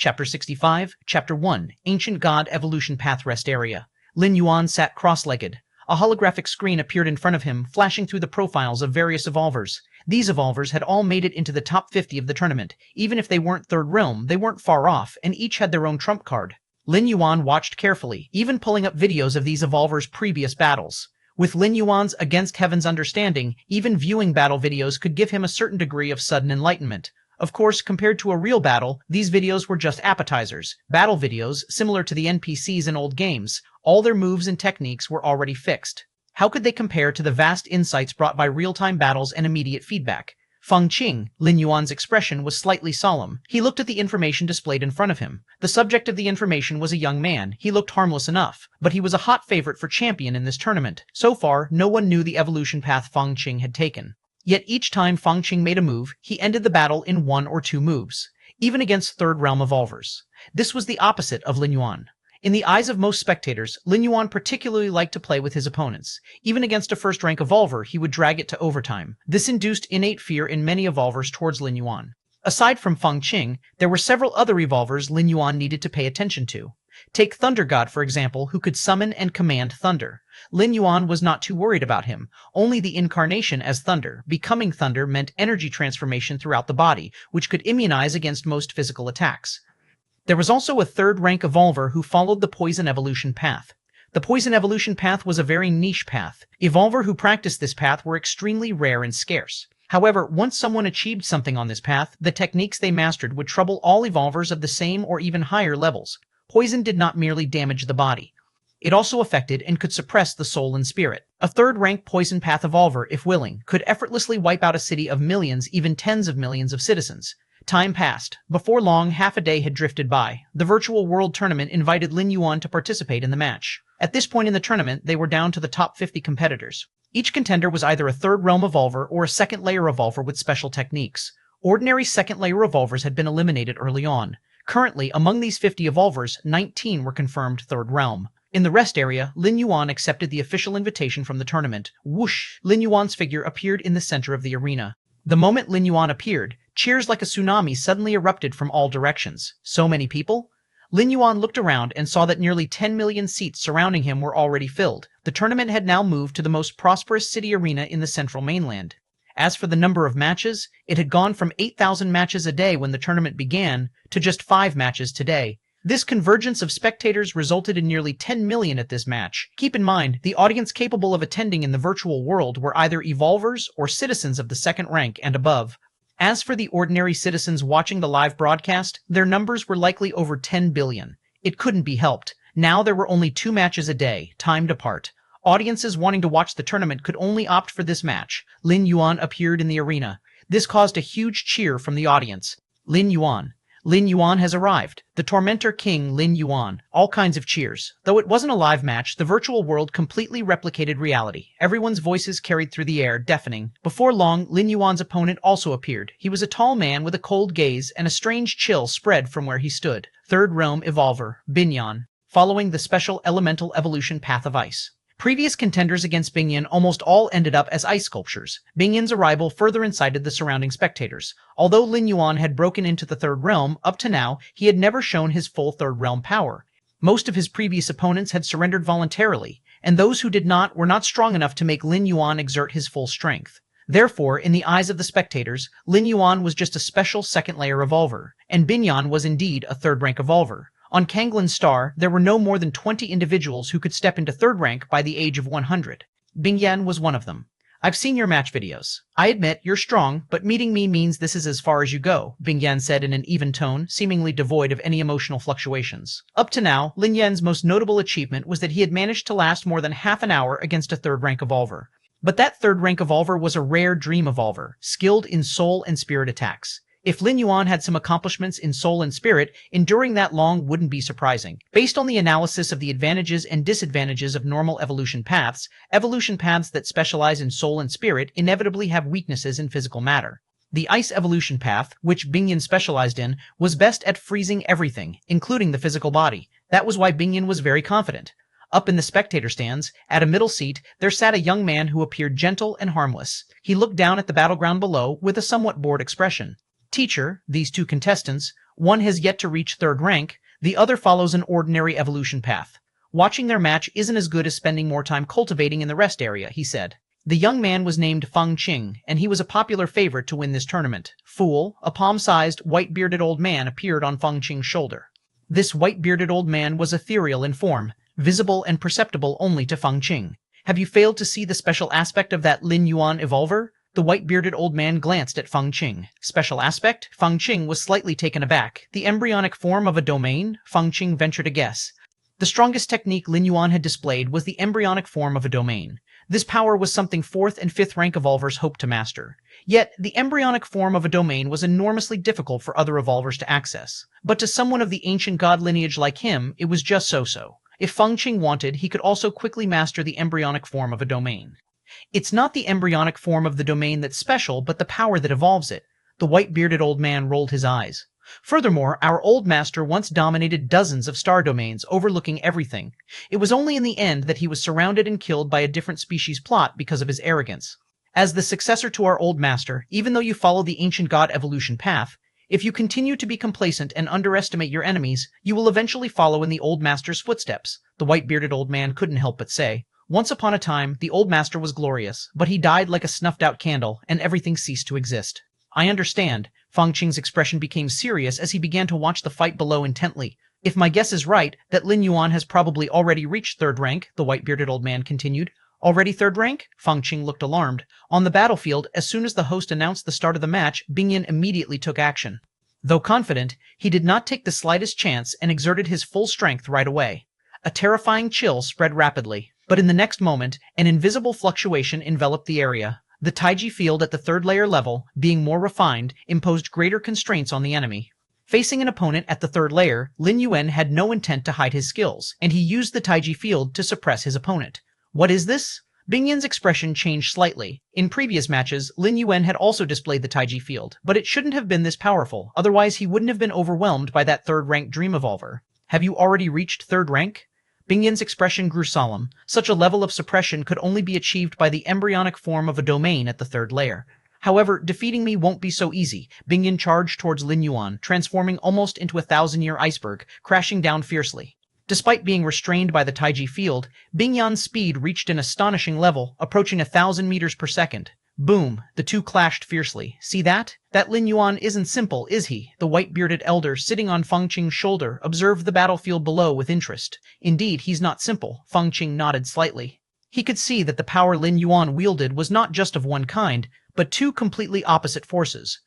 Chapter 65, Chapter 1, Ancient God Evolution Path Rest Area. Lin Yuan sat cross-legged. A holographic screen appeared in front of him, flashing through the profiles of various evolvers. These evolvers had all made it into the top 50 of the tournament. Even if they weren't third realm, they weren't far off, and each had their own trump card. Lin Yuan watched carefully, even pulling up videos of these evolvers' previous battles. With Lin Yuan's Against Heaven's understanding, even viewing battle videos could give him a certain degree of sudden enlightenment. Of course, compared to a real battle, these videos were just appetizers. Battle videos, similar to the NPCs in old games, all their moves and techniques were already fixed. How could they compare to the vast insights brought by real-time battles and immediate feedback? Feng Qing, Lin Yuan's expression was slightly solemn. He looked at the information displayed in front of him. The subject of the information was a young man. He looked harmless enough, but he was a hot favorite for champion in this tournament. So far, no one knew the evolution path Feng Qing had taken. Yet each time Feng Qing made a move, he ended the battle in 1 or 2 moves, even against third realm evolvers. This was the opposite of Lin Yuan. In the eyes of most spectators, Lin Yuan particularly liked to play with his opponents. Even against a first-rank evolver, he would drag it to overtime. This induced innate fear in many evolvers towards Lin Yuan. Aside from Feng Qing, there were several other evolvers Lin Yuan needed to pay attention to. Take Thunder God, for example, who could summon and command thunder. Lin Yuan was not too worried about him. Only the incarnation as thunder, becoming thunder, meant energy transformation throughout the body, which could immunize against most physical attacks. There was also a third-rank evolver who followed the poison evolution path. The poison evolution path was a very niche path. Evolver who practiced this path were extremely rare and scarce. However, once someone achieved something on this path, the techniques they mastered would trouble all evolvers of the same or even higher levels. Poison did not merely damage the body. It also affected and could suppress the soul and spirit. A third-rank poison path evolver, if willing, could effortlessly wipe out a city of millions, even tens of millions of citizens. Time passed. Before long, half a day had drifted by. The virtual world tournament invited Lin Yuan to participate in the match. At this point in the tournament, they were down to the top 50 competitors. Each contender was either a third realm evolver or a second layer evolver with special techniques. Ordinary second layer evolvers had been eliminated early on. Currently, among these 50 evolvers, 19 were confirmed third realm. In the rest area, Lin Yuan accepted the official invitation from the tournament. Whoosh! Lin Yuan's figure appeared in the center of the arena. The moment Lin Yuan appeared, cheers like a tsunami suddenly erupted from all directions. So many people? Lin Yuan looked around and saw that nearly 10 million seats surrounding him were already filled. The tournament had now moved to the most prosperous city arena in the central mainland. As for the number of matches, it had gone from 8,000 matches a day when the tournament began to just 5 matches today. This convergence of spectators resulted in nearly 10 million at this match. Keep in mind, the audience capable of attending in the virtual world were either evolvers or citizens of the second rank and above. As for the ordinary citizens watching the live broadcast, their numbers were likely over 10 billion. It couldn't be helped. Now there were only 2 matches a day, timed apart. Audiences wanting to watch the tournament could only opt for this match. Lin Yuan appeared in the arena. This caused a huge cheer from the audience. Lin Yuan. Lin Yuan has arrived. The Tormentor King Lin Yuan. All kinds of cheers. Though it wasn't a live match, the virtual world completely replicated reality. Everyone's voices carried through the air, deafening. Before long, Lin Yuan's opponent also appeared. He was a tall man with a cold gaze, and a strange chill spread from where he stood. Third Realm Evolver, Binyan, following the special elemental evolution path of ice. Previous contenders against Bingyan almost all ended up as ice sculptures. Bingyan's arrival further incited the surrounding spectators. Although Lin Yuan had broken into the third realm, up to now, he had never shown his full third realm power. Most of his previous opponents had surrendered voluntarily, and those who did not were not strong enough to make Lin Yuan exert his full strength. Therefore, in the eyes of the spectators, Lin Yuan was just a special second-layer evolver, and Binyan was indeed a third-rank evolver. On Kanglin's star, there were no more than 20 individuals who could step into third rank by the age of 100. Bingyan was one of them. I've seen your match videos. I admit, you're strong, but meeting me means this is as far as you go, Bingyan said in an even tone, seemingly devoid of any emotional fluctuations. Up to now, Lin Yuan's most notable achievement was that he had managed to last more than half an hour against a third-rank evolver. But that third-rank evolver was a rare dream evolver, skilled in soul and spirit attacks. If Lin Yuan had some accomplishments in soul and spirit, enduring that long wouldn't be surprising. Based on the analysis of the advantages and disadvantages of normal evolution paths that specialize in soul and spirit inevitably have weaknesses in physical matter. The ice evolution path, which Bingyan specialized in, was best at freezing everything, including the physical body. That was why Bingyan was very confident. Up in the spectator stands, at a middle seat, there sat a young man who appeared gentle and harmless. He looked down at the battleground below with a somewhat bored expression. Teacher, these two contestants, one has yet to reach third rank, the other follows an ordinary evolution path. Watching their match isn't as good as spending more time cultivating in the rest area, he said. The young man was named Feng Qing, and he was a popular favorite to win this tournament. Fool, a palm-sized, white-bearded old man appeared on Feng Qing's shoulder. This white-bearded old man was ethereal in form, visible and perceptible only to Feng Qing. Have you failed to see the special aspect of that Lin Yuan evolver? The white-bearded old man glanced at Feng Qing. Special aspect? Feng Qing was slightly taken aback. The embryonic form of a domain? Feng Qing ventured a guess. The strongest technique Lin Yuan had displayed was the embryonic form of a domain. This power was something 4th and 5th rank evolvers hoped to master. Yet, the embryonic form of a domain was enormously difficult for other evolvers to access. But to someone of the ancient god lineage like him, it was just so-so. If Feng Qing wanted, he could also quickly master the embryonic form of a domain. It's not the embryonic form of the domain that's special, but the power that evolves it. The white-bearded old man rolled his eyes. Furthermore, our old master once dominated dozens of star domains, overlooking everything. It was only in the end that he was surrounded and killed by a different species plot because of his arrogance. As the successor to our old master, even though you follow the ancient god evolution path, if you continue to be complacent and underestimate your enemies, you will eventually follow in the old master's footsteps, the white-bearded old man couldn't help but say. Once upon a time, the old master was glorious, but he died like a snuffed-out candle, and everything ceased to exist. I understand. Feng Qing's expression became serious as he began to watch the fight below intently. If my guess is right, that Lin Yuan has probably already reached third rank, the white-bearded old man continued. Already third rank? Feng Qing looked alarmed. On the battlefield, as soon as the host announced the start of the match, Bingyan immediately took action. Though confident, he did not take the slightest chance and exerted his full strength right away. A terrifying chill spread rapidly, but in the next moment, an invisible fluctuation enveloped the area. The Taiji field at the third layer level, being more refined, imposed greater constraints on the enemy. Facing an opponent at the third layer, Lin Yuan had no intent to hide his skills, and he used the Taiji field to suppress his opponent. What is this? Bingyan's expression changed slightly. In previous matches, Lin Yuan had also displayed the Taiji field, but it shouldn't have been this powerful, otherwise he wouldn't have been overwhelmed by that third-rank dream evolver. Have you already reached third rank? Bingyan's expression grew solemn. Such a level of suppression could only be achieved by the embryonic form of a domain at the third layer. However, defeating me won't be so easy. Bingyan charged towards Lin Yuan, transforming almost into a 1,000-year iceberg, crashing down fiercely. Despite being restrained by the Taiji field, Bingyan's speed reached an astonishing level, approaching 1,000 meters per second. Boom! The two clashed fiercely. See that? That Lin Yuan isn't simple, is he? The white-bearded elder sitting on Feng Qing's shoulder observed the battlefield below with interest. Indeed, he's not simple. Feng Qing nodded slightly. He could see that the power Lin Yuan wielded was not just of one kind, but two completely opposite forces.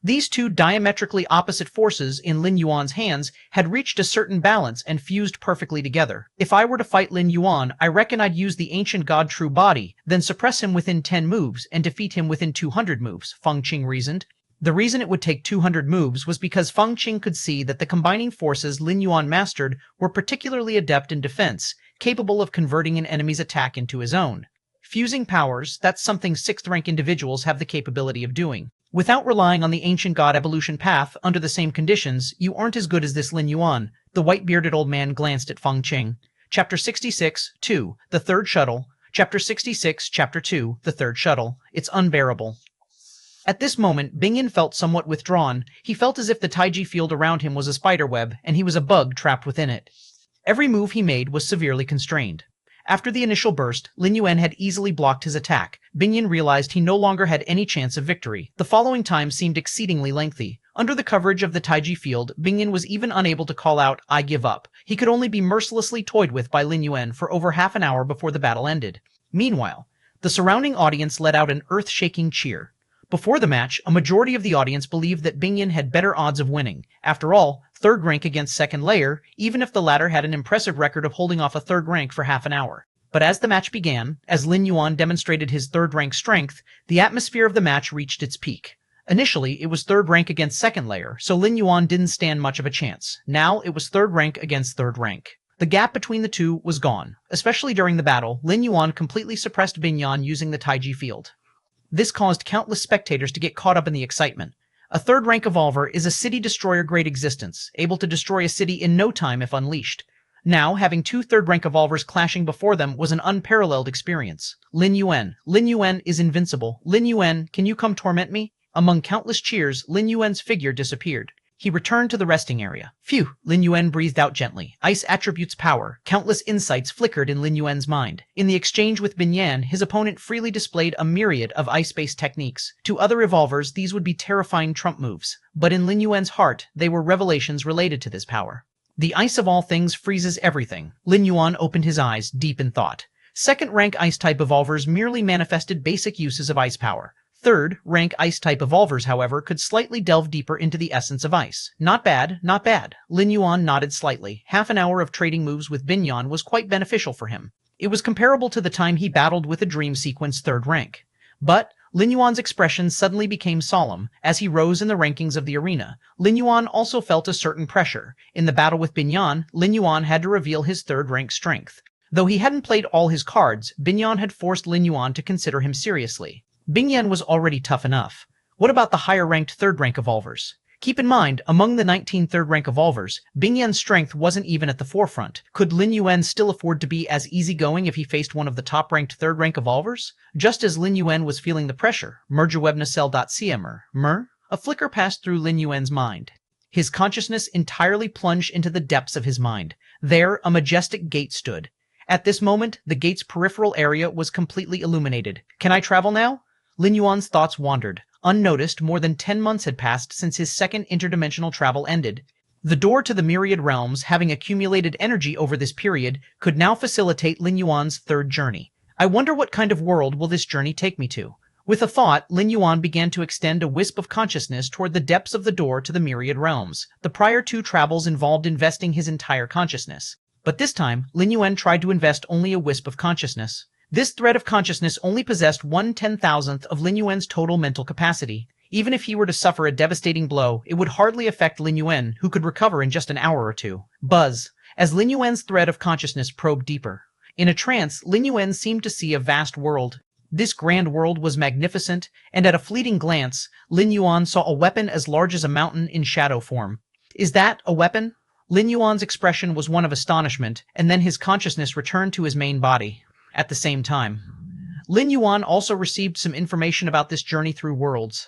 These two diametrically opposite forces in Lin Yuan's hands had reached a certain balance and fused perfectly together. If I were to fight Lin Yuan, I reckon I'd use the ancient god True Body, then suppress him within 10 moves and defeat him within 200 moves, Feng Qing reasoned. The reason it would take 200 moves was because Feng Qing could see that the combining forces Lin Yuan mastered were particularly adept in defense, capable of converting an enemy's attack into his own. Fusing powers, that's something 6th-rank individuals have the capability of doing. Without relying on the ancient god evolution path under the same conditions, you aren't as good as this Lin Yuan. The white-bearded old man glanced at Feng Qing. Chapter 66, 2, The Third Shuttle. Chapter 66, Chapter 2, The Third Shuttle. It's unbearable. At this moment, Bingyan felt somewhat withdrawn. He felt as if the Taiji field around him was a spiderweb, and he was a bug trapped within it. Every move he made was severely constrained. After the initial burst, Lin Yuan had easily blocked his attack. Bingyan realized he no longer had any chance of victory. The following time seemed exceedingly lengthy. Under the coverage of the Taiji field, Bingyan was even unable to call out, "I give up." He could only be mercilessly toyed with by Lin Yuan for over half an hour before the battle ended. Meanwhile, the surrounding audience let out an earth-shaking cheer. Before the match, a majority of the audience believed that Bingyan had better odds of winning. After all, third rank against second layer, even if the latter had an impressive record of holding off a third rank for half an hour. But as the match began, as Lin Yuan demonstrated his third rank strength, the atmosphere of the match reached its peak. Initially, it was third rank against second layer, so Lin Yuan didn't stand much of a chance. Now, it was third rank against third rank. The gap between the two was gone. Especially during the battle, Lin Yuan completely suppressed Bingyan using the Taiji field. This caused countless spectators to get caught up in the excitement. A third-rank evolver is a city destroyer-grade existence, able to destroy a city in no time if unleashed. Now, having two third-rank evolvers clashing before them was an unparalleled experience. Lin Yuan is invincible. Lin Yuan, can you come torment me? Among countless cheers, Lin Yuan's figure disappeared. He returned to the resting area. Phew, Lin Yuan breathed out gently. Ice attributes power. Countless insights flickered in Lin Yuan's mind. In the exchange with Binyan, his opponent freely displayed a myriad of ice-based techniques. To other evolvers, these would be terrifying trump moves. But in Lin Yuan's heart, they were revelations related to this power. The ice of all things freezes everything. Lin Yuan opened his eyes, deep in thought. Second-rank ice-type evolvers merely manifested basic uses of ice power. Third-rank ice-type evolvers, however, could slightly delve deeper into the essence of ice. Not bad, not bad. Lin Yuan nodded slightly. Half an hour of trading moves with Binyan was quite beneficial for him. It was comparable to the time he battled with a dream sequence third rank. But Lin Yuan's expression suddenly became solemn. As he rose in the rankings of the arena, Lin Yuan also felt a certain pressure. In the battle with Binyan, Lin Yuan had to reveal his third-rank strength. Though he hadn't played all his cards, Binyan had forced Lin Yuan to consider him seriously. Binyan was already tough enough. What about the higher-ranked third-rank evolvers? Keep in mind, among the 19 third-rank evolvers, Binyan's strength wasn't even at the forefront. Could Lin Yuan still afford to be as easygoing if he faced one of the top-ranked third-rank evolvers? Just as Lin Yuan was feeling the pressure, mergewebnacell.cmr, a flicker passed through Lin Yuan's mind. His consciousness entirely plunged into the depths of his mind. There, a majestic gate stood. At this moment, the gate's peripheral area was completely illuminated. Can I travel now? Lin Yuan's thoughts wandered. Unnoticed, more than 10 months had passed since his second interdimensional travel ended. The door to the Myriad Realms, having accumulated energy over this period, could now facilitate Lin Yuan's third journey. I wonder what kind of world will this journey take me to? With a thought, Lin Yuan began to extend a wisp of consciousness toward the depths of the door to the Myriad Realms. The prior two travels involved investing his entire consciousness. But this time, Lin Yuan tried to invest only a wisp of consciousness. This thread of consciousness only possessed 1/10,000th of Lin Yuan's total mental capacity. Even if he were to suffer a devastating blow, it would hardly affect Lin Yuan, who could recover in just an hour or two. Buzz. As Lin Yuan's thread of consciousness probed deeper. In a trance, Lin Yuan seemed to see a vast world. This grand world was magnificent, and at a fleeting glance, Lin Yuan saw a weapon as large as a mountain in shadow form. Is that a weapon? Lin Yuan's expression was one of astonishment, and then his consciousness returned to his main body. At the same time, Lin Yuan also received some information about this journey through worlds.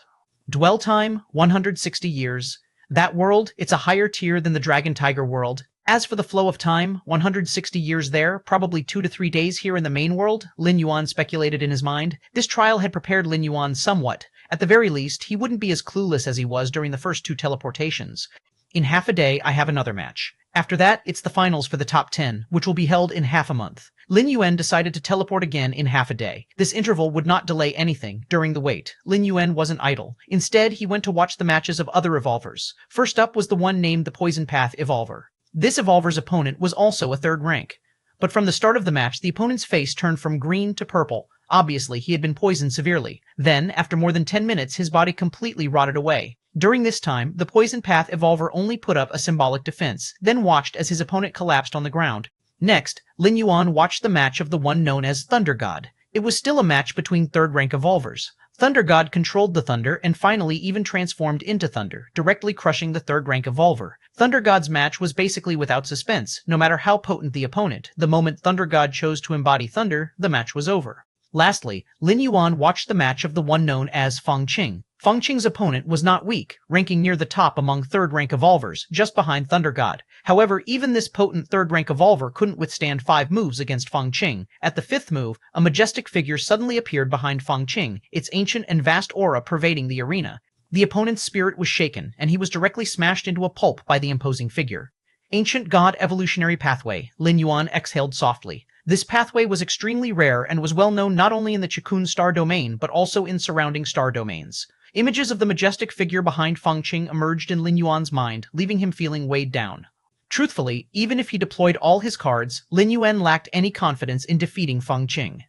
Dwell time, 160 years. That world, it's a higher tier than the Dragon Tiger world. As for the flow of time, 160 years there, probably 2 to 3 days here in the main world, Lin Yuan speculated in his mind. This trial had prepared Lin Yuan somewhat. At the very least, he wouldn't be as clueless as he was during the first 2 teleportations. In half a day, I have another match. After that, it's the finals for the top 10, which will be held in half a month. Lin Yuan decided to teleport again in half a day. This interval would not delay anything. During the wait, Lin Yuan wasn't idle. Instead, he went to watch the matches of other evolvers. First up was the one named the Poison Path Evolver. This evolver's opponent was also a third rank. But from the start of the match, the opponent's face turned from green to purple. Obviously, he had been poisoned severely. Then, after more than 10 minutes, his body completely rotted away. During this time, the Poison Path Evolver only put up a symbolic defense, then watched as his opponent collapsed on the ground. Next, Lin Yuan watched the match of the one known as Thunder God. It was still a match between third-rank evolvers. Thunder God controlled the thunder and finally even transformed into thunder, directly crushing the third-rank evolver. Thunder God's match was basically without suspense. No matter how potent the opponent, the moment Thunder God chose to embody thunder, the match was over. Lastly, Lin Yuan watched the match of the one known as Feng Qing. Feng Qing's opponent was not weak, ranking near the top among third-rank evolvers, just behind Thunder God. However, even this potent third-rank evolver couldn't withstand 5 moves against Feng Qing. At the 5th move, a majestic figure suddenly appeared behind Feng Qing, its ancient and vast aura pervading the arena. The opponent's spirit was shaken, and he was directly smashed into a pulp by the imposing figure. Ancient God Evolutionary Pathway, Lin Yuan exhaled softly. This pathway was extremely rare and was well known not only in the Chikun star domain, but also in surrounding star domains. Images of the majestic figure behind Feng Qing emerged in Lin Yuan's mind, leaving him feeling weighed down. Truthfully, even if he deployed all his cards, Lin Yuan lacked any confidence in defeating Feng Qing.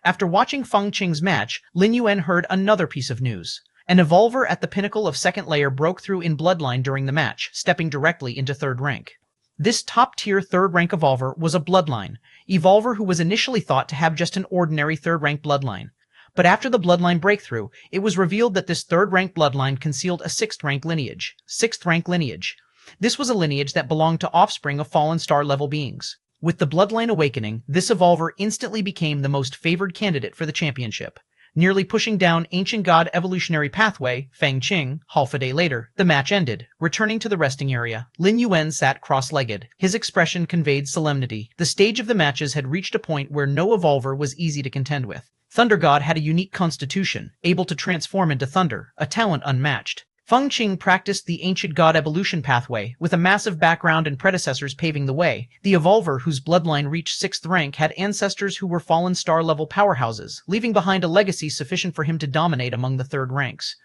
After watching Feng Qing's match, Lin Yuan heard another piece of news. An evolver at the pinnacle of second layer broke through in bloodline during the match, stepping directly into third rank. This top-tier third-rank evolver was a bloodline, evolver who was initially thought to have just an ordinary third-rank bloodline. But after the bloodline breakthrough, it was revealed that this third-rank bloodline concealed a 6th-rank lineage. 6th-rank lineage. This was a lineage that belonged to offspring of fallen star-level beings. With the bloodline awakening, this evolver instantly became the most favored candidate for the championship. nearly pushing down ancient god evolutionary pathway, Feng Qing. Half a day later, the match ended. Returning to the resting area, Lin Yuan sat cross-legged. His expression conveyed solemnity. The stage of the matches had reached a point where no evolver was easy to contend with. Thunder God had a unique constitution, able to transform into thunder, a talent unmatched. Feng Qing practiced the ancient god evolution pathway, with a massive background and predecessors paving the way. The evolver, whose bloodline reached 6th rank, had ancestors who were fallen star-level powerhouses, leaving behind a legacy sufficient for him to dominate among the 3rd ranks.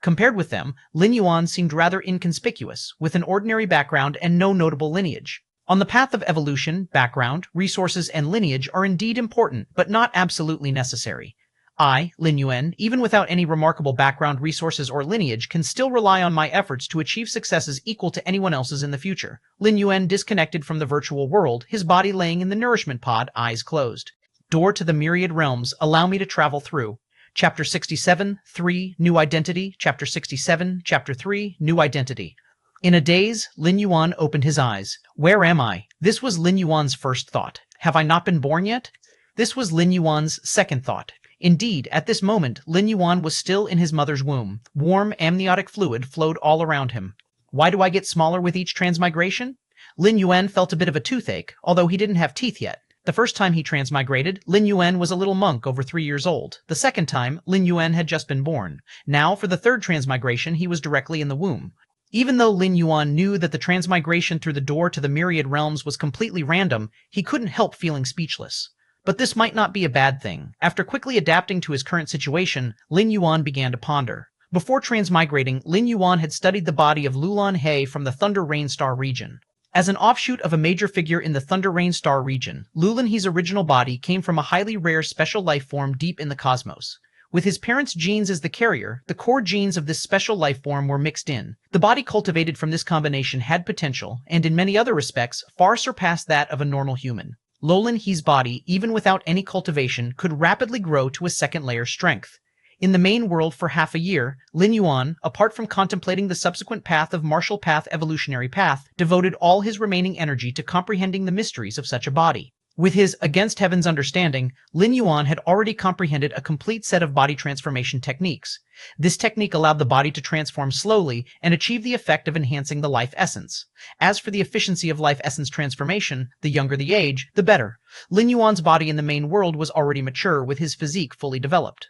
Compared with them, Lin Yuan seemed rather inconspicuous, with an ordinary background and no notable lineage. On the path of evolution, background, resources, and lineage are indeed important, but not absolutely necessary. I, Lin Yuan, even without any remarkable background, resources, or lineage, can still rely on my efforts to achieve successes equal to anyone else's in the future. Lin Yuan disconnected from the virtual world, his body laying in the nourishment pod, eyes closed. Door to the Myriad Realms, allow me to travel through. Chapter 67, 3, New Identity. Chapter 67, Chapter 3, New Identity. In a daze, Lin Yuan opened his eyes. Where am I? This was Lin Yuan's first thought. Have I not been born yet? This was Lin Yuan's second thought. Indeed, at this moment, Lin Yuan was still in his mother's womb. Warm, amniotic fluid flowed all around him. Why do I get smaller with each transmigration? Lin Yuan felt a bit of a toothache, although he didn't have teeth yet. The first time he transmigrated, Lin Yuan was a little monk over 3 years old. The second time, Lin Yuan had just been born. Now, for the third transmigration, he was directly in the womb. Even though Lin Yuan knew that the transmigration through the door to the Myriad Realms was completely random, he couldn't help feeling speechless. But this might not be a bad thing. After quickly adapting to his current situation, Lin Yuan began to ponder. Before transmigrating, Lin Yuan had studied the body of Lulan He from the Thunder Rain Star region. As an offshoot of a major figure in the Thunder Rain Star region, Lulan He's original body came from a highly rare special life form deep in the cosmos. With his parents' genes as the carrier, the core genes of this special life form were mixed in. The body cultivated from this combination had potential, and in many other respects, far surpassed that of a normal human. Lulan He's body, even without any cultivation, could rapidly grow to a second-layer strength. In the main world for half a year, Lin Yuan, apart from contemplating the subsequent path of martial path evolutionary path, devoted all his remaining energy to comprehending the mysteries of such a body. With his against heaven's understanding, Lin Yuan had already comprehended a complete set of body transformation techniques. This technique allowed the body to transform slowly and achieve the effect of enhancing the life essence. As for the efficiency of life essence transformation, the younger the age, the better. Lin Yuan's body in the main world was already mature, with his physique fully developed.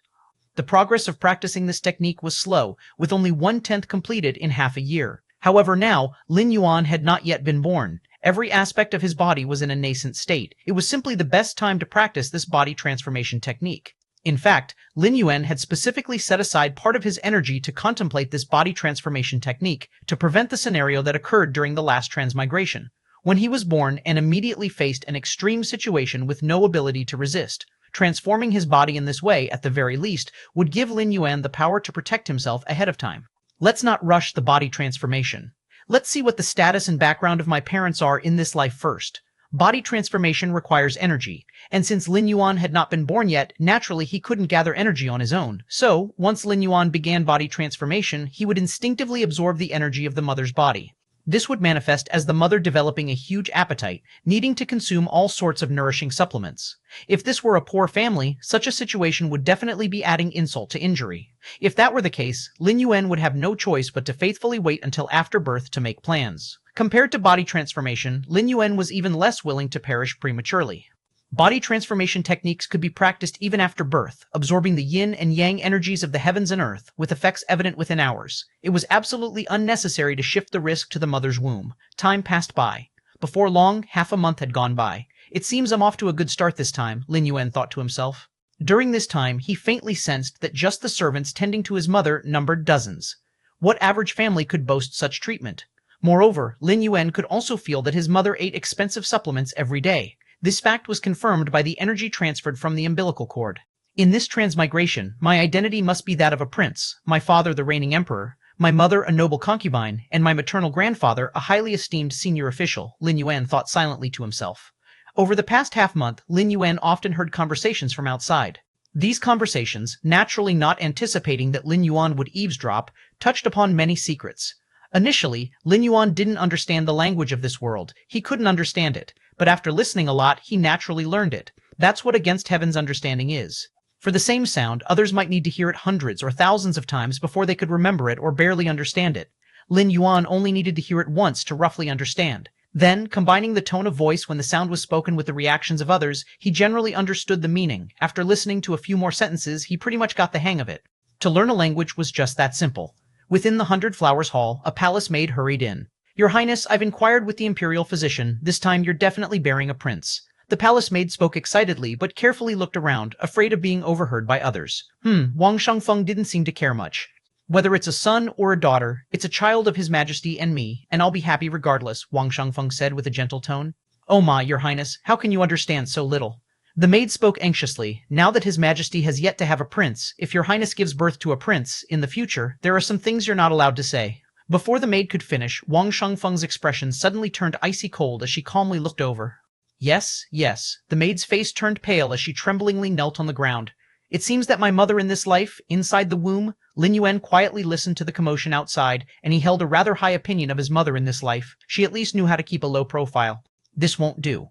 The progress of practicing this technique was slow, with only 1/10 completed in half a year. However, now, Lin Yuan had not yet been born. Every aspect of his body was in a nascent state. It was simply the best time to practice this body transformation technique. In fact, Lin Yuan had specifically set aside part of his energy to contemplate this body transformation technique to prevent the scenario that occurred during the last transmigration, when he was born and immediately faced an extreme situation with no ability to resist. Transforming his body in this way, at the very least, would give Lin Yuan the power to protect himself ahead of time. Let's not rush the body transformation. Let's see what the status and background of my parents are in this life first. Body transformation requires energy, and since Lin Yuan had not been born yet, naturally he couldn't gather energy on his own. So, once Lin Yuan began body transformation, he would instinctively absorb the energy of the mother's body. This would manifest as the mother developing a huge appetite, needing to consume all sorts of nourishing supplements. If this were a poor family, such a situation would definitely be adding insult to injury. If that were the case, Lin Yuan would have no choice but to faithfully wait until after birth to make plans. Compared to body transformation, Lin Yuan was even less willing to perish prematurely. Body transformation techniques could be practiced even after birth, absorbing the yin and yang energies of the heavens and earth, with effects evident within hours. It was absolutely unnecessary to shift the risk to the mother's womb. Time passed by. Before long, half a month had gone by. It seems I'm off to a good start this time, Lin Yuan thought to himself. During this time, he faintly sensed that just the servants tending to his mother numbered dozens. What average family could boast such treatment? Moreover, Lin Yuan could also feel that his mother ate expensive supplements every day. This fact was confirmed by the energy transferred from the umbilical cord. In this transmigration, my identity must be that of a prince, my father the reigning emperor, my mother a noble concubine, and my maternal grandfather a highly esteemed senior official, Lin Yuan thought silently to himself. Over the past half-month, Lin Yuan often heard conversations from outside. These conversations, naturally not anticipating that Lin Yuan would eavesdrop, touched upon many secrets. Initially, Lin Yuan didn't understand the language of this world. He couldn't understand it. But after listening a lot, he naturally learned it. That's what against heaven's understanding is. For the same sound, others might need to hear it hundreds or thousands of times before they could remember it or barely understand it. Lin Yuan only needed to hear it once to roughly understand. Then, combining the tone of voice when the sound was spoken with the reactions of others, he generally understood the meaning. After listening to a few more sentences, he pretty much got the hang of it. To learn a language was just that simple. Within the 100 Flowers Hall, a palace maid hurried in. "Your Highness, I've inquired with the imperial physician. This time you're definitely bearing a prince." The palace maid spoke excitedly, but carefully looked around, afraid of being overheard by others. Wang Shangfeng didn't seem to care much. "Whether it's a son or a daughter, it's a child of His Majesty and me, and I'll be happy regardless," Wang Shangfeng said with a gentle tone. "Oh my, Your Highness, how can you understand so little?" The maid spoke anxiously. "Now that His Majesty has yet to have a prince, if Your Highness gives birth to a prince, in the future, there are some things you're not allowed to say." Before the maid could finish, Wang Shangfeng's expression suddenly turned icy cold as she calmly looked over. Yes, yes. The maid's face turned pale as she tremblingly knelt on the ground. "It seems that my mother in this life, inside the womb." Lin Yuan quietly listened to the commotion outside, and he held a rather high opinion of his mother in this life. She at least knew how to keep a low profile. This won't do.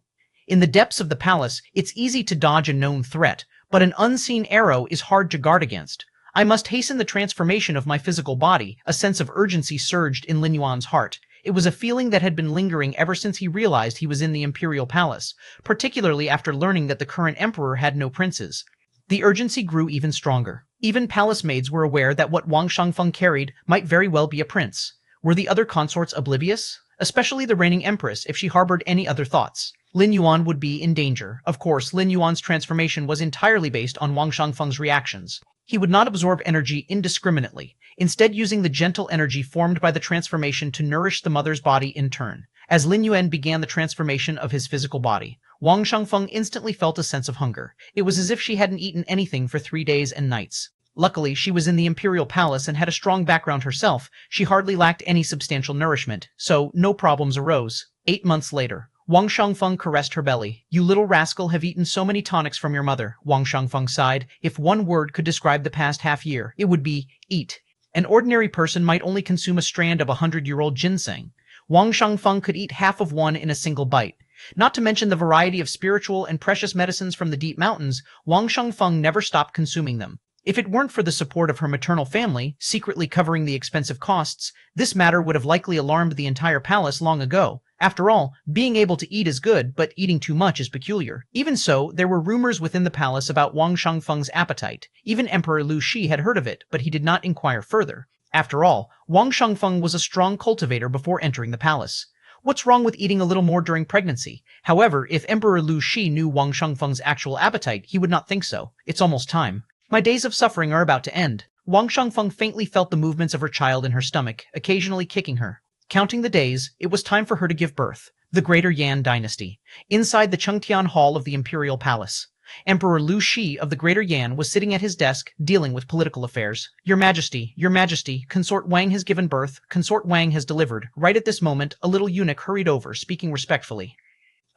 In the depths of the palace, it's easy to dodge a known threat, but an unseen arrow is hard to guard against. I must hasten the transformation of my physical body. A sense of urgency surged in Lin Yuan's heart. It was a feeling that had been lingering ever since he realized he was in the imperial palace, particularly after learning that the current emperor had no princes. The urgency grew even stronger. Even palace maids were aware that what Wang Shangfeng carried might very well be a prince. Were the other consorts oblivious? Especially the reigning empress, if she harbored any other thoughts. Lin Yuan would be in danger. Of course, Lin Yuan's transformation was entirely based on Wang Shangfeng's reactions. He would not absorb energy indiscriminately, instead using the gentle energy formed by the transformation to nourish the mother's body in turn. As Lin Yuan began the transformation of his physical body, Wang Shangfeng instantly felt a sense of hunger. It was as if she hadn't eaten anything for 3 days and nights. Luckily, she was in the imperial palace and had a strong background herself. She hardly lacked any substantial nourishment, so no problems arose. 8 months later, Wang Shangfeng caressed her belly. "You little rascal have eaten so many tonics from your mother," Wang Shangfeng sighed. "If one word could describe the past half year, it would be eat." An ordinary person might only consume a strand of 100-year-old ginseng. Wang Shangfeng could eat half of one in a single bite. Not to mention the variety of spiritual and precious medicines from the deep mountains, Wang Shangfeng never stopped consuming them. If it weren't for the support of her maternal family, secretly covering the expensive costs, this matter would have likely alarmed the entire palace long ago. After all, being able to eat is good, but eating too much is peculiar. Even so, there were rumors within the palace about Wang Shangfeng's appetite. Even Emperor Lu Shi had heard of it, but he did not inquire further. After all, Wang Shangfeng was a strong cultivator before entering the palace. What's wrong with eating a little more during pregnancy? However, if Emperor Lu Shi knew Wang Shangfeng's actual appetite, he would not think so. It's almost time. My days of suffering are about to end. Wang Shangfeng faintly felt the movements of her child in her stomach, occasionally kicking her. Counting the days, it was time for her to give birth. The Greater Yan Dynasty. Inside the Chengtian Hall of the Imperial Palace. Emperor Lu Shi of the Greater Yan was sitting at his desk, dealing with political affairs. Your Majesty, Consort Wang has given birth. Consort Wang has delivered. Right at this moment, a little eunuch hurried over, speaking respectfully.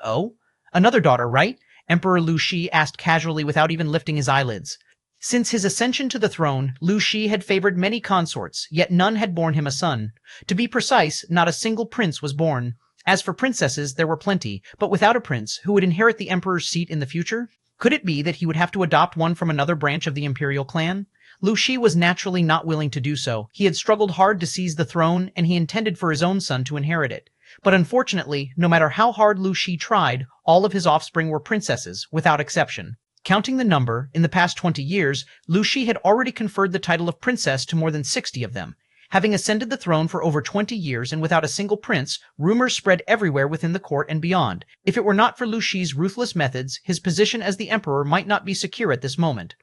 Oh? Another daughter, right? Emperor Lu Shi asked casually without even lifting his eyelids. Since his ascension to the throne, Lu Shi had favored many consorts, yet none had borne him a son. To be precise, not a single prince was born. As for princesses, there were plenty, but without a prince, who would inherit the emperor's seat in the future? Could it be that he would have to adopt one from another branch of the imperial clan? Lu Shi was naturally not willing to do so. He had struggled hard to seize the throne, and he intended for his own son to inherit it. But unfortunately, no matter how hard Lu Shi tried, all of his offspring were princesses, without exception. Counting the number, in the past 20 years, Lu Shi had already conferred the title of princess to more than 60 of them. Having ascended the throne for over 20 years and without a single prince, rumors spread everywhere within the court and beyond. If it were not for Lu Shi's ruthless methods, his position as the emperor might not be secure at this moment.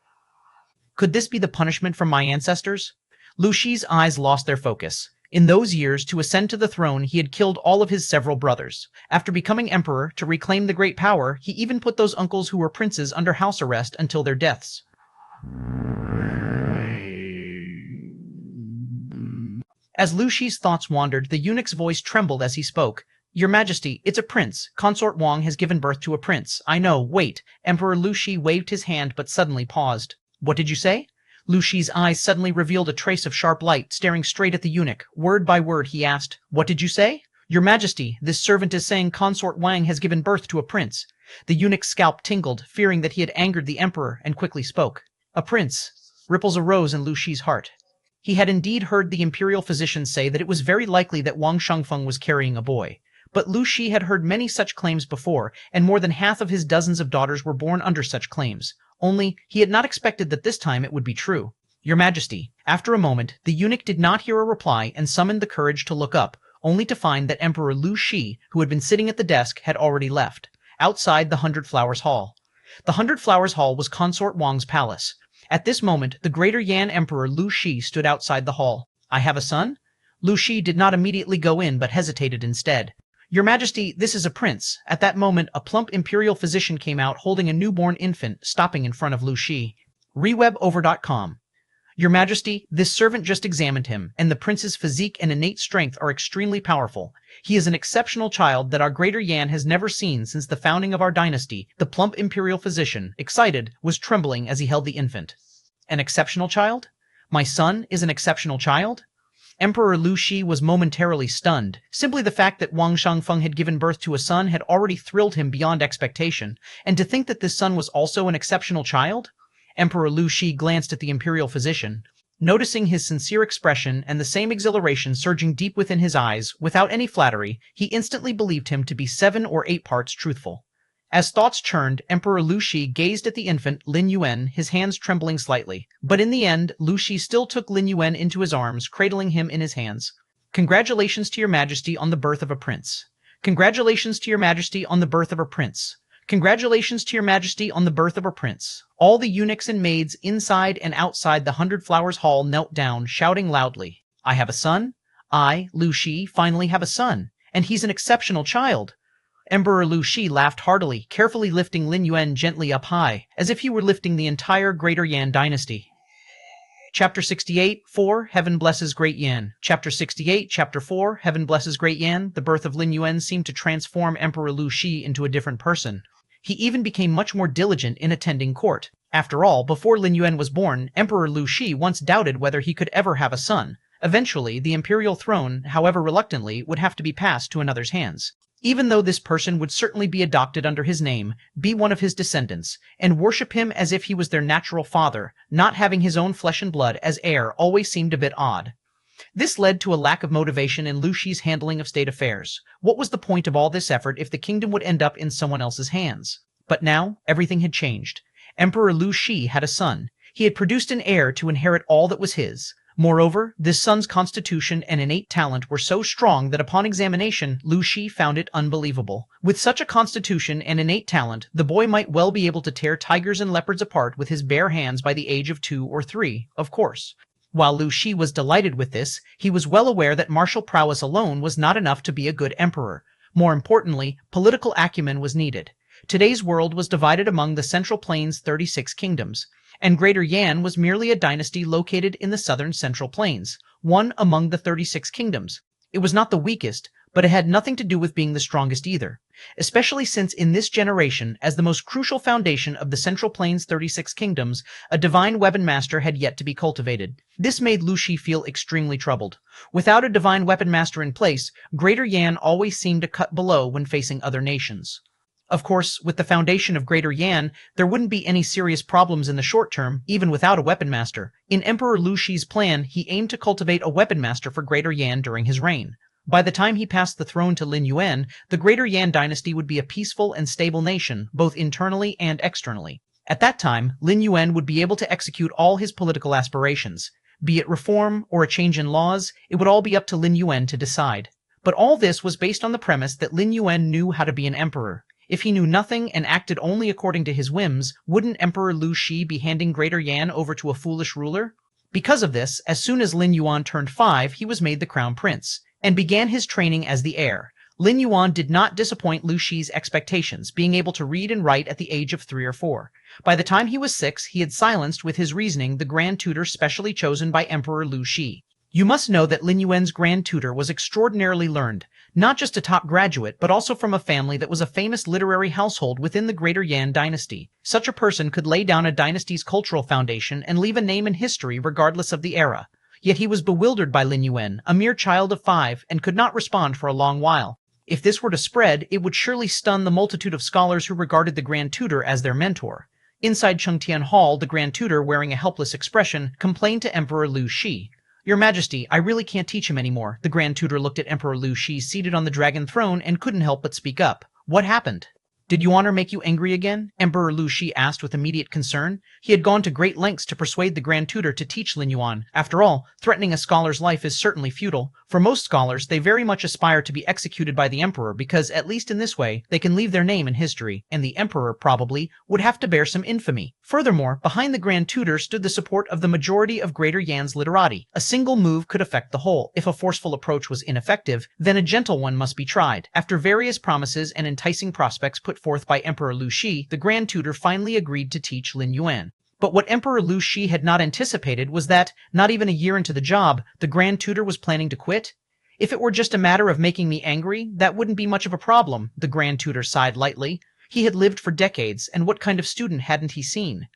Could this be the punishment from my ancestors? Lu Shi's eyes lost their focus. In those years, to ascend to the throne, he had killed all of his several brothers. After becoming emperor, to reclaim the great power, he even put those uncles who were princes under house arrest until their deaths. As Lu Shi's thoughts wandered, the eunuch's voice trembled as he spoke. Your Majesty, it's a prince. Consort Wang has given birth to a prince. I know, wait. Emperor Lu Shi waved his hand but suddenly paused. What did you say? Lu Shi's eyes suddenly revealed a trace of sharp light, staring straight at the eunuch. Word by word, he asked, What did you say? Your Majesty, this servant is saying Consort Wang has given birth to a prince. The eunuch's scalp tingled, fearing that he had angered the emperor, and quickly spoke. A prince. Ripples arose in Lu Shi's heart. He had indeed heard the imperial physician say that it was very likely that Wang Shengfeng was carrying a boy. But Lu Shi had heard many such claims before, and more than half of his dozens of daughters were born under such claims. Only, he had not expected that this time it would be true. Your Majesty. After a moment, the eunuch did not hear a reply and summoned the courage to look up, only to find that Emperor Lu Shi, who had been sitting at the desk, had already left, outside the Hundred Flowers Hall. The Hundred Flowers Hall was Consort Wang's palace. At this moment, the Greater Yan Emperor Lu Shi stood outside the hall. I have a son? Lu Shi did not immediately go in, but hesitated instead. Your Majesty, this is a prince. At that moment, a plump imperial physician came out holding a newborn infant, stopping in front of Lu Shi. Rewebover.com. Your Majesty, this servant just examined him, and the prince's physique and innate strength are extremely powerful. He is an exceptional child that our Greater Yan has never seen since the founding of our dynasty. The plump imperial physician, excited, was trembling as he held the infant. An exceptional child? My son is an exceptional child? Emperor Lu Shi was momentarily stunned. Simply the fact that Wang Shengfeng had given birth to a son had already thrilled him beyond expectation, and to think that this son was also an exceptional child? Emperor Lu Shi glanced at the imperial physician. Noticing his sincere expression and the same exhilaration surging deep within his eyes, without any flattery, he instantly believed him to be 7 or 8 parts truthful. As thoughts churned, Emperor Lu Shi gazed at the infant Lin Yuan, his hands trembling slightly. But in the end, Lu Shi still took Lin Yuan into his arms, cradling him in his hands. Congratulations to your Majesty on the birth of a prince. Congratulations to your Majesty on the birth of a prince. Congratulations to your Majesty on the birth of a prince. All the eunuchs and maids inside and outside the Hundred Flowers Hall knelt down, shouting loudly, I have a son? I, Lu Shi, finally have a son. And he's an exceptional child. Emperor Lu Shi laughed heartily, carefully lifting Lin Yuan gently up high, as if he were lifting the entire Greater Yan dynasty. Chapter 68, 4, Heaven Blesses Great Yan. Chapter 68, Chapter 4, Heaven Blesses Great Yan. The birth of Lin Yuan seemed to transform Emperor Lu Shi into a different person. He even became much more diligent in attending court. After all, before Lin Yuan was born, Emperor Lu Shi once doubted whether he could ever have a son. Eventually, the imperial throne, however reluctantly, would have to be passed to another's hands. Even though this person would certainly be adopted under his name, be one of his descendants, and worship him as if he was their natural father, not having his own flesh and blood as heir always seemed a bit odd. This led to a lack of motivation in Lu Shi's handling of state affairs. What was the point of all this effort if the kingdom would end up in someone else's hands? But now, everything had changed. Emperor Lu Shi had a son. He had produced an heir to inherit all that was his. Moreover, this son's constitution and innate talent were so strong that upon examination, Lu Shi found it unbelievable. With such a constitution and innate talent, the boy might well be able to tear tigers and leopards apart with his bare hands by the age of 2 or 3, of course. While Lu Shi was delighted with this, he was well aware that martial prowess alone was not enough to be a good emperor. More importantly, political acumen was needed. Today's world was divided among the Central Plains' 36 kingdoms, and Greater Yan was merely a dynasty located in the southern Central Plains, one among the 36 kingdoms. It was not the weakest, but it had nothing to do with being the strongest either, especially since in this generation, as the most crucial foundation of the Central Plains' 36 kingdoms, a divine weapon master had yet to be cultivated. This made Lu Shi feel extremely troubled. Without a divine weapon master in place, Greater Yan always seemed to cut below when facing other nations. Of course, with the foundation of Greater Yan, there wouldn't be any serious problems in the short term, even without a weapon master. In Emperor Lu Shi's plan, he aimed to cultivate a weapon master for Greater Yan during his reign. By the time he passed the throne to Lin Yuan, the Greater Yan dynasty would be a peaceful and stable nation, both internally and externally. At that time, Lin Yuan would be able to execute all his political aspirations. Be it reform or a change in laws, it would all be up to Lin Yuan to decide. But all this was based on the premise that Lin Yuan knew how to be an emperor. If he knew nothing and acted only according to his whims, wouldn't Emperor Lu Shi be handing Greater Yan over to a foolish ruler? Because of this, as soon as Lin Yuan turned 5, he was made the crown prince, and began his training as the heir. Lin Yuan did not disappoint Lu Shi's expectations, being able to read and write at the age of 3 or 4. By the time he was 6, he had silenced with his reasoning the grand tutor specially chosen by Emperor Lu Shi. You must know that Lin Yuan's grand tutor was extraordinarily learned, not just a top graduate, but also from a family that was a famous literary household within the Greater Yan dynasty. Such a person could lay down a dynasty's cultural foundation and leave a name in history regardless of the era. Yet he was bewildered by Lin Yuan, a mere child of 5, and could not respond for a long while. If this were to spread, it would surely stun the multitude of scholars who regarded the grand tutor as their mentor. Inside Chengtian Hall, the Grand Tutor, wearing a helpless expression, complained to Emperor Lu Shi. Your Majesty, I really can't teach him anymore. The Grand Tutor looked at Emperor Lu Shi seated on the dragon throne and couldn't help but speak up. What happened? Did Yuan make you angry again? Emperor Lu Shi asked with immediate concern. He had gone to great lengths to persuade the Grand Tutor to teach Lin Yuan. After all, threatening a scholar's life is certainly futile. For most scholars, they very much aspire to be executed by the Emperor because, at least in this way, they can leave their name in history, and the Emperor, probably, would have to bear some infamy. Furthermore, behind the Grand Tutor stood the support of the majority of Greater Yan's literati. A single move could affect the whole. If a forceful approach was ineffective, then a gentle one must be tried. After various promises and enticing prospects put forth by Emperor Lu Shi, the Grand Tutor finally agreed to teach Lin Yuan. But what Emperor Lu Shi had not anticipated was that, not even a year into the job, the Grand Tutor was planning to quit. If it were just a matter of making me angry, that wouldn't be much of a problem, the Grand Tutor sighed lightly. He had lived for decades, and what kind of student hadn't he seen?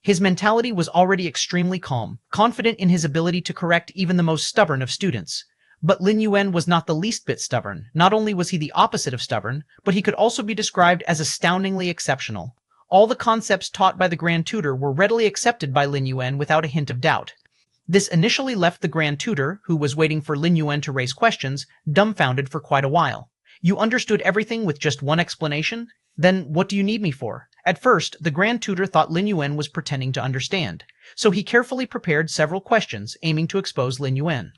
His mentality was already extremely calm, confident in his ability to correct even the most stubborn of students. But Lin Yuan was not the least bit stubborn. Not only was he the opposite of stubborn, but he could also be described as astoundingly exceptional. All the concepts taught by the Grand Tutor were readily accepted by Lin Yuan without a hint of doubt. This initially left the Grand Tutor, who was waiting for Lin Yuan to raise questions, dumbfounded for quite a while. You understood everything with just one explanation? Then what do you need me for? At first, the Grand Tutor thought Lin Yuan was pretending to understand, so he carefully prepared several questions aiming to expose Lin Yuan.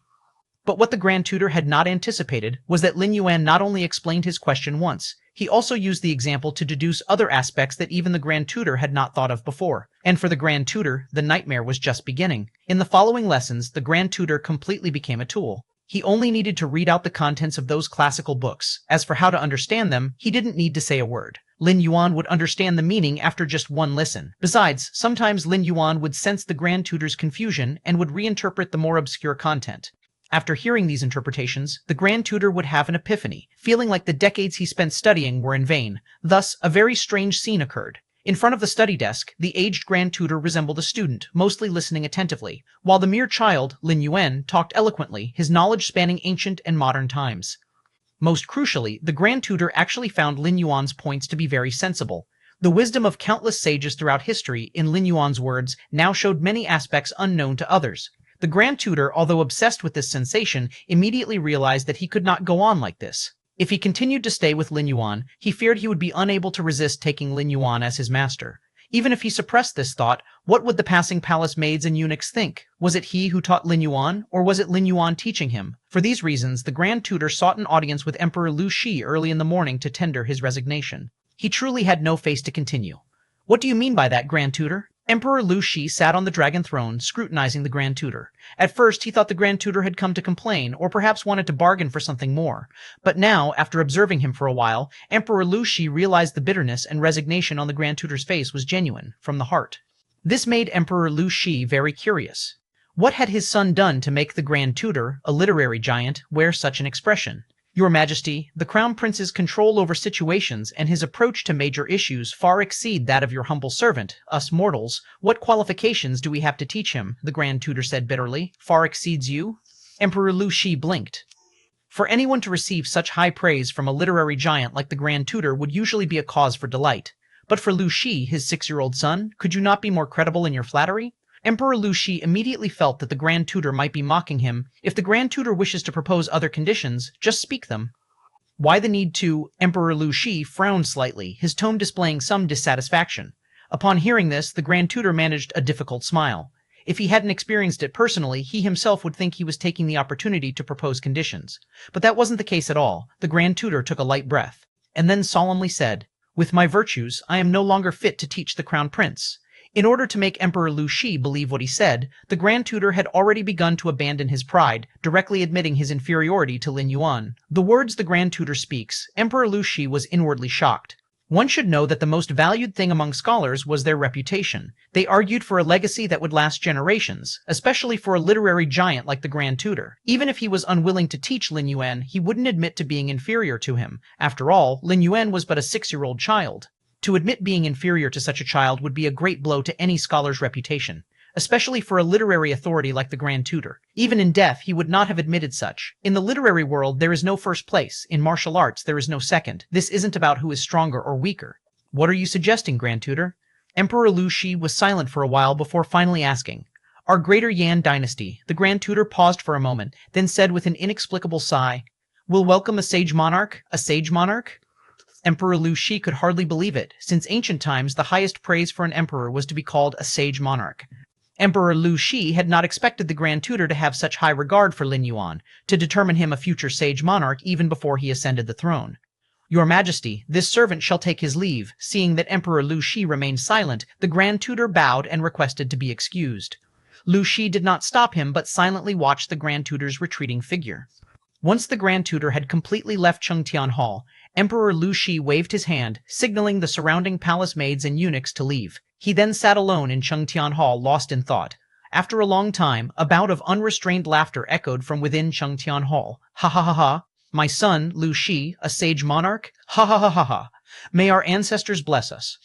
But what the Grand Tutor had not anticipated was that Lin Yuan not only explained his question once, he also used the example to deduce other aspects that even the Grand Tutor had not thought of before. And for the Grand Tutor, the nightmare was just beginning. In the following lessons, the Grand Tutor completely became a tool. He only needed to read out the contents of those classical books. As for how to understand them, he didn't need to say a word. Lin Yuan would understand the meaning after just one listen. Besides, sometimes Lin Yuan would sense the Grand Tutor's confusion and would reinterpret the more obscure content. After hearing these interpretations, the Grand Tutor would have an epiphany, feeling like the decades he spent studying were in vain. Thus, a very strange scene occurred. In front of the study desk, the aged Grand Tutor resembled a student, mostly listening attentively, while the mere child, Lin Yuan, talked eloquently, his knowledge spanning ancient and modern times. Most crucially, the Grand Tutor actually found Lin Yuan's points to be very sensible. The wisdom of countless sages throughout history, in Lin Yuan's words, now showed many aspects unknown to others. The Grand Tutor, although obsessed with this sensation, immediately realized that he could not go on like this. If he continued to stay with Lin Yuan, he feared he would be unable to resist taking Lin Yuan as his master. Even if he suppressed this thought, what would the passing palace maids and eunuchs think? Was it he who taught Lin Yuan, or was it Lin Yuan teaching him? For these reasons, the Grand Tutor sought an audience with Emperor Lu Shi early in the morning to tender his resignation. He truly had no face to continue. What do you mean by that, Grand Tutor? Emperor Lu Shi sat on the dragon throne, scrutinizing the Grand Tutor. At first, he thought the Grand Tutor had come to complain, or perhaps wanted to bargain for something more. But now, after observing him for a while, Emperor Lu Shi realized the bitterness and resignation on the Grand Tutor's face was genuine, from the heart. This made Emperor Lu Shi very curious. What had his son done to make the Grand Tutor, a literary giant, wear such an expression? Your Majesty, the Crown Prince's control over situations and his approach to major issues far exceed that of your humble servant, us mortals. What qualifications do we have to teach him? The Grand Tutor said bitterly. Far exceeds you? Emperor Lu Shi blinked. For anyone to receive such high praise from a literary giant like the Grand Tutor would usually be a cause for delight. But for Lu Shi, his 6-year-old son, could you not be more credible in your flattery? Emperor Lu Shi immediately felt that the Grand Tutor might be mocking him. If the Grand Tutor wishes to propose other conditions, just speak them. Why the need to? Emperor Lu Shi frowned slightly, his tone displaying some dissatisfaction. Upon hearing this, the Grand Tutor managed a difficult smile. If he hadn't experienced it personally, he himself would think he was taking the opportunity to propose conditions. But that wasn't the case at all. The Grand Tutor took a light breath, and then solemnly said, "With my virtues, I am no longer fit to teach the Crown Prince." In order to make Emperor Lu Shi believe what he said, the Grand Tutor had already begun to abandon his pride, directly admitting his inferiority to Lin Yuan. The words the Grand Tutor speaks, Emperor Lu Shi was inwardly shocked. One should know that the most valued thing among scholars was their reputation. They argued for a legacy that would last generations, especially for a literary giant like the Grand Tutor. Even if he was unwilling to teach Lin Yuan, he wouldn't admit to being inferior to him. After all, Lin Yuan was but a 6-year-old child. To admit being inferior to such a child would be a great blow to any scholar's reputation, especially for a literary authority like the Grand Tutor. Even in death, he would not have admitted such. In the literary world, there is no first place. In martial arts, there is no second. This isn't about who is stronger or weaker. What are you suggesting, Grand Tutor? Emperor Lu Shi was silent for a while before finally asking, "Our greater Yan dynasty," the Grand Tutor paused for a moment, then said with an inexplicable sigh, "will welcome a sage monarch? A sage monarch?" Emperor Lu Shi could hardly believe it. Since ancient times, the highest praise for an emperor was to be called a sage monarch. Emperor Lu Shi had not expected the Grand Tutor to have such high regard for Lin Yuan, to determine him a future sage monarch even before he ascended the throne. "Your Majesty, this servant shall take his leave." Seeing that Emperor Lu Shi remained silent, the Grand Tutor bowed and requested to be excused. Lu Shi did not stop him, but silently watched the Grand Tutor's retreating figure. Once the Grand Tutor had completely left Chengtian Hall, Emperor Lu Shi waved his hand, signaling the surrounding palace maids and eunuchs to leave. He then sat alone in Chengtian Hall, lost in thought. After a long time, a bout of unrestrained laughter echoed from within Chengtian Hall. "Ha ha ha ha! My son, Lu Shi, a sage monarch? Ha ha ha ha ha! May our ancestors bless us.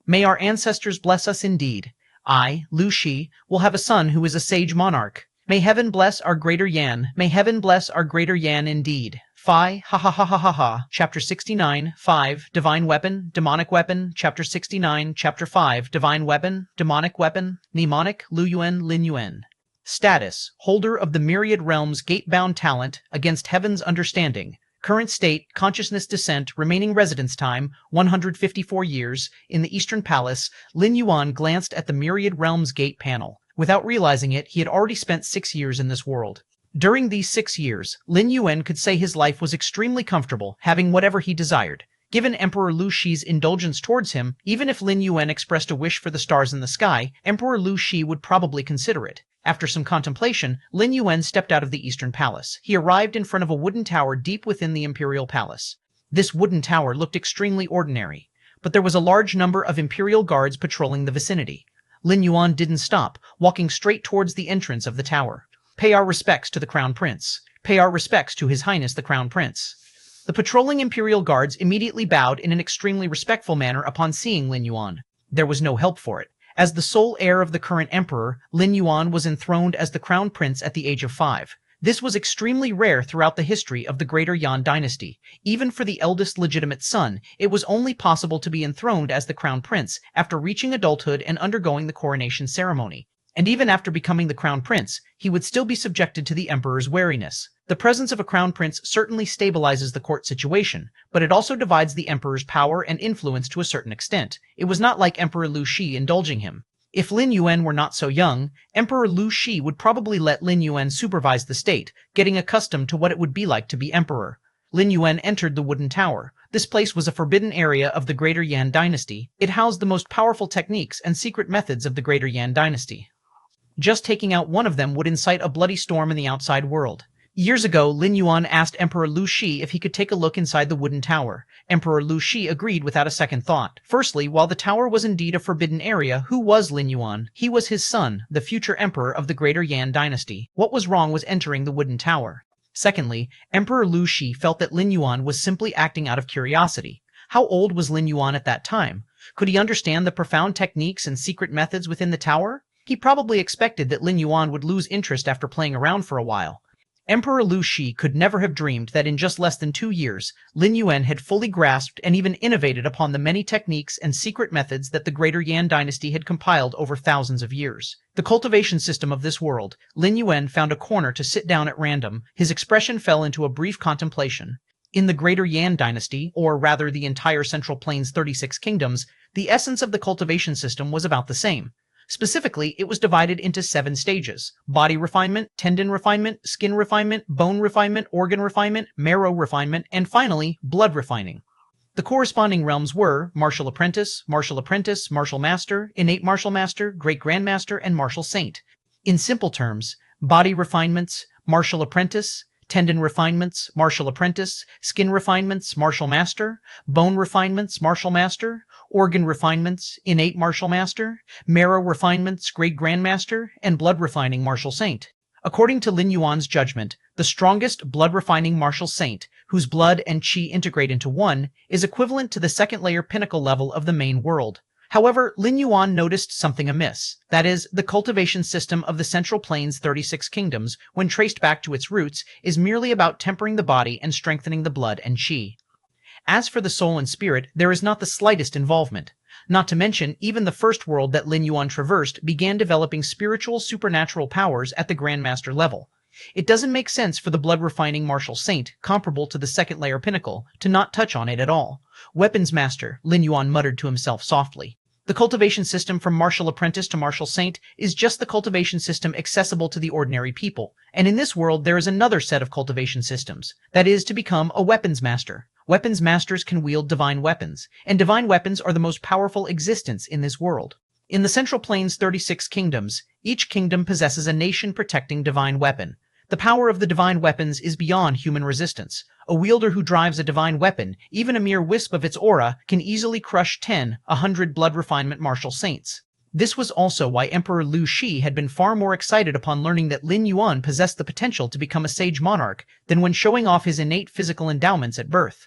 May our ancestors bless us indeed. I, Lu Shi, will have a son who is a sage monarch. May heaven bless our greater Yan. May heaven bless our greater Yan indeed. Phi, ha ha ha ha ha ha." Chapter 69, 5, Divine Weapon, Demonic Weapon. Chapter 69, Chapter 5, Divine Weapon, Demonic Weapon, Mnemonic, Lin Yuan. Status, holder of the Myriad Realms gate-bound talent against heaven's understanding. Current state, consciousness descent, remaining residence time, 154 years. In the Eastern Palace, Lin Yuan glanced at the Myriad Realms gate panel. Without realizing it, he had already spent 6 years in this world. During these 6 years, Lin Yuan could say his life was extremely comfortable, having whatever he desired. Given Emperor Lu Shi's indulgence towards him, even if Lin Yuan expressed a wish for the stars in the sky, Emperor Lu Shi would probably consider it. After some contemplation, Lin Yuan stepped out of the Eastern Palace. He arrived in front of a wooden tower deep within the Imperial Palace. This wooden tower looked extremely ordinary, but there was a large number of Imperial guards patrolling the vicinity. Lin Yuan didn't stop, walking straight towards the entrance of the tower. "Pay our respects to the Crown Prince. Pay our respects to His Highness the Crown Prince." The patrolling Imperial guards immediately bowed in an extremely respectful manner upon seeing Lin Yuan. There was no help for it. As the sole heir of the current emperor, Lin Yuan was enthroned as the Crown Prince at the age of 5. This was extremely rare throughout the history of the Greater Yan dynasty. Even for the eldest legitimate son, it was only possible to be enthroned as the Crown Prince after reaching adulthood and undergoing the coronation ceremony. And even after becoming the Crown Prince, he would still be subjected to the Emperor's wariness. The presence of a Crown Prince certainly stabilizes the court situation, but it also divides the Emperor's power and influence to a certain extent. It was not like Emperor Lu Shi indulging him. If Lin Yuan were not so young, Emperor Lu Shi would probably let Lin Yuan supervise the state, getting accustomed to what it would be like to be emperor. Lin Yuan entered the wooden tower. This place was a forbidden area of the Greater Yan dynasty. It housed the most powerful techniques and secret methods of the Greater Yan dynasty. Just taking out one of them would incite a bloody storm in the outside world. Years ago, Lin Yuan asked Emperor Lu Shi if he could take a look inside the wooden tower. Emperor Lu Shi agreed without a second thought. Firstly, while the tower was indeed a forbidden area, who was Lin Yuan? He was his son, the future emperor of the Greater Yan dynasty. What was wrong was entering the wooden tower. Secondly, Emperor Lu Shi felt that Lin Yuan was simply acting out of curiosity. How old was Lin Yuan at that time? Could he understand the profound techniques and secret methods within the tower? He probably expected that Lin Yuan would lose interest after playing around for a while. Emperor Lu Shi could never have dreamed that in just less than 2 years, Lin Yuan had fully grasped and even innovated upon the many techniques and secret methods that the Greater Yan dynasty had compiled over thousands of years. The cultivation system of this world, Lin Yuan found a corner to sit down at random. His expression fell into a brief contemplation. In the Greater Yan dynasty, or rather the entire Central Plains 36 kingdoms, the essence of the cultivation system was about the same. Specifically, it was divided into 7 stages: body refinement, tendon refinement, skin refinement, bone refinement, organ refinement, marrow refinement, and finally, blood refining. The corresponding realms were martial apprentice, martial master, innate martial master, great grandmaster, and martial saint. In simple terms, body refinements, martial apprentice; tendon refinements, martial apprentice; skin refinements, martial master; bone refinements, martial master; organ refinements, innate martial master; marrow refinements, great grandmaster; and blood refining martial saint. According to Lin Yuan's judgment, the strongest blood refining martial saint, whose blood and qi integrate into one, is equivalent to the second layer pinnacle level of the main world. However, Lin Yuan noticed something amiss. That is, the cultivation system of the Central Plains 36 kingdoms, when traced back to its roots, is merely about tempering the body and strengthening the blood and qi. As for the soul and spirit, there is not the slightest involvement. Not to mention, even the first world that Lin Yuan traversed began developing spiritual supernatural powers at the Grandmaster level. It doesn't make sense for the blood-refining martial saint, comparable to the second-layer pinnacle, to not touch on it at all. Weapons master, Lin Yuan muttered to himself softly. The cultivation system from martial apprentice to martial saint is just the cultivation system accessible to the ordinary people, and in this world there is another set of cultivation systems, that is, to become a weapons master. Weapons masters can wield divine weapons, and divine weapons are the most powerful existence in this world. In the Central Plains' 36 kingdoms, each kingdom possesses a nation-protecting divine weapon. The power of the divine weapons is beyond human resistance. A wielder who drives a divine weapon, even a mere wisp of its aura, can easily crush 100 blood refinement martial saints. This was also why Emperor Lu Shi had been far more excited upon learning that Lin Yuan possessed the potential to become a sage monarch than when showing off his innate physical endowments at birth.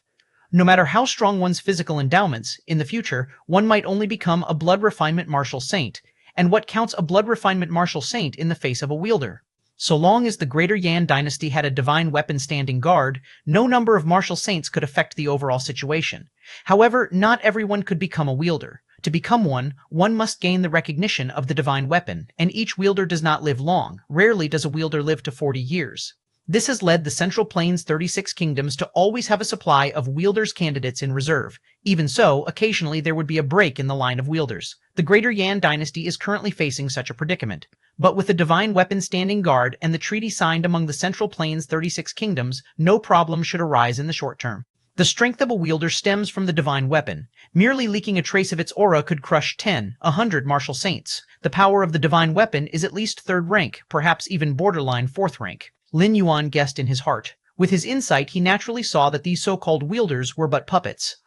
No matter how strong one's physical endowments, in the future, one might only become a blood refinement martial saint. And what counts a blood refinement martial saint in the face of a wielder? So long as the Greater Yan dynasty had a divine weapon standing guard, no number of martial saints could affect the overall situation. However, not everyone could become a wielder. To become one must gain the recognition of the divine weapon, and each wielder does not live long. Rarely does a wielder live to 40 years. This has led the Central Plains' 36 kingdoms to always have a supply of wielders candidates in reserve. Even so, occasionally there would be a break in the line of wielders. The Greater Yan dynasty is currently facing such a predicament. But with the divine weapon standing guard and the treaty signed among the Central Plains' 36 kingdoms, no problem should arise in the short term. The strength of a wielder stems from the divine weapon. Merely leaking a trace of its aura could crush 100 martial saints. The power of the divine weapon is at least 3rd rank, perhaps even borderline 4th rank. Lin Yuan guessed in his heart. With his insight, he naturally saw that these so-called wielders were but puppets.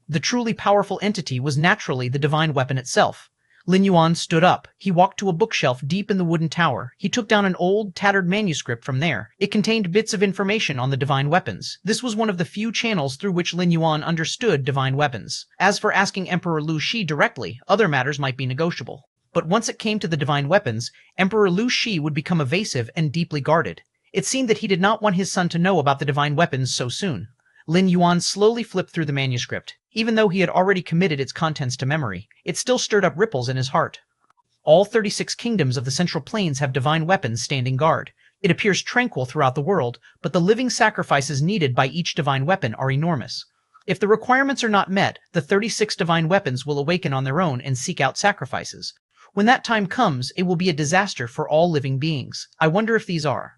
The truly powerful entity was naturally the divine weapon itself. Lin Yuan stood up. He walked to a bookshelf deep in the wooden tower. He took down an old, tattered manuscript from there. It contained bits of information on the divine weapons. This was one of the few channels through which Lin Yuan understood divine weapons. As for asking Emperor Lu Shi directly, other matters might be negotiable. But once it came to the divine weapons, Emperor Lu Shi would become evasive and deeply guarded. It seemed that he did not want his son to know about the divine weapons so soon. Lin Yuan slowly flipped through the manuscript. Even though he had already committed its contents to memory, it still stirred up ripples in his heart. All 36 kingdoms of the Central Plains have divine weapons standing guard. It appears tranquil throughout the world, but the living sacrifices needed by each divine weapon are enormous. If the requirements are not met, the 36 divine weapons will awaken on their own and seek out sacrifices. When that time comes, it will be a disaster for all living beings. I wonder if these are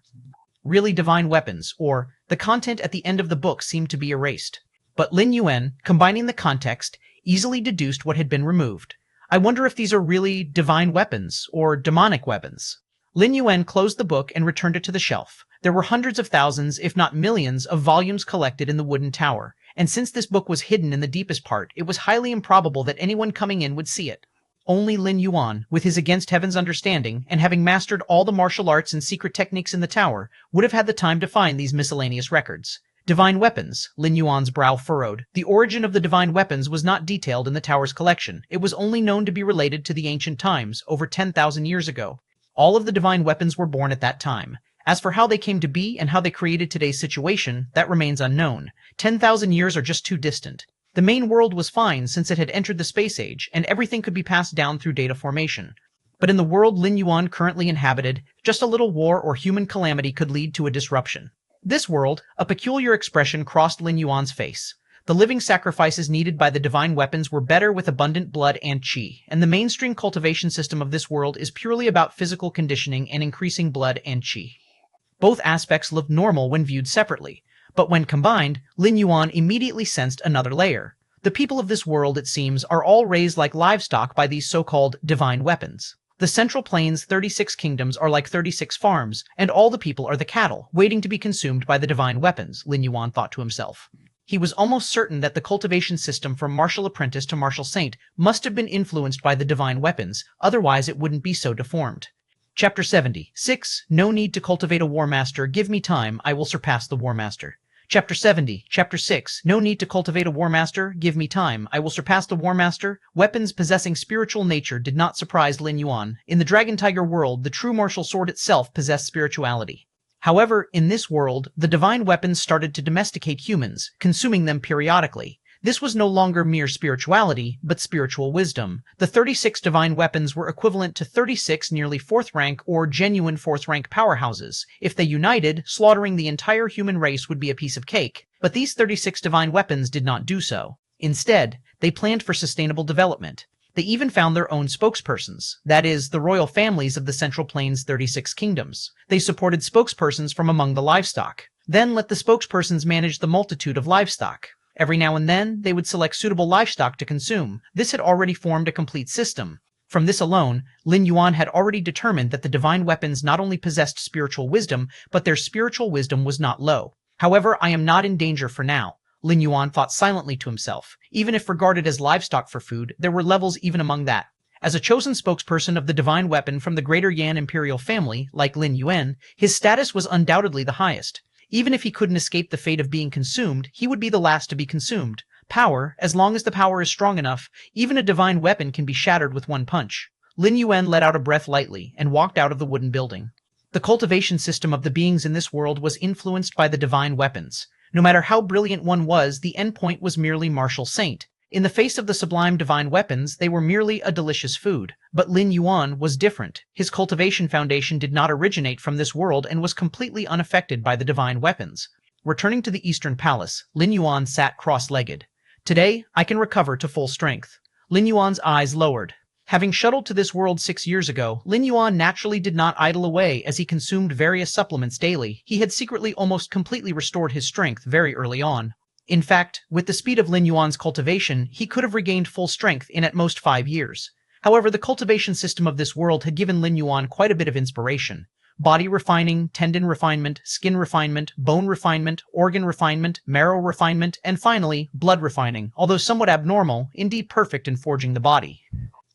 really divine weapons, or the content at the end of the book seemed to be erased. But Lin Yuan, combining the context, easily deduced what had been removed. I wonder if these are really divine weapons, or demonic weapons. Lin Yuan closed the book and returned it to the shelf. There were hundreds of thousands, if not millions, of volumes collected in the wooden tower, and since this book was hidden in the deepest part, it was highly improbable that anyone coming in would see it. Only Lin Yuan, with his against heaven's understanding, and having mastered all the martial arts and secret techniques in the tower, would have had the time to find these miscellaneous records. Divine weapons, Lin Yuan's brow furrowed. The origin of the divine weapons was not detailed in the tower's collection. It was only known to be related to the ancient times, over 10,000 years ago. All of the divine weapons were born at that time. As for how they came to be and how they created today's situation, that remains unknown. 10,000 years are just too distant. The main world was fine since it had entered the space age, and everything could be passed down through data formation. But in the world Lin Yuan currently inhabited, just a little war or human calamity could lead to a disruption. This world, a peculiar expression crossed Lin Yuan's face. The living sacrifices needed by the divine weapons were better with abundant blood and qi, and the mainstream cultivation system of this world is purely about physical conditioning and increasing blood and qi. Both aspects looked normal when viewed separately, but when combined, Lin Yuan immediately sensed another layer. The people of this world, it seems, are all raised like livestock by these so-called divine weapons. The Central Plains' 36 kingdoms are like 36 farms, and all the people are the cattle, waiting to be consumed by the divine weapons, Lin Yuan thought to himself. He was almost certain that the cultivation system from martial apprentice to martial saint must have been influenced by the divine weapons, otherwise it wouldn't be so deformed. Chapter 76. No need to cultivate a war master. Give me time, I will surpass the war master. Chapter 70. Chapter 6. No need to cultivate a war master. Give me time, I will surpass the war master. Weapons possessing spiritual nature did not surprise Lin Yuan. In the Dragon Tiger world, the true martial sword itself possessed spirituality. However, in this world, the divine weapons started to domesticate humans, consuming them periodically. This was no longer mere spirituality, but spiritual wisdom. The 36 divine weapons were equivalent to 36 nearly fourth rank or genuine fourth rank powerhouses. If they united, slaughtering the entire human race would be a piece of cake. But these 36 divine weapons did not do so. Instead, they planned for sustainable development. They even found their own spokespersons, that is, the royal families of the Central Plains' 36 kingdoms. They supported spokespersons from among the livestock. Then let the spokespersons manage the multitude of livestock. Every now and then, they would select suitable livestock to consume. This had already formed a complete system. From this alone, Lin Yuan had already determined that the divine weapons not only possessed spiritual wisdom, but their spiritual wisdom was not low. However, I am not in danger for now, Lin Yuan thought silently to himself. Even if regarded as livestock for food, there were levels even among that. As a chosen spokesperson of the divine weapon from the Greater Yan imperial family, like Lin Yuan, his status was undoubtedly the highest. Even if he couldn't escape the fate of being consumed, he would be the last to be consumed. Power, as long as the power is strong enough, even a divine weapon can be shattered with one punch. Lin Yuan let out a breath lightly and walked out of the wooden building. The cultivation system of the beings in this world was influenced by the divine weapons. No matter how brilliant one was, the endpoint was merely martial saint. In the face of the sublime divine weapons, they were merely a delicious food. But Lin Yuan was different. His cultivation foundation did not originate from this world and was completely unaffected by the divine weapons. Returning to the Eastern Palace, Lin Yuan sat cross-legged. Today, I can recover to full strength. Lin Yuan's eyes lowered. Having shuttled to this world 6 years ago, Lin Yuan naturally did not idle away as he consumed various supplements daily. He had secretly almost completely restored his strength very early on. In fact, with the speed of Lin Yuan's cultivation, he could have regained full strength in at most 5 years. However, the cultivation system of this world had given Lin Yuan quite a bit of inspiration. Body refining, tendon refinement, skin refinement, bone refinement, organ refinement, marrow refinement, and finally, blood refining, although somewhat abnormal, indeed perfect in forging the body.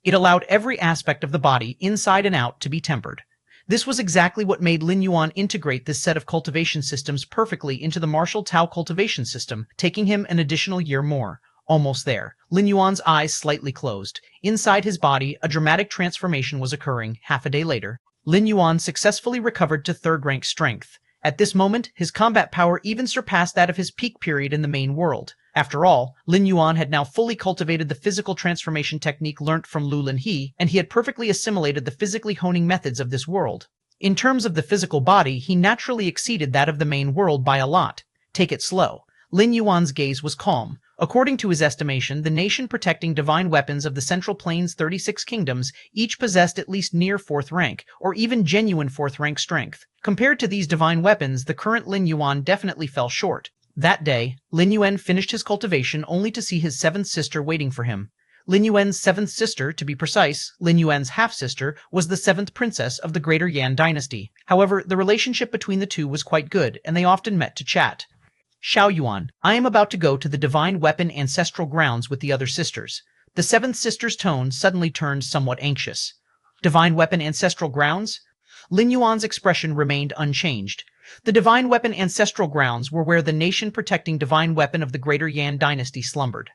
It allowed every aspect of the body, inside and out, to be tempered. This was exactly what made Lin Yuan integrate this set of cultivation systems perfectly into the martial Tao cultivation system, taking him an additional year more. Almost there. Lin Yuan's eyes slightly closed. Inside his body, a dramatic transformation was occurring. Half a day later, Lin Yuan successfully recovered to third-rank strength. At this moment, his combat power even surpassed that of his peak period in the main world. After all, Lin Yuan had now fully cultivated the physical transformation technique learnt from Lu Linhe, and he had perfectly assimilated the physically honing methods of this world. In terms of the physical body, he naturally exceeded that of the main world by a lot. Take it slow. Lin Yuan's gaze was calm. According to his estimation, the nation protecting divine weapons of the Central Plains' 36 kingdoms each possessed at least near 4th rank, or even genuine 4th rank strength. Compared to these divine weapons, the current Lin Yuan definitely fell short. That day, Lin Yuan finished his cultivation only to see his 7th sister waiting for him. Lin Yuan's 7th sister, to be precise, Lin Yuan's half-sister, was the 7th princess of the Greater Yan dynasty. However, the relationship between the two was quite good, and they often met to chat. Xiao Yuan, I am about to go to the Divine Weapon Ancestral Grounds with the other sisters. The 7th sister's tone suddenly turned somewhat anxious. Divine Weapon Ancestral Grounds? Lin Yuan's expression remained unchanged. The Divine Weapon Ancestral Grounds were where the nation-protecting divine weapon of the Greater Yan dynasty slumbered.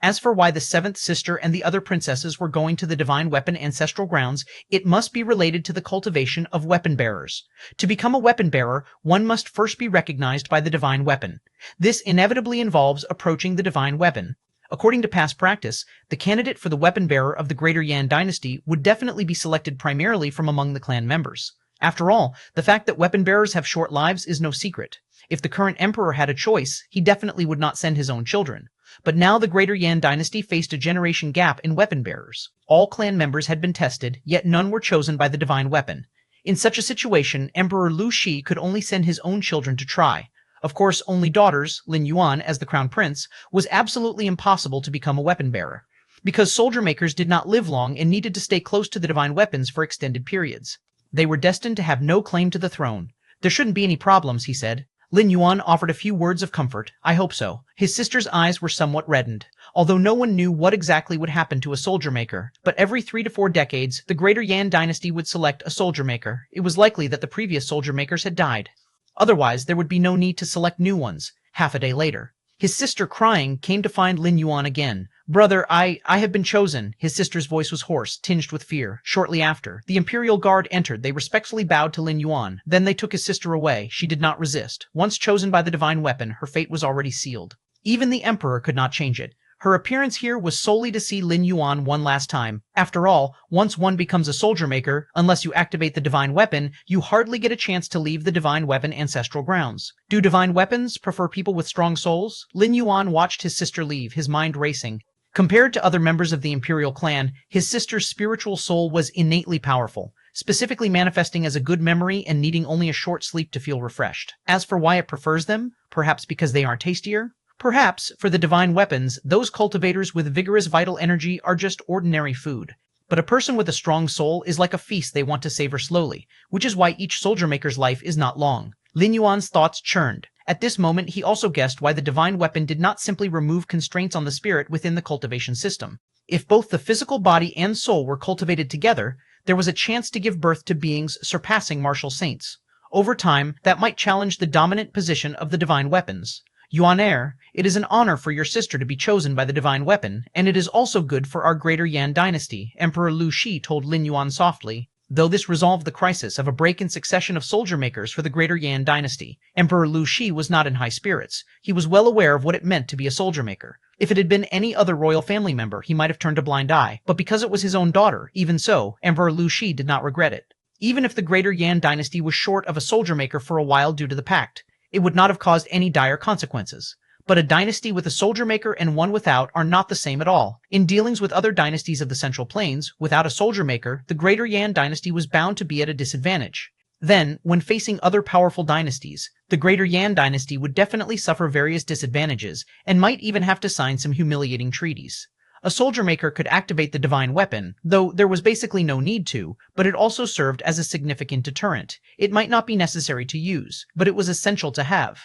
As for why the 7th sister and the other princesses were going to the Divine Weapon Ancestral Grounds, it must be related to the cultivation of weapon bearers. To become a weapon bearer, one must first be recognized by the divine weapon. This inevitably involves approaching the divine weapon. According to past practice, the candidate for the weapon bearer of the Greater Yan dynasty would definitely be selected primarily from among the clan members. After all, the fact that weapon bearers have short lives is no secret. If the current emperor had a choice, he definitely would not send his own children. But now the Greater Yan dynasty faced a generation gap in weapon bearers. All clan members had been tested, yet none were chosen by the divine weapon. In such a situation, Emperor Lu Shi could only send his own children to try. Of course, only daughters, Lin Yuan as the crown prince, was absolutely impossible to become a weapon bearer, because soldier makers did not live long and needed to stay close to the divine weapons for extended periods. They were destined to have no claim to the throne. There shouldn't be any problems, he said. Lin Yuan offered a few words of comfort. I hope so. His sister's eyes were somewhat reddened. Although no one knew what exactly would happen to a soldier maker, but every 3 to 4 decades, the Greater Yan dynasty would select a soldier maker. It was likely that the previous soldier makers had died. Otherwise, there would be no need to select new ones. Half a day later, his sister, crying, came to find Lin Yuan again. Brother, I have been chosen. His sister's voice was hoarse, tinged with fear. Shortly after, the Imperial Guard entered. They respectfully bowed to Lin Yuan. Then they took his sister away. She did not resist. Once chosen by the divine weapon, her fate was already sealed. Even the Emperor could not change it. Her appearance here was solely to see Lin Yuan one last time. After all, once one becomes a soldier maker, unless you activate the divine weapon, you hardly get a chance to leave the divine weapon ancestral grounds. Do divine weapons prefer people with strong souls? Lin Yuan watched his sister leave, his mind racing. Compared to other members of the imperial clan, his sister's spiritual soul was innately powerful, specifically manifesting as a good memory and needing only a short sleep to feel refreshed. As for why it prefers them, perhaps because they are tastier? Perhaps, for the divine weapons, those cultivators with vigorous vital energy are just ordinary food. But a person with a strong soul is like a feast they want to savor slowly, which is why each soldier maker's life is not long. Lin Yuan's thoughts churned. At this moment, he also guessed why the divine weapon did not simply remove constraints on the spirit within the cultivation system. If both the physical body and soul were cultivated together, there was a chance to give birth to beings surpassing martial saints. Over time, that might challenge the dominant position of the divine weapons. Yuan heir, it is an honor for your sister to be chosen by the divine weapon, and it is also good for our greater Yan dynasty, Emperor Lu Shi told Lin Yuan softly. Though this resolved the crisis of a break in succession of soldier makers for the greater Yan dynasty, Emperor Lu Shi was not in high spirits. He was well aware of what it meant to be a soldier maker. If it had been any other royal family member, he might have turned a blind eye, but because it was his own daughter, even so, Emperor Lu Shi did not regret it. Even if the greater Yan dynasty was short of a soldier maker for a while due to the pact, it would not have caused any dire consequences. But a dynasty with a soldier maker and one without are not the same at all. In dealings with other dynasties of the Central Plains, without a soldier maker, the greater Yan dynasty was bound to be at a disadvantage. Then, when facing other powerful dynasties, the greater Yan dynasty would definitely suffer various disadvantages and might even have to sign some humiliating treaties. A soldier maker could activate the divine weapon, though there was basically no need to, but it also served as a significant deterrent. It might not be necessary to use, but it was essential to have.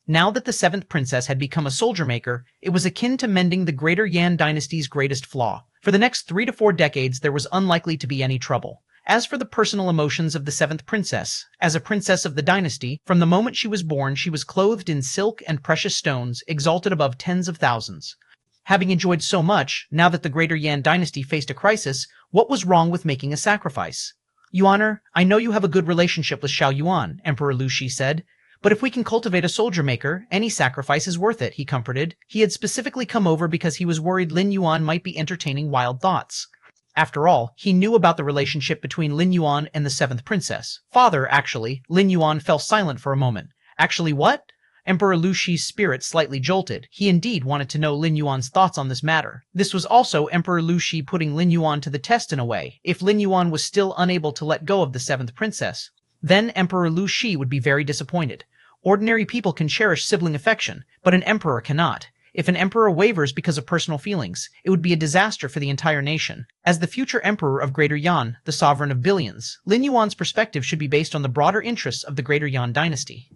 Now that the seventh princess had become a soldier maker, it was akin to mending the greater Yan dynasty's greatest flaw. For the next 3 to 4 decades, there was unlikely to be any trouble. As for the personal emotions of the seventh princess, as a princess of the dynasty, from the moment she was born, she was clothed in silk and precious stones, exalted above tens of thousands. Having enjoyed so much, now that the greater Yan dynasty faced a crisis, what was wrong with making a sacrifice? Yuaner, I know you have a good relationship with Xiao Yuan, Emperor Lu Shi said, but if we can cultivate a soldier maker, any sacrifice is worth it, he comforted. He had specifically come over because he was worried Lin Yuan might be entertaining wild thoughts. After all, he knew about the relationship between Lin Yuan and the seventh princess. Father, actually. Lin Yuan fell silent for a moment. Actually what? Emperor Lu Shi's spirit slightly jolted. He indeed wanted to know Lin Yuan's thoughts on this matter. This was also Emperor Lu Shi putting Lin Yuan to the test in a way. If Lin Yuan was still unable to let go of the seventh princess, then Emperor Lu Shi would be very disappointed. Ordinary people can cherish sibling affection, but an emperor cannot. If an emperor wavers because of personal feelings, it would be a disaster for the entire nation. As the future emperor of Greater Yan, the sovereign of billions, Lin Yuan's perspective should be based on the broader interests of the Greater Yan dynasty.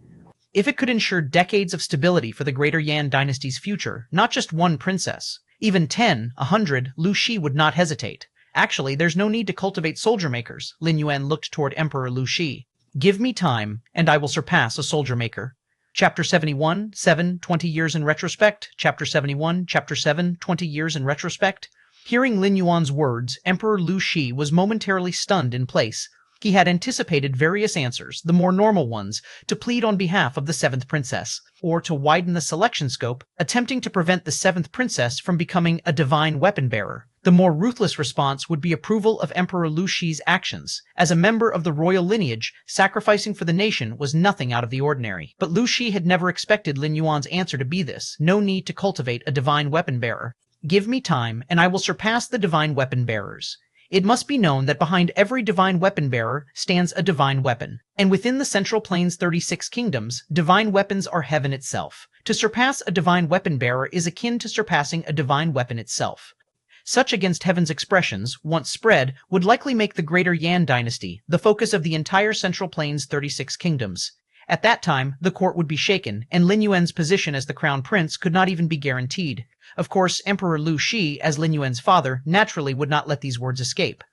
If it could ensure decades of stability for the Greater Yan dynasty's future, not just one princess, even 10, 100, Lu Shi would not hesitate. Actually, there's no need to cultivate soldier makers. Lin Yuan looked toward Emperor Lu Shi. Give me time, and I will surpass a soldier maker. Chapter 71, 7, 20 years in retrospect. Chapter 71, Chapter 7, 20 years in retrospect. Hearing Lin Yuan's words, Emperor Lu Shi was momentarily stunned in place. He had anticipated various answers, the more normal ones, to plead on behalf of the seventh princess, or to widen the selection scope, attempting to prevent the seventh princess from becoming a divine weapon bearer. The more ruthless response would be approval of Emperor Lu Shi's actions. As a member of the royal lineage, sacrificing for the nation was nothing out of the ordinary. But Lu Shi had never expected Lin Yuan's answer to be this. No need to cultivate a divine weapon bearer. Give me time, and I will surpass the divine weapon bearers. It must be known that behind every divine weapon bearer stands a divine weapon. And within the Central Plains' 36 kingdoms, divine weapons are heaven itself. To surpass a divine weapon bearer is akin to surpassing a divine weapon itself. Such against heaven's expressions, once spread, would likely make the Greater Yan dynasty the focus of the entire Central Plains' 36 kingdoms. At that time, the court would be shaken, and Lin Yuan's position as the crown prince could not even be guaranteed. Of course, Emperor Lu Shi, as Lin Yuan's father, naturally would not let these words escape.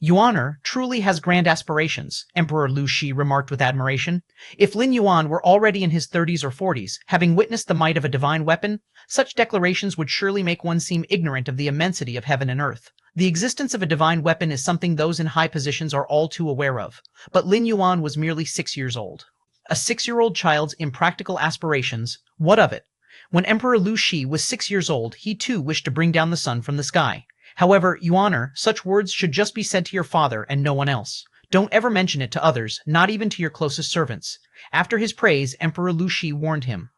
Yuaner truly has grand aspirations, Emperor Lu Shi remarked with admiration. If Lin Yuan were already in his 30s or 40s, having witnessed the might of a divine weapon, such declarations would surely make one seem ignorant of the immensity of heaven and earth. The existence of a divine weapon is something those in high positions are all too aware of. But Lin Yuan was merely 6 years old. A 6-year-old child's impractical aspirations, what of it? When Emperor Lu Shi was 6 years old, he too wished to bring down the sun from the sky. However, Yuaner, such words should just be said to your father and no one else. Don't ever mention it to others, not even to your closest servants. After his praise, Emperor Lu Shi warned him.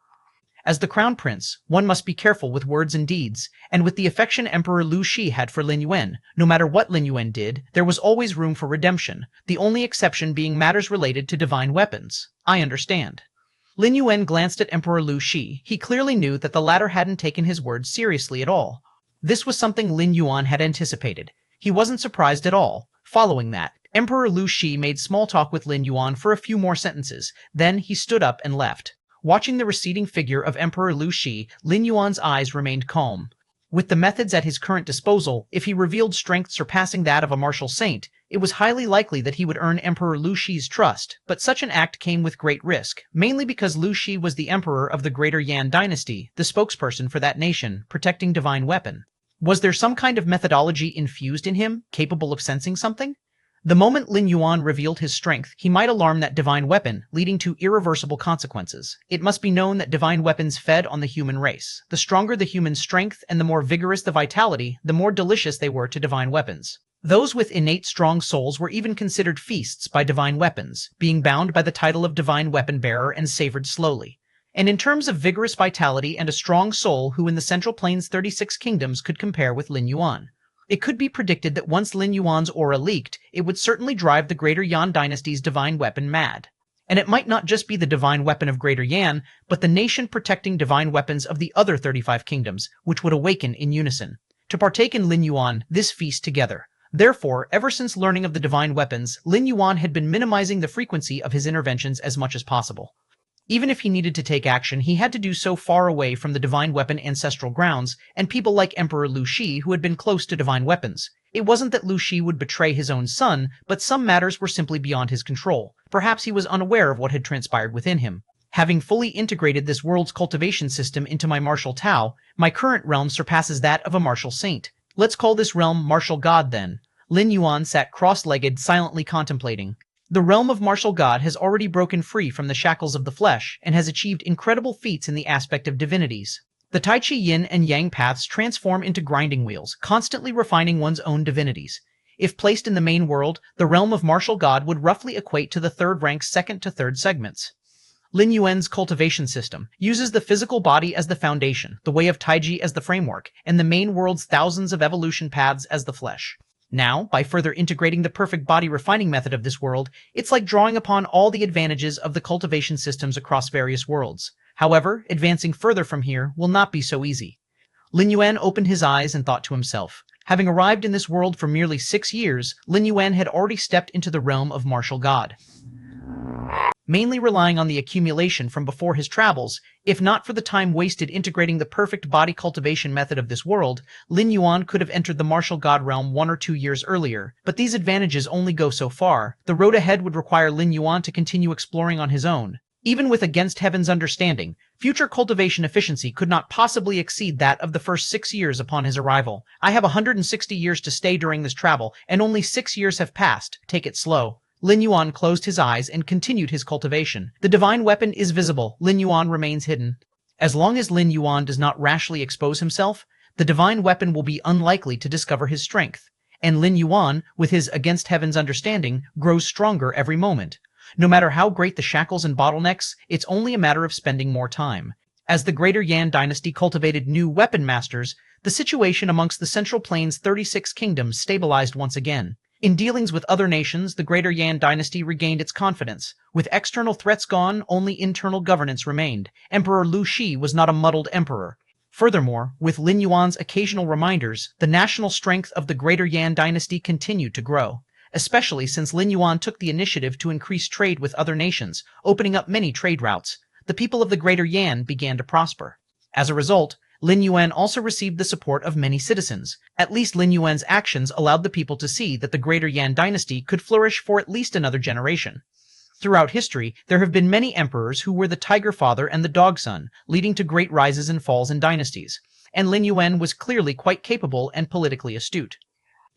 As the crown prince, one must be careful with words and deeds, and with the affection Emperor Lu Shi had for Lin Yuan, no matter what Lin Yuan did, there was always room for redemption, the only exception being matters related to divine weapons. I understand. Lin Yuan glanced at Emperor Lu Shi. He clearly knew that the latter hadn't taken his words seriously at all. This was something Lin Yuan had anticipated. He wasn't surprised at all. Following that, Emperor Lu Shi made small talk with Lin Yuan for a few more sentences, then he stood up and left. Watching the receding figure of Emperor Lu Shi, Lin Yuan's eyes remained calm. With the methods at his current disposal, if he revealed strength surpassing that of a martial saint, it was highly likely that he would earn Emperor Lu Shi's trust, but such an act came with great risk, mainly because Lu Shi was the emperor of the Greater Yan dynasty, the spokesperson for that nation, protecting divine weapon. Was there some kind of methodology infused in him, capable of sensing something? The moment Lin Yuan revealed his strength, he might alarm that divine weapon, leading to irreversible consequences. It must be known that divine weapons fed on the human race. The stronger the human strength and the more vigorous the vitality, the more delicious they were to divine weapons. Those with innate strong souls were even considered feasts by divine weapons, being bound by the title of divine weapon bearer and savored slowly. And in terms of vigorous vitality and a strong soul, who in the Central Plains 36 kingdoms could compare with Lin Yuan? It could be predicted that once Lin Yuan's aura leaked, it would certainly drive the Greater Yan dynasty's divine weapon mad. And it might not just be the divine weapon of Greater Yan, but the nation protecting divine weapons of the other 35 kingdoms, which would awaken in unison, to partake in Lin Yuan, this feast together. Therefore, ever since learning of the divine weapons, Lin Yuan had been minimizing the frequency of his interventions as much as possible. Even if he needed to take action, he had to do so far away from the divine weapon ancestral grounds and people like Emperor Lu Shi who had been close to divine weapons. It wasn't that Lu Shi would betray his own son, but some matters were simply beyond his control. Perhaps he was unaware of what had transpired within him. Having fully integrated this world's cultivation system into my martial Tao, my current realm surpasses that of a martial saint. Let's call this realm martial god then. Lin Yuan sat cross-legged, silently contemplating. The realm of martial god has already broken free from the shackles of the flesh and has achieved incredible feats in the aspect of divinities. The Tai Chi yin and yang paths transform into grinding wheels, constantly refining one's own divinities. If placed in the main world, the realm of martial god would roughly equate to the third rank's second to third segments. Lin Yuan's cultivation system uses the physical body as the foundation, the way of Taiji as the framework, and the main world's thousands of evolution paths as the flesh. Now, by further integrating the perfect body refining method of this world, it's like drawing upon all the advantages of the cultivation systems across various worlds. However, advancing further from here will not be so easy. Lin Yuan opened his eyes and thought to himself. Having arrived in this world for merely 6 years, Lin Yuan had already stepped into the realm of martial god. Mainly relying on the accumulation from before his travels, if not for the time wasted integrating the perfect body cultivation method of this world, Lin Yuan could have entered the martial god realm 1 or 2 years earlier. But these advantages only go so far. The road ahead would require Lin Yuan to continue exploring on his own. Even with against heaven's understanding, future cultivation efficiency could not possibly exceed that of the first 6 years upon his arrival. I have 160 years to stay during this travel, and only 6 years have passed. Take it slow. Lin Yuan closed his eyes and continued his cultivation. The divine weapon is visible. Lin Yuan remains hidden. As long as Lin Yuan does not rashly expose himself, the divine weapon will be unlikely to discover his strength. And Lin Yuan, with his against heaven's understanding, grows stronger every moment. No matter how great the shackles and bottlenecks, it's only a matter of spending more time. As the Greater Yan dynasty cultivated new weapon masters, the situation amongst the Central Plains 36 kingdoms stabilized once again. In dealings with other nations, the Greater Yan dynasty regained its confidence. With external threats gone, only internal governance remained. Emperor Lu Shi was not a muddled emperor. Furthermore, with Lin Yuan's occasional reminders, the national strength of the Greater Yan dynasty continued to grow, especially since Lin Yuan took the initiative to increase trade with other nations, opening up many trade routes. The people of the Greater Yan began to prosper. As a result, Lin Yuan also received the support of many citizens. At least Lin Yuan's actions allowed the people to see that the Greater Yan dynasty could flourish for at least another generation. Throughout history, there have been many emperors who were the tiger father and the dog son, leading to great rises and falls in dynasties. And Lin Yuan was clearly quite capable and politically astute.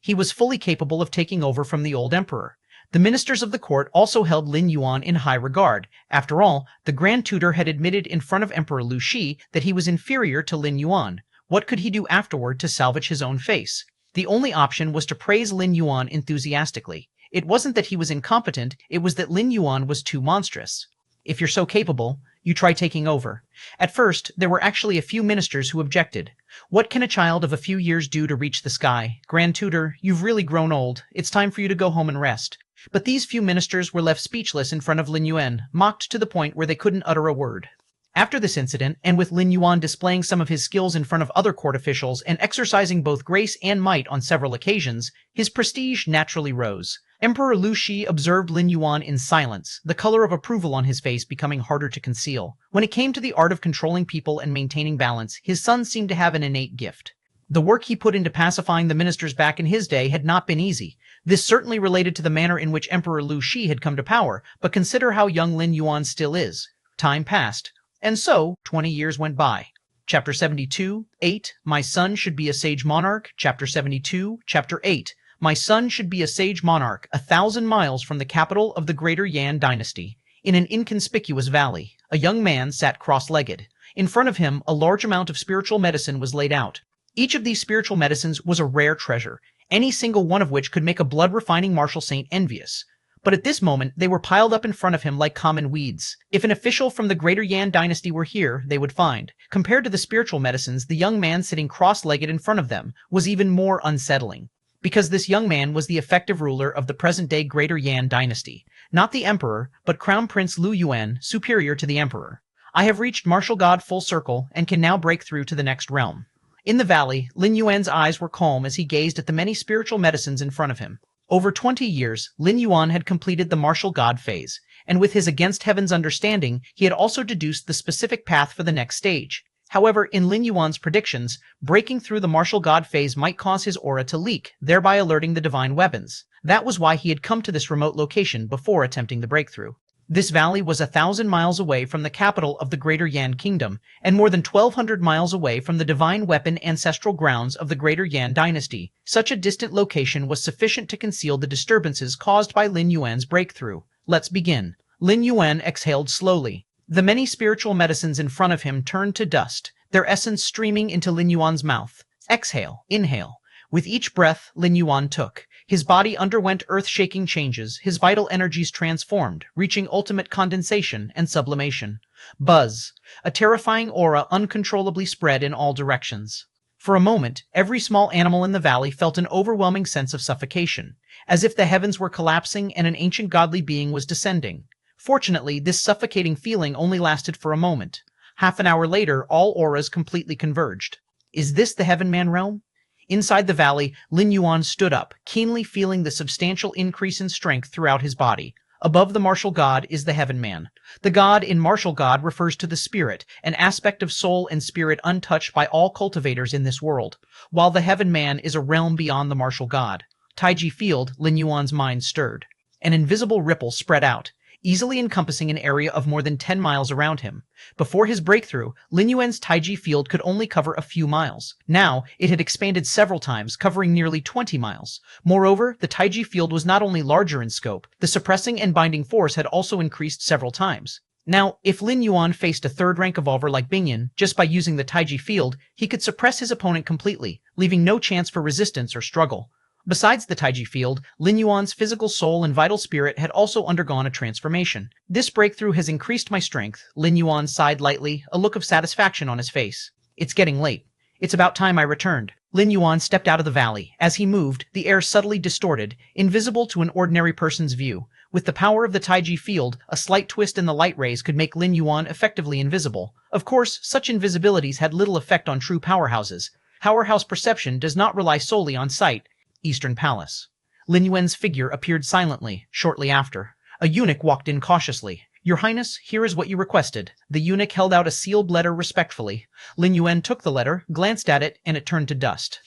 He was fully capable of taking over from the old emperor. The ministers of the court also held Lin Yuan in high regard. After all, the Grand Tutor had admitted in front of Emperor Lu Shi that he was inferior to Lin Yuan. What could he do afterward to salvage his own face? The only option was to praise Lin Yuan enthusiastically. It wasn't that he was incompetent, it was that Lin Yuan was too monstrous. If you're so capable, you try taking over. At first, there were actually a few ministers who objected. What can a child of a few years do to reach the sky? Grand Tutor, you've really grown old. It's time for you to go home and rest. But these few ministers were left speechless in front of Lin Yuan, mocked to the point where they couldn't utter a word. After this incident, and with Lin Yuan displaying some of his skills in front of other court officials and exercising both grace and might on several occasions, his prestige naturally rose. Emperor Lu Shi observed Lin Yuan in silence, the color of approval on his face becoming harder to conceal. When it came to the art of controlling people and maintaining balance, his son seemed to have an innate gift. The work he put into pacifying the ministers back in his day had not been easy. This certainly related to the manner in which Emperor Lu Shi had come to power, but consider how young Lin Yuan still is. Time passed. And so, 20 years went by. Chapter 72, 8, My son should be a sage monarch. Chapter 72, Chapter 8, My son should be a sage monarch 1,000 miles from the capital of the Greater Yan dynasty. In an inconspicuous valley, a young man sat cross-legged. In front of him, a large amount of spiritual medicine was laid out. Each of these spiritual medicines was a rare treasure, any single one of which could make a blood-refining martial saint envious. But at this moment, they were piled up in front of him like common weeds. If an official from the Greater Yan dynasty were here, they would find, compared to the spiritual medicines, the young man sitting cross-legged in front of them was even more unsettling. Because this young man was the effective ruler of the present-day Greater Yan dynasty. Not the emperor, but Crown Prince Lin Yuan, superior to the emperor. I have reached martial god full circle and can now break through to the next realm. In the valley, Lin Yuan's eyes were calm as he gazed at the many spiritual medicines in front of him. Over 20 years, Lin Yuan had completed the martial god phase, and with his against heaven's understanding, he had also deduced the specific path for the next stage. However, in Lin Yuan's predictions, breaking through the martial god phase might cause his aura to leak, thereby alerting the divine weapons. That was why he had come to this remote location before attempting the breakthrough. This valley was 1,000 miles away from the capital of the Greater Yan Kingdom, and more than 1,200 miles away from the divine weapon ancestral grounds of the Greater Yan dynasty. Such a distant location was sufficient to conceal the disturbances caused by Lin Yuan's breakthrough. Let's begin. Lin Yuan exhaled slowly. The many spiritual medicines in front of him turned to dust, their essence streaming into Lin Yuan's mouth. Exhale, inhale. With each breath Lin Yuan took, his body underwent earth-shaking changes, his vital energies transformed, reaching ultimate condensation and sublimation. Buzz. A terrifying aura uncontrollably spread in all directions. For a moment, every small animal in the valley felt an overwhelming sense of suffocation, as if the heavens were collapsing and an ancient godly being was descending. Fortunately, this suffocating feeling only lasted for a moment. Half an hour later, all auras completely converged. Is this the Heaven Man realm? Inside the valley, Lin Yuan stood up, keenly feeling the substantial increase in strength throughout his body. Above the martial god is the Heaven Man. The god in martial god refers to the spirit, an aspect of soul and spirit untouched by all cultivators in this world, while the Heaven Man is a realm beyond the martial god. Taiji field, Lin Yuan's mind stirred. An invisible ripple spread out, easily encompassing an area of more than 10 miles around him. Before his breakthrough, Lin Yuan's Taiji field could only cover a few miles. Now, it had expanded several times, covering nearly 20 miles. Moreover, the Taiji field was not only larger in scope, the suppressing and binding force had also increased several times. Now, if Lin Yuan faced a third-rank evolver like Bingyan, just by using the Taiji field, he could suppress his opponent completely, leaving no chance for resistance or struggle. Besides the Taiji field, Lin Yuan's physical soul and vital spirit had also undergone a transformation. This breakthrough has increased my strength. Lin Yuan sighed lightly, a look of satisfaction on his face. It's getting late. It's about time I returned. Lin Yuan stepped out of the valley. As he moved, the air subtly distorted, invisible to an ordinary person's view. With the power of the Taiji field, a slight twist in the light rays could make Lin Yuan effectively invisible. Of course, such invisibilities had little effect on true powerhouses. Powerhouse perception does not rely solely on sight. Eastern Palace. Lin Yuan's figure appeared silently, shortly after. A eunuch walked in cautiously. Your Highness, here is what you requested. The eunuch held out a sealed letter respectfully. Lin Yuan took the letter, glanced at it, and it turned to dust.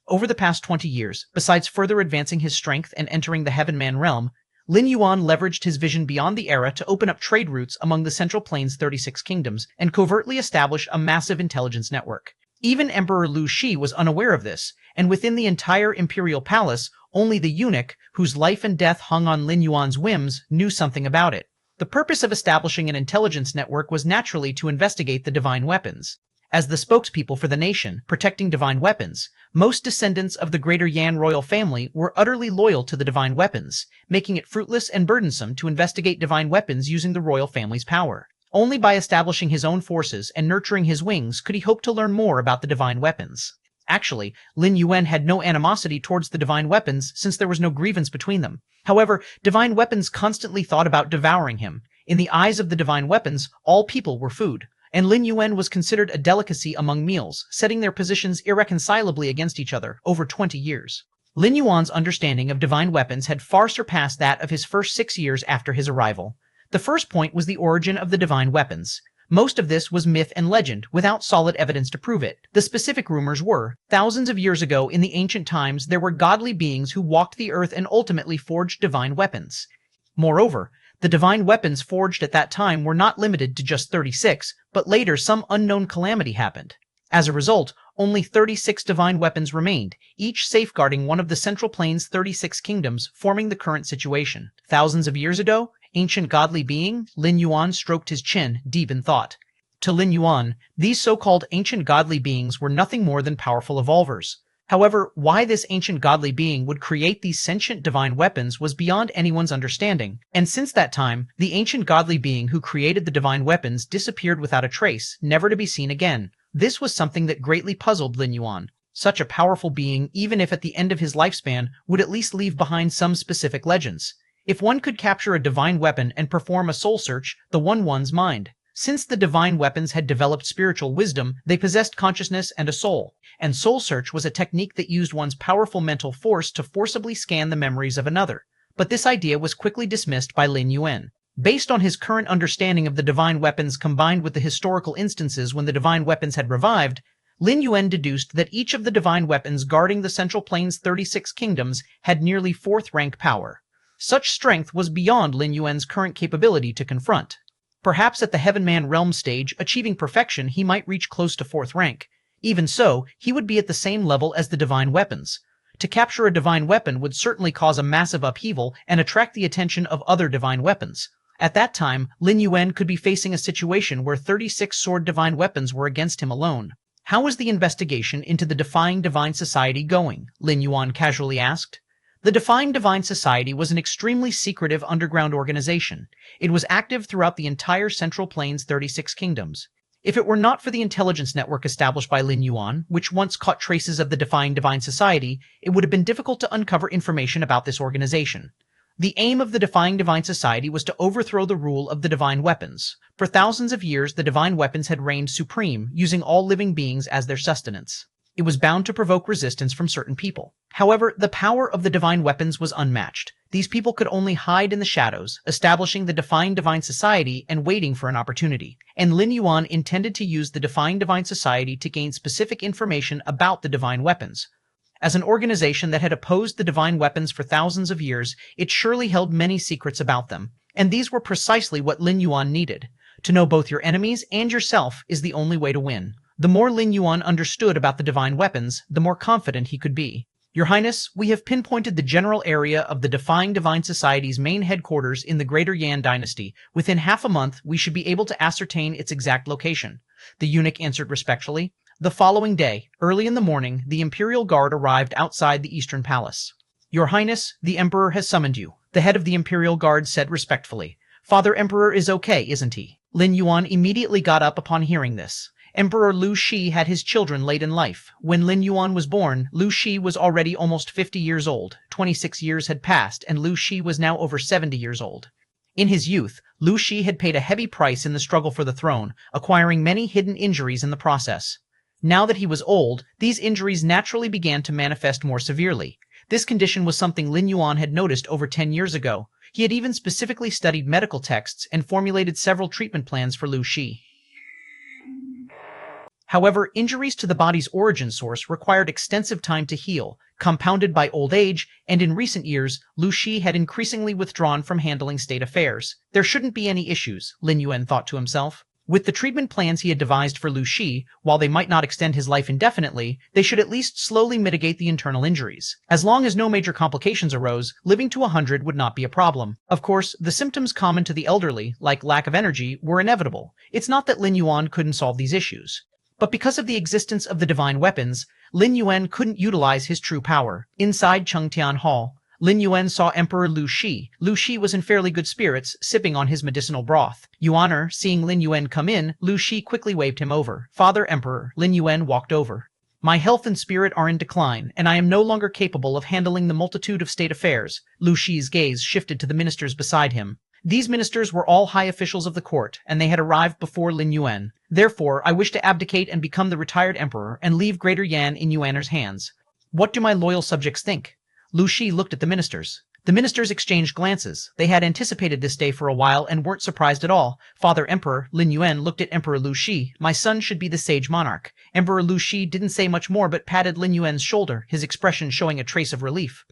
Over the past 20 years, besides further advancing his strength and entering the Heaven Man realm, Lin Yuan leveraged his vision beyond the era to open up trade routes among the Central Plains' 36 kingdoms and covertly establish a massive intelligence network. Even Emperor Lu Shi was unaware of this, and within the entire imperial palace, only the eunuch, whose life and death hung on Lin Yuan's whims, knew something about it. The purpose of establishing an intelligence network was naturally to investigate the divine weapons. As the spokespeople for the nation, protecting divine weapons, most descendants of the Greater Yan royal family were utterly loyal to the divine weapons, making it fruitless and burdensome to investigate divine weapons using the royal family's power. Only by establishing his own forces and nurturing his wings could he hope to learn more about the divine weapons. Actually, Lin Yuan had no animosity towards the divine weapons since there was no grievance between them. However, divine weapons constantly thought about devouring him. In the eyes of the divine weapons, all people were food, and Lin Yuan was considered a delicacy among meals, setting their positions irreconcilably against each other over 20 years. Lin Yuan's understanding of divine weapons had far surpassed that of his first 6 years after his arrival. The first point was the origin of the divine weapons. Most of this was myth and legend, without solid evidence to prove it. The specific rumors were, thousands of years ago in the ancient times there were godly beings who walked the earth and ultimately forged divine weapons. Moreover, the divine weapons forged at that time were not limited to just 36, but later some unknown calamity happened. As a result, only 36 divine weapons remained, each safeguarding one of the Central Plains' 36 kingdoms, forming the current situation. Thousands of years ago, ancient godly being, Lin Yuan stroked his chin, deep in thought. To Lin Yuan, these so-called ancient godly beings were nothing more than powerful evolvers. However, why this ancient godly being would create these sentient divine weapons was beyond anyone's understanding, and since that time, the ancient godly being who created the divine weapons disappeared without a trace, never to be seen again. This was something that greatly puzzled Lin Yuan. Such a powerful being, even if at the end of his lifespan, would at least leave behind some specific legends. If one could capture a divine weapon and perform a soul search, the one's mind. Since the divine weapons had developed spiritual wisdom, they possessed consciousness and a soul, and soul search was a technique that used one's powerful mental force to forcibly scan the memories of another. But this idea was quickly dismissed by Lin Yuan. Based on his current understanding of the divine weapons combined with the historical instances when the divine weapons had revived, Lin Yuan deduced that each of the divine weapons guarding the Central Plains' 36 kingdoms had nearly 4th rank power. Such strength was beyond Lin Yuan's current capability to confront. Perhaps at the Heaven-Man realm stage, achieving perfection, he might reach close to 4th rank. Even so, he would be at the same level as the divine weapons. To capture a divine weapon would certainly cause a massive upheaval and attract the attention of other divine weapons. At that time, Lin Yuan could be facing a situation where 36 sword divine weapons were against him alone. How was the investigation into the Defying Divine Society going? Lin Yuan casually asked. The Defying Divine Society was an extremely secretive underground organization. It was active throughout the entire Central Plains' 36 kingdoms. If it were not for the intelligence network established by Lin Yuan, which once caught traces of the Defying Divine Society, it would have been difficult to uncover information about this organization. The aim of the Defying Divine Society was to overthrow the rule of the divine weapons. For thousands of years, the divine weapons had reigned supreme, using all living beings as their sustenance. It was bound to provoke resistance from certain people. However, the power of the divine weapons was unmatched. These people could only hide in the shadows, establishing the Defying Divine Society and waiting for an opportunity. And Lin Yuan intended to use the Defying Divine Society to gain specific information about the divine weapons. As an organization that had opposed the divine weapons for thousands of years, it surely held many secrets about them. And these were precisely what Lin Yuan needed. To know both your enemies and yourself is the only way to win. The more Lin Yuan understood about the divine weapons, the more confident he could be. Your Highness, we have pinpointed the general area of the Defying Divine Society's main headquarters in the Greater Yan dynasty. Within half a month, we should be able to ascertain its exact location. The eunuch answered respectfully. The following day, early in the morning, the Imperial Guard arrived outside the Eastern Palace. Your Highness, the Emperor has summoned you, the head of the Imperial Guard said respectfully. Father Emperor is okay, isn't he? Lin Yuan immediately got up upon hearing this. Emperor Lu Shi had his children late in life. When Lin Yuan was born, Lu Shi was already almost 50 years old. 26 years had passed, and Lu Shi was now over 70 years old. In his youth, Lu Shi had paid a heavy price in the struggle for the throne, acquiring many hidden injuries in the process. Now that he was old, these injuries naturally began to manifest more severely. This condition was something Lin Yuan had noticed over 10 years ago. He had even specifically studied medical texts and formulated several treatment plans for Lu Shi. However, injuries to the body's origin source required extensive time to heal, compounded by old age, and in recent years, Lu Shi had increasingly withdrawn from handling state affairs. There shouldn't be any issues, Lin Yuan thought to himself. With the treatment plans he had devised for Lu Shi, while they might not extend his life indefinitely, they should at least slowly mitigate the internal injuries. As long as no major complications arose, living to 100 would not be a problem. Of course, the symptoms common to the elderly, like lack of energy, were inevitable. It's not that Lin Yuan couldn't solve these issues. But because of the existence of the divine weapons, Lin Yuan couldn't utilize his true power. Inside Chengtian Hall, Lin Yuan saw Emperor Lu Shi. Lu Shi was in fairly good spirits, sipping on his medicinal broth. Yuaner, seeing Lin Yuan come in, Lu Shi quickly waved him over. Father Emperor, Lin Yuan walked over. My health and spirit are in decline, and I am no longer capable of handling the multitude of state affairs. Lu Shi's gaze shifted to the ministers beside him. These ministers were all high officials of the court, and they had arrived before Lin Yuan. Therefore, I wish to abdicate and become the retired emperor and leave Greater Yan in Yuaner's hands. What do my loyal subjects think? Lu Shi looked at the ministers. The ministers exchanged glances. They had anticipated this day for a while and weren't surprised at all. Father Emperor Lin Yuan looked at Emperor Lu Shi. My son should be the sage monarch. Emperor Lu Shi didn't say much more but patted Lin Yuan's shoulder, his expression showing a trace of relief.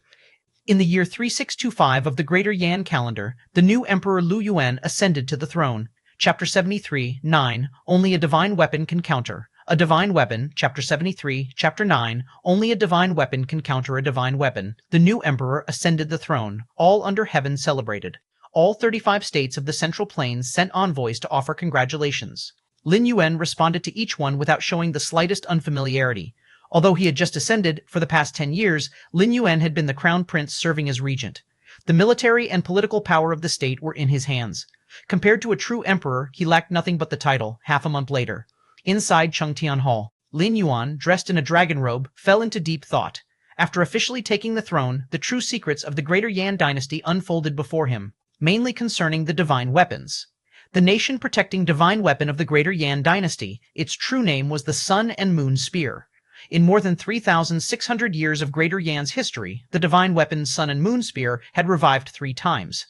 In the year 3625 of the Greater Yan calendar, the new Emperor Lu Yuan ascended to the throne. Chapter 73, 9, Only a divine weapon can counter. A divine weapon, Chapter 73, Chapter 9, Only a divine weapon can counter a divine weapon. The new emperor ascended the throne. All under heaven celebrated. All 35 states of the Central Plains sent envoys to offer congratulations. Lin Yuan responded to each one without showing the slightest unfamiliarity. Although he had just ascended, for the past 10 years, Lin Yuan had been the crown prince serving as regent. The military and political power of the state were in his hands. Compared to a true emperor, he lacked nothing but the title, half a month later. Inside Chengtian Hall, Lin Yuan, dressed in a dragon robe, fell into deep thought. After officially taking the throne, the true secrets of the Greater Yan dynasty unfolded before him, mainly concerning the divine weapons. The nation protecting divine weapon of the Greater Yan dynasty, its true name was the Sun and Moon Spear. In more than 3,600 years of Greater Yan's history, the divine weapon Sun and Moon Spear had revived 3 times.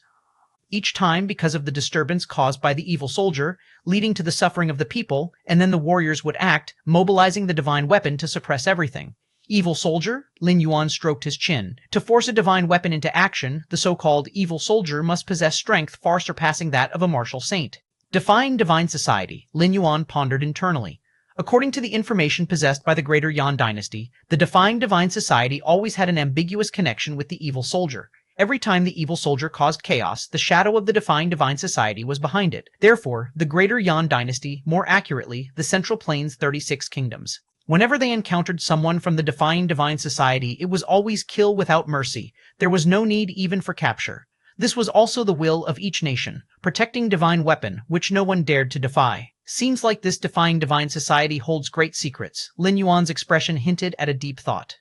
Each time because of the disturbance caused by the evil soldier, leading to the suffering of the people, and then the warriors would act, mobilizing the divine weapon to suppress everything. Evil soldier? Lin Yuan stroked his chin. To force a divine weapon into action, the so-called evil soldier must possess strength far surpassing that of a martial saint. Defying divine society, Lin Yuan pondered internally. According to the information possessed by the Greater Yan dynasty, the defying divine society always had an ambiguous connection with the evil soldier. Every time the evil soldier caused chaos, the shadow of the defying divine society was behind it. Therefore, the Greater Yan dynasty, more accurately, the Central Plains' 36 kingdoms. Whenever they encountered someone from the defying divine society, it was always kill without mercy. There was no need even for capture. This was also the will of each nation, protecting divine weapon, which no one dared to defy. Seems like this defying divine society holds great secrets. Lin Yuan's expression hinted at a deep thought.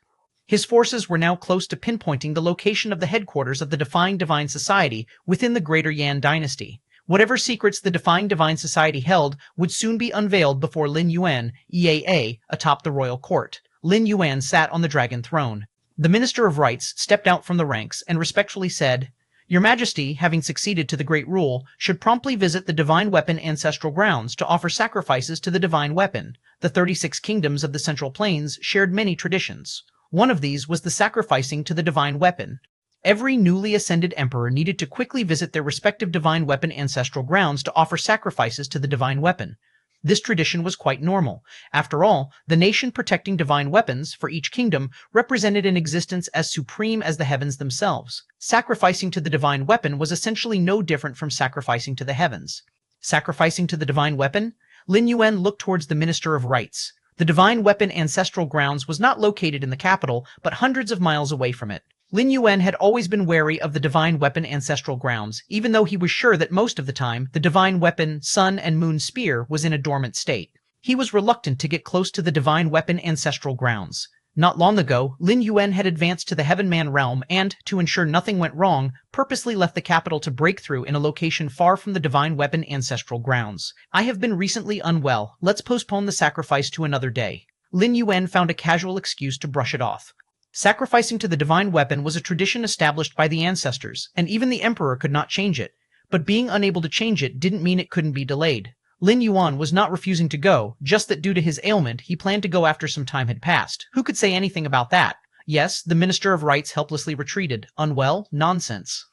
His forces were now close to pinpointing the location of the headquarters of the Defying Divine Society within the Greater Yan dynasty. Whatever secrets the Defying Divine Society held would soon be unveiled before Lin Yuan, EAA, atop the royal court. Lin Yuan sat on the dragon throne. The Minister of Rights stepped out from the ranks and respectfully said, Your Majesty, having succeeded to the Great Rule, should promptly visit the Divine Weapon ancestral grounds to offer sacrifices to the Divine Weapon. The 36 kingdoms of the Central Plains shared many traditions. One of these was the sacrificing to the divine weapon. Every newly ascended emperor needed to quickly visit their respective divine weapon ancestral grounds to offer sacrifices to the divine weapon. This tradition was quite normal. After all, the nation protecting divine weapons for each kingdom represented an existence as supreme as the heavens themselves. Sacrificing to the divine weapon was essentially no different from sacrificing to the heavens. Sacrificing to the divine weapon? Lin Yuan looked towards the Minister of Rights. The Divine Weapon Ancestral Grounds was not located in the capital, but hundreds of miles away from it. Lin Yuan had always been wary of the Divine Weapon Ancestral Grounds, even though he was sure that most of the time, the Divine Weapon Sun and Moon Spear was in a dormant state. He was reluctant to get close to the Divine Weapon Ancestral Grounds. Not long ago, Lin Yuan had advanced to the Heaven Man realm and, to ensure nothing went wrong, purposely left the capital to break through in a location far from the Divine Weapon Ancestral Grounds. I have been recently unwell. Let's postpone the sacrifice to another day. Lin Yuan found a casual excuse to brush it off. Sacrificing to the Divine Weapon was a tradition established by the ancestors, and even the Emperor could not change it. But being unable to change it didn't mean it couldn't be delayed. Lin Yuan was not refusing to go, just that due to his ailment, he planned to go after some time had passed. Who could say anything about that? Yes, the Minister of Rights helplessly retreated. Unwell? Nonsense.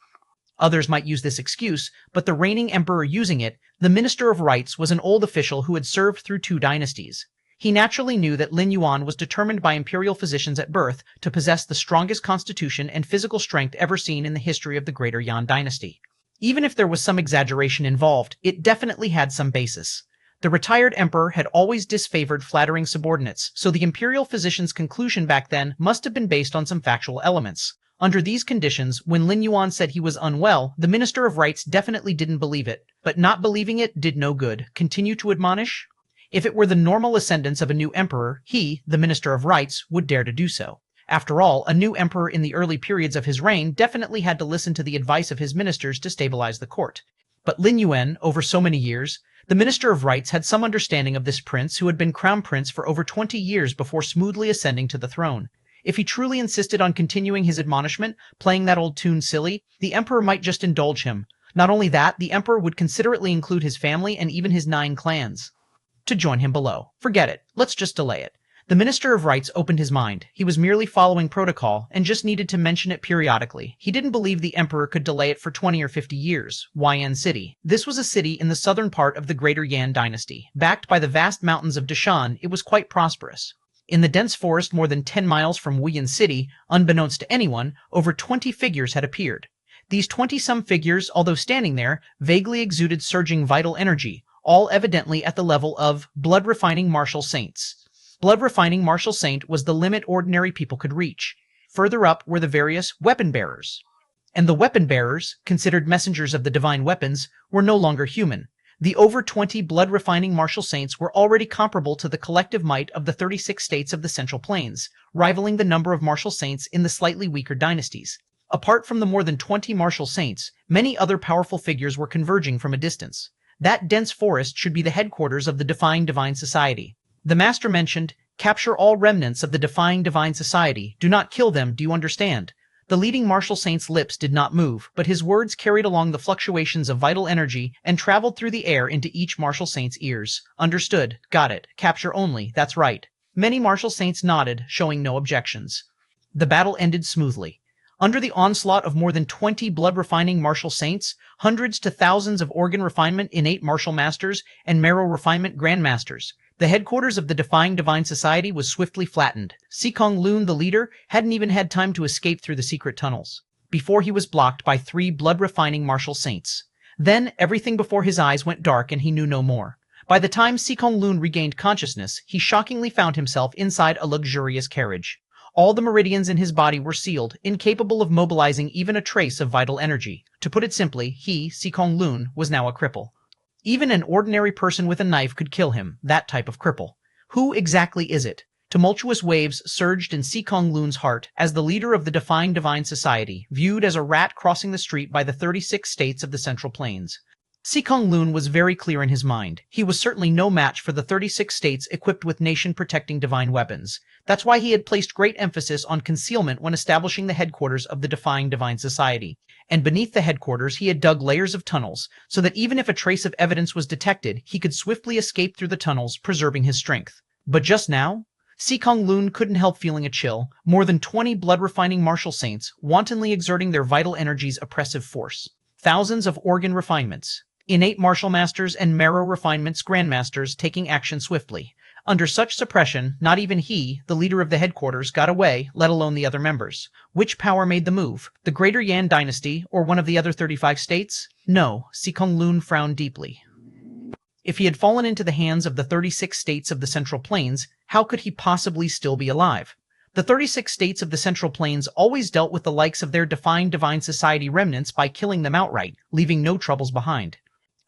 Others might use this excuse, but the reigning emperor using it, the Minister of Rites, was an old official who had served through 2 dynasties. He naturally knew that Lin Yuan was determined by imperial physicians at birth to possess the strongest constitution and physical strength ever seen in the history of the Greater Yan dynasty. Even if there was some exaggeration involved, it definitely had some basis. The retired emperor had always disfavored flattering subordinates, so the imperial physician's conclusion back then must have been based on some factual elements. Under these conditions, when Lin Yuan said he was unwell, the Minister of Rites definitely didn't believe it. But not believing it did no good. Continue to admonish? If it were the normal ascendance of a new emperor, he, the Minister of Rites, would dare to do so. After all, a new emperor in the early periods of his reign definitely had to listen to the advice of his ministers to stabilize the court. But Lin Yuan, over so many years, the Minister of Rites had some understanding of this prince who had been crown prince for over 20 years before smoothly ascending to the throne. If he truly insisted on continuing his admonishment, playing that old tune silly, the emperor might just indulge him. Not only that, the emperor would considerately include his family and even his 9 clans to join him below. Forget it. Let's just delay it. The Minister of Rites opened his mind. He was merely following protocol and just needed to mention it periodically. He didn't believe the emperor could delay it for 20 or 50 years. Yan City. This was a city in the southern part of the Greater Yan dynasty. Backed by the vast mountains of Dashan, it was quite prosperous. In the dense forest more than 10 miles from Wuyan City, unbeknownst to anyone, over 20 figures had appeared. These 20-some figures, although standing there, vaguely exuded surging vital energy, all evidently at the level of blood-refining martial saints. Blood-refining martial saint was the limit ordinary people could reach. Further up were the various weapon-bearers. And the weapon-bearers, considered messengers of the divine weapons, were no longer human. The over 20 blood-refining martial saints were already comparable to the collective might of the 36 states of the Central Plains, rivaling the number of martial saints in the slightly weaker dynasties. Apart from the more than 20 martial saints, many other powerful figures were converging from a distance. That dense forest should be the headquarters of the Defying Divine Society. The master mentioned, "Capture all remnants of the Defying Divine Society. Do not kill them, do you understand?" The leading martial saint's lips did not move, but his words carried along the fluctuations of vital energy and traveled through the air into each martial saint's ears. Understood. Got it. Capture only. That's right. Many martial saints nodded, showing no objections. The battle ended smoothly. Under the onslaught of more than 20 blood-refining martial saints, hundreds to thousands of organ refinement innate martial masters and marrow refinement grandmasters, the headquarters of the Defying Divine Society was swiftly flattened. Sikong Lun, the leader, hadn't even had time to escape through the secret tunnels, before he was blocked by 3 blood-refining martial saints. Then, everything before his eyes went dark and he knew no more. By the time Sikong Lun regained consciousness, he shockingly found himself inside a luxurious carriage. All the meridians in his body were sealed, incapable of mobilizing even a trace of vital energy. To put it simply, he, Sikong Lun, was now a cripple. Even an ordinary person with a knife could kill him, that type of cripple. Who exactly is it? Tumultuous waves surged in Sikong Lun's heart as the leader of the Defying Divine Society, viewed as a rat crossing the street by the 36 states of the Central Plains. Sikong Lun was very clear in his mind. He was certainly no match for the 36 states equipped with nation-protecting divine weapons. That's why he had placed great emphasis on concealment when establishing the headquarters of the Defying Divine Society. And beneath the headquarters he had dug layers of tunnels, so that even if a trace of evidence was detected, he could swiftly escape through the tunnels, preserving his strength. But just now, Sikong Lun couldn't help feeling a chill. More than 20 blood-refining martial saints, wantonly exerting their vital energies' oppressive force. Thousands of organ refinements, innate martial masters and marrow refinements grandmasters taking action swiftly. Under such suppression, not even he, the leader of the headquarters, got away, let alone the other members. Which power made the move? The Greater Yan dynasty, or one of the other 35 states? No, Sikong Lun frowned deeply. If he had fallen into the hands of the 36 states of the Central Plains, how could he possibly still be alive? The 36 states of the Central Plains always dealt with the likes of their Defying Divine Society remnants by killing them outright, leaving no troubles behind.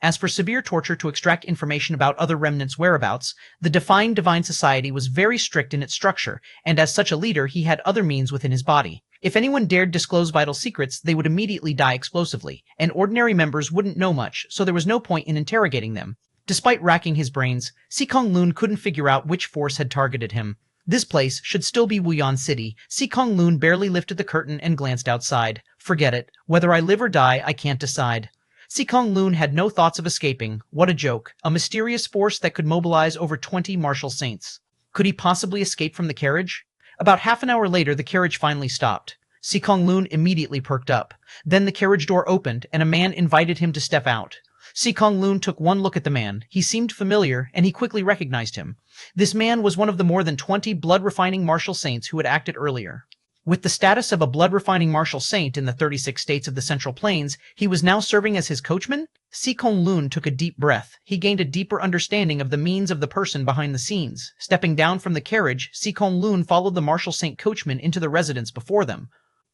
As for severe torture to extract information about other remnants' whereabouts, the Defying Divine Society was very strict in its structure, and as such a leader he had other means within his body. If anyone dared disclose vital secrets, they would immediately die explosively, and ordinary members wouldn't know much, so there was no point in interrogating them. Despite racking his brains, Sikong Lun couldn't figure out which force had targeted him. This place should still be Wuyan City. Sikong Lun barely lifted the curtain and glanced outside. Forget it. Whether I live or die, I can't decide. Sikong Lun had no thoughts of escaping. What a joke. A mysterious force that could mobilize over 20 martial saints. Could he possibly escape from the carriage? About half an hour later, the carriage finally stopped. Sikong Lun immediately perked up. Then the carriage door opened, and a man invited him to step out. Sikong Lun took one look at the man. He seemed familiar, and he quickly recognized him. This man was one of the more than 20 blood-refining martial saints who had acted earlier. With the status of a blood-refining martial saint in the 36 states of the Central Plains, he was now serving as his coachman? Sikong Lun took a deep breath. He gained a deeper understanding of the means of the person behind the scenes. Stepping down from the carriage, Sikong Lun followed the martial saint coachman into the residence before them.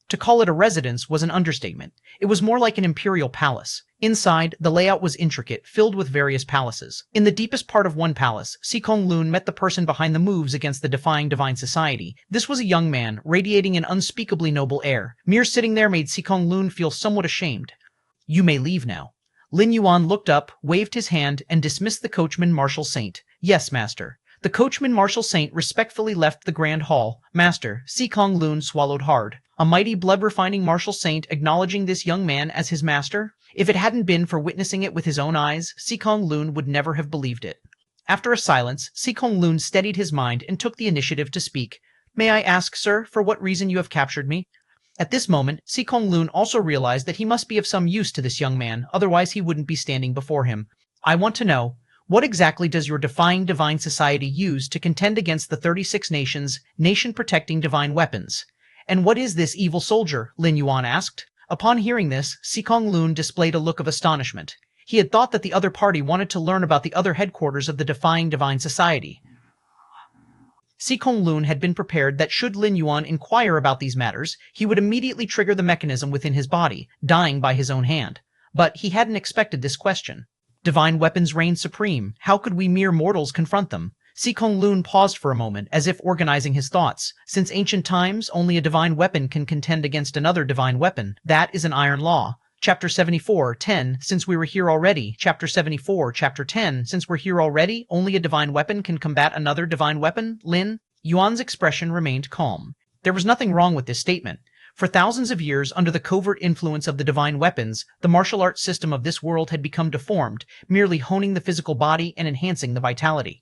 To call it a residence was an understatement. It was more like an imperial palace. Inside, the layout was intricate, filled with various palaces. In the deepest part of one palace, Sikong Lun met the person behind the moves against the defying divine society. This was a young man, radiating an unspeakably noble air. Mere sitting there made Sikong Lun feel somewhat ashamed. "You may leave now." Lin Yuan looked up, waved his hand, and dismissed the coachman martial saint. "Yes, master." The coachman martial saint respectfully left the grand hall. "Master," Sikong Lun swallowed hard. A mighty blood-refining martial saint acknowledging this young man as his master? If it hadn't been for witnessing it with his own eyes, Sikong Lun would never have believed it. After a silence, Sikong Lun steadied his mind and took the initiative to speak. "May I ask, sir, for what reason you have captured me?" At this moment, Sikong Lun also realized that he must be of some use to this young man, otherwise he wouldn't be standing before him. "I want to know, what exactly does your defying divine society use to contend against the 36 nations, nation-protecting divine weapons? And what is this evil soldier?" Lin Yuan asked. Upon hearing this, Sikong Lun displayed a look of astonishment. He had thought that the other party wanted to learn about the other headquarters of the Defying Divine Society. Sikong Lun had been prepared that should Lin Yuan inquire about these matters, he would immediately trigger the mechanism within his body, dying by his own hand. But he hadn't expected this question. Divine weapons reign supreme. How could we mere mortals confront them? Sikong Lun paused for a moment, as if organizing his thoughts. Since ancient times, only a divine weapon can contend against another divine weapon. That is an iron law. Chapter 74, 10, since we were here already. Chapter 74, Chapter 10, since we're here already, only a divine weapon can combat another divine weapon. Lin Yuan's expression remained calm. There was nothing wrong with this statement. For thousands of years, under the covert influence of the divine weapons, the martial arts system of this world had become deformed, merely honing the physical body and enhancing the vitality.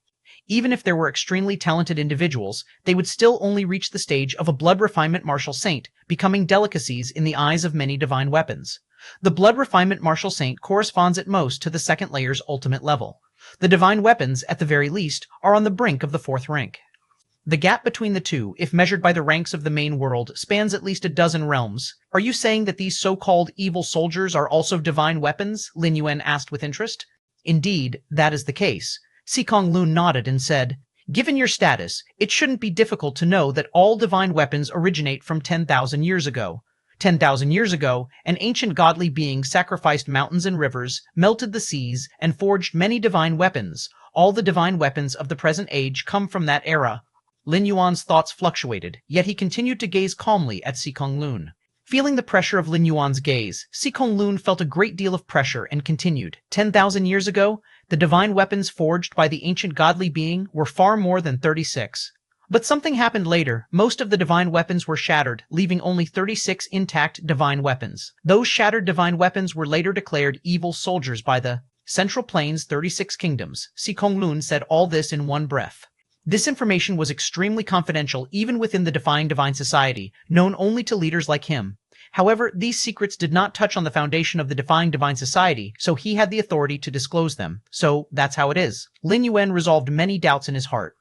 Even if there were extremely talented individuals, they would still only reach the stage of a blood refinement martial saint, becoming delicacies in the eyes of many divine weapons. The blood refinement martial saint corresponds at most to the second layer's ultimate level. The divine weapons, at the very least, are on the brink of the fourth rank. The gap between the two, if measured by the ranks of the main world, spans at least a dozen realms. Are you saying that these so-called evil soldiers are also divine weapons? Lin Yuan asked with interest. Indeed, that is the case. Sikong Lun nodded and said, "Given your status, it shouldn't be difficult to know that all divine weapons originate from 10,000 years ago. 10,000 years ago, an ancient godly being sacrificed mountains and rivers, melted the seas, and forged many divine weapons. All the divine weapons of the present age come from that era." Lin Yuan's thoughts fluctuated, yet he continued to gaze calmly at Sikong Lun. Feeling the pressure of Lin Yuan's gaze, Sikong Lun felt a great deal of pressure and continued. 10,000 years ago, the divine weapons forged by the ancient godly being were far more than 36. But something happened later. Most of the divine weapons were shattered, leaving only 36 intact divine weapons. Those shattered divine weapons were later declared evil soldiers by the Central Plains 36 Kingdoms. Sikong Lun said all this in one breath. This information was extremely confidential even within the Defying Divine Society, known only to leaders like him. However, these secrets did not touch on the foundation of the Defying Divine Society, so he had the authority to disclose them. So, that's how it is. Lin Yuan resolved many doubts in his heart.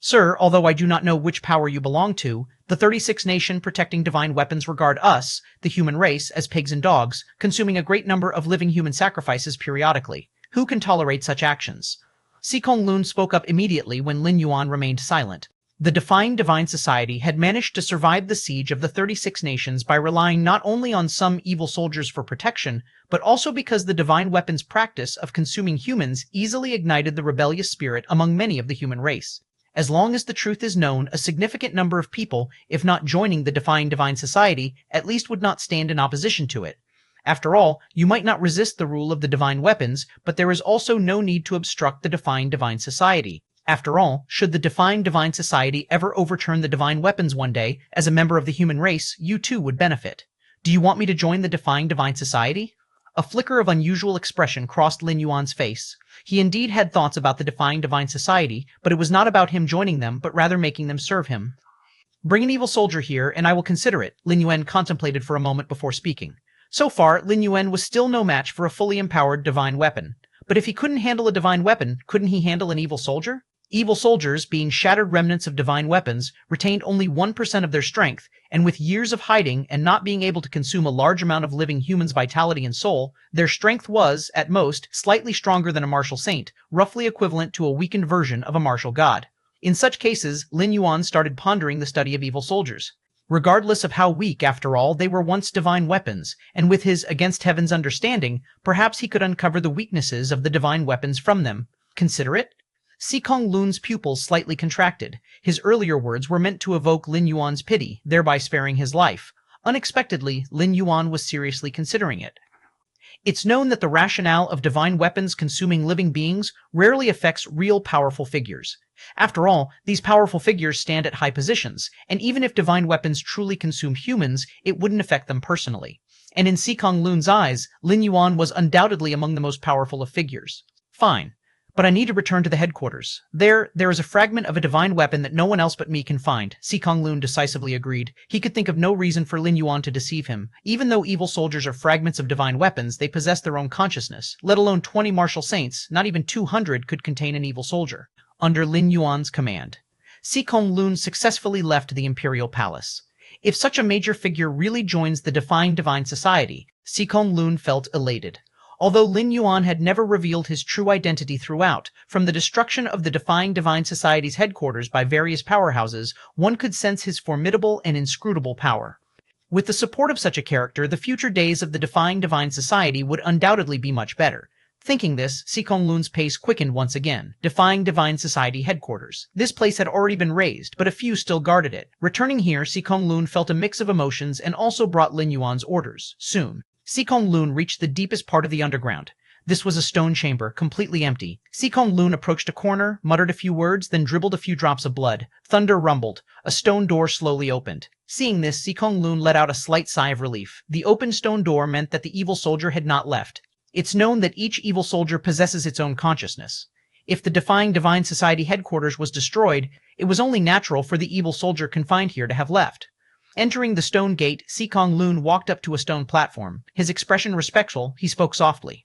"Sir, although I do not know which power you belong to, the 36 nation protecting divine weapons regard us, the human race, as pigs and dogs, consuming a great number of living human sacrifices periodically. Who can tolerate such actions?" Sikong Lun spoke up immediately when Lin Yuan remained silent. The Defying Divine Society had managed to survive the siege of the 36 nations by relying not only on some evil soldiers for protection, but also because the divine weapons practice of consuming humans easily ignited the rebellious spirit among many of the human race. As long as the truth is known, a significant number of people, if not joining the Defying Divine Society, at least would not stand in opposition to it. After all, you might not resist the rule of the divine weapons, but there is also no need to obstruct the Defying Divine Society. After all, should the Defying Divine Society ever overturn the divine weapons one day, as a member of the human race, you too would benefit. Do you want me to join the Defying Divine Society? A flicker of unusual expression crossed Lin Yuan's face. He indeed had thoughts about the Defying Divine Society, but it was not about him joining them, but rather making them serve him. Bring an evil soldier here, and I will consider it, Lin Yuan contemplated for a moment before speaking. So far, Lin Yuan was still no match for a fully empowered divine weapon. But if he couldn't handle a divine weapon, couldn't he handle an evil soldier? Evil soldiers, being shattered remnants of divine weapons, retained only 1% of their strength, and with years of hiding and not being able to consume a large amount of living humans' vitality and soul, their strength was, at most, slightly stronger than a martial saint, roughly equivalent to a weakened version of a martial god. In such cases, Lin Yuan started pondering the study of evil soldiers. Regardless of how weak, after all, they were once divine weapons, and with his against heaven's understanding, perhaps he could uncover the weaknesses of the divine weapons from them. Consider it? Sikong Lun's pupils slightly contracted. His earlier words were meant to evoke Lin Yuan's pity, thereby sparing his life. Unexpectedly, Lin Yuan was seriously considering it. It's known that the rationale of divine weapons consuming living beings rarely affects real powerful figures. After all, these powerful figures stand at high positions, and even if divine weapons truly consume humans, it wouldn't affect them personally. And in Sikong Lun's eyes, Lin Yuan was undoubtedly among the most powerful of figures. Fine. But I need to return to the headquarters. There is a fragment of a divine weapon that no one else but me can find, Sikong Lun decisively agreed. He could think of no reason for Lin Yuan to deceive him. Even though evil soldiers are fragments of divine weapons, they possess their own consciousness. Let alone 20 martial saints, not even 200 could contain an evil soldier. Under Lin Yuan's command, Sikong Lun successfully left the imperial palace. If such a major figure really joins the defying divine society, Sikong Lun felt elated. Although Lin Yuan had never revealed his true identity throughout, from the destruction of the defying divine society's headquarters by various powerhouses, one could sense his formidable and inscrutable power. With the support of such a character, the future days of the defying divine society would undoubtedly be much better. Thinking this, Sikong Lun's pace quickened once again, defying divine society headquarters. This place had already been razed, but a few still guarded it. Returning here, Sikong Lun felt a mix of emotions and also brought Lin Yuan's orders. Soon, Sikong Lun reached the deepest part of the underground. This was a stone chamber, completely empty. Sikong Lun approached a corner, muttered a few words, then dribbled a few drops of blood. Thunder rumbled. A stone door slowly opened. Seeing this, Sikong Lun let out a slight sigh of relief. The open stone door meant that the evil soldier had not left. It's known that each evil soldier possesses its own consciousness. If the defying divine society headquarters was destroyed, it was only natural for the evil soldier confined here to have left. Entering the stone gate, Sikong Lun walked up to a stone platform. His expression respectful, he spoke softly.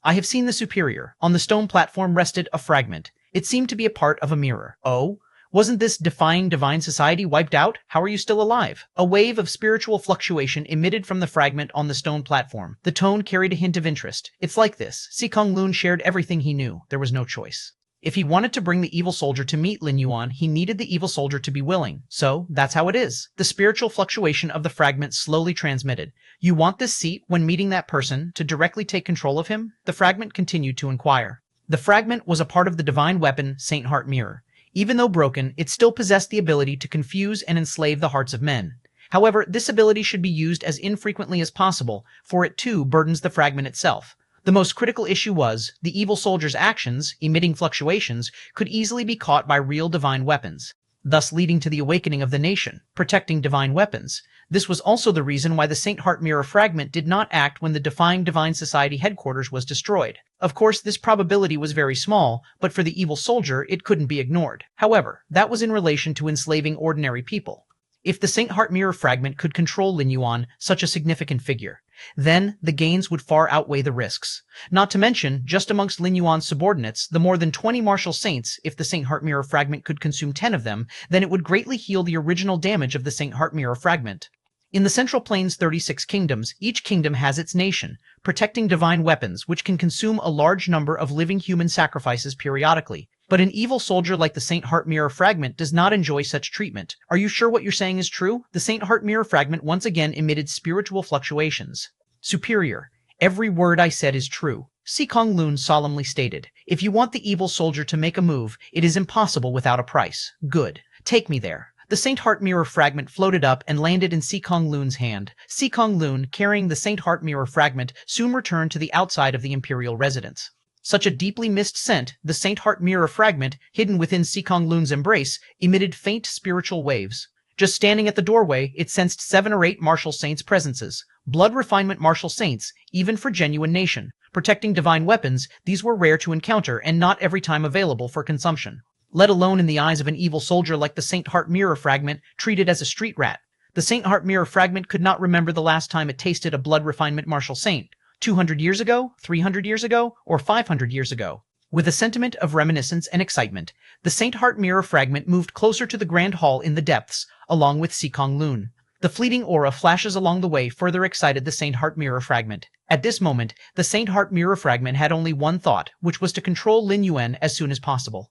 I have seen the superior. On the stone platform rested a fragment. It seemed to be a part of a mirror. Oh? Wasn't this defying divine society wiped out? How are you still alive? A wave of spiritual fluctuation emitted from the fragment on the stone platform. The tone carried a hint of interest. It's like this. Sikong Lun shared everything he knew. There was no choice. If he wanted to bring the evil soldier to meet Lin Yuan, he needed the evil soldier to be willing. So, that's how it is. The spiritual fluctuation of the fragment slowly transmitted. You want this seat when meeting that person to directly take control of him? The fragment continued to inquire. The fragment was a part of the divine weapon, Saint Heart Mirror. Even though broken, it still possessed the ability to confuse and enslave the hearts of men. However, this ability should be used as infrequently as possible, for it too burdens the fragment itself. The most critical issue was, the evil soldier's actions, emitting fluctuations, could easily be caught by real divine weapons, thus leading to the awakening of the nation, protecting divine weapons. This was also the reason why the Saint Heart Mirror fragment did not act when the defying divine society headquarters was destroyed. Of course, this probability was very small, but for the evil soldier, it couldn't be ignored. However, that was in relation to enslaving ordinary people. If the Saint Heart Mirror fragment could control Lin Yuan, such a significant figure, then the gains would far outweigh the risks. Not to mention, just amongst Lin Yuan's subordinates, the more than 20 martial saints, if the Saint Heart Mirror fragment could consume 10 of them, then it would greatly heal the original damage of the Saint Heart Mirror fragment. In the Central Plains' 36 kingdoms, each kingdom has its nation, protecting divine weapons, which can consume a large number of living human sacrifices periodically. But an evil soldier like the Saint Heart Mirror fragment does not enjoy such treatment. Are you sure what you're saying is true? The Saint Heart Mirror fragment once again emitted spiritual fluctuations. Superior, every word I said is true. Sikong Lun solemnly stated. If you want the evil soldier to make a move, it is impossible without a price. Good. Take me there. The Saint Heart Mirror fragment floated up and landed in Sikong Lun's hand. Sikong Lun, carrying the Saint Heart Mirror fragment, soon returned to the outside of the imperial residence. Such a deeply missed scent, the Saint Heart Mirror fragment, hidden within Sikong Lun's embrace, emitted faint spiritual waves. Just standing at the doorway, it sensed 7 or 8 martial saints' presences. Blood refinement martial saints, even for genuine nation. Protecting divine weapons, these were rare to encounter and not every time available for consumption. let alone in the eyes of an evil soldier like the Saint Heart Mirror Fragment, treated as a street rat. The Saint Heart Mirror Fragment could not remember the last time it tasted a blood refinement martial saint. 200 years ago, 300 years ago, or 500 years ago. With a sentiment of reminiscence and excitement, the Saint Heart Mirror Fragment moved closer to the Grand Hall in the depths, along with Sikong Lun. The fleeting aura flashes along the way further excited the Saint Heart Mirror Fragment. At this moment, the Saint Heart Mirror Fragment had only one thought, which was to control Lin Yuan as soon as possible.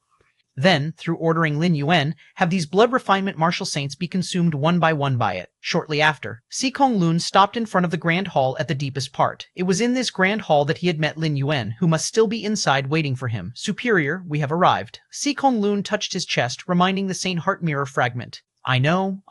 Then, through ordering Lin Yuan, have these blood refinement martial saints be consumed one by it. Shortly after, Sikong Lun stopped in front of the Grand Hall at the deepest part. It was in this Grand Hall that he had met Lin Yuan, who must still be inside waiting for him. Superior, we have arrived. Sikong Lun touched his chest, reminding the Saint Heart Mirror Fragment. I know.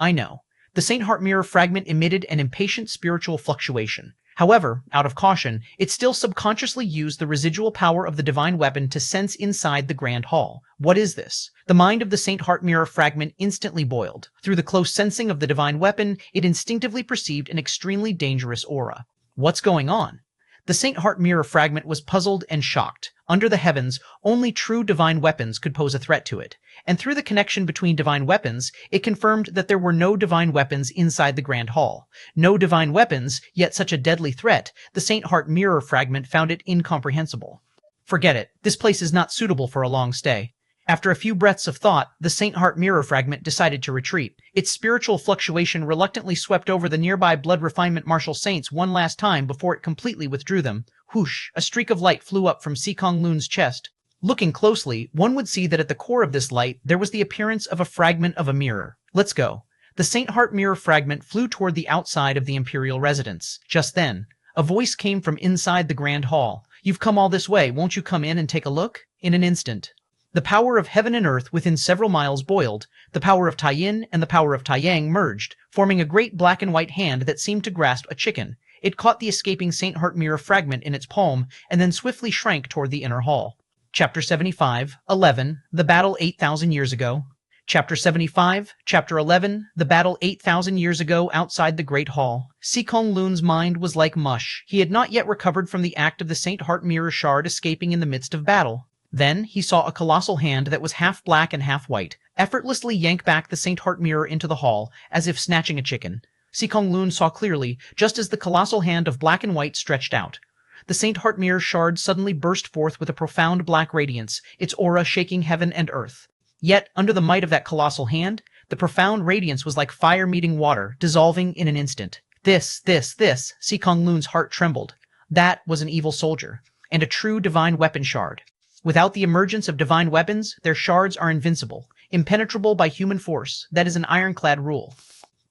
The Saint Heart Mirror Fragment emitted an impatient spiritual fluctuation. However, out of caution, it still subconsciously used the residual power of the divine weapon to sense inside the Grand Hall. What is this? The mind of the Saint Heart Mirror Fragment instantly boiled. Through the close sensing of the divine weapon, it instinctively perceived an extremely dangerous aura. What's going on? The Saint Heart Mirror Fragment was puzzled and shocked. Under the heavens, only true divine weapons could pose a threat to it. And through the connection between divine weapons, it confirmed that there were no divine weapons inside the Grand Hall. No divine weapons, yet such a deadly threat, the Saint Heart Mirror Fragment found it incomprehensible. Forget it. This place is not suitable for a long stay. After a few breaths of thought, the Saint Heart Mirror Fragment decided to retreat. Its spiritual fluctuation reluctantly swept over the nearby blood refinement martial saints one last time before it completely withdrew them. Whoosh! A streak of light flew up from Sikong Lun's chest. Looking closely, one would see that at the core of this light, there was the appearance of a fragment of a mirror. Let's go. The Saint Heart Mirror Fragment flew toward the outside of the imperial residence. Just then, a voice came from inside the Grand Hall. You've come all this way, won't you come in and take a look? In an instant, the power of heaven and earth within several miles boiled. The power of Taiyin and the power of Taiyang merged, forming a great black and white hand that seemed to grasp a chicken. It caught the escaping Saint Heart Mirror Fragment in its palm and then swiftly shrank toward the inner hall. Chapter 75, 11, The Battle 8,000 Years Ago. Chapter 75, Chapter 11, The Battle 8,000 Years Ago outside the Great Hall. Sikong Lun's mind was like mush. He had not yet recovered from the act of the Saint Heart Mirror Shard escaping in the midst of battle. Then he saw a colossal hand that was half black and half white, effortlessly yank back the Saint Heart Mirror into the hall, as if snatching a chicken. Sikong Lun saw clearly, just as the colossal hand of black and white stretched out. The Saint Heart Mirror Shard suddenly burst forth with a profound black radiance, its aura shaking heaven and earth. Yet, under the might of that colossal hand, the profound radiance was like fire meeting water, dissolving in an instant. This, Sikong Lun's heart trembled. That was an evil soldier, and a true divine weapon shard. Without the emergence of divine weapons, their shards are invincible, impenetrable by human force. That is an ironclad rule.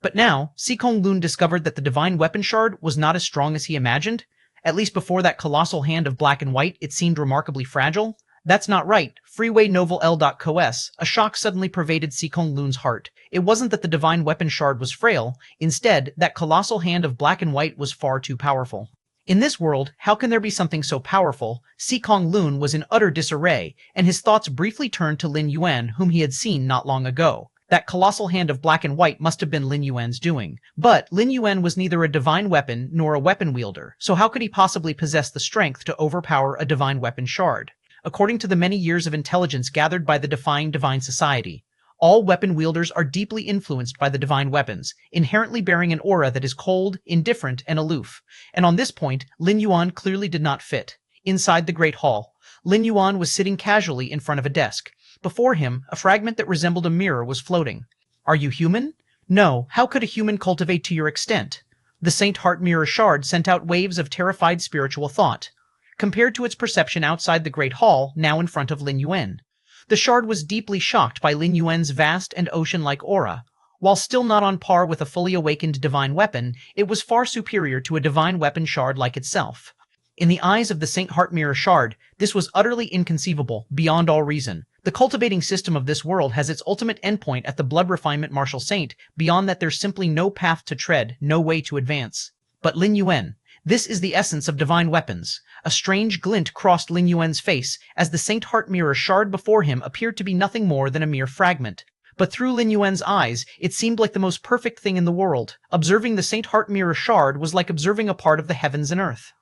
But now, Sikong Lun discovered that the divine weapon shard was not as strong as he imagined. At least before that colossal hand of black and white, it seemed remarkably fragile. That's not right. Freeway Novel L.Cos. A shock suddenly pervaded Sikong Lun's heart. It wasn't that the divine weapon shard was frail. Instead, that colossal hand of black and white was far too powerful. In this world, how can there be something so powerful? Sikong Lun was in utter disarray, and his thoughts briefly turned to Lin Yuan, whom he had seen not long ago. That colossal hand of black and white must have been Lin Yuan's doing. But Lin Yuan was neither a divine weapon nor a weapon wielder, so how could he possibly possess the strength to overpower a divine weapon shard? According to the many years of intelligence gathered by the Defying Divine Society, all weapon wielders are deeply influenced by the divine weapons, inherently bearing an aura that is cold, indifferent, and aloof. And on this point, Lin Yuan clearly did not fit. Inside the Great Hall, Lin Yuan was sitting casually in front of a desk. Before him, a fragment that resembled a mirror was floating. Are you human? No, how could a human cultivate to your extent? The Saint Heart Mirror Shard sent out waves of terrified spiritual thought. Compared to its perception outside the Great Hall, now in front of Lin Yuan, the shard was deeply shocked by Lin Yuan's vast and ocean-like aura. While still not on par with a fully awakened divine weapon, it was far superior to a divine weapon shard like itself. In the eyes of the Saint Heart Mirror Shard, this was utterly inconceivable, beyond all reason. The cultivating system of this world has its ultimate endpoint at the blood refinement martial saint. Beyond that there's simply no path to tread, no way to advance. But Lin Yuan, this is the essence of divine weapons. A strange glint crossed Lin Yuan's face as the Saint Heart Mirror Shard before him appeared to be nothing more than a mere fragment. But through Lin Yuan's eyes, it seemed like the most perfect thing in the world. Observing the Saint Heart Mirror Shard was like observing a part of the heavens and earth.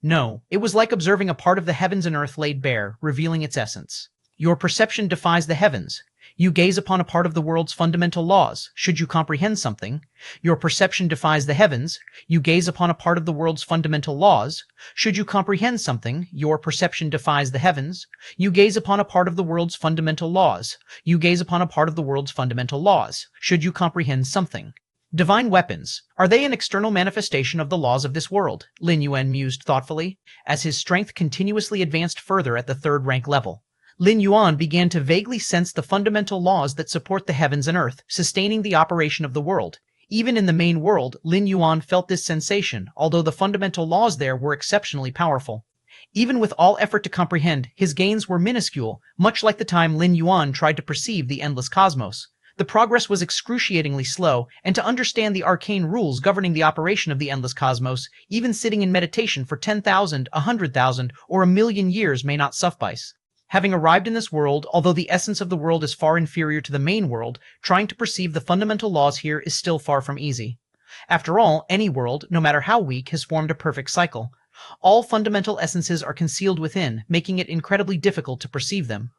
No, it was like observing a part of the heavens and earth laid bare, revealing its essence. Your perception defies the heavens. You gaze upon a part of the world's fundamental laws. Should you comprehend something? Your perception defies the heavens. You gaze upon a part of the world's fundamental laws. Should you comprehend something? Your perception defies the heavens. You gaze upon a part of the world's fundamental laws. You gaze upon a part of the world's fundamental laws. Should you comprehend something? Divine weapons. Are they an external manifestation of the laws of this world? Lin Yuan mused thoughtfully, as his strength continuously advanced further at the third rank level. Lin Yuan began to vaguely sense the fundamental laws that support the heavens and earth, sustaining the operation of the world. Even in the main world, Lin Yuan felt this sensation, although the fundamental laws there were exceptionally powerful. Even with all effort to comprehend, his gains were minuscule, much like the time Lin Yuan tried to perceive the endless cosmos. The progress was excruciatingly slow, and to understand the arcane rules governing the operation of the endless cosmos, even sitting in meditation for 10,000, 100,000, or 1,000,000 years may not suffice. Having arrived in this world, although the essence of the world is far inferior to the main world, trying to perceive the fundamental laws here is still far from easy. After all, any world, no matter how weak, has formed a perfect cycle. All fundamental essences are concealed within, making it incredibly difficult to perceive them.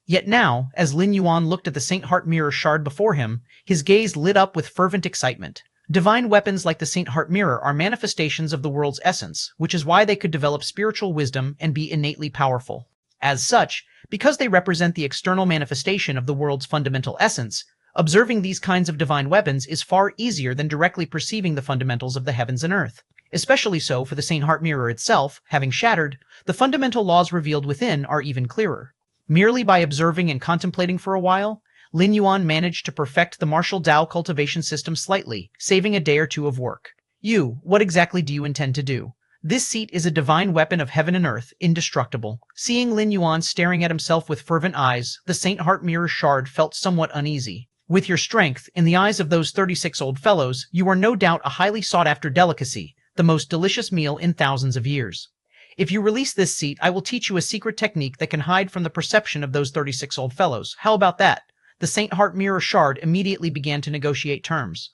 Yet now, as Lin Yuan looked at the Saint Heart Mirror shard before him, his gaze lit up with fervent excitement. Divine weapons like the Saint Heart Mirror are manifestations of the world's essence, which is why they could develop spiritual wisdom and be innately powerful. As such, because they represent the external manifestation of the world's fundamental essence, observing these kinds of divine weapons is far easier than directly perceiving the fundamentals of the heavens and earth. Especially so for the Saint Heart Mirror itself, having shattered, the fundamental laws revealed within are even clearer. Merely by observing and contemplating for a while, Lin Yuan managed to perfect the martial Dao cultivation system slightly, saving a day or two of work. What exactly do you intend to do? This seat is a divine weapon of heaven and earth, indestructible. Seeing Lin Yuan staring at himself with fervent eyes, the Saint Heart Mirror shard felt somewhat uneasy. With your strength, in the eyes of those 36 old fellows, you are no doubt a highly sought-after delicacy, the most delicious meal in thousands of years. If you release this seat, I will teach you a secret technique that can hide from the perception of those 36 old fellows. How about that? The Saint Heart Mirror shard immediately began to negotiate terms.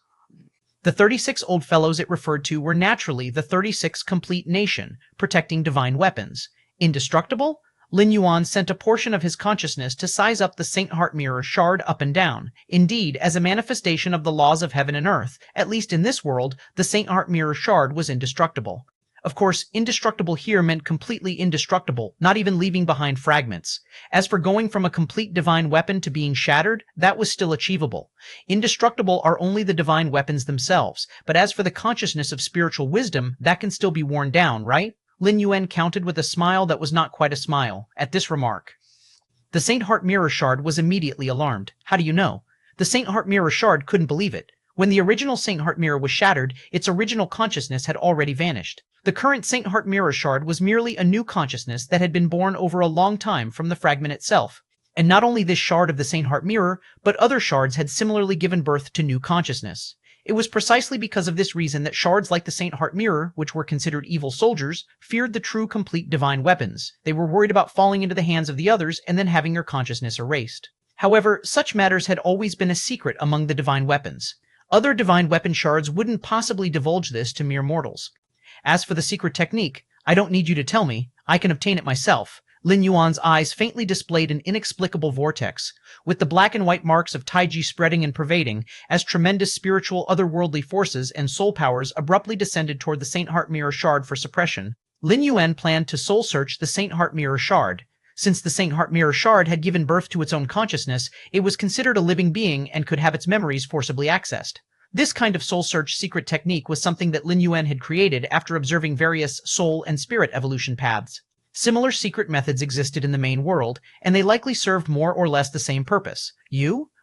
The 36 old fellows it referred to were naturally the 36 complete nation, protecting divine weapons. Indestructible? Lin Yuan sent a portion of his consciousness to size up the Saint Heart Mirror shard up and down. Indeed, as a manifestation of the laws of heaven and earth, at least in this world, the Saint Heart Mirror shard was indestructible. Of course, indestructible here meant completely indestructible, not even leaving behind fragments. As for going from a complete divine weapon to being shattered, that was still achievable. Indestructible are only the divine weapons themselves, but as for the consciousness of spiritual wisdom, that can still be worn down, right? Lin Yuan countered with a smile that was not quite a smile, at this remark. The Saint Heart Mirror shard was immediately alarmed. How do you know? The Saint Heart Mirror shard couldn't believe it. When the original Saint Heart Mirror was shattered, its original consciousness had already vanished. The current Saint Heart Mirror shard was merely a new consciousness that had been born over a long time from the fragment itself. And not only this shard of the Saint Heart Mirror, but other shards had similarly given birth to new consciousness. It was precisely because of this reason that shards like the Saint Heart Mirror, which were considered evil soldiers, feared the true complete divine weapons. They were worried about falling into the hands of the others and then having their consciousness erased. However, such matters had always been a secret among the divine weapons. Other divine weapon shards wouldn't possibly divulge this to mere mortals. As for the secret technique, I don't need you to tell me. I can obtain it myself. Lin Yuan's eyes faintly displayed an inexplicable vortex, with the black and white marks of Taiji spreading and pervading, as tremendous spiritual otherworldly forces and soul powers abruptly descended toward the Saint Heart Mirror shard for suppression. Lin Yuan planned to soul search the Saint Heart Mirror shard. Since the Saint Heart Mirror shard had given birth to its own consciousness, it was considered a living being and could have its memories forcibly accessed. This kind of soul search secret technique was something that Lin Yuan had created after observing various soul and spirit evolution paths. Similar secret methods existed in the main world, and they likely served more or less the same purpose.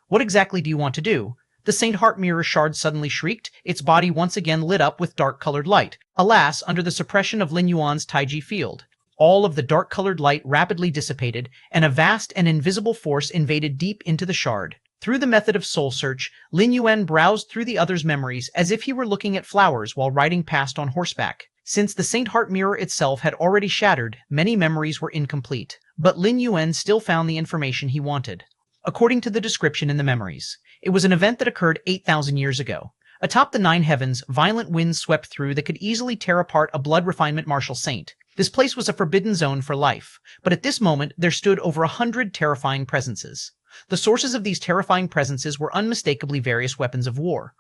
What exactly do you want to do? The Saint Heart Mirror shard suddenly shrieked, its body once again lit up with dark-colored light, alas, under the suppression of Lin Yuan's Taiji field. All of the dark-colored light rapidly dissipated, and a vast and invisible force invaded deep into the shard. Through the method of soul search, Lin Yuan browsed through the other's memories as if he were looking at flowers while riding past on horseback. Since the Saint Heart Mirror itself had already shattered, many memories were incomplete, but Lin Yuan still found the information he wanted. According to the description in the memories, it was an event that occurred 8,000 years ago. Atop the 9 heavens, violent winds swept through that could easily tear apart a blood refinement martial saint. This place was a forbidden zone for life, but at this moment there stood over 100 terrifying presences. The sources of these terrifying presences were unmistakably various weapons of war.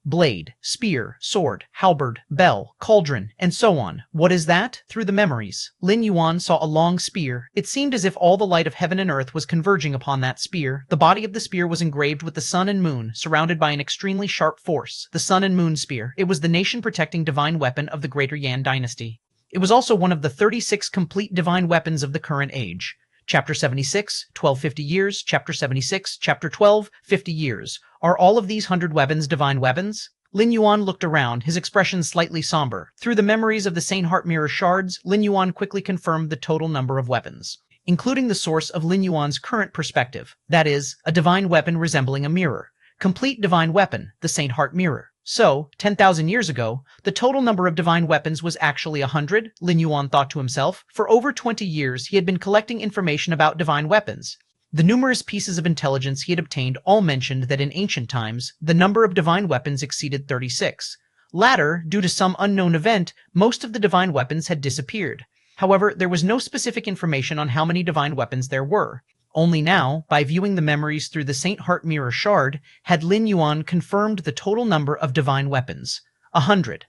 Blade, spear, sword, halberd, bell, cauldron, and so on. What is that? Through the memories, Lin Yuan saw a long spear. It seemed as if all the light of heaven and earth was converging upon that spear. The body of the spear was engraved with the sun and moon, surrounded by an extremely sharp force. The sun and moon spear. It was the nation-protecting divine weapon of the Greater Yan dynasty. It was also one of the 36 complete divine weapons of the current age. Chapter 76, 1250 years. Chapter 76, Chapter 12, 50 years. Are all of these 100 weapons divine weapons? Lin Yuan looked around, his expression slightly somber. Through the memories of the Saint Heart Mirror shards, Lin Yuan quickly confirmed the total number of weapons, including the source of Lin Yuan's current perspective, that is, a divine weapon resembling a mirror. Complete divine weapon, the Saint Heart Mirror. So, 10,000 years ago, the total number of divine weapons was actually 100, Lin Yuan thought to himself. For over 20 years, he had been collecting information about divine weapons. The numerous pieces of intelligence he had obtained all mentioned that in ancient times, the number of divine weapons exceeded 36. Later, due to some unknown event, most of the divine weapons had disappeared. However, there was no specific information on how many divine weapons there were. Only now, by viewing the memories through the Saint Heart Mirror shard, had Lin Yuan confirmed the total number of divine weapons. 100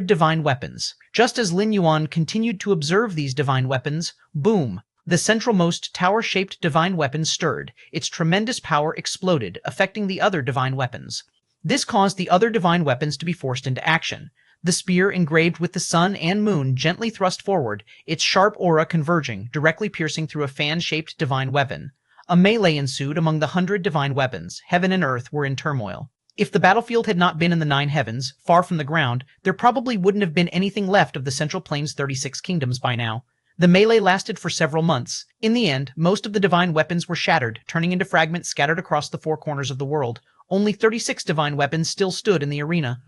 divine weapons. Just as Lin Yuan continued to observe these divine weapons, boom! The centralmost tower-shaped divine weapon stirred. Its tremendous power exploded, affecting the other divine weapons. This caused the other divine weapons to be forced into action. The spear engraved with the sun and moon gently thrust forward, its sharp aura converging, directly piercing through a fan-shaped divine weapon. A melee ensued among the 100 divine weapons. Heaven and earth were in turmoil. If the battlefield had not been in the 9 heavens, far from the ground, there probably wouldn't have been anything left of the Central Plains' 36 kingdoms by now. The melee lasted for several months. In the end, most of the divine weapons were shattered, turning into fragments scattered across the 4 corners of the world. Only 36 divine weapons still stood in the arena.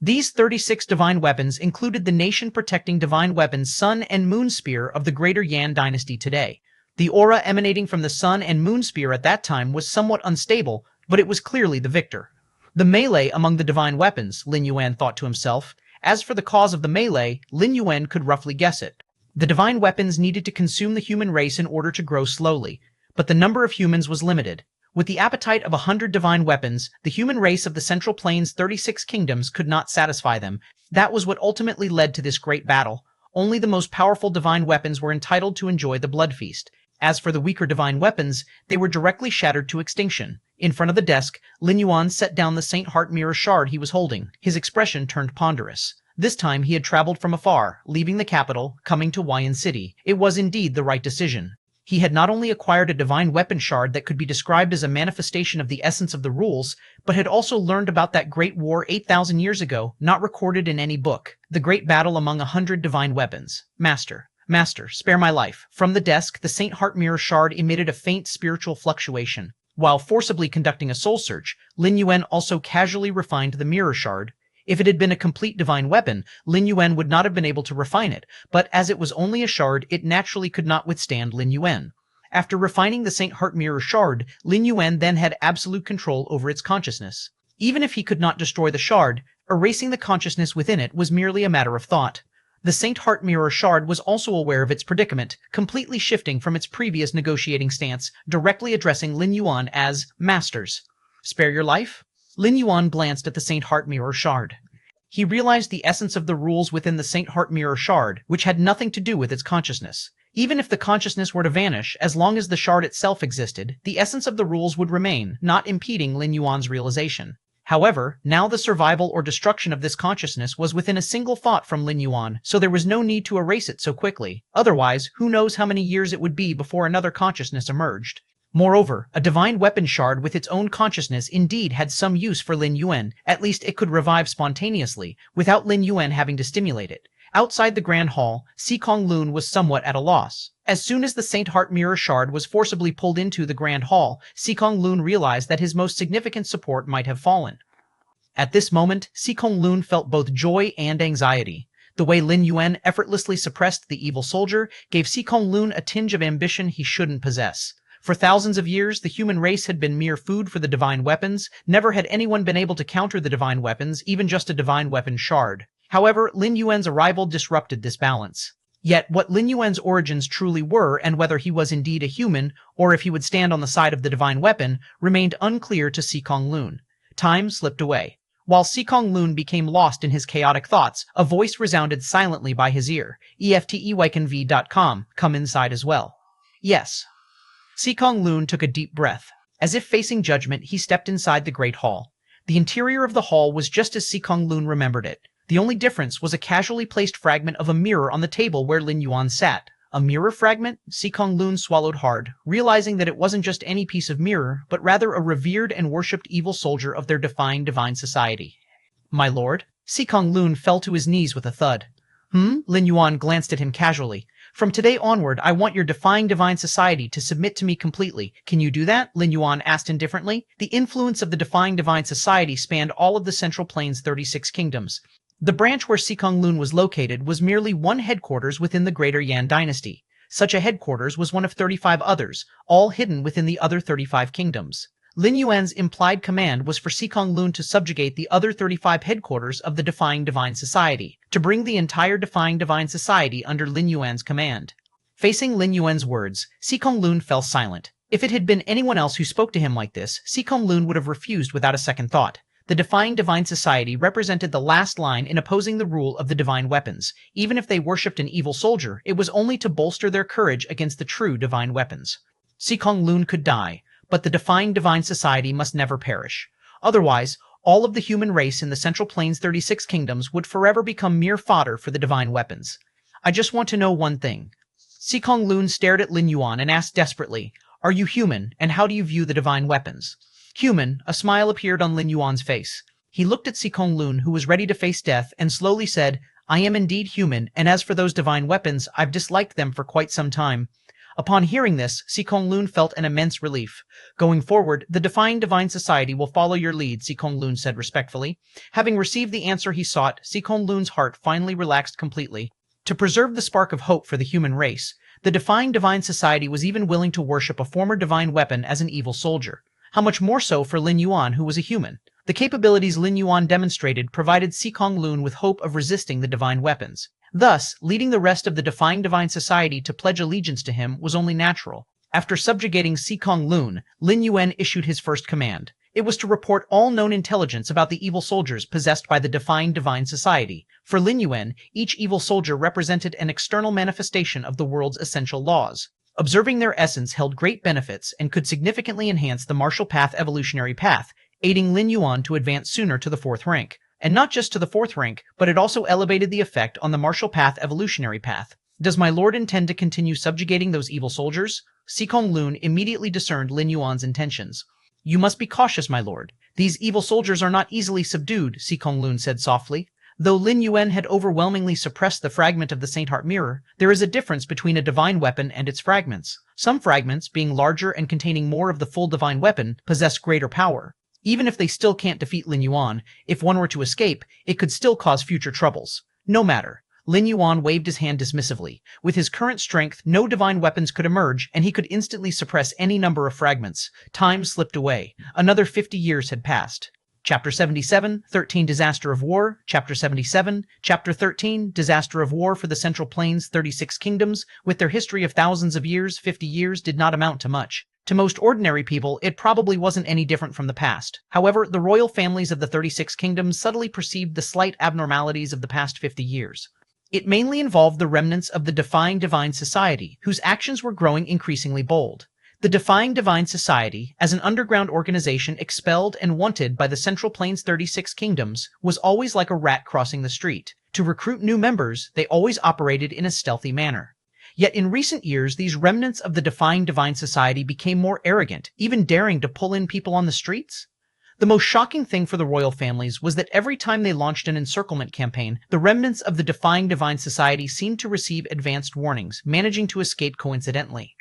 These 36 divine weapons included the nation-protecting divine weapons Sun and Moon Spear of the Greater Yan dynasty today. The aura emanating from the Sun and Moon Spear at that time was somewhat unstable, but it was clearly the victor. The melee among the divine weapons, Lin Yuan thought to himself. As for the cause of the melee, Lin Yuan could roughly guess it. The divine weapons needed to consume the human race in order to grow slowly, but the number of humans was limited. With the appetite of 100 divine weapons, the human race of the Central Plains' 36 kingdoms could not satisfy them. That was what ultimately led to this great battle. Only the most powerful divine weapons were entitled to enjoy the blood feast. As for the weaker divine weapons, they were directly shattered to extinction. In front of the desk, Lin Yuan set down the Saint Heart Mirror shard he was holding. His expression turned ponderous. This time he had traveled from afar, leaving the capital, coming to Huayan City. It was indeed the right decision. He had not only acquired a divine weapon shard that could be described as a manifestation of the essence of the rules, but had also learned about that great war 8,000 years ago, not recorded in any book. The great battle among 100 divine weapons. Master, spare my life. From the desk, the Saint Heart Mirror shard emitted a faint spiritual fluctuation. While forcibly conducting a soul search, Lin Yuan also casually refined the mirror shard. If it had been a complete divine weapon, Lin Yuan would not have been able to refine it, but as it was only a shard, it naturally could not withstand Lin Yuan. After refining the Saint Heart Mirror shard, Lin Yuan then had absolute control over its consciousness. Even if he could not destroy the shard, erasing the consciousness within it was merely a matter of thought. The Saint Heart Mirror shard was also aware of its predicament, completely shifting from its previous negotiating stance, directly addressing Lin Yuan as Masters. Spare your life? Lin Yuan glanced at the Saint Heart Mirror shard. He realized the essence of the rules within the Saint Heart Mirror shard, which had nothing to do with its consciousness. Even if the consciousness were to vanish, as long as the shard itself existed, the essence of the rules would remain, not impeding Lin Yuan's realization. However, now the survival or destruction of this consciousness was within a single thought from Lin Yuan, so there was no need to erase it so quickly. Otherwise, who knows how many years it would be before another consciousness emerged. Moreover, a divine weapon shard with its own consciousness indeed had some use for Lin Yuan. At least it could revive spontaneously, without Lin Yuan having to stimulate it. Outside the Grand Hall, Sikong Lun was somewhat at a loss. As soon as the Saint Heart Mirror shard was forcibly pulled into the Grand Hall, Sikong Lun realized that his most significant support might have fallen. At this moment, Sikong Lun felt both joy and anxiety. The way Lin Yuan effortlessly suppressed the evil soldier gave Sikong Lun a tinge of ambition he shouldn't possess. For thousands of years, the human race had been mere food for the divine weapons. Never had anyone been able to counter the divine weapons, even just a divine weapon shard. However, Lin Yuan's arrival disrupted this balance. Yet what Lin Yuan's origins truly were and whether he was indeed a human or if he would stand on the side of the divine weapon remained unclear to Sikong Lun. Time slipped away. While Sikong Lun became lost in his chaotic thoughts, a voice resounded silently by his ear. EFTEYKNV.com, come inside as well. Yes. Sikong Lun took a deep breath. As if facing judgment, he stepped inside the great hall. The interior of the hall was just as Sikong Lun remembered it. The only difference was a casually placed fragment of a mirror on the table where Lin Yuan sat. A mirror fragment? Sikong Lun swallowed hard, realizing that it wasn't just any piece of mirror, but rather a revered and worshipped evil soldier of their defying divine society. My lord? Sikong Lun fell to his knees with a thud. Lin Yuan glanced at him casually. From today onward, I want your defying divine society to submit to me completely. Can you do that? Lin Yuan asked indifferently. The influence of the defying divine society spanned all of the Central Plains' 36 kingdoms. The branch where Sikong Lun was located was merely one headquarters within the greater Yan dynasty. Such a headquarters was one of 35 others, all hidden within the other 35 kingdoms. Lin Yuan's implied command was for Sikong Lun to subjugate the other 35 headquarters of the Defying Divine Society, to bring the entire Defying Divine Society under Lin Yuan's command. Facing Lin Yuan's words, Sikong Lun fell silent. If it had been anyone else who spoke to him like this, Sikong Lun would have refused without a second thought. The Defying Divine Society represented the last line in opposing the rule of the divine weapons. Even if they worshipped an evil soldier, it was only to bolster their courage against the true divine weapons. Sikong Lun could die, but the Defying Divine Society must never perish. Otherwise, all of the human race in the Central Plains' 36 kingdoms would forever become mere fodder for the divine weapons. I just want to know one thing. Sikong Lun stared at Lin Yuan and asked desperately, "Are you human, and how do you view the divine weapons?" Human, a smile appeared on Lin Yuan's face. He looked at Sikong Lun, who was ready to face death, and slowly said, "I am indeed human, and as for those divine weapons, I've disliked them for quite some time." Upon hearing this, Sikong Lun felt an immense relief. "Going forward, the Defying Divine Society will follow your lead," Sikong Lun said respectfully. Having received the answer he sought, Sikong Lun's heart finally relaxed completely. To preserve the spark of hope for the human race, the Defying Divine Society was even willing to worship a former divine weapon as an evil soldier. How much more so for Lin Yuan, who was a human? The capabilities Lin Yuan demonstrated provided Sikong Lun with hope of resisting the divine weapons. Thus, leading the rest of the Defying Divine Society to pledge allegiance to him was only natural. After subjugating Sikong Lun, Lin Yuan issued his first command. It was to report all known intelligence about the evil soldiers possessed by the Defying Divine Society. For Lin Yuan, each evil soldier represented an external manifestation of the world's essential laws. Observing their essence held great benefits and could significantly enhance the martial path evolutionary path, aiding Lin Yuan to advance sooner to the 4th rank. And not just to the 4th rank, but it also elevated the effect on the martial path evolutionary path. Does my lord intend to continue subjugating those evil soldiers? Sikong Lun immediately discerned Lin Yuan's intentions. You must be cautious, my lord. These evil soldiers are not easily subdued, Sikong Lun said softly. Though Lin Yuan had overwhelmingly suppressed the fragment of the Saint Heart Mirror, there is a difference between a divine weapon and its fragments. Some fragments, being larger and containing more of the full divine weapon, possess greater power. Even if they still can't defeat Lin Yuan, if one were to escape, it could still cause future troubles. No matter. Lin Yuan waved his hand dismissively. With his current strength, no divine weapons could emerge, and he could instantly suppress any number of fragments. Time slipped away. Another 50 years had passed. Chapter 77, 13 Disaster of War, Chapter 77, Chapter 13, Disaster of War for the Central Plains' 36 kingdoms. With their history of thousands of years, 50 years did not amount to much. To most ordinary people, it probably wasn't any different from the past. However, the royal families of the 36 kingdoms subtly perceived the slight abnormalities of the past 50 years. It mainly involved the remnants of the Defying Divine Society, whose actions were growing increasingly bold. The Defying Divine Society, as an underground organization expelled and wanted by the Central Plains' 36 kingdoms, was always like a rat crossing the street. To recruit new members, they always operated in a stealthy manner. Yet in recent years, these remnants of the Defying Divine Society became more arrogant, even daring to pull in people on the streets. The most shocking thing for the royal families was that every time they launched an encirclement campaign, the remnants of the Defying Divine Society seemed to receive advanced warnings, managing to escape coincidentally.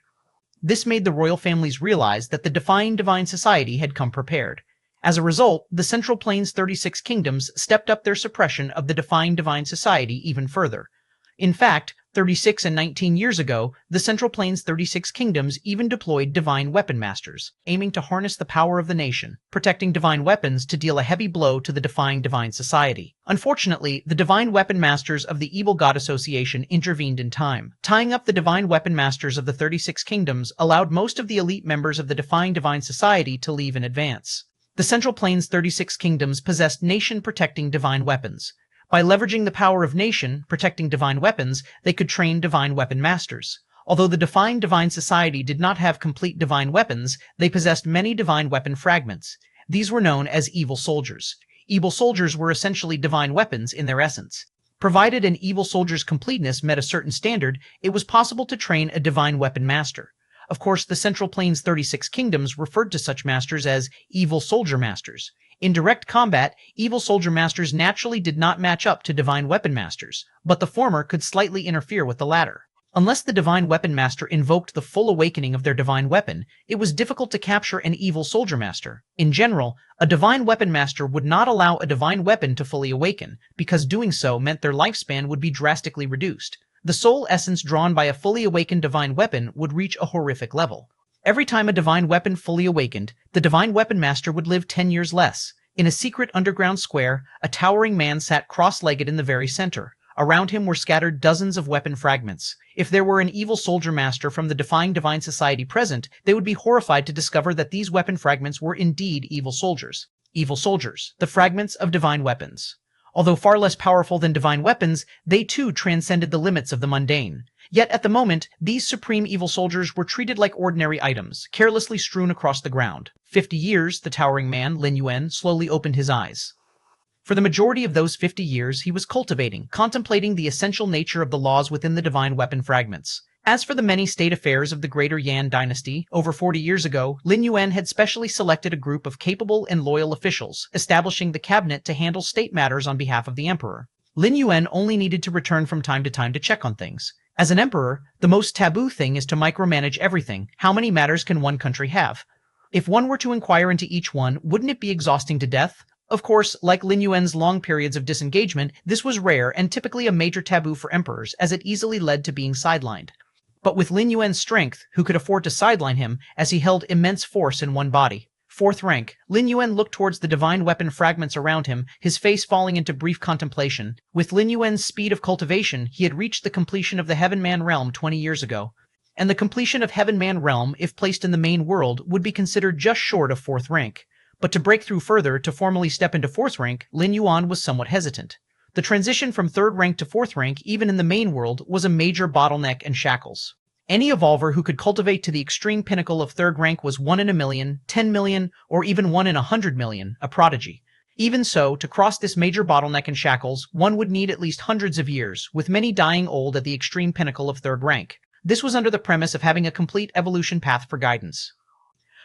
This made the royal families realize that the Defying Divine Society had come prepared. As a result, the Central Plains' 36 kingdoms stepped up their suppression of the Defying Divine Society even further. In fact, 36 and 19 years ago, the Central Plains 36 Kingdoms even deployed divine weapon masters, aiming to harness the power of the nation, protecting divine weapons to deal a heavy blow to the defying divine society. Unfortunately, the divine weapon masters of the Evil God Association intervened in time. Tying up the divine weapon masters of the 36 Kingdoms allowed most of the elite members of the defying divine society to leave in advance. The Central Plains 36 Kingdoms possessed nation-protecting divine weapons. By leveraging the power of nation, protecting divine weapons, they could train divine weapon masters. Although the defying divine society did not have complete divine weapons, they possessed many divine weapon fragments. These were known as evil soldiers. Evil soldiers were essentially divine weapons in their essence. Provided an evil soldier's completeness met a certain standard, it was possible to train a divine weapon master. Of course, the Central Plains 36 Kingdoms referred to such masters as evil soldier masters. In direct combat, evil soldier masters naturally did not match up to divine weapon masters, but the former could slightly interfere with the latter. Unless the divine weapon master invoked the full awakening of their divine weapon, it was difficult to capture an evil soldier master. In general, a divine weapon master would not allow a divine weapon to fully awaken, because doing so meant their lifespan would be drastically reduced. The soul essence drawn by a fully awakened divine weapon would reach a horrific level. Every time a divine weapon fully awakened, the divine weapon master would live 10 years less. In a secret underground square, a towering man sat cross-legged in the very center. Around him were scattered dozens of weapon fragments. If there were an evil soldier master from the defying divine society present, they would be horrified to discover that these weapon fragments were indeed evil soldiers. Evil soldiers, the fragments of divine weapons. Although far less powerful than divine weapons, they too transcended the limits of the mundane. Yet at the moment, these supreme evil soldiers were treated like ordinary items, carelessly strewn across the ground. 50 years, the towering man, Lin Yuan, slowly opened his eyes. For the majority of those 50 years, he was cultivating, contemplating the essential nature of the laws within the divine weapon fragments. As for the many state affairs of the Greater Yan dynasty, over 40 years ago, Lin Yuan had specially selected a group of capable and loyal officials, establishing the cabinet to handle state matters on behalf of the emperor. Lin Yuan only needed to return from time to check on things. As an emperor, the most taboo thing is to micromanage everything. How many matters can one country have? If one were to inquire into each one, wouldn't it be exhausting to death? Of course, like Lin Yuan's long periods of disengagement, this was rare and typically a major taboo for emperors, as it easily led to being sidelined. But with Lin Yuan's strength, who could afford to sideline him, as he held immense force in one body? 4th rank, Lin Yuan looked towards the divine weapon fragments around him, his face falling into brief contemplation. With Lin Yuan's speed of cultivation, he had reached the completion of the Heaven-Man realm 20 years ago. And the completion of Heaven-Man realm, if placed in the main world, would be considered just short of 4th rank. But to break through further, to formally step into 4th rank, Lin Yuan was somewhat hesitant. The transition from 3rd rank to 4th rank, even in the main world, was a major bottleneck and shackles. Any evolver who could cultivate to the extreme pinnacle of 3rd rank was 1 in a million, 10 million, or even 1 in 100 million, a prodigy. Even so, to cross this major bottleneck and shackles, one would need at least hundreds of years, with many dying old at the extreme pinnacle of 3rd rank. This was under the premise of having a complete evolution path for guidance.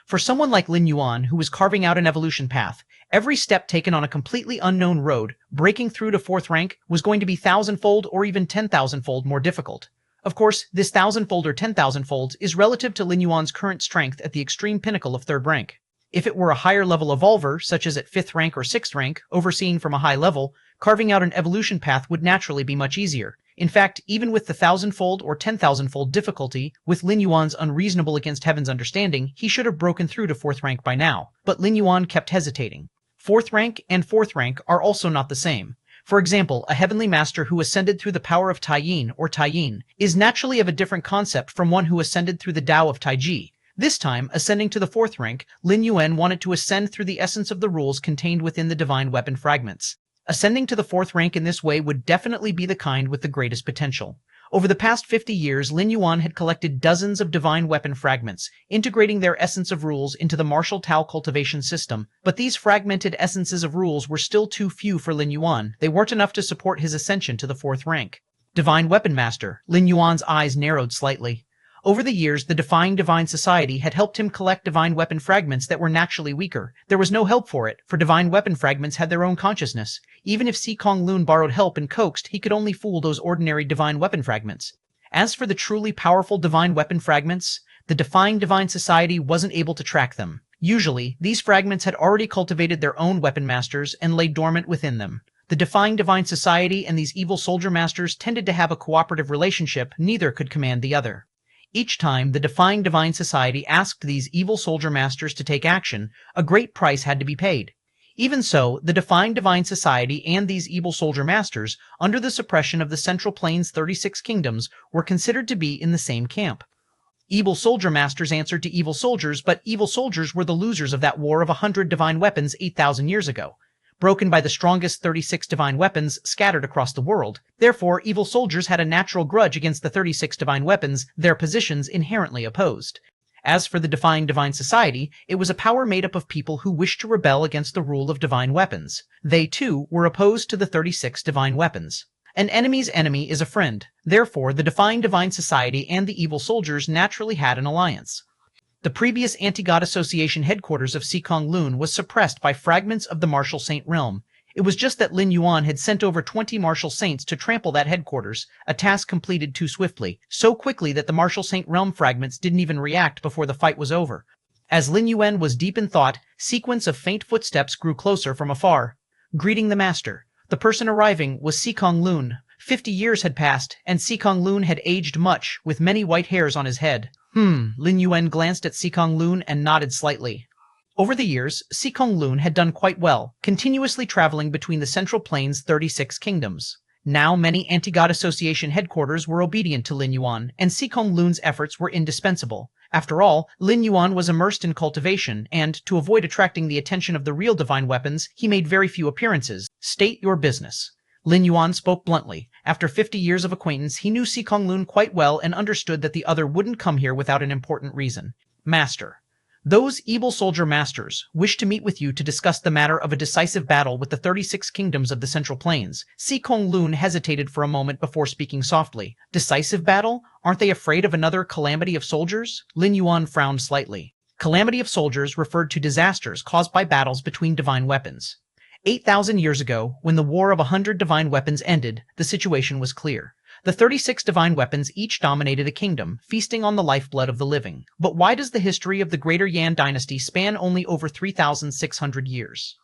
For someone like Lin Yuan, who was carving out an evolution path, every step taken on a completely unknown road, breaking through to 4th rank, was going to be 1,000-fold or even 10,000-fold more difficult. Of course, this 1,000-fold or 10,000-fold is relative to Lin Yuan's current strength at the extreme pinnacle of 3rd rank. If it were a higher level evolver, such as at 5th rank or 6th rank, overseeing from a high level, carving out an evolution path would naturally be much easier. In fact, even with the 1,000-fold or 10,000-fold difficulty, with Lin Yuan's unreasonable against heaven's understanding, he should have broken through to 4th rank by now. But Lin Yuan kept hesitating. 4th rank and 4th rank are also not the same. For example, a heavenly master who ascended through the power of Taiyin or Taiyin is naturally of a different concept from one who ascended through the Dao of Taiji. This time, ascending to the 4th rank, Lin Yuan wanted to ascend through the essence of the rules contained within the divine weapon fragments. Ascending to the 4th rank in this way would definitely be the kind with the greatest potential. Over the past 50 years, Lin Yuan had collected dozens of divine weapon fragments, integrating their essence of rules into the martial Tao cultivation system. But these fragmented essences of rules were still too few for Lin Yuan. They weren't enough to support his ascension to the 4th rank. Divine Weapon Master. Lin Yuan's eyes narrowed slightly. Over the years, the Defying Divine Society had helped him collect divine weapon fragments that were naturally weaker. There was no help for it, for divine weapon fragments had their own consciousness. Even if Si Kong Lun borrowed help and coaxed, he could only fool those ordinary divine weapon fragments. As for the truly powerful divine weapon fragments, the Defying Divine Society wasn't able to track them. Usually, these fragments had already cultivated their own weapon masters and lay dormant within them. The defying divine society and these evil soldier masters tended to have a cooperative relationship, neither could command the other. Each time the defying divine society asked these evil soldier masters to take action, a great price had to be paid. Even so, the defying divine society and these evil soldier masters, under the suppression of the Central Plains 36 kingdoms, were considered to be in the same camp. Evil soldier masters answered to evil soldiers, but evil soldiers were the losers of that war of 100 divine weapons 8,000 years ago, broken by the strongest 36 divine weapons scattered across the world. Therefore, evil soldiers had a natural grudge against the 36 divine weapons, their positions inherently opposed. As for the defying divine society, it was a power made up of people who wished to rebel against the rule of divine weapons. They, too, were opposed to the 36 divine weapons. An enemy's enemy is a friend. Therefore, the defying divine society and the evil soldiers naturally had an alliance. The previous anti-god association headquarters of Sikong Lun was suppressed by fragments of the martial saint realm. It was just that Lin Yuan had sent over 20 martial saints to trample that headquarters, a task completed too swiftly, so quickly that the martial saint realm fragments didn't even react before the fight was over. As Lin Yuan was deep in thought, sequence of faint footsteps grew closer from afar. Greeting the master. The person arriving was Sikong Lun. 50 years had passed, and Sikong Lun had aged much, with many white hairs on his head. Lin Yuan glanced at Sikong Lun and nodded slightly. Over the years, Sikong Lun had done quite well, continuously traveling between the Central Plains 36 kingdoms. Now many anti-god association headquarters were obedient to Lin Yuan, and Sikong Lun's efforts were indispensable. After all, Lin Yuan was immersed in cultivation, and, to avoid attracting the attention of the real divine weapons, he made very few appearances. State your business. Lin Yuan spoke bluntly. After 50 years of acquaintance, he knew Sikong Lun quite well and understood that the other wouldn't come here without an important reason. Master. Those evil soldier masters wish to meet with you to discuss the matter of a decisive battle with the 36 kingdoms of the Central Plains. Sikong Lun hesitated for a moment before speaking softly. Decisive battle? Aren't they afraid of another calamity of soldiers? Lin Yuan frowned slightly. Calamity of soldiers referred to disasters caused by battles between divine weapons. 8,000 years ago, when the war of 100 divine weapons ended, the situation was clear. The 36 divine weapons each dominated a kingdom, feasting on the lifeblood of the living. But why does the history of the Greater Yan dynasty span only over 3,600 years?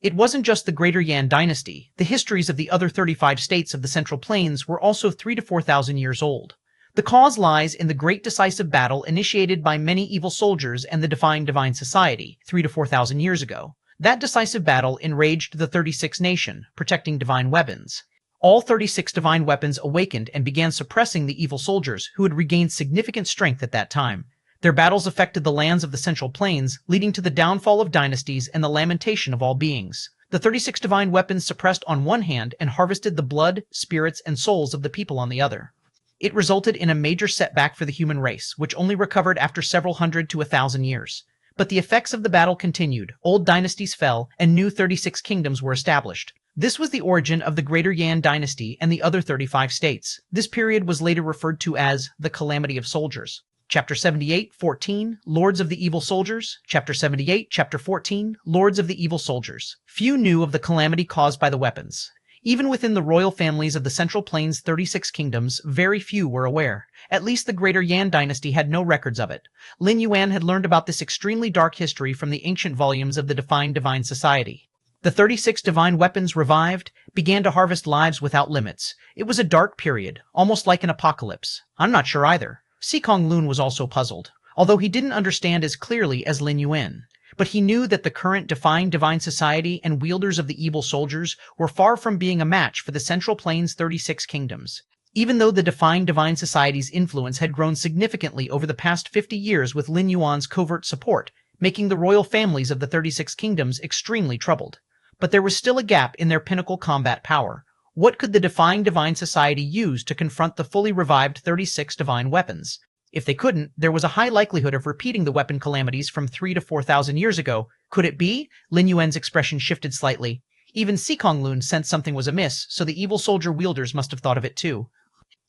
It wasn't just the Greater Yan dynasty. The histories of the other 35 states of the Central Plains were also 3,000 to 4,000 years old. The cause lies in the great decisive battle initiated by many evil soldiers and the defying divine society 3,000 to 4,000 years ago. That decisive battle enraged the 36 nation, protecting divine weapons. All 36 divine weapons awakened and began suppressing the evil soldiers, who had regained significant strength at that time. Their battles affected the lands of the Central Plains, leading to the downfall of dynasties and the lamentation of all beings. The 36 divine weapons suppressed on one hand and harvested the blood, spirits, and souls of the people on the other. It resulted in a major setback for the human race, which only recovered after several hundred to 1,000 years. But the effects of the battle continued, old dynasties fell, and new 36 kingdoms were established. This was the origin of the Greater Yan dynasty and the other 35 states. This period was later referred to as the Calamity of Soldiers. Chapter 78:14, Lords of the Evil Soldiers. Chapter 78, Chapter 14, Lords of the Evil Soldiers. Few knew of the calamity caused by the weapons. Even within the royal families of the Central Plains 36 kingdoms, very few were aware. At least the Greater Yan dynasty had no records of it. Lin Yuan had learned about this extremely dark history from the ancient volumes of the Defying Divine Society. The 36 divine weapons revived, began to harvest lives without limits. It was a dark period, almost like an apocalypse. I'm not sure either. Sikong Lun was also puzzled, although he didn't understand as clearly as Lin Yuan. But he knew that the current Defying Divine Society and wielders of the evil soldiers were far from being a match for the Central Plains 36 kingdoms. Even though the Defying Divine Society's influence had grown significantly over the past 50 years with Lin Yuan's covert support, making the royal families of the 36 kingdoms extremely troubled. But there was still a gap in their pinnacle combat power. What could the Defying Divine Society use to confront the fully revived 36 divine weapons? If they couldn't, there was a high likelihood of repeating the weapon calamities from 3,000 to 4,000 years ago. Could it be? Lin Yuan's expression shifted slightly. Even Sikong Lun sensed something was amiss, so the evil soldier wielders must have thought of it too.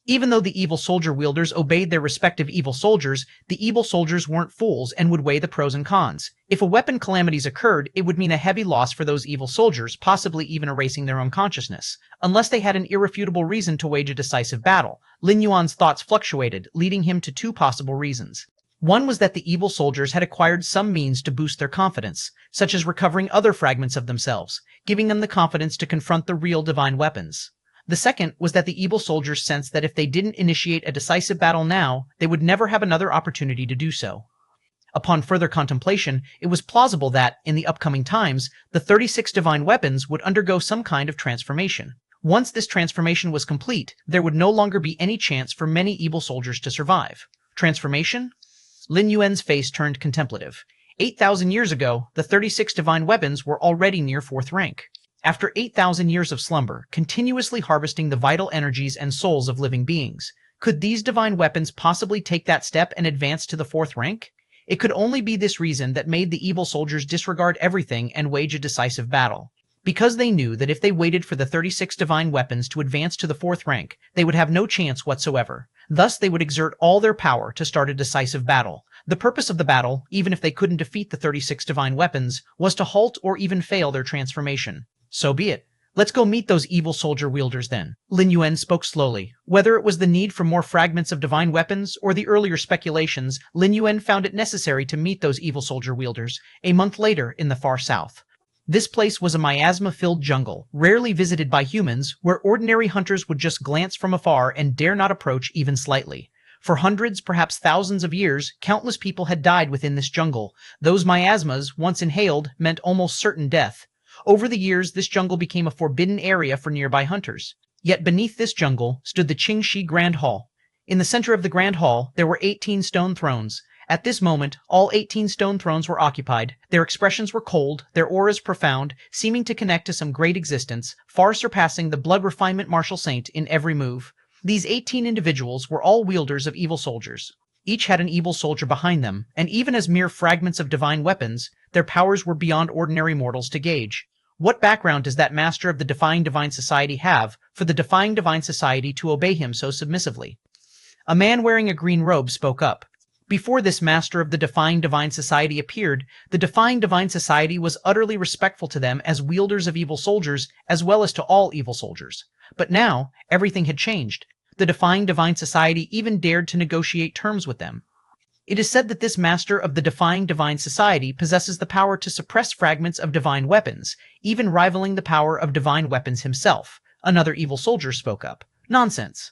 Even though the evil soldier wielders obeyed their respective evil soldiers, the evil soldiers weren't fools and would weigh the pros and cons. If a weapon calamities occurred, it would mean a heavy loss for those evil soldiers, possibly even erasing their own consciousness. Unless they had an irrefutable reason to wage a decisive battle. Lin Yuan's thoughts fluctuated, leading him to two possible reasons. One was that the evil soldiers had acquired some means to boost their confidence, such as recovering other fragments of themselves, giving them the confidence to confront the real divine weapons. The second was that the evil soldiers sensed that if they didn't initiate a decisive battle now, they would never have another opportunity to do so. Upon further contemplation, it was plausible that, in the upcoming times, the 36 divine weapons would undergo some kind of transformation. Once this transformation was complete, there would no longer be any chance for many evil soldiers to survive. Transformation? Lin Yuan's face turned contemplative. 8,000 years ago, the 36 divine weapons were already near 4th rank. After 8,000 years of slumber, continuously harvesting the vital energies and souls of living beings, could these divine weapons possibly take that step and advance to the 4th rank? It could only be this reason that made the evil soldiers disregard everything and wage a decisive battle. Because they knew that if they waited for the 36 divine weapons to advance to the 4th rank, they would have no chance whatsoever. Thus they would exert all their power to start a decisive battle. The purpose of the battle, even if they couldn't defeat the 36 divine weapons, was to halt or even fail their transformation. So be it. Let's go meet those evil soldier wielders then. Lin Yuan spoke slowly. Whether it was the need for more fragments of divine weapons or the earlier speculations, Lin Yuan found it necessary to meet those evil soldier wielders a month later in the far south. This place was a miasma-filled jungle, rarely visited by humans, where ordinary hunters would just glance from afar and dare not approach even slightly. For hundreds, perhaps thousands of years, countless people had died within this jungle. Those miasmas, once inhaled, meant almost certain death. Over the years, this jungle became a forbidden area for nearby hunters. Yet beneath this jungle stood the Qingxi Grand Hall. In the center of the Grand Hall, there were 18 stone thrones. At this moment, all 18 stone thrones were occupied. Their expressions were cold, their auras profound, seeming to connect to some great existence, far surpassing the blood refinement martial saint in every move. These 18 individuals were all wielders of evil soldiers. Each had an evil soldier behind them, and even as mere fragments of divine weapons, their powers were beyond ordinary mortals to gauge. What background does that master of the Defying Divine Society have for the Defying Divine Society to obey him so submissively? A man wearing a green robe spoke up. Before this master of the Defying Divine Society appeared, the Defying Divine Society was utterly respectful to them as wielders of evil soldiers as well as to all evil soldiers. But now, everything had changed. The Defying Divine Society even dared to negotiate terms with them. It is said that this master of the Defying Divine Society possesses the power to suppress fragments of divine weapons, even rivaling the power of divine weapons himself. Another evil soldier spoke up. Nonsense.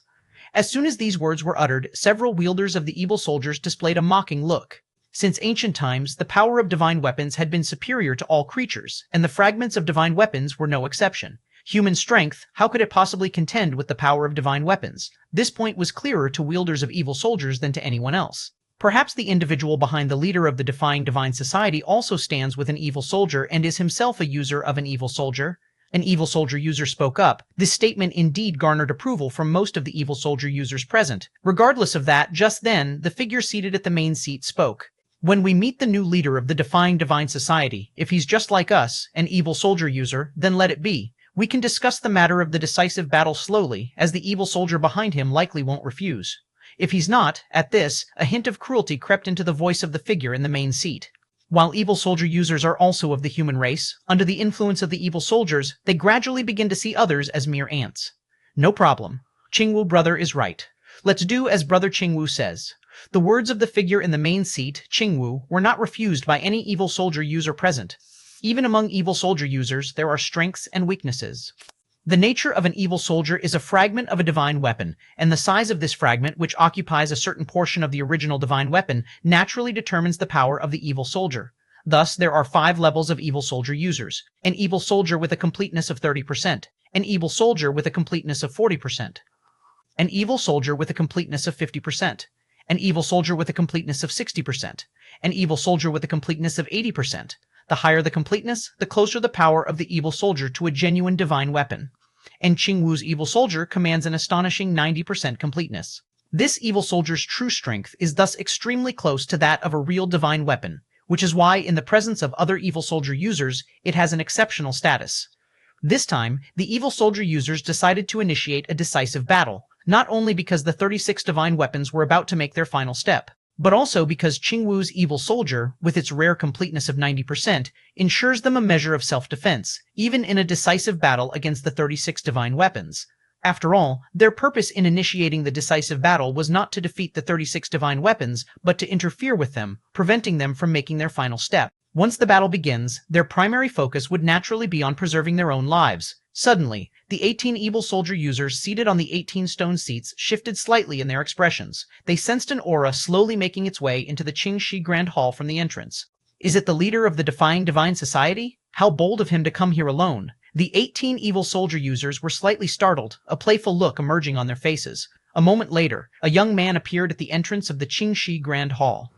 As soon as these words were uttered, several wielders of the evil soldiers displayed a mocking look. Since ancient times, the power of divine weapons had been superior to all creatures, and the fragments of divine weapons were no exception. Human strength, how could it possibly contend with the power of divine weapons? This point was clearer to wielders of evil soldiers than to anyone else. Perhaps the individual behind the leader of the Defying Divine Society also stands with an evil soldier and is himself a user of an evil soldier. An evil soldier user spoke up. This statement indeed garnered approval from most of the evil soldier users present. Regardless of that, just then, the figure seated at the main seat spoke. When we meet the new leader of the Defying Divine Society, if he's just like us, an evil soldier user, then let it be. We can discuss the matter of the decisive battle slowly, as the evil soldier behind him likely won't refuse. If he's not, at this, a hint of cruelty crept into the voice of the figure in the main seat. While evil soldier users are also of the human race, under the influence of the evil soldiers, they gradually begin to see others as mere ants. No problem. Qingwu brother is right. Let's do as brother Qingwu says. The words of the figure in the main seat, Qingwu, were not refused by any evil soldier user present. Even among evil soldier users, there are strengths and weaknesses. The nature of an evil soldier is a fragment of a divine weapon, and the size of this fragment, which occupies a certain portion of the original divine weapon, naturally determines the power of the evil soldier. Thus, there are 5 levels of evil soldier users. An evil soldier with a completeness of 30%, an evil soldier with a completeness of 40%, an evil soldier with a completeness of 50%, an evil soldier with a completeness of 60%, an evil soldier with a completeness of 80%. The higher the completeness, the closer the power of the evil soldier to a genuine divine weapon. And Qingwu's evil soldier commands an astonishing 90% completeness. This evil soldier's true strength is thus extremely close to that of a real divine weapon, which is why, in the presence of other evil soldier users, it has an exceptional status. This time, the evil soldier users decided to initiate a decisive battle, not only because the 36 divine weapons were about to make their final step, but also because Qingwu's evil soldier, with its rare completeness of 90%, ensures them a measure of self-defense, even in a decisive battle against the 36 divine weapons. After all, their purpose in initiating the decisive battle was not to defeat the 36 divine weapons, but to interfere with them, preventing them from making their final step. Once the battle begins, their primary focus would naturally be on preserving their own lives. Suddenly, the 18 evil soldier users seated on the 18 stone seats shifted slightly in their expressions. They sensed an aura slowly making its way into the Qingxi Grand Hall from the entrance. Is it the leader of the Defying Divine Society? How bold of him to come here alone. The 18 evil soldier users were slightly startled, a playful look emerging on their faces. A moment later, a young man appeared at the entrance of the Qingxi Grand Hall.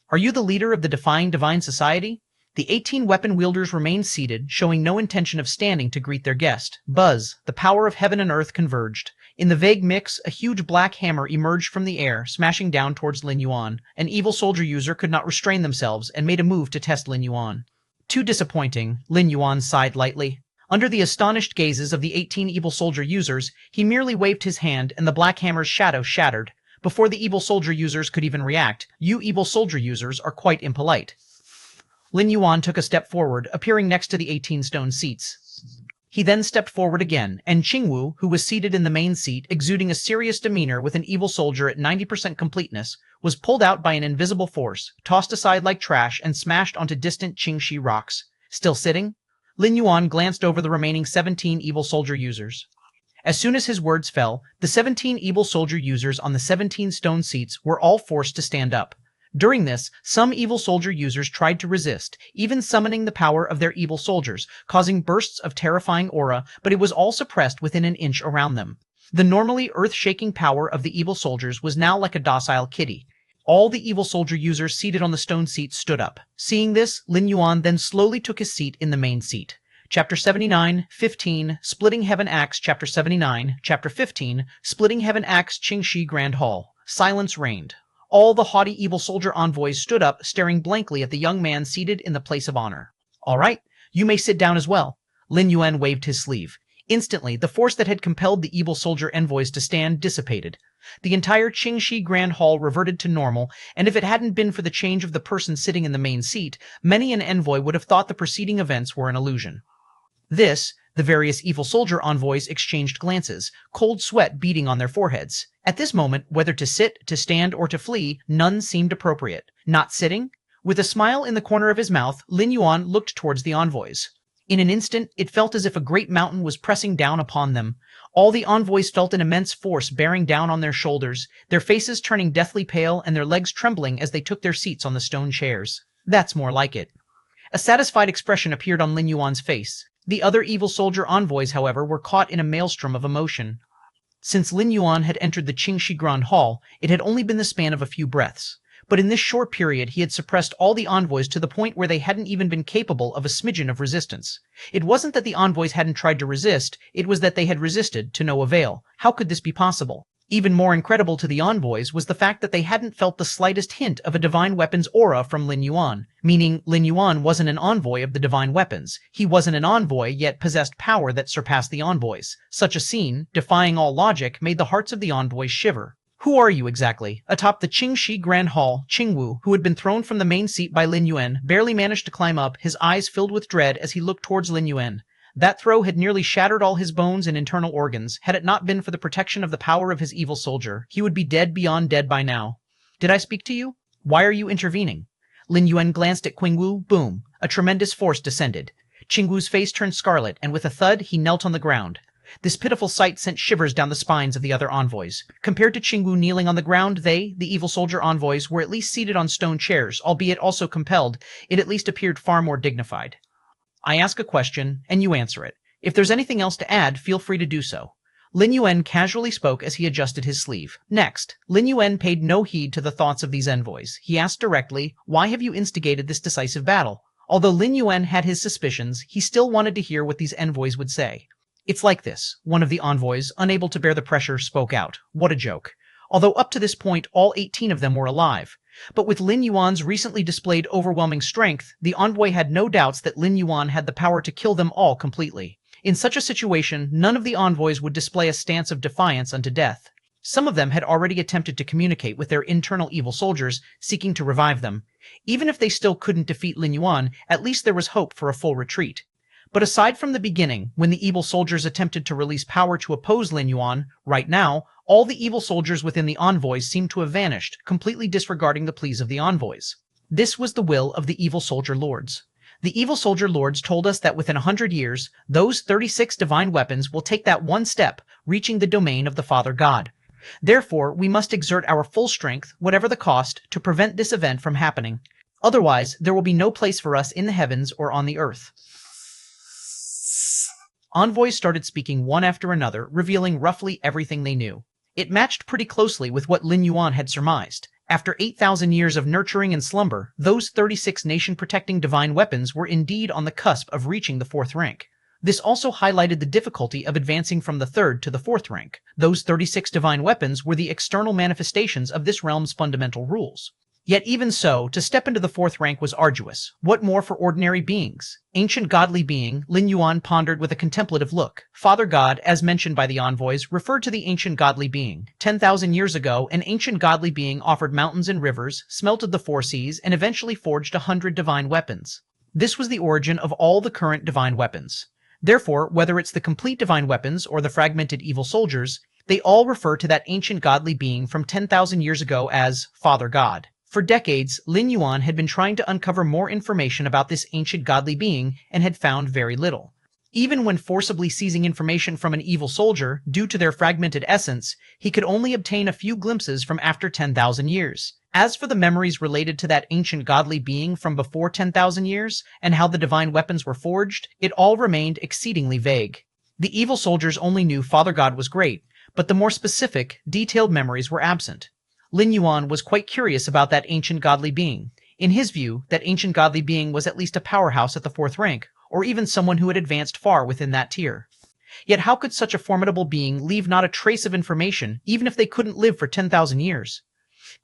Are you the leader of the Defying Divine Society? The 18 weapon wielders remained seated, showing no intention of standing to greet their guest. Buzz, the power of heaven and earth converged. In the vague mix, a huge black hammer emerged from the air, smashing down towards Lin Yuan. An evil soldier user could not restrain themselves and made a move to test Lin Yuan. Too disappointing, Lin Yuan sighed lightly. Under the astonished gazes of the 18 evil soldier users, he merely waved his hand and the black hammer's shadow shattered. Before the evil soldier users could even react, you evil soldier users are quite impolite. Lin Yuan took a step forward, appearing next to the 18 stone seats. He then stepped forward again, and Qingwu, who was seated in the main seat, exuding a serious demeanor with an evil soldier at 90% completeness, was pulled out by an invisible force, tossed aside like trash, and smashed onto distant Qingxi rocks. Still sitting? Lin Yuan glanced over the remaining 17 evil soldier users. As soon as his words fell, the 17 evil soldier users on the 17 stone seats were all forced to stand up. During this, some evil soldier users tried to resist, even summoning the power of their evil soldiers, causing bursts of terrifying aura, but it was all suppressed within an inch around them. The normally earth-shaking power of the evil soldiers was now like a docile kitty. All the evil soldier users seated on the stone seats stood up. Seeing this, Lin Yuan then slowly took his seat in the main seat. Chapter 79, 15, Splitting Heaven Acts, Chapter 79, Chapter 15, Splitting Heaven Acts, Qingxi Grand Hall. Silence reigned. All the haughty evil soldier envoys stood up, staring blankly at the young man seated in the place of honor. All right, you may sit down as well. Lin Yuan waved his sleeve. Instantly, the force that had compelled the evil soldier envoys to stand dissipated. The entire Qingxi Grand Hall reverted to normal, and if it hadn't been for the change of the person sitting in the main seat, many an envoy would have thought the preceding events were an illusion. The various evil soldier envoys exchanged glances, cold sweat beading on their foreheads. At this moment, whether to sit, to stand, or to flee, none seemed appropriate. Not sitting? With a smile in the corner of his mouth, Lin Yuan looked towards the envoys. In an instant, it felt as if a great mountain was pressing down upon them. All the envoys felt an immense force bearing down on their shoulders, their faces turning deathly pale and their legs trembling as they took their seats on the stone chairs. That's more like it. A satisfied expression appeared on Lin Yuan's face. The other evil soldier envoys, however, were caught in a maelstrom of emotion. Since Lin Yuan had entered the Qingxi Grand Hall, it had only been the span of a few breaths. But in this short period, he had suppressed all the envoys to the point where they hadn't even been capable of a smidgen of resistance. It wasn't that the envoys hadn't tried to resist, it was that they had resisted to no avail. How could this be possible? Even more incredible to the envoys was the fact that they hadn't felt the slightest hint of a divine weapons aura from Lin Yuan, meaning Lin Yuan wasn't an envoy of the divine weapons. He wasn't an envoy, yet possessed power that surpassed the envoys. Such a scene, defying all logic, made the hearts of the envoys shiver. Who are you exactly? Atop the Qingxi Grand Hall, Qingwu, who had been thrown from the main seat by Lin Yuan, barely managed to climb up, his eyes filled with dread as he looked towards Lin Yuan. That throw had nearly shattered all his bones and internal organs. Had it not been for the protection of the power of his evil soldier, he would be dead beyond dead by now. Did I speak to you? Why are you intervening? Lin Yuan glanced at Qingwu. Boom. A tremendous force descended. Qingwu's face turned scarlet, and with a thud, he knelt on the ground. This pitiful sight sent shivers down the spines of the other envoys. Compared to Qingwu kneeling on the ground, they, the evil soldier envoys, were at least seated on stone chairs, albeit also compelled. It at least appeared far more dignified. I ask a question, and you answer it. If there's anything else to add, feel free to do so. Lin Yuan casually spoke as he adjusted his sleeve. Next, Lin Yuan paid no heed to the thoughts of these envoys. He asked directly, why have you instigated this decisive battle? Although Lin Yuan had his suspicions, he still wanted to hear what these envoys would say. It's like this. One of the envoys, unable to bear the pressure, spoke out. What a joke. Although up to this point, all 18 of them were alive. But with Lin Yuan's recently displayed overwhelming strength, the envoy had no doubts that Lin Yuan had the power to kill them all completely. In such a situation, none of the envoys would display a stance of defiance unto death. Some of them had already attempted to communicate with their internal evil soldiers, seeking to revive them. Even if they still couldn't defeat Lin Yuan, at least there was hope for a full retreat. But aside from the beginning, when the evil soldiers attempted to release power to oppose Lin Yuan, right now, all the evil soldiers within the envoys seemed to have vanished, completely disregarding the pleas of the envoys. This was the will of the evil soldier lords. The evil soldier lords told us that within 100 years, those 36 divine weapons will take that one step, reaching the domain of the Father God. Therefore, we must exert our full strength, whatever the cost, to prevent this event from happening. Otherwise, there will be no place for us in the heavens or on the earth. Envoys started speaking one after another, revealing roughly everything they knew. It matched pretty closely with what Lin Yuan had surmised. After 8,000 years of nurturing and slumber, those 36 nation-protecting divine weapons were indeed on the cusp of reaching the 4th rank. This also highlighted the difficulty of advancing from the 3rd to the 4th rank. Those 36 divine weapons were the external manifestations of this realm's fundamental rules. Yet even so, to step into the 4th rank was arduous. What more for ordinary beings? Ancient godly being, Lin Yuan pondered with a contemplative look. Father God, as mentioned by the envoys, referred to the ancient godly being. 10,000 years ago, an ancient godly being offered mountains and rivers, smelted the 4 seas, and eventually forged 100 divine weapons. This was the origin of all the current divine weapons. Therefore, whether it's the complete divine weapons or the fragmented evil soldiers, they all refer to that ancient godly being from 10,000 years ago as Father God. For decades, Lin Yuan had been trying to uncover more information about this ancient godly being and had found very little. Even when forcibly seizing information from an evil soldier, due to their fragmented essence, he could only obtain a few glimpses from after 10,000 years. As for the memories related to that ancient godly being from before 10,000 years, and how the divine weapons were forged, it all remained exceedingly vague. The evil soldiers only knew Father God was great, but the more specific, detailed memories were absent. Lin Yuan was quite curious about that ancient godly being. In his view, that ancient godly being was at least a powerhouse at the 4th rank, or even someone who had advanced far within that tier. Yet how could such a formidable being leave not a trace of information, even if they couldn't live for 10,000 years?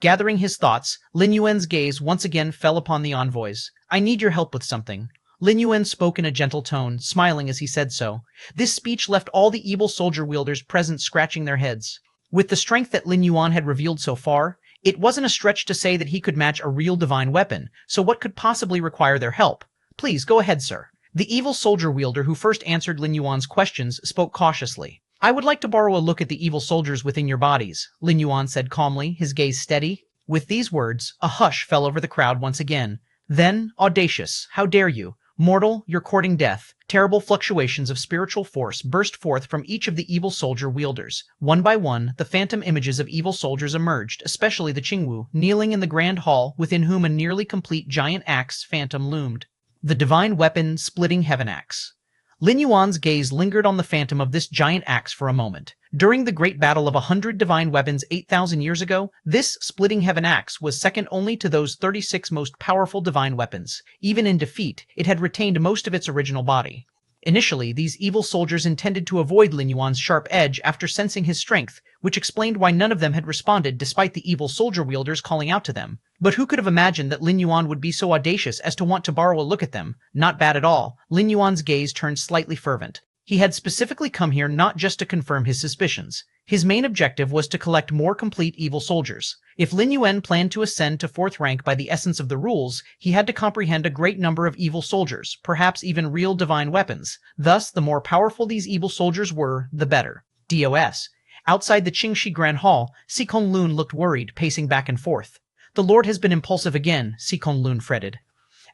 Gathering his thoughts, Lin Yuan's gaze once again fell upon the envoys. I need your help with something. Lin Yuan spoke in a gentle tone, smiling as he said so. This speech left all the evil soldier wielders present scratching their heads. With the strength that Lin Yuan had revealed so far, it wasn't a stretch to say that he could match a real divine weapon, so what could possibly require their help? Please, go ahead, sir. The evil soldier wielder who first answered Lin Yuan's questions spoke cautiously. I would like to borrow a look at the evil soldiers within your bodies, Lin Yuan said calmly, his gaze steady. With these words, a hush fell over the crowd once again. Then, audacious, how dare you? Mortal, you're courting death. Terrible fluctuations of spiritual force burst forth from each of the evil soldier wielders. One by one, the phantom images of evil soldiers emerged, especially the Qingwu, kneeling in the grand hall, within whom a nearly complete giant axe phantom loomed. The divine weapon splitting heaven axe. Lin Yuan's gaze lingered on the phantom of this giant axe for a moment. During the great battle of 100 divine weapons 8,000 years ago, this splitting heaven axe was second only to those 36 most powerful divine weapons. Even in defeat, it had retained most of its original body. Initially, these evil soldiers intended to avoid Lin Yuan's sharp edge after sensing his strength, which explained why none of them had responded despite the evil soldier wielders calling out to them. But who could have imagined that Lin Yuan would be so audacious as to want to borrow a look at them? Not bad at all. Lin Yuan's gaze turned slightly fervent. He had specifically come here not just to confirm his suspicions. His main objective was to collect more complete evil soldiers. If Lin Yuan planned to ascend to 4th rank by the essence of the rules, he had to comprehend a great number of evil soldiers, perhaps even real divine weapons. Thus, the more powerful these evil soldiers were, the better. DOS. Outside the Qingxi Grand Hall, Si Konglun looked worried, pacing back and forth. The Lord has been impulsive again, Si Konglun fretted.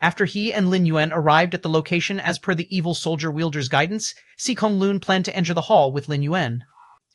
After he and Lin Yuan arrived at the location as per the evil soldier wielder's guidance, Si Konglun planned to enter the hall with Lin Yuan.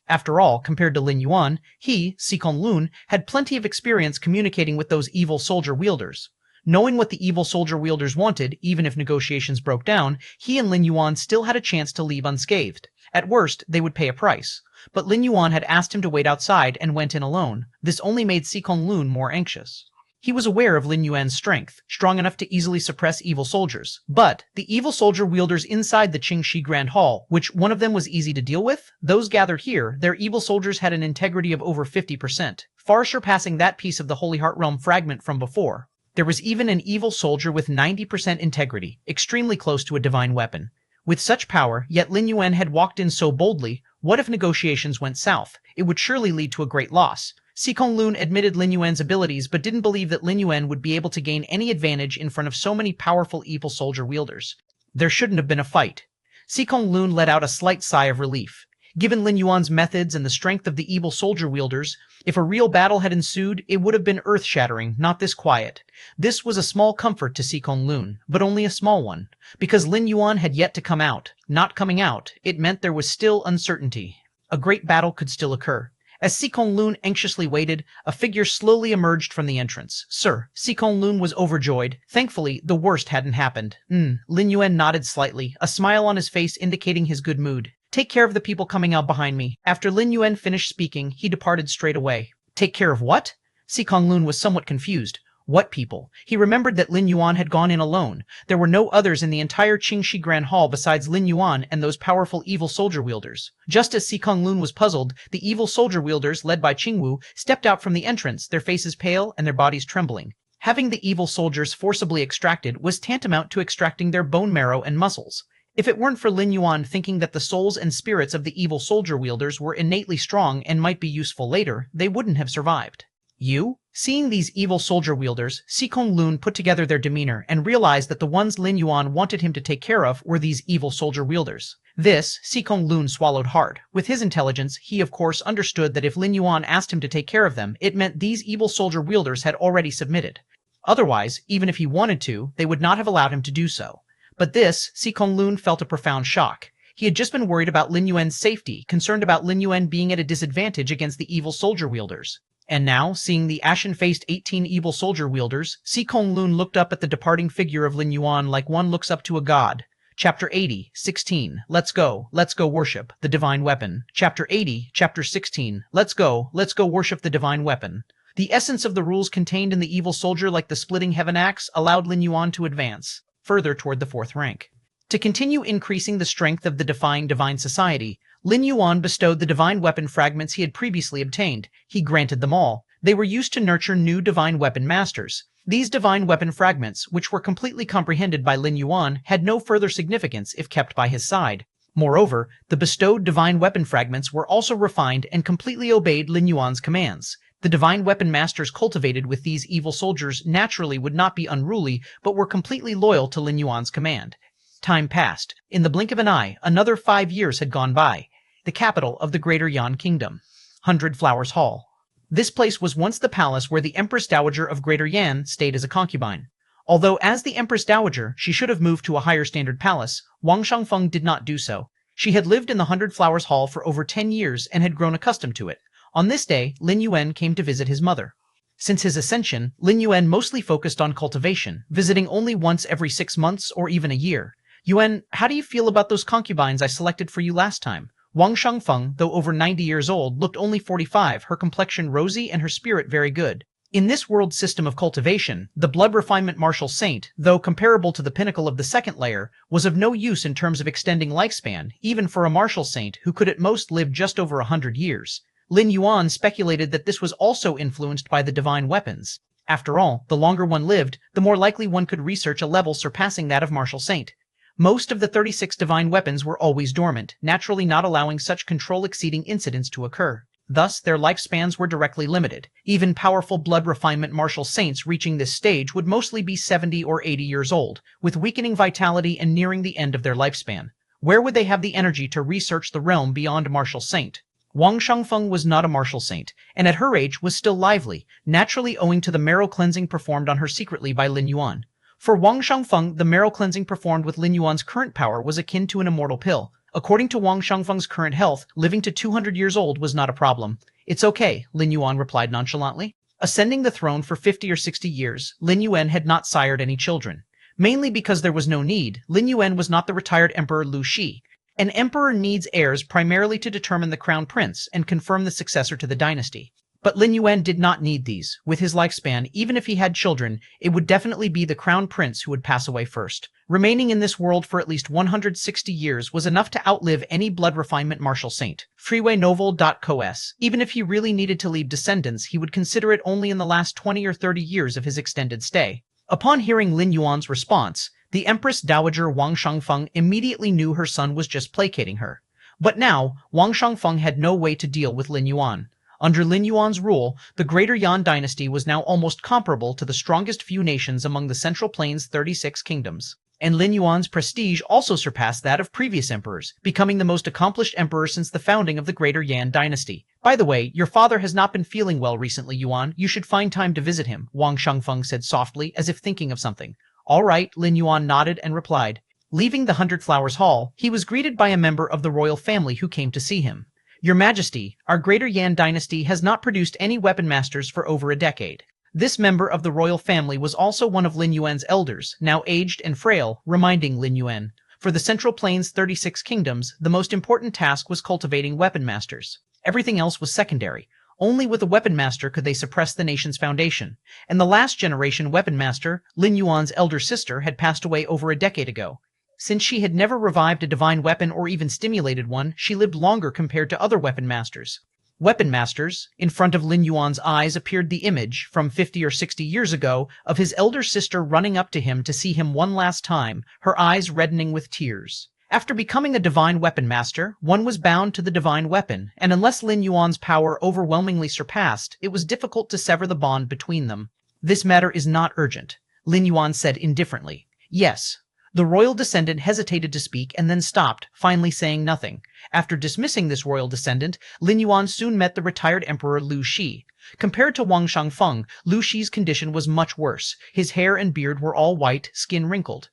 After all, compared to Lin Yuan, he, Si Konglun, had plenty of experience communicating with those evil soldier wielders. Knowing what the evil soldier wielders wanted, even if negotiations broke down, he and Lin Yuan still had a chance to leave unscathed. At worst, they would pay a price. But Lin Yuan had asked him to wait outside and went in alone. This only made Si Konglun more anxious. He was aware of Lin Yuan's strength, strong enough to easily suppress evil soldiers. But the evil soldier wielders inside the Qingxi Grand Hall, which one of them was easy to deal with, those gathered here, their evil soldiers had an integrity of over 50%, far surpassing that piece of the Holy Heart Realm fragment from before. There was even an evil soldier with 90% integrity, extremely close to a divine weapon. With such power, yet Lin Yuan had walked in so boldly. What if negotiations went south? It would surely lead to a great loss. Si Konglun admitted Lin Yuan's abilities, but didn't believe that Lin Yuan would be able to gain any advantage in front of so many powerful evil soldier wielders. There shouldn't have been a fight. Sikong Lun let out a slight sigh of relief. Given Lin Yuan's methods and the strength of the evil soldier wielders, if a real battle had ensued, it would have been earth-shattering, not this quiet. This was a small comfort to Sikong Lun, but only a small one. Because Lin Yuan had yet to come out. Not coming out, it meant there was still uncertainty. A great battle could still occur. As Sikong Lun anxiously waited, a figure slowly emerged from the entrance. Sir, Sikong Lun was overjoyed. Thankfully, the worst hadn't happened. Lin Yuan nodded slightly, a smile on his face indicating his good mood. Take care of the people coming out behind me. After Lin Yuan finished speaking, he departed straight away. Take care of what? Sikong Lun was somewhat confused. What people? He remembered that Lin Yuan had gone in alone. There were no others in the entire Qingxi Grand Hall besides Lin Yuan and those powerful evil soldier wielders. Just as Sikong Lun was puzzled, the evil soldier wielders, led by Qingwu, stepped out from the entrance, their faces pale and their bodies trembling. Having the evil soldiers forcibly extracted was tantamount to extracting their bone marrow and muscles. If it weren't for Lin Yuan thinking that the souls and spirits of the evil soldier wielders were innately strong and might be useful later, they wouldn't have survived. You? Seeing these evil soldier wielders, Sikong Lun put together their demeanor and realized that the ones Lin Yuan wanted him to take care of were these evil soldier wielders. This, Sikong Lun swallowed hard. With his intelligence, he of course understood that if Lin Yuan asked him to take care of them, it meant these evil soldier wielders had already submitted. Otherwise, even if he wanted to, they would not have allowed him to do so. But this, Sikong Lun felt a profound shock. He had just been worried about Lin Yuan's safety, concerned about Lin Yuan being at a disadvantage against the evil soldier wielders. And now, seeing the ashen-faced 18 evil soldier wielders, Sikong Lun looked up at the departing figure of Lin Yuan like one looks up to a god. Chapter 80, 16. Let's go worship the divine weapon. Chapter 80, Chapter 16. Let's go worship the divine weapon. The essence of the rules contained in the evil soldier, like the splitting heaven axe, allowed Lin Yuan to advance further toward the 4th rank. To continue increasing the strength of the defying divine society, Lin Yuan bestowed the divine weapon fragments he had previously obtained. He granted them all. They were used to nurture new divine weapon masters. These divine weapon fragments, which were completely comprehended by Lin Yuan, had no further significance if kept by his side. Moreover, the bestowed divine weapon fragments were also refined and completely obeyed Lin Yuan's commands. The divine weapon masters cultivated with these evil soldiers naturally would not be unruly, but were completely loyal to Lin Yuan's command. Time passed. In the blink of an eye, another 5 years had gone by. The capital of the Greater Yan Kingdom. 100 Flowers Hall. This place was once the palace where the Empress Dowager of Greater Yan stayed as a concubine. Although as the Empress Dowager, she should have moved to a higher standard palace, Wang Shangfeng did not do so. She had lived in the 100 Flowers Hall for over 10 years and had grown accustomed to it. On this day, Lin Yuan came to visit his mother. Since his ascension, Lin Yuan mostly focused on cultivation, visiting only once every 6 months or even a year. Yuan, how do you feel about those concubines I selected for you last time? Wang Shangfeng, though over 90 years old, looked only 45, her complexion rosy and her spirit very good. In this world system of cultivation, the blood refinement martial saint, though comparable to the pinnacle of the 2nd layer, was of no use in terms of extending lifespan, even for a martial saint who could at most live just over 100 years. Lin Yuan speculated that this was also influenced by the divine weapons. After all, the longer one lived, the more likely one could research a level surpassing that of martial saint. Most of the 36 divine weapons were always dormant, naturally not allowing such control-exceeding incidents to occur. Thus, their lifespans were directly limited. Even powerful blood refinement martial saints reaching this stage would mostly be 70 or 80 years old, with weakening vitality and nearing the end of their lifespan. Where would they have the energy to research the realm beyond martial saint? Wang Shangfeng was not a martial saint, and at her age was still lively, naturally owing to the marrow cleansing performed on her secretly by Lin Yuan. For Wang Shangfeng, the marrow cleansing performed with Lin Yuan's current power was akin to an immortal pill. According to Wang Shangfeng's current health, living to 200 years old was not a problem. It's okay, Lin Yuan replied nonchalantly. Ascending the throne for 50 or 60 years, Lin Yuan had not sired any children. Mainly because there was no need, Lin Yuan was not the retired Emperor Lu Shi. An emperor needs heirs primarily to determine the crown prince and confirm the successor to the dynasty. But Lin Yuan did not need these. With his lifespan, even if he had children, it would definitely be the crown prince who would pass away first. Remaining in this world for at least 160 years was enough to outlive any blood refinement martial saint. Freewaynovel.cos. Even if he really needed to leave descendants, he would consider it only in the last 20 or 30 years of his extended stay. Upon hearing Lin Yuan's response, the Empress Dowager Wang Shangfeng immediately knew her son was just placating her. But now, Wang Shangfeng had no way to deal with Lin Yuan. Under Lin Yuan's rule, the Greater Yan dynasty was now almost comparable to the strongest few nations among the Central Plains' 36 kingdoms. And Lin Yuan's prestige also surpassed that of previous emperors, becoming the most accomplished emperor since the founding of the Greater Yan dynasty. By the way, your father has not been feeling well recently, Yuan. You should find time to visit him, Wang Shengfeng said softly, as if thinking of something. All right, Lin Yuan nodded and replied. Leaving the Hundred Flowers Hall, he was greeted by a member of the royal family who came to see him. Your Majesty, our Greater Yan dynasty has not produced any weapon masters for over a decade. This member of the royal family was also one of Lin Yuan's elders, now aged and frail, reminding Lin Yuan. For the Central Plains' 36 kingdoms, the most important task was cultivating weapon masters. Everything else was secondary. Only with a weapon master could they suppress the nation's foundation. And the last generation weapon master, Lin Yuan's elder sister, had passed away over a decade ago. Since she had never revived a divine weapon or even stimulated one, she lived longer compared to other weapon masters. Weapon masters, in front of Lin Yuan's eyes appeared the image, from 50 or 60 years ago, of his elder sister running up to him to see him one last time, her eyes reddening with tears. After becoming a divine weapon master, one was bound to the divine weapon, and unless Lin Yuan's power overwhelmingly surpassed, it was difficult to sever the bond between them. This matter is not urgent, Lin Yuan said indifferently. Yes. The royal descendant hesitated to speak and then stopped, finally saying nothing. After dismissing this royal descendant, Lin Yuan soon met the retired emperor Lu Shi. Compared to Wang Shengfeng, Lu Shi's condition was much worse. His hair and beard were all white, skin wrinkled.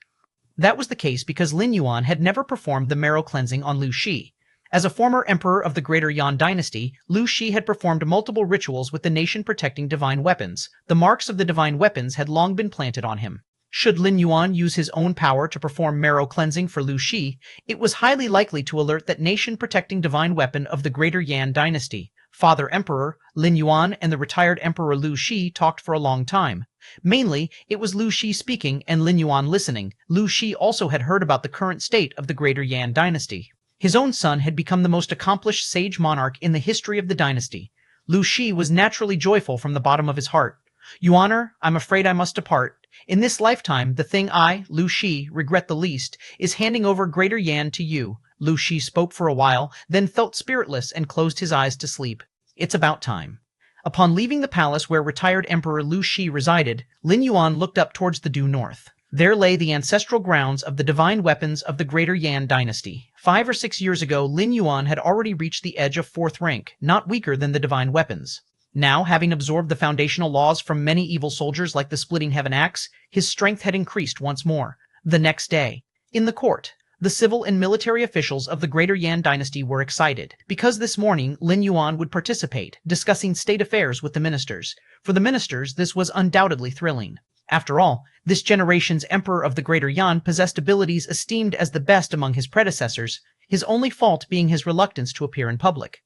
That was the case because Lin Yuan had never performed the marrow cleansing on Lu Shi. As a former emperor of the Greater Yan dynasty, Lu Shi had performed multiple rituals with the nation-protecting divine weapons. The marks of the divine weapons had long been planted on him. Should Lin Yuan use his own power to perform marrow cleansing for Lu Shi, it was highly likely to alert that nation-protecting divine weapon of the Greater Yan dynasty. Father Emperor, Lin Yuan, and the retired Emperor Lu Shi talked for a long time. Mainly, it was Lu Shi speaking and Lin Yuan listening. Lu Shi also had heard about the current state of the Greater Yan dynasty. His own son had become the most accomplished sage monarch in the history of the dynasty. Lu Shi was naturally joyful from the bottom of his heart. Yuaner, I'm afraid I must depart. In this lifetime, the thing I, Lu Shi, regret the least is handing over Greater Yan to you. Lu Shi spoke for a while, then felt spiritless and closed his eyes to sleep. It's about time. Upon leaving the palace where retired Emperor Lu Shi resided, Lin Yuan looked up towards the due north. There lay the ancestral grounds of the divine weapons of the Greater Yan dynasty. 5 or 6 years ago, Lin Yuan had already reached the edge of 4th rank, not weaker than the divine weapons. Now, having absorbed the foundational laws from many evil soldiers like the Splitting Heaven Axe, his strength had increased once more. The next day, in the court, the civil and military officials of the Greater Yan dynasty were excited, because this morning Lin Yuan would participate, discussing state affairs with the ministers. For the ministers, this was undoubtedly thrilling. After all, this generation's emperor of the Greater Yan possessed abilities esteemed as the best among his predecessors, his only fault being his reluctance to appear in public.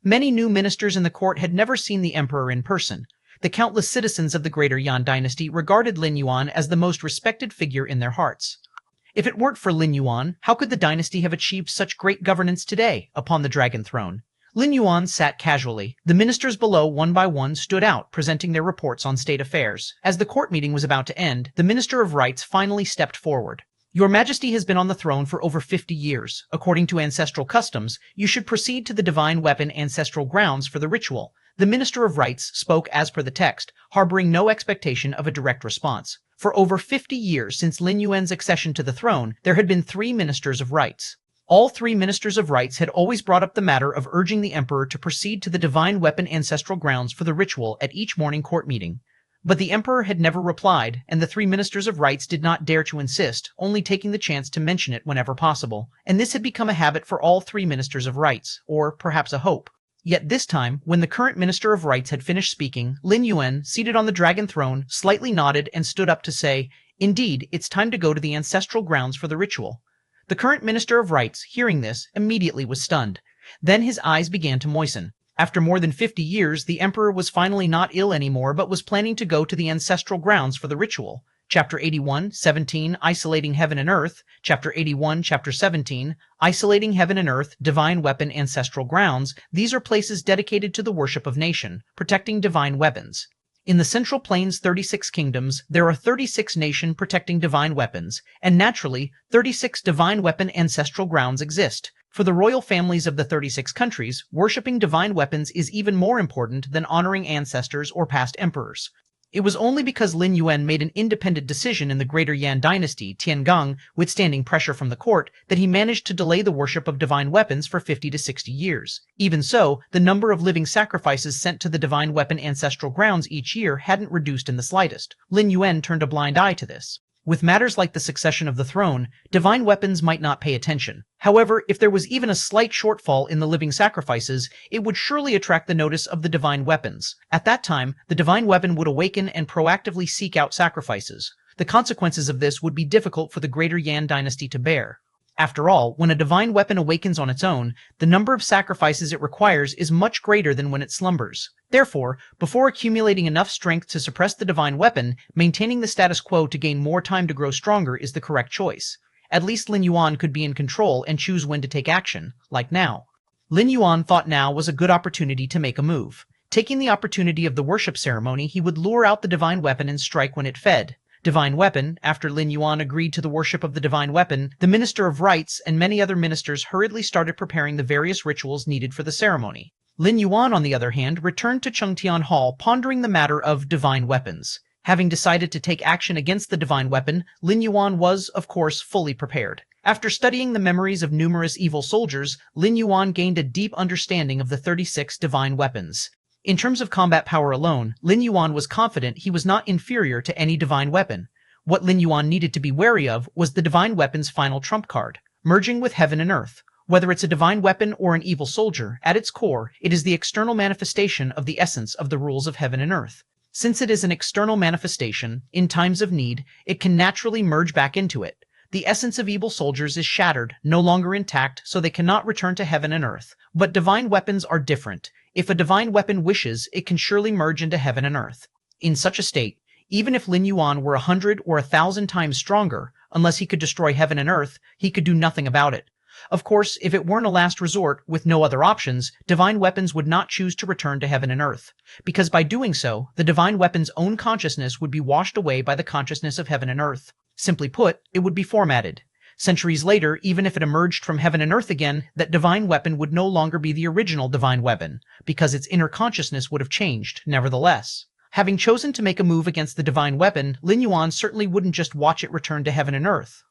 Many new ministers in the court had never seen the emperor in person. The countless citizens of the Greater Yan dynasty regarded Lin Yuan as the most respected figure in their hearts. If it weren't for Lin Yuan, how could the dynasty have achieved such great governance today upon the dragon throne? Lin Yuan sat casually. The ministers below, one by one, stood out, presenting their reports on state affairs. As the court meeting was about to end, the Minister of Rights finally stepped forward. Your Majesty has been on the throne for over 50 years. According to ancestral customs, you should proceed to the divine weapon ancestral grounds for the ritual. The Minister of Rights spoke as per the text, harboring no expectation of a direct response. For over 50 years since Lin Yuan's accession to the throne, there had been 3 Ministers of Rights. All 3 Ministers of Rights had always brought up the matter of urging the Emperor to proceed to the divine weapon ancestral grounds for the ritual at each morning court meeting. But the Emperor had never replied, and the 3 Ministers of Rights did not dare to insist, only taking the chance to mention it whenever possible. And this had become a habit for all 3 Ministers of Rights, or perhaps a hope. Yet this time, when the current Minister of Rights had finished speaking, Lin Yuan, seated on the dragon throne, slightly nodded and stood up to say, "Indeed, it's time to go to the ancestral grounds for the ritual." The current Minister of Rights, hearing this, immediately was stunned. Then his eyes began to moisten. After more than 50 years, the Emperor was finally not ill anymore but was planning to go to the ancestral grounds for the ritual. Chapter 81, 17, Isolating Heaven and Earth. Chapter 81, Chapter 17, Isolating Heaven and Earth, Divine Weapon Ancestral Grounds. These are places dedicated to the worship of nation, protecting divine weapons. In the Central Plains' 36 kingdoms, there are 36 nation-protecting divine weapons, and naturally, 36 divine weapon ancestral grounds exist. For the royal families of the 36 countries, worshipping divine weapons is even more important than honoring ancestors or past emperors. It was only because Lin Yuan made an independent decision in the Greater Yan Dynasty, Tiangang, withstanding pressure from the court, that he managed to delay the worship of divine weapons for 50 to 60 years. Even so, the number of living sacrifices sent to the divine weapon ancestral grounds each year hadn't reduced in the slightest. Lin Yuan turned a blind eye to this. With matters like the succession of the throne, divine weapons might not pay attention. However, if there was even a slight shortfall in the living sacrifices, it would surely attract the notice of the divine weapons. At that time, the divine weapon would awaken and proactively seek out sacrifices. The consequences of this would be difficult for the Greater Yan Dynasty to bear. After all, when a divine weapon awakens on its own, the number of sacrifices it requires is much greater than when it slumbers. Therefore, before accumulating enough strength to suppress the divine weapon, maintaining the status quo to gain more time to grow stronger is the correct choice. At least Lin Yuan could be in control and choose when to take action, like now. Lin Yuan thought now was a good opportunity to make a move. Taking the opportunity of the worship ceremony, he would lure out the divine weapon and strike when it fed. Divine weapon. After Lin Yuan agreed to the worship of the divine weapon, the Minister of Rites and many other ministers hurriedly started preparing the various rituals needed for the ceremony. Lin Yuan, on the other hand, returned to Chengtian Hall pondering the matter of divine weapons. Having decided to take action against the divine weapon, Lin Yuan was, of course, fully prepared. After studying the memories of numerous evil soldiers, Lin Yuan gained a deep understanding of the 36 divine weapons. In terms of combat power alone, Lin Yuan was confident he was not inferior to any divine weapon. What Lin Yuan needed to be wary of was the divine weapon's final trump card, merging with heaven and earth. Whether it's a divine weapon or an evil soldier, at its core, it is the external manifestation of the essence of the rules of heaven and earth. Since it is an external manifestation, in times of need, it can naturally merge back into it. The essence of evil soldiers is shattered, no longer intact, so they cannot return to heaven and earth. But divine weapons are different. If a divine weapon wishes, it can surely merge into heaven and earth. In such a state, even if Lin Yuan were 100 or 1,000 times stronger, unless he could destroy heaven and earth, he could do nothing about it. Of course, if it weren't a last resort, with no other options, divine weapons would not choose to return to heaven and earth, because by doing so, the divine weapon's own consciousness would be washed away by the consciousness of heaven and earth. Simply put, it would be formatted. Centuries later, even if it emerged from heaven and earth again, that divine weapon would no longer be the original divine weapon, because its inner consciousness would have changed, nevertheless. Having chosen to make a move against the divine weapon, Lin Yuan certainly wouldn't just watch it return to heaven and earth.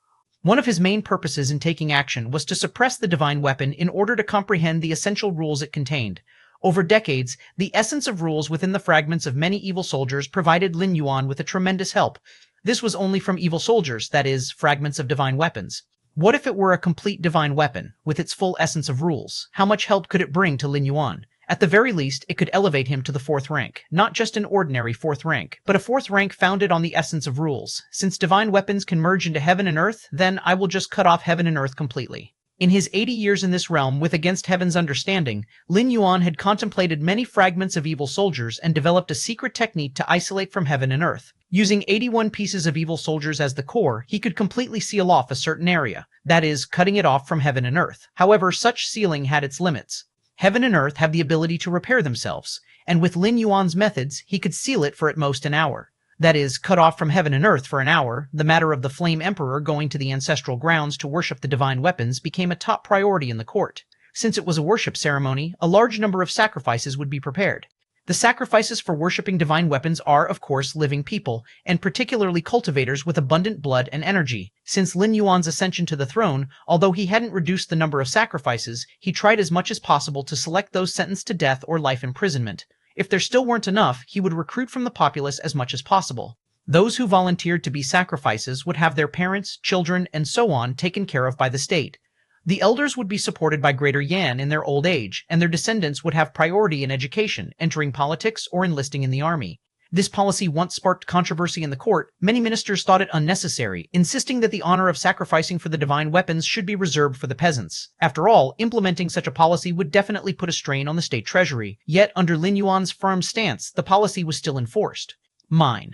One of his main purposes in taking action was to suppress the divine weapon in order to comprehend the essential rules it contained. Over decades, the essence of rules within the fragments of many evil soldiers provided Lin Yuan with a tremendous help. This was only from evil soldiers, that is, fragments of divine weapons. What if it were a complete divine weapon, with its full essence of rules? How much help could it bring to Lin Yuan? At the very least, it could elevate him to the 4th rank, not just an ordinary 4th rank, but a 4th rank founded on the essence of rules. Since divine weapons can merge into heaven and earth, then I will just cut off heaven and earth completely. In his 80 years in this realm with Against Heaven's Understanding, Lin Yuan had contemplated many fragments of evil soldiers and developed a secret technique to isolate from heaven and earth. Using 81 pieces of evil soldiers as the core, he could completely seal off a certain area, that is, cutting it off from heaven and earth. However, such sealing had its limits. Heaven and earth have the ability to repair themselves, and with Lin Yuan's methods, he could seal it for at most an hour. That is, cut off from heaven and earth for an hour. The matter of the Flame Emperor going to the ancestral grounds to worship the divine weapons became a top priority in the court. Since it was a worship ceremony, a large number of sacrifices would be prepared. The sacrifices for worshipping divine weapons are, of course, living people, and particularly cultivators with abundant blood and energy. Since Lin Yuan's ascension to the throne, although he hadn't reduced the number of sacrifices, he tried as much as possible to select those sentenced to death or life imprisonment. If there still weren't enough, he would recruit from the populace as much as possible. Those who volunteered to be sacrifices would have their parents, children, and so on taken care of by the state. The elders would be supported by Greater Yan in their old age, and their descendants would have priority in education, entering politics, or enlisting in the army. This policy once sparked controversy in the court. Many ministers thought it unnecessary, insisting that the honor of sacrificing for the divine weapons should be reserved for the peasants. After all, implementing such a policy would definitely put a strain on the state treasury. Yet, under Lin Yuan's firm stance, the policy was still enforced. Mine.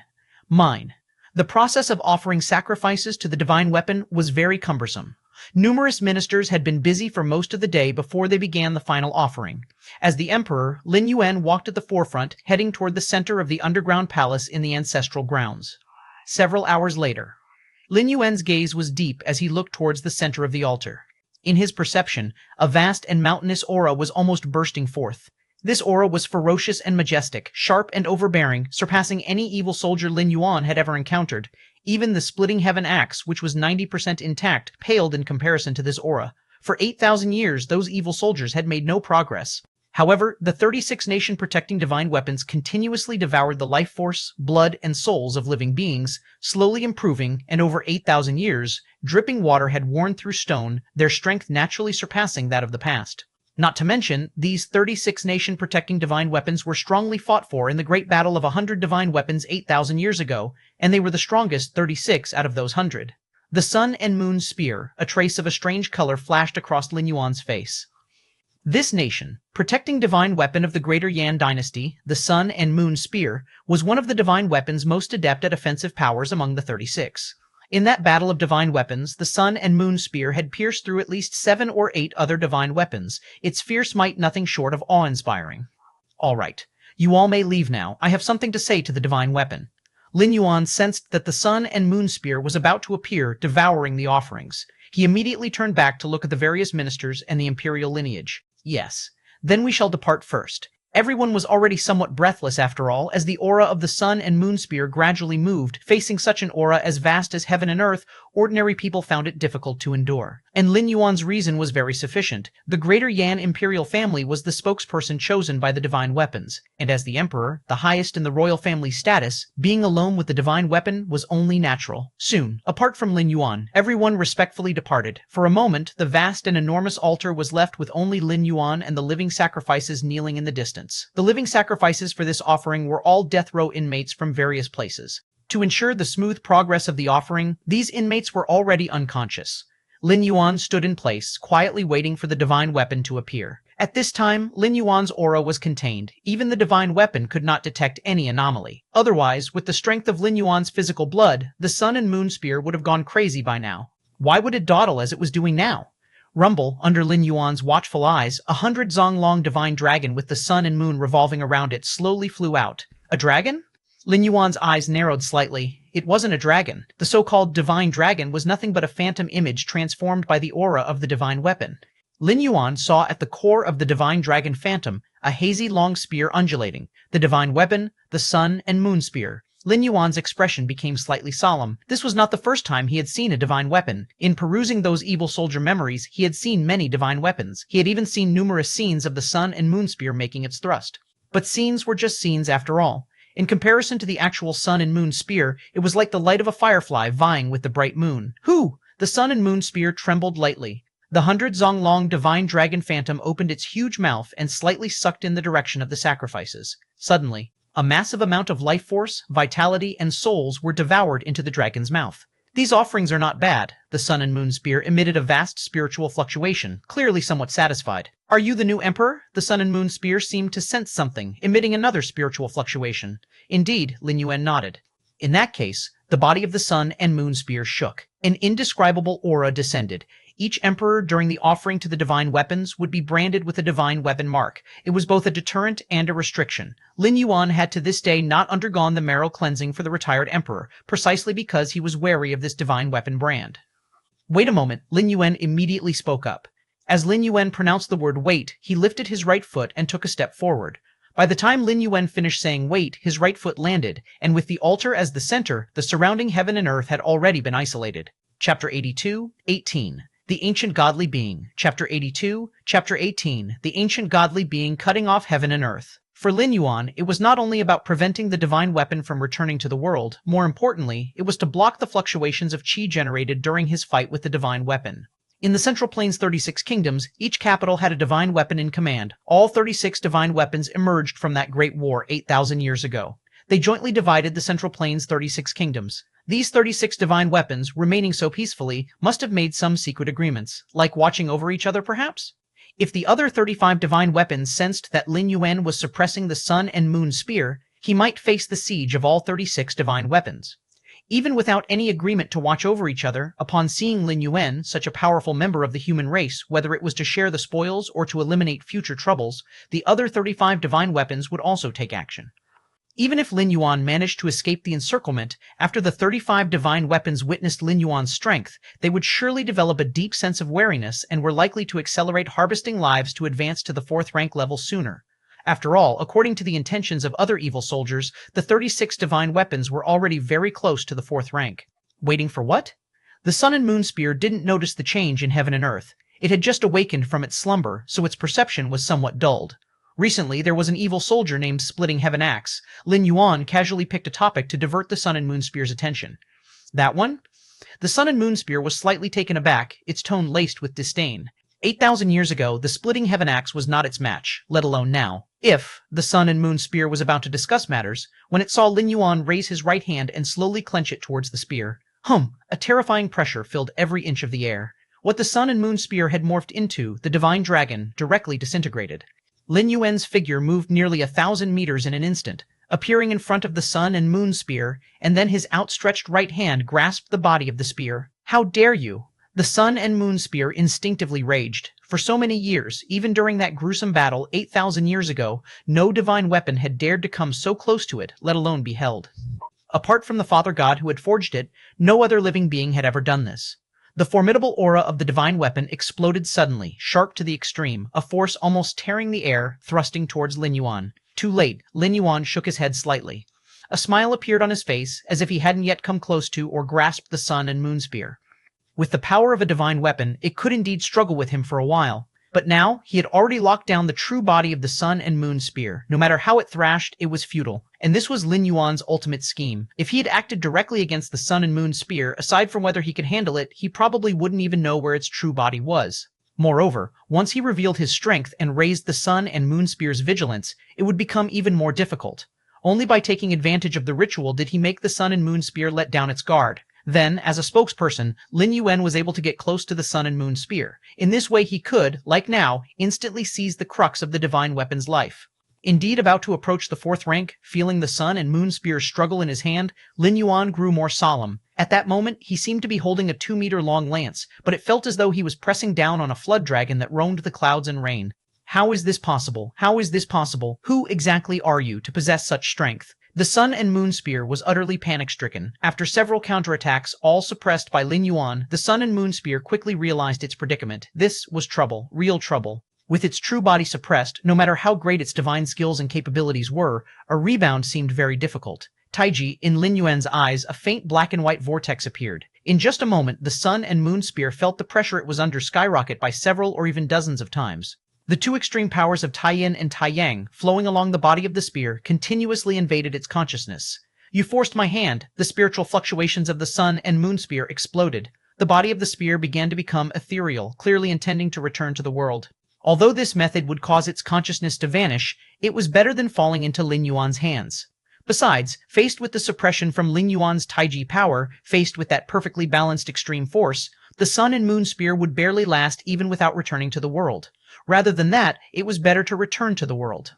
The process of offering sacrifices to the divine weapon was very cumbersome. Numerous ministers had been busy for most of the day before they began the final offering. As the emperor, Lin Yuan walked at the forefront, heading toward the center of the underground palace in the ancestral grounds. Several hours later, Lin Yuan's gaze was deep as he looked towards the center of the altar. In his perception, a vast and mountainous aura was almost bursting forth. This aura was ferocious and majestic, sharp and overbearing, surpassing any evil soldier Lin Yuan had ever encountered. Even the splitting heaven axe, which was 90% intact, paled in comparison to this aura. For 8,000 years, those evil soldiers had made no progress. However, the 36 nation-protecting divine weapons continuously devoured the life force, blood, and souls of living beings, slowly improving, and over 8,000 years, dripping water had worn through stone, their strength naturally surpassing that of the past. Not to mention, these 36 nation-protecting divine weapons were strongly fought for in the great battle of 100 divine weapons 8,000 years ago, and they were the strongest 36 out of those 100. The Sun and Moon Spear, a trace of a strange color flashed across Lin Yuan's face. This nation, protecting divine weapon of the Greater Yan dynasty, the Sun and Moon Spear, was one of the divine weapons most adept at offensive powers among the 36. In that battle of divine weapons, the Sun and Moon Spear had pierced through at least 7 or 8 other divine weapons, its fierce might nothing short of awe-inspiring. All right, you all may leave now. I have something to say to the divine weapon. Lin Yuan sensed that the Sun and Moon Spear was about to appear, devouring the offerings. He immediately turned back to look at the various ministers and the imperial lineage. Yes, then we shall depart first. Everyone was already somewhat breathless after all, as the aura of the Sun and Moon Spear gradually moved. Facing such an aura as vast as heaven and earth, ordinary people found it difficult to endure. And Lin Yuan's reason was very sufficient. The Greater Yan imperial family was the spokesperson chosen by the divine weapons, and as the emperor, the highest in the royal family status, being alone with the divine weapon was only natural. Soon, apart from Lin Yuan, everyone respectfully departed. For a moment, the vast and enormous altar was left with only Lin Yuan and the living sacrifices kneeling in the distance. The living sacrifices for this offering were all death row inmates from various places. To ensure the smooth progress of the offering, these inmates were already unconscious. Lin Yuan stood in place, quietly waiting for the divine weapon to appear. At this time, Lin Yuan's aura was contained. Even the divine weapon could not detect any anomaly. Otherwise, with the strength of Lin Yuan's physical blood, the Sun and Moon Spear would have gone crazy by now. Why would it dawdle as it was doing now? Rumble, under Lin Yuan's watchful eyes, 100 zong-long divine dragon with the sun and moon revolving around it slowly flew out. A dragon? Lin Yuan's eyes narrowed slightly. It wasn't a dragon. The so-called divine dragon was nothing but a phantom image transformed by the aura of the divine weapon. Lin Yuan saw at the core of the divine dragon phantom a hazy long spear undulating, the divine weapon, the sun and moon spear. Lin Yuan's expression became slightly solemn. This was not the first time he had seen a divine weapon. In perusing those evil soldier memories, he had seen many divine weapons. He had even seen numerous scenes of the sun and moon spear making its thrust. But scenes were just scenes after all. In comparison to the actual sun and moon spear, it was like the light of a firefly vying with the bright moon. Hoo! The sun and moon spear trembled lightly. The 100 zong-long divine dragon phantom opened its huge mouth and slightly sucked in the direction of the sacrifices. Suddenly, a massive amount of life force, vitality, and souls were devoured into the dragon's mouth. These offerings are not bad. The Sun and Moon Spear emitted a vast spiritual fluctuation, clearly somewhat satisfied. Are you the new emperor? The Sun and Moon Spear seemed to sense something, emitting another spiritual fluctuation. Indeed, Lin Yuan nodded. In that case, the body of the Sun and Moon Spear shook. An indescribable aura descended. Each emperor during the offering to the divine weapons would be branded with a divine weapon mark. It was both a deterrent and a restriction. Lin Yuan had to this day not undergone the marrow cleansing for the retired emperor, precisely because he was wary of this divine weapon brand. Wait a moment, Lin Yuan immediately spoke up. As Lin Yuan pronounced the word wait, he lifted his right foot and took a step forward. By the time Lin Yuan finished saying wait, his right foot landed, and with the altar as the center, the surrounding heaven and earth had already been isolated. Chapter 82, 18. The Ancient Godly Being. Chapter 82, Chapter 18. The Ancient Godly Being cutting off heaven and earth. For Lin Yuan, it was not only about preventing the divine weapon from returning to the world, more importantly, it was to block the fluctuations of qi generated during his fight with the divine weapon. In the Central Plains' 36 kingdoms, each capital had a divine weapon in command. All 36 divine weapons emerged from that great war 8,000 years ago. They jointly divided the Central Plains' 36 kingdoms. These 36 divine weapons, remaining so peacefully, must have made some secret agreements, like watching over each other perhaps? If the other 35 divine weapons sensed that Lin Yuan was suppressing the Sun and Moon Spear, he might face the siege of all 36 divine weapons. Even without any agreement to watch over each other, upon seeing Lin Yuan, such a powerful member of the human race, whether it was to share the spoils or to eliminate future troubles, the other 35 divine weapons would also take action. Even if Lin Yuan managed to escape the encirclement, after the 35 divine weapons witnessed Lin Yuan's strength, they would surely develop a deep sense of wariness and were likely to accelerate harvesting lives to advance to the 4th rank level sooner. After all, according to the intentions of other evil soldiers, the 36 divine weapons were already very close to the 4th rank. Waiting for what? The Sun and Moon Spear didn't notice the change in heaven and earth. It had just awakened from its slumber, so its perception was somewhat dulled. Recently, there was an evil soldier named Splitting Heaven Axe. Lin Yuan casually picked a topic to divert the Sun and Moon Spear's attention. That one? The Sun and Moon Spear was slightly taken aback, its tone laced with disdain. 8,000 years ago, the Splitting Heaven Axe was not its match, let alone now. If the Sun and Moon Spear was about to discuss matters, when it saw Lin Yuan raise his right hand and slowly clench it towards the spear. A terrifying pressure filled every inch of the air. What the Sun and Moon Spear had morphed into, the Divine Dragon, directly disintegrated. Lin Yuan's figure moved nearly 1,000 meters in an instant, appearing in front of the Sun and Moon Spear, and then his outstretched right hand grasped the body of the spear. How dare you? The Sun and Moon Spear instinctively raged. For so many years, even during that gruesome battle 8,000 years ago, no divine weapon had dared to come so close to it, let alone be held. Apart from the Father God who had forged it, no other living being had ever done this. The formidable aura of the divine weapon exploded suddenly, sharp to the extreme, a force almost tearing the air, thrusting towards Lin Yuan. Too late, Lin Yuan shook his head slightly. A smile appeared on his face, as if he hadn't yet come close to or grasped the Sun and Moon Spear. With the power of a divine weapon, it could indeed struggle with him for a while. But now, he had already locked down the true body of the Sun and Moon Spear. No matter how it thrashed, it was futile. And this was Lin Yuan's ultimate scheme. If he had acted directly against the Sun and Moon Spear, aside from whether he could handle it, he probably wouldn't even know where its true body was. Moreover, once he revealed his strength and raised the Sun and Moon Spear's vigilance, it would become even more difficult. Only by taking advantage of the ritual did he make the Sun and Moon Spear let down its guard. Then, as a spokesperson, Lin Yuan was able to get close to the Sun and Moon Spear. In this way he could, like now, instantly seize the crux of the divine weapon's life. Indeed, about to approach the 4th rank, feeling the Sun and Moon Spear struggle in his hand, Lin Yuan grew more solemn. At that moment, he seemed to be holding a 2-meter-long lance, but it felt as though he was pressing down on a flood dragon that roamed the clouds and rain. How is this possible? How is this possible? Who exactly are you to possess such strength? The Sun and Moon Spear was utterly panic-stricken. After several counterattacks, all suppressed by Lin Yuan, the Sun and Moon Spear quickly realized its predicament. This was trouble, real trouble. With its true body suppressed, no matter how great its divine skills and capabilities were, a rebound seemed very difficult. Taiji, in Lin Yuan's eyes, a faint black and white vortex appeared. In just a moment, the Sun and Moon Spear felt the pressure it was under skyrocket by several or even dozens of times. The two extreme powers of Tai Yin and Tai Yang, flowing along the body of the spear, continuously invaded its consciousness. You forced my hand. The spiritual fluctuations of the Sun and Moon Spear exploded. The body of the spear began to become ethereal, clearly intending to return to the world. Although this method would cause its consciousness to vanish, it was better than falling into Lin Yuan's hands. Besides, faced with the suppression from Lin Yuan's Taiji power, faced with that perfectly balanced extreme force, the Sun and Moon Spear would barely last even without returning to the world. Rather than that, it was better to return to the world.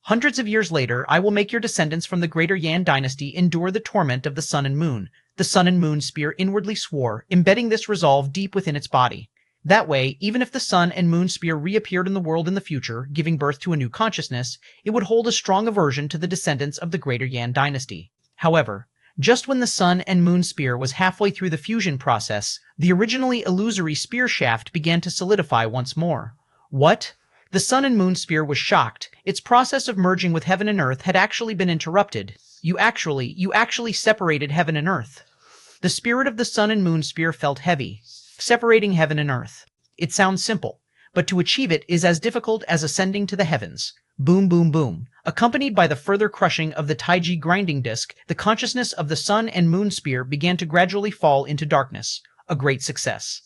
Hundreds of years later, I will make your descendants from the greater Yan dynasty endure the torment of the Sun and Moon. The Sun and Moon Spear inwardly swore, embedding this resolve deep within its body. That way, even if the Sun and Moon Spear reappeared in the world in the future, giving birth to a new consciousness, it would hold a strong aversion to the descendants of the greater Yan dynasty. However, just when the Sun and Moon Spear was halfway through the fusion process, the originally illusory spear shaft began to solidify once more. What? The Sun and Moon Spear was shocked. Its process of merging with heaven and earth had actually been interrupted. You actually separated heaven and earth. The spirit of the Sun and Moon Spear felt heavy. Separating heaven and earth. It sounds simple, but to achieve it is as difficult as ascending to the heavens. Boom, boom, boom. Accompanied by the further crushing of the Taiji grinding disc, the consciousness of the Sun and Moon Spear began to gradually fall into darkness. A great success.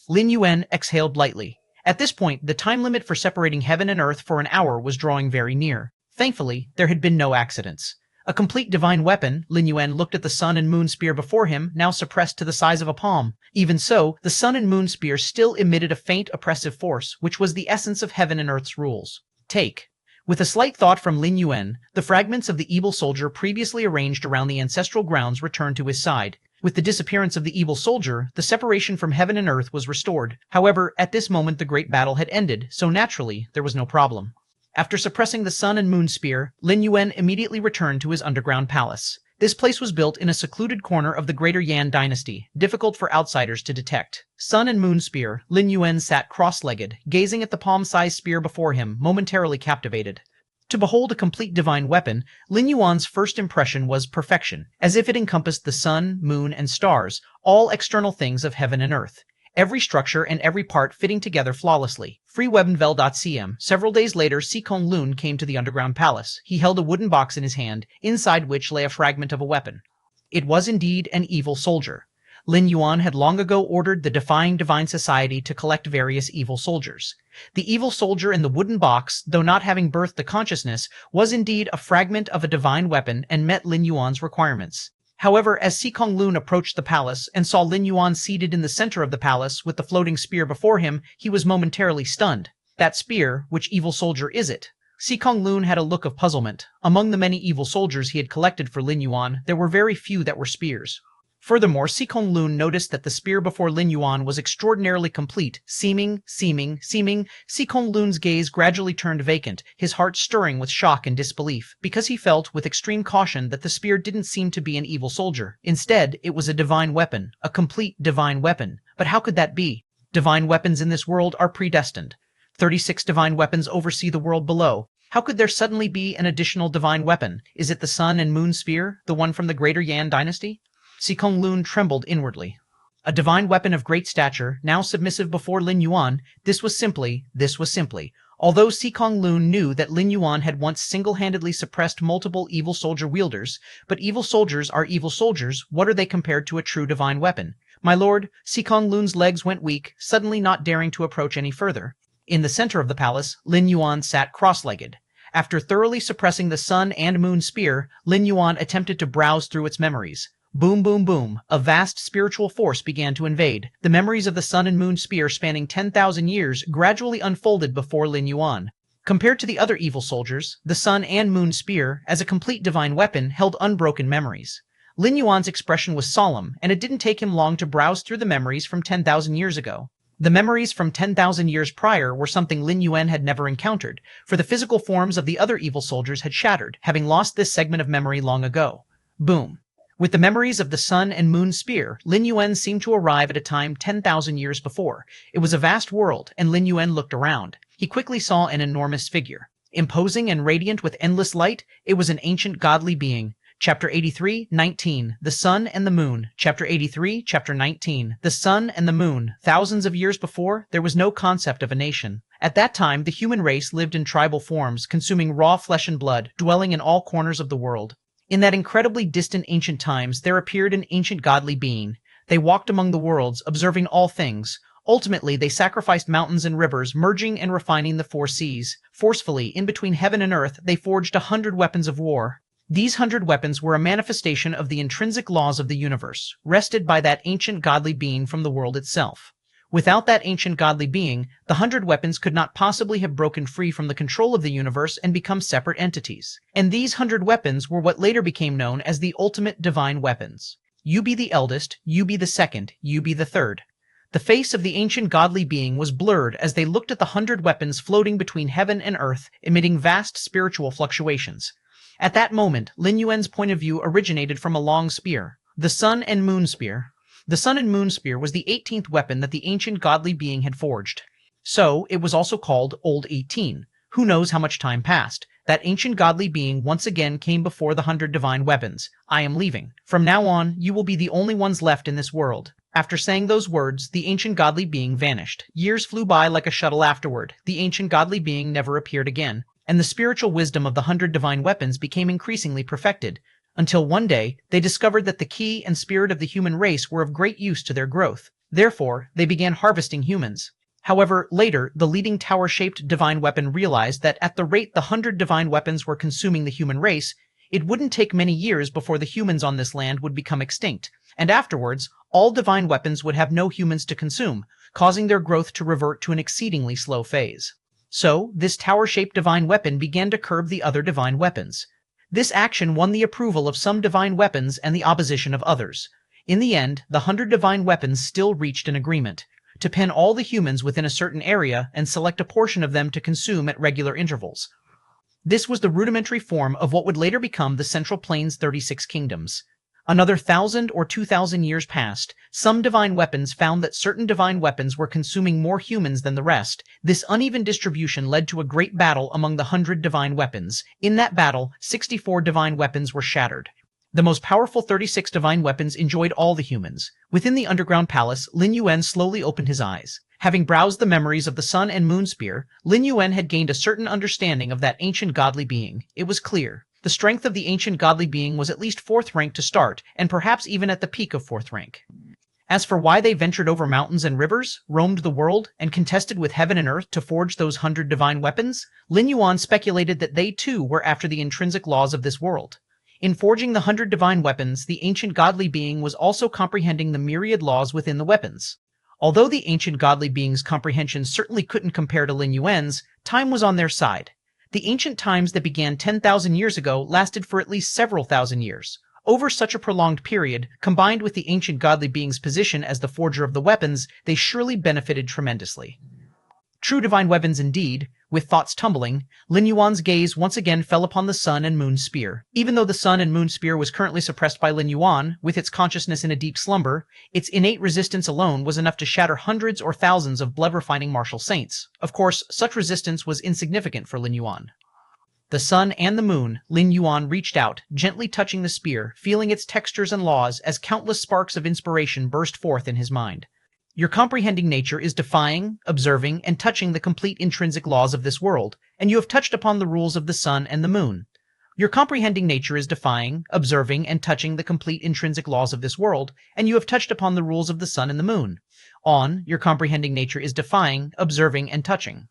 Lin Yuan exhaled lightly. At this point, the time limit for separating heaven and earth for an hour was drawing very near. Thankfully, there had been no accidents. A complete divine weapon, Lin Yuan looked at the Sun and Moon Spear before him, now suppressed to the size of a palm. Even so, the Sun and Moon Spear still emitted a faint oppressive force, which was the essence of heaven and earth's rules. Take. With a slight thought from Lin Yuan, the fragments of the evil soldier previously arranged around the ancestral grounds returned to his side. With the disappearance of the evil soldier, the separation from heaven and earth was restored. However, at this moment the great battle had ended, so naturally, there was no problem. After suppressing the Sun and Moon Spear, Lin Yuan immediately returned to his underground palace. This place was built in a secluded corner of the Greater Yan dynasty, difficult for outsiders to detect. Sun and Moon Spear, Lin Yuan sat cross-legged, gazing at the palm-sized spear before him, momentarily captivated. To behold a complete divine weapon, Lin Yuan's first impression was perfection, as if it encompassed the sun, moon, and stars, all external things of heaven and earth. Every structure and every part fitting together flawlessly. Freewebenvel.cm. Several days later, Sikong Lun came to the underground palace. He held a wooden box in his hand, inside which lay a fragment of a weapon. It was indeed an evil soldier. Lin Yuan had long ago ordered the Defying Divine Society to collect various evil soldiers. The evil soldier in the wooden box, though not having birthed the consciousness, was indeed a fragment of a divine weapon and met Lin Yuan's requirements. However, as Sikong Lun approached the palace and saw Lin Yuan seated in the center of the palace with the floating spear before him, he was momentarily stunned. That spear, which evil soldier is it? Sikong Lun had a look of puzzlement. Among the many evil soldiers he had collected for Lin Yuan, there were very few that were spears. Furthermore, Sikong Lun noticed that the spear before Lin Yuan was extraordinarily complete, seeming. Sikong Lun's gaze gradually turned vacant, his heart stirring with shock and disbelief, because he felt with extreme caution that the spear didn't seem to be an evil soldier. Instead, it was a divine weapon, a complete divine weapon. But how could that be? Divine weapons in this world are predestined. 36 divine weapons oversee the world below. How could there suddenly be an additional divine weapon? Is it the sun and moon spear, the one from the Greater Yan dynasty? Sikong Lun trembled inwardly. A divine weapon of great stature, now submissive before Lin Yuan, this was simply. Although Sikong Lun knew that Lin Yuan had once single-handedly suppressed multiple evil soldier wielders, but evil soldiers are evil soldiers, what are they compared to a true divine weapon? My lord, Sikong Lun's legs went weak, suddenly not daring to approach any further. In the center of the palace, Lin Yuan sat cross-legged. After thoroughly suppressing the sun and moon spear, Lin Yuan attempted to browse through its memories. Boom, boom, boom. A vast spiritual force began to invade. The memories of the sun and moon spear spanning 10,000 years gradually unfolded before Lin Yuan. Compared to the other evil soldiers, the sun and moon spear, as a complete divine weapon, held unbroken memories. Lin Yuan's expression was solemn, and it didn't take him long to browse through the memories from 10,000 years ago. The memories from 10,000 years prior were something Lin Yuan had never encountered, for the physical forms of the other evil soldiers had shattered, having lost this segment of memory long ago. Boom. With the memories of the sun and moon spear, Lin Yuan seemed to arrive at a time 10,000 years before. It was a vast world, and Lin Yuan looked around. He quickly saw an enormous figure. Imposing and radiant with endless light, it was an ancient godly being. Chapter 83, 19. The Sun and the Moon. Chapter 83, Chapter 19. The Sun and the Moon. Thousands of years before, there was no concept of a nation. At that time, the human race lived in tribal forms, consuming raw flesh and blood, dwelling in all corners of the world. In that incredibly distant ancient times, there appeared an ancient godly being. They walked among the worlds, observing all things. Ultimately, they sacrificed mountains and rivers, merging and refining the 4 seas. Forcefully, in between heaven and earth, they forged 100 weapons of war. These 100 weapons were a manifestation of the intrinsic laws of the universe, wrested by that ancient godly being from the world itself. Without that ancient godly being, the 100 weapons could not possibly have broken free from the control of the universe and become separate entities. And these 100 weapons were what later became known as the ultimate divine weapons. You be the eldest, you be the second, you be the third. The face of the ancient godly being was blurred as they looked at the 100 weapons floating between heaven and earth, emitting vast spiritual fluctuations. At that moment, Lin Yuan's point of view originated from a long spear, the sun and moon spear. The sun and moon spear was the 18th weapon that the ancient godly being had forged. So, it was also called Old 18. Who knows how much time passed? That ancient godly being once again came before the 100 divine weapons. I am leaving. From now on, you will be the only ones left in this world. After saying those words, the ancient godly being vanished. Years flew by like a shuttle afterward. The ancient godly being never appeared again, and the spiritual wisdom of the 100 divine weapons became increasingly perfected. Until one day, they discovered that the ki and spirit of the human race were of great use to their growth. Therefore, they began harvesting humans. However, later, the leading tower-shaped divine weapon realized that at the rate the 100 divine weapons were consuming the human race, it wouldn't take many years before the humans on this land would become extinct, and afterwards, all divine weapons would have no humans to consume, causing their growth to revert to an exceedingly slow phase. So, this tower-shaped divine weapon began to curb the other divine weapons. This action won the approval of some divine weapons and the opposition of others. In the end, the 100 divine weapons still reached an agreement to pin all the humans within a certain area and select a portion of them to consume at regular intervals. This was the rudimentary form of what would later become the Central Plains 36 Kingdoms. Another 1,000 or 2,000 years passed. Some divine weapons found that certain divine weapons were consuming more humans than the rest. This uneven distribution led to a great battle among the 100 divine weapons. In that battle, 64 divine weapons were shattered. The most powerful 36 divine weapons enjoyed all the humans. Within the underground palace, Lin Yuan slowly opened his eyes. Having browsed the memories of the Sun and Moon Spear, Lin Yuan had gained a certain understanding of that ancient godly being. It was clear. The strength of the ancient godly being was at least 4th rank to start, and perhaps even at the peak of 4th rank. As for why they ventured over mountains and rivers, roamed the world, and contested with heaven and earth to forge those 100 divine weapons, Lin Yuan speculated that they too were after the intrinsic laws of this world. In forging the 100 divine weapons, the ancient godly being was also comprehending the myriad laws within the weapons. Although the ancient godly being's comprehension certainly couldn't compare to Lin Yuan's, time was on their side. The ancient times that began 10,000 years ago lasted for at least several thousand years. Over such a prolonged period, combined with the ancient godly being's position as the forger of the weapons, they surely benefited tremendously. True divine weapons indeed. With thoughts tumbling, Lin Yuan's gaze once again fell upon the Sun and Moon Spear. Even though the Sun and Moon Spear was currently suppressed by Lin Yuan, with its consciousness in a deep slumber, its innate resistance alone was enough to shatter hundreds or thousands of blood-refining martial saints. Of course, such resistance was insignificant for Lin Yuan. The Sun and the Moon, Lin Yuan reached out, gently touching the spear, feeling its textures and laws as countless sparks of inspiration burst forth in his mind. Your comprehending nature is defying, observing, and touching the complete intrinsic laws of this world, and you have touched upon the rules of the Sun and the Moon. Your comprehending nature is defying, observing, and touching the complete intrinsic laws of this world, and you have touched upon the rules of the Sun and the Moon. Your comprehending nature is defying, observing, and touching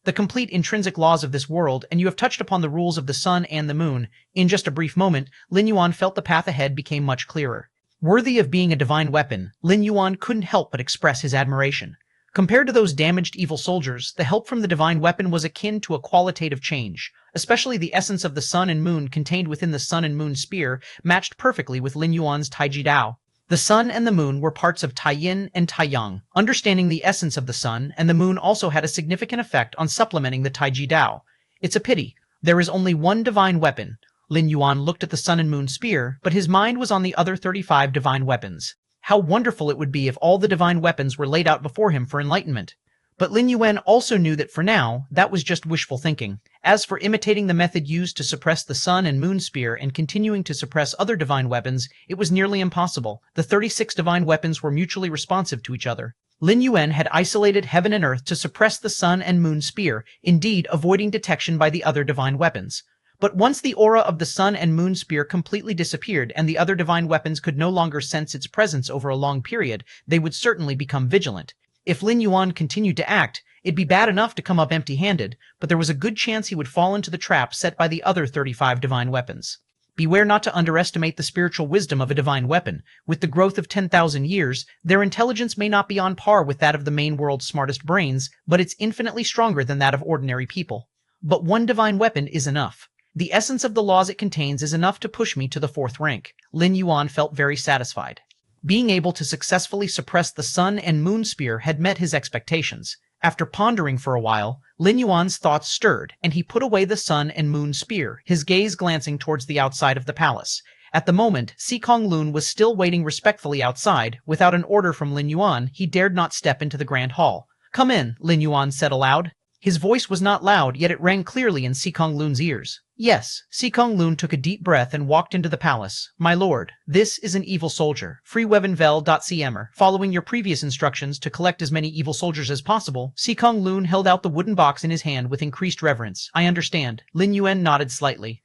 the complete intrinsic laws of this world, and you have touched upon the rules of the Sun and the Moon. In just a brief moment, Lin Yuan felt the path ahead became much clearer. Worthy of being a divine weapon, Lin Yuan couldn't help but express his admiration. Compared to those damaged evil soldiers, the help from the divine weapon was akin to a qualitative change. Especially the essence of the Sun and Moon contained within the Sun and Moon Spear matched perfectly with Lin Yuan's Taiji Dao. The Sun and the Moon were parts of Tai Yin and Tai Yang. Understanding the essence of the Sun and the Moon also had a significant effect on supplementing the Taiji Dao. It's a pity. There is only one divine weapon. Lin Yuan looked at the Sun and Moon Spear, but his mind was on the other 35 divine weapons. How wonderful it would be if all the divine weapons were laid out before him for enlightenment. But Lin Yuan also knew that for now, that was just wishful thinking. As for imitating the method used to suppress the Sun and Moon Spear and continuing to suppress other divine weapons, it was nearly impossible. The 36 divine weapons were mutually responsive to each other. Lin Yuan had isolated heaven and earth to suppress the Sun and Moon Spear, indeed avoiding detection by the other divine weapons. But once the aura of the Sun and Moon Spear completely disappeared and the other divine weapons could no longer sense its presence over a long period, they would certainly become vigilant. If Lin Yuan continued to act, it'd be bad enough to come up empty-handed, but there was a good chance he would fall into the trap set by the other 35 divine weapons. Beware not to underestimate the spiritual wisdom of a divine weapon. With the growth of 10,000 years, their intelligence may not be on par with that of the main world's smartest brains, but it's infinitely stronger than that of ordinary people. But one divine weapon is enough. The essence of the laws it contains is enough to push me to the 4th rank. Lin Yuan felt very satisfied. Being able to successfully suppress the Sun and Moon Spear had met his expectations. After pondering for a while, Lin Yuan's thoughts stirred, and he put away the Sun and Moon Spear, his gaze glancing towards the outside of the palace. At the moment, Sikong Lun was still waiting respectfully outside. Without an order from Lin Yuan, he dared not step into the grand hall. "Come in," Lin Yuan said aloud. His voice was not loud, yet it rang clearly in Sikong Lun's ears. Yes, Sikong Lun took a deep breath and walked into the palace. "My lord, this is an evil soldier. Freewevenvel.cmr. Following your previous instructions to collect as many evil soldiers as possible, Sikong Lun held out the wooden box in his hand with increased reverence. "I understand." Lin Yuan nodded slightly.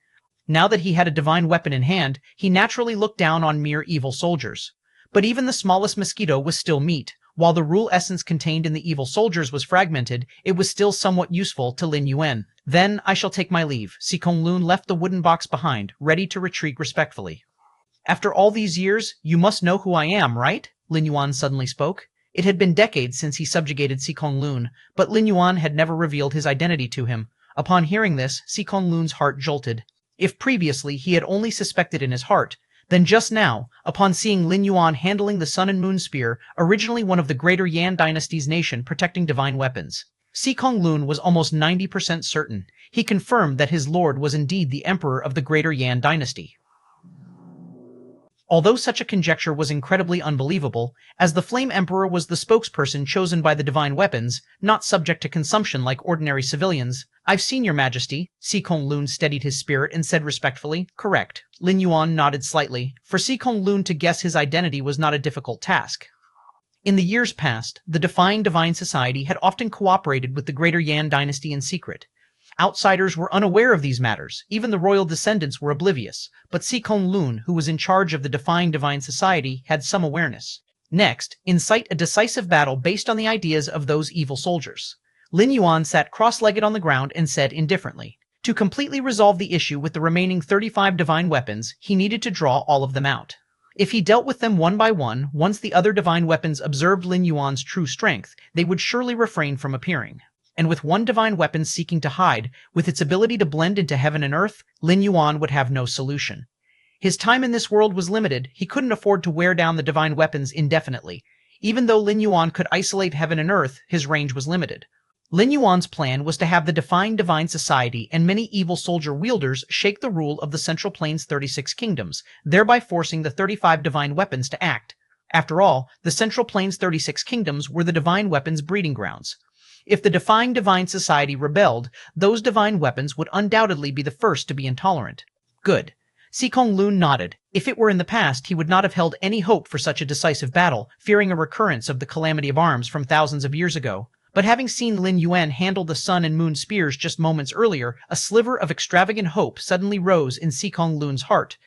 Now that he had a divine weapon in hand, he naturally looked down on mere evil soldiers. But even the smallest mosquito was still meat. While the rule essence contained in the evil soldiers was fragmented, it was still somewhat useful to Lin Yuan. "Then I shall take my leave." Sikong Lun left the wooden box behind, ready to retreat respectfully. "After all these years, you must know who I am, right?" Lin Yuan suddenly spoke. It had been decades since he subjugated Sikong Lun, but Lin Yuan had never revealed his identity to him. Upon hearing this, Sikong Lun's heart jolted. If previously he had only suspected in his heart, then just now, upon seeing Lin Yuan handling the Sun and Moon Spear, originally one of the greater Yan dynasty's nation protecting divine weapons, Si Kong Lun was almost 90% certain. He confirmed that his lord was indeed the emperor of the Greater Yan dynasty. Although such a conjecture was incredibly unbelievable, as the Flame Emperor was the spokesperson chosen by the divine weapons, not subject to consumption like ordinary civilians. "I've seen your majesty." Si Kong Lun steadied his spirit and said respectfully, "Correct." Lin Yuan nodded slightly. For Si Kong Lun to guess his identity was not a difficult task. In the years past, the Defying Divine Society had often cooperated with the Greater Yan dynasty in secret. Outsiders were unaware of these matters, even the royal descendants were oblivious, but Si Kong Lun, who was in charge of the Defying Divine Society, had some awareness. Next, incite a decisive battle based on the ideas of those evil soldiers. Lin Yuan sat cross-legged on the ground and said indifferently, to completely resolve the issue with the remaining 35 divine weapons, he needed to draw all of them out. If he dealt with them one by one, once the other divine weapons observed Lin Yuan's true strength, they would surely refrain from appearing. And with one divine weapon seeking to hide, with its ability to blend into heaven and earth, Lin Yuan would have no solution. His time in this world was limited. He couldn't afford to wear down the divine weapons indefinitely. Even though Lin Yuan could isolate heaven and earth, his range was limited. Lin Yuan's plan was to have the Defying Divine Society and many evil soldier wielders shake the rule of the Central Plains 36 kingdoms, thereby forcing the 35 divine weapons to act. After all, the Central Plains 36 kingdoms were the divine weapons' breeding grounds. If the Defying Divine Society rebelled, those divine weapons would undoubtedly be the first to be intolerant. Good. Si Kong Lun nodded. If it were in the past, he would not have held any hope for such a decisive battle, fearing a recurrence of the Calamity of Arms from thousands of years ago. But having seen Lin Yuan handle the sun and moon spears just moments earlier, a sliver of extravagant hope suddenly rose in Si Kong Lun's heart.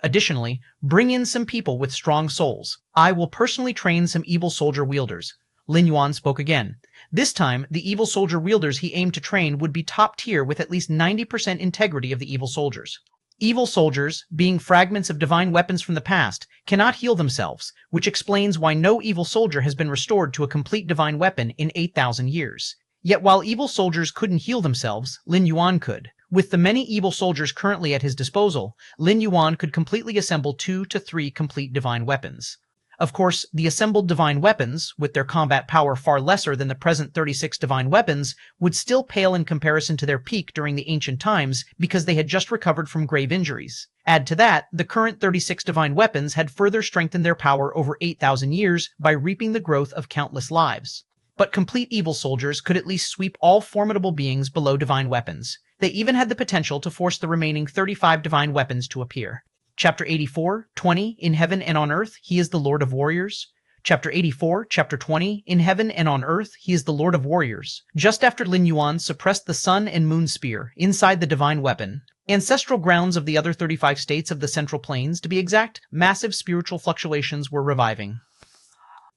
Additionally, bring in some people with strong souls. I will personally train some evil soldier wielders. Lin Yuan spoke again. This time, the evil soldier wielders he aimed to train would be top tier with at least 90% integrity of the evil soldiers. Evil soldiers, being fragments of divine weapons from the past, cannot heal themselves, which explains why no evil soldier has been restored to a complete divine weapon in 8,000 years. Yet while evil soldiers couldn't heal themselves, Lin Yuan could. With the many evil soldiers currently at his disposal, Lin Yuan could completely assemble 2 to 3 complete divine weapons. Of course, the assembled divine weapons, with their combat power far lesser than the present 36 divine weapons, would still pale in comparison to their peak during the ancient times because they had just recovered from grave injuries. Add to that, the current 36 divine weapons had further strengthened their power over 8,000 years by reaping the growth of countless lives. But complete evil soldiers could at least sweep all formidable beings below divine weapons. They even had the potential to force the remaining 35 divine weapons to appear. Chapter 84, 20, In Heaven and on Earth, He is the Lord of Warriors. Chapter 84, Chapter 20, In Heaven and on Earth, He is the Lord of Warriors. Just after Lin Yuan suppressed the Sun and Moon Spear, inside the divine weapon, ancestral grounds of the other 35 states of the Central Plains, to be exact, massive spiritual fluctuations were reviving.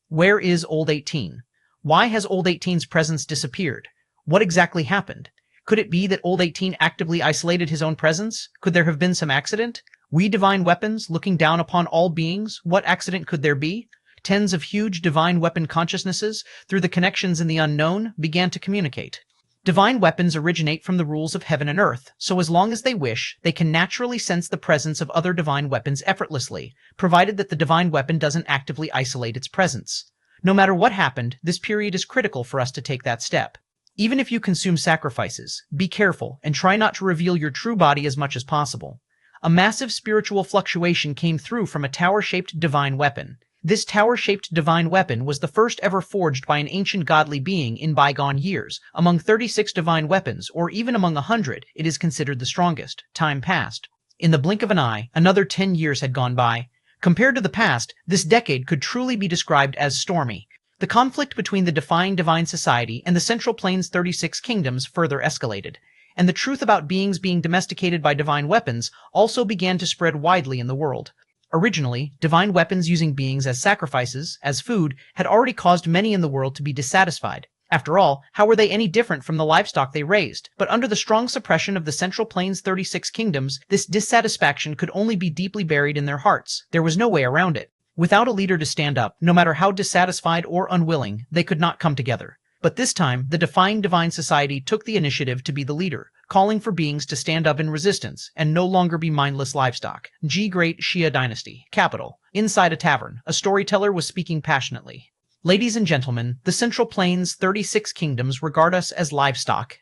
Where is Old 18? Why has Old 18's presence disappeared? What exactly happened? Could it be that Old 18 actively isolated his own presence? Could there have been some accident? We divine weapons, looking down upon all beings, what accident could there be? Tens of huge divine weapon consciousnesses, through the connections in the unknown, began to communicate. Divine weapons originate from the rules of heaven and earth, so as long as they wish, they can naturally sense the presence of other divine weapons effortlessly, provided that the divine weapon doesn't actively isolate its presence. No matter what happened, this period is critical for us to take that step. Even if you consume sacrifices, be careful and try not to reveal your true body as much as possible. A massive spiritual fluctuation came through from a tower-shaped divine weapon. This tower-shaped divine weapon was the first ever forged by an ancient godly being in bygone years. Among 36 divine weapons, or even among 100, it is considered the strongest. Time passed. In the blink of an eye, another 10 years had gone by. Compared to the past, this decade could truly be described as stormy. The conflict between the Defying Divine Society and the Central Plains 36 kingdoms further escalated, and the truth about beings being domesticated by divine weapons also began to spread widely in the world. Originally, divine weapons using beings as sacrifices, as food, had already caused many in the world to be dissatisfied. After all, how were they any different from the livestock they raised? But under the strong suppression of the Central Plains 36 kingdoms, this dissatisfaction could only be deeply buried in their hearts. There was no way around it. Without a leader to stand up, no matter how dissatisfied or unwilling, they could not come together. But this time, the Defying Divine Society took the initiative to be the leader, calling for beings to stand up in resistance and no longer be mindless livestock. Great Xia Dynasty, capital. Inside a tavern, a storyteller was speaking passionately. Ladies and gentlemen, the Central Plains' 36 kingdoms regard us as livestock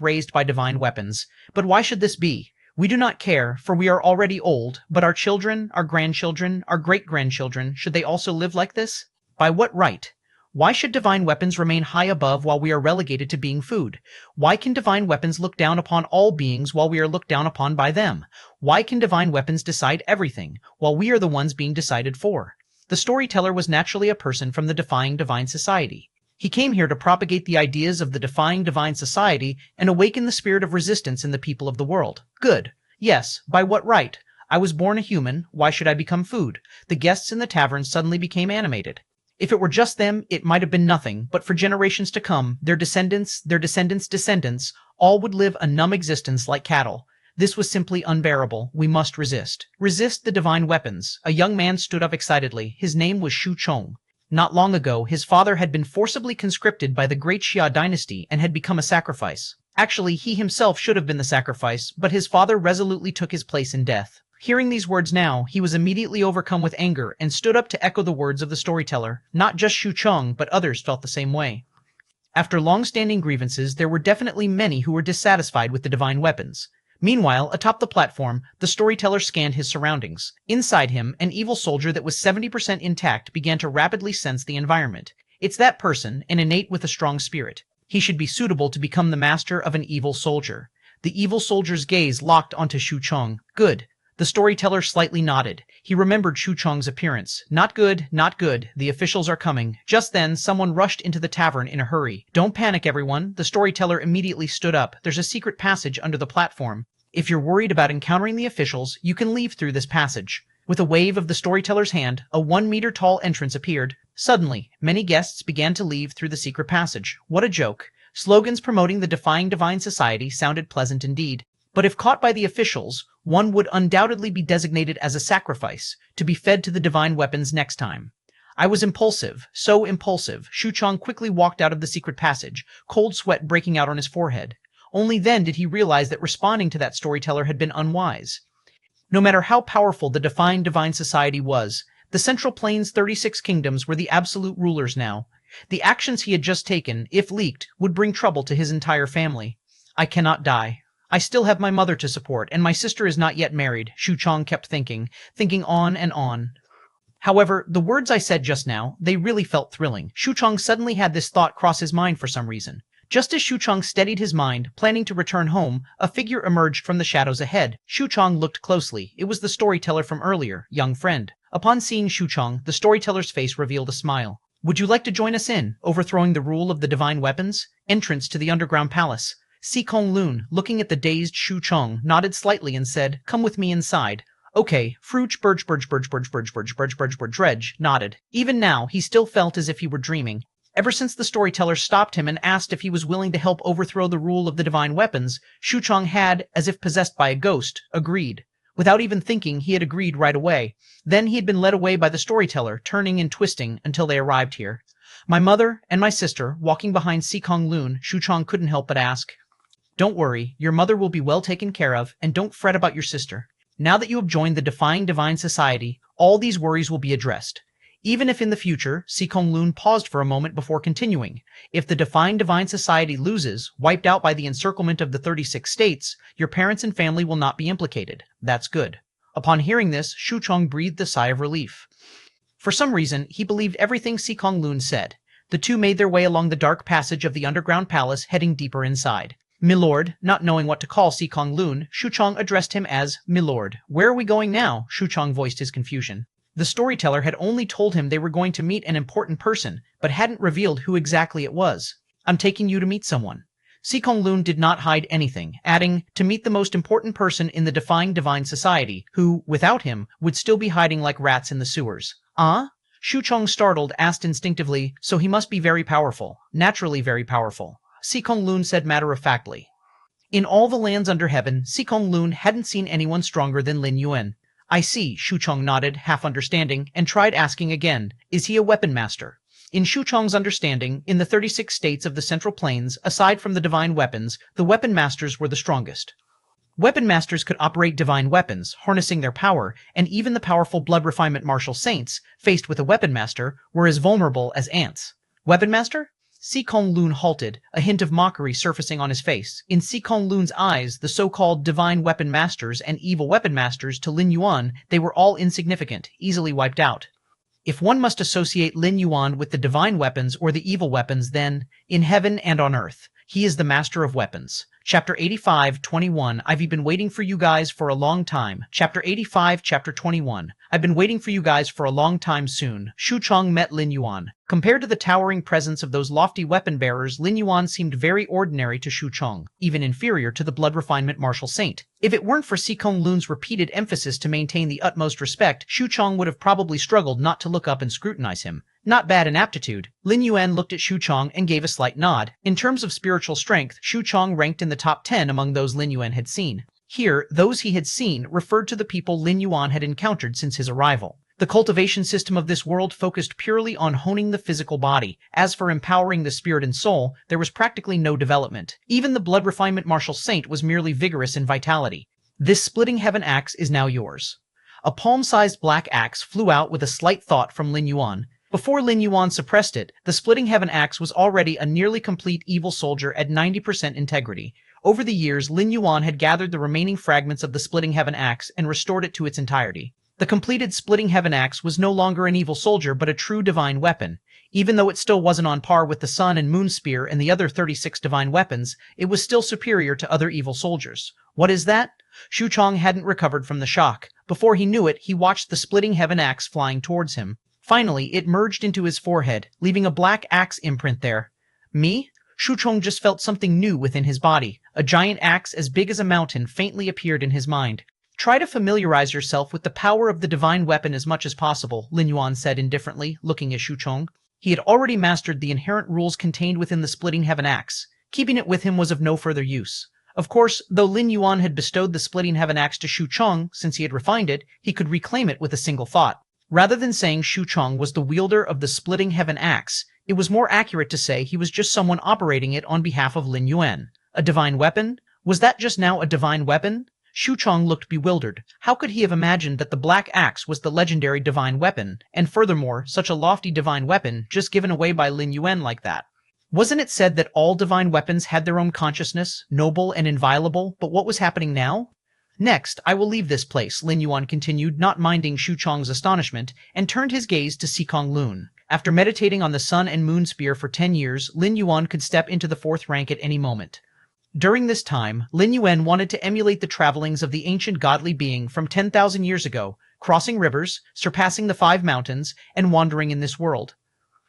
raised by divine weapons. But why should this be? We do not care, for we are already old, but our children, our grandchildren, our great-grandchildren, should they also live like this? By what right? Why should divine weapons remain high above while we are relegated to being food? Why can divine weapons look down upon all beings while we are looked down upon by them? Why can divine weapons decide everything, while we are the ones being decided for? The storyteller was naturally a person from the Defying Divine Society. He came here to propagate the ideas of the Defying Divine Society and awaken the spirit of resistance in the people of the world. Good. Yes, by what right? I was born a human, why should I become food? The guests in the tavern suddenly became animated. If it were just them, it might have been nothing, but for generations to come, their descendants, descendants, all would live a numb existence like cattle. This was simply unbearable. We must resist. Resist the divine weapons. A young man stood up excitedly. His name was Shu Chong. Not long ago, his father had been forcibly conscripted by the great Xia dynasty and had become a sacrifice. Actually, he himself should have been the sacrifice, but his father resolutely took his place in death. Hearing these words now, he was immediately overcome with anger and stood up to echo the words of the storyteller. Not just Shu Chong, but others felt the same way. After long-standing grievances, there were definitely many who were dissatisfied with the divine weapons. Meanwhile, atop the platform, the storyteller scanned his surroundings. Inside him, an evil soldier that was 70% intact began to rapidly sense the environment. It's that person, an innate with a strong spirit. He should be suitable to become the master of an evil soldier. The evil soldier's gaze locked onto Shu Chong. Good. The storyteller slightly nodded. He remembered Shu Chong's appearance. Not good, not good. The officials are coming. Just then, someone rushed into the tavern in a hurry. Don't panic, everyone. The storyteller immediately stood up. There's a secret passage under the platform. If you're worried about encountering the officials, you can leave through this passage. With a wave of the storyteller's hand, a 1-meter-tall entrance appeared. Suddenly, many guests began to leave through the secret passage. What a joke. Slogans promoting the Defying Divine Society sounded pleasant indeed. But if caught by the officials, one would undoubtedly be designated as a sacrifice, to be fed to the divine weapons next time. I was impulsive, so impulsive. Shu Chong quickly walked out of the secret passage, cold sweat breaking out on his forehead. Only then did he realize that responding to that storyteller had been unwise. No matter how powerful the Defying Divine Society was, the Central Plains' 36 kingdoms were the absolute rulers now. The actions he had just taken, if leaked, would bring trouble to his entire family. I cannot die. I still have my mother to support, and my sister is not yet married, Shu Chong kept thinking on and on. However, the words I said just now, they really felt thrilling. Shu Chong suddenly had this thought cross his mind for some reason. Just as Shu Chong steadied his mind, planning to return home, a figure emerged from the shadows ahead. Shu Chong looked closely. It was the storyteller from earlier, young friend. Upon seeing Shu Chong, the storyteller's face revealed a smile. Would you like to join us in overthrowing the rule of the divine weapons? Entrance to the underground palace. Si Kong Lun, looking at the dazed Shu Chong, nodded slightly and said, "Come with me inside." Okay, Fruch Dredge nodded. Even now, he still felt as if he were dreaming. Ever since the storyteller stopped him and asked if he was willing to help overthrow the rule of the divine weapons, Shu Chong had, as if possessed by a ghost, agreed. Without even thinking, he had agreed right away. Then he had been led away by the storyteller, turning and twisting until they arrived here. My mother and my sister, walking behind Si Kong Lun, Shu Chong couldn't help but ask. Don't worry, your mother will be well taken care of, and don't fret about your sister. Now that you have joined the Defying Divine Society, all these worries will be addressed. Even if in the future, Si Kong Lun paused for a moment before continuing, if the Defying Divine Society loses, wiped out by the encirclement of the 36 states, your parents and family will not be implicated. That's good. Upon hearing this, Shu Chong breathed a sigh of relief. For some reason, he believed everything Si Kong Lun said. The two made their way along the dark passage of the underground palace, heading deeper inside. Milord, not knowing what to call Si Kong Lun, Shu Chong addressed him as Milord. Where are we going now? Shu Chong voiced his confusion. The storyteller had only told him they were going to meet an important person, but hadn't revealed who exactly it was. I'm taking you to meet someone. Si Kong Lun did not hide anything, adding, to meet the most important person in the Defying Divine Society, who, without him, would still be hiding like rats in the sewers. Ah? Shu Chong, startled, asked instinctively, so he must be very powerful. Naturally very powerful. Si Kong Lun said matter-of-factly. In all the lands under heaven, Si Kong Lun hadn't seen anyone stronger than Lin Yuan. I see, Shu Chong nodded, half understanding, and tried asking again, is he a weapon master? In Shu Chong's understanding, in the 36 states of the Central Plains, aside from the divine weapons, the weapon masters were the strongest. Weapon masters could operate divine weapons, harnessing their power, and even the powerful blood refinement martial saints, faced with a weapon master, were as vulnerable as ants. Weapon master? Si Kong Lun halted, a hint of mockery surfacing on his face. In Si Kong Lun's eyes, the so-called divine weapon masters and evil weapon masters to Lin Yuan, they were all insignificant, easily wiped out. If one must associate Lin Yuan with the divine weapons or the evil weapons, then, in heaven and on earth, he is the master of weapons. Chapter 85, 21. I've been waiting for you guys for a long time. Chapter 85, Chapter 21. I've been waiting for you guys for a long time soon. Shu Chong met Lin Yuan. Compared to the towering presence of those lofty weapon bearers, Lin Yuan seemed very ordinary to Shu Chong, even inferior to the blood refinement martial saint. If it weren't for Si Kong Lun's repeated emphasis to maintain the utmost respect, Shu Chong would have probably struggled not to look up and scrutinize him. Not bad in aptitude. Lin Yuan looked at Shu Chong and gave a slight nod. In terms of spiritual strength, Shu Chong ranked in the top 10 among those Lin Yuan had seen. Here, those he had seen referred to the people Lin Yuan had encountered since his arrival. The cultivation system of this world focused purely on honing the physical body. As for empowering the spirit and soul, there was practically no development. Even the blood refinement martial saint was merely vigorous in vitality. This splitting heaven axe is now yours. A palm-sized black axe flew out with a slight thought from Lin Yuan. Before Lin Yuan suppressed it, the splitting heaven axe was already a nearly complete evil soldier at 90% integrity. Over the years, Lin Yuan had gathered the remaining fragments of the splitting heaven axe and restored it to its entirety. The completed splitting heaven axe was no longer an evil soldier but a true divine weapon. Even though it still wasn't on par with the sun and moon spear and the other 36 divine weapons, it was still superior to other evil soldiers. What is that? Shu Chong hadn't recovered from the shock. Before he knew it, he watched the splitting heaven axe flying towards him. Finally, it merged into his forehead, leaving a black axe imprint there. Me? Shu Chong just felt something new within his body. A giant axe as big as a mountain faintly appeared in his mind. Try to familiarize yourself with the power of the divine weapon as much as possible, Lin Yuan said indifferently, looking at Shu Chong. He had already mastered the inherent rules contained within the splitting heaven axe. Keeping it with him was of no further use. Of course, though Lin Yuan had bestowed the splitting heaven axe to Shu Chong, since he had refined it, he could reclaim it with a single thought. Rather than saying Shu Chong was the wielder of the splitting heaven axe, it was more accurate to say he was just someone operating it on behalf of Lin Yuan. A divine weapon? Was that just now a divine weapon? Shu Chong looked bewildered. How could he have imagined that the black axe was the legendary divine weapon, and furthermore, such a lofty divine weapon just given away by Lin Yuan like that? Wasn't it said that all divine weapons had their own consciousness, noble and inviolable, but what was happening now? Next, I will leave this place, Lin Yuan continued, not minding Shu Chong's astonishment, and turned his gaze to Si Kong Lun. After meditating on the sun and moon spear for 10 years, Lin Yuan could step into the 4th rank at any moment. During this time, Lin Yuan wanted to emulate the travelings of the ancient godly being from 10,000 years ago, crossing rivers, surpassing the 5 mountains, and wandering in this world.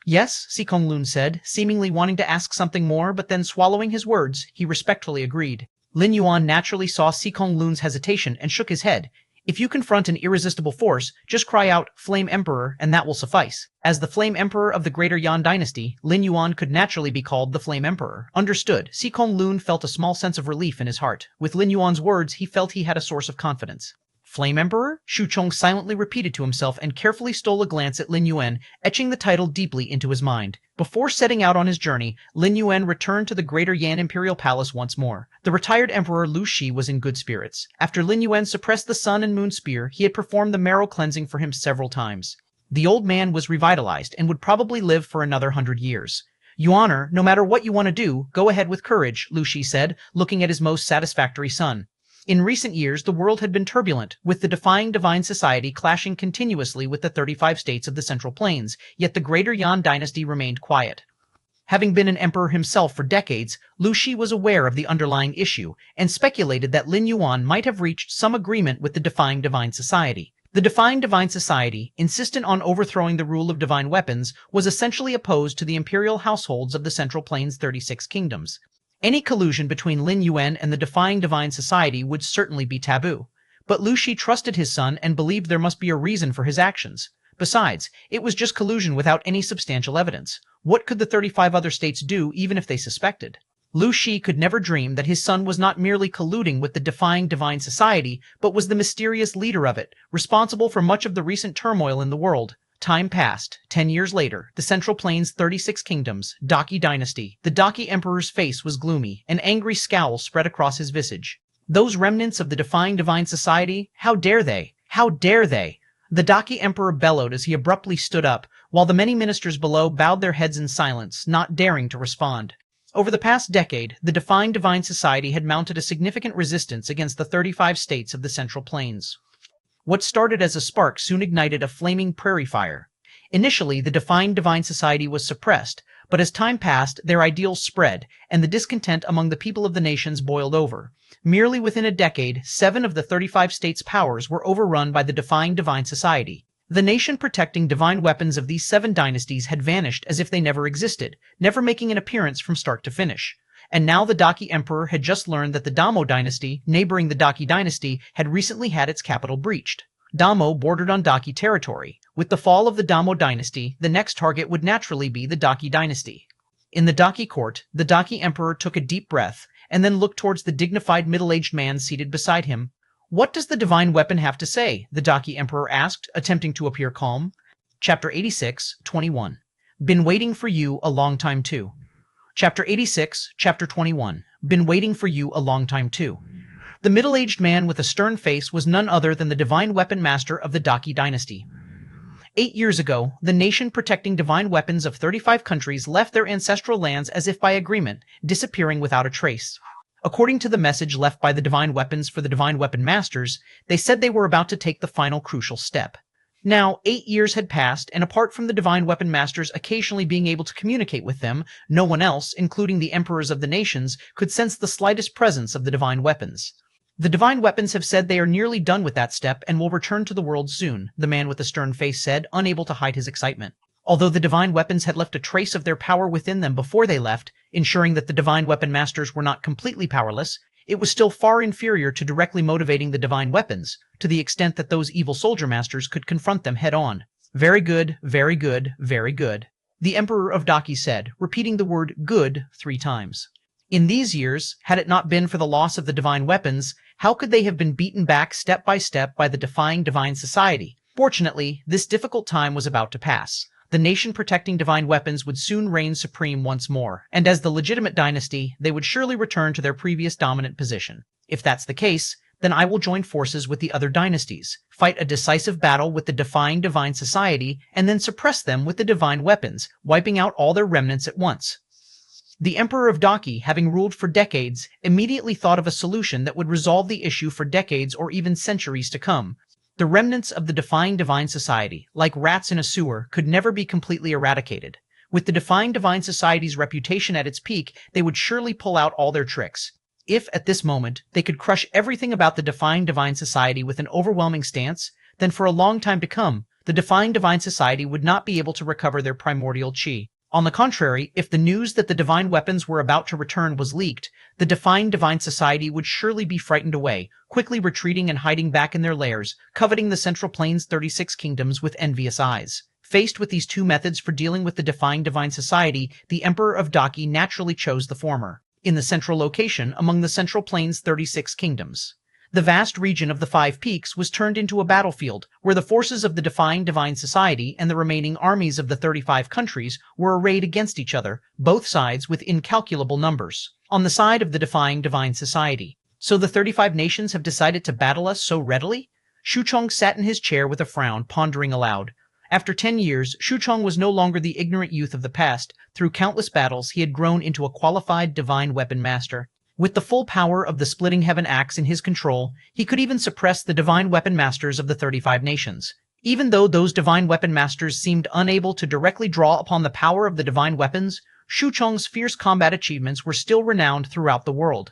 Yes, Si Kong Lun said, seemingly wanting to ask something more, but then swallowing his words, he respectfully agreed. Lin Yuan naturally saw Si Kong Lun's hesitation and shook his head. If you confront an irresistible force, just cry out, Flame Emperor, and that will suffice. As the Flame Emperor of the Greater Yan Dynasty, Lin Yuan could naturally be called the Flame Emperor. Understood. Si Kong Lun felt a small sense of relief in his heart. With Lin Yuan's words, he felt he had a source of confidence. Flame Emperor? Shu Chong silently repeated to himself and carefully stole a glance at Lin Yuan, etching the title deeply into his mind. Before setting out on his journey, Lin Yuan returned to the Greater Yan Imperial Palace once more. The retired Emperor Lu Shi was in good spirits. After Lin Yuan suppressed the sun and moon spear, he had performed the marrow cleansing for him several times. The old man was revitalized and would probably live for another 100 years. Yuaner, no matter what you want to do, go ahead with courage, Lu Shi said, looking at his most satisfactory son. In recent years, the world had been turbulent, with the defying divine society clashing continuously with the 35 states of the Central Plains, yet the Greater Yan Dynasty remained quiet. Having been an emperor himself for decades, Lu Shi was aware of the underlying issue, and speculated that Lin Yuan might have reached some agreement with the defying divine society. The defying divine society, insistent on overthrowing the rule of divine weapons, was essentially opposed to the imperial households of the Central Plains' 36 kingdoms. Any collusion between Lin Yuan and the defying divine society would certainly be taboo. But Lu Shi trusted his son and believed there must be a reason for his actions. Besides, it was just collusion without any substantial evidence. What could the 35 other states do even if they suspected? Lu Shi could never dream that his son was not merely colluding with the defying divine society, but was the mysterious leader of it, responsible for much of the recent turmoil in the world. Time passed. 10 years later, the Central Plains' 36 kingdoms, Daki Dynasty. The Daki Emperor's face was gloomy. An angry scowl spread across his visage. Those remnants of the defying divine society, how dare they? How dare they? The Daki Emperor bellowed as he abruptly stood up, while the many ministers below bowed their heads in silence, not daring to respond. Over the past decade, the defying divine society had mounted a significant resistance against the 35 states of the Central Plains. What started as a spark soon ignited a flaming prairie fire. Initially, the defying divine society was suppressed, but as time passed, their ideals spread, and the discontent among the people of the nations boiled over. Merely within a decade, 7 of the 35 states' powers were overrun by the defying divine society. The nation protecting divine weapons of these 7 dynasties had vanished as if they never existed, never making an appearance from start to finish. And now the Daki Emperor had just learned that the Damo dynasty, neighboring the Daki dynasty, had recently had its capital breached. Damo bordered on Daki territory. With the fall of the Damo dynasty, the next target would naturally be the Daki dynasty. In the Daki court, the Daki Emperor took a deep breath, and then looked towards the dignified middle-aged man seated beside him. "What does the divine weapon have to say?" the Daki Emperor asked, attempting to appear calm. Chapter 86, 21. Been waiting for you a long time too. Chapter 86, Chapter 21. Been waiting for you a long time too. The middle-aged man with a stern face was none other than the divine weapon master of the Daki dynasty. 8 years ago, the nation protecting divine weapons of 35 countries left their ancestral lands as if by agreement, disappearing without a trace. According to the message left by the divine weapons for the divine weapon masters, they said they were about to take the final crucial step. Now, 8 years had passed, and apart from the divine weapon masters occasionally being able to communicate with them, no one else, including the emperors of the nations, could sense the slightest presence of the divine weapons. The divine weapons have said they are nearly done with that step and will return to the world soon, the man with the stern face said, unable to hide his excitement. Although the divine weapons had left a trace of their power within them before they left, ensuring that the divine weapon masters were not completely powerless, it was still far inferior to directly motivating the divine weapons, to the extent that those evil soldier masters could confront them head-on. Very good, very good, very good, the Emperor of Daki said, repeating the word good 3 times. In these years, had it not been for the loss of the divine weapons, how could they have been beaten back step by step by the defying divine society? Fortunately, this difficult time was about to pass. The nation protecting divine weapons would soon reign supreme once more, and as the legitimate dynasty, they would surely return to their previous dominant position. If that's the case, then I will join forces with the other dynasties, fight a decisive battle with the defying divine society, and then suppress them with the divine weapons, wiping out all their remnants at once. The Emperor of Daki, having ruled for decades, immediately thought of a solution that would resolve the issue for decades or even centuries to come. The remnants of the defying divine society, like rats in a sewer, could never be completely eradicated. With the defying divine society's reputation at its peak, they would surely pull out all their tricks. If, at this moment, they could crush everything about the defying divine society with an overwhelming stance, then for a long time to come, the defying divine society would not be able to recover their primordial chi. On the contrary, if the news that the divine weapons were about to return was leaked, the defying divine society would surely be frightened away, quickly retreating and hiding back in their lairs, coveting the Central Plains' 36 kingdoms with envious eyes. Faced with these 2 methods for dealing with the defying divine society, the Emperor of Daki naturally chose the former, in the central location among the Central Plains' 36 kingdoms. The vast region of the 5 peaks was turned into a battlefield, where the forces of the defying divine society and the remaining armies of the 35 countries were arrayed against each other, both sides with incalculable numbers. On the side of the defying divine society. So the 35 nations have decided to battle us so readily? Shuchong sat in his chair with a frown, pondering aloud. After 10 years, Shuchong was no longer the ignorant youth of the past. Through countless battles, he had grown into a qualified divine weapon master. With the full power of the splitting heaven axe in his control, he could even suppress the divine weapon masters of the 35 nations. Even though those divine weapon masters seemed unable to directly draw upon the power of the divine weapons, Shuchong's fierce combat achievements were still renowned throughout the world.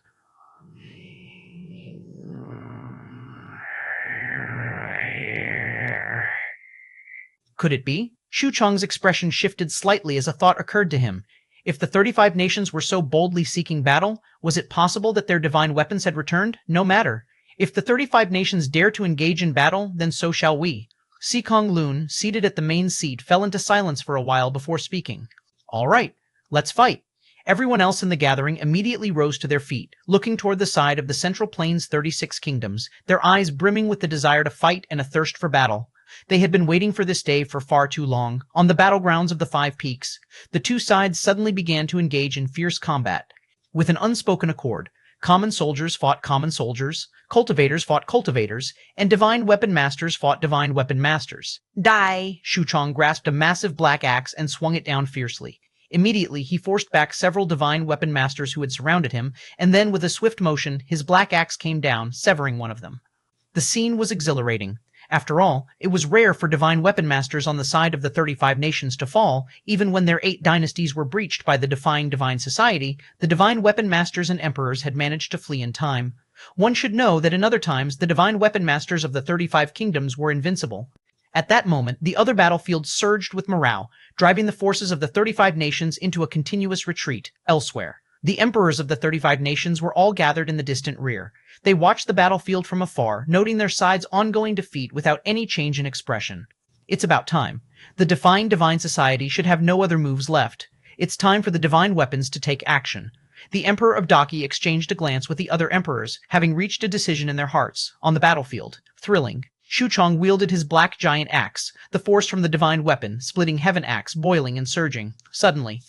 Could it be? Shuchong's expression shifted slightly as a thought occurred to him. If the 35 nations were so boldly seeking battle, was it possible that their divine weapons had returned? No matter. If the 35 nations dare to engage in battle, then so shall we. Sikong Lun, seated at the main seat, fell into silence for a while before speaking. All right, let's fight. Everyone else in the gathering immediately rose to their feet, looking toward the side of the Central Plains' 36 kingdoms, their eyes brimming with the desire to fight and a thirst for battle. They had been waiting for this day for far too long. On the battlegrounds of the 5 peaks, the 2 sides suddenly began to engage in fierce combat. With an unspoken accord, Common soldiers fought common soldiers, cultivators fought cultivators, and divine weapon masters fought divine weapon masters. Die! Shu Chong grasped a massive black axe and swung it down fiercely. Immediately, he forced back several divine weapon masters who had surrounded him, and then with a swift motion, his black axe came down, severing one of them. The scene was exhilarating. After all, it was rare for divine weapon masters on the side of the 35 nations to fall. Even when their 8 dynasties were breached by the defying divine society, the divine weapon masters and emperors had managed to flee in time. One should know that in other times, the divine weapon masters of the 35 kingdoms were invincible. At that moment, the other battlefield surged with morale, driving the forces of the 35 nations into a continuous retreat elsewhere. The emperors of the 35 nations were all gathered in the distant rear. They watched the battlefield from afar, noting their side's ongoing defeat without any change in expression. It's about time. The defying divine society should have no other moves left. It's time for the divine weapons to take action. The Emperor of Daki exchanged a glance with the other emperors, having reached a decision in their hearts. On the battlefield, thrilling, Shu Chong wielded his black giant axe, the force from the divine weapon, splitting heaven axe, boiling and surging. Suddenly,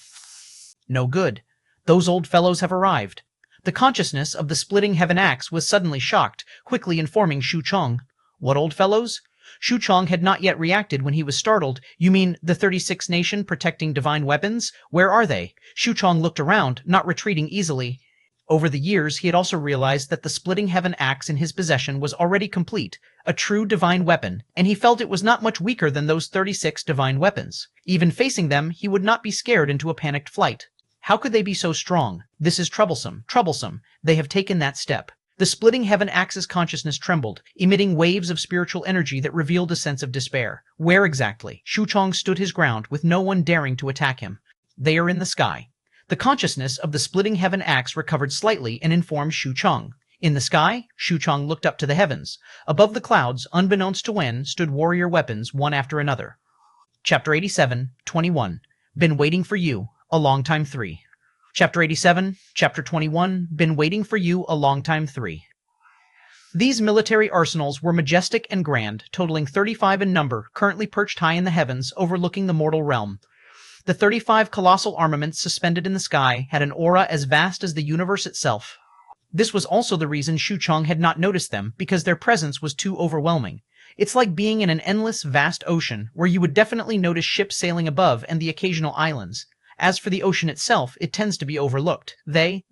no good. Those old fellows have arrived. The consciousness of the splitting heaven axe was suddenly shocked, quickly informing Shu Chong. What old fellows? Shu Chong had not yet reacted when he was startled. You mean the 36th nation protecting divine weapons? Where are they? Shu Chong looked around, not retreating easily. Over the years, he had also realized that the splitting heaven axe in his possession was already complete, a true divine weapon, and he felt it was not much weaker than those 36 divine weapons. Even facing them, he would not be scared into a panicked flight. How could they be so strong? This is troublesome, troublesome. They have taken that step. The splitting heaven axe's consciousness trembled, emitting waves of spiritual energy that revealed a sense of despair. Where exactly? Shu Chong stood his ground, with no one daring to attack him. They are in the sky. The consciousness of the splitting heaven axe recovered slightly and informed Shu Chong. In the sky, Shu Chong looked up to the heavens. Above the clouds, unbeknownst to Wen, stood warrior weapons, one after another. Chapter 87, 21. Been waiting for you. A long time 3. Chapter 87, Chapter 21, Been waiting for you a long time 3. These military arsenals were majestic and grand, totaling 35 in number, currently perched high in the heavens, overlooking the mortal realm. The 35 colossal armaments suspended in the sky had an aura as vast as the universe itself. This was also the reason Shu Chong had not noticed them, because their presence was too overwhelming. It's like being in an endless, vast ocean, where you would definitely notice ships sailing above and the occasional islands. As for the ocean itself, it tends to be overlooked. They,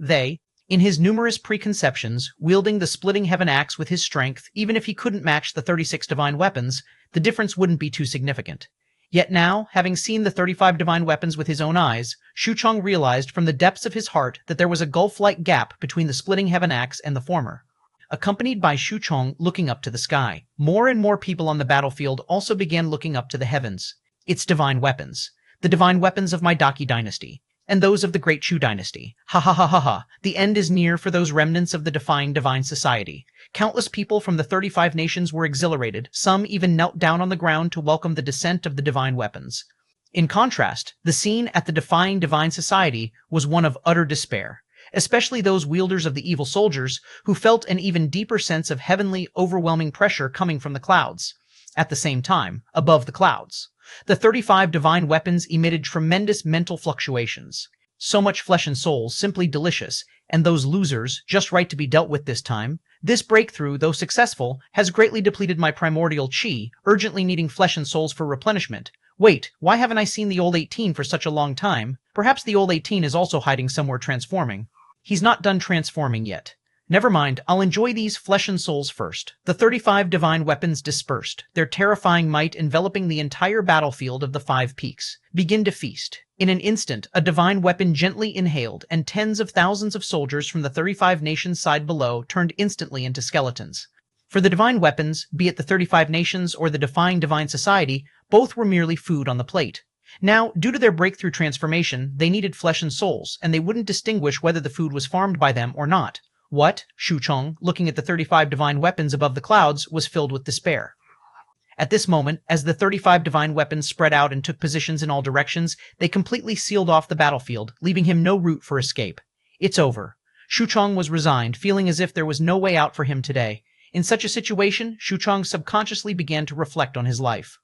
in his numerous preconceptions, wielding the splitting heaven axe with his strength, even if he couldn't match the 36 divine weapons, the difference wouldn't be too significant. Yet now, having seen the 35 divine weapons with his own eyes, Shu Chong realized from the depths of his heart that there was a gulf-like gap between the splitting heaven axe and the former. Accompanied by Shu Chong looking up to the sky, more and more people on the battlefield also began looking up to the heavens. It's divine weapons. The divine weapons of my Daki dynasty, and those of the Great Chu dynasty. Ha ha ha ha ha. The end is near for those remnants of the defying divine society. Countless people from the 35 nations were exhilarated, some even knelt down on the ground to welcome the descent of the divine weapons. In contrast, the scene at the defying divine society was one of utter despair, especially those wielders of the evil soldiers who felt an even deeper sense of heavenly, overwhelming pressure coming from the clouds. At the same time, above the clouds, the 35 divine weapons emitted tremendous mental fluctuations. So much flesh and soul, simply delicious, and those losers, just right to be dealt with this time. This breakthrough, though successful, has greatly depleted my primordial chi, urgently needing flesh and souls for replenishment. Wait, why haven't I seen the old 18 for such a long time? Perhaps the old 18 is also hiding somewhere transforming. He's not done transforming yet. Never mind, I'll enjoy these flesh and souls first. The 35 divine weapons dispersed, their terrifying might enveloping the entire battlefield of the 5 peaks. Begin to feast. In an instant, a divine weapon gently inhaled, and tens of thousands of soldiers from the 35 nations side below turned instantly into skeletons. For the divine weapons, be it the 35 nations or the defying divine society, both were merely food on the plate. Now, due to their breakthrough transformation, they needed flesh and souls, and they wouldn't distinguish whether the food was farmed by them or not. What? Shu Chong, looking at the 35 divine weapons above the clouds, was filled with despair. At this moment, as the 35 divine weapons spread out and took positions in all directions, they completely sealed off the battlefield, leaving him no route for escape. It's over. Shu Chong was resigned, feeling as if there was no way out for him today. In such a situation, Shu Chong subconsciously began to reflect on his life.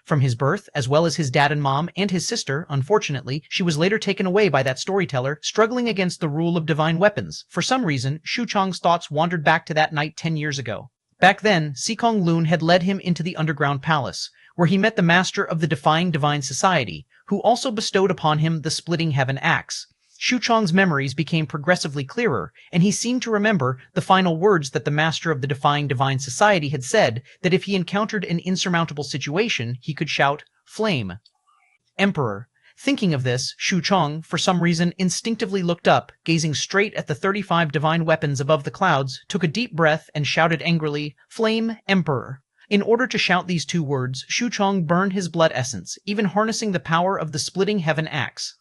From his birth, as well as his dad and mom and his sister, unfortunately, she was later taken away by that storyteller, struggling against the rule of divine weapons. For some reason, Shu Chong's thoughts wandered back to that night 10 years ago. Back then, Sikong Lun had led him into the underground palace, where he met the master of the defying divine society, who also bestowed upon him the splitting heaven axe. Shu Chong's memories became progressively clearer, and he seemed to remember the final words that the master of the defying divine society had said, that if he encountered an insurmountable situation, he could shout, "Flame! Emperor!" Thinking of this, Shu Chong, for some reason, instinctively looked up, gazing straight at the 35 divine weapons above the clouds, took a deep breath, and shouted angrily, "Flame, Emperor!" In order to shout these two words, Shu Chong burned his blood essence, even harnessing the power of the splitting heaven axe.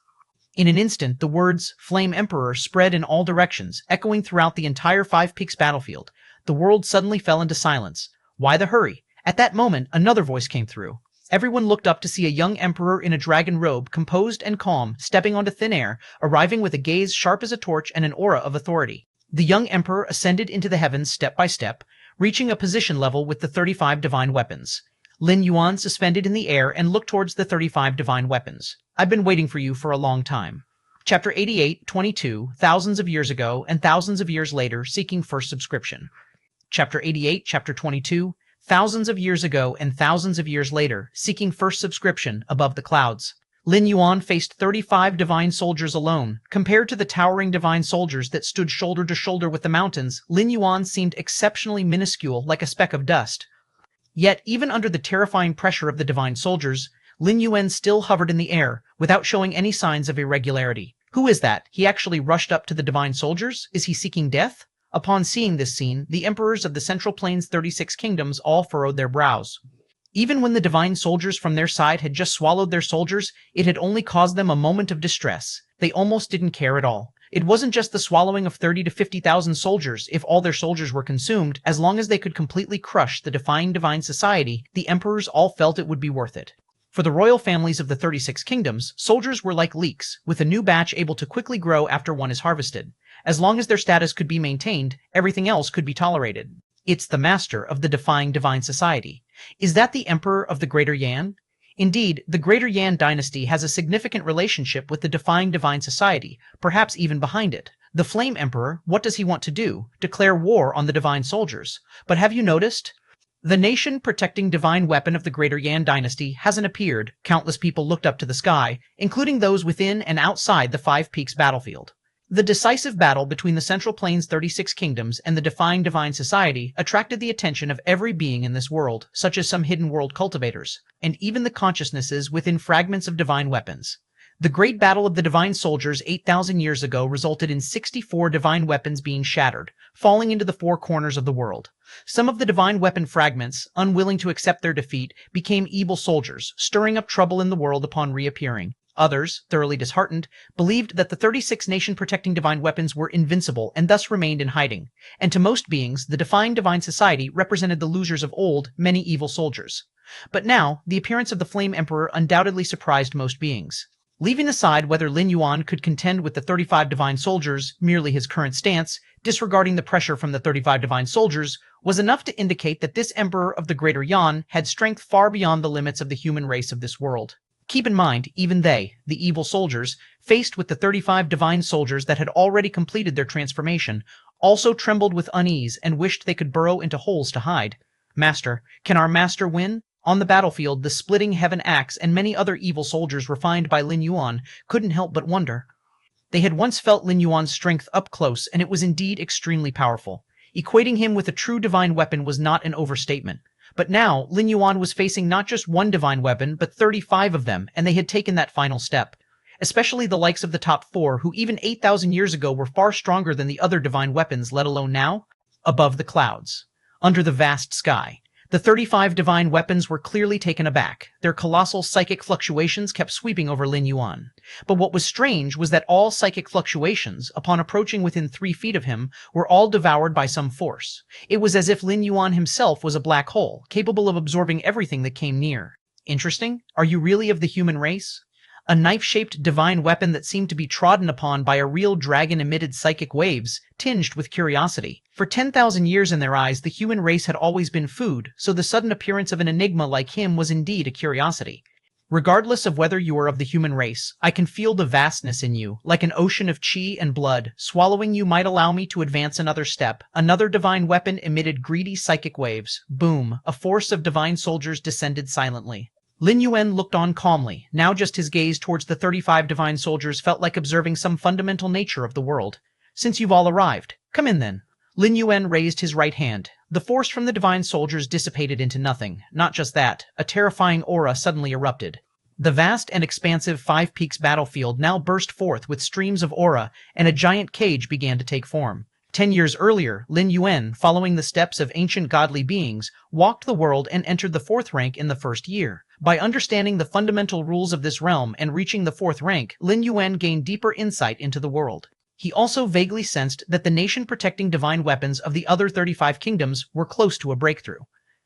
In an instant, the words, "Flame Emperor," spread in all directions, echoing throughout the entire Five Peaks battlefield. The world suddenly fell into silence. Why the hurry? At that moment, another voice came through. Everyone looked up to see a young emperor in a dragon robe, composed and calm, stepping onto thin air, arriving with a gaze sharp as a torch and an aura of authority. The young emperor ascended into the heavens step by step, reaching a position level with the 35 divine weapons. Lin Yuan suspended in the air and looked towards the 35 divine weapons. "I've been waiting for you for a long time." Chapter 88:22, Thousands of Years Ago and Thousands of Years Later, Seeking First Subscription. Chapter 88, Chapter 22, Thousands of Years Ago and Thousands of Years Later, Seeking First Subscription, Above the Clouds. Lin Yuan faced 35 divine soldiers alone. Compared to the towering divine soldiers that stood shoulder to shoulder with the mountains, Lin Yuan seemed exceptionally minuscule, like a speck of dust. Yet, even under the terrifying pressure of the divine soldiers, Lin Yuan still hovered in the air, without showing any signs of irregularity. Who is that? He actually rushed up to the divine soldiers? Is he seeking death? Upon seeing this scene, the emperors of the Central Plains 36 kingdoms all furrowed their brows. Even when the divine soldiers from their side had just swallowed their soldiers, it had only caused them a moment of distress. They almost didn't care at all. It wasn't just the swallowing of 30 to 50,000 soldiers. If all their soldiers were consumed, as long as they could completely crush the defying divine society, the emperors all felt it would be worth it. For the royal families of the 36 kingdoms, soldiers were like leeks, with a new batch able to quickly grow after one is harvested. As long as their status could be maintained, everything else could be tolerated. It's the master of the defying divine society. Is that the emperor of the Greater Yan? Indeed, the Greater Yan dynasty has a significant relationship with the defying divine society, perhaps even behind it. The Flame Emperor, what does he want to do? Declare war on the divine soldiers. But have you noticed? The nation protecting divine weapon of the Greater Yan dynasty hasn't appeared. Countless people looked up to the sky, including those within and outside the Five Peaks battlefield. The decisive battle between the Central Plains 36 kingdoms and the defying divine society attracted the attention of every being in this world, such as some hidden world cultivators, and even the consciousnesses within fragments of divine weapons. The great battle of the divine soldiers 8,000 years ago resulted in 64 divine weapons being shattered, falling into the four corners of the world. Some of the divine weapon fragments, unwilling to accept their defeat, became evil soldiers, stirring up trouble in the world upon reappearing. Others, thoroughly disheartened, believed that the 36 nation-protecting divine weapons were invincible and thus remained in hiding. And to most beings, the defying divine society represented the losers of old, many evil soldiers. But now, the appearance of the Flame Emperor undoubtedly surprised most beings. Leaving aside whether Lin Yuan could contend with the 35 divine soldiers, merely his current stance, disregarding the pressure from the 35 divine soldiers, was enough to indicate that this emperor of the Greater Yan had strength far beyond the limits of the human race of this world. Keep in mind, even they, the evil soldiers, faced with the 35 divine soldiers that had already completed their transformation, also trembled with unease and wished they could burrow into holes to hide. Master, can our master win? On the battlefield, the splitting heaven axe and many other evil soldiers refined by Lin Yuan couldn't help but wonder. They had once felt Lin Yuan's strength up close, and it was indeed extremely powerful. Equating him with a true divine weapon was not an overstatement. But now, Lin Yuan was facing not just one divine weapon, but 35 of them, and they had taken that final step. Especially the likes of the top four, who even 8,000 years ago were far stronger than the other divine weapons, let alone now. Above the clouds, under the vast sky, the 35 divine weapons were clearly taken aback. Their colossal psychic fluctuations kept sweeping over Lin Yuan. But what was strange was that all psychic fluctuations, upon approaching within 3 feet of him, were all devoured by some force. It was as if Lin Yuan himself was a black hole, capable of absorbing everything that came near. Interesting? Are you really of the human race? A knife-shaped divine weapon that seemed to be trodden upon by a real dragon emitted psychic waves, tinged with curiosity. For 10,000 years in their eyes, the human race had always been food, so the sudden appearance of an enigma like him was indeed a curiosity. Regardless of whether you are of the human race, I can feel the vastness in you, like an ocean of chi and blood. Swallowing you might allow me to advance another step. Another divine weapon emitted greedy psychic waves. Boom, a force of divine soldiers descended silently. Lin Yuan looked on calmly. Now just his gaze towards the 35 divine soldiers felt like observing some fundamental nature of the world. Since you've all arrived, come in then. Lin Yuan raised his right hand. The force from the divine soldiers dissipated into nothing. Not just that, a terrifying aura suddenly erupted. The vast and expansive Five Peaks battlefield now burst forth with streams of aura, and a giant cage began to take form. 10 years earlier, Lin Yuan, following the steps of ancient godly beings, walked the world and entered the 4th rank in the first year. By understanding the fundamental rules of this realm and reaching the 4th rank, Lin Yuan gained deeper insight into the world. He also vaguely sensed that the nation-protecting divine weapons of the other 35 kingdoms were close to a breakthrough.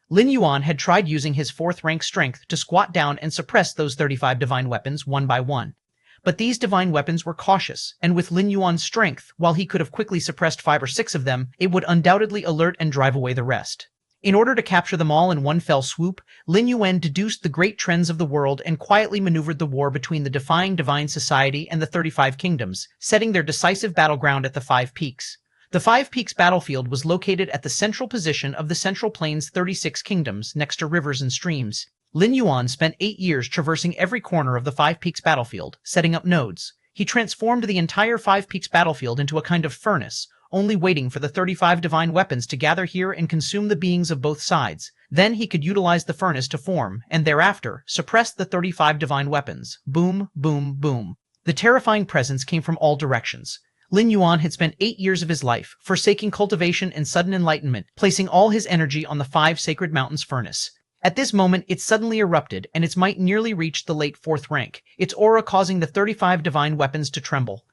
Lin Yuan had tried using his 4th rank strength to squat down and suppress those 35 divine weapons one by one. But these divine weapons were cautious, and with Lin Yuan's strength, while he could have quickly suppressed 5 or 6 of them, it would undoubtedly alert and drive away the rest. In order to capture them all in one fell swoop, Lin Yuan deduced the great trends of the world and quietly maneuvered the war between the defying divine society and the 35 kingdoms, setting their decisive battleground at the 5 Peaks. The 5 Peaks battlefield was located at the central position of the Central Plains' 36 kingdoms, next to rivers and streams. Lin Yuan spent 8 years traversing every corner of the 5 Peaks battlefield, setting up nodes. He transformed the entire 5 Peaks battlefield into a kind of furnace, only waiting for the 35 divine weapons to gather here and consume the beings of both sides. Then he could utilize the furnace to form, and thereafter, suppress the 35 divine weapons. Boom, boom, boom. The terrifying presence came from all directions. Lin Yuan had spent 8 years of his life, forsaking cultivation and sudden enlightenment, placing all his energy on the 5 sacred mountains furnace. At this moment, it suddenly erupted, and its might nearly reached the late 4th rank, its aura causing the 35 divine weapons to tremble.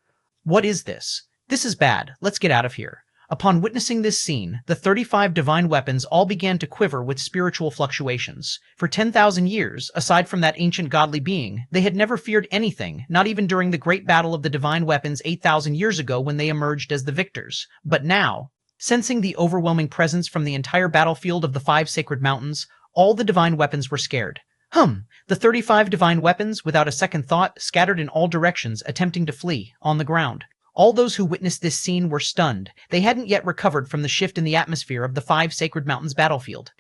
What is this? This is bad. Let's get out of here. Upon witnessing this scene, the 35 divine weapons all began to quiver with spiritual fluctuations. For 10,000 years, aside from that ancient godly being, they had never feared anything, not even during the great battle of the divine weapons 8,000 years ago when they emerged as the victors. But now, sensing the overwhelming presence from the entire battlefield of the 5 sacred mountains, all the divine weapons were scared. The 35 divine weapons, without a second thought, scattered in all directions, attempting to flee, on the ground. All those who witnessed this scene were stunned. They hadn't yet recovered from the shift in the atmosphere of the 5 sacred mountains battlefield.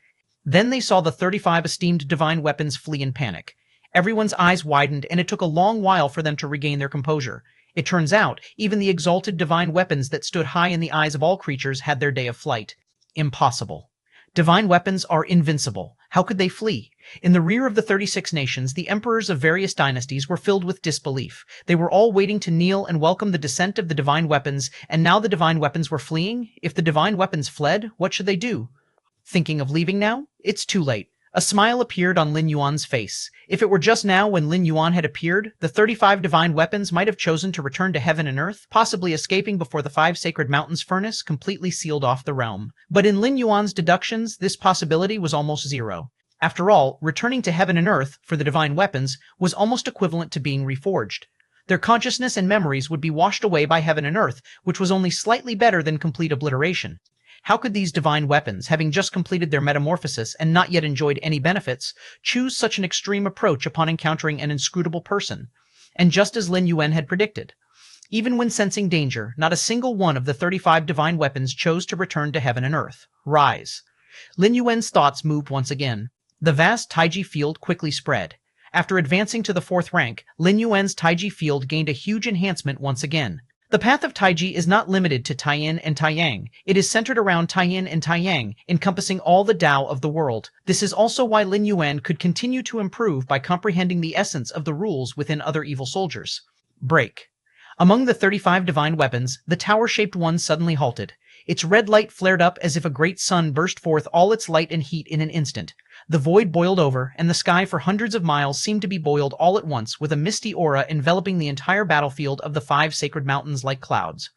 Then they saw the 35 esteemed divine weapons flee in panic. Everyone's eyes widened, and it took a long while for them to regain their composure. It turns out, even the exalted divine weapons that stood high in the eyes of all creatures had their day of flight. Impossible. Divine weapons are invincible. How could they flee? In the rear of the 36 nations, the emperors of various dynasties were filled with disbelief. They were all waiting to kneel and welcome the descent of the divine weapons, and now the divine weapons were fleeing? If the divine weapons fled, what should they do? Thinking of leaving now? It's too late. A smile appeared on Lin Yuan's face. If it were just now when Lin Yuan had appeared, the 35 divine weapons might have chosen to return to heaven and earth, possibly escaping before the 5 sacred mountains furnace completely sealed off the realm. But in Lin Yuan's deductions, this possibility was almost zero. After all, returning to heaven and earth, for the divine weapons, was almost equivalent to being reforged. Their consciousness and memories would be washed away by heaven and earth, which was only slightly better than complete obliteration. How could these divine weapons, having just completed their metamorphosis and not yet enjoyed any benefits, choose such an extreme approach upon encountering an inscrutable person? And just as Lin Yuan had predicted, even when sensing danger, not a single one of the 35 divine weapons chose to return to heaven and earth. Rise. Lin Yuan's thoughts moved once again. The vast Taiji field quickly spread. After advancing to the 4th rank, Lin Yuan's Taiji field gained a huge enhancement once again. The path of Taiji is not limited to Taiyin and Taiyang. It is centered around Taiyin and Taiyang, encompassing all the Dao of the world. This is also why Lin Yuan could continue to improve by comprehending the essence of the rules within other evil soldiers. Break. Among the 35 divine weapons, the tower-shaped one suddenly halted. Its red light flared up as if a great sun burst forth all its light and heat in an instant. The void boiled over, and the sky for hundreds of miles seemed to be boiled all at once, with a misty aura enveloping the entire battlefield of the 5 sacred mountains like clouds.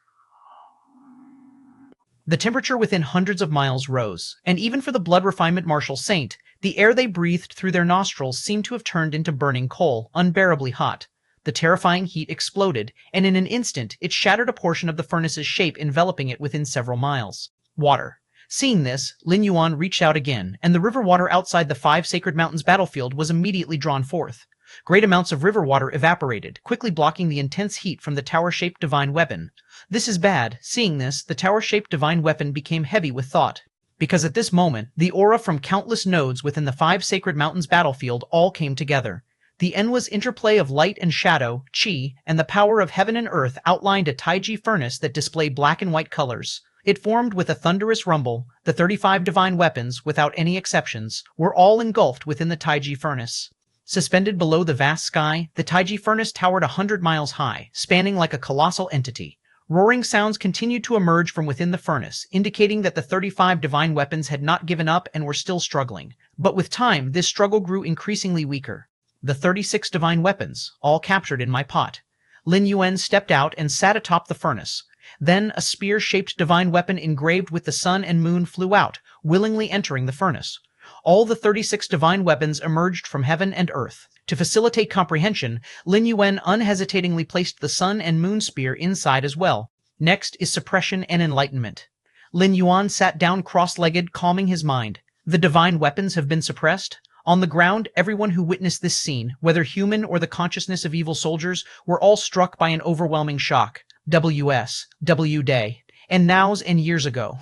The temperature within hundreds of miles rose, and even for the blood refinement martial saint, the air they breathed through their nostrils seemed to have turned into burning coal, unbearably hot. The terrifying heat exploded, and in an instant it shattered a portion of the furnace's shape, enveloping it within several miles. Water. Seeing this, Lin Yuan reached out again, and the river water outside the 5 Sacred Mountains battlefield was immediately drawn forth. Great amounts of river water evaporated, quickly blocking the intense heat from the tower-shaped divine weapon. This is bad. Seeing this, the tower-shaped divine weapon became heavy with thought. Because at this moment, the aura from countless nodes within the 5 Sacred Mountains battlefield all came together. The endless interplay of light and shadow, qi, and the power of heaven and earth outlined a taiji furnace that displayed black and white colors. It formed with a thunderous rumble. The 35 divine weapons, without any exceptions, were all engulfed within the taiji furnace. Suspended below the vast sky, the taiji furnace towered 100 miles high, spanning like a colossal entity. Roaring sounds continued to emerge from within the furnace, indicating that the 35 divine weapons had not given up and were still struggling. But with time, this struggle grew increasingly weaker. The 36 divine weapons, all captured in my pot. Lin Yuan stepped out and sat atop the furnace. Then a spear-shaped divine weapon engraved with the sun and moon flew out, willingly entering the furnace. All the 36 divine weapons emerged from heaven and earth. To facilitate comprehension, Lin Yuan unhesitatingly placed the sun and moon spear inside as well. Next is suppression and enlightenment. Lin Yuan sat down cross-legged, calming his mind. The divine weapons have been suppressed. On the ground, everyone who witnessed this scene, whether human or the consciousness of evil soldiers, were all struck by an overwhelming shock. W-Day. And nows and years ago.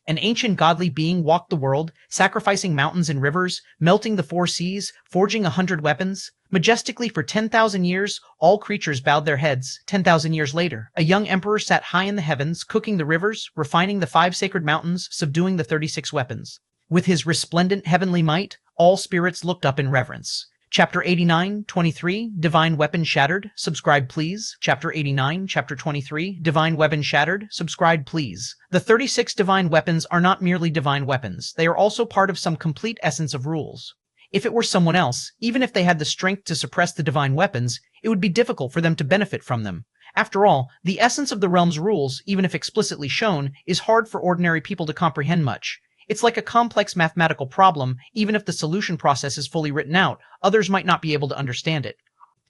An ancient godly being walked the world, sacrificing mountains and rivers, melting the 4 seas, forging 100 weapons. Majestically for 10,000 years, all creatures bowed their heads. 10,000 years later, a young emperor sat high in the heavens, cooking the rivers, refining the 5 sacred mountains, subduing the 36 weapons. With his resplendent heavenly might, all spirits looked up in reverence. Chapter 89, 23, Divine Weapon Shattered. Subscribe please. Chapter 89, Chapter 23, Divine Weapon Shattered. Subscribe please. The 36 divine weapons are not merely divine weapons. They are also part of some complete essence of rules. If it were someone else, even if they had the strength to suppress the divine weapons, it would be difficult for them to benefit from them. After all, the essence of the realm's rules, even if explicitly shown, is hard for ordinary people to comprehend much. It's like a complex mathematical problem. Even if the solution process is fully written out, others might not be able to understand it.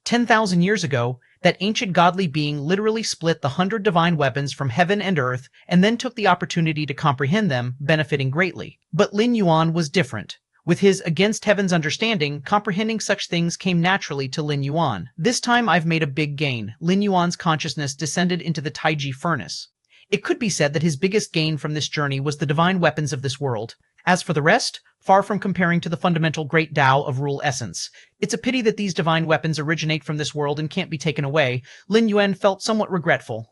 10,000 years ago, that ancient godly being literally split the 100 divine weapons from heaven and earth, and then took the opportunity to comprehend them, benefiting greatly. But Lin Yuan was different. With his against heaven's understanding, comprehending such things came naturally to Lin Yuan. This time I've made a big gain. Lin Yuan's consciousness descended into the taiji furnace. It could be said that his biggest gain from this journey was the divine weapons of this world. As for the rest, far from comparing to the fundamental great Dao of rule essence. It's a pity that these divine weapons originate from this world and can't be taken away. Lin Yuan felt somewhat regretful.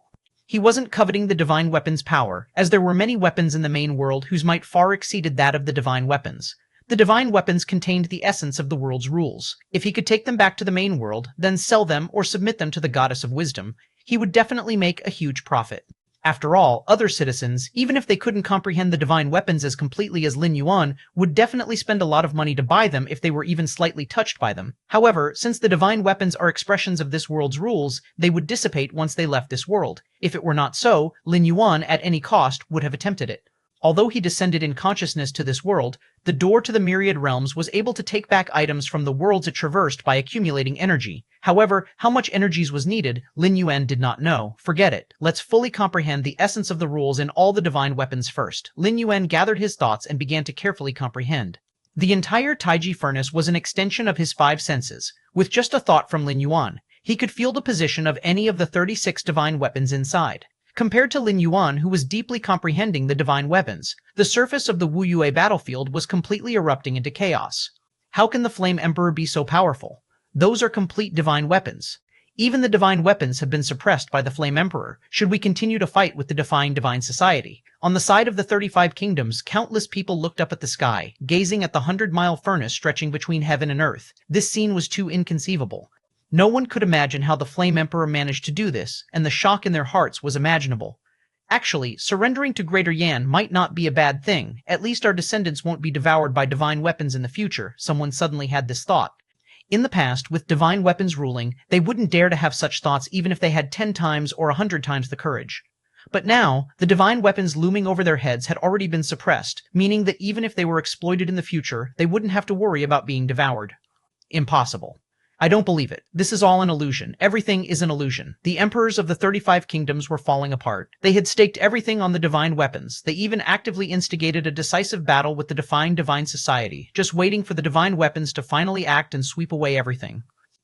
He wasn't coveting the divine weapons' power, as there were many weapons in the main world whose might far exceeded that of the divine weapons. The divine weapons contained the essence of the world's rules. If he could take them back to the main world, then sell them or submit them to the goddess of wisdom, he would definitely make a huge profit. After all, other citizens, even if they couldn't comprehend the divine weapons as completely as Lin Yuan, would definitely spend a lot of money to buy them if they were even slightly touched by them. However, since the divine weapons are expressions of this world's rules, they would dissipate once they left this world. If it were not so, Lin Yuan, at any cost, would have attempted it. Although he descended in consciousness to this world, the door to the Myriad Realms was able to take back items from the worlds it traversed by accumulating energy. However, how much energies was needed, Lin Yuan did not know. Forget it. Let's fully comprehend the essence of the rules in all the divine weapons first. Lin Yuan gathered his thoughts and began to carefully comprehend. The entire taiji furnace was an extension of his 5 senses. With just a thought from Lin Yuan, he could feel the position of any of the 36 divine weapons inside. Compared to Lin Yuan, who was deeply comprehending the divine weapons, the surface of the Wu Yue battlefield was completely erupting into chaos. How can the Flame Emperor be so powerful? Those are complete divine weapons. Even the divine weapons have been suppressed by the Flame Emperor. Should we continue to fight with the defying divine society? On the side of the 35 kingdoms, countless people looked up at the sky, gazing at the 100-mile furnace stretching between heaven and earth. This scene was too inconceivable. No one could imagine how the Flame Emperor managed to do this, and the shock in their hearts was imaginable. Actually, surrendering to Greater Yan might not be a bad thing. At least our descendants won't be devoured by divine weapons in the future. Someone suddenly had this thought. In the past, with divine weapons ruling, they wouldn't dare to have such thoughts even if they had 10 times or 100 times the courage. But now, the divine weapons looming over their heads had already been suppressed, meaning that even if they were exploited in the future, they wouldn't have to worry about being devoured. Impossible. I don't believe it. This is all an illusion. Everything is an illusion. The emperors of the 35 kingdoms were falling apart. They had staked everything on the divine weapons. They even actively instigated a decisive battle with the defying divine society, just waiting for the divine weapons to finally act and sweep away everything.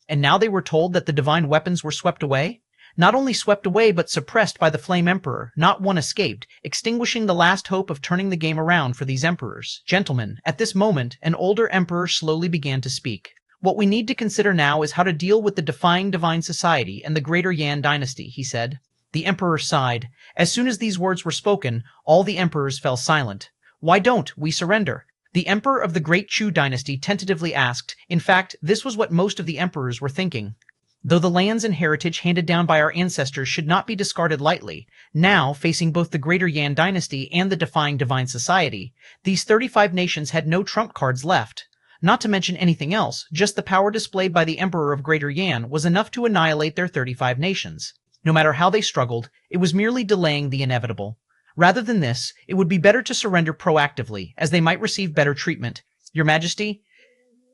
And now they were told that the divine weapons were swept away? Not only swept away, but suppressed by the Flame Emperor. Not one escaped, extinguishing the last hope of turning the game around for these emperors. Gentlemen, at this moment, an older emperor slowly began to speak. What we need to consider now is how to deal with the defying divine society and the greater Yan dynasty, he said. The emperor sighed. As soon as these words were spoken, all the emperors fell silent. Why don't we surrender? The emperor of the great Chu dynasty tentatively asked. In fact, this was what most of the emperors were thinking. Though the lands and heritage handed down by our ancestors should not be discarded lightly, now, facing both the greater Yan dynasty and the defying divine society, these 35 nations had no trump cards left. Not to mention anything else, just the power displayed by the Emperor of Greater Yan was enough to annihilate their 35 nations. No matter how they struggled, it was merely delaying the inevitable. Rather than this, it would be better to surrender proactively, as they might receive better treatment. Your Majesty?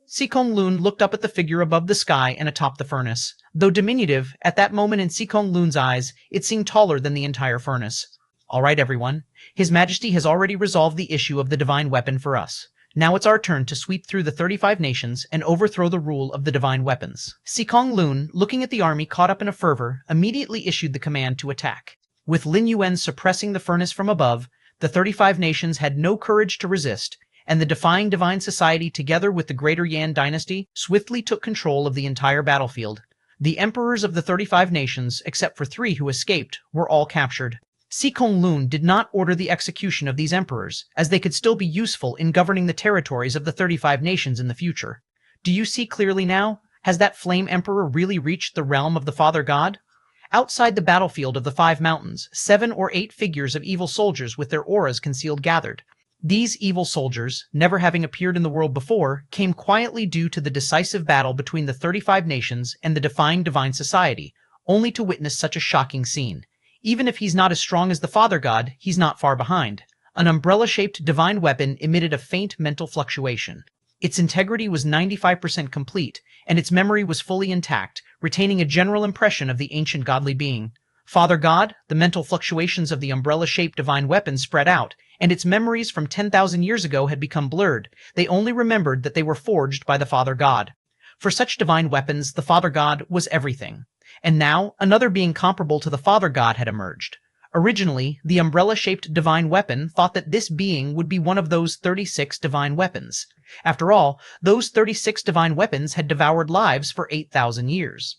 Sikong Lun looked up at the figure above the sky and atop the furnace. Though diminutive, at that moment in Sikong Lun's eyes, it seemed taller than the entire furnace. All right, everyone. His Majesty has already resolved the issue of the divine weapon for us. Now it's our turn to sweep through the 35 nations and overthrow the rule of the divine weapons. Sikong Lun, looking at the army caught up in a fervor, immediately issued the command to attack. With Lin Yuan suppressing the furnace from above, the 35 nations had no courage to resist, and the defying divine society together with the greater Yan dynasty swiftly took control of the entire battlefield. The emperors of the 35 nations, except for 3 who escaped, were all captured. Sikong Lun did not order the execution of these emperors, as they could still be useful in governing the territories of the 35 nations in the future. Do you see clearly now? Has that flame emperor really reached the realm of the Father God? Outside the battlefield of the 5 mountains, 7 or 8 figures of evil soldiers with their auras concealed gathered. These evil soldiers, never having appeared in the world before, came quietly due to the decisive battle between the 35 nations and the defying divine society, only to witness such a shocking scene. Even if he's not as strong as the Father God, he's not far behind. An umbrella-shaped divine weapon emitted a faint mental fluctuation. Its integrity was 95% complete, and its memory was fully intact, retaining a general impression of the ancient godly being. Father God, the mental fluctuations of the umbrella-shaped divine weapon spread out, and its memories from 10,000 years ago had become blurred. They only remembered that they were forged by the Father God. For such divine weapons, the Father God was everything. And now, another being comparable to the Father God had emerged. Originally, the umbrella-shaped divine weapon thought that this being would be one of those 36 divine weapons. After all, those 36 divine weapons had devoured lives for 8,000 years.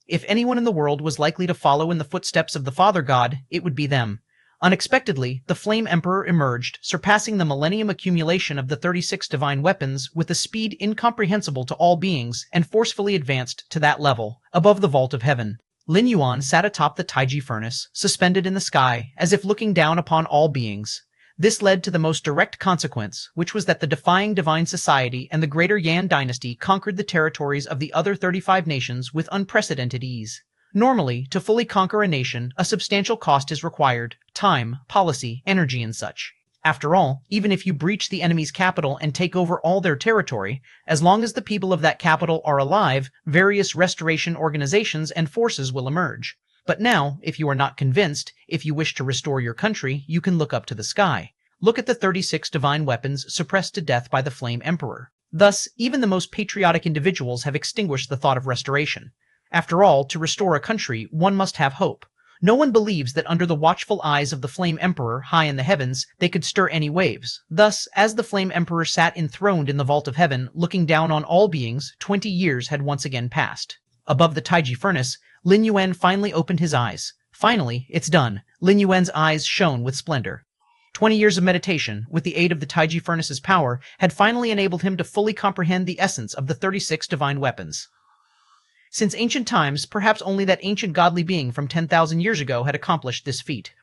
If anyone in the world was likely to follow in the footsteps of the Father God, it would be them. Unexpectedly, the Flame Emperor emerged, surpassing the millennium accumulation of the 36 divine weapons with a speed incomprehensible to all beings, and forcefully advanced to that level, above the vault of heaven. Lin Yuan sat atop the Taiji furnace, suspended in the sky, as if looking down upon all beings. This led to the most direct consequence, which was that the defying divine society and the greater Yan dynasty conquered the territories of the other 35 nations with unprecedented ease. Normally, to fully conquer a nation, a substantial cost is required: time, policy, energy, and such. After all, even if you breach the enemy's capital and take over all their territory, as long as the people of that capital are alive, various restoration organizations and forces will emerge. But now, if you are not convinced, if you wish to restore your country, you can look up to the sky. Look at the 36 divine weapons suppressed to death by the Flame Emperor. Thus, even the most patriotic individuals have extinguished the thought of restoration. After all, to restore a country, one must have hope. No one believes that under the watchful eyes of the Flame Emperor, high in the heavens, they could stir any waves. Thus, as the Flame Emperor sat enthroned in the vault of heaven, looking down on all beings, 20 years had once again passed. Above the Taiji furnace, Lin Yuan finally opened his eyes. Finally, it's done. Lin Yuan's eyes shone with splendor. 20 years of meditation, with the aid of the Taiji furnace's power, had finally enabled him to fully comprehend the essence of the 36 divine weapons. Since ancient times, perhaps only that ancient godly being from 10,000 years ago had accomplished this feat.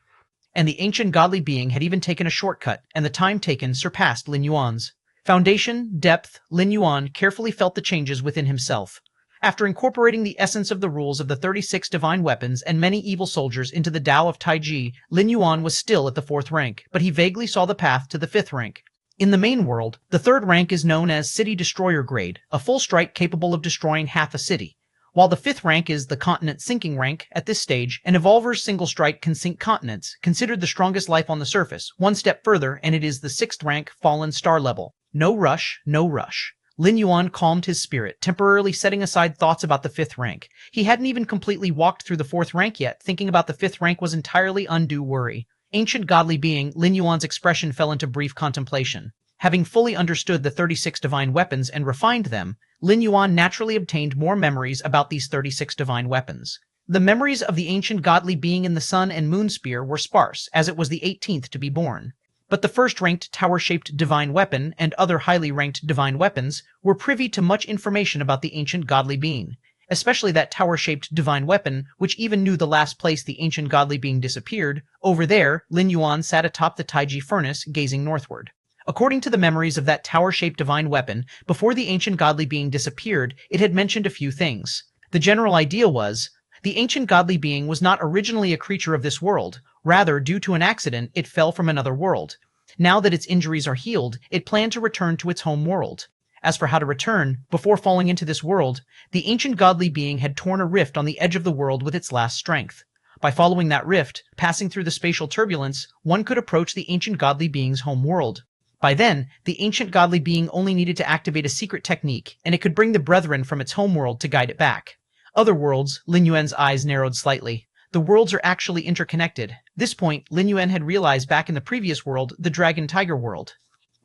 And the ancient godly being had even taken a shortcut, and the time taken surpassed Lin Yuan's. Foundation, depth, Lin Yuan carefully felt the changes within himself. After incorporating the essence of the rules of the 36 divine weapons and many evil soldiers into the Dao of Taiji, Lin Yuan was still at the 4th rank, but he vaguely saw the path to the 5th rank. In the main world, the third rank is known as City Destroyer grade, a full strike capable of destroying half a city, while the fifth rank is the Continent Sinking rank. At this stage, an evolver's single strike can sink continents, considered the strongest life on the surface. One step further, and it is the sixth rank Fallen Star level. No rush, no rush. Lin Yuan calmed his spirit, temporarily setting aside thoughts about the fifth rank. He hadn't even completely walked through the fourth rank yet. Thinking about the fifth rank was entirely undue worry. Ancient godly being, Lin Yuan's expression fell into brief contemplation. Having fully understood the 36 divine weapons and refined them, Lin Yuan naturally obtained more memories about these 36 divine weapons. The memories of the ancient godly being in the sun and moon spear were sparse, as it was the 18th to be born. But the first-ranked tower-shaped divine weapon and other highly ranked divine weapons were privy to much information about the ancient godly being, especially that tower-shaped divine weapon, which even knew the last place the ancient godly being disappeared. Over there, Lin Yuan sat atop the Taiji furnace, gazing northward. According to the memories of that tower-shaped divine weapon, before the ancient godly being disappeared, it had mentioned a few things. The general idea was, the ancient godly being was not originally a creature of this world. Rather, due to an accident, it fell from another world. Now that its injuries are healed, it planned to return to its home world. As for how to return, before falling into this world, the ancient godly being had torn a rift on the edge of the world with its last strength. By following that rift, passing through the spatial turbulence, one could approach the ancient godly being's home world. By then, the ancient godly being only needed to activate a secret technique, and it could bring the brethren from its homeworld to guide it back. Other worlds, Lin Yuan's eyes narrowed slightly. The worlds are actually interconnected. This point, Lin Yuan had realized back in the previous world, the Dragon Tiger world.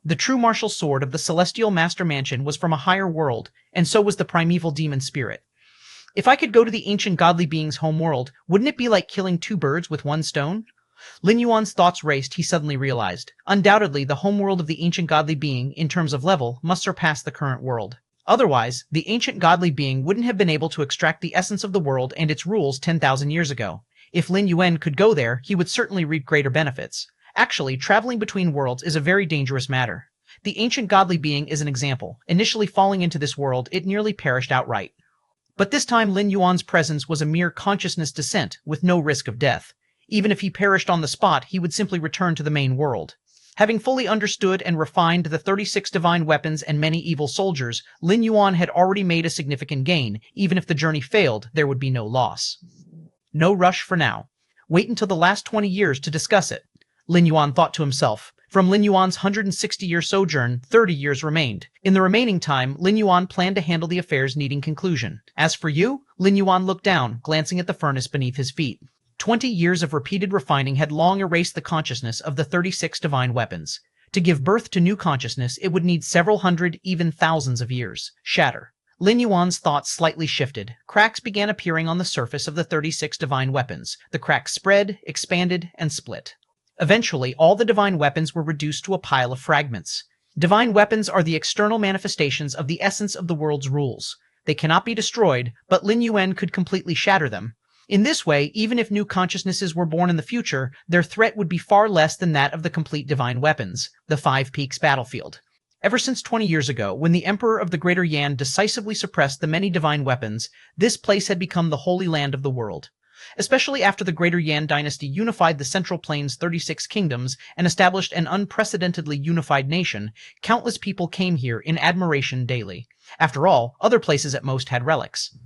The true martial sword of the Celestial Master Mansion was from a higher world, and so was the primeval demon spirit. If I could go to the ancient godly being's homeworld, wouldn't it be like killing two birds with one stone? Lin Yuan's thoughts raced. He suddenly realized. Undoubtedly, the homeworld of the ancient godly being, in terms of level, must surpass the current world. Otherwise, the ancient godly being wouldn't have been able to extract the essence of the world and its rules 10,000 years ago. If Lin Yuan could go there, he would certainly reap greater benefits. Actually, traveling between worlds is a very dangerous matter. The ancient godly being is an example. Initially falling into this world, it nearly perished outright. But this time Lin Yuan's presence was a mere consciousness descent, with no risk of death. Even if he perished on the spot, he would simply return to the main world. Having fully understood and refined the 36 divine weapons and many evil soldiers, Lin Yuan had already made a significant gain. Even if the journey failed, there would be no loss. No rush for now. Wait until the last 20 years to discuss it, Lin Yuan thought to himself. From Lin Yuan's 160-year sojourn, 30 years remained. In the remaining time, Lin Yuan planned to handle the affairs needing conclusion. As for you, Lin Yuan looked down, glancing at the furnace beneath his feet. 20 years of repeated refining had long erased the consciousness of the 36 divine weapons. To give birth to new consciousness, it would need several hundred, even thousands of years. Shatter. Lin Yuan's thoughts slightly shifted. Cracks began appearing on the surface of the 36 divine weapons. The cracks spread, expanded, and split. Eventually, all the divine weapons were reduced to a pile of fragments. Divine weapons are the external manifestations of the essence of the world's rules. They cannot be destroyed, but Lin Yuan could completely shatter them. In this way, even if new consciousnesses were born in the future, their threat would be far less than that of the complete divine weapons, the Five Peaks battlefield. Ever since 20 years ago, when the Emperor of the Greater Yan decisively suppressed the many divine weapons, this place had become the holy land of the world. Especially after the Greater Yan dynasty unified the Central Plains' 36 kingdoms and established an unprecedentedly unified nation, countless people came here in admiration daily. After all, other places at most had relics.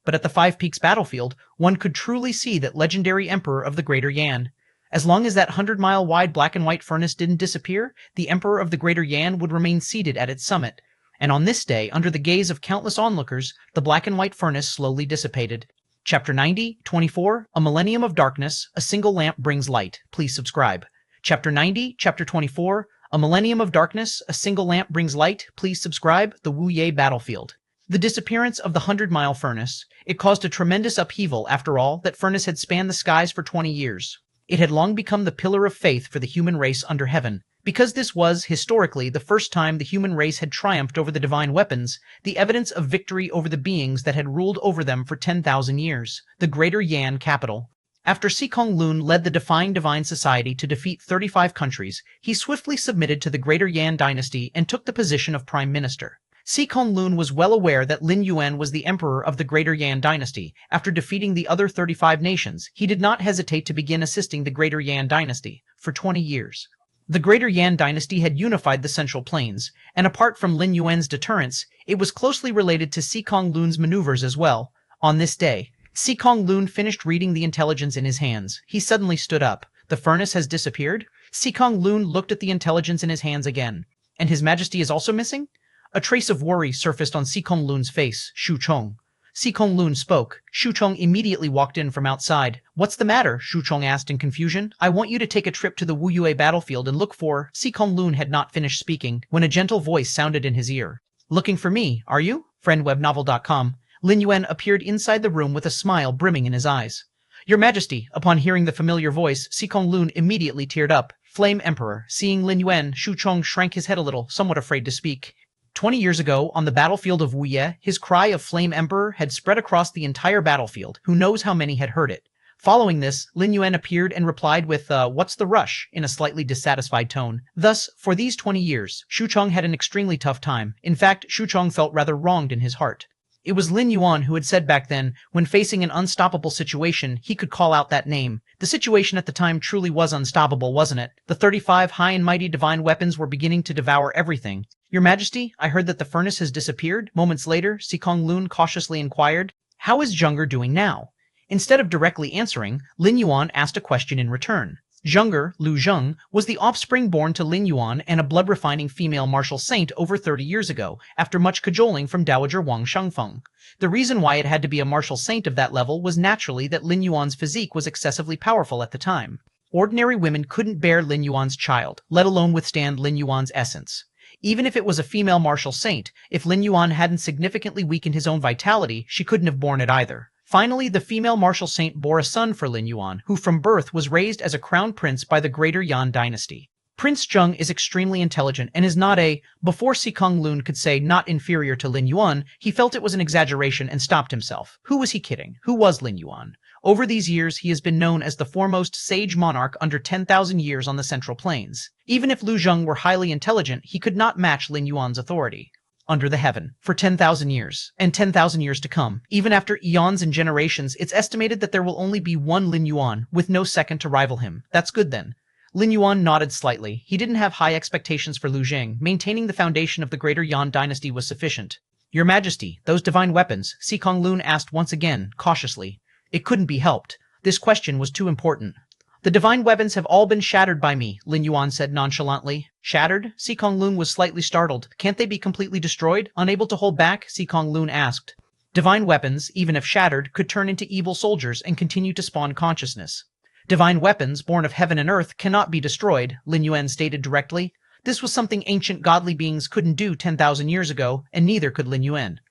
But at the Five Peaks battlefield, one could truly see that legendary Emperor of the Greater Yan. As long as that 100-mile-wide black and white furnace didn't disappear, the Emperor of the Greater Yan would remain seated at its summit. And on this day, under the gaze of countless onlookers, the black and white furnace slowly dissipated. Chapter 90, 24, A Millennium of Darkness, A Single Lamp Brings Light. Please subscribe. Chapter 90, Chapter 24, A Millennium of Darkness, A Single Lamp Brings Light. Please subscribe. The Wu Ye Battlefield. The disappearance of the 100-mile furnace. It caused a tremendous upheaval. After all, that furnace had spanned the skies for 20 years. It had long become the pillar of faith for the human race under heaven. Because this was, historically, the first time the human race had triumphed over the divine weapons, the evidence of victory over the beings that had ruled over them for 10,000 years, the Greater Yan capital. After Sikong Lun led the Defying Divine Society to defeat 35 countries, he swiftly submitted to the Greater Yan dynasty and took the position of prime minister. Sikong Lun was well aware that Lin Yuan was the emperor of the Greater Yan dynasty. After defeating the other 35 nations, he did not hesitate to begin assisting the Greater Yan dynasty. For 20 years. The Greater Yan dynasty had unified the Central Plains, and apart from Lin Yuan's deterrence, it was closely related to Sikong Lun's maneuvers as well. On this day, Sikong Lun finished reading the intelligence in his hands. He suddenly stood up. The furnace has disappeared? Sikong Lun looked at the intelligence in his hands again. And His Majesty is also missing? A trace of worry surfaced on Sikong Lun's face. Shu Chong. Sikong Lun spoke. Shu Chong immediately walked in from outside. What's the matter? Shu Chong asked in confusion. I want you to take a trip to the Wuyue battlefield and look for... Sikong Lun had not finished speaking when a gentle voice sounded in his ear. Looking for me, are you? Friendwebnovel.com. Lin Yuan appeared inside the room with a smile brimming in his eyes. Your Majesty. Upon hearing the familiar voice, Sikong Lun immediately teared up. Flame Emperor. Seeing Lin Yuan, Shu Chong shrank his head a little, somewhat afraid to speak. 20 years ago, on the battlefield of Wuye, his cry of Flame Emperor had spread across the entire battlefield. Who knows how many had heard it. Following this, Lin Yuan appeared and replied with, what's the rush, in a slightly dissatisfied tone. Thus, for these 20 years, Shu Chong had an extremely tough time. In fact, Shu Chong felt rather wronged in his heart. It was Lin Yuan who had said back then, when facing an unstoppable situation, he could call out that name. The situation at the time truly was unstoppable, wasn't it? The 35 high and mighty divine weapons were beginning to devour everything. Your Majesty, I heard that the furnace has disappeared. Moments later, Sikong Lun cautiously inquired, how is Zheng'er doing now? Instead of directly answering, Lin Yuan asked a question in return. Zheng'er, Lu Zheng, was the offspring born to Lin Yuan and a blood-refining female martial saint over 30 years ago, after much cajoling from Dowager Wang Shengfeng. The reason why it had to be a martial saint of that level was naturally that Lin Yuan's physique was excessively powerful at the time. Ordinary women couldn't bear Lin Yuan's child, let alone withstand Lin Yuan's essence. Even if it was a female martial saint, if Lin Yuan hadn't significantly weakened his own vitality, she couldn't have borne it either. Finally, the female martial saint bore a son for Lin Yuan, who from birth was raised as a crown prince by the Greater Yan dynasty. Prince Zheng is extremely intelligent and is not before Sikong Lun could say not inferior to Lin Yuan, he felt it was an exaggeration and stopped himself. Who was he kidding? Who was Lin Yuan? Over these years, he has been known as the foremost sage monarch under 10,000 years on the Central Plains. Even if Lu Zheng were highly intelligent, he could not match Lin Yuan's authority. Under the heaven, for 10,000 years, and 10,000 years to come. Even after eons and generations, it's estimated that there will only be one Lin Yuan, with no second to rival him. That's good then. Lin Yuan nodded slightly. He didn't have high expectations for Lu Zheng. Maintaining the foundation of the Greater Yan dynasty was sufficient. Your Majesty, those divine weapons, Sikong Lun asked once again, cautiously. It couldn't be helped. This question was too important. The divine weapons have all been shattered by me, Lin Yuan said nonchalantly. Shattered? Sikong Lun was slightly startled. Can't they be completely destroyed? Unable to hold back, Sikong Lun asked. Divine weapons, even if shattered, could turn into evil soldiers and continue to spawn consciousness. Divine weapons, born of heaven and earth, cannot be destroyed, Lin Yuan stated directly. This was something ancient godly beings couldn't do 10,000 years ago, and neither could Lin Yuan.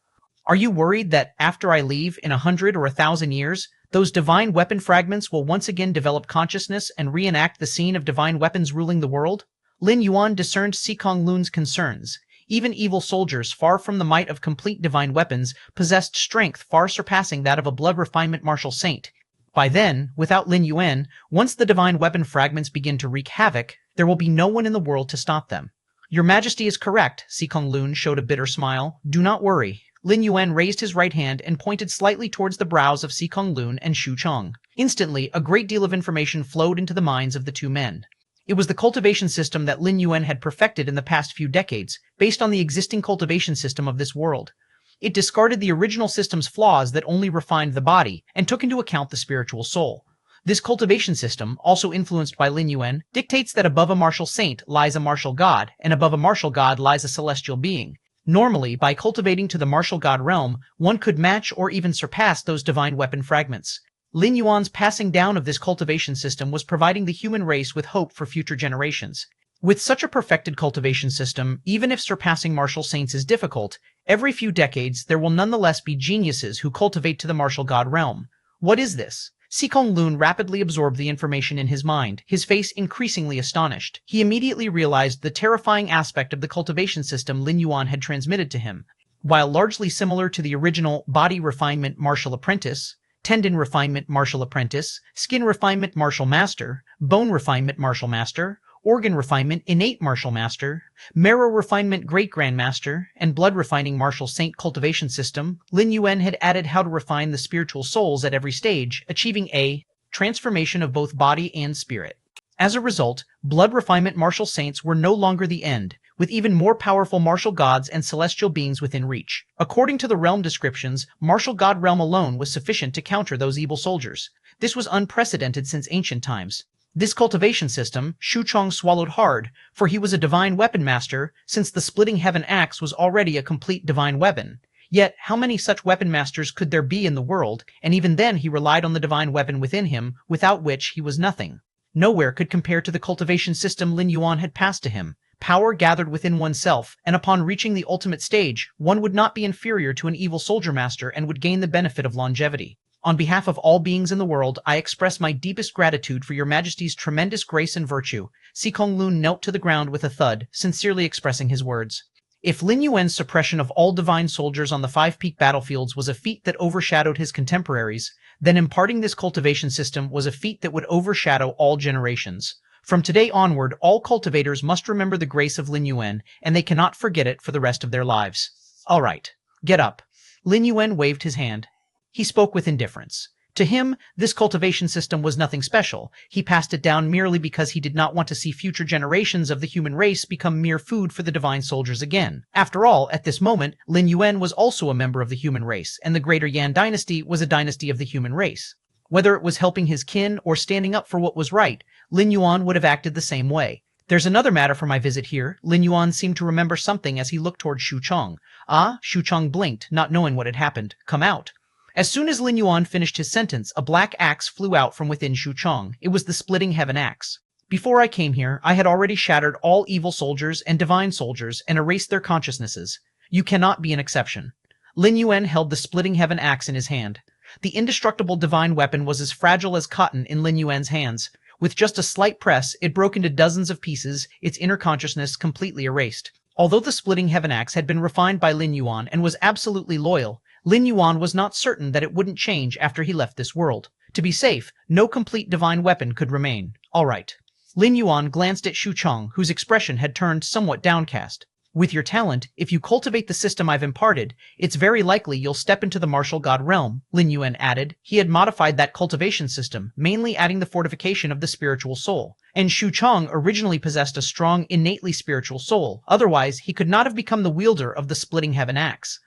Are you worried that after I leave, in 100 or 1,000 years, those divine weapon fragments will once again develop consciousness and reenact the scene of divine weapons ruling the world? Lin Yuan discerned Sikong Lun's concerns. Even evil soldiers, far from the might of complete divine weapons, possessed strength far surpassing that of a blood refinement martial saint. By then, without Lin Yuan, once the divine weapon fragments begin to wreak havoc, there will be no one in the world to stop them. Your Majesty is correct, Sikong Lun showed a bitter smile. Do not worry. Lin Yuan raised his right hand and pointed slightly towards the brows of Sikong Lun and Shu Chong. Instantly, a great deal of information flowed into the minds of the two men. It was the cultivation system that Lin Yuan had perfected in the past few decades, based on the existing cultivation system of this world. It discarded the original system's flaws that only refined the body, and took into account the spiritual soul. This cultivation system, also influenced by Lin Yuan, dictates that above a martial saint lies a martial god, and above a martial god lies a celestial being. Normally, by cultivating to the martial god realm, one could match or even surpass those divine weapon fragments. Lin Yuan's passing down of this cultivation system was providing the human race with hope for future generations. With such a perfected cultivation system, even if surpassing martial saints is difficult, every few decades there will nonetheless be geniuses who cultivate to the martial god realm. What is this? Sikong Lun rapidly absorbed the information in his mind, his face increasingly astonished. He immediately realized the terrifying aspect of the cultivation system Lin Yuan had transmitted to him. While largely similar to the original body refinement martial apprentice, tendon refinement martial apprentice, skin refinement martial master, bone refinement martial master, organ refinement innate martial master, marrow refinement great grandmaster, and blood refining martial saint cultivation system, Lin Yuan had added how to refine the spiritual souls at every stage, achieving a transformation of both body and spirit. As a result, blood refinement martial saints were no longer the end, with even more powerful martial gods and celestial beings within reach. According to the realm descriptions, martial god realm alone was sufficient to counter those evil soldiers. This was unprecedented since ancient times. This cultivation system, Shu Chong swallowed hard, for he was a divine weapon master, since the splitting heaven axe was already a complete divine weapon. Yet, how many such weapon masters could there be in the world, and even then he relied on the divine weapon within him, without which he was nothing. Nowhere could compare to the cultivation system Lin Yuan had passed to him. Power gathered within oneself, and upon reaching the ultimate stage, one would not be inferior to an evil soldier master and would gain the benefit of longevity. On behalf of all beings in the world, I express my deepest gratitude for your majesty's tremendous grace and virtue. Sikong Lun knelt to the ground with a thud, sincerely expressing his words. If Lin Yuan's suppression of all divine soldiers on the five peak battlefields was a feat that overshadowed his contemporaries, then imparting this cultivation system was a feat that would overshadow all generations. From today onward, all cultivators must remember the grace of Lin Yuan, and they cannot forget it for the rest of their lives. All right, get up. Lin Yuan waved his hand. He spoke with indifference. To him, this cultivation system was nothing special. He passed it down merely because he did not want to see future generations of the human race become mere food for the divine soldiers again. After all, at this moment, Lin Yuan was also a member of the human race, and the Greater Yan dynasty was a dynasty of the human race. Whether it was helping his kin or standing up for what was right, Lin Yuan would have acted the same way. There's another matter for my visit here. Lin Yuan seemed to remember something as he looked toward Shu Chong. Ah, Shu Chong blinked, not knowing what had happened. Come out. As soon as Lin Yuan finished his sentence, a black axe flew out from within Shu Chong. It was the splitting heaven axe. Before I came here, I had already shattered all evil soldiers and divine soldiers and erased their consciousnesses. You cannot be an exception. Lin Yuan held the splitting heaven axe in his hand. The indestructible divine weapon was as fragile as cotton in Lin Yuan's hands. With just a slight press, it broke into dozens of pieces, its inner consciousness completely erased. Although the splitting heaven axe had been refined by Lin Yuan and was absolutely loyal, Lin Yuan was not certain that it wouldn't change after he left this world. To be safe, no complete divine weapon could remain. All right. Lin Yuan glanced at Shu Chong, whose expression had turned somewhat downcast. With your talent, if you cultivate the system I've imparted, it's very likely you'll step into the martial god realm, Lin Yuan added. He had modified that cultivation system, mainly adding the fortification of the spiritual soul. And Shu Chong originally possessed a strong, innately spiritual soul. Otherwise, he could not have become the wielder of the splitting heaven axe.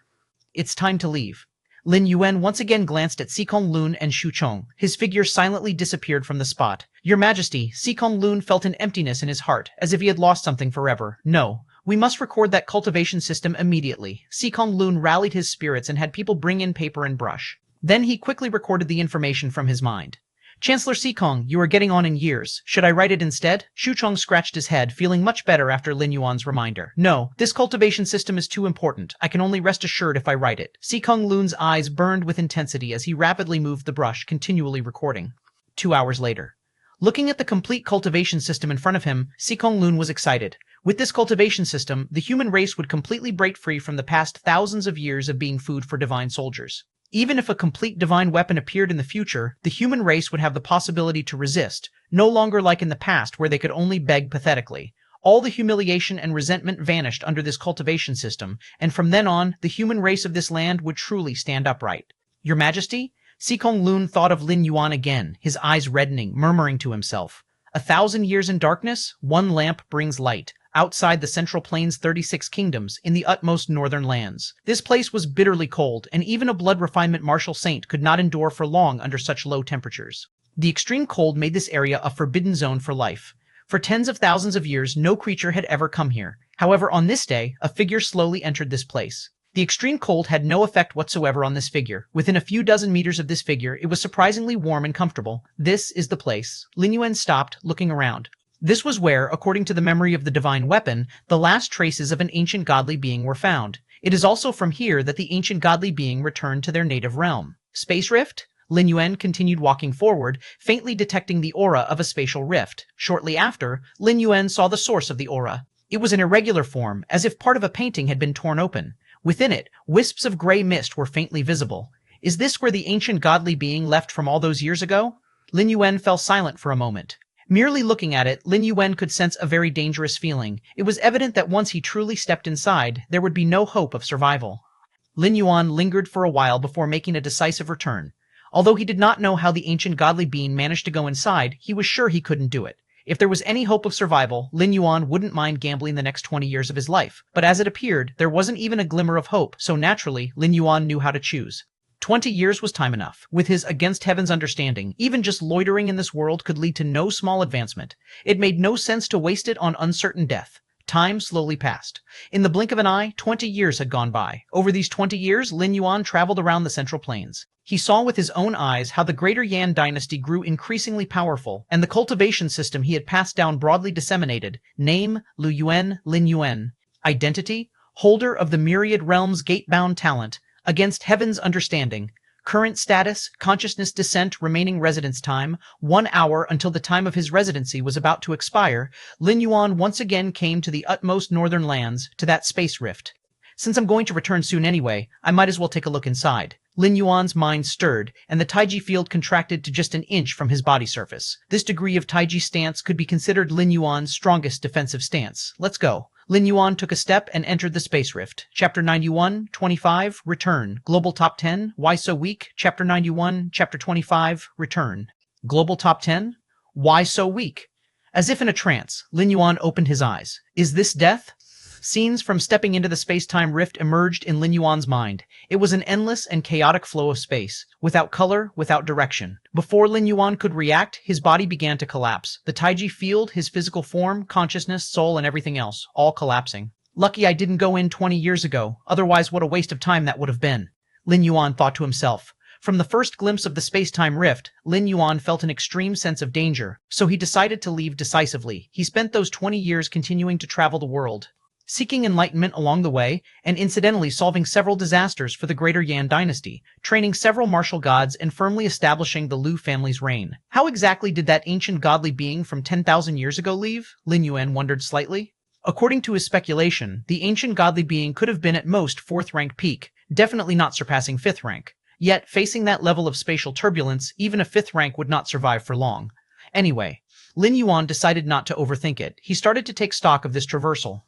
It's time to leave. Lin Yuan once again glanced at Sikong Lun and Shu Chong. His figure silently disappeared from the spot. Your Majesty, Sikong Lun felt an emptiness in his heart, as if he had lost something forever. No. We must record that cultivation system immediately. Sikong Lun rallied his spirits and had people bring in paper and brush. Then he quickly recorded the information from his mind. Chancellor Sikong, you are getting on in years. Should I write it instead? Shu Chong scratched his head, feeling much better after Lin Yuan's reminder. No, this cultivation system is too important. I can only rest assured if I write it. Sikong Lun's eyes burned with intensity as he rapidly moved the brush, continually recording. 2 hours later. Looking at the complete cultivation system in front of him, Sikong Lun was excited. With this cultivation system, the human race would completely break free from the past thousands of years of being food for divine soldiers. Even if a complete divine weapon appeared in the future, the human race would have the possibility to resist, no longer like in the past where they could only beg pathetically. All the humiliation and resentment vanished under this cultivation system, and from then on, the human race of this land would truly stand upright. Your Majesty? Sikong Lun thought of Lin Yuan again, his eyes reddening, murmuring to himself. 1,000 years in darkness, one lamp brings light. Outside the Central Plains' 36 kingdoms, in the utmost northern lands. This place was bitterly cold, and even a blood refinement martial saint could not endure for long under such low temperatures. The extreme cold made this area a forbidden zone for life. For tens of thousands of years, no creature had ever come here. However, on this day, a figure slowly entered this place. The extreme cold had no effect whatsoever on this figure. Within a few dozen meters of this figure, it was surprisingly warm and comfortable. This is the place. Lin Yuan stopped, looking around. This was where, according to the memory of the divine weapon, the last traces of an ancient godly being were found. It is also from here that the ancient godly being returned to their native realm. Space rift? Lin Yuan continued walking forward, faintly detecting the aura of a spatial rift. Shortly after, Lin Yuan saw the source of the aura. It was an irregular form, as if part of a painting had been torn open. Within it, wisps of gray mist were faintly visible. Is this where the ancient godly being left from all those years ago? Lin Yuan fell silent for a moment. Merely looking at it, Lin Yuan could sense a very dangerous feeling. It was evident that once he truly stepped inside, there would be no hope of survival. Lin Yuan lingered for a while before making a decisive return. Although he did not know how the ancient godly being managed to go inside, he was sure he couldn't do it. If there was any hope of survival, Lin Yuan wouldn't mind gambling the next 20 years of his life. But as it appeared, there wasn't even a glimmer of hope, so naturally, Lin Yuan knew how to choose. 20 years was time enough. With his against heaven's understanding, even just loitering in this world could lead to no small advancement. It made no sense to waste it on uncertain death. Time slowly passed. In the blink of an eye, 20 years had gone by. Over these 20 years, Lin Yuan traveled around the Central Plains. He saw with his own eyes how the Greater Yan dynasty grew increasingly powerful, and the cultivation system he had passed down broadly disseminated. Name, Lin Yuan. Identity, holder of the Myriad Realms gate-bound talent, against heaven's understanding. Current status, consciousness descent, remaining residence time, 1 hour until the time of his residency was about to expire. Lin Yuan once again came to the utmost northern lands, to that space rift. Since I'm going to return soon anyway, I might as well take a look inside. Lin Yuan's mind stirred, and the Taiji field contracted to just an inch from his body surface. This degree of Taiji stance could be considered Lin Yuan's strongest defensive stance. Let's go. Lin Yuan took a step and entered the space rift. Chapter 91, 25, Return. Global Top 10, Why So Weak? Chapter 91, Chapter 25, Return. Global Top 10, Why So Weak? As if in a trance, Lin Yuan opened his eyes. Is this death? Scenes from stepping into the space-time rift emerged in Lin Yuan's mind. It was an endless and chaotic flow of space, without color, without direction. Before Lin Yuan could react, his body began to collapse. The Taiji field, his physical form, consciousness, soul, and everything else, all collapsing. Lucky I didn't go in 20 years ago, otherwise what a waste of time that would have been, Lin Yuan thought to himself. From the first glimpse of the space-time rift, Lin Yuan felt an extreme sense of danger, so he decided to leave decisively. He spent those 20 years continuing to travel the world, seeking enlightenment along the way, and incidentally solving several disasters for the Greater Yan dynasty, training several martial gods, and firmly establishing the Liu family's reign. How exactly did that ancient godly being from 10,000 years ago leave? Lin Yuan wondered slightly. According to his speculation, the ancient godly being could have been at most 4th rank peak, definitely not surpassing 5th rank. Yet, facing that level of spatial turbulence, even a 5th rank would not survive for long. Anyway, Lin Yuan decided not to overthink it. He started to take stock of this traversal.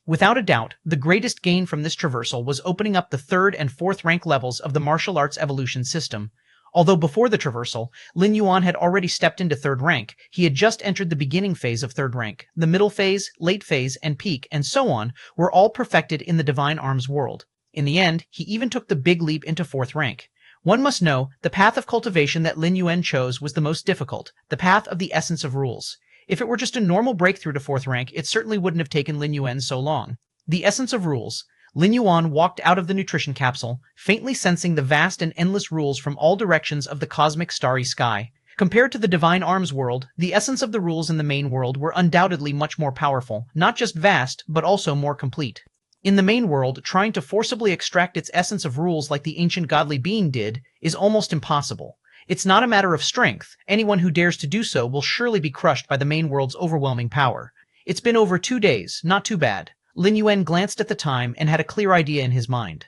Without a doubt, the greatest gain from this traversal was opening up the 3rd and 4th rank levels of the martial arts evolution system. Although before the traversal, Lin Yuan had already stepped into 3rd rank, he had just entered the beginning phase of 3rd rank. The middle phase, late phase, and peak, and so on, were all perfected in the Divine Arms world. In the end, he even took the big leap into 4th rank. One must know, the path of cultivation that Lin Yuan chose was the most difficult, the path of the essence of rules. If it were just a normal breakthrough to 4th rank, it certainly wouldn't have taken Lin Yuan so long. The essence of rules. Lin Yuan walked out of the nutrition capsule, faintly sensing the vast and endless rules from all directions of the cosmic starry sky. Compared to the Divine Arms world, the essence of the rules in the main world were undoubtedly much more powerful, not just vast, but also more complete. In the main world, trying to forcibly extract its essence of rules like the ancient godly being did is almost impossible. It's not a matter of strength. Anyone who dares to do so will surely be crushed by the main world's overwhelming power. It's been over 2 days, not too bad. Lin Yuan glanced at the time and had a clear idea in his mind.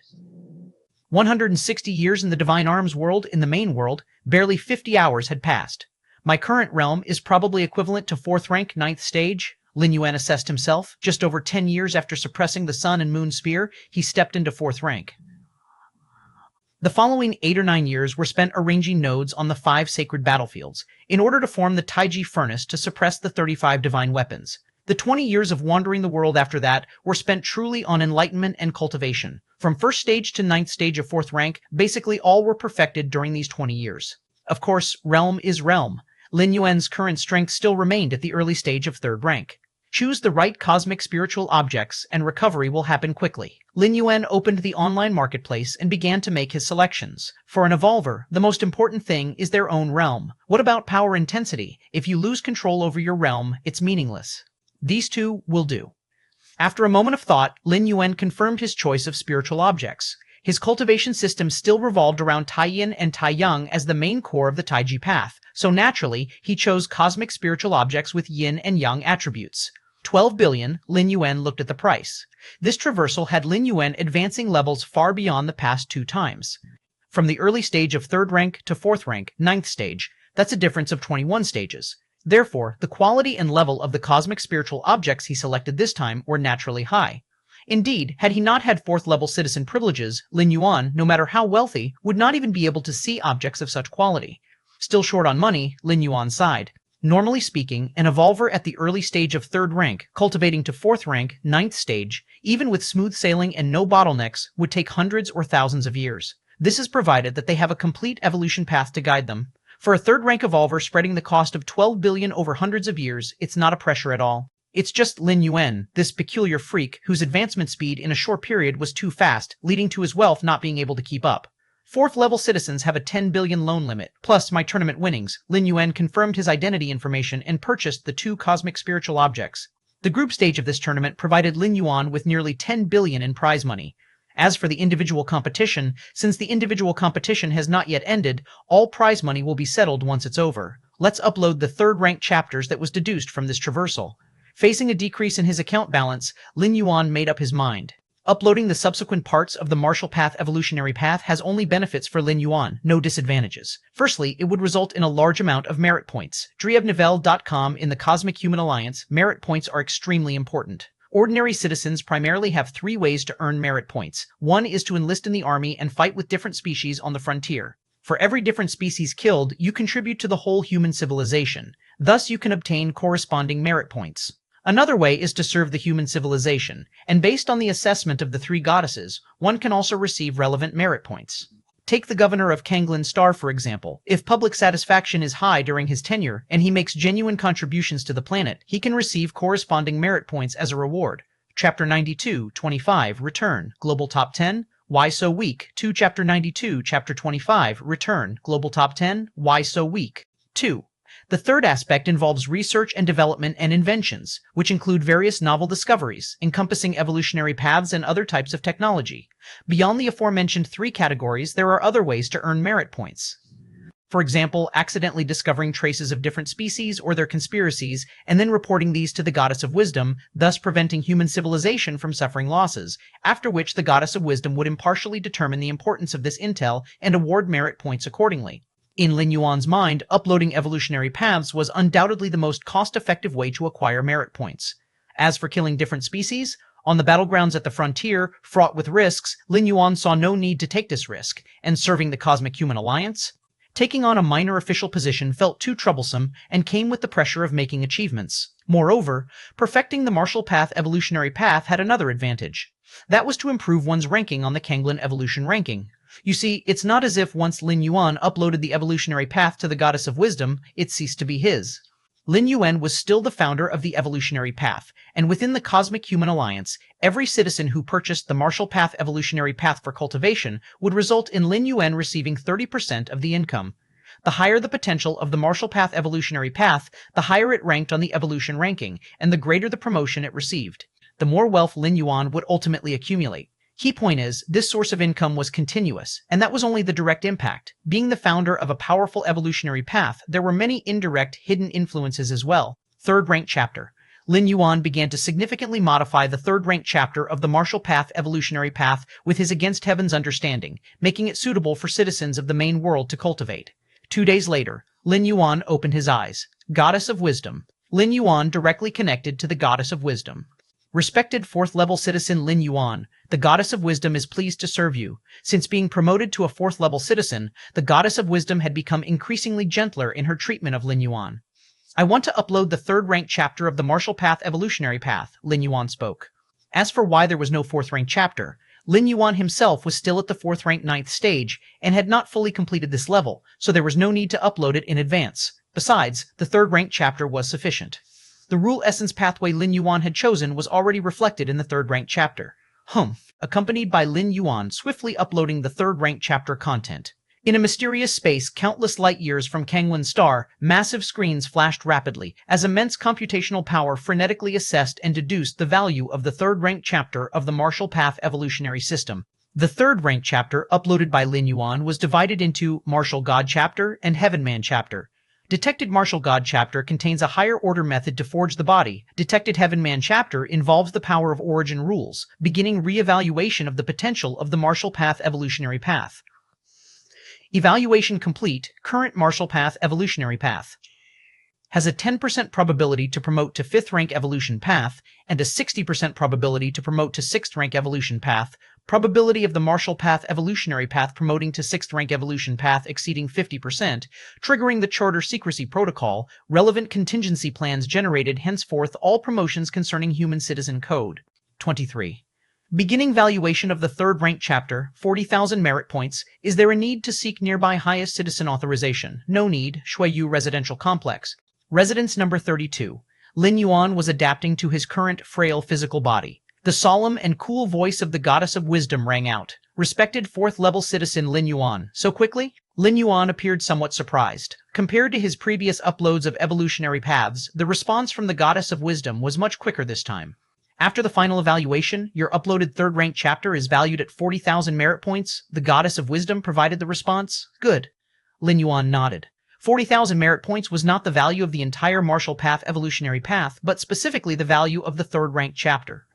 160 years in the Divine Arms world, in the main world, barely 50 hours had passed. My current realm is probably equivalent to 4th rank, 9th stage, Lin Yuan assessed himself. Just over 10 years after suppressing the Sun and Moon Spear, he stepped into 4th rank. The following 8 or 9 years were spent arranging nodes on the 5 sacred battlefields, in order to form the Taiji furnace to suppress the 35 divine weapons. The 20 years of wandering the world after that were spent truly on enlightenment and cultivation. From 1st stage to 9th stage of 4th rank, basically all were perfected during these 20 years. Of course, realm is realm. Lin Yuan's current strength still remained at the early stage of 3rd rank. Choose the right cosmic spiritual objects and recovery will happen quickly. Lin Yuan opened the online marketplace and began to make his selections. For an evolver, the most important thing is their own realm. What about power intensity? If you lose control over your realm, it's meaningless. These two will do. After a moment of thought, Lin Yuan confirmed his choice of spiritual objects. His cultivation system still revolved around Taiyin and Taiyang as the main core of the Taiji path, so naturally, he chose cosmic spiritual objects with yin and yang attributes. 12 billion, Lin Yuan looked at the price. This traversal had Lin Yuan advancing levels far beyond the past 2 times. From the early stage of 3rd rank to 4th rank, 9th stage, that's a difference of 21 stages. Therefore, the quality and level of the cosmic spiritual objects he selected this time were naturally high. Indeed, had he not had 4th level citizen privileges, Lin Yuan, no matter how wealthy, would not even be able to see objects of such quality. Still short on money, Lin Yuan sighed. Normally speaking, an evolver at the early stage of 3rd rank, cultivating to 4th rank, 9th stage, even with smooth sailing and no bottlenecks, would take hundreds or thousands of years. This is provided that they have a complete evolution path to guide them. For a 3rd rank evolver spreading the cost of 12 billion over hundreds of years, it's not a pressure at all. It's just Lin Yuan, this peculiar freak whose advancement speed in a short period was too fast, leading to his wealth not being able to keep up. 4th level citizens have a 10 billion loan limit, plus my tournament winnings. Lin Yuan confirmed his identity information and purchased the 2 cosmic spiritual objects. The group stage of this tournament provided Lin Yuan with nearly 10 billion in prize money. As for the individual competition, since the individual competition has not yet ended, all prize money will be settled once it's over. Let's upload the 3rd rank chapters that was deduced from this traversal. Facing a decrease in his account balance, Lin Yuan made up his mind. Uploading the subsequent parts of the Martial Path evolutionary path has only benefits for Lin Yuan, no disadvantages. Firstly, it would result in a large amount of merit points. Drievnivel.com in the Cosmic Human Alliance, merit points are extremely important. Ordinary citizens primarily have 3 ways to earn merit points. One is to enlist in the army and fight with different species on the frontier. For every different species killed, you contribute to the whole human civilization. Thus, you can obtain corresponding merit points. Another way is to serve the human civilization, and based on the assessment of the 3 goddesses, one can also receive relevant merit points. Take the governor of Kanglin Star, for example. If public satisfaction is high during his tenure, and he makes genuine contributions to the planet, he can receive corresponding merit points as a reward. Chapter 92, 25, Return, Global Top 10, Why So Weak? 2. Chapter 92, Chapter 25, Return, Global Top 10, Why So Weak? 2. The third aspect involves research and development and inventions, which include various novel discoveries, encompassing evolutionary paths and other types of technology. Beyond the aforementioned 3 categories, there are other ways to earn merit points. For example, accidentally discovering traces of different species or their conspiracies, and then reporting these to the Goddess of Wisdom, thus preventing human civilization from suffering losses, after which the Goddess of Wisdom would impartially determine the importance of this intel and award merit points accordingly. In Lin Yuan's mind, uploading evolutionary paths was undoubtedly the most cost-effective way to acquire merit points. As for killing different species, on the battlegrounds at the frontier, fraught with risks, Lin Yuan saw no need to take this risk, and serving the Cosmic Human Alliance? Taking on a minor official position felt too troublesome and came with the pressure of making achievements. Moreover, perfecting the Martial Path evolutionary path had another advantage. That was to improve one's ranking on the Kanglin evolution ranking. You see, it's not as if once Lin Yuan uploaded the evolutionary path to the Goddess of Wisdom, it ceased to be his. Lin Yuan was still the founder of the evolutionary path, and within the Cosmic Human Alliance, every citizen who purchased the Martial Path evolutionary path for cultivation would result in Lin Yuan receiving 30% of the income. The higher the potential of the Martial Path evolutionary path, the higher it ranked on the evolution ranking, and the greater the promotion it received. The more wealth Lin Yuan would ultimately accumulate. Key point is, this source of income was continuous, and that was only the direct impact. Being the founder of a powerful evolutionary path, there were many indirect, hidden influences as well. 3rd rank chapter. Lin Yuan began to significantly modify the 3rd rank chapter of the Martial Path evolutionary path with his Against Heaven's understanding, making it suitable for citizens of the main world to cultivate. 2 days later, Lin Yuan opened his eyes. Goddess of Wisdom. Lin Yuan directly connected to the Goddess of Wisdom. Respected 4th-level citizen Lin Yuan, the Goddess of Wisdom is pleased to serve you. Since being promoted to a 4th-level citizen, the Goddess of Wisdom had become increasingly gentler in her treatment of Lin Yuan. I want to upload the 3rd-ranked chapter of the Martial Path evolutionary path, Lin Yuan spoke. As for why there was no 4th-ranked chapter, Lin Yuan himself was still at the 4th-ranked 9th stage and had not fully completed this level, so there was no need to upload it in advance. Besides, the 3rd-ranked chapter was sufficient. The rule essence pathway Lin Yuan had chosen was already reflected in the 3rd-ranked chapter. Accompanied by Lin Yuan swiftly uploading the 3rd-ranked chapter content. In a mysterious space countless light years from Kanglin Star, massive screens flashed rapidly, as immense computational power frenetically assessed and deduced the value of the 3rd-ranked chapter of the Martial Path evolutionary system. The 3rd-ranked chapter, uploaded by Lin Yuan, was divided into Martial God chapter and Heaven Man chapter. Detected Martial God chapter contains a higher order method to forge the body. Detected Heaven Man chapter involves the power of origin rules, beginning re-evaluation of the potential of the Martial Path evolutionary path. Evaluation complete. Current Martial Path evolutionary path. has a 10% probability to promote to 5th rank evolution path and a 60% probability to promote to 6th rank evolution path. Probability of the martial path evolutionary path promoting to 6th rank evolution path exceeding 50%, triggering the charter secrecy protocol, relevant contingency plans generated, henceforth all promotions concerning human citizen code. 23. Beginning valuation of the 3rd rank chapter, 40,000 merit points. Is there a need to seek nearby highest citizen authorization? No need. Shuiyu Residential Complex. Residence number 32. Lin Yuan was adapting to his current frail physical body. The solemn and cool voice of the goddess of wisdom rang out. Respected 4th level citizen Lin Yuan. So quickly? Lin Yuan appeared somewhat surprised. Compared to his previous uploads of evolutionary paths, the response from the goddess of wisdom was much quicker this time. After the final evaluation, your uploaded 3rd rank chapter is valued at 40,000 merit points. The goddess of wisdom provided the response. Good. Lin Yuan nodded. 40,000 merit points was not the value of the entire martial path evolutionary path, but specifically the value of the 3rd rank chapter.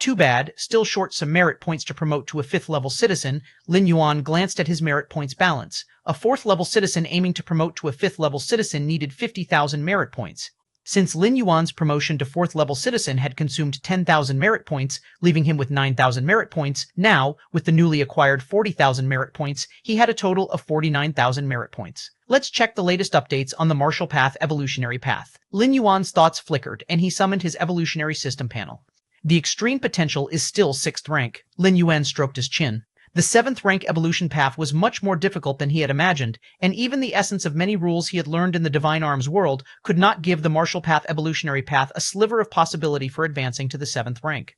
Too bad, still short some merit points to promote to a 5th level citizen. Lin Yuan glanced at his merit points balance. A 4th level citizen aiming to promote to a 5th level citizen needed 50,000 merit points. Since Lin Yuan's promotion to 4th level citizen had consumed 10,000 merit points, leaving him with 9,000 merit points, now, with the newly acquired 40,000 merit points, he had a total of 49,000 merit points. Let's check the latest updates on the martial path evolutionary path. Lin Yuan's thoughts flickered, and he summoned his evolutionary system panel. The extreme potential is still 6th rank. Lin Yuan stroked his chin. The 7th rank evolution path was much more difficult than he had imagined, and even the essence of many rules he had learned in the Divine Arms world could not give the martial path evolutionary path a sliver of possibility for advancing to the 7th rank.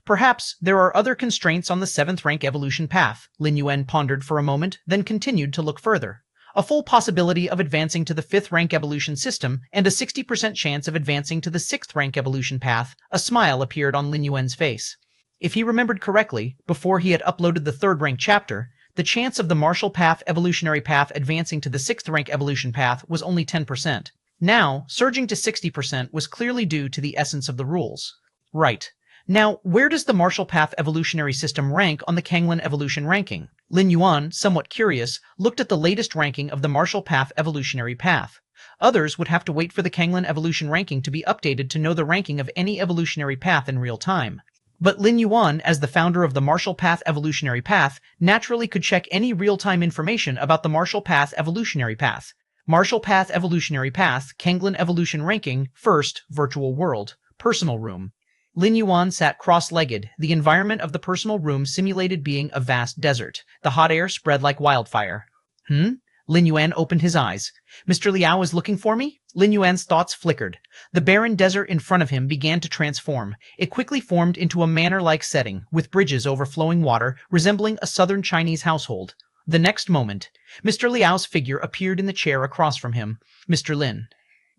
Perhaps there are other constraints on the 7th rank evolution path. Lin Yuan pondered for a moment, then continued to look further. A full possibility of advancing to the 5th rank evolution system, and a 60% chance of advancing to the 6th rank evolution path. A smile appeared on Lin Yuan's face. If he remembered correctly, before he had uploaded the 3rd rank chapter, the chance of the martial path evolutionary path advancing to the 6th rank evolution path was only 10%. Now, surging to 60% was clearly due to the essence of the rules. Right. Now, where does the martial path evolutionary system rank on the Kanglin evolution ranking? Lin Yuan, somewhat curious, looked at the latest ranking of the martial path evolutionary path. Others would have to wait for the Kanglin evolution ranking to be updated to know the ranking of any evolutionary path in real time. But Lin Yuan, as the founder of the martial path evolutionary path, naturally could check any real-time information about the martial path evolutionary path. Martial path evolutionary path, Kanglin evolution ranking, 1st, virtual world, personal room. Lin Yuan sat cross-legged. The environment of the personal room simulated being a vast desert. The hot air spread like wildfire. Lin Yuan opened his eyes. Mr. Liao is looking for me? Lin Yuan's thoughts flickered. The barren desert in front of him began to transform. It quickly formed into a manor-like setting, with bridges over flowing water, resembling a southern Chinese household. The next moment, Mr. Liao's figure appeared in the chair across from him. Mr. Lin.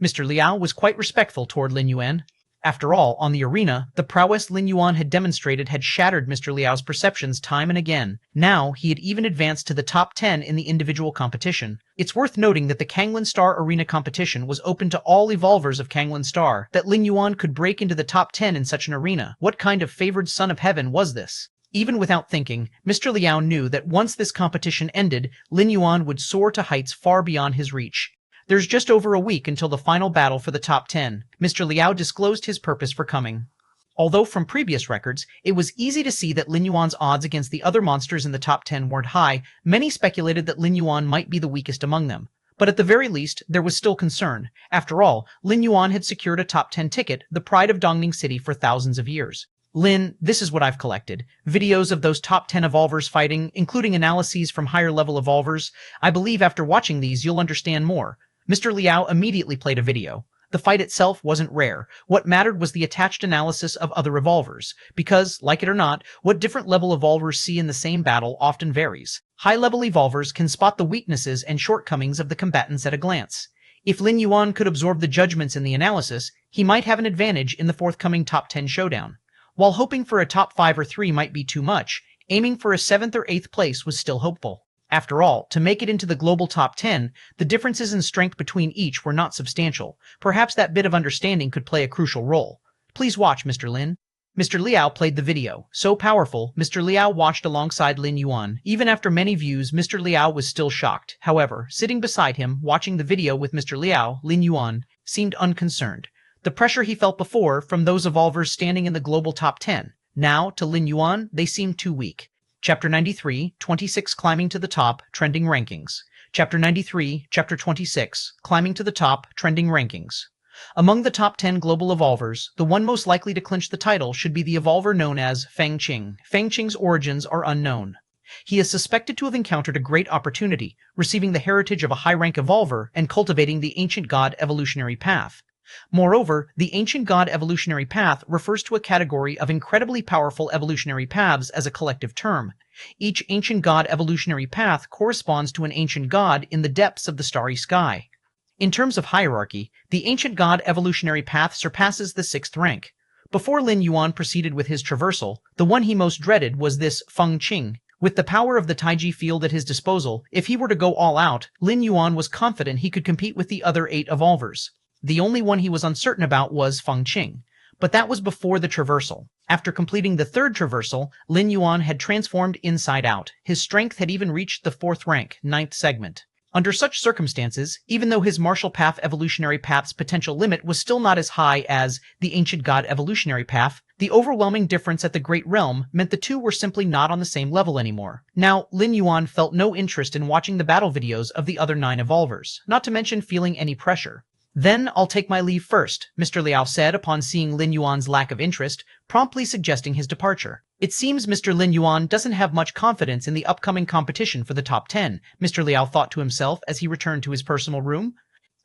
Mr. Liao was quite respectful toward Lin Yuan. After all, on the arena, the prowess Lin Yuan had demonstrated had shattered Mr. Liao's perceptions time and again. Now, he had even advanced to the top 10 in the individual competition. It's worth noting that the Kanglin Star Arena competition was open to all evolvers of Kanglin Star. That Lin Yuan could break into the top 10 in such an arena. What kind of favored son of heaven was this? Even without thinking, Mr. Liao knew that once this competition ended, Lin Yuan would soar to heights far beyond his reach. There's just over a week until the final battle for the top 10. Mr. Liao disclosed his purpose for coming. Although from previous records, it was easy to see that Lin Yuan's odds against the other monsters in the top 10 weren't high, many speculated that Lin Yuan might be the weakest among them. But at the very least, there was still concern. After all, Lin Yuan had secured a top 10 ticket, the pride of Dongning City for thousands of years. Lin, this is what I've collected. Videos of those top 10 evolvers fighting, including analyses from higher level evolvers. I believe after watching these, you'll understand more. Mr. Liao immediately played a video. The fight itself wasn't rare. What mattered was the attached analysis of other evolvers, because, like it or not, what different level evolvers see in the same battle often varies. High-level evolvers can spot the weaknesses and shortcomings of the combatants at a glance. If Lin Yuan could absorb the judgments in the analysis, he might have an advantage in the forthcoming top 10 showdown. While hoping for a top 5 or 3 might be too much, aiming for a 7th or 8th place was still hopeful. After all, to make it into the global top 10, the differences in strength between each were not substantial. Perhaps that bit of understanding could play a crucial role. Please watch, Mr. Lin. Mr. Liao played the video. So powerful, Mr. Liao watched alongside Lin Yuan. Even after many views, Mr. Liao was still shocked. However, sitting beside him, watching the video with Mr. Liao, Lin Yuan, seemed unconcerned. The pressure he felt before from those evolvers standing in the global top 10. Now, to Lin Yuan, they seemed too weak. Chapter 93, 26 Climbing to the Top, Trending Rankings. Chapter 93, Chapter 26, Climbing to the Top, Trending Rankings. Among the top 10 global evolvers, the one most likely to clinch the title should be the evolver known as Feng Qing. Feng Qing's origins are unknown. He is suspected to have encountered a great opportunity, receiving the heritage of a high-rank evolver and cultivating the ancient god evolutionary path. Moreover, the ancient god evolutionary path refers to a category of incredibly powerful evolutionary paths as a collective term. Each ancient god evolutionary path corresponds to an ancient god in the depths of the starry sky. In terms of hierarchy, the ancient god evolutionary path surpasses the 6th rank. Before Lin Yuan proceeded with his traversal, the one he most dreaded was this Feng Qing. With the power of the Taiji field at his disposal, if he were to go all out, Lin Yuan was confident he could compete with the other 8 evolvers. The only one he was uncertain about was Feng Qing. But that was before the traversal. After completing the 3rd traversal, Lin Yuan had transformed inside out. His strength had even reached the 4th rank, 9th segment. Under such circumstances, even though his martial path evolutionary path's potential limit was still not as high as the ancient god evolutionary path, the overwhelming difference at the Great Realm meant the two were simply not on the same level anymore. Now, Lin Yuan felt no interest in watching the battle videos of the other 9 evolvers, not to mention feeling any pressure. Then I'll take my leave first, Mr. Liao said upon seeing Lin Yuan's lack of interest, promptly suggesting his departure. It seems Mr. Lin Yuan doesn't have much confidence in the upcoming competition for the top 10, Mr. Liao thought to himself as he returned to his personal room.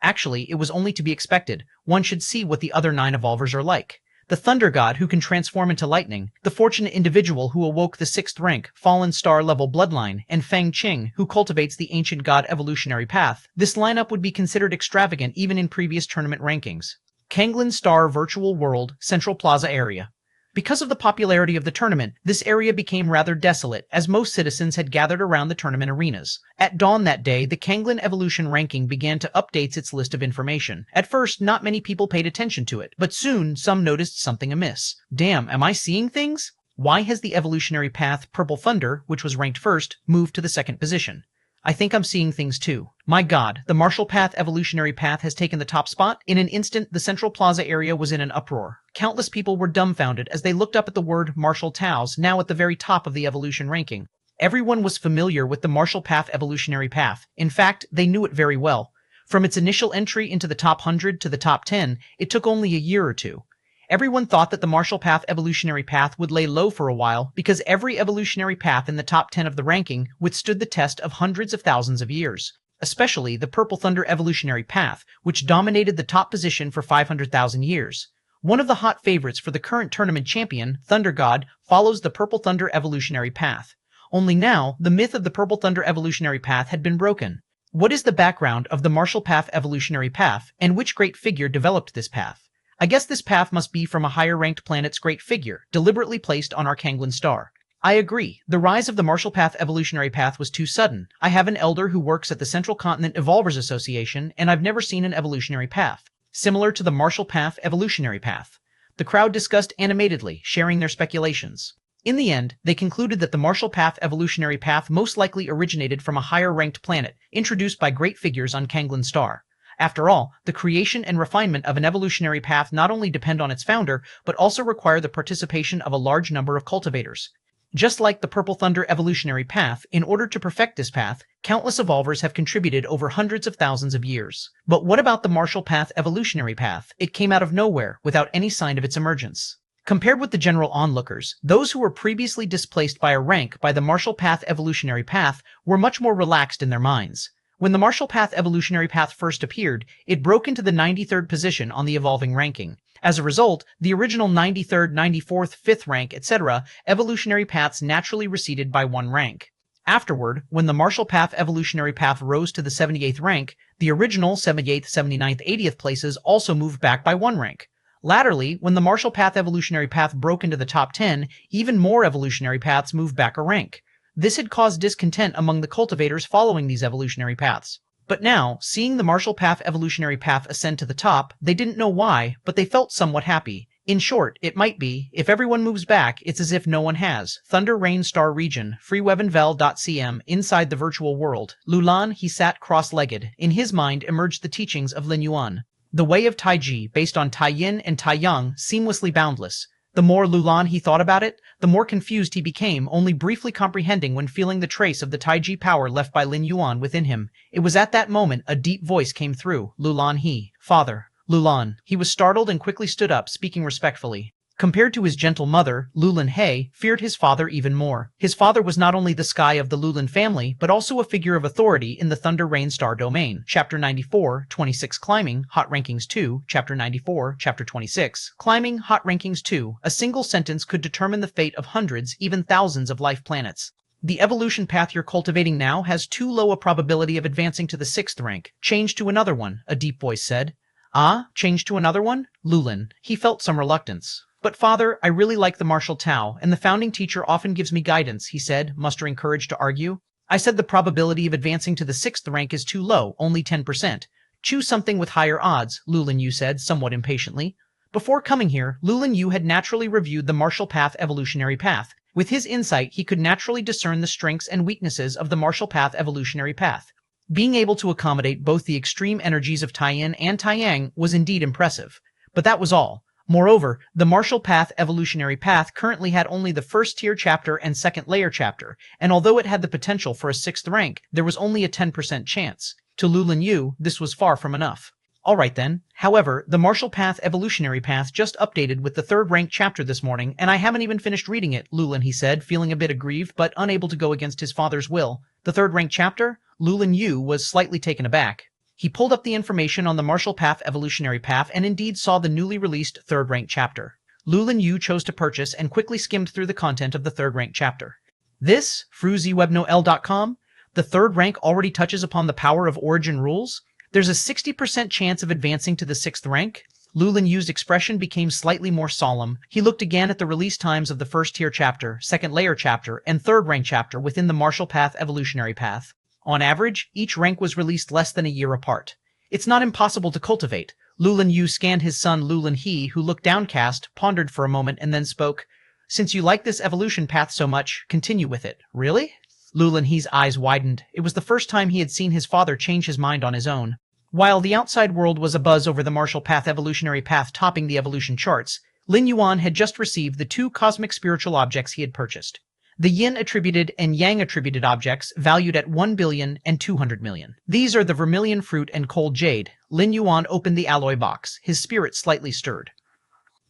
Actually, it was only to be expected. One should see what the other 9 evolvers are like. The Thunder God who can transform into lightning, the fortunate individual who awoke the 6th rank, fallen star level bloodline, and Feng Qing who cultivates the ancient god evolutionary path. This lineup would be considered extravagant even in previous tournament rankings. Kanglin Star Virtual World, Central Plaza Area. Because of the popularity of the tournament, this area became rather desolate, as most citizens had gathered around the tournament arenas. At dawn that day, the Kanglin Evolution ranking began to update its list of information. At first, not many people paid attention to it, but soon some noticed something amiss. Damn, am I seeing things? Why has the evolutionary path Purple Thunder, which was ranked first, moved to the 2nd position? I think I'm seeing things too. My god, the martial path evolutionary path has taken the top spot. In an instant, the Central Plaza area was in an uproar. Countless people were dumbfounded as they looked up at the word Martial Taos, now at the very top of the evolution ranking. Everyone was familiar with the martial path evolutionary path. In fact, they knew it very well. From its initial entry into the top 100 to the top 10, it took only a year or two. Everyone thought that the martial path evolutionary path would lay low for a while because every evolutionary path in the top 10 of the ranking withstood the test of hundreds of thousands of years. Especially the Purple Thunder evolutionary path, which dominated the top position for 500,000 years. One of the hot favorites for the current tournament champion, Thunder God, follows the Purple Thunder evolutionary path. Only now, the myth of the Purple Thunder evolutionary path had been broken. What is the background of the martial path evolutionary path, and which great figure developed this path? I guess this path must be from a higher-ranked planet's great figure, deliberately placed on our Kanglin star. I agree. The rise of the martial path evolutionary path was too sudden. I have an elder who works at the Central Continent Evolvers Association, and I've never seen an evolutionary path similar to the martial path evolutionary path. The crowd discussed animatedly, sharing their speculations. In the end, they concluded that the martial path evolutionary path most likely originated from a higher-ranked planet, introduced by great figures on Kanglin star. After all, the creation and refinement of an evolutionary path not only depend on its founder, but also require the participation of a large number of cultivators. Just like the Purple Thunder evolutionary path, in order to perfect this path, countless evolvers have contributed over hundreds of thousands of years. But what about the martial path evolutionary path? It came out of nowhere, without any sign of its emergence. Compared with the general onlookers, those who were previously displaced by a rank by the martial path evolutionary path were much more relaxed in their minds. When the martial path evolutionary path first appeared, it broke into the 93rd position on the evolving ranking. As a result, the original 93rd, 94th, 5th rank, etc. evolutionary paths naturally receded by 1 rank. Afterward, when the martial path evolutionary path rose to the 78th rank, the original 78th, 79th, 80th places also moved back by 1 rank. Latterly, when the martial path evolutionary path broke into the top 10, even more evolutionary paths moved back a rank. This had caused discontent among the cultivators following these evolutionary paths. But now, seeing the martial path evolutionary path ascend to the top, they didn't know why, but they felt somewhat happy. In short, it might be, if everyone moves back, it's as if no one has. Thunder Rain Star Region, freewebenvel.cm, inside the virtual world. Lulan, he sat cross-legged. In his mind emerged the teachings of Lin Yuan. The way of Taiji, based on Taiyin and Taiyang, seamlessly boundless. The more Lulan he thought about it, the more confused he became, only briefly comprehending when feeling the trace of the Taiji power left by Lin Yuan within him. It was at that moment a deep voice came through. Lulan he. Father. Lulan. He was startled and quickly stood up, speaking respectfully. Compared to his gentle mother, Lulan He feared his father even more. His father was not only the sky of the Lulan family, but also a figure of authority in the Thunder Rain Star domain. Chapter 94, 26 Climbing, Hot Rankings 2, Chapter 94, Chapter 26. Climbing, Hot Rankings 2. A single sentence could determine the fate of hundreds, even thousands of life planets. The evolution path you're cultivating now has too low a probability of advancing to the 6th rank. Change to another one, a deep voice said. Ah, change to another one? Lulan. He felt some reluctance. But father, I really like the martial Tao, and the founding teacher often gives me guidance, he said, mustering courage to argue. I said the probability of advancing to the 6th rank is too low, only 10%. Choose something with higher odds, Lulan Yu said, somewhat impatiently. Before coming here, Lulan Yu had naturally reviewed the martial path evolutionary path. With his insight, he could naturally discern the strengths and weaknesses of the martial path evolutionary path. Being able to accommodate both the extreme energies of Taiyin and Taiyang was indeed impressive. But that was all. Moreover, the martial path evolutionary path currently had only the first tier chapter and second layer chapter, and although it had the potential for a 6th rank, there was only a 10% chance. To Lulan Yu, this was far from enough. Alright then. However, the martial path evolutionary path just updated with the 3rd rank chapter this morning, and I haven't even finished reading it, Lulan he said, feeling a bit aggrieved but unable to go against his father's will. The 3rd rank chapter? Lulan Yu was slightly taken aback. He pulled up the information on the martial path evolutionary path and indeed saw the newly released 3rd rank chapter. Lulan Yu chose to purchase and quickly skimmed through the content of the 3rd rank chapter. This, fruzywebnoel.com, the 3rd rank already touches upon the power of origin rules? There's a 60% chance of advancing to the 6th rank? Lulan Yu's expression became slightly more solemn. He looked again at the release times of the 1st tier chapter, 2nd layer chapter, and 3rd rank chapter within the martial path evolutionary path. On average, each rank was released less than a year apart. It's not impossible to cultivate. Lulan Yu scanned his son Lulan He, who looked downcast, pondered for a moment, and then spoke. Since you like this evolution path so much, continue with it. Really? Lulan He's eyes widened. It was the first time he had seen his father change his mind on his own. While the outside world was abuzz over the martial path evolutionary path topping the evolution charts, Lin Yuan had just received the 2 cosmic spiritual objects he had purchased. The yin-attributed and yang-attributed objects valued at 1 billion and 200 million. These are the vermilion fruit and cold jade. Lin Yuan opened the alloy box, his spirit slightly stirred.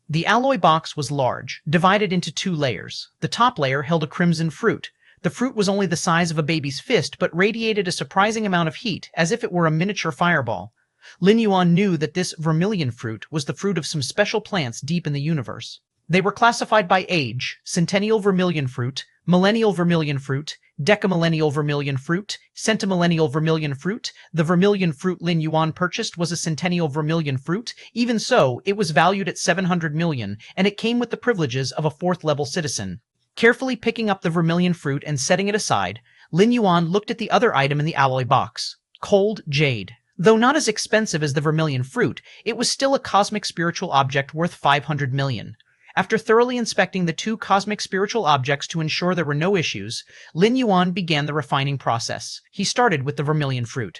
The alloy box was large, divided into 2 layers. The top layer held a crimson fruit. The fruit was only the size of a baby's fist, but radiated a surprising amount of heat, as if it were a miniature fireball. Lin Yuan knew that this vermilion fruit was the fruit of some special plants deep in the universe. They were classified by age: centennial vermilion fruit, millennial vermilion fruit, decamillennial vermilion fruit, centimillennial vermilion fruit. The vermilion fruit Lin Yuan purchased was a centennial vermilion fruit. Even so, it was valued at 700 million, and it came with the privileges of a 4th-level citizen. Carefully picking up the vermilion fruit and setting it aside, Lin Yuan looked at the other item in the alloy box. Cold jade. Though not as expensive as the vermilion fruit, it was still a cosmic spiritual object worth 500 million. After thoroughly inspecting the 2 cosmic spiritual objects to ensure there were no issues, Lin Yuan began the refining process. He started with the vermilion fruit.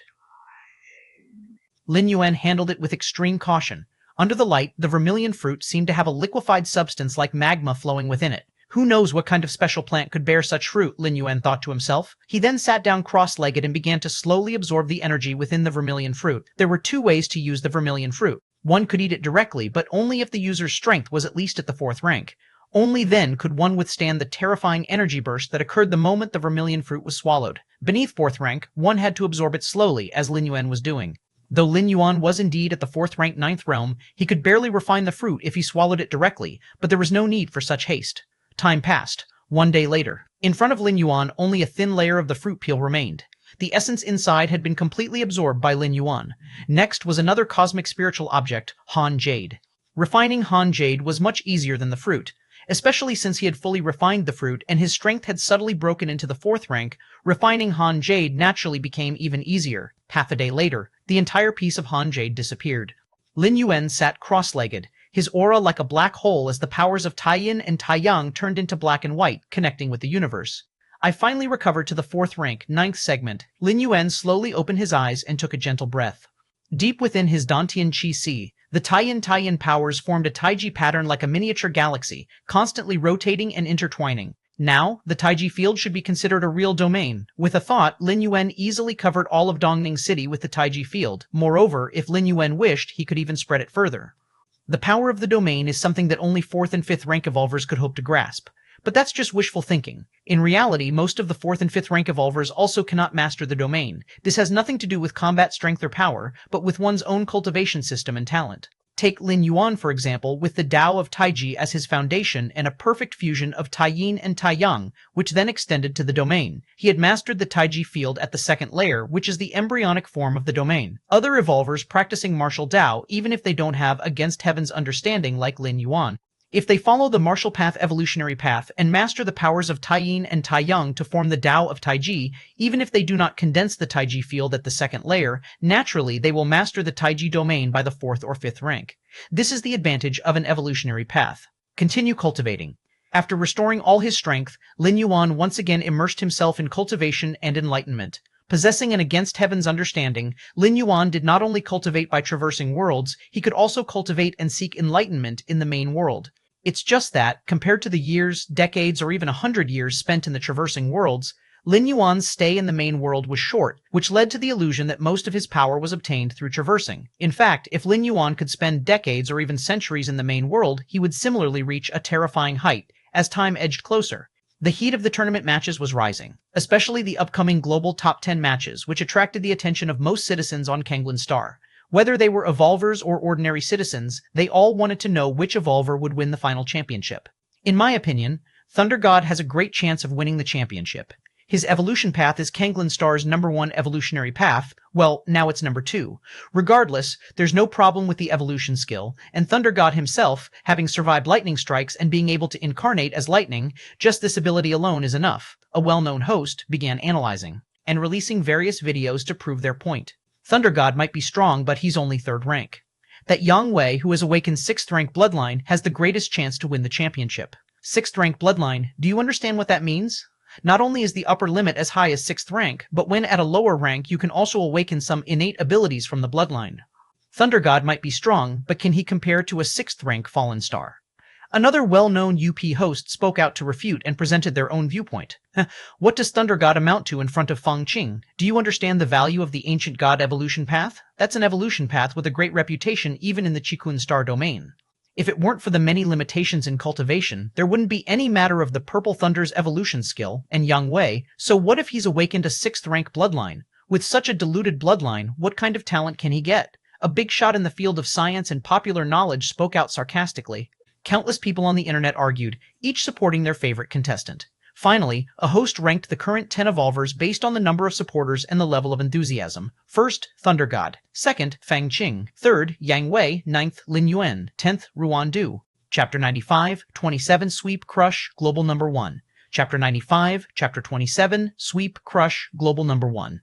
Lin Yuan handled it with extreme caution. Under the light, the vermilion fruit seemed to have a liquefied substance like magma flowing within it. Who knows what kind of special plant could bear such fruit, Lin Yuan thought to himself. He then sat down cross-legged and began to slowly absorb the energy within the vermilion fruit. There were 2 ways to use the vermilion fruit. One could eat it directly, but only if the user's strength was at least at the 4th rank. Only then could one withstand the terrifying energy burst that occurred the moment the vermilion fruit was swallowed. Beneath 4th rank, one had to absorb it slowly, as Lin Yuan was doing. Though Lin Yuan was indeed at the 4th rank 9th realm, he could barely refine the fruit if he swallowed it directly, but there was no need for such haste. Time passed. 1 day later. In front of Lin Yuan, only a thin layer of the fruit peel remained. The essence inside had been completely absorbed by Lin Yuan. Next was another cosmic spiritual object, Han Jade. Refining Han Jade was much easier than the fruit. Especially since he had fully refined the fruit and his strength had subtly broken into the 4th rank, refining Han Jade naturally became even easier. Half a day later, the entire piece of Han Jade disappeared. Lin Yuan sat cross-legged, his aura like a black hole as the powers of Taiyin and Taiyang turned into black and white, connecting with the universe. I finally recovered to the 4th rank, 9th segment. Lin Yuan slowly opened his eyes and took a gentle breath. Deep within his Dantian Chi Sea, the Taiyin powers formed a Taiji pattern like a miniature galaxy, constantly rotating and intertwining. Now, the Taiji field should be considered a real domain. With a thought, Lin Yuan easily covered all of Dongning City with the Taiji field. Moreover, if Lin Yuan wished, he could even spread it further. The power of the domain is something that only 4th and 5th rank evolvers could hope to grasp. But that's just wishful thinking. In reality, most of the 4th and 5th rank evolvers also cannot master the domain. This has nothing to do with combat strength or power, but with one's own cultivation system and talent. Take Lin Yuan, for example, with the Dao of Taiji as his foundation and a perfect fusion of Taiyin and Taiyang, which then extended to the domain. He had mastered the Taiji field at the 2nd layer, which is the embryonic form of the domain. Other evolvers practicing martial Dao, even if they don't have against heaven's understanding like Lin Yuan, if they follow the martial path evolutionary path and master the powers of Taiyin and Taiyang to form the Dao of Taiji, even if they do not condense the Taiji field at the 2nd layer, naturally they will master the Taiji domain by the 4th or 5th rank. This is the advantage of an evolutionary path. Continue cultivating. After restoring all his strength, Lin Yuan once again immersed himself in cultivation and enlightenment. Possessing an against heaven's understanding, Lin Yuan did not only cultivate by traversing worlds, he could also cultivate and seek enlightenment in the main world. It's just that, compared to the years, decades, or even 100 years spent in the traversing worlds, Lin Yuan's stay in the main world was short, which led to the illusion that most of his power was obtained through traversing. In fact, if Lin Yuan could spend decades or even centuries in the main world, he would similarly reach a terrifying height, as time edged closer. The heat of the tournament matches was rising, especially the upcoming global top 10 matches, which attracted the attention of most citizens on Kenglin Star. Whether they were evolvers or ordinary citizens, they all wanted to know which evolver would win the final championship. In my opinion, Thunder God has a great chance of winning the championship. His evolution path is Kenglin Star's #1 evolutionary path. Well, now it's #2. Regardless, there's no problem with the evolution skill, and Thunder God himself, having survived lightning strikes and being able to incarnate as lightning, just this ability alone is enough. A well-known host began analyzing and releasing various videos to prove their point. Thunder God might be strong, but he's only 3rd rank. That Yang Wei, who has awakened 6th rank bloodline, has the greatest chance to win the championship. 6th rank bloodline, do you understand what that means? Not only is the upper limit as high as 6th rank, but when at a lower rank you can also awaken some innate abilities from the bloodline. Thunder God might be strong, but can he compare to a 6th rank fallen star? Another well-known UP host spoke out to refute and presented their own viewpoint. What does Thunder God amount to in front of Feng Qing? Do you understand the value of the ancient god evolution path? That's an evolution path with a great reputation even in the Qikun star domain. If it weren't for the many limitations in cultivation, there wouldn't be any matter of the Purple Thunder's evolution skill and Yang Wei, so what if he's awakened a 6th rank bloodline? With such a diluted bloodline, what kind of talent can he get? A big shot in the field of science and popular knowledge spoke out sarcastically. Countless people on the internet argued, each supporting their favorite contestant. Finally, a host ranked the current 10 evolvers based on the number of supporters and the level of enthusiasm. 1st, Thunder God. 2nd, Fang Qing. 3rd, Yang Wei. 9th, Lin Yuan. 10th, Ruan Du. Chapter 95, 27, Sweep, Crush, Global Number 1. Chapter 95, Chapter 27, Sweep, Crush, Global Number 1.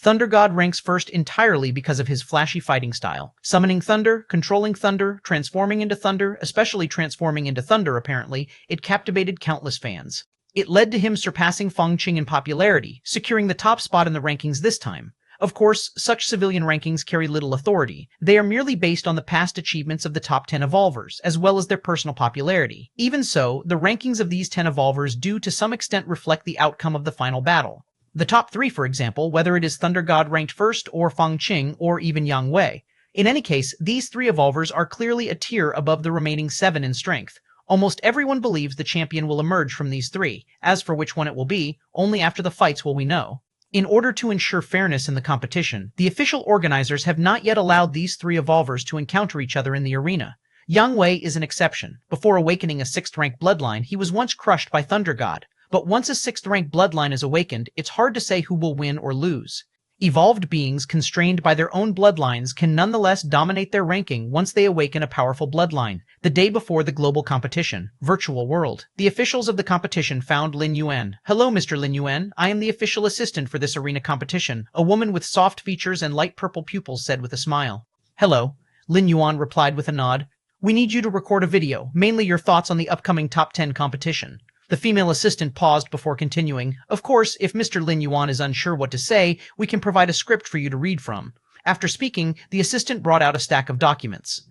Thunder God ranks 1st entirely because of his flashy fighting style. Summoning thunder, controlling thunder, transforming into thunder, especially transforming into thunder apparently, it captivated countless fans. It led to him surpassing Feng Qing in popularity, securing the top spot in the rankings this time. Of course, such civilian rankings carry little authority. They are merely based on the past achievements of the top 10 evolvers, as well as their personal popularity. Even so, the rankings of these 10 evolvers do to some extent reflect the outcome of the final battle. The top 3, for example, whether it is Thunder God ranked 1st, or Feng Qing, or even Yang Wei. In any case, these 3 evolvers are clearly a tier above the remaining 7 in strength. Almost everyone believes the champion will emerge from these 3. As for which one it will be, only after the fights will we know. In order to ensure fairness in the competition, the official organizers have not yet allowed these 3 evolvers to encounter each other in the arena. Yang Wei is an exception. Before awakening a 6th rank bloodline, he was once crushed by Thunder God. But once a 6th rank bloodline is awakened, it's hard to say who will win or lose. Evolved beings constrained by their own bloodlines can nonetheless dominate their ranking once they awaken a powerful bloodline. The day before the global competition, Virtual World, the officials of the competition found Lin Yuan. "Hello, Mr. Lin Yuan. I am the official assistant for this arena competition," a woman with soft features and light purple pupils said with a smile. "Hello," Lin Yuan replied with a nod. "We need you to record a video, mainly your thoughts on the upcoming top 10 competition." The female assistant paused before continuing. "Of course, if Mr. Lin Yuan is unsure what to say, we can provide a script for you to read from." After speaking, the assistant brought out a stack of documents.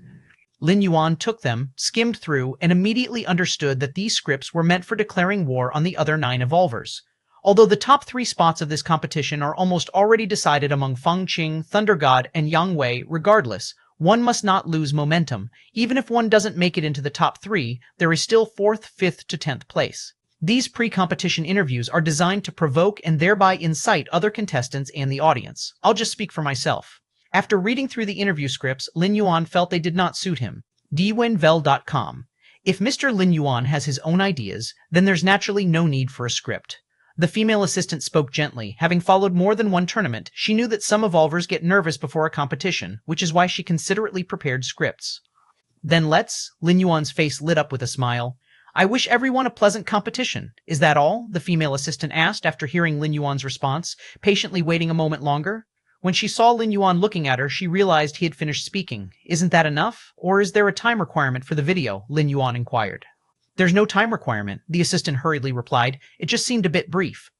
Lin Yuan took them, skimmed through, and immediately understood that these scripts were meant for declaring war on the other 9 evolvers. Although the top 3 spots of this competition are almost already decided among Feng Qing, Thunder God, and Yang Wei, regardless, one must not lose momentum. Even if one doesn't make it into the top 3, there is still 4th, 5th to 10th place. These pre-competition interviews are designed to provoke and thereby incite other contestants and the audience. I'll just speak for myself. After reading through the interview scripts, Lin Yuan felt they did not suit him. dwenvel.com. If Mr. Lin Yuan has his own ideas, then there's naturally no need for a script. The female assistant spoke gently. Having followed more than one tournament, she knew that some evolvers get nervous before a competition, which is why she considerately prepared scripts. Then let's. Lin Yuan's face lit up with a smile. I wish everyone a pleasant competition. Is that all? The female assistant asked after hearing Lin Yuan's response, patiently waiting a moment longer. When she saw Lin Yuan looking at her, she realized he had finished speaking. Isn't that enough? Or is there a time requirement for the video? Lin Yuan inquired. There's no time requirement, the assistant hurriedly replied. It just seemed a bit brief.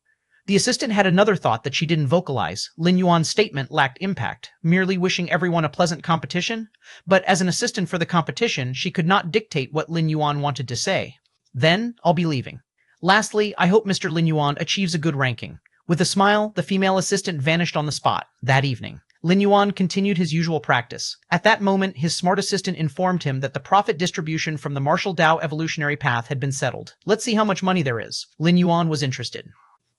The assistant had another thought that she didn't vocalize. Lin Yuan's statement lacked impact, merely wishing everyone a pleasant competition. But as an assistant for the competition, she could not dictate what Lin Yuan wanted to say. Then, I'll be leaving. Lastly, I hope Mr. Lin Yuan achieves a good ranking. With a smile, the female assistant vanished on the spot. That evening, Lin Yuan continued his usual practice. At that moment, his smart assistant informed him that the profit distribution from the martial Dao evolutionary path had been settled. Let's see how much money there is. Lin Yuan was interested.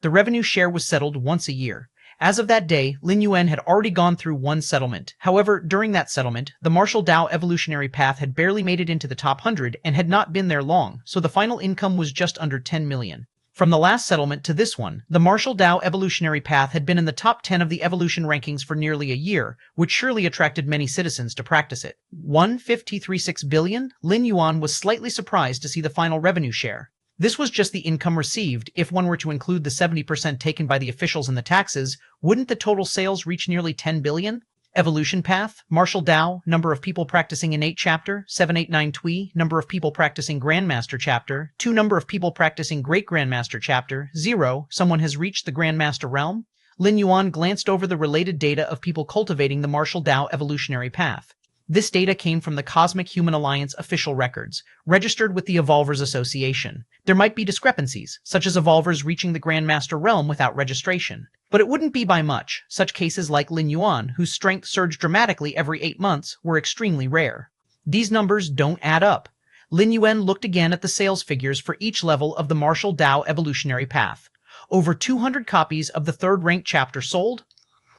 The revenue share was settled once a year. As of that day, Lin Yuan had already gone through one settlement. However, during that settlement, the martial Dao evolutionary path had barely made it into the top 100 and had not been there long, so the final income was just under 10 million. From the last settlement to this one, the martial Dao evolutionary path had been in the top 10 of the evolution rankings for nearly a year, which surely attracted many citizens to practice it. 1.536 billion? Lin Yuan was slightly surprised to see the final revenue share. This was just the income received. If one were to include the 70% taken by the officials and the taxes, wouldn't the total sales reach nearly 10 billion? Evolution path, martial Dao, number of people practicing innate chapter, 789 Tui, number of people practicing Grandmaster chapter, 2 number of people practicing Great Grandmaster chapter, 0, someone has reached the Grandmaster realm. Lin Yuan glanced over the related data of people cultivating the martial Dao evolutionary path. This data came from the Cosmic Human Alliance official records, registered with the Evolvers Association. There might be discrepancies, such as Evolvers reaching the Grandmaster realm without registration. But it wouldn't be by much. Such cases like Lin Yuan, whose strength surged dramatically every 8 months, were extremely rare. These numbers don't add up. Lin Yuan looked again at the sales figures for each level of the martial Dao evolutionary path. Over 200 copies of the 3rd rank chapter sold?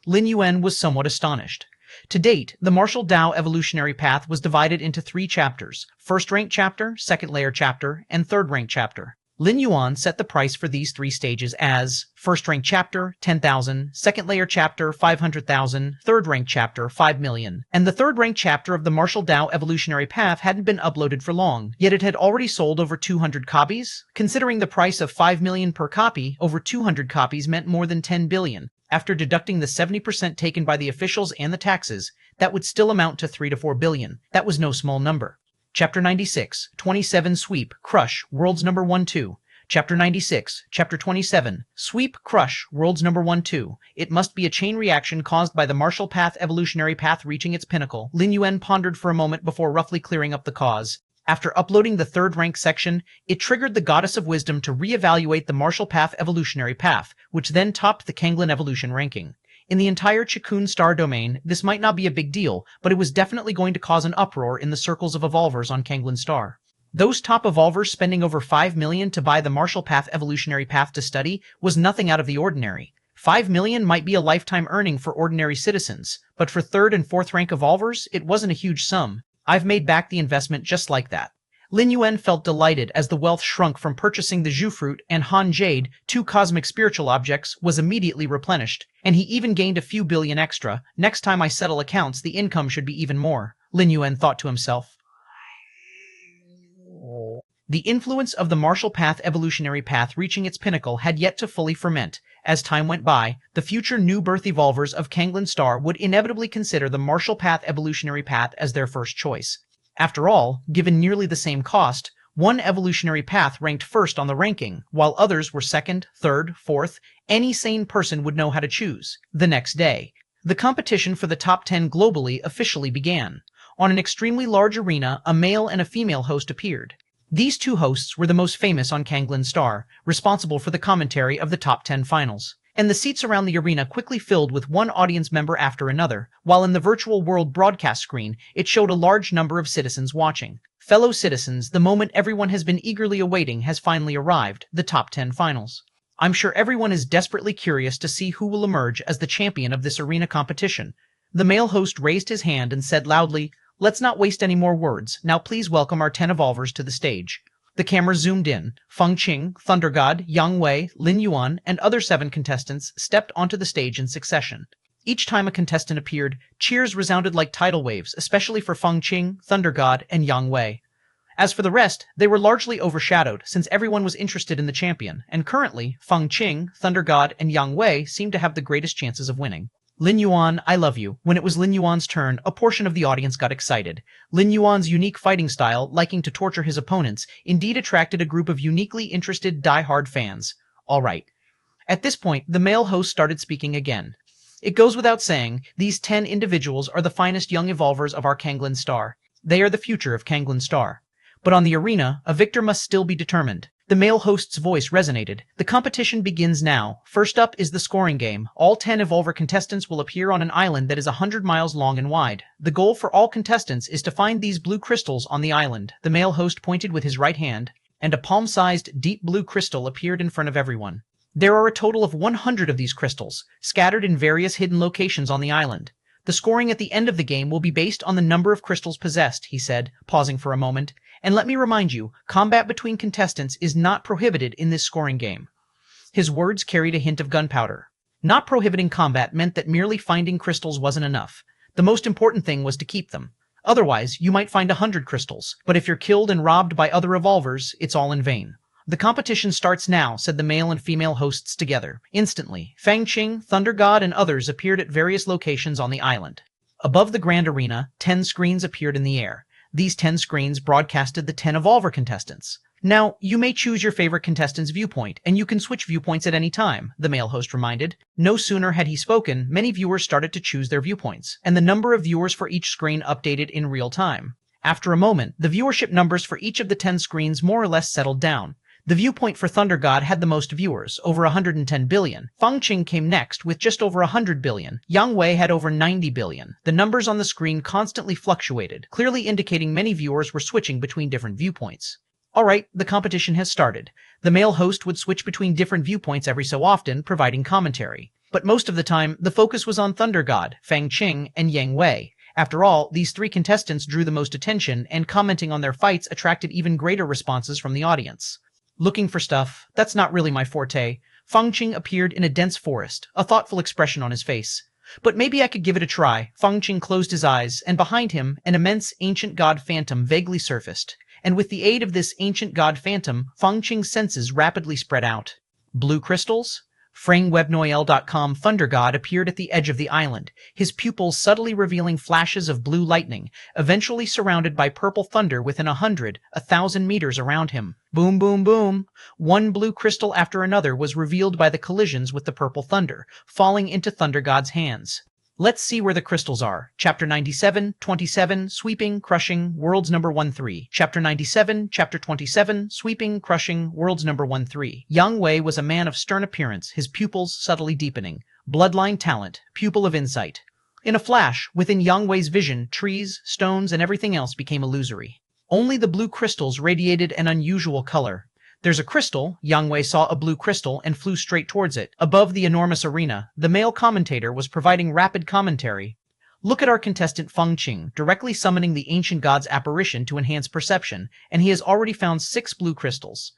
Lin Yuan was somewhat astonished. To date, the martial Dao evolutionary path was divided into 3 chapters: 1st rank chapter, 2nd layer chapter, and 3rd rank chapter. Lin Yuan set the price for these 3 stages as 1st rank chapter, 10,000, 2nd layer chapter, 500,000, 3rd rank chapter, 5 million. And the 3rd rank chapter of the martial Dao evolutionary path hadn't been uploaded for long, yet it had already sold over 200 copies. Considering the price of 5 million per copy, over 200 copies meant more than 10 billion. After deducting the 70% taken by the officials and the taxes, that would still amount to 3 to 4 billion. That was no small number. Chapter 96, 27 Sweep, Crush, Worlds number 1-2. Chapter 96, Chapter 27, Sweep, Crush, Worlds number 1-2. It must be a chain reaction caused by the martial path evolutionary path reaching its pinnacle. Lin Yuan pondered for a moment before roughly clearing up the cause. After uploading the 3rd rank section, it triggered the Goddess of Wisdom to re-evaluate the martial path evolutionary path, which then topped the Kanglin evolution ranking. In the entire Chikun star domain, this might not be a big deal, but it was definitely going to cause an uproar in the circles of evolvers on Kanglin star. Those top evolvers spending over 5 million to buy the martial path evolutionary path to study was nothing out of the ordinary. 5 million might be a lifetime earning for ordinary citizens, but for 3rd and 4th rank evolvers, it wasn't a huge sum. I've made back the investment just like that. Lin Yuan felt delighted as the wealth shrunk from purchasing the Zhu Fruit and Han Jade, 2 cosmic spiritual objects, was immediately replenished, and he even gained a few billion extra. Next time I settle accounts, the income should be even more, Lin Yuan thought to himself. The influence of the martial path evolutionary path reaching its pinnacle had yet to fully ferment. As time went by, the future new birth evolvers of Kanglin Star would inevitably consider the martial path evolutionary path as their first choice. After all, given nearly the same cost, one evolutionary path ranked 1st on the ranking, while others were 2nd, 3rd, 4th. Any sane person would know how to choose. The next day, The competition for the top 10 globally officially began. On an extremely large arena, a male and a female host appeared. These two hosts were the most famous on Kanglin Star, responsible for the commentary of the top 10 finals. And the seats around the arena quickly filled with one audience member after another, while in the virtual world broadcast screen, it showed a large number of citizens watching. Fellow citizens, the moment everyone has been eagerly awaiting has finally arrived, the top 10 finals. I'm sure everyone is desperately curious to see who will emerge as the champion of this arena competition. The male host raised his hand and said loudly, "Let's not waste any more words. Now please welcome our 10 evolvers to the stage." The camera zoomed in. Feng Qing, Thunder God, Yang Wei, Lin Yuan, and other 7 contestants stepped onto the stage in succession. Each time a contestant appeared, cheers resounded like tidal waves, especially for Feng Qing, Thunder God, and Yang Wei. As for the rest, they were largely overshadowed since everyone was interested in the champion, and currently, Feng Qing, Thunder God, and Yang Wei seemed to have the greatest chances of winning. Lin Yuan, I love you. When it was Lin Yuan's turn, a portion of the audience got excited. Lin Yuan's unique fighting style, liking to torture his opponents, indeed attracted a group of uniquely interested die-hard fans. All right. At this point, the male host started speaking again. It goes without saying, these 10 individuals are the finest young evolvers of our Kanglin Star. They are the future of Kanglin Star. But on the arena, a victor must still be determined. The male host's voice resonated. The competition begins now. First up is the scoring game. All 10 evolver contestants will appear on an island that is 100 miles long and wide. The goal for all contestants is to find these blue crystals on the island. The male host pointed with his right hand, and a palm-sized deep blue crystal appeared in front of everyone. There are a total of 100 of these crystals, scattered in various hidden locations on the island. The scoring at the end of the game will be based on the number of crystals possessed, he said, pausing for a moment. And let me remind you, combat between contestants is not prohibited in this scoring game. His words carried a hint of gunpowder. Not prohibiting combat meant that merely finding crystals wasn't enough. The most important thing was to keep them. Otherwise, you might find 100 crystals, but if you're killed and robbed by other evolvers, it's all in vain. The competition starts now, said the male and female hosts together. Instantly, Feng Qing, Thunder God, and others appeared at various locations on the island. Above the grand arena, 10 screens appeared in the air. These 10 screens broadcasted the 10 evolver contestants. Now, you may choose your favorite contestant's viewpoint, and you can switch viewpoints at any time, the male host reminded. No sooner had he spoken, many viewers started to choose their viewpoints, and the number of viewers for each screen updated in real time. After a moment, the viewership numbers for each of the 10 screens more or less settled down. The viewpoint for Thunder God had the most viewers, over 110 billion. Feng Qing came next with just over 100 billion. Yang Wei had over 90 billion. The numbers on the screen constantly fluctuated, clearly indicating many viewers were switching between different viewpoints. Alright, the competition has started. The male host would switch between different viewpoints every so often, providing commentary. But most of the time, the focus was on Thunder God, Feng Qing, and Yang Wei. After all, these 3 contestants drew the most attention, and commenting on their fights attracted even greater responses from the audience. Looking for stuff, that's not really my forte. Feng Qing appeared in a dense forest, a thoughtful expression on his face. But maybe I could give it a try. Feng Qing closed his eyes, and behind him, an immense ancient god phantom vaguely surfaced. And with the aid of this ancient god phantom, Feng Qing's senses rapidly spread out. Blue crystals? FrangWebNoel.com Thunder God appeared at the edge of the island, his pupils subtly revealing flashes of blue lightning, eventually surrounded by purple thunder within 1,000 meters around him. Boom, boom, boom. One blue crystal after another was revealed by the collisions with the purple thunder, falling into Thunder God's hands. Let's see where the crystals are. Chapter 97, 27, Sweeping, Crushing, Worlds number 1-3. Chapter 97, Chapter 27, Sweeping, Crushing, Worlds number 1-3. Yang Wei was a man of stern appearance, his pupils subtly deepening. Bloodline talent, pupil of insight. In a flash, within Yang Wei's vision, trees, stones, and everything else became illusory. Only the blue crystals radiated an unusual color. There's a crystal. Yang Wei saw a blue crystal and flew straight towards it. Above the enormous arena, the male commentator was providing rapid commentary. Look at our contestant Feng Qing, directly summoning the ancient god's apparition to enhance perception, and he has already found 6 blue crystals.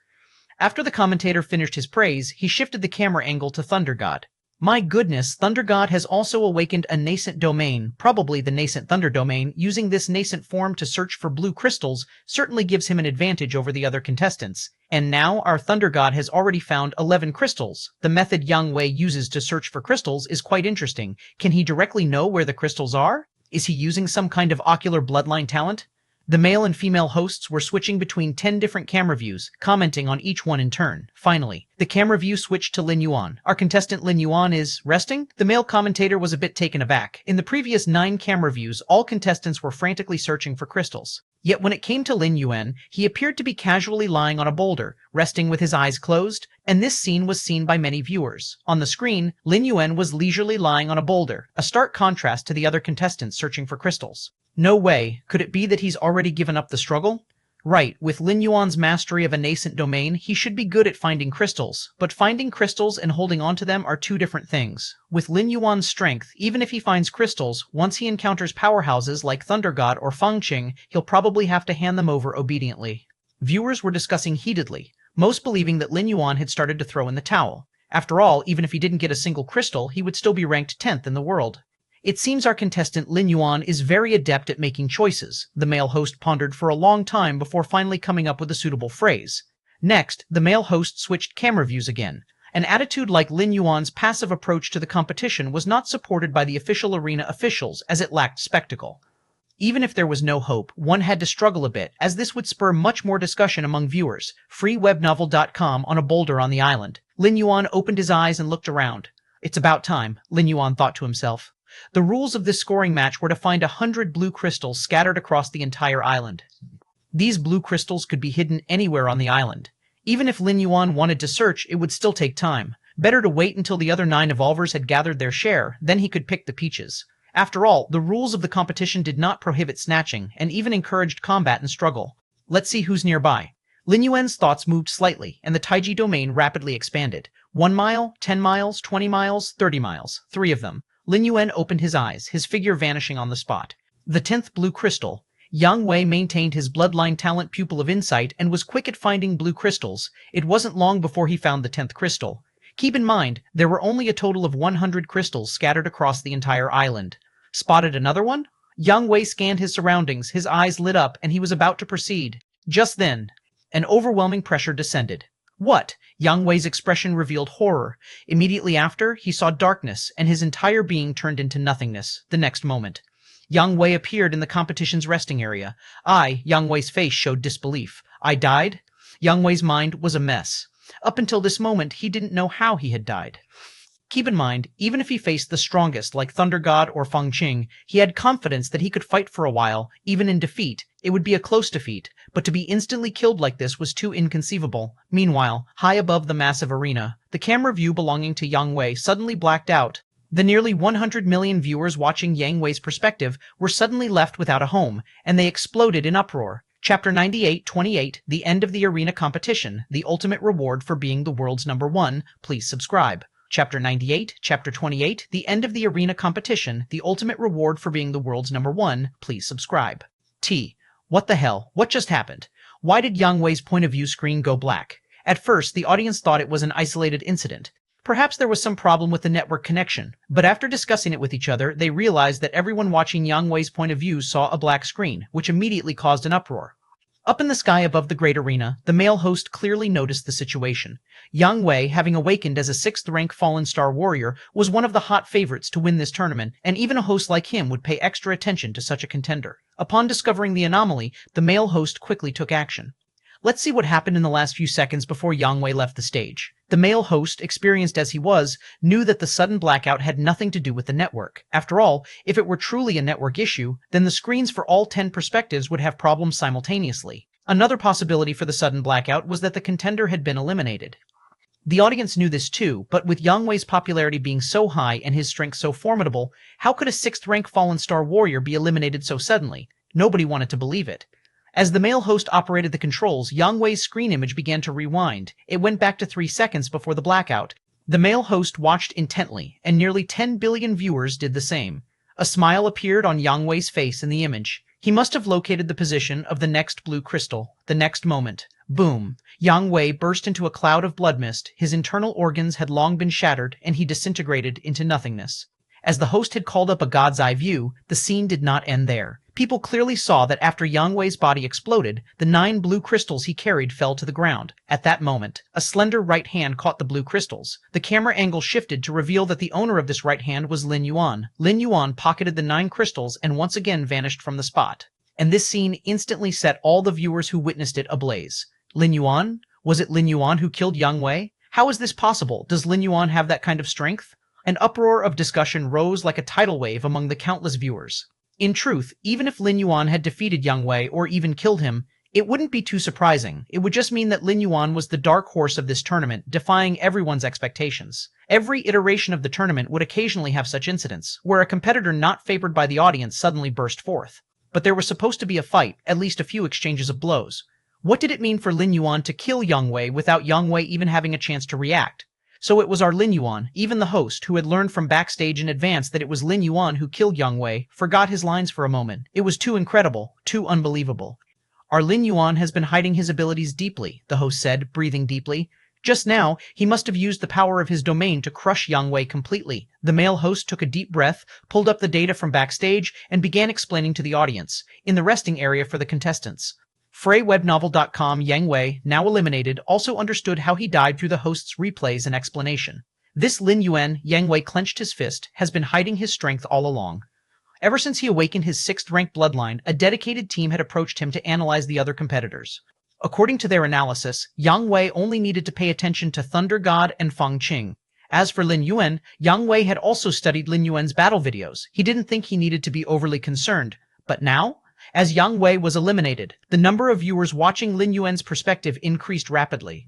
After the commentator finished his praise, he shifted the camera angle to Thunder God. My goodness, Thunder God has also awakened a nascent domain, probably the nascent Thunder domain. Using this nascent form to search for blue crystals certainly gives him an advantage over the other contestants. And now our Thunder God has already found 11 crystals. The method Yang Wei uses to search for crystals is quite interesting. Can he directly know where the crystals are? Is he using some kind of ocular bloodline talent? The male and female hosts were switching between 10 different camera views, commenting on each one in turn. Finally, the camera view switched to Lin Yuan. Our contestant Lin Yuan is resting? The male commentator was a bit taken aback. In the previous 9 camera views, all contestants were frantically searching for crystals. Yet when it came to Lin Yuan, he appeared to be casually lying on a boulder, resting with his eyes closed, and this scene was seen by many viewers. On the screen, Lin Yuan was leisurely lying on a boulder, a stark contrast to the other contestants searching for crystals. No way. Could it be that he's already given up the struggle? Right, with Lin Yuan's mastery of a nascent domain, he should be good at finding crystals, but finding crystals and holding onto them are two different things. With Lin Yuan's strength, even if he finds crystals, once he encounters powerhouses like Thunder God or Fengqing, he'll probably have to hand them over obediently. Viewers were discussing heatedly, most believing that Lin Yuan had started to throw in the towel. After all, even if he didn't get a single crystal, he would still be ranked 10th in the world. It seems our contestant Lin Yuan is very adept at making choices. The male host pondered for a long time before finally coming up with a suitable phrase. Next, the male host switched camera views again. An attitude like Lin Yuan's passive approach to the competition was not supported by the official arena officials as it lacked spectacle. Even if there was no hope, one had to struggle a bit, as this would spur much more discussion among viewers. Freewebnovel.com on a boulder on the island. Lin Yuan opened his eyes and looked around. It's about time, Lin Yuan thought to himself. The rules of this scoring match were to find 100 blue crystals scattered across the entire island. These blue crystals could be hidden anywhere on the island. Even if Lin Yuan wanted to search, it would still take time. Better to wait until the other 9 evolvers had gathered their share, then he could pick the peaches. After all, the rules of the competition did not prohibit snatching, and even encouraged combat and struggle. Let's see who's nearby. Lin Yuan's thoughts moved slightly, and the Taiji domain rapidly expanded. 1 mile, 10 miles, 20 miles, 30 miles. 3 of them. Lin Yuan opened his eyes, his figure vanishing on the spot. The 10th blue crystal. Yang Wei maintained his bloodline talent pupil of insight and was quick at finding blue crystals. It wasn't long before he found the 10th crystal. Keep in mind, there were only a total of 100 crystals scattered across the entire island. Spotted another one? Yang Wei scanned his surroundings, his eyes lit up, and he was about to proceed. Just then, an overwhelming pressure descended. What? Yang Wei's expression revealed horror. Immediately after, he saw darkness, and his entire being turned into nothingness. The next moment, Yang Wei appeared in the competition's resting area. Yang Wei's face showed disbelief. I died? Yang Wei's mind was a mess. Up until this moment, he didn't know how he had died. Keep in mind, even if he faced the strongest like Thunder God or Fengqing, he had confidence that he could fight for a while. Even in defeat, it would be a close defeat, but to be instantly killed like this was too inconceivable. Meanwhile, high above the massive arena, the camera view belonging to Yang Wei suddenly blacked out. The nearly 100 million viewers watching Yang Wei's perspective were suddenly left without a home, and they exploded in uproar. Chapter 98-28, The End of the Arena Competition, the ultimate reward for being the world's #1. Please subscribe. Chapter 98, Chapter 28, The End of the Arena Competition, the ultimate reward for being the world's #1. Please subscribe. What the hell? What just happened? Why did Yang Wei's point of view screen go black? At first, the audience thought it was an isolated incident. Perhaps there was some problem with the network connection, but after discussing it with each other, they realized that everyone watching Yang Wei's point of view saw a black screen, which immediately caused an uproar. Up in the sky above the great arena, the male host clearly noticed the situation. Yang Wei, having awakened as a 6th-rank fallen star warrior, was one of the hot favorites to win this tournament, and even a host like him would pay extra attention to such a contender. Upon discovering the anomaly, the male host quickly took action. Let's see what happened in the last few seconds before Yang Wei left the stage. The male host, experienced as he was, knew that the sudden blackout had nothing to do with the network. After all, if it were truly a network issue, then the screens for all 10 perspectives would have problems simultaneously. Another possibility for the sudden blackout was that the contender had been eliminated. The audience knew this too, but with Yang Wei's popularity being so high and his strength so formidable, how could a 6th-rank fallen star warrior be eliminated so suddenly? Nobody wanted to believe it. As the male host operated the controls, Yang Wei's screen image began to rewind. It went back to 3 seconds before the blackout. The male host watched intently, and nearly 10 billion viewers did the same. A smile appeared on Yang Wei's face in the image. He must have located the position of the next blue crystal. The next moment, boom, Yang Wei burst into a cloud of blood mist. His internal organs had long been shattered, and he disintegrated into nothingness. As the host had called up a god's eye view, the scene did not end there. People clearly saw that after Yang Wei's body exploded, the 9 blue crystals he carried fell to the ground. At that moment, a slender right hand caught the blue crystals. The camera angle shifted to reveal that the owner of this right hand was Lin Yuan. Lin Yuan pocketed the 9 crystals and once again vanished from the spot. And this scene instantly set all the viewers who witnessed it ablaze. Lin Yuan? Was it Lin Yuan who killed Yang Wei? How is this possible? Does Lin Yuan have that kind of strength? An uproar of discussion rose like a tidal wave among the countless viewers. In truth, even if Lin Yuan had defeated Yang Wei or even killed him, it wouldn't be too surprising. It would just mean that Lin Yuan was the dark horse of this tournament, defying everyone's expectations. Every iteration of the tournament would occasionally have such incidents, where a competitor not favored by the audience suddenly burst forth. But there was supposed to be a fight, at least a few exchanges of blows. What did it mean for Lin Yuan to kill Yang Wei without Yang Wei even having a chance to react? So it was our Lin Yuan, even the host, who had learned from backstage in advance that it was Lin Yuan who killed Yang Wei, forgot his lines for a moment. It was too incredible, too unbelievable. Our Lin Yuan has been hiding his abilities deeply, the host said, breathing deeply. Just now, he must have used the power of his domain to crush Yang Wei completely. The male host took a deep breath, pulled up the data from backstage, and began explaining to the audience, in the resting area for the contestants. FrayWebNovel.com Yang Wei, now eliminated, also understood how he died through the host's replays and explanation. This Lin Yuan, Yang Wei clenched his fist, has been hiding his strength all along. Ever since he awakened his 6th-ranked bloodline, a dedicated team had approached him to analyze the other competitors. According to their analysis, Yang Wei only needed to pay attention to Thunder God and Feng Qing. As for Lin Yuan, Yang Wei had also studied Lin Yuan's battle videos. He didn't think he needed to be overly concerned. But now, as Yang Wei was eliminated, the number of viewers watching Lin Yuan's perspective increased rapidly.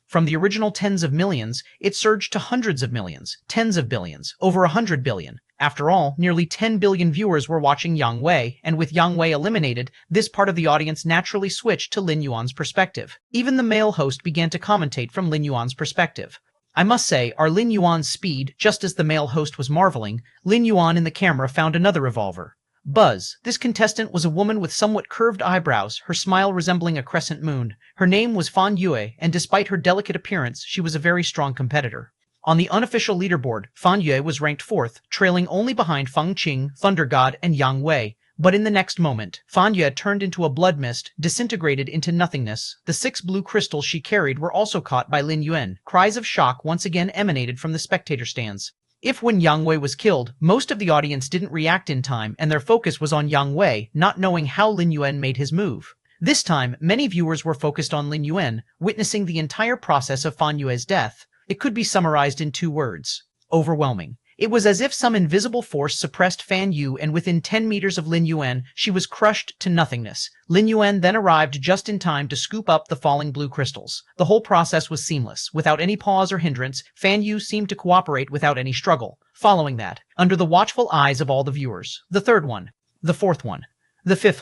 From the original tens of millions, it surged to hundreds of millions, tens of billions, over 100 billion. After all, nearly 10 billion viewers were watching Yang Wei, and with Yang Wei eliminated, this part of the audience naturally switched to Lin Yuan's perspective. Even the male host began to commentate from Lin Yuan's perspective. I must say, our Lin Yuan's speed, just as the male host was marveling, Lin Yuan in the camera found another revolver. Buzz. This contestant was a woman with somewhat curved eyebrows, her smile resembling a crescent moon. Her name was Fan Yue, and despite her delicate appearance, she was a very strong competitor. On the unofficial leaderboard, Fan Yue was ranked 4th, trailing only behind Feng Qing, Thunder God, and Yang Wei. But in the next moment, Fan Yue turned into a blood mist, disintegrated into nothingness. The 6 blue crystals she carried were also caught by Lin Yuan. Cries of shock once again emanated from the spectator stands. If when Yang Wei was killed, most of the audience didn't react in time and their focus was on Yang Wei, not knowing how Lin Yuan made his move. This time, many viewers were focused on Lin Yuan, witnessing the entire process of Fan Yue's death. It could be summarized in 2 words. Overwhelming. It was as if some invisible force suppressed Fan Yu, and within 10 meters of Lin Yuan, she was crushed to nothingness. Lin Yuan then arrived just in time to scoop up the falling blue crystals. The whole process was seamless. Without any pause or hindrance, Fan Yu seemed to cooperate without any struggle. Following that, under the watchful eyes of all the viewers, the 3rd one, the 4th one, the 5th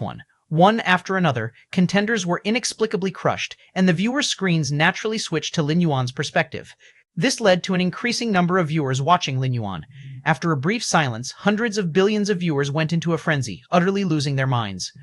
one after another, contenders were inexplicably crushed, and the viewers' screens naturally switched to Lin Yuan's perspective. This led to an increasing number of viewers watching Lin Yuan. After a brief silence, hundreds of billions of viewers went into a frenzy, utterly losing their minds.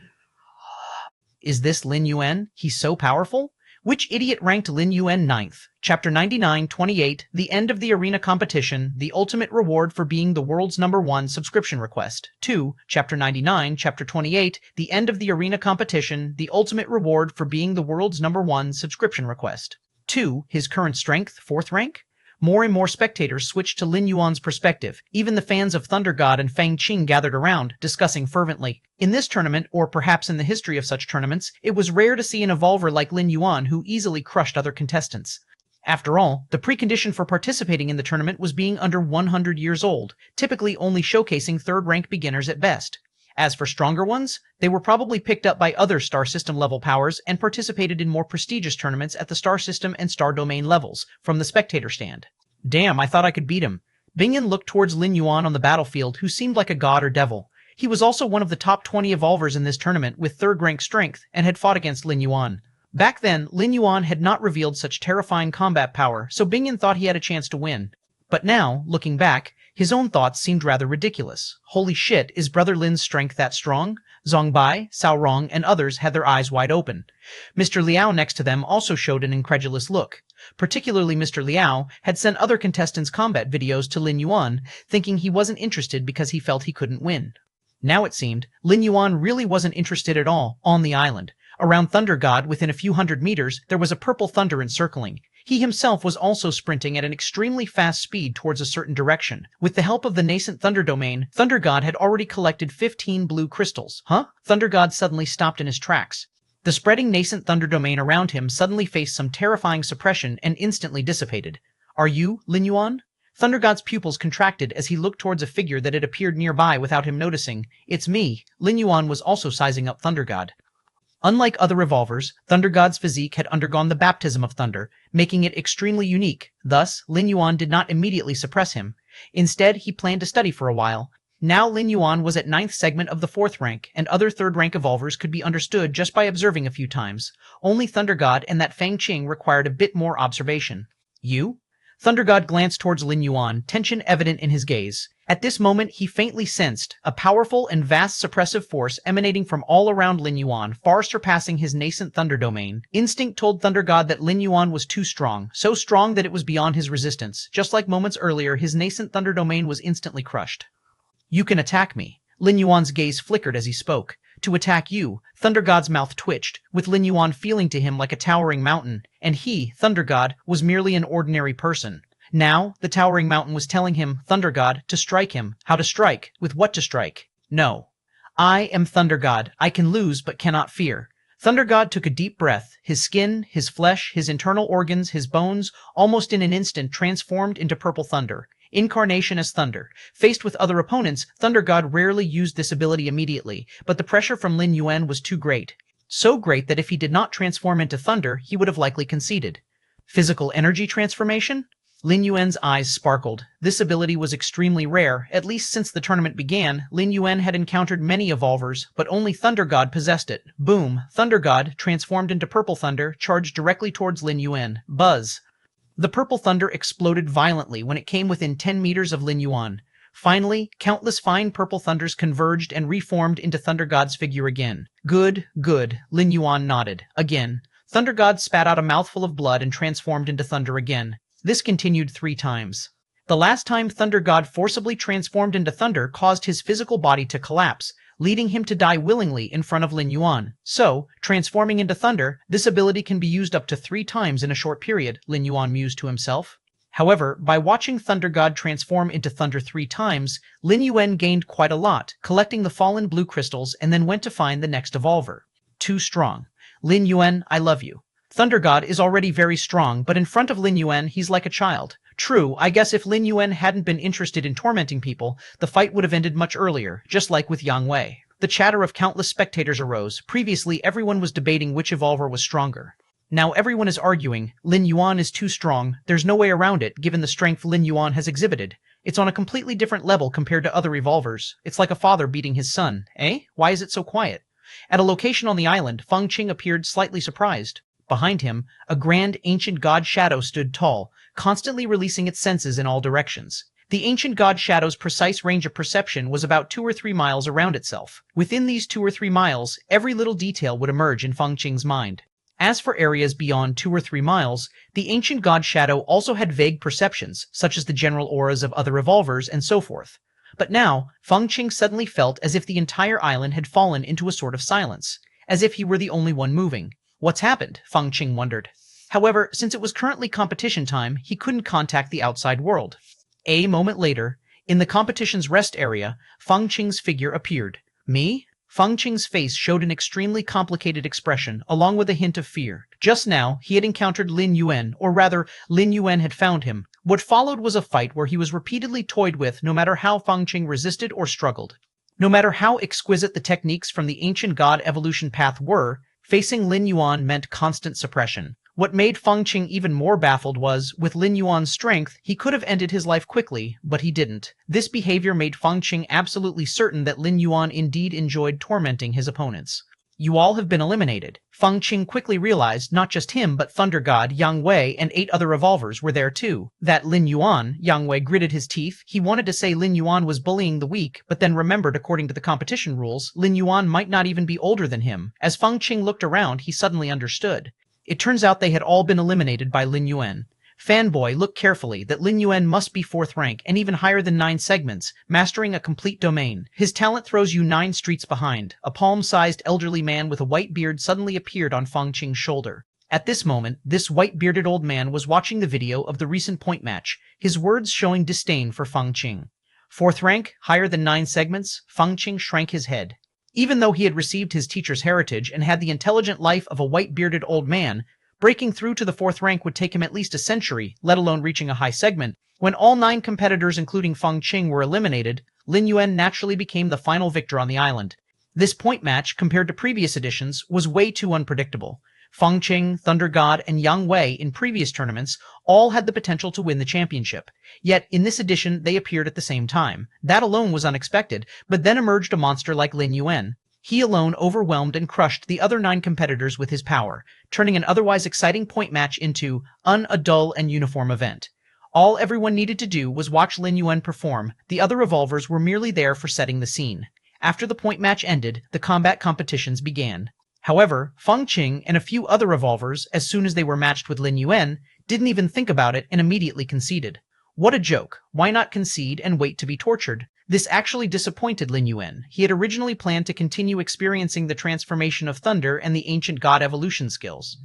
Is this Lin Yuan? He's so powerful? Which idiot ranked Lin Yuan 9th? Chapter 99-28, The End of the Arena Competition, The Ultimate Reward for Being the World's #1 Subscription Request. 2. Chapter 99, Chapter 28, The End of the Arena Competition, The Ultimate Reward for Being the World's #1 Subscription Request. 2. His current strength, 4th rank? More and more spectators switched to Lin Yuan's perspective. Even the fans of Thunder God and Feng Qing gathered around, discussing fervently. In this tournament, or perhaps in the history of such tournaments, it was rare to see an evolver like Lin Yuan who easily crushed other contestants. After all, the precondition for participating in the tournament was being under 100 years old, typically only showcasing 3rd-rank beginners at best. As for stronger ones, they were probably picked up by other Star System level powers and participated in more prestigious tournaments at the Star System and Star Domain levels, from the spectator stand. Damn, I thought I could beat him. Bingyan looked towards Lin Yuan on the battlefield, who seemed like a god or devil. He was also one of the top 20 evolvers in this tournament with 3rd-rank strength, and had fought against Lin Yuan. Back then, Lin Yuan had not revealed such terrifying combat power, so Bingyan thought he had a chance to win. But now, looking back, his own thoughts seemed rather ridiculous. Holy shit, is Brother Lin's strength that strong? Zhong Bai, Cao Rong, and others had their eyes wide open. Mr. Liao next to them also showed an incredulous look. Particularly Mr. Liao had sent other contestants' combat videos to Lin Yuan, thinking he wasn't interested because he felt he couldn't win. Now it seemed, Lin Yuan really wasn't interested at all, on the island. Around Thunder God, within a few hundred meters, there was a purple thunder encircling. He himself was also sprinting at an extremely fast speed towards a certain direction. With the help of the nascent Thunder domain, Thunder God had already collected 15 blue crystals. Huh? Thunder God suddenly stopped in his tracks. The spreading nascent Thunder domain around him suddenly faced some terrifying suppression and instantly dissipated. Are you, Lin Yuan? Thunder God's pupils contracted as he looked towards a figure that had appeared nearby without him noticing. It's me. Lin Yuan was also sizing up Thunder God. Unlike other revolvers, Thunder God's physique had undergone the baptism of thunder, making it extremely unique. Thus, Lin Yuan did not immediately suppress him. Instead, he planned to study for a while. Now Lin Yuan was at 9th segment of the 4th rank, and other 3rd rank evolvers could be understood just by observing a few times. Only Thunder God and that Fang Qing required a bit more observation. You? Thunder God glanced towards Lin Yuan, tension evident in his gaze. At this moment, he faintly sensed a powerful and vast suppressive force emanating from all around Lin Yuan, far surpassing his nascent Thunder domain. Instinct told Thunder God that Lin Yuan was too strong, so strong that it was beyond his resistance. Just like moments earlier, his nascent Thunder domain was instantly crushed. You can attack me. Lin Yuan's gaze flickered as he spoke. To attack you, Thunder God's mouth twitched, with Lin Yuan feeling to him like a towering mountain, and he, Thunder God, was merely an ordinary person. Now, the towering mountain was telling him, Thunder God, to strike him. How to strike? With what to strike? No. I am Thunder God. I can lose but cannot fear. Thunder God took a deep breath. His skin, his flesh, his internal organs, his bones, almost in an instant transformed into purple thunder. Incarnation as thunder. Faced with other opponents, Thunder God rarely used this ability immediately, but the pressure from Lin Yuan was too great. So great that if he did not transform into thunder, he would have likely conceded. Physical energy transformation? Lin Yuan's eyes sparkled. This ability was extremely rare. At least since the tournament began, Lin Yuan had encountered many evolvers, but only Thunder God possessed it. Boom! Thunder God, transformed into purple thunder, charged directly towards Lin Yuan. Buzz! The purple thunder exploded violently when it came within 10 meters of Lin Yuan. Finally, countless fine purple thunders converged and reformed into Thunder God's figure again. Good, good, Lin Yuan nodded. Again. Thunder God spat out a mouthful of blood and transformed into thunder again. This continued 3 times. The last time Thunder God forcibly transformed into thunder caused his physical body to collapse, leading him to die willingly in front of Lin Yuan. So, transforming into thunder, this ability can be used up to 3 times in a short period, Lin Yuan mused to himself. However, by watching Thunder God transform into thunder 3 times, Lin Yuan gained quite a lot, collecting the fallen blue crystals and then went to find the next evolver. Too strong. Lin Yuan, I love you. Thunder God is already very strong, but in front of Lin Yuan, he's like a child. True, I guess if Lin Yuan hadn't been interested in tormenting people, the fight would have ended much earlier, just like with Yang Wei. The chatter of countless spectators arose. Previously, everyone was debating which evolver was stronger. Now everyone is arguing, Lin Yuan is too strong, there's no way around it, given the strength Lin Yuan has exhibited. It's on a completely different level compared to other evolvers. It's like a father beating his son. Eh? Why is it so quiet? At a location on the island, Feng Qing appeared slightly surprised. Behind him, a grand ancient god shadow stood tall, constantly releasing its senses in all directions. The ancient god shadow's precise range of perception was about 2 or 3 miles around itself. Within these 2 or 3 miles, every little detail would emerge in Feng Qing's mind. As for areas beyond 2 or 3 miles, the ancient god shadow also had vague perceptions, such as the general auras of other evolvers and so forth. But now, Feng Qing suddenly felt as if the entire island had fallen into a sort of silence, as if he were the only one moving. What's happened? Feng Qing wondered. However, since it was currently competition time, he couldn't contact the outside world. A moment later, in the competition's rest area, Feng Qing's figure appeared. Me? Feng Qing's face showed an extremely complicated expression, along with a hint of fear. Just now, he had encountered Lin Yuan, or rather, Lin Yuan had found him. What followed was a fight where he was repeatedly toyed with no matter how Feng Qing resisted or struggled. No matter how exquisite the techniques from the ancient god evolution path were, facing Lin Yuan meant constant suppression. What made Feng Qing even more baffled was, with Lin Yuan's strength, he could have ended his life quickly, but he didn't. This behavior made Feng Qing absolutely certain that Lin Yuan indeed enjoyed tormenting his opponents. You all have been eliminated. Feng Qing quickly realized not just him but Thunder God, Yang Wei, and 8 other evolvers were there too. That Lin Yuan, Yang Wei gritted his teeth. He wanted to say Lin Yuan was bullying the weak, but then remembered according to the competition rules, Lin Yuan might not even be older than him. As Feng Qing looked around, he suddenly understood. It turns out they had all been eliminated by Lin Yuan. Fanboy, look carefully, that Lin Yuan must be 4th rank, and even higher than 9 segments, mastering a complete domain. His talent throws you 9 streets behind. A palm-sized elderly man with a white beard suddenly appeared on Feng Qing's shoulder. At this moment, this white-bearded old man was watching the video of the recent point match, his words showing disdain for Feng Qing. Fourth rank, higher than 9 segments, Feng Qing shrank his head. Even though he had received his teacher's heritage and had the intelligent life of a white-bearded old man, breaking through to the 4th rank would take him at least a century, let alone reaching a high segment. When all 9 competitors including Feng Qing were eliminated, Lin Yuan naturally became the final victor on the island. This point match, compared to previous editions, was way too unpredictable. Feng Qing, Thunder God, and Yang Wei in previous tournaments all had the potential to win the championship. Yet, in this edition, they appeared at the same time. That alone was unexpected, but then emerged a monster like Lin Yuan. He alone overwhelmed and crushed the other 9 competitors with his power, turning an otherwise exciting point match into a dull and uniform event. All everyone needed to do was watch Lin Yuan perform. The other evolvers were merely there for setting the scene. After the point match ended, the combat competitions began. However, Feng Qing and a few other evolvers, as soon as they were matched with Lin Yuan, didn't even think about it and immediately conceded. What a joke. Why not concede and wait to be tortured? This actually disappointed Lin Yuan. He had originally planned to continue experiencing the transformation of thunder and the ancient god evolution skills.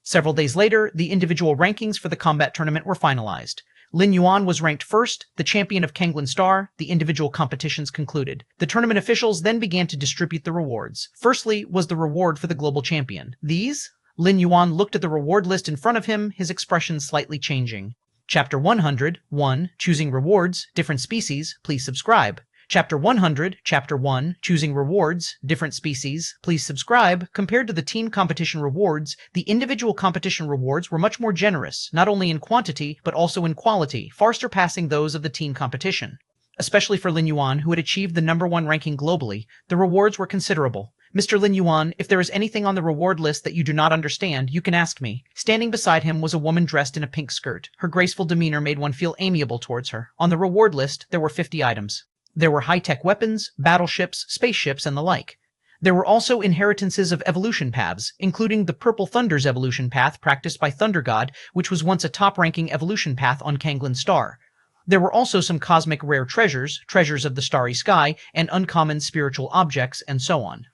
Several days later, the individual rankings for the combat tournament were finalized. Lin Yuan was ranked first, the champion of Kanglin Star. The individual competitions concluded. The tournament officials then began to distribute the rewards. Firstly was the reward for the global champion. These? Lin Yuan looked at the reward list in front of him, his expression slightly changing. Chapter 100, 1, Choosing Rewards, Different Species, please subscribe. Chapter 100, Chapter 1, Choosing Rewards, Different Species, please subscribe. Compared to the team competition rewards, the individual competition rewards were much more generous, not only in quantity, but also in quality, far surpassing those of the team competition. Especially for Lin Yuan, who had achieved the #1 ranking globally, the rewards were considerable. Mr. Lin Yuan, if there is anything on the reward list that you do not understand, you can ask me. Standing beside him was a woman dressed in a pink skirt. Her graceful demeanor made one feel amiable towards her. On the reward list, there were 50 items. There were high-tech weapons, battleships, spaceships, and the like. There were also inheritances of evolution paths, including the Purple Thunder's evolution path practiced by Thunder God, which was once a top-ranking evolution path on Kanglin Star. There were also some cosmic rare treasures, treasures of the starry sky, and uncommon spiritual objects, and so on.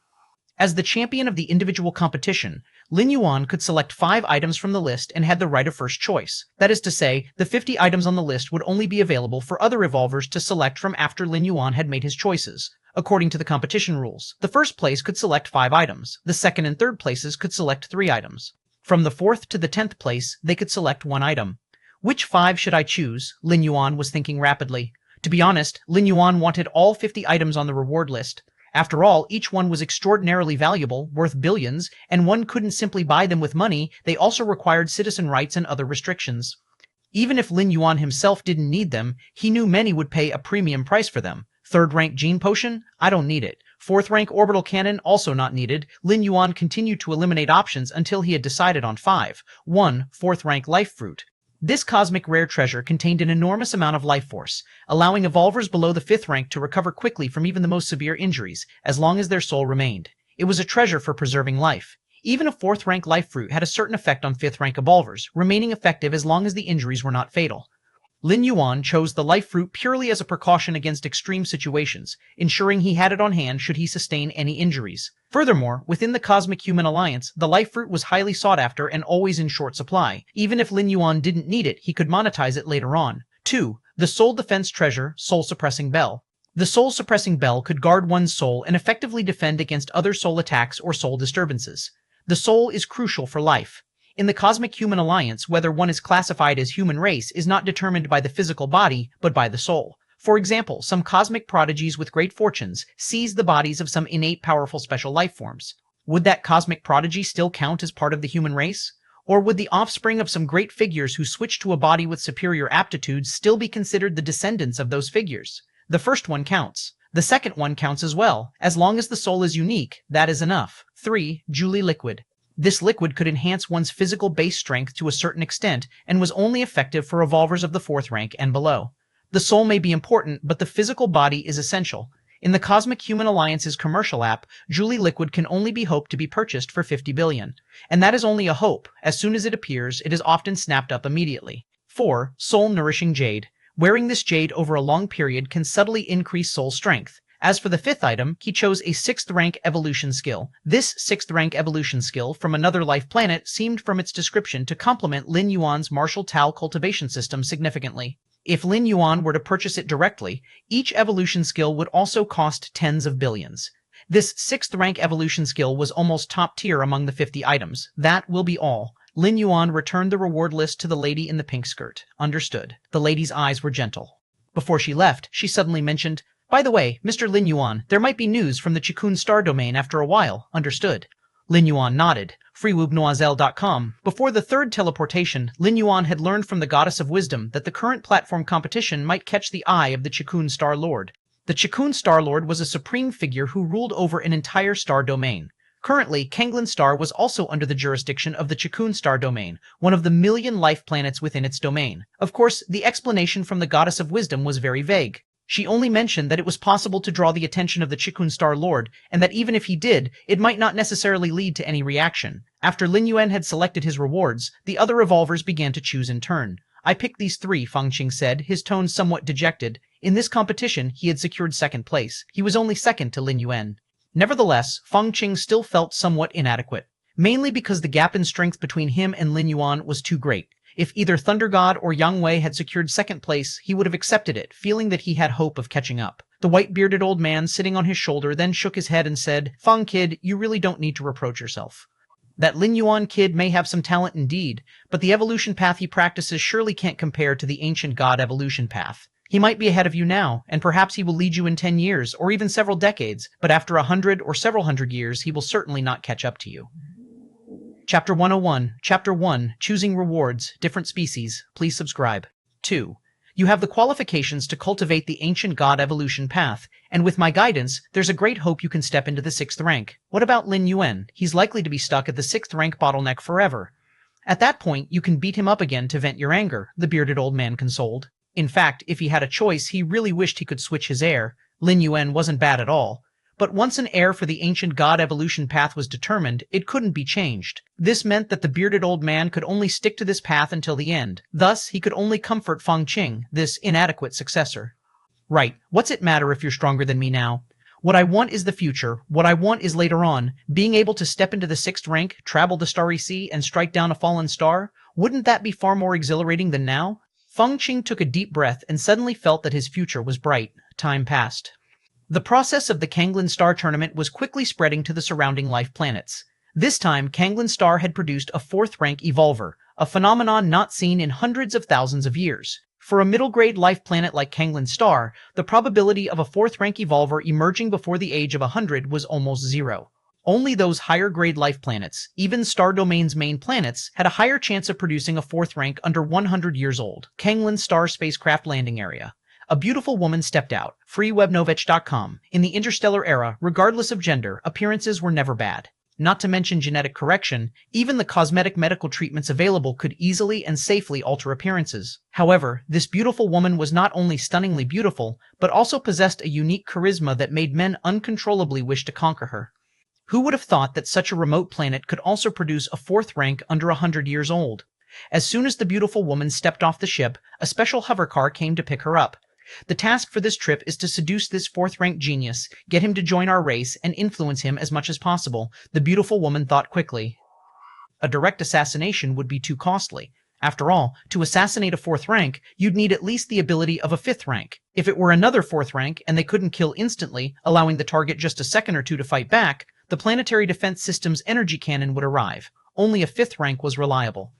As the champion of the individual competition, Lin Yuan could select 5 items from the list and had the right of first choice. That is to say, the 50 items on the list would only be available for other evolvers to select from after Lin Yuan had made his choices. According to the competition rules, the first place could select 5 items. The second and third places could select 3 items. From the 4th to the 10th place, they could select 1 item. Which 5 should I choose? Lin Yuan was thinking rapidly. To be honest, Lin Yuan wanted all 50 items on the reward list. After all, each one was extraordinarily valuable, worth billions, and one couldn't simply buy them with money. They also required citizen rights and other restrictions. Even if Lin Yuan himself didn't need them, he knew many would pay a premium price for them. 3rd rank gene potion? I don't need it. 4th rank orbital cannon? Also not needed. Lin Yuan continued to eliminate options until he had decided on 5. 1. 4th rank life fruit. This cosmic rare treasure contained an enormous amount of life force, allowing evolvers below the 5th rank to recover quickly from even the most severe injuries, as long as their soul remained. It was a treasure for preserving life. Even a 4th rank life fruit had a certain effect on 5th rank evolvers, remaining effective as long as the injuries were not fatal. Lin Yuan chose the life fruit purely as a precaution against extreme situations, ensuring he had it on hand should he sustain any injuries. Furthermore, within the Cosmic Human Alliance, the life fruit was highly sought after and always in short supply. Even if Lin Yuan didn't need it, he could monetize it later on. 2. The Soul Defense Treasure, Soul Suppressing Bell. The Soul Suppressing Bell could guard one's soul and effectively defend against other soul attacks or soul disturbances. The soul is crucial for life. In the Cosmic Human Alliance, whether one is classified as human race is not determined by the physical body, but by the soul. For example, some cosmic prodigies with great fortunes seize the bodies of some innate powerful special life forms. Would that cosmic prodigy still count as part of the human race? Or would the offspring of some great figures who switch to a body with superior aptitudes still be considered the descendants of those figures? The first one counts. The second one counts as well. As long as the soul is unique, that is enough. 3. Julie Liquid. This liquid could enhance one's physical base strength to a certain extent and was only effective for evolvers of the 4th rank and below. The soul may be important, but the physical body is essential. In the Cosmic Human Alliance's commercial app, Julie Liquid can only be hoped to be purchased for 50 billion. And that is only a hope. As soon as it appears, it is often snapped up immediately. 4. Soul Nourishing Jade. Wearing this jade over a long period can subtly increase soul strength. As for the fifth item, he chose a 6th rank evolution skill. This 6th rank evolution skill from another life planet seemed from its description to complement Lin Yuan's martial Tao cultivation system significantly. If Lin Yuan were to purchase it directly, each evolution skill would also cost tens of billions. This 6th rank evolution skill was almost top tier among the 50 items. That will be all. Lin Yuan returned the reward list to the lady in the pink skirt. Understood. The lady's eyes were gentle. Before she left, she suddenly mentioned, "By the way, Mr. Lin Yuan, there might be news from the Chikun Star domain after a while." Understood. Lin Yuan nodded. freewebnoiselle.com. Before the third teleportation, Lin Yuan had learned from the Goddess of Wisdom that the current platform competition might catch the eye of the Chikun Star Lord. The Chikun Star Lord was a supreme figure who ruled over an entire star domain. Currently, Kanglin Star was also under the jurisdiction of the Chikun Star domain, one of the million life planets within its domain. Of course, the explanation from the Goddess of Wisdom was very vague. She only mentioned that it was possible to draw the attention of the Chikun Star Lord, and that even if he did, it might not necessarily lead to any reaction. After Lin Yuan had selected his rewards, the other evolvers began to choose in turn. "I picked these 3, Feng Qing said, his tone somewhat dejected. In this competition, he had secured 2nd place. He was only 2nd to Lin Yuan. Nevertheless, Feng Qing still felt somewhat inadequate, mainly because the gap in strength between him and Lin Yuan was too great. If either Thunder God or Yang Wei had secured 2nd place, he would have accepted it, feeling that he had hope of catching up. The white-bearded old man sitting on his shoulder then shook his head and said, "Feng kid, you really don't need to reproach yourself. That Lin Yuan kid may have some talent indeed, but the evolution path he practices surely can't compare to the ancient god evolution path. He might be ahead of you now, and perhaps he will lead you in 10 years, or even several decades, but after 100 or several hundred years, he will certainly not catch up to you." Chapter 101, Chapter 1, Choosing Rewards, Different Species. Please subscribe. 2. You have the qualifications to cultivate the ancient god evolution path, and with my guidance, there's a great hope you can step into the 6th rank. What about Lin Yuan? He's likely to be stuck at the 6th rank bottleneck forever. At that point, you can beat him up again to vent your anger, the bearded old man consoled. In fact, if he had a choice, he really wished he could switch his heir. Lin Yuan wasn't bad at all. But once an heir for the ancient god evolution path was determined, it couldn't be changed. This meant that the bearded old man could only stick to this path until the end. Thus, he could only comfort Feng Qing, this inadequate successor. "Right, what's it matter if you're stronger than me now? What I want is the future. What I want is later on, being able to step into the 6th rank, travel the Starry Sea, and strike down a fallen star. Wouldn't that be far more exhilarating than now?" Feng Qing took a deep breath and suddenly felt that his future was bright. Time passed. The process of the Kanglin Star tournament was quickly spreading to the surrounding life planets. This time, Kanglin Star had produced a 4th rank evolver, a phenomenon not seen in hundreds of thousands of years. For a middle-grade life planet like Kanglin Star, the probability of a 4th rank evolver emerging before the age of 100 was almost 0. Only those higher-grade life planets, even Star Domain's main planets, had a higher chance of producing a 4th rank under 100 years old. Kanglin Star spacecraft landing area. A beautiful woman stepped out. freewebnovich.com. In the interstellar era, regardless of gender, appearances were never bad. Not to mention genetic correction, even the cosmetic medical treatments available could easily and safely alter appearances. However, this beautiful woman was not only stunningly beautiful, but also possessed a unique charisma that made men uncontrollably wish to conquer her. Who would have thought that such a remote planet could also produce a 4th rank under 100 years old? As soon as the beautiful woman stepped off the ship, a special hovercar came to pick her up. The task for this trip is to seduce this 4th rank genius, get him to join our race, and influence him as much as possible, the beautiful woman thought quickly. A direct assassination would be too costly. After all, to assassinate a 4th rank, you'd need at least the ability of a 5th rank. If it were another 4th rank, and they couldn't kill instantly, allowing the target just a second or two to fight back, the planetary defense system's energy cannon would arrive. Only a 5th rank was reliable.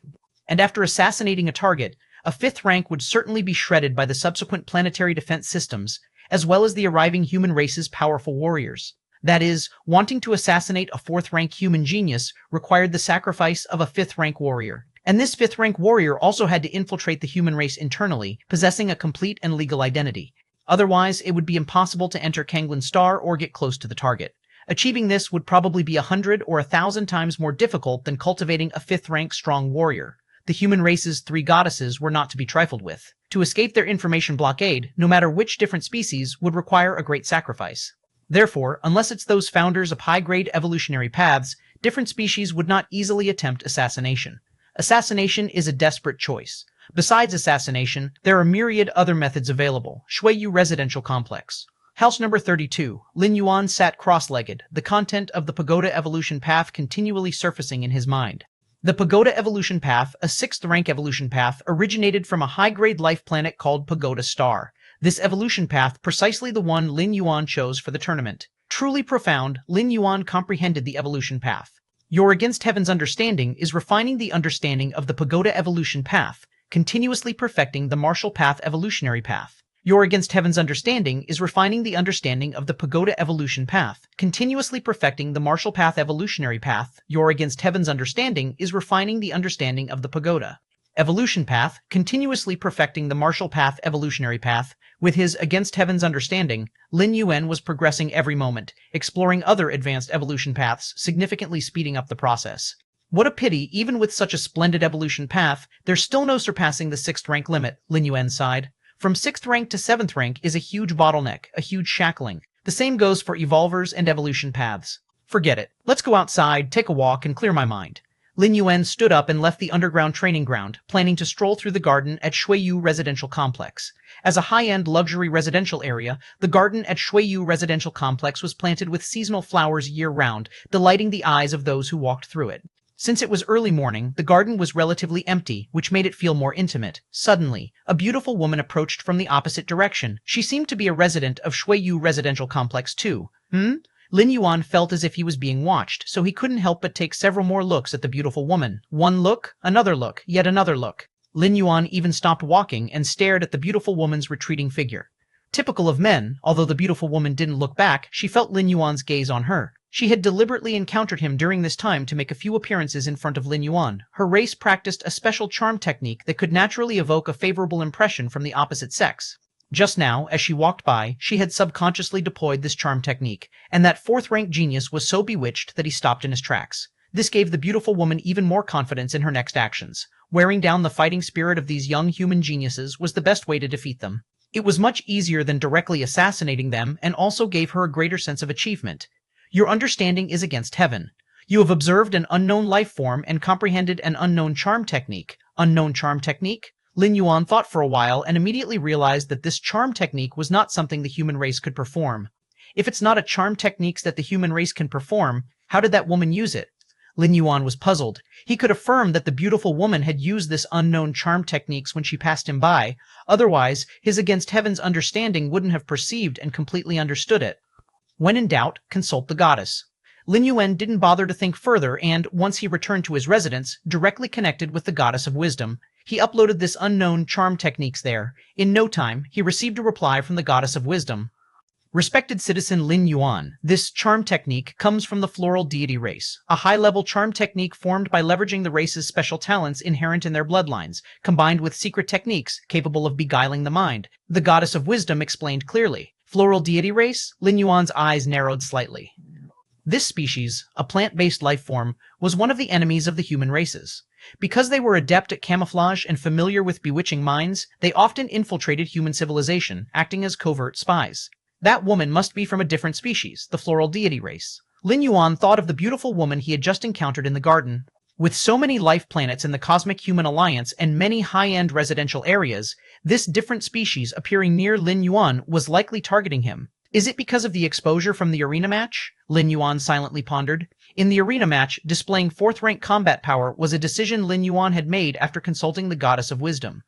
And after assassinating a target, a 5th rank would certainly be shredded by the subsequent planetary defense systems, as well as the arriving human race's powerful warriors. That is, wanting to assassinate a 4th rank human genius required the sacrifice of a 5th rank warrior. And this 5th rank warrior also had to infiltrate the human race internally, possessing a complete and legal identity. Otherwise, it would be impossible to enter Kanglin Star or get close to the target. Achieving this would probably be 100 or 1,000 times more difficult than cultivating a 5th rank strong warrior. The human race's 3 goddesses were not to be trifled with. To escape their information blockade, no matter which different species, would require a great sacrifice. Therefore, unless it's those founders of high-grade evolutionary paths, different species would not easily attempt assassination. Assassination is a desperate choice. Besides assassination, there are myriad other methods available. Shuiyu Residential Complex. House number 32. Lin Yuan sat cross-legged, the content of the Pagoda evolution path continually surfacing in his mind. The Pagoda evolution path, a 6th rank evolution path, originated from a high-grade life planet called Pagoda Star. This evolution path, precisely the one Lin Yuan chose for the tournament. Truly profound, Lin Yuan comprehended the evolution path. Your Against Heaven's understanding is refining the understanding of the Pagoda evolution path, continuously perfecting the martial path evolutionary path. Your Against Heaven's understanding is refining the understanding of the Pagoda evolution path, continuously perfecting the martial path evolutionary path. Your Against Heaven's understanding is refining the understanding of the Pagoda evolution path, continuously perfecting the martial path evolutionary path. With his Against Heaven's understanding, Lin Yuan was progressing every moment, exploring other advanced evolution paths, significantly speeding up the process. What a pity, even with such a splendid evolution path, there's still no surpassing the 6th rank limit, Lin Yuan sighed. From 6th rank to 7th rank is a huge bottleneck, a huge shackling. The same goes for evolvers and evolution paths. Forget it. Let's go outside, take a walk, and clear my mind. Lin Yuan stood up and left the underground training ground, planning to stroll through the garden at Shuiyu Residential Complex. As a high-end luxury residential area, the garden at Shuiyu Residential Complex was planted with seasonal flowers year-round, delighting the eyes of those who walked through it. Since it was early morning, the garden was relatively empty, which made it feel more intimate. Suddenly, a beautiful woman approached from the opposite direction. She seemed to be a resident of Shuiyu Residential Complex too. Lin Yuan felt as if he was being watched, so he couldn't help but take several more looks at the beautiful woman. One look, another look, yet another look. Lin Yuan even stopped walking and stared at the beautiful woman's retreating figure. Typical of men, although the beautiful woman didn't look back, she felt Lin Yuan's gaze on her. She had deliberately encountered him during this time to make a few appearances in front of Lin Yuan. Her race practiced a special charm technique that could naturally evoke a favorable impression from the opposite sex. Just now, as she walked by, she had subconsciously deployed this charm technique, and that 4th rank genius was so bewitched that he stopped in his tracks. This gave the beautiful woman even more confidence in her next actions. Wearing down the fighting spirit of these young human geniuses was the best way to defeat them. It was much easier than directly assassinating them, and also gave her a greater sense of achievement. Your understanding is against heaven. You have observed an unknown life form and comprehended an unknown charm technique. Unknown charm technique? Lin Yuan thought for a while and immediately realized that this charm technique was not something the human race could perform. If it's not a charm technique that the human race can perform, how did that woman use it? Lin Yuan was puzzled. He could affirm that the beautiful woman had used this unknown charm techniques when she passed him by. Otherwise, his Against Heaven's understanding wouldn't have perceived and completely understood it. When in doubt, consult the goddess. Lin Yuan didn't bother to think further and, once he returned to his residence, directly connected with the goddess of wisdom. He uploaded this unknown charm techniques there. In no time, he received a reply from the goddess of wisdom. Respected citizen Lin Yuan, this charm technique comes from the floral deity race, a high-level charm technique formed by leveraging the race's special talents inherent in their bloodlines, combined with secret techniques capable of beguiling the mind. The goddess of wisdom explained clearly. Floral deity race? Lin Yuan's eyes narrowed slightly. This species, a plant-based life form, was one of the enemies of the human races. Because they were adept at camouflage and familiar with bewitching minds, they often infiltrated human civilization, acting as covert spies. That woman must be from a different species, the floral deity race. Lin Yuan thought of the beautiful woman he had just encountered in the garden. With so many life planets in the Cosmic Human Alliance and many high-end residential areas, this different species appearing near Lin Yuan was likely targeting him. Is it because of the exposure from the arena match? Lin Yuan silently pondered. In the arena match, displaying 4th rank combat power was a decision Lin Yuan had made after consulting the Goddess of Wisdom.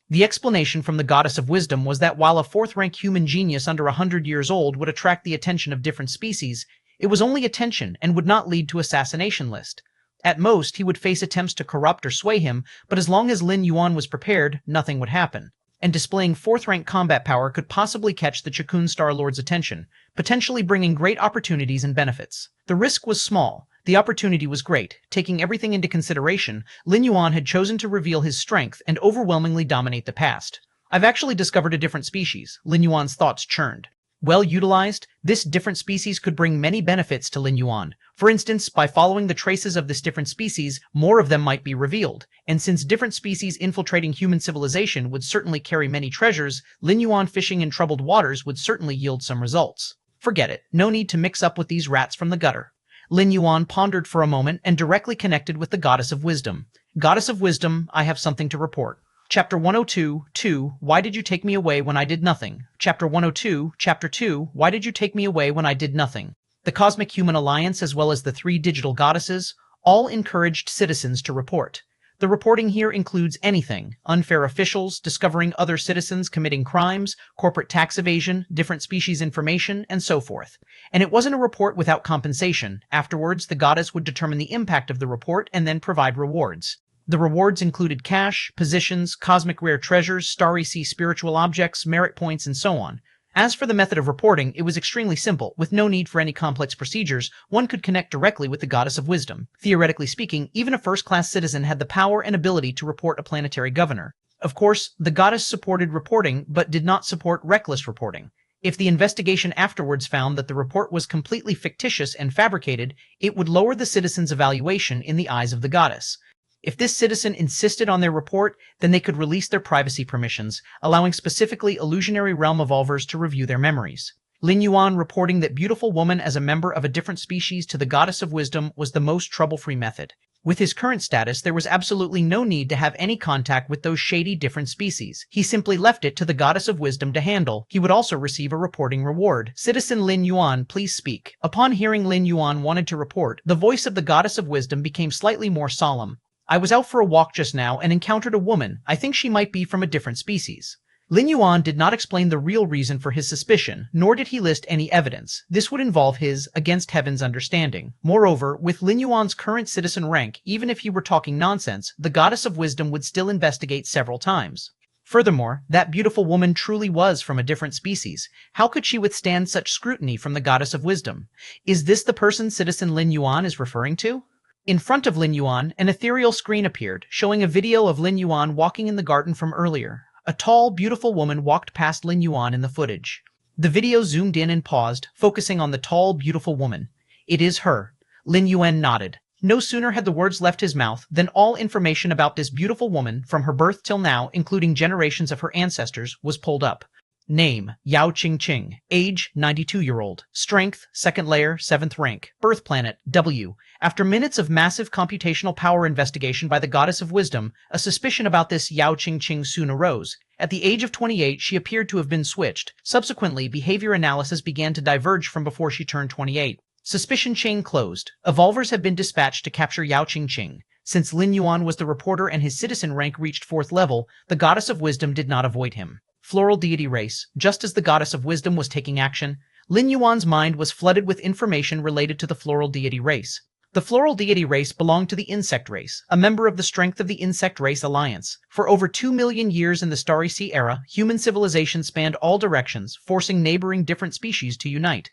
The explanation from the Goddess of Wisdom was that while a 4th rank human genius under 100 years old would attract the attention of different species, it was only attention and would not lead to assassination list. At most, he would face attempts to corrupt or sway him, but as long as Lin Yuan was prepared, nothing would happen. And displaying 4th rank combat power could possibly catch the Chikun Star Lord's attention, potentially bringing great opportunities and benefits. The risk was small. The opportunity was great. Taking everything into consideration, Lin Yuan had chosen to reveal his strength and overwhelmingly dominate the past. I've actually discovered a different species. Lin Yuan's thoughts churned. Well utilized, this different species could bring many benefits to Lin Yuan. For instance, by following the traces of this different species, more of them might be revealed. And since different species infiltrating human civilization would certainly carry many treasures, Lin Yuan fishing in troubled waters would certainly yield some results. Forget it. No need to mix up with these rats from the gutter. Lin Yuan pondered for a moment and directly connected with the Goddess of Wisdom. Goddess of Wisdom, I have something to report. Chapter 102, 2, Why did you take me away when I did nothing? Chapter 102, Chapter 2, Why did you take me away when I did nothing? The Cosmic Human Alliance, as well as the three digital goddesses, all encouraged citizens to report. The reporting here includes anything: unfair officials, discovering other citizens committing crimes, corporate tax evasion, different species information, and so forth. And it wasn't a report without compensation. Afterwards, the goddess would determine the impact of the report and then provide rewards. The rewards included cash, positions, cosmic rare treasures, Starry Sea spiritual objects, merit points, and so on. As for the method of reporting, it was extremely simple. With no need for any complex procedures, one could connect directly with the Goddess of Wisdom. Theoretically speaking, even a first-class citizen had the power and ability to report a planetary governor. Of course, the goddess supported reporting, but did not support reckless reporting. If the investigation afterwards found that the report was completely fictitious and fabricated, it would lower the citizen's evaluation in the eyes of the goddess. If this citizen insisted on their report, then they could release their privacy permissions, allowing specifically illusionary realm evolvers to review their memories. Lin Yuan reporting that beautiful woman as a member of a different species to the Goddess of Wisdom was the most trouble-free method. With his current status, there was absolutely no need to have any contact with those shady different species. He simply left it to the Goddess of Wisdom to handle. He would also receive a reporting reward. Citizen Lin Yuan, please speak. Upon hearing Lin Yuan wanted to report, the voice of the Goddess of Wisdom became slightly more solemn. I was out for a walk just now and encountered a woman. I think she might be from a different species. Lin Yuan did not explain the real reason for his suspicion, nor did he list any evidence. This would involve his against heaven's understanding. Moreover, with Lin Yuan's current citizen rank, even if he were talking nonsense, the Goddess of Wisdom would still investigate several times. Furthermore, that beautiful woman truly was from a different species. How could she withstand such scrutiny from the Goddess of Wisdom? Is this the person Citizen Lin Yuan is referring to? In front of Lin Yuan, an ethereal screen appeared, showing a video of Lin Yuan walking in the garden from earlier. A tall, beautiful woman walked past Lin Yuan in the footage. The video zoomed in and paused, focusing on the tall, beautiful woman. It is her. Lin Yuan nodded. No sooner had the words left his mouth than all information about this beautiful woman, from her birth till now, including generations of her ancestors, was pulled up. Name, Yao Qingqing. Age, 92-year-old. Strength, 2nd layer, 7th rank. Birth planet, W. After minutes of massive computational power investigation by the Goddess of Wisdom, a suspicion about this Yao Qingqing soon arose. At the age of 28, she appeared to have been switched. Subsequently, behavior analysis began to diverge from before she turned 28. Suspicion chain closed. Evolvers have been dispatched to capture Yao Qingqing. Since Lin Yuan was the reporter and his citizen rank reached 4th level, the Goddess of Wisdom did not avoid him. Floral deity race. Just as the Goddess of Wisdom was taking action, Lin Yuan's mind was flooded with information related to the floral deity race. The floral deity race belonged to the insect race, a member of the Strength of the Insect Race Alliance. For over 2 million years in the Starry Sea era, human civilization spanned all directions, forcing neighboring different species to unite.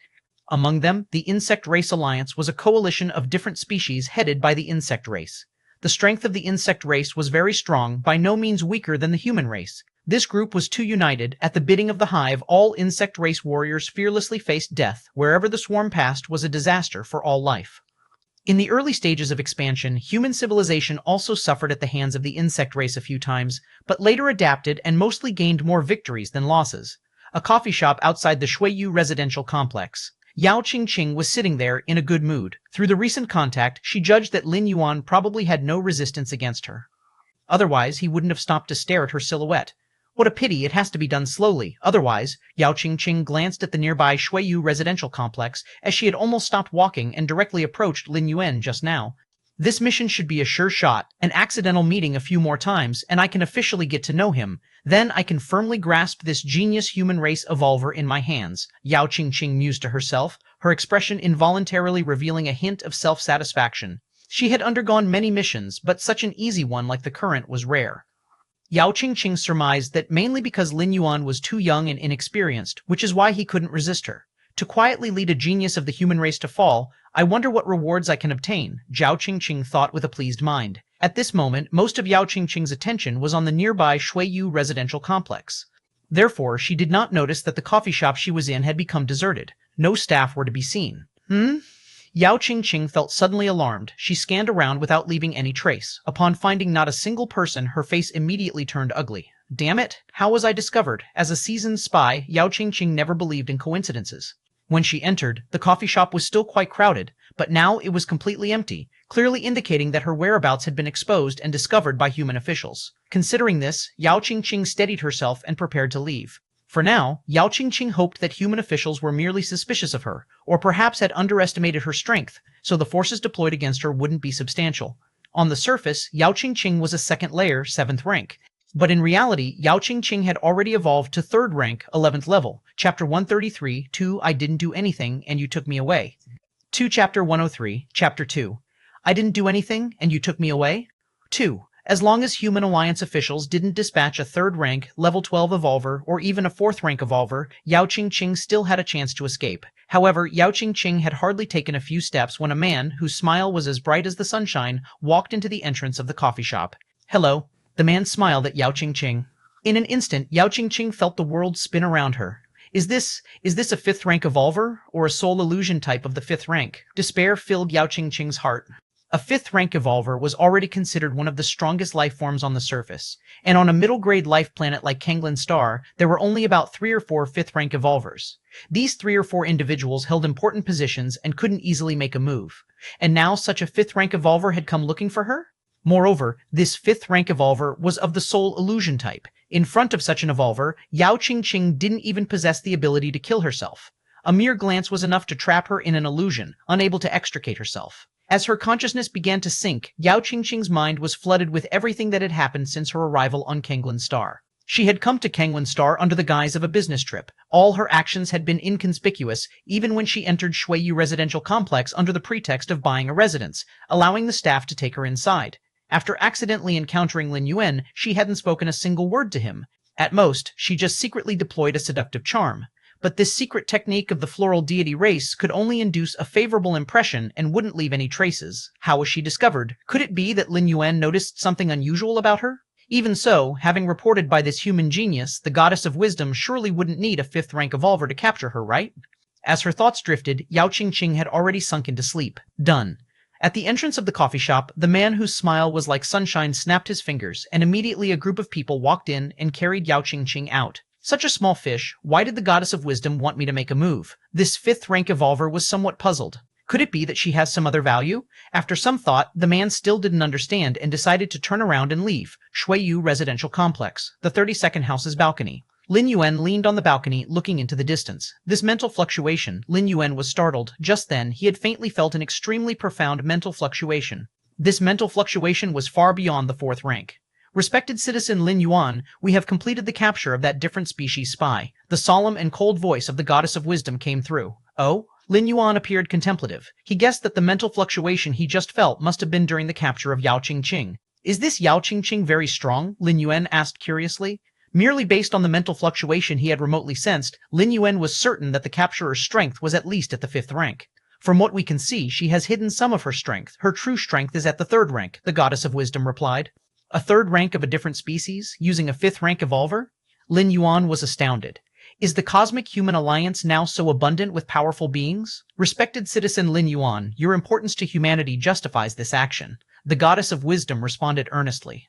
Among them, the Insect Race Alliance was a coalition of different species headed by the insect race. The strength of the insect race was very strong, by no means weaker than the human race. This group was too united. At the bidding of the hive, all insect race warriors fearlessly faced death. Wherever the swarm passed was a disaster for all life. In the early stages of expansion, human civilization also suffered at the hands of the insect race a few times, but later adapted and mostly gained more victories than losses. A coffee shop outside the Shuiyu residential complex. Yao Qingqing was sitting there in a good mood. Through the recent contact, she judged that Lin Yuan probably had no resistance against her. Otherwise, he wouldn't have stopped to stare at her silhouette. What a pity, it has to be done slowly. Otherwise, Yao Qingqing glanced at the nearby Shuiyu residential complex as she had almost stopped walking and directly approached Lin Yuan just now. This mission should be a sure shot, an accidental meeting a few more times, and I can officially get to know him. Then I can firmly grasp this genius human race evolver in my hands, Yao Qingqing mused to herself, her expression involuntarily revealing a hint of self-satisfaction. She had undergone many missions, but such an easy one like the current was rare. Yao Qingqing surmised that mainly because Lin Yuan was too young and inexperienced, which is why he couldn't resist her. To quietly lead a genius of the human race to fall, I wonder what rewards I can obtain, Yao Qingqing thought with a pleased mind. At this moment, most of Yao Qingqing's attention was on the nearby Shuiyu residential complex. Therefore, she did not notice that the coffee shop she was in had become deserted. No staff were to be seen. Yao Qingqing felt suddenly alarmed. She scanned around without leaving any trace. Upon finding not a single person, her face immediately turned ugly. Damn it! How was I discovered? As a seasoned spy, Yao Qingqing never believed in coincidences. When she entered, the coffee shop was still quite crowded, but now it was completely empty, clearly indicating that her whereabouts had been exposed and discovered by human officials. Considering this, Yao Qingqing steadied herself and prepared to leave. For now, Yao Qingqing hoped that human officials were merely suspicious of her, or perhaps had underestimated her strength, so the forces deployed against her wouldn't be substantial. On the surface, Yao Qingqing was a second layer, 7th rank. But in reality, Yao Qingqing had already evolved to 3rd rank, 11th level. Chapter 133, 2. I didn't do anything, and you took me away. 2. Chapter 103, Chapter 2. I didn't do anything, and you took me away? 2. As long as Human Alliance officials didn't dispatch a 3rd rank, level 12 evolver, or even a 4th rank evolver, Yao Qingqing still had a chance to escape. However, Yao Qingqing had hardly taken a few steps when a man, whose smile was as bright as the sunshine, walked into the entrance of the coffee shop. Hello. The man smiled at Yao Qingqing. In an instant, Yao Qingqing felt the world spin around her. Is this a 5th rank evolver, or a soul illusion type of the 5th rank? Despair filled Yao Qingqing's heart. A 5th rank evolver was already considered one of the strongest life forms on the surface, and on a middle-grade life planet like Kanglin Star, there were only about 3 or 4 5th rank evolvers. These 3 or 4 individuals held important positions and couldn't easily make a move. And now such a 5th rank evolver had come looking for her? Moreover, this 5th rank evolver was of the soul illusion type. In front of such an evolver, Yao Qingqing didn't even possess the ability to kill herself. A mere glance was enough to trap her in an illusion, unable to extricate herself. As her consciousness began to sink, Yao Qingqing's mind was flooded with everything that had happened since her arrival on Kanglin Star. She had come to Kanglin Star under the guise of a business trip. All her actions had been inconspicuous, even when she entered Shuiyu Residential Complex under the pretext of buying a residence, allowing the staff to take her inside. After accidentally encountering Lin Yuan, she hadn't spoken a single word to him. At most, she just secretly deployed a seductive charm. But this secret technique of the floral deity race could only induce a favorable impression and wouldn't leave any traces. How was she discovered? Could it be that Lin Yuan noticed something unusual about her? Even so, having reported by this human genius, the goddess of wisdom surely wouldn't need a 5th rank evolver to capture her, right? As her thoughts drifted, Yao Qingqing had already sunk into sleep. Done. At the entrance of the coffee shop, the man whose smile was like sunshine snapped his fingers, and immediately a group of people walked in and carried Yao Qingqing out. Such a small fish, why did the goddess of wisdom want me to make a move? This 5th rank evolver was somewhat puzzled. Could it be that she has some other value? After some thought, the man still didn't understand and decided to turn around and leave. Shuiyu Residential Complex, the 32nd house's balcony. Lin Yuan leaned on the balcony, looking into the distance. This mental fluctuation, Lin Yuan was startled. Just then, he had faintly felt an extremely profound mental fluctuation. This mental fluctuation was far beyond the 4th rank. Respected citizen Lin Yuan, we have completed the capture of that different species spy. The solemn and cold voice of the goddess of wisdom came through. Oh? Lin Yuan appeared contemplative. He guessed that the mental fluctuation he just felt must have been during the capture of Yao Qingqing. Is this Yao Qingqing very strong? Lin Yuan asked curiously. Merely based on the mental fluctuation he had remotely sensed, Lin Yuan was certain that the capturer's strength was at least at the 5th rank. From what we can see, she has hidden some of her strength. Her true strength is at the 3rd rank, the goddess of wisdom replied. A 3rd rank of a different species, using a 5th rank evolver? Lin Yuan was astounded. Is the Cosmic Human Alliance now so abundant with powerful beings? Respected citizen Lin Yuan, your importance to humanity justifies this action. The goddess of wisdom responded earnestly.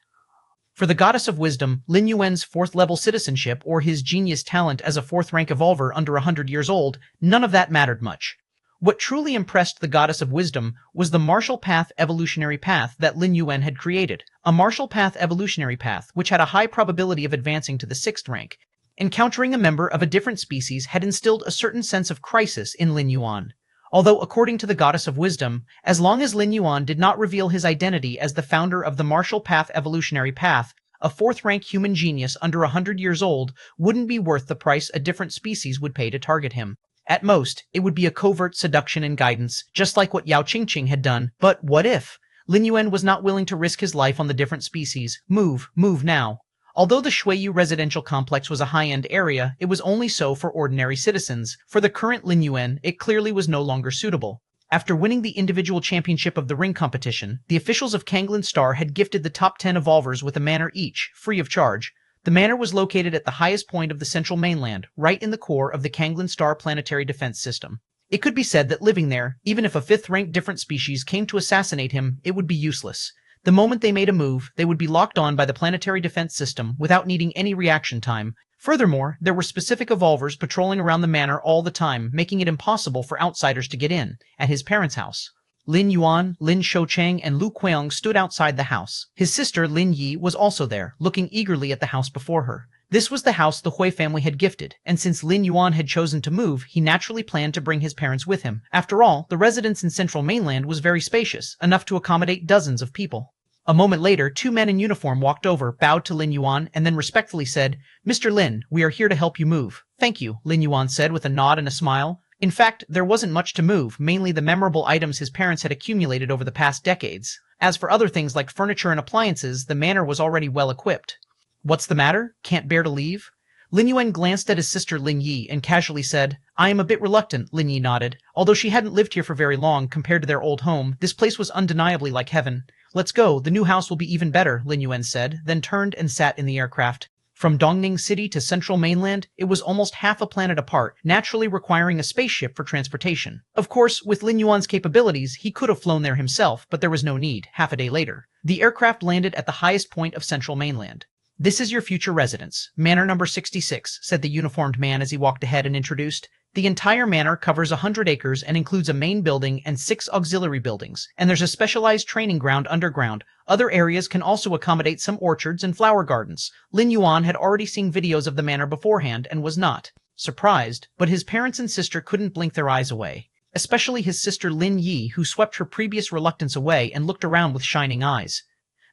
For the goddess of wisdom, Lin Yuan's 4th level citizenship or his genius talent as a 4th rank evolver under 100 years old, none of that mattered much. What truly impressed the goddess of wisdom was the martial path evolutionary path that Lin Yuan had created. A martial path evolutionary path which had a high probability of advancing to the 6th rank. Encountering a member of a different species had instilled a certain sense of crisis in Lin Yuan. Although according to the goddess of wisdom, as long as Lin Yuan did not reveal his identity as the founder of the martial path evolutionary path, a 4th rank human genius under 100 years old wouldn't be worth the price a different species would pay to target him. At most, it would be a covert seduction and guidance, just like what Yao Qingqing had done. But what if? Lin Yuan was not willing to risk his life on the different species. Move now. Although the Shuiyu residential complex was a high-end area, it was only so for ordinary citizens. For the current Lin Yuan, it clearly was no longer suitable. After winning the individual championship of the ring competition, the officials of Kanglin Star had gifted the top 10 evolvers with a manor each, free of charge. The manor was located at the highest point of the central mainland, right in the core of the Kanglin Star planetary defense system. It could be said that living there, even if a 5th-ranked different species came to assassinate him, it would be useless. The moment they made a move, they would be locked on by the planetary defense system without needing any reaction time. Furthermore, there were specific evolvers patrolling around the manor all the time, making it impossible for outsiders to get in. At his parents' house, Lin Yuan, Lin Shoucheng, and Lu Kuang stood outside the house. His sister Lin Yi was also there, looking eagerly at the house before her. This was the house the Hui family had gifted, and since Lin Yuan had chosen to move, he naturally planned to bring his parents with him. After all, the residence in Central Mainland was very spacious, enough to accommodate dozens of people. A moment later, two men in uniform walked over, bowed to Lin Yuan, and then respectfully said, "Mr. Lin, we are here to help you move." "Thank you," Lin Yuan said with a nod and a smile. In fact, there wasn't much to move, mainly the memorable items his parents had accumulated over the past decades. As for other things like furniture and appliances, the manor was already well equipped. "What's the matter? Can't bear to leave?" Lin Yuan glanced at his sister Lin Yi and casually said, "I am a bit reluctant," Lin Yi nodded. Although she hadn't lived here for very long compared to their old home, this place was undeniably like heaven. "Let's go, the new house will be even better," Lin Yuan said, then turned and sat in the aircraft. From Dongning City to Central Mainland, it was almost half a planet apart, naturally requiring a spaceship for transportation. Of course, with Lin Yuan's capabilities, he could have flown there himself, but there was no need. Half a day later, the aircraft landed at the highest point of Central Mainland. "This is your future residence, Manor number 66, said the uniformed man as he walked ahead and introduced. "The entire manor covers 100 acres and includes a main building and 6 auxiliary buildings, and there's a specialized training ground underground. Other areas can also accommodate some orchards and flower gardens." Lin Yuan had already seen videos of the manor beforehand and was not surprised, but his parents and sister couldn't blink their eyes away. Especially his sister Lin Yi, who swept her previous reluctance away and looked around with shining eyes.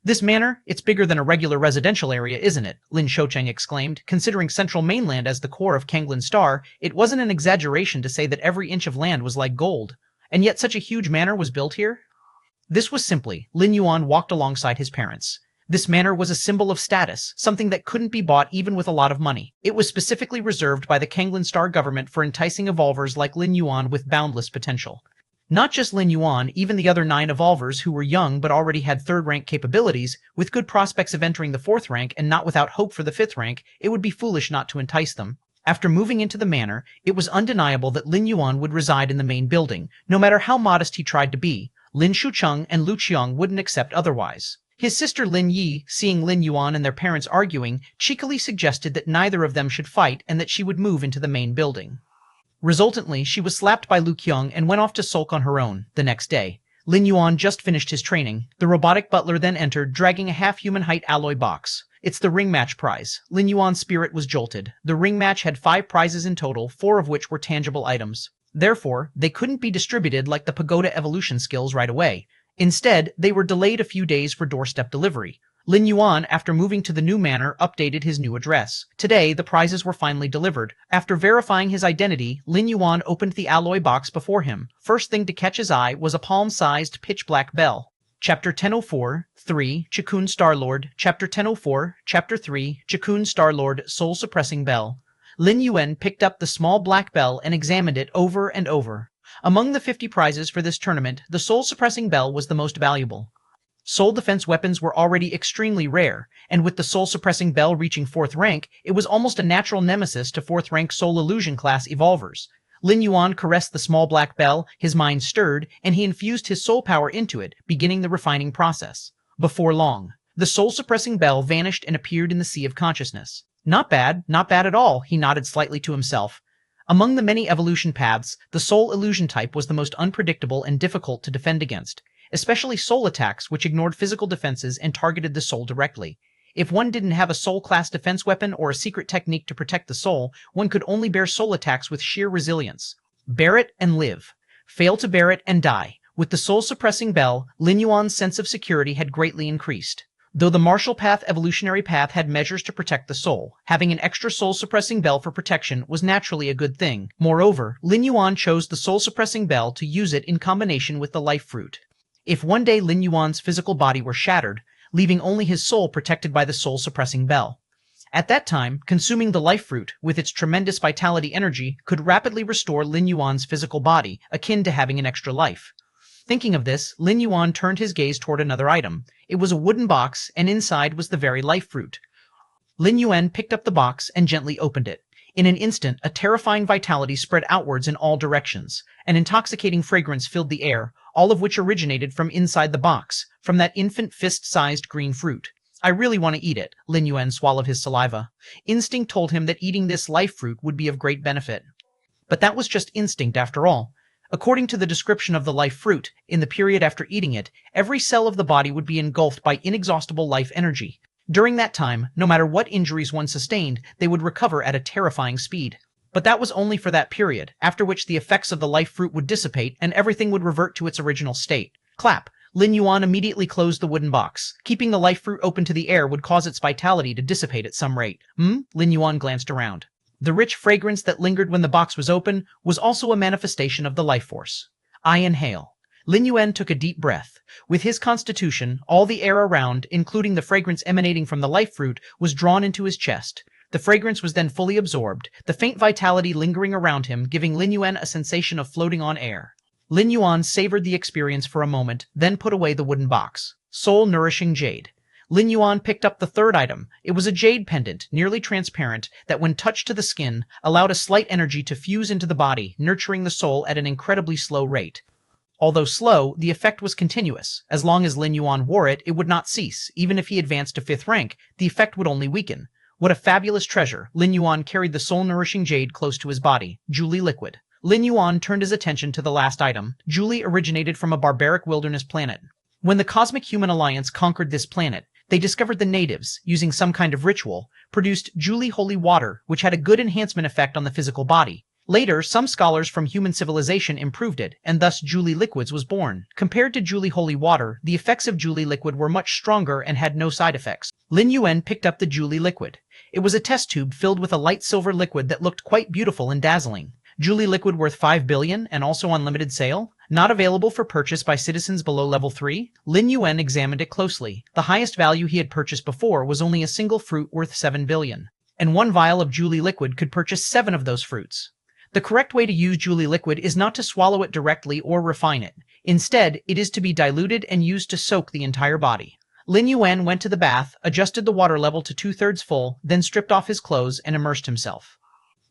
"This manor, it's bigger than a regular residential area, isn't it?" Lin Shoucheng exclaimed. Considering Central Mainland as the core of Kanglin Star, it wasn't an exaggeration to say that every inch of land was like gold. And yet such a huge manor was built here? This was simply, Lin Yuan walked alongside his parents. This manor was a symbol of status, something that couldn't be bought even with a lot of money. It was specifically reserved by the Kanglin Star government for enticing evolvers like Lin Yuan with boundless potential. Not just Lin Yuan, even the other 9 evolvers who were young but already had 3rd rank capabilities, with good prospects of entering the 4th rank and not without hope for the 5th rank, it would be foolish not to entice them. After moving into the manor, it was undeniable that Lin Yuan would reside in the main building, no matter how modest he tried to be. Lin Shucheng and Lu Qiang wouldn't accept otherwise. His sister Lin Yi, seeing Lin Yuan and their parents arguing, cheekily suggested that neither of them should fight and that she would move into the main building. Resultantly, she was slapped by Lu Qiang and went off to sulk on her own. The next day, Lin Yuan just finished his training. The robotic butler then entered, dragging a half-human height alloy box. "It's the ring match prize." Lin Yuan's spirit was jolted. The ring match had 5 prizes in total, 4 of which were tangible items. Therefore, they couldn't be distributed like the pagoda evolution skills right away. Instead, they were delayed a few days for doorstep delivery. Lin Yuan, after moving to the new manor, updated his new address. Today, the prizes were finally delivered. After verifying his identity, Lin Yuan opened the alloy box before him. First thing to catch his eye was a palm-sized pitch-black bell. Chapter 1004, 3, Chikun Starlord. Chapter 1004, Chapter 3, Chikun Starlord, Soul-Suppressing Bell. Lin Yuan picked up the small black bell and examined it over and over. Among the 50 prizes for this tournament, the Soul-Suppressing Bell was the most valuable. Soul defense weapons were already extremely rare, and with the soul-suppressing bell reaching 4th rank, it was almost a natural nemesis to 4th rank soul illusion class evolvers. Lin Yuan caressed the small black bell, his mind stirred, and he infused his soul power into it, beginning the refining process. Before long, the soul-suppressing bell vanished and appeared in the sea of consciousness. Not bad at all," he nodded slightly to himself. Among the many evolution paths, the soul illusion type was the most unpredictable and difficult to defend against. Especially soul attacks, which ignored physical defenses and targeted the soul directly. If one didn't have a soul-class defense weapon or a secret technique to protect the soul, one could only bear soul attacks with sheer resilience. Bear it and live. Fail to bear it and die. With the soul-suppressing bell, Lin Yuan's sense of security had greatly increased. Though the martial path evolutionary path had measures to protect the soul, having an extra soul-suppressing bell for protection was naturally a good thing. Moreover, Lin Yuan chose the soul-suppressing bell to use it in combination with the life fruit. If one day Lin Yuan's physical body were shattered, leaving only his soul protected by the soul-suppressing bell. At that time, consuming the life fruit, with its tremendous vitality energy, could rapidly restore Lin Yuan's physical body, akin to having an extra life. Thinking of this, Lin Yuan turned his gaze toward another item. It was a wooden box, and inside was the very life fruit. Lin Yuan picked up the box and gently opened it. In an instant, a terrifying vitality spread outwards in all directions. An intoxicating fragrance filled the air, all of which originated from inside the box, from that infant fist-sized green fruit. "I really want to eat it." Lin Yuan swallowed his saliva. Instinct told him that eating this life fruit would be of great benefit. But that was just instinct after all. According to the description of the life fruit, in the period after eating it, every cell of the body would be engulfed by inexhaustible life energy. During that time, no matter what injuries one sustained, they would recover at a terrifying speed. But that was only for that period, after which the effects of the life fruit would dissipate and everything would revert to its original state. Clap. Lin Yuan immediately closed the wooden box. Keeping the life fruit open to the air would cause its vitality to dissipate at some rate. Lin Yuan glanced around. The rich fragrance that lingered when the box was open was also a manifestation of the life force. I inhale. Lin Yuan took a deep breath. With his constitution, all the air around, including the fragrance emanating from the life fruit, was drawn into his chest. The fragrance was then fully absorbed, the faint vitality lingering around him, giving Lin Yuan a sensation of floating on air. Lin Yuan savored the experience for a moment, then put away the wooden box. Soul-nourishing jade. Lin Yuan picked up the third item. It was a jade pendant, nearly transparent, that when touched to the skin, allowed a slight energy to fuse into the body, nurturing the soul at an incredibly slow rate. Although slow, the effect was continuous. As long as Lin Yuan wore it, it would not cease. Even if he advanced to 5th rank, the effect would only weaken. What a fabulous treasure. Lin Yuan carried the soul-nourishing jade close to his body. Julie liquid. Lin Yuan turned his attention to the last item. Julie originated from a barbaric wilderness planet. When the Cosmic Human Alliance conquered this planet, they discovered the natives, using some kind of ritual, produced Julie holy water, which had a good enhancement effect on the physical body. Later, some scholars from human civilization improved it, and thus Julie liquids was born. Compared to Julie holy water, the effects of Julie liquid were much stronger and had no side effects. Lin Yuan picked up the Julie liquid. It was a test tube filled with a light silver liquid that looked quite beautiful and dazzling. Julie liquid worth 5 billion and also on limited sale? Not available for purchase by citizens below level 3? Lin Yuan examined it closely. The highest value he had purchased before was only a single fruit worth 7 billion. And one vial of Julie liquid could purchase 7 of those fruits. The correct way to use Julie liquid is not to swallow it directly or refine it. Instead, it is to be diluted and used to soak the entire body. Lin Yuan went to the bath, adjusted the water level to 2/3 full, then stripped off his clothes and immersed himself.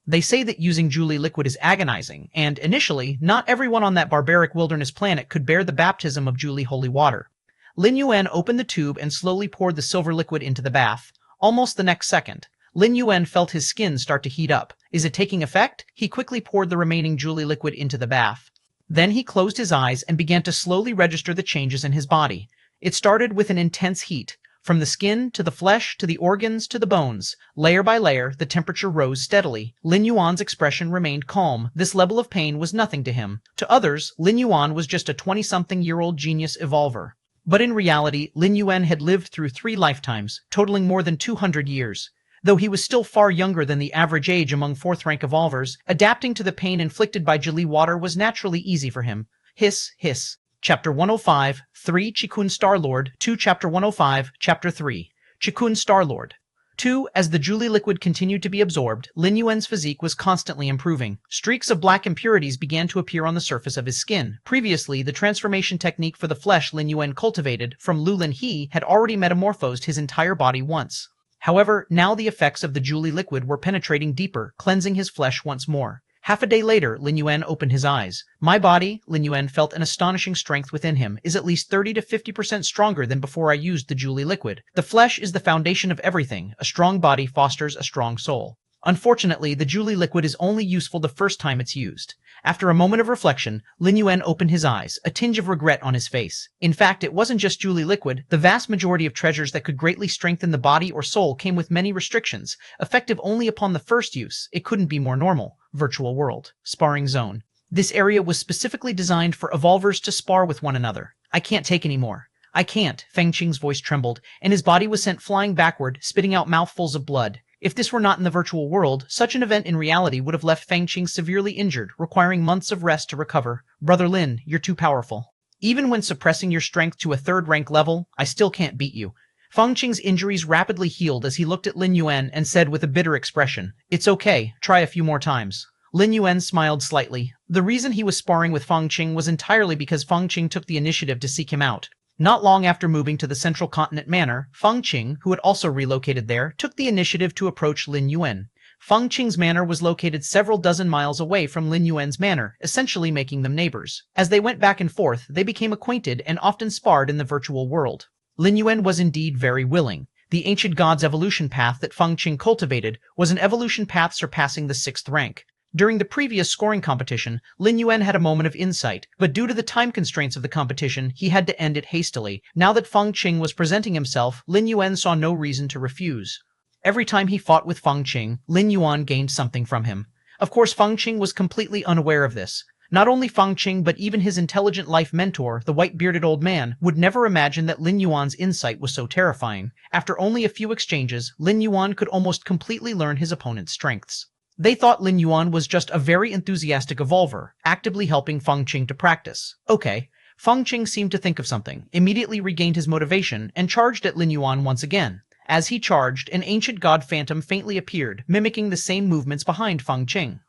They say that using Julie liquid is agonizing, and initially, not everyone on that barbaric wilderness planet could bear the baptism of Julie holy water. Lin Yuan opened the tube and slowly poured the silver liquid into the bath. Almost the next second, Lin Yuan felt his skin start to heat up. Is it taking effect? He quickly poured the remaining Julie liquid into the bath. Then he closed his eyes and began to slowly register the changes in his body. It started with an intense heat. From the skin, to the flesh, to the organs, to the bones. Layer by layer, the temperature rose steadily. Lin Yuan's expression remained calm. This level of pain was nothing to him. To others, Lin Yuan was just a 20-something-year-old genius evolver. But in reality, Lin Yuan had lived through 3 lifetimes, totaling more than 200 years. Though he was still far younger than the average age among 4th-rank evolvers, adapting to the pain inflicted by Julie water was naturally easy for him. Hiss, hiss. Chapter 105, 3 Chikun Star-Lord, 2 Chapter 105, Chapter 3. Chikun Star-Lord. 2. As the Julie liquid continued to be absorbed, Lin Yuan's physique was constantly improving. Streaks of black impurities began to appear on the surface of his skin. Previously, the transformation technique for the flesh Lin Yuan cultivated from Lulin He had already metamorphosed his entire body once. However, now the effects of the Julie liquid were penetrating deeper, cleansing his flesh once more. Half a day later, Lin Yuan opened his eyes. My body, Lin Yuan felt an astonishing strength within him, is at least 30 to 50% stronger than before I used the Julie liquid. The flesh is the foundation of everything. A strong body fosters a strong soul. Unfortunately, the Julie liquid is only useful the first time it's used. After a moment of reflection, Lin Yuan opened his eyes, a tinge of regret on his face. In fact, it wasn't just Julie liquid. The vast majority of treasures that could greatly strengthen the body or soul came with many restrictions, effective only upon the first use. It couldn't be more normal. Virtual world. Sparring zone. This area was specifically designed for evolvers to spar with one another. I can't take any more. I can't. Feng Qing's voice trembled, and his body was sent flying backward, spitting out mouthfuls of blood. If this were not in the virtual world, such an event in reality would have left Feng Qing severely injured, requiring months of rest to recover. Brother Lin, you're too powerful. Even when suppressing your strength to a 3rd rank level, I still can't beat you. Feng Qing's injuries rapidly healed as he looked at Lin Yuan and said with a bitter expression, "It's okay, try a few more times." Lin Yuan smiled slightly. The reason he was sparring with Feng Qing was entirely because Feng Qing took the initiative to seek him out. Not long after moving to the Central Continent Manor, Feng Qing, who had also relocated there, took the initiative to approach Lin Yuan. Feng Qing's manor was located several dozen miles away from Lin Yuan's manor, essentially making them neighbors. As they went back and forth, they became acquainted and often sparred in the virtual world. Lin Yuan was indeed very willing. The ancient god's evolution path that Feng Qing cultivated was an evolution path surpassing the 6th rank. During the previous scoring competition, Lin Yuan had a moment of insight, but due to the time constraints of the competition, he had to end it hastily. Now that Feng Qing was presenting himself, Lin Yuan saw no reason to refuse. Every time he fought with Feng Qing, Lin Yuan gained something from him. Of course, Feng Qing was completely unaware of this. Not only Feng Qing but even his intelligent life mentor, the white-bearded old man, would never imagine that Lin Yuan's insight was so terrifying. After only a few exchanges, Lin Yuan could almost completely learn his opponent's strengths. They thought Lin Yuan was just a very enthusiastic evolver, actively helping Feng Qing to practice. Okay. Feng Qing seemed to think of something, immediately regained his motivation, and charged at Lin Yuan once again. As he charged, an ancient god phantom faintly appeared, mimicking the same movements behind Feng Qing.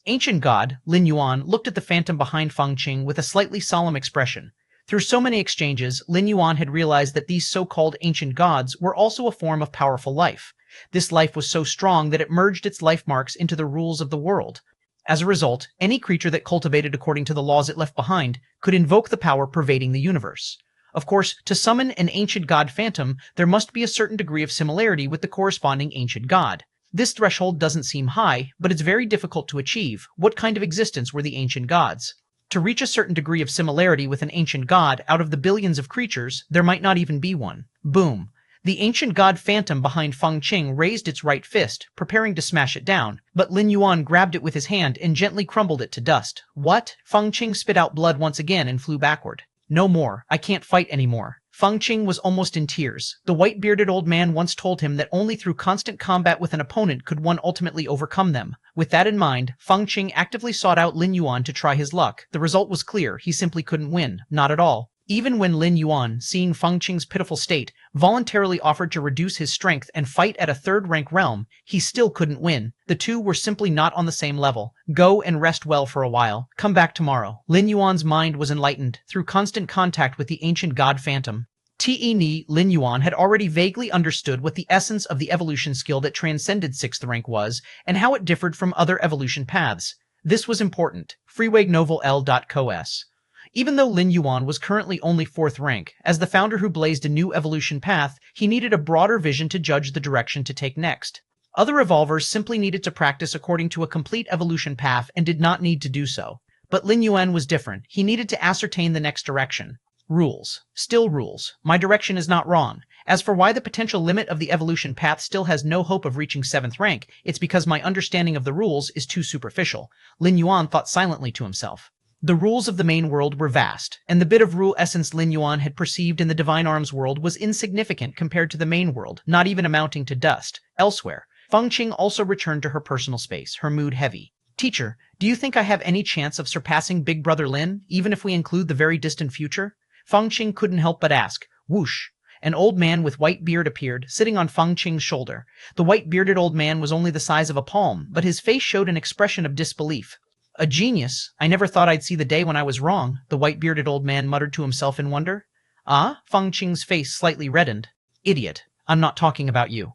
Ancient god, Lin Yuan, looked at the phantom behind Feng Qing with a slightly solemn expression. Through so many exchanges, Lin Yuan had realized that these so-called ancient gods were also a form of powerful life. This life was so strong that it merged its life marks into the rules of the world. As a result, any creature that cultivated according to the laws it left behind could invoke the power pervading the universe. Of course, to summon an ancient god phantom, there must be a certain degree of similarity with the corresponding ancient god. This threshold doesn't seem high, but it's very difficult to achieve. What kind of existence were the ancient gods? To reach a certain degree of similarity with an ancient god out of the billions of creatures, there might not even be one. Boom. The ancient god phantom behind Feng Qing raised its right fist, preparing to smash it down, but Lin Yuan grabbed it with his hand and gently crumbled it to dust. What? Feng Qing spit out blood once again and flew backward. No more. I can't fight anymore. Feng Qing was almost in tears. The white-bearded old man once told him that only through constant combat with an opponent could one ultimately overcome them. With that in mind, Feng Qing actively sought out Lin Yuan to try his luck. The result was clear. He simply couldn't win. Not at all. Even when Lin Yuan, seeing Feng Qing's pitiful state, voluntarily offered to reduce his strength and fight at a third-rank realm, he still couldn't win. The two were simply not on the same level. Go and rest well for a while. Come back tomorrow. Lin Yuan's mind was enlightened through constant contact with the ancient god phantom. Lin Yuan had already vaguely understood what the essence of the evolution skill that transcended 6th rank was, and how it differed from other evolution paths. This was important. freewaynovel.cos. Even though Lin Yuan was currently only 4th rank, as the founder who blazed a new evolution path, he needed a broader vision to judge the direction to take next. Other evolvers simply needed to practice according to a complete evolution path and did not need to do so. But Lin Yuan was different. He needed to ascertain the next direction. Rules. Still rules. My direction is not wrong. As for why the potential limit of the evolution path still has no hope of reaching 7th rank, it's because my understanding of the rules is too superficial. Lin Yuan thought silently to himself. The rules of the main world were vast, and the bit of rule essence Lin Yuan had perceived in the Divine Arms world was insignificant compared to the main world, not even amounting to dust. Elsewhere, Feng Qing also returned to her personal space, her mood heavy. Teacher, do you think I have any chance of surpassing Big Brother Lin, even if we include the very distant future? Feng Qing couldn't help but ask. Whoosh! An old man with white beard appeared, sitting on Feng Qing's shoulder. The white-bearded old man was only the size of a palm, but his face showed an expression of disbelief. A genius. I never thought I'd see the day when I was wrong, the white-bearded old man muttered to himself in wonder. Ah? Feng Qing's face slightly reddened. Idiot. I'm not talking about you.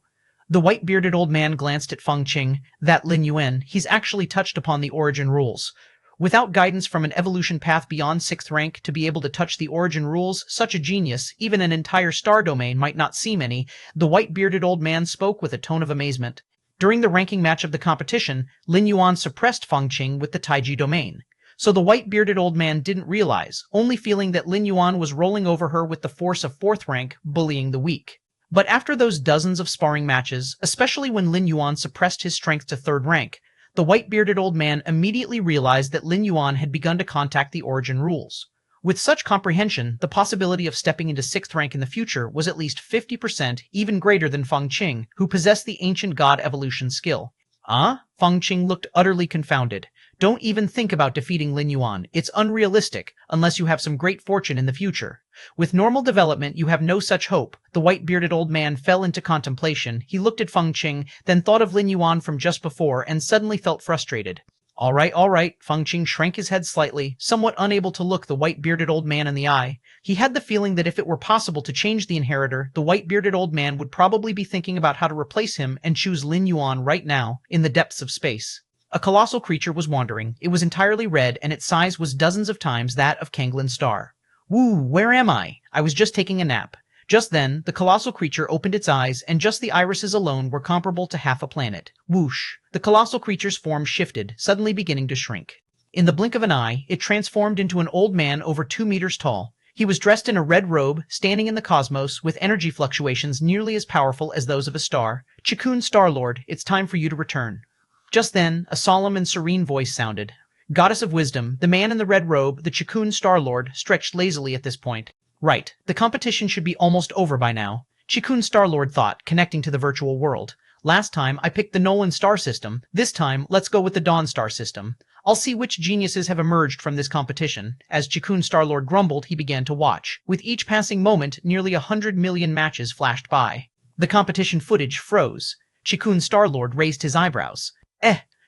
The white-bearded old man glanced at Feng Qing. That Lin Yuan, he's actually touched upon the origin rules. Without guidance from an evolution path beyond 6th rank to be able to touch the origin rules, such a genius, even an entire star domain, might not seem any. The white-bearded old man spoke with a tone of amazement. During the ranking match of the competition, Lin Yuan suppressed Feng Qing with the Taiji domain. So the white-bearded old man didn't realize, only feeling that Lin Yuan was rolling over her with the force of 4th rank, bullying the weak. But after those dozens of sparring matches, especially when Lin Yuan suppressed his strength to 3rd rank, the white-bearded old man immediately realized that Lin Yuan had begun to contact the origin rules. With such comprehension, the possibility of stepping into 6th rank in the future was at least 50%, even greater than Feng Qing, who possessed the ancient god evolution skill. Feng Qing looked utterly confounded. Don't even think about defeating Lin Yuan. It's unrealistic, unless you have some great fortune in the future. With normal development, you have no such hope. The white-bearded old man fell into contemplation. He looked at Feng Qing, then thought of Lin Yuan from just before, and suddenly felt frustrated. All right. Feng Qing shrank his head slightly, somewhat unable to look the white-bearded old man in the eye. He had the feeling that if it were possible to change the inheritor, the white-bearded old man would probably be thinking about how to replace him and choose Lin Yuan right now, in the depths of space. A colossal creature was wandering. It was entirely red, and its size was dozens of times that of Kanglin's star. Woo, where am I? I was just taking a nap. Just then, the colossal creature opened its eyes, and just the irises alone were comparable to half a planet. Whoosh! The colossal creature's form shifted, suddenly beginning to shrink. In the blink of an eye, it transformed into an old man over 2 meters tall. He was dressed in a red robe, standing in the cosmos, with energy fluctuations nearly as powerful as those of a star. Chikun Starlord, it's time for you to return. Just then, a solemn and serene voice sounded. Goddess of wisdom, the man in the red robe, the Chikun Starlord, stretched lazily at this point. Right, the competition should be almost over by now. Chikun Starlord thought, connecting to the virtual world. Last time, I picked the Nolan star system. This time, let's go with the Dawn star system. I'll see which geniuses have emerged from this competition. As Chikun Starlord grumbled, he began to watch. With each passing moment, nearly 100 million matches flashed by. The competition footage froze. Chikun Starlord raised his eyebrows.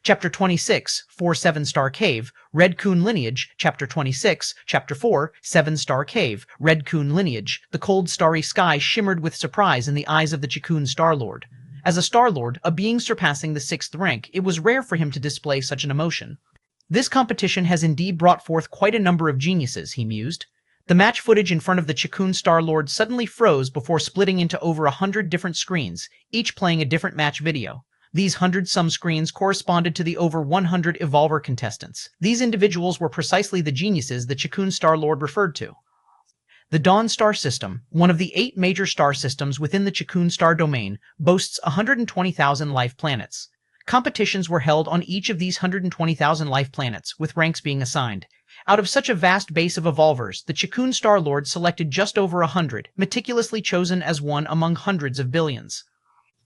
Chapter 26, 4 7-star cave, Red Coon lineage. Chapter 26, Chapter 4, 7-star cave, Red Coon lineage. The cold starry sky shimmered with surprise in the eyes of the Chikun Starlord. As a Starlord, a being surpassing the 6th rank, it was rare for him to display such an emotion. This competition has indeed brought forth quite a number of geniuses, he mused. The match footage in front of the Chikun Starlord suddenly froze before splitting into over 100 different screens, each playing a different match video. These 100-some screens corresponded to the over 100 Evolver contestants. These individuals were precisely the geniuses the Chikun Starlord referred to. The Dawn star system, one of the 8 major star systems within the Chikun star domain, boasts 120,000 life planets. Competitions were held on each of these 120,000 life planets, with ranks being assigned. Out of such a vast base of Evolvers, the Chikun Starlord selected just over 100, meticulously chosen as one among hundreds of billions.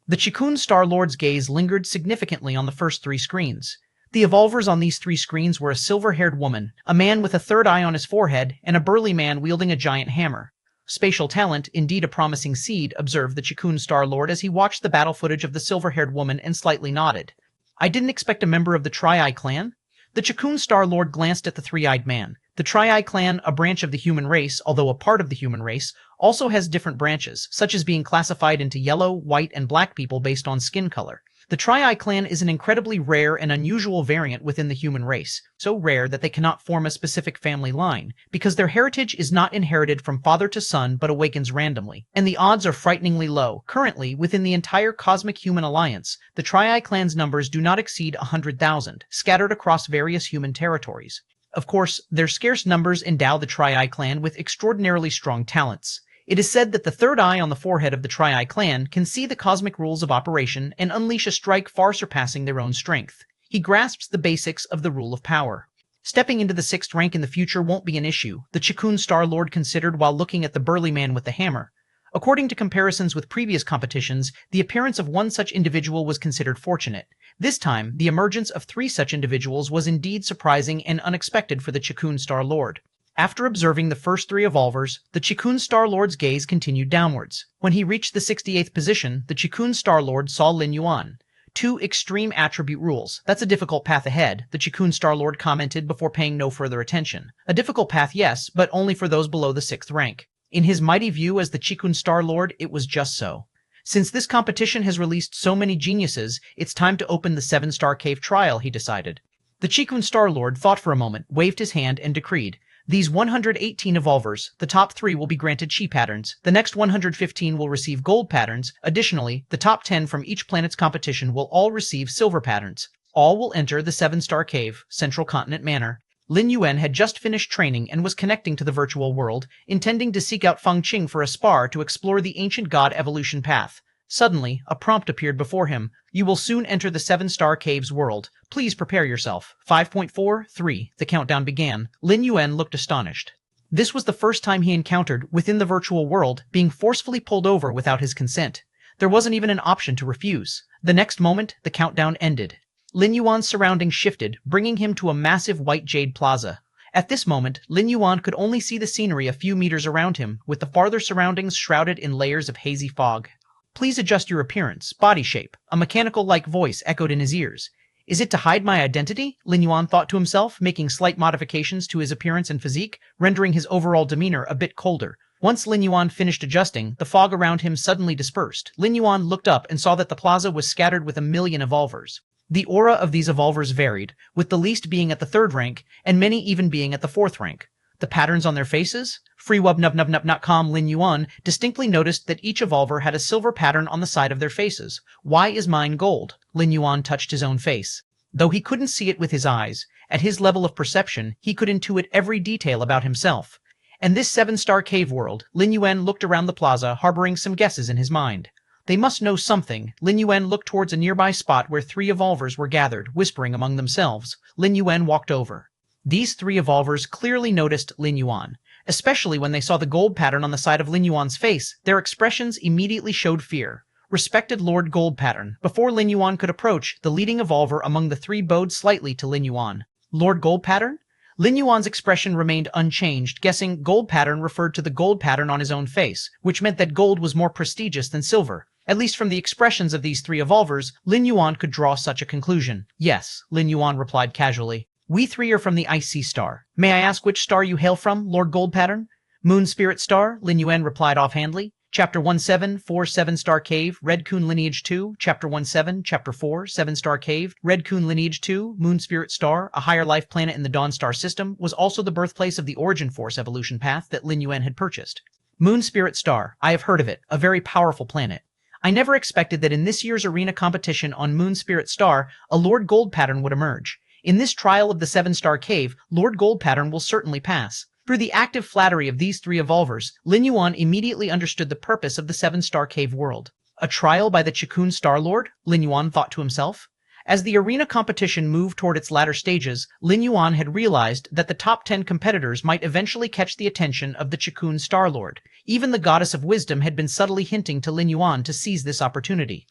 The Chikun Starlord's gaze lingered significantly on the first 3 screens. The Evolvers on these 3 screens were a silver-haired woman, a man with a third eye on his forehead, and a burly man wielding a giant hammer. Spatial talent, indeed a promising seed, observed the Chikun Starlord as he watched the battle footage of the silver-haired woman and slightly nodded. I didn't expect a member of the Tri-Eye clan? The Chikun Starlord glanced at the three-eyed man. The Tri-Eye clan, a branch of the human race, although a part of the human race, also has different branches, such as being classified into yellow, white, and black people based on skin color. The Tri-Eye clan is an incredibly rare and unusual variant within the human race, so rare that they cannot form a specific family line, because their heritage is not inherited from father to son but awakens randomly, and the odds are frighteningly low. Currently, within the entire Cosmic Human Alliance, the Tri-Eye clan's numbers do not exceed 100,000, scattered across various human territories. Of course, their scarce numbers endow the Tri-Eye clan with extraordinarily strong talents. It is said that the third eye on the forehead of the Tri-Eye clan can see the cosmic rules of operation and unleash a strike far surpassing their own strength. He grasps the basics of the rule of power. Stepping into the 6th rank in the future won't be an issue, the Chikun Starlord considered while looking at the burly man with the hammer. According to comparisons with previous competitions, the appearance of one such individual was considered fortunate. This time, the emergence of 3 such individuals was indeed surprising and unexpected for the Chikun Starlord. After observing the first 3 Evolvers, the Chikun Starlord's gaze continued downwards. When he reached the 68th position, the Chikun Starlord saw Lin Yuan. 2 extreme attribute rules. That's a difficult path ahead, the Chikun Starlord commented before paying no further attention. A difficult path, yes, but only for those below the 6th rank. In his mighty view as the Chikun Starlord, it was just so. Since this competition has released so many geniuses, it's time to open the 7-star cave trial, he decided. The Chikun Starlord thought for a moment, waved his hand, and decreed. These 118 Evolvers, the top 3 will be granted Chi patterns, the next 115 will receive gold patterns, additionally, the top 10 from each planet's competition will all receive silver patterns. All will enter the 7-star cave, Central Continent Manor. Lin Yuan had just finished training and was connecting to the virtual world, intending to seek out Feng Qing for a spar to explore the ancient god evolution path. Suddenly, a prompt appeared before him. You will soon enter the 7-star cave's world. Please prepare yourself. 5.43. The countdown began. Lin Yuan looked astonished. This was the first time he encountered, within the virtual world, being forcefully pulled over without his consent. There wasn't even an option to refuse. The next moment, the countdown ended. Lin Yuan's surroundings shifted, bringing him to a massive white jade plaza. At this moment, Lin Yuan could only see the scenery a few meters around him, with the farther surroundings shrouded in layers of hazy fog. Please adjust your appearance, body shape. A mechanical-like voice echoed in his ears. Is it to hide my identity? Lin Yuan thought to himself, making slight modifications to his appearance and physique, rendering his overall demeanor a bit colder. Once Lin Yuan finished adjusting, the fog around him suddenly dispersed. Lin Yuan looked up and saw that the plaza was scattered with 1,000,000 Evolvers. The aura of these Evolvers varied, with the least being at the 3rd rank, and many even being at the 4th rank. The patterns on their faces? Freewub.com Lin Yuan distinctly noticed that each evolver had a silver pattern on the side of their faces. Why is mine gold? Lin Yuan touched his own face. Though he couldn't see it with his eyes, at his level of perception, he could intuit every detail about himself. And this seven-star cave world, Lin Yuan looked around the plaza, harboring some guesses in his mind. They must know something. Lin Yuan looked towards a nearby spot where 3 evolvers were gathered, whispering among themselves. Lin Yuan walked over. These 3 evolvers clearly noticed Lin Yuan. Especially when they saw the gold pattern on the side of Lin Yuan's face, their expressions immediately showed fear. Respected Lord Gold Pattern. Before Lin Yuan could approach, the leading evolver among the 3 bowed slightly to Lin Yuan. Lord Gold Pattern? Lin Yuan's expression remained unchanged, guessing gold pattern referred to the gold pattern on his own face, which meant that gold was more prestigious than silver. At least from the expressions of these 3 evolvers, Lin Yuan could draw such a conclusion. Yes, Lin Yuan replied casually. We 3 are from the Icy Star. May I ask which star you hail from, Lord Gold Pattern? Moon Spirit Star, Lin Yuan replied offhandedly. Chapter 1747 Star Cave, Red Coon Lineage 2, Chapter 17, Chapter 4, 7-Star Cave, Red Coon Lineage 2, Moon Spirit Star, a higher life planet in the Dawn Star system, was also the birthplace of the Origin Force evolution path that Lin Yuan had purchased. Moon Spirit Star, I have heard of it, a very powerful planet. I never expected that in this year's arena competition on Moon Spirit Star, a Lord Gold Pattern would emerge. In this trial of the 7-Star Cave, Lord Gold Pattern will certainly pass. Through the active flattery of these 3 evolvers, Lin Yuan immediately understood the purpose of the 7-Star Cave world. A trial by the Chikun Star Lord? Lin Yuan thought to himself. As the arena competition moved toward its latter stages, Lin Yuan had realized that the top 10 competitors might eventually catch the attention of the Chikun Star Lord. Even the Goddess of Wisdom had been subtly hinting to Lin Yuan to seize this opportunity.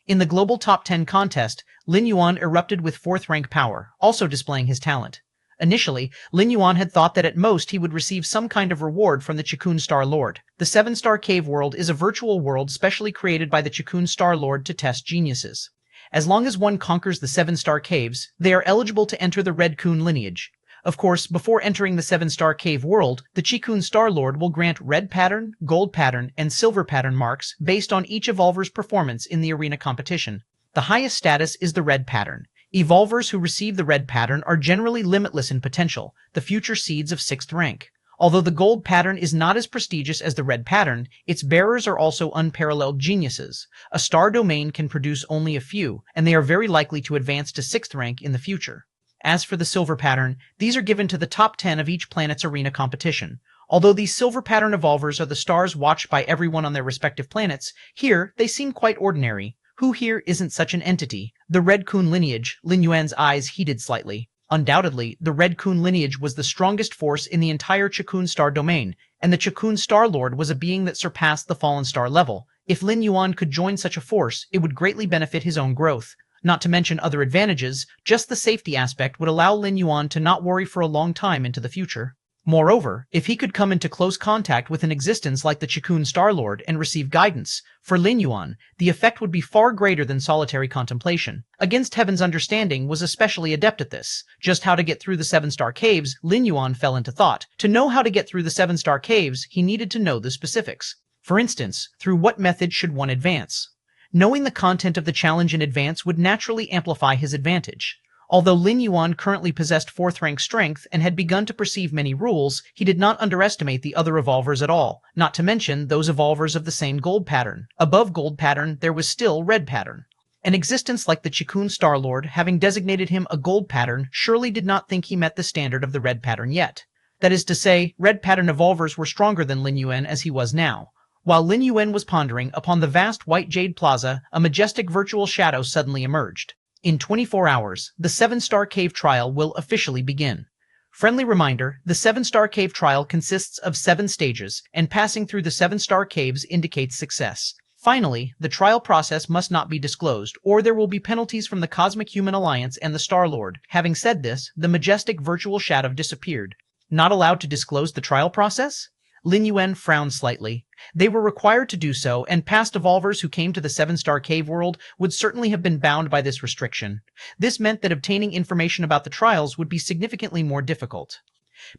In the global top 10 contest, Lin Yuan erupted with 4th rank power, also displaying his talent. Initially, Lin Yuan had thought that at most he would receive some kind of reward from the Chikun Star Lord. The 7-Star Cave world is a virtual world specially created by the Chikun Star Lord to test geniuses. As long as one conquers the 7-Star Caves, they are eligible to enter the Red Coon lineage. Of course, before entering the 7-Star Cave world, the Chikun Star Lord will grant Red Pattern, Gold Pattern, and Silver Pattern marks based on each evolver's performance in the arena competition. The highest status is the Red Pattern. Evolvers who receive the Red Pattern are generally limitless in potential, the future seeds of 6th rank. Although the Gold Pattern is not as prestigious as the Red Pattern, its bearers are also unparalleled geniuses. A star domain can produce only a few, and they are very likely to advance to 6th rank in the future. As for the Silver Pattern, these are given to the top 10 of each planet's arena competition. Although these Silver Pattern evolvers are the stars watched by everyone on their respective planets, here they seem quite ordinary. Who here isn't such an entity? The Red Coon lineage, Lin Yuan's eyes heated slightly. Undoubtedly, the Red Coon lineage was the strongest force in the entire Chikun Star domain, and the Chikun Star Lord was a being that surpassed the Fallen Star level. If Lin Yuan could join such a force, it would greatly benefit his own growth. Not to mention other advantages, just the safety aspect would allow Lin Yuan to not worry for a long time into the future. Moreover, if he could come into close contact with an existence like the Chikun Star Lord and receive guidance, for Lin Yuan, the effect would be far greater than solitary contemplation. Against Heaven's understanding was especially adept at this. Just how to get through the 7-Star Caves, Lin Yuan fell into thought. To know how to get through the 7-Star Caves, he needed to know the specifics. For instance, through what method should one advance? Knowing the content of the challenge in advance would naturally amplify his advantage. Although Lin Yuan currently possessed 4th rank strength and had begun to perceive many rules, he did not underestimate the other evolvers at all, not to mention those evolvers of the same Gold Pattern. Above Gold Pattern, there was still Red Pattern. An existence like the Chikun Star Lord, having designated him a Gold Pattern, surely did not think he met the standard of the Red Pattern yet. That is to say, Red Pattern evolvers were stronger than Lin Yuan as he was now. While Lin Yuan was pondering, upon the vast white jade plaza, a majestic virtual shadow suddenly emerged. In 24 hours, the 7-Star Cave trial will officially begin. Friendly reminder, the 7-Star Cave trial consists of 7 stages, and passing through the 7-Star Caves indicates success. Finally, the trial process must not be disclosed, or there will be penalties from the Cosmic Human Alliance and the Star Lord. Having said this, the majestic virtual shadow disappeared. Not allowed to disclose the trial process? Lin Yuan frowned slightly. They were required to do so, and past evolvers who came to the 7-Star Cave world would certainly have been bound by this restriction. This meant that obtaining information about the trials would be significantly more difficult.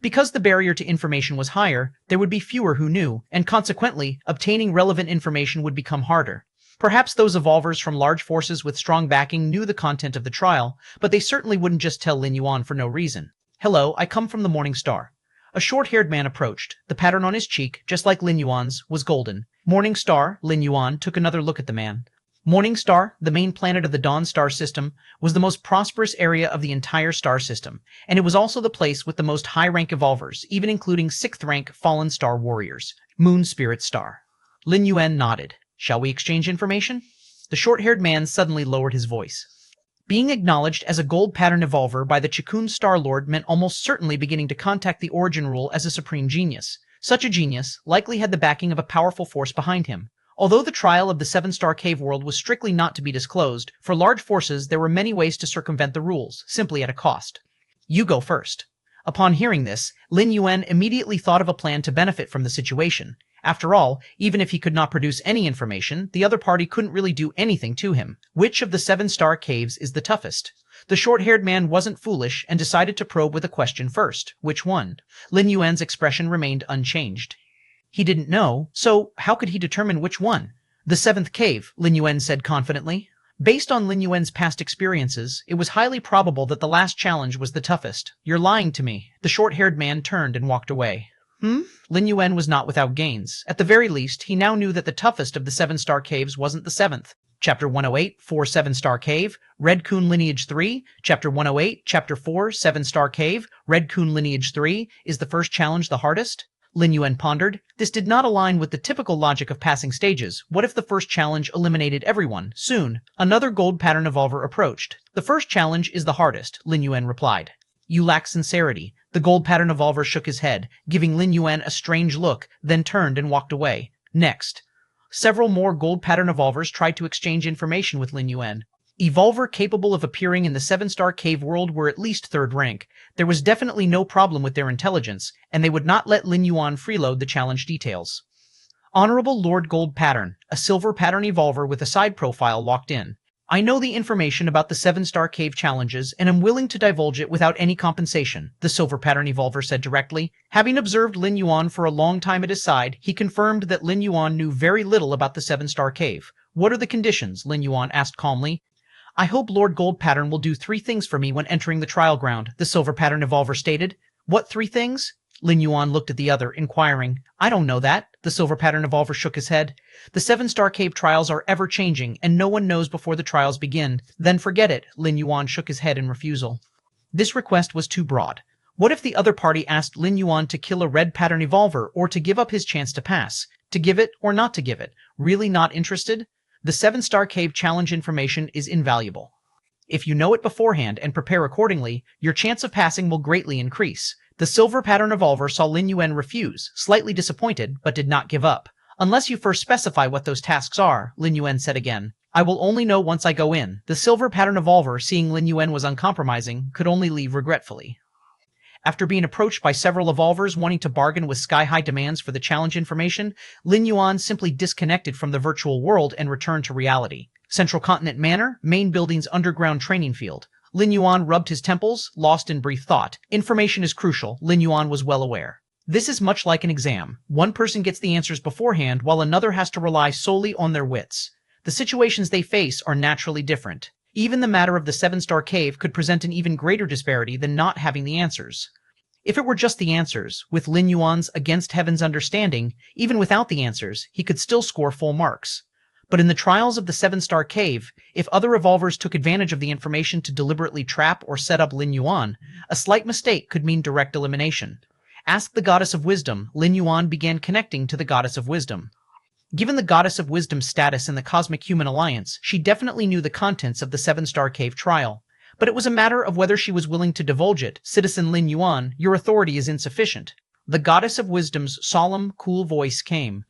Because the barrier to information was higher, there would be fewer who knew, and consequently, obtaining relevant information would become harder. Perhaps those evolvers from large forces with strong backing knew the content of the trial, but they certainly wouldn't just tell Lin Yuan for no reason. Hello, I come from the Morning Star. A short-haired man approached. The pattern on his cheek, just like Lin Yuan's, was golden. Morning Star, Lin Yuan took another look at the man. Morning Star, the main planet of the Dawn star system, was the most prosperous area of the entire star system, and it was also the place with the most high-rank evolvers, even including 6th-rank Fallen Star warriors, Moon Spirit Star. Lin Yuan nodded. Shall we exchange information? The short-haired man suddenly lowered his voice. Being acknowledged as a gold pattern evolver by the Chikun Star Lord meant almost certainly beginning to contact the Origin Rule as a supreme genius. Such a genius likely had the backing of a powerful force behind him. Although the trial of the 7-star cave world was strictly not to be disclosed, for large forces there were many ways to circumvent the rules, simply at a cost. You go first. Upon hearing this, Lin Yuan immediately thought of a plan to benefit from the situation. After all, even if he could not produce any information, the other party couldn't really do anything to him. Which of the 7-star caves is the toughest? The short-haired man wasn't foolish and decided to probe with a question first. Which one? Lin Yuan's expression remained unchanged. He didn't know, so how could he determine which one? The 7th cave, Lin Yuan said confidently. Based on Lin Yuan's past experiences, it was highly probable that the last challenge was the toughest. You're lying to me. The short-haired man turned and walked away. Lin Yuan was not without gains. At the very least, he now knew that the toughest of the 7-star caves wasn't the 7th. Chapter 108, 4 7-star cave, Red Coon Lineage 3. Chapter 108, Chapter 4, 7-star cave, Red Coon Lineage 3. Is the first challenge the hardest? Lin Yuan pondered. This did not align with the typical logic of passing stages. What if the first challenge eliminated everyone? Soon, another gold pattern evolver approached. The first challenge is the hardest, Lin Yuan replied. You lack sincerity. The gold pattern evolver shook his head, giving Lin Yuan a strange look, then turned and walked away. Next, several more gold pattern evolvers tried to exchange information with Lin Yuan. Evolver capable of appearing in the 7-star cave world were at least 3rd rank. There was definitely no problem with their intelligence, and they would not let Lin Yuan freeload the challenge details. Honorable Lord Gold Pattern, a silver pattern evolver with a side profile walked in. I know the information about the 7-star cave challenges, and am willing to divulge it without any compensation, the silver pattern evolver said directly. Having observed Lin Yuan for a long time at his side, he confirmed that Lin Yuan knew very little about the 7-star cave. What are the conditions? Lin Yuan asked calmly. I hope Lord Gold Pattern will do 3 things for me when entering the trial ground, the silver pattern evolver stated. What 3 things? Lin Yuan looked at the other, inquiring. I don't know that. The silver pattern evolver shook his head. The 7-star cave trials are ever-changing, and no one knows before the trials begin. Then forget it. Lin Yuan shook his head in refusal. This request was too broad. What if the other party asked Lin Yuan to kill a red pattern evolver, or to give up his chance to pass? To give it or not to give it? Really not interested? The 7-star cave challenge information is invaluable. If you know it beforehand and prepare accordingly, your chance of passing will greatly increase. The silver pattern evolver saw Lin Yuan refuse, slightly disappointed, but did not give up. Unless you first specify what those tasks are, Lin Yuan said again. I will only know once I go in. The silver pattern evolver, seeing Lin Yuan was uncompromising, could only leave regretfully. After being approached by several evolvers wanting to bargain with sky-high demands for the challenge information, Lin Yuan simply disconnected from the virtual world and returned to reality. Central Continent Manor, main building's underground training field. Lin Yuan rubbed his temples, lost in brief thought. Information is crucial, Lin Yuan was well aware. This is much like an exam. One person gets the answers beforehand, while another has to rely solely on their wits. The situations they face are naturally different. Even the matter of the 7-star cave could present an even greater disparity than not having the answers. If it were just the answers, with Lin Yuan's against heaven's understanding, even without the answers, he could still score full marks. But in the trials of the 7-star cave, if other evolvers took advantage of the information to deliberately trap or set up Lin Yuan, a slight mistake could mean direct elimination. Ask the Goddess of Wisdom, Lin Yuan began connecting to the Goddess of Wisdom. Given the Goddess of Wisdom's status in the Cosmic Human Alliance, she definitely knew the contents of the 7-star cave trial. But it was a matter of whether she was willing to divulge it. Citizen Lin Yuan, your authority is insufficient. The Goddess of Wisdom's solemn, cool voice came.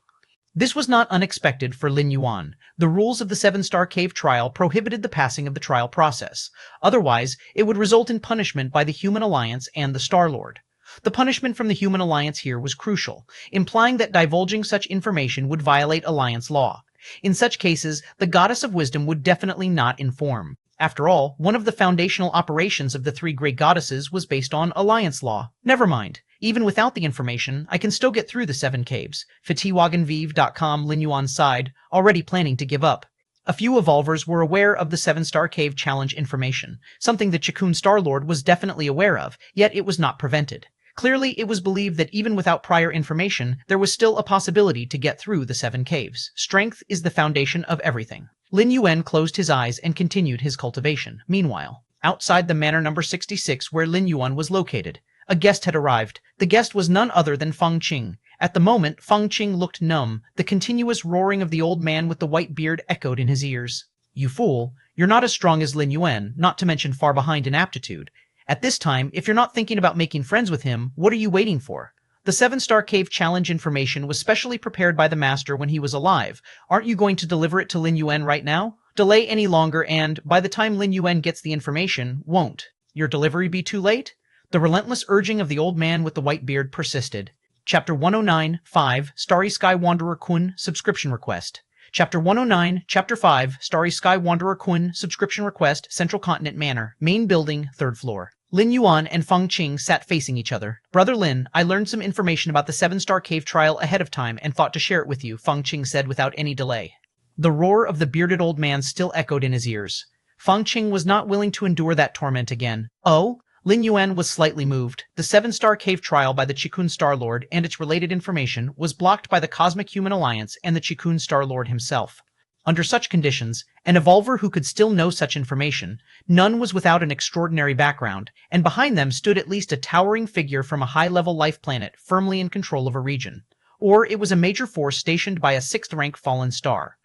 This was not unexpected for Lin Yuan. The rules of the 7-star cave trial prohibited the passing of the trial process. Otherwise, it would result in punishment by the Human Alliance and the Star-Lord. The punishment from the Human Alliance here was crucial, implying that divulging such information would violate Alliance law. In such cases, the Goddess of Wisdom would definitely not inform. After all, one of the foundational operations of the 3 great goddesses was based on Alliance law. Never mind. Even without the information, I can still get through the 7 caves. Fatiwagenvive.com Lin Yuan sighed, already planning to give up. A few evolvers were aware of the 7-star cave challenge information, something the Chikun Star-Lord was definitely aware of, yet it was not prevented. Clearly, it was believed that even without prior information, there was still a possibility to get through the 7 caves. Strength is the foundation of everything. Lin Yuan closed his eyes and continued his cultivation. Meanwhile, outside the manor number 66 where Lin Yuan was located, a guest had arrived. The guest was none other than Feng Qing. At the moment, Feng Qing looked numb. The continuous roaring of the old man with the white beard echoed in his ears. "You fool, you're not as strong as Lin Yuan, not to mention far behind in aptitude. At this time, if you're not thinking about making friends with him, what are you waiting for? The 7-star cave challenge information was specially prepared by the master when he was alive. Aren't you going to deliver it to Lin Yuan right now? Delay any longer and, by the time Lin Yuan gets the information, won't your delivery be too late?" The relentless urging of the old man with the white beard persisted. Chapter 109, 5, Starry Sky Wanderer Kun, Subscription Request. Chapter 109, Chapter 5, Starry Sky Wanderer Kun, Subscription Request, Central Continent Manor, Main Building, 3rd floor. Lin Yuan and Feng Qing sat facing each other. "Brother Lin, I learned some information about the 7-star cave trial ahead of time and thought to share it with you," Feng Qing said without any delay. The roar of the bearded old man still echoed in his ears. Feng Qing was not willing to endure that torment again. "Oh?" Lin Yuan was slightly moved. The 7-star cave trial by the Qicun Star Lord and its related information was blocked by the Cosmic Human Alliance and the Qicun Star Lord himself. Under such conditions, an evolver who could still know such information, none was without an extraordinary background, and behind them stood at least a towering figure from a high-level life planet firmly in control of a region. Or it was a major force stationed by a 6th-rank fallen star.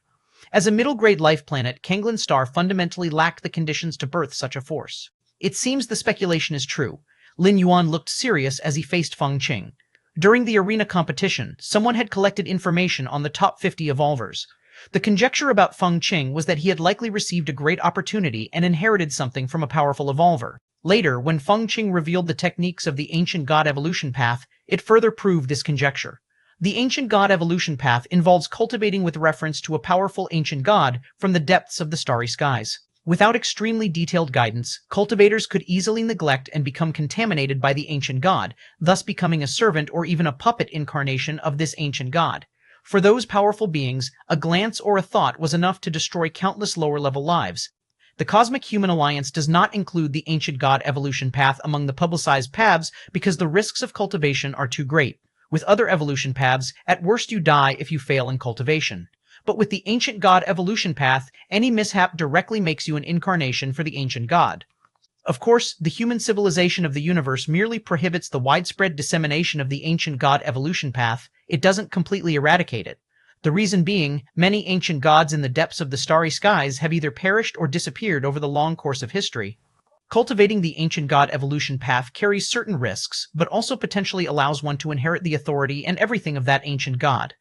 As a middle-grade life planet, Kanglin Star fundamentally lacked the conditions to birth such a force. It seems the speculation is true. Lin Yuan looked serious as he faced Feng Qing. During the arena competition, someone had collected information on the top 50 evolvers. The conjecture about Feng Qing was that he had likely received a great opportunity and inherited something from a powerful evolver. Later, when Feng Qing revealed the techniques of the ancient god evolution path, it further proved this conjecture. The ancient god evolution path involves cultivating with reference to a powerful ancient god from the depths of the starry skies. Without extremely detailed guidance, cultivators could easily neglect and become contaminated by the ancient god, thus becoming a servant or even a puppet incarnation of this ancient god. For those powerful beings, a glance or a thought was enough to destroy countless lower-level lives. The Cosmic Human Alliance does not include the ancient god evolution path among the publicized paths because the risks of cultivation are too great. With other evolution paths, at worst you die if you fail in cultivation. But with the ancient god evolution path, any mishap directly makes you an incarnation for the ancient god. Of course, the human civilization of the universe merely prohibits the widespread dissemination of the ancient god evolution path. It doesn't completely eradicate it. The reason being, many ancient gods in the depths of the starry skies have either perished or disappeared over the long course of history. Cultivating the ancient god evolution path carries certain risks, but also potentially allows one to inherit the authority and everything of that ancient god.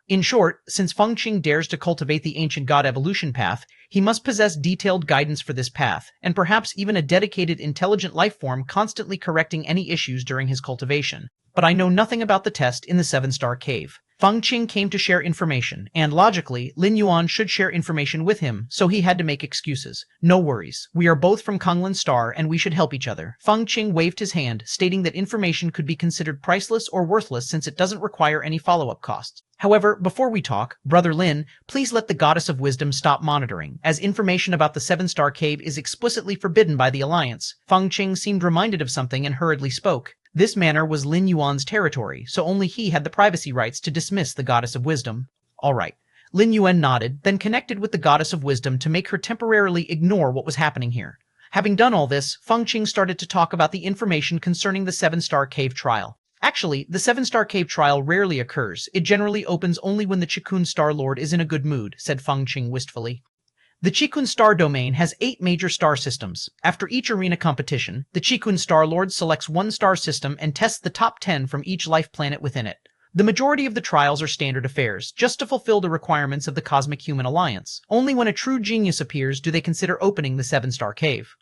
In short, since Feng Qing dares to cultivate the ancient god evolution path, he must possess detailed guidance for this path, and perhaps even a dedicated intelligent life form constantly correcting any issues during his cultivation. But I know nothing about the test in the 7-star cave. Feng Qing came to share information, and logically, Lin Yuan should share information with him, so he had to make excuses. "No worries. We are both from Kanglin Star, and we should help each other." Feng Qing waved his hand, stating that information could be considered priceless or worthless since it doesn't require any follow-up costs. However, before we talk, Brother Lin, please let the Goddess of Wisdom stop monitoring, as information about the 7-star cave is explicitly forbidden by the Alliance. Feng Qing seemed reminded of something and hurriedly spoke. This manor was Lin Yuan's territory, so only he had the privacy rights to dismiss the Goddess of Wisdom. All right. Lin Yuan nodded, then connected with the Goddess of Wisdom to make her temporarily ignore what was happening here. Having done all this, Feng Qing started to talk about the information concerning the 7-star cave trial. Actually, the 7-star cave trial rarely occurs. It generally opens only when the Qicun Star Lord is in a good mood, said Feng Qing wistfully. The Qicun Star Domain has 8 major star systems. After each arena competition, the Qicun Star Lord selects one star system and tests the top 10 from each life planet within it. The majority of the trials are standard affairs, just to fulfill the requirements of the Cosmic Human Alliance. Only when a true genius appears do they consider opening the 7-star cave.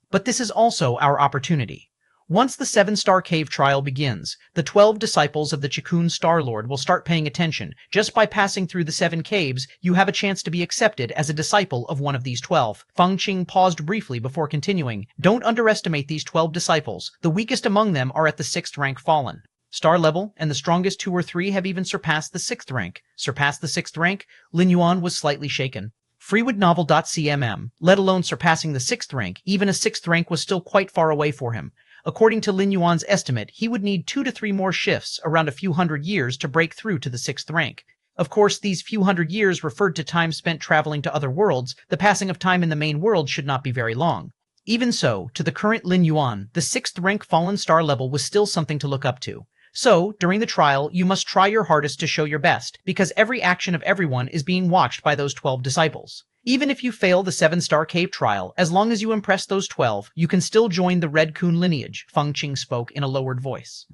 But this is also our opportunity. Once the 7-star cave trial begins, the 12 disciples of the Qicun Star Lord will start paying attention. Just by passing through the 7 caves, you have a chance to be accepted as a disciple of one of these 12. Feng Qing paused briefly before continuing. Don't underestimate these 12 disciples. The weakest among them are at the 6th rank fallen. Star level, and the strongest 2 or 3 have even surpassed the 6th rank. Surpassed the 6th rank? Lin Yuan was slightly shaken. Freewoodnovel.cmm, let alone surpassing the 6th rank, even a 6th rank was still quite far away for him. According to Lin Yuan's estimate, he would need 2 to 3 more shifts, around a few hundred years, to break through to the 6th rank. Of course, these few hundred years referred to time spent traveling to other worlds. The passing of time in the main world should not be very long. Even so, to the current Lin Yuan, the 6th rank fallen star level was still something to look up to. So, during the trial, you must try your hardest to show your best, because every action of everyone is being watched by those 12 disciples. Even if you fail the 7-star cave trial, as long as you impress those 12, you can still join the Red Kun lineage, Feng Qing spoke in a lowered voice.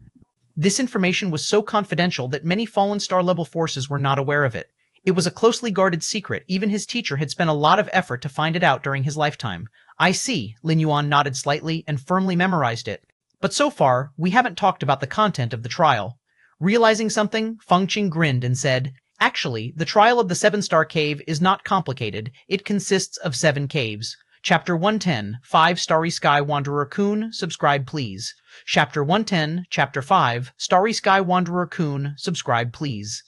This information was so confidential that many fallen star level forces were not aware of it. It was a closely guarded secret. Even his teacher had spent a lot of effort to find it out during his lifetime. I see, Lin Yuan nodded slightly and firmly memorized it. But so far, we haven't talked about the content of the trial. Realizing something, Feng Qing grinned and said, "Actually, the trial of the 7-star cave is not complicated. It consists of 7 caves. Chapter 110, 5 Starry Sky Wanderer Kun, subscribe please. Chapter 110, Chapter 5, Starry Sky Wanderer Kun, subscribe please."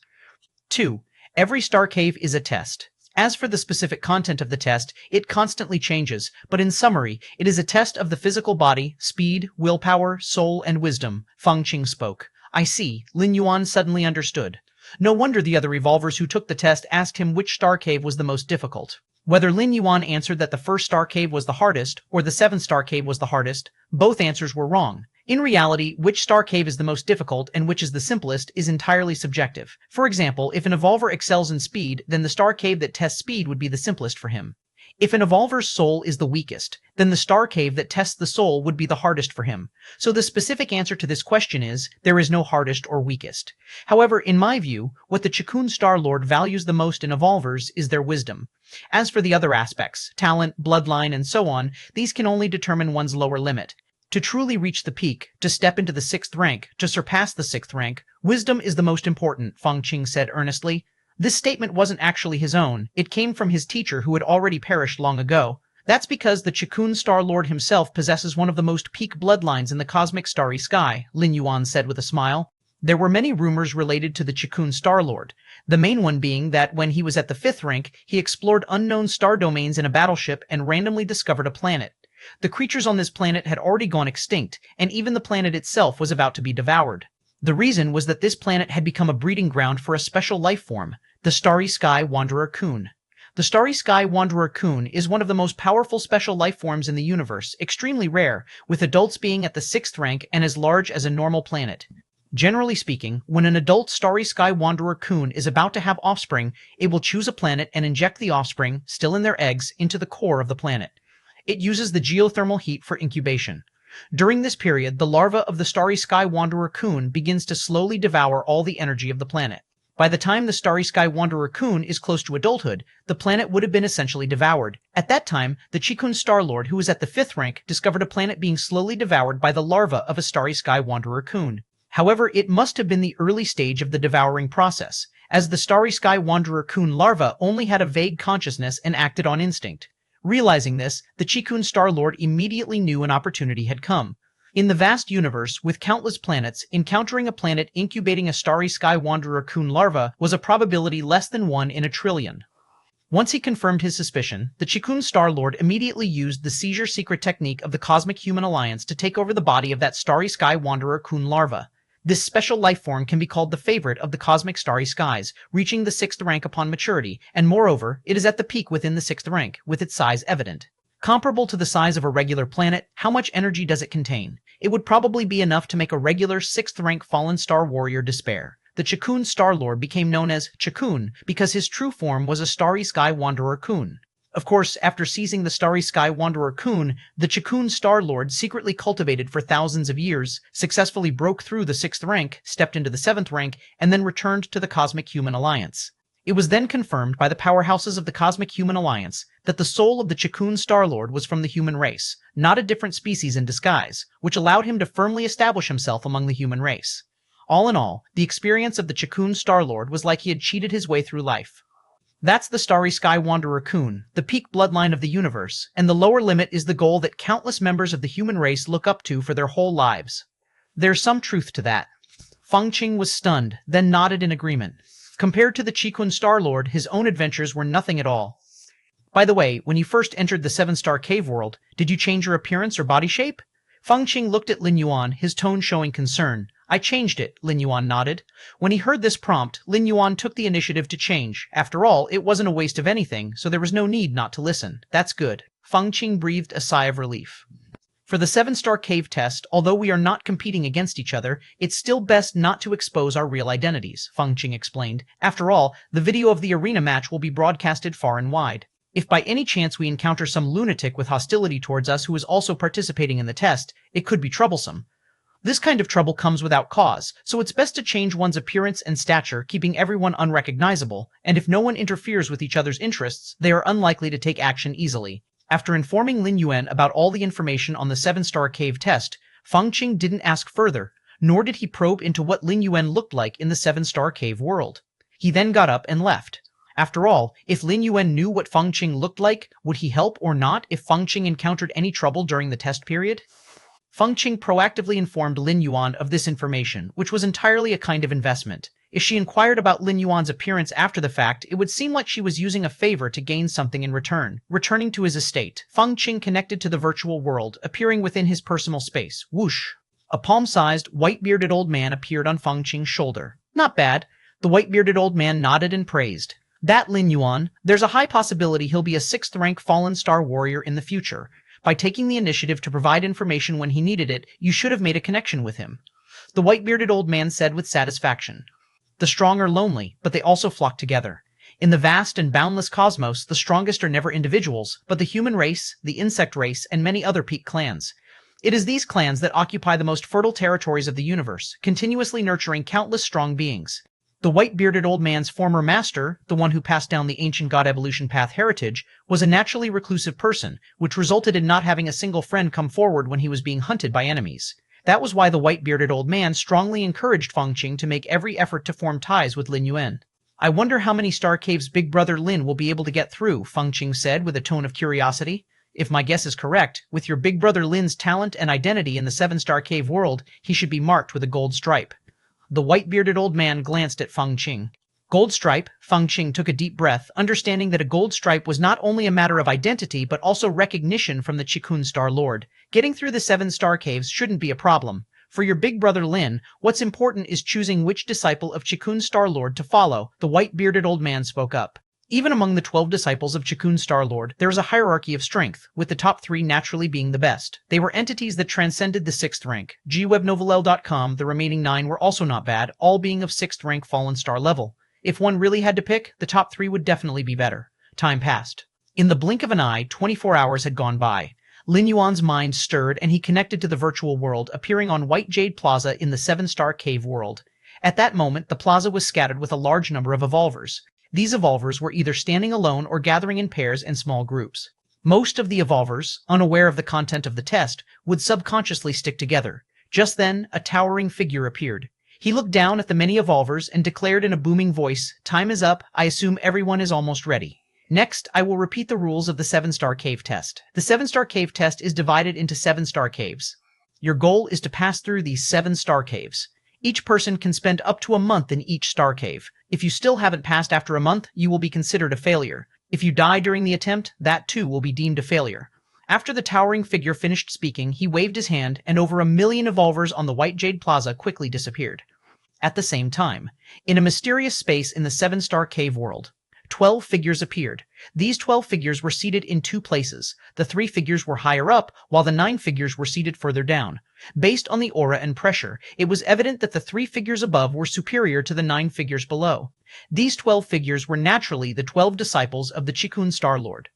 2. Every star cave is a test. As for the specific content of the test, it constantly changes, but in summary, it is a test of the physical body, speed, willpower, soul, and wisdom, Feng Qing spoke. I see, Lin Yuan suddenly understood. No wonder the other revolvers who took the test asked him which star cave was the most difficult. Whether Lin Yuan answered that the 1st star cave was the hardest, or the 7th-star cave was the hardest, both answers were wrong. In reality, which star cave is the most difficult and which is the simplest is entirely subjective. For example, if an evolver excels in speed, then the star cave that tests speed would be the simplest for him. If an evolver's soul is the weakest, then the star cave that tests the soul would be the hardest for him. So the specific answer to this question is, there is no hardest or weakest. However, in my view, what the Chikun Star Lord values the most in evolvers is their wisdom. As for the other aspects, talent, bloodline, and so on, these can only determine one's lower limit. To truly reach the peak, to step into the 6th rank, to surpass the 6th rank, wisdom is the most important, Feng Qing said earnestly. This statement wasn't actually his own. It came from his teacher who had already perished long ago. That's because the Chikun Star Lord himself possesses one of the most peak bloodlines in the cosmic starry sky, Lin Yuan said with a smile. There were many rumors related to the Chikun Star Lord, the main one being that when he was at the 5th rank, he explored unknown star domains in a battleship and randomly discovered a planet. The creatures on this planet had already gone extinct, and even the planet itself was about to be devoured. The reason was that this planet had become a breeding ground for a special life form, the Starry Sky Wanderer Kun. The Starry Sky Wanderer Kun is one of the most powerful special life forms in the universe, extremely rare, with adults being at the 6th rank and as large as a normal planet. Generally speaking, when an adult Starry Sky Wanderer Kun is about to have offspring, it will choose a planet and inject the offspring, still in their eggs, into the core of the planet. It uses the geothermal heat for incubation. During this period, the larva of the Starry Sky Wanderer Kun begins to slowly devour all the energy of the planet. By the time the Starry Sky Wanderer Kun is close to adulthood, the planet would have been essentially devoured. At that time, the Chikun Star Lord, who was at the 5th rank, discovered a planet being slowly devoured by the larva of a Starry Sky Wanderer Kun. However, it must have been the early stage of the devouring process, as the Starry Sky Wanderer Kun larva only had a vague consciousness and acted on instinct. Realizing this, the Chikun Star Lord immediately knew an opportunity had come. In the vast universe, with countless planets, encountering a planet incubating a Starry Sky Wanderer Kun larva was a probability less than 1 in a trillion. Once he confirmed his suspicion, the Chikun Star Lord immediately used the seizure secret technique of the Cosmic Human Alliance to take over the body of that Starry Sky Wanderer Kun larva. This special life form can be called the favorite of the cosmic starry skies, reaching the 6th rank upon maturity, and moreover, it is at the peak within the 6th rank, with its size evident. Comparable to the size of a regular planet, how much energy does it contain? It would probably be enough to make a regular 6th rank fallen star warrior despair. The Chikun Star Lord became known as Chikun because his true form was a Starry Sky Wanderer Kun. Of course, after seizing the Starry Sky Wanderer Kun, the Chikun Star Lord, secretly cultivated for thousands of years, successfully broke through the 6th rank, stepped into the 7th rank, and then returned to the Cosmic Human Alliance. It was then confirmed by the powerhouses of the Cosmic Human Alliance that the soul of the Chikun Star Lord was from the human race, not a different species in disguise, which allowed him to firmly establish himself among the human race. All in all, the experience of the Chikun Star Lord was like he had cheated his way through life. That's the Starry Sky Wanderer Kun, the peak bloodline of the universe, and the lower limit is the goal that countless members of the human race look up to for their whole lives. There's some truth to that. Feng Qing was stunned, then nodded in agreement. Compared to the Chikun Star Lord, his own adventures were nothing at all. By the way, when you first entered the 7-star cave world, did you change your appearance or body shape? Feng Qing looked at Lin Yuan, his tone showing concern. I changed it, Lin Yuan nodded. When he heard this prompt, Lin Yuan took the initiative to change. After all, it wasn't a waste of anything, so there was no need not to listen. That's good. Feng Qing breathed a sigh of relief. For the 7-star cave test, although we are not competing against each other, it's still best not to expose our real identities, Feng Qing explained. After all, the video of the arena match will be broadcasted far and wide. If by any chance we encounter some lunatic with hostility towards us who is also participating in the test, it could be troublesome. This kind of trouble comes without cause, so it's best to change one's appearance and stature, keeping everyone unrecognizable, and if no one interferes with each other's interests, they are unlikely to take action easily. After informing Lin Yuan about all the information on the 7-star cave test, Feng Qing didn't ask further, nor did he probe into what Lin Yuan looked like in the 7-star cave world. He then got up and left. After all, if Lin Yuan knew what Feng Qing looked like, would he help or not if Feng Qing encountered any trouble during the test period? Feng Qing proactively informed Lin Yuan of this information, which was entirely a kind of investment. If she inquired about Lin Yuan's appearance after the fact, it would seem like she was using a favor to gain something in return. Returning to his estate, Feng Qing connected to the virtual world, appearing within his personal space. Whoosh! A palm-sized, white-bearded old man appeared on Feng Qing's shoulder. Not bad. The white-bearded old man nodded and praised. That Lin Yuan, there's a high possibility he'll be a 6th-rank fallen star warrior in the future. By taking the initiative to provide information when he needed it, you should have made a connection with him. The white-bearded old man said with satisfaction. The strong are lonely, but they also flock together. In the vast and boundless cosmos, the strongest are never individuals, but the human race, the insect race, and many other peak clans. It is these clans that occupy the most fertile territories of the universe, continuously nurturing countless strong beings. The white-bearded old man's former master, the one who passed down the ancient god evolution path heritage, was a naturally reclusive person, which resulted in not having a single friend come forward when he was being hunted by enemies. That was why the white-bearded old man strongly encouraged Feng Qing to make every effort to form ties with Lin Yuan. I wonder how many Star Cave's big brother Lin will be able to get through, Feng Qing said with a tone of curiosity. If my guess is correct, with your big brother Lin's talent and identity in the 7-star cave world, he should be marked with a gold stripe. The white-bearded old man glanced at Feng Qing. Gold stripe, Feng Qing took a deep breath, understanding that a gold stripe was not only a matter of identity but also recognition from the Qigong Star Lord. Getting through the 7-star caves shouldn't be a problem. For your big brother Lin, what's important is choosing which disciple of Qigong Star Lord to follow, the white-bearded old man spoke up. Even among the 12 disciples of Qigong Star Lord, there is a hierarchy of strength, with the top 3 naturally being the best. They were entities that transcended the 6th rank. gwebnovelel.com, the remaining 9 were also not bad, all being of 6th rank fallen star level. If one really had to pick, the top 3 would definitely be better. Time passed. In the blink of an eye, 24 hours had gone by. Lin Yuan's mind stirred and he connected to the virtual world, appearing on White Jade Plaza in the 7-star cave world. At that moment, the plaza was scattered with a large number of evolvers. These evolvers were either standing alone or gathering in pairs and small groups. Most of the evolvers, unaware of the content of the test, would subconsciously stick together. Just then, a towering figure appeared. He looked down at the many evolvers and declared in a booming voice, "Time is up. I assume everyone is almost ready. Next, I will repeat the rules of the 7-star cave test. The 7-star cave test is divided into 7-star caves. Your goal is to pass through these 7-star caves. Each person can spend up to a month in each star cave. If you still haven't passed after a month, you will be considered a failure. If you die during the attempt, that too will be deemed a failure." After the towering figure finished speaking, he waved his hand, and over 1 million evolvers on the White Jade Plaza quickly disappeared. At the same time, in a mysterious space in the 7-star cave world, 12 figures appeared. These 12 figures were seated in 2 places. The 3 figures were higher up, while the 9 figures were seated further down. Based on the aura and pressure, it was evident that the 3 figures above were superior to the 9 figures below. These 12 figures were naturally the 12 disciples of the Qigong Star Lord.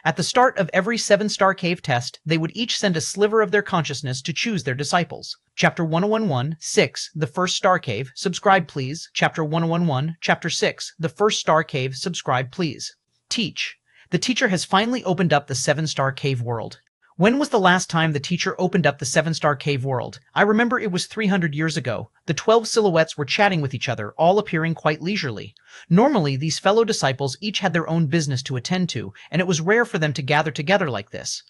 At the start of every 7-star cave test, they would each send a sliver of their consciousness to choose their disciples. Chapter 1011, 6, The First Star Cave, subscribe please. Chapter 1011, Chapter 6, The First Star Cave, subscribe please. Teach. The teacher has finally opened up the 7-star cave world. When was the last time the teacher opened up the 7-star cave world? I remember it was 300 years ago. The 12 silhouettes were chatting with each other, all appearing quite leisurely. Normally, these fellow disciples each had their own business to attend to, and it was rare for them to gather together like this.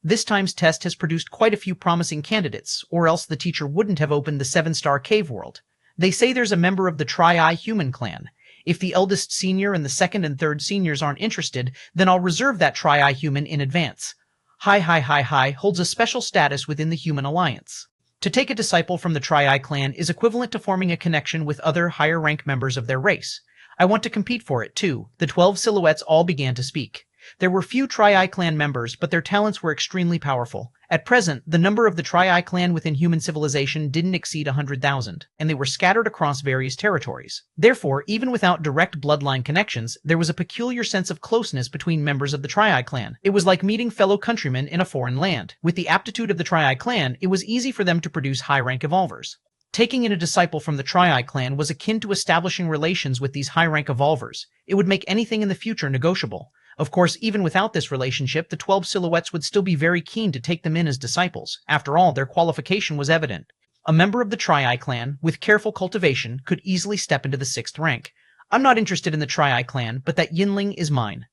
This time's test has produced quite a few promising candidates, or else the teacher wouldn't have opened the 7-star cave world. They say there's a member of the Tri-Eye human clan. If the eldest senior and the second and third seniors aren't interested, then I'll reserve that Tri-Eye human in advance. Hi holds a special status within the human alliance. To take a disciple from the Tri-Eye clan is equivalent to forming a connection with other higher rank members of their race. I want to compete for it too. The 12 silhouettes all began to speak. There were few Tri-Eye clan members, but their talents were extremely powerful. At present, the number of the Tri-Eye clan within human civilization didn't exceed 100,000, and they were scattered across various territories. Therefore, even without direct bloodline connections, there was a peculiar sense of closeness between members of the Tri-Eye clan. It was like meeting fellow countrymen in a foreign land. With the aptitude of the Tri-Eye clan, it was easy for them to produce high-rank evolvers. Taking in a disciple from the Tri-Eye clan was akin to establishing relations with these high-rank evolvers. It would make anything in the future negotiable. Of course, even without this relationship, the 12 silhouettes would still be very keen to take them in as disciples. After all, their qualification was evident. A member of the Tri-Eye clan, with careful cultivation, could easily step into the 6th rank. I'm not interested in the Tri-Eye clan, but that Yinling is mine.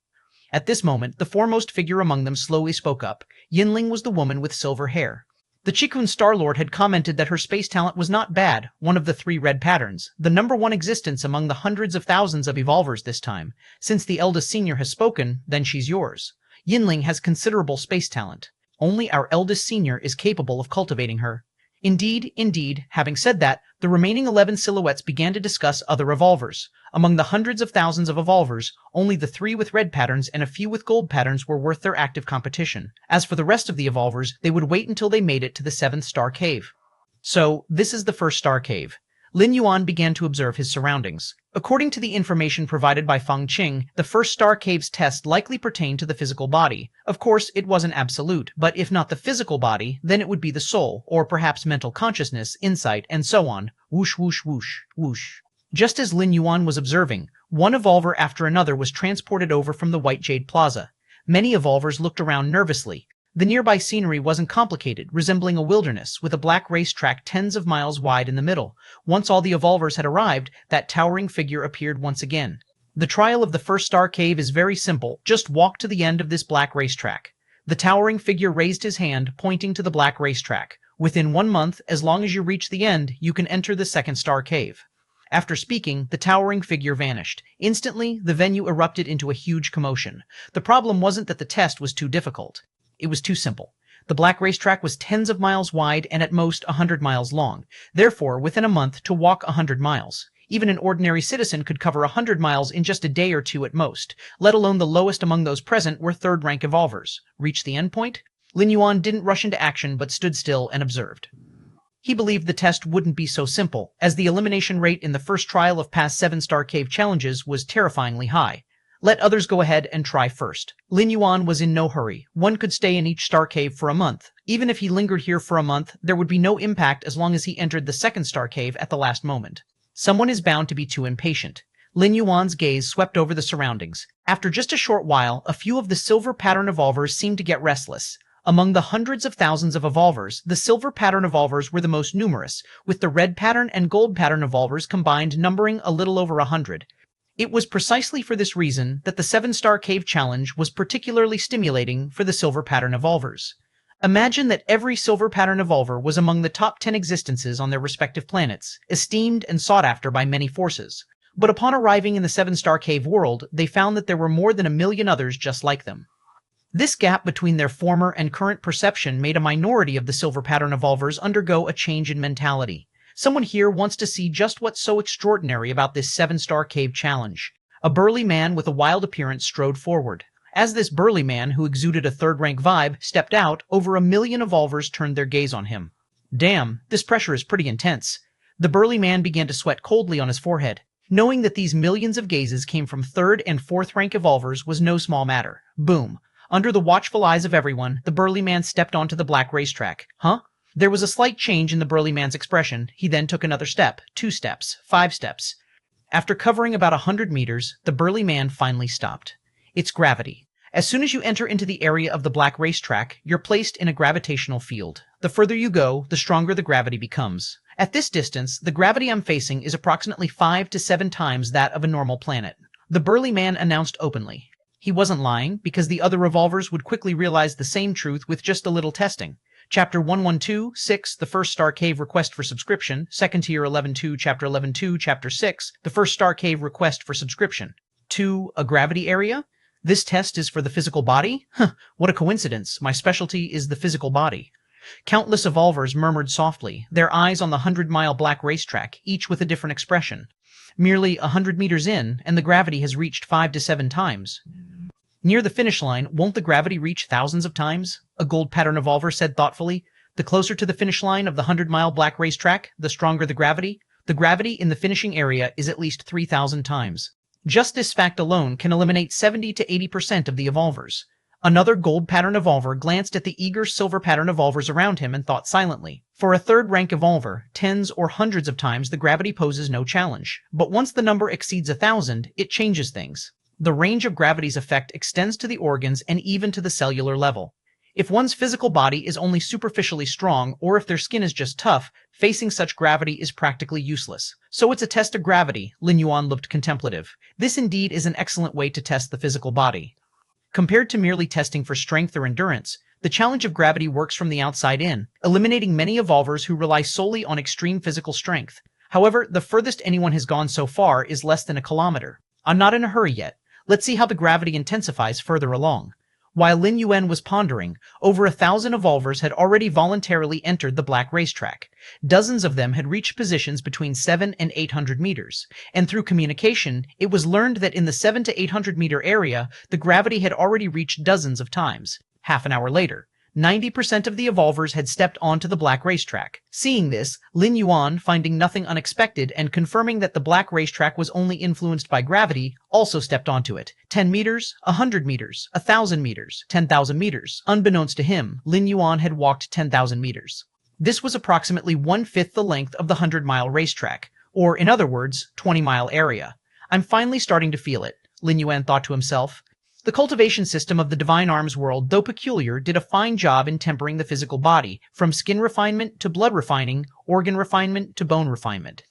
At this moment, the foremost figure among them slowly spoke up. Yinling was the woman with silver hair. The Chikun Star-Lord had commented that her space talent was not bad, one of the 3 red patterns, the #1 existence among the hundreds of thousands of evolvers this time. Since the eldest senior has spoken, then she's yours. Yinling has considerable space talent. Only our eldest senior is capable of cultivating her. Indeed. Having said that, the remaining 11 silhouettes began to discuss other evolvers. Among the hundreds of thousands of evolvers, only the 3 with red patterns and a few with gold patterns were worth their active competition. As for the rest of the evolvers, they would wait until they made it to the 7th star cave. So, this is the first star cave. Lin Yuan began to observe his surroundings. According to the information provided by Feng Qing, the first star cave's test likely pertained to the physical body. Of course, it wasn't absolute, but if not the physical body, then it would be the soul, or perhaps mental consciousness, insight, and so on. Whoosh, whoosh, whoosh, whoosh. Just as Lin Yuan was observing, one evolver after another was transported over from the White Jade Plaza. Many evolvers looked around nervously. The nearby scenery wasn't complicated, resembling a wilderness, with a black racetrack tens of miles wide in the middle. Once all the evolvers had arrived, that towering figure appeared once again. The trial of the first star cave is very simple. Just walk to the end of this black racetrack. The towering figure raised his hand, pointing to the black racetrack. Within 1 month, as long as you reach the end, you can enter the 2nd star cave. After speaking, the towering figure vanished. Instantly, the venue erupted into a huge commotion. The problem wasn't that the test was too difficult. It was too simple. The black racetrack was tens of miles wide and at most 100 miles long. Therefore, within a month, to walk 100 miles. Even an ordinary citizen could cover 100 miles in just a day or 2 at most, let alone the lowest among those present were 3rd rank evolvers. Reach the endpoint? Lin Yuan didn't rush into action but stood still and observed. He believed the test wouldn't be so simple, as the elimination rate in the first trial of past 7-star cave challenges was terrifyingly high. Let others go ahead and try first. Lin Yuan was in no hurry. One could stay in each star cave for a month. Even if he lingered here for a month, there would be no impact as long as he entered the 2nd star cave at the last moment. Someone is bound to be too impatient. Lin Yuan's gaze swept over the surroundings. After just a short while, a few of the silver pattern evolvers seemed to get restless. Among the hundreds of thousands of evolvers, the silver pattern evolvers were the most numerous, with the red pattern and gold pattern evolvers combined numbering a little over 100. It was precisely for this reason that the 7-star cave challenge was particularly stimulating for the silver pattern evolvers. Imagine that every silver pattern evolver was among the top 10 existences on their respective planets, esteemed and sought after by many forces. But upon arriving in the 7-star cave world, they found that there were more than 1 million others just like them. This gap between their former and current perception made a minority of the silver pattern evolvers undergo a change in mentality. Someone here wants to see just what's so extraordinary about this 7-star cave challenge. A burly man with a wild appearance strode forward. As this burly man, who exuded a 3rd-rank vibe, stepped out, over 1 million evolvers turned their gaze on him. Damn, this pressure is pretty intense. The burly man began to sweat coldly on his forehead. Knowing that these millions of gazes came from 3rd and 4th-rank evolvers was no small matter. Boom. Under the watchful eyes of everyone, the burly man stepped onto the black racetrack. Huh? There was a slight change in the burly man's expression. He then took another step, 2 steps, 5 steps. After covering about 100 meters, the burly man finally stopped. It's gravity. As soon as you enter into the area of the black racetrack, you're placed in a gravitational field. The further you go, the stronger the gravity becomes. At this distance, the gravity I'm facing is approximately 5 to 7 times that of a normal planet. The burly man announced openly. He wasn't lying, because the other revolvers would quickly realize the same truth with just a little testing. Chapter 112, 6, the First Star Cave Request for Subscription, 2nd Tier 11.2, Chapter 11.2, Chapter 6, the First Star Cave Request for Subscription. 2. A Gravity Area? This test is for the physical body? Huh, what a coincidence. My specialty is the physical body. Countless evolvers murmured softly, their eyes on the 100-mile black racetrack, each with a different expression. Merely 100 meters in, and the gravity has reached 5 to 7 times. Near the finish line, won't the gravity reach thousands of times? A gold pattern evolver said thoughtfully. The closer to the finish line of the 100-mile black racetrack, the stronger the gravity. The gravity in the finishing area is at least 3,000 times. Just this fact alone can eliminate 70 to 80% of the evolvers. Another gold pattern evolver glanced at the eager silver pattern evolvers around him and thought silently. For a third rank evolver, tens or hundreds of times the gravity poses no challenge. But once the number exceeds 1,000, it changes things. The range of gravity's effect extends to the organs and even to the cellular level. If one's physical body is only superficially strong, or if their skin is just tough, facing such gravity is practically useless. So it's a test of gravity. Lin Yuan looked contemplative. This indeed is an excellent way to test the physical body. Compared to merely testing for strength or endurance, the challenge of gravity works from the outside in, eliminating many evolvers who rely solely on extreme physical strength. However, the furthest anyone has gone so far is less than a kilometer. I'm not in a hurry yet. Let's see how the gravity intensifies further along. While Lin Yuan was pondering, over 1,000 evolvers had already voluntarily entered the black racetrack. Dozens of them had reached positions between 7 and 800 meters, and through communication, it was learned that in the 7 to 800 meter area, the gravity had already reached dozens of times. Half an hour later, 90% of the evolvers had stepped onto the black racetrack. Seeing this, Lin Yuan, finding nothing unexpected and confirming that the black racetrack was only influenced by gravity, also stepped onto it. 10 meters, 100 meters, 1,000 meters, 10,000 meters. Unbeknownst to him, Lin Yuan had walked 10,000 meters. This was approximately 1/5 the length of the 100-mile racetrack, or in other words, 20-mile area. I'm finally starting to feel it, Lin Yuan thought to himself. The cultivation system of the Divine Arms world, though peculiar, did a fine job in tempering the physical body, from skin refinement to blood refining, organ refinement to bone refinement.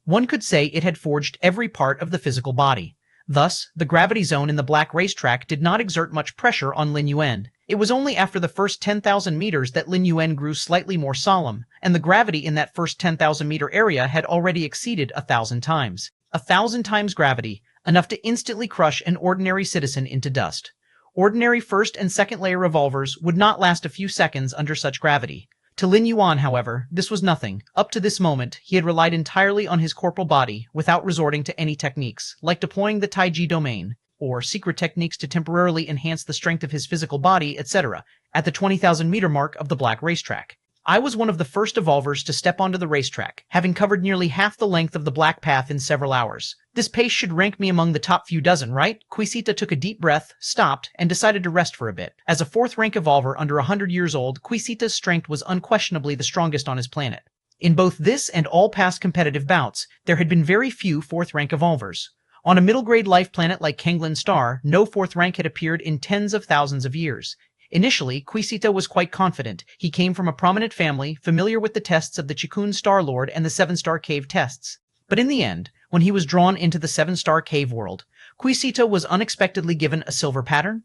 One could say it had forged every part of the physical body. Thus, the gravity zone in the black racetrack did not exert much pressure on Lin Yuan. It was only after the first 10,000 meters that Lin Yuan grew slightly more solemn, and the gravity in that first 10,000 meter area had already exceeded 1,000 times. 1,000 times gravity, enough to instantly crush an ordinary citizen into dust. Ordinary first and second layer revolvers would not last a few seconds under such gravity. To Lin Yuan, however, this was nothing. Up to this moment, he had relied entirely on his corporal body, without resorting to any techniques, like deploying the Taiji domain, or secret techniques to temporarily enhance the strength of his physical body, etc., at the 20,000 meter mark of the black racetrack. I was one of the first evolvers to step onto the racetrack, having covered nearly half the length of the black path in several hours. This pace should rank me among the top few dozen, right? Quisita took a deep breath, stopped, and decided to rest for a bit. As a fourth-rank evolver under 100 years old, Quisita's strength was unquestionably the strongest on his planet. In both this and all past competitive bouts, there had been very few fourth-rank evolvers. On a middle-grade life planet like Kenglin Star, no fourth rank had appeared in tens of thousands of years. Initially, Quisita was quite confident. He came from a prominent family, familiar with the tests of the Chikun Star Lord and the 7-star cave tests. But in the end, when he was drawn into the 7-star cave world, Quisita was unexpectedly given a silver pattern.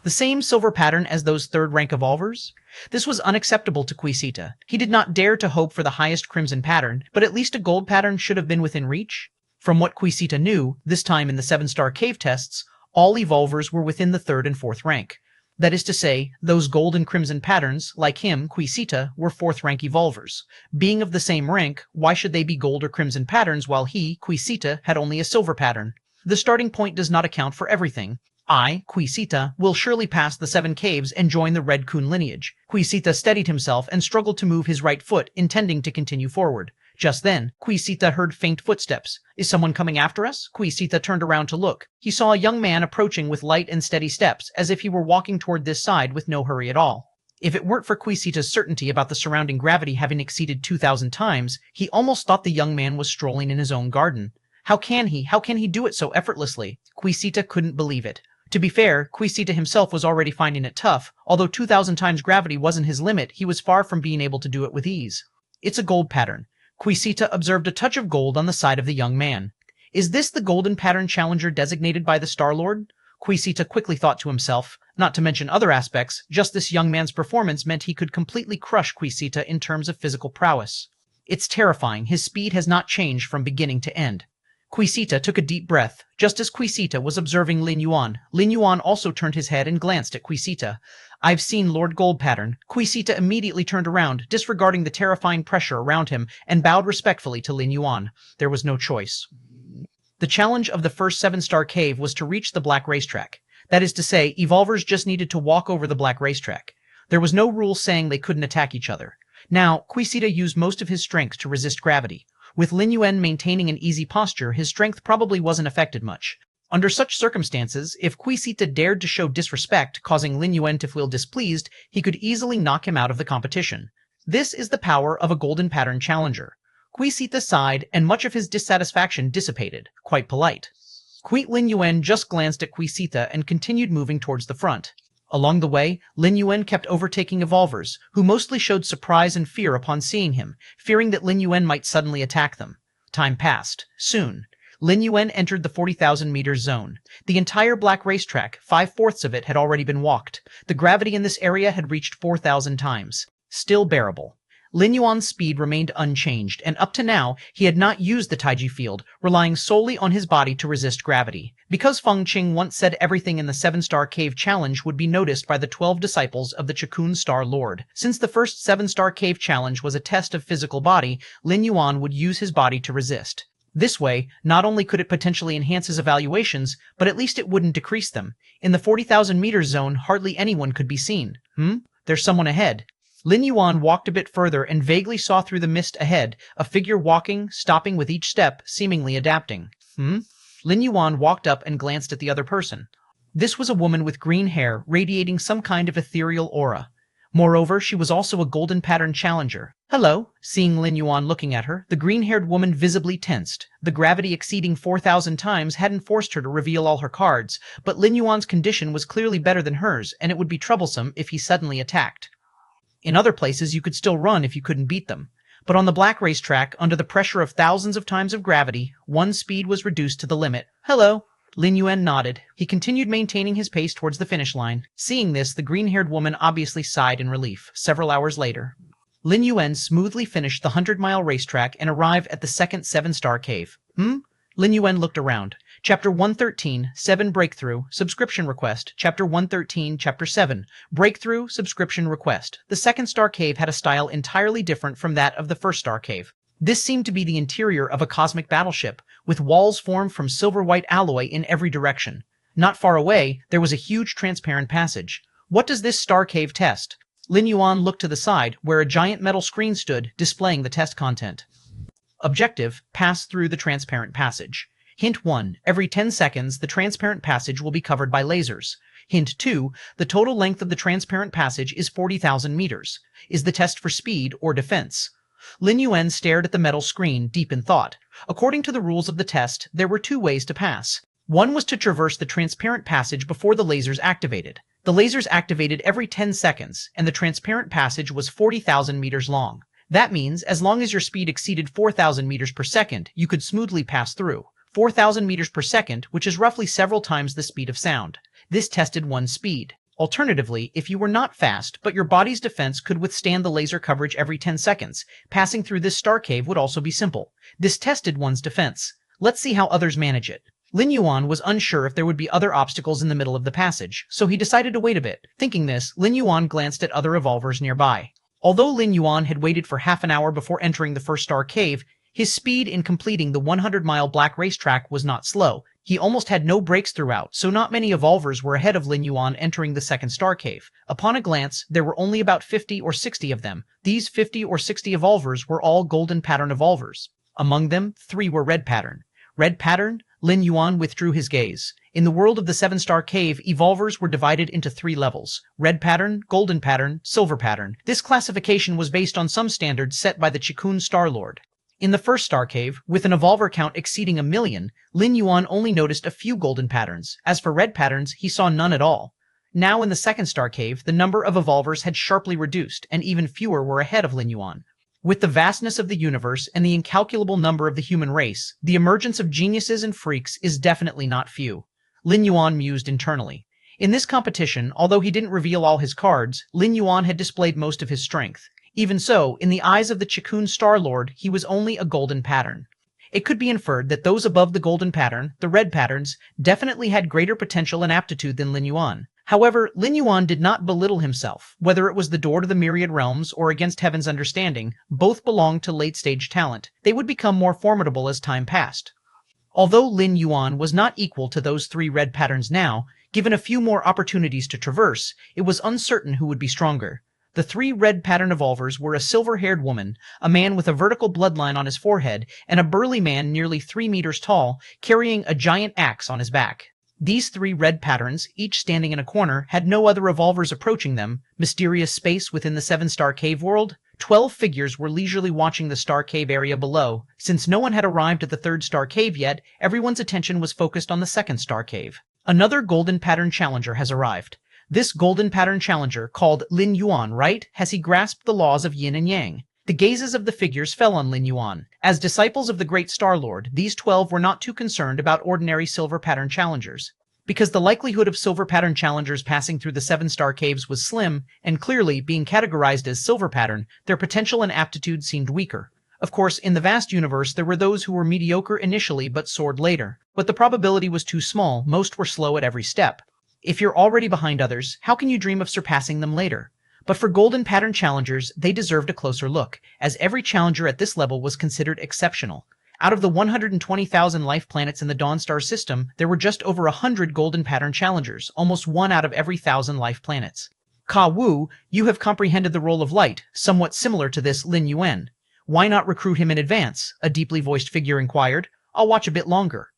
The same silver pattern as those third-rank evolvers? This was unacceptable to Quisita. He did not dare to hope for the highest crimson pattern, but at least a gold pattern should have been within reach. From what Quisita knew, this time in the 7-star cave tests, all evolvers were within the 3rd and 4th rank. That is to say, those gold and crimson patterns, like him, Quisita, were 4th-rank evolvers. Being of the same rank, why should they be gold or crimson patterns while he, Quisita, had only a silver pattern? The starting point does not account for everything. I, Quisita, will surely pass the 7 caves and join the Red Kun lineage. Quisita steadied himself and struggled to move his right foot, intending to continue forward. Just then, Quisita heard faint footsteps. Is someone coming after us? Quisita turned around to look. He saw a young man approaching with light and steady steps, as if he were walking toward this side with no hurry at all. If it weren't for Quisita's certainty about the surrounding gravity having exceeded 2,000 times, he almost thought the young man was strolling in his own garden. How can he do it so effortlessly? Quisita couldn't believe it. To be fair, Quisita himself was already finding it tough. Although 2,000 times gravity wasn't his limit, he was far from being able to do it with ease. It's a gold pattern. Quisita observed a touch of gold on the side of the young man. Is this the golden pattern challenger designated by the Star Lord? Quisita quickly thought to himself. Not to mention other aspects, just this young man's performance meant he could completely crush Quisita in terms of physical prowess. It's terrifying. His speed has not changed from beginning to end. Quisita took a deep breath. Just as Quisita was observing Lin Yuan also turned his head and glanced at Quisita. "I've seen Lord Gold Pattern." Quisita immediately turned around, disregarding the terrifying pressure around him, and bowed respectfully to Lin Yuan. There was no choice. The challenge of the first seven-star cave was to reach the black racetrack. That is to say, evolvers just needed to walk over the black racetrack. There was no rule saying they couldn't attack each other. Now, Quisita used most of his strength to resist gravity. With Lin Yuan maintaining an easy posture, his strength probably wasn't affected much. Under such circumstances, if Quisita dared to show disrespect, causing Lin Yuan to feel displeased, he could easily knock him out of the competition. This is the power of a golden pattern challenger. Quisita sighed, and much of his dissatisfaction dissipated. Quite polite. Lin Yuan just glanced at Quisita and continued moving towards the front. Along the way, Lin Yuan kept overtaking evolvers, who mostly showed surprise and fear upon seeing him, fearing that Lin Yuan might suddenly attack them. Time passed. Soon, Lin Yuan entered the 40,000 meters zone. The entire black racetrack, 5/4 of it, had already been walked. The gravity in this area had reached 4,000 times. Still bearable. Lin Yuan's speed remained unchanged, and up to now, he had not used the Taiji field, relying solely on his body to resist gravity. Because Feng Qing once said everything in the 7-star cave challenge would be noticed by the 12 disciples of the Chikun Star Lord. Since the first 7-star cave challenge was a test of physical body, Lin Yuan would use his body to resist. This way, not only could it potentially enhance his evaluations, but at least it wouldn't decrease them. In the 40,000 meters zone, hardly anyone could be seen. There's someone ahead. Lin Yuan walked a bit further and vaguely saw through the mist ahead, a figure walking, stopping with each step, seemingly adapting. Lin Yuan walked up and glanced at the other person. This was a woman with green hair, radiating some kind of ethereal aura. Moreover, she was also a golden pattern challenger. "Hello." Seeing Lin Yuan looking at her, the green-haired woman visibly tensed. The gravity exceeding 4,000 times hadn't forced her to reveal all her cards, but Lin Yuan's condition was clearly better than hers, and it would be troublesome if he suddenly attacked. In other places, you could still run if you couldn't beat them. But on the black racetrack, under the pressure of thousands of times of gravity, one's speed was reduced to the limit. "Hello." Lin Yuan nodded. He continued maintaining his pace towards the finish line. Seeing this, the green-haired woman obviously sighed in relief. Several hours later, Lin Yuan smoothly finished the 100-mile racetrack and arrived at the second 7-star cave. Lin Yuan looked around. Chapter 113, 7 Breakthrough, Subscription Request. Chapter 113, Chapter 7, Breakthrough, Subscription Request. The second star cave had a style entirely different from that of the first star cave. This seemed to be the interior of a cosmic battleship, with walls formed from silver-white alloy in every direction. Not far away, there was a huge transparent passage. What does this star cave test? Lin Yuan looked to the side, where a giant metal screen stood, displaying the test content. Objective: pass through the transparent passage. Hint 1. Every 10 seconds, the transparent passage will be covered by lasers. Hint 2. The total length of the transparent passage is 40,000 meters. Is the test for speed or defense? Lin Yuan stared at the metal screen, deep in thought. According to the rules of the test, there were 2 ways to pass. One was to traverse the transparent passage before the lasers activated. The lasers activated every 10 seconds, and the transparent passage was 40,000 meters long. That means, as long as your speed exceeded 4,000 meters per second, you could smoothly pass through. 4,000 meters per second, which is roughly several times the speed of sound. This tested one's speed. Alternatively, if you were not fast, but your body's defense could withstand the laser coverage every 10 seconds, passing through this star cave would also be simple. This tested one's defense. Let's see how others manage it. Lin Yuan was unsure if there would be other obstacles in the middle of the passage, so he decided to wait a bit. Thinking this, Lin Yuan glanced at other evolvers nearby. Although Lin Yuan had waited for half an hour before entering the first star cave, his speed in completing the 100-mile black racetrack was not slow. He almost had no breaks throughout, so not many evolvers were ahead of Lin Yuan entering the second star cave. Upon a glance, there were only about 50 or 60 of them. These 50 or 60 evolvers were all golden pattern evolvers. Among them, 3 were red pattern. Red pattern? Lin Yuan withdrew his gaze. In the world of the 7-star cave, evolvers were divided into 3 levels: red pattern, golden pattern, silver pattern. This classification was based on some standards set by the Chikun Star Lord. In the first star cave, with an evolver count exceeding 1,000,000, Lin Yuan only noticed a few golden patterns. As for red patterns, he saw none at all. Now in the second star cave, the number of evolvers had sharply reduced, and even fewer were ahead of Lin Yuan. With the vastness of the universe and the incalculable number of the human race, the emergence of geniuses and freaks is definitely not few. Lin Yuan mused internally. In this competition, although he didn't reveal all his cards, Lin Yuan had displayed most of his strength. Even so, in the eyes of the Chikun Star Lord, he was only a golden pattern. It could be inferred that those above the golden pattern, the red patterns, definitely had greater potential and aptitude than Lin Yuan. However, Lin Yuan did not belittle himself. Whether it was the door to the Myriad Realms or against Heaven's understanding, both belonged to late-stage talent. They would become more formidable as time passed. Although Lin Yuan was not equal to those three red patterns now, given a few more opportunities to traverse, it was uncertain who would be stronger. The three red pattern evolvers were a silver-haired woman, a man with a vertical bloodline on his forehead, and a burly man nearly 3 meters tall, carrying a giant axe on his back. These three red patterns, each standing in a corner, had no other evolvers approaching them. Mysterious space within the 7-star cave world? 12 figures were leisurely watching the star cave area below. Since no one had arrived at the 3rd star cave yet, everyone's attention was focused on the 2nd star cave. Another golden pattern challenger has arrived. This golden pattern challenger, called Lin Yuan, right? Has he grasped the laws of yin and yang? The gazes of the figures fell on Lin Yuan. As disciples of the great Star Lord, these 12 were not too concerned about ordinary silver pattern challengers. Because the likelihood of silver pattern challengers passing through the 7-star caves was slim, and clearly being categorized as silver pattern, their potential and aptitude seemed weaker. Of course, in the vast universe there were those who were mediocre initially but soared later. But the probability was too small, most were slow at every step. If you're already behind others, how can you dream of surpassing them later? But for golden pattern challengers, they deserved a closer look, as every challenger at this level was considered exceptional. Out of the 120,000 life planets in the Dawnstar system, there were just over 100 golden pattern challengers, almost 1 out of every 1,000 life planets. Ka Wu, you have comprehended the role of light, somewhat similar to this Lin Yuan. Why not recruit him in advance? A deeply voiced figure inquired. I'll watch a bit longer.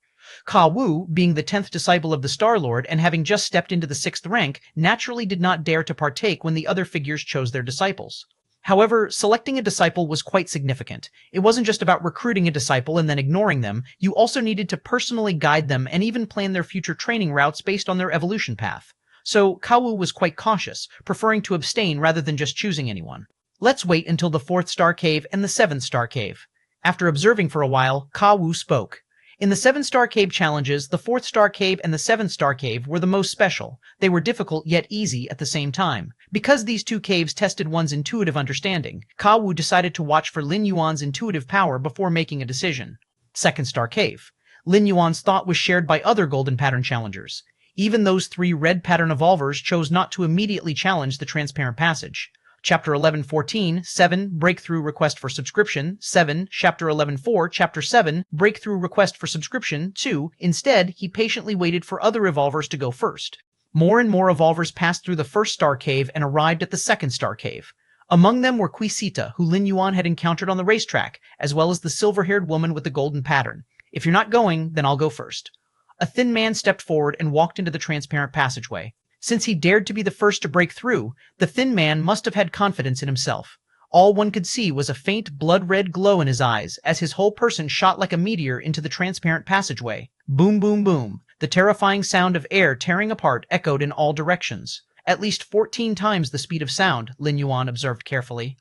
Ka Wu, being the 10th disciple of the Star Lord and having just stepped into the 6th rank, naturally did not dare to partake when the other figures chose their disciples. However, selecting a disciple was quite significant. It wasn't just about recruiting a disciple and then ignoring them, you also needed to personally guide them and even plan their future training routes based on their evolution path. So Ka Wu was quite cautious, preferring to abstain rather than just choosing anyone. Let's wait until the 4th star cave and the 7th star cave. After observing for a while, Ka Wu spoke. In the 7-star cave challenges, the 4th star cave and the 7th star cave were the most special. They were difficult yet easy at the same time. Because these two caves tested one's intuitive understanding, Ka Wu decided to watch for Lin Yuan's intuitive power before making a decision. 2nd star cave. Lin Yuan's thought was shared by other golden pattern challengers. Even those 3 red pattern evolvers chose not to immediately challenge the transparent passage. Chapter 11.14, 7, Breakthrough Request for Subscription, 7, Chapter 11.4, Chapter 7, Breakthrough Request for Subscription, 2. Instead, he patiently waited for other evolvers to go first. More and more evolvers passed through the 1st star cave and arrived at the 2nd star cave. Among them were Quisita, who Lin Yuan had encountered on the racetrack, as well as the silver-haired woman with the golden pattern. If you're not going, then I'll go first. A thin man stepped forward and walked into the transparent passageway. Since he dared to be the first to break through, the thin man must have had confidence in himself. All one could see was a faint blood-red glow in his eyes as his whole person shot like a meteor into the transparent passageway. Boom, boom, boom. The terrifying sound of air tearing apart echoed in all directions. At least 14 times the speed of sound, Lin Yuan observed carefully.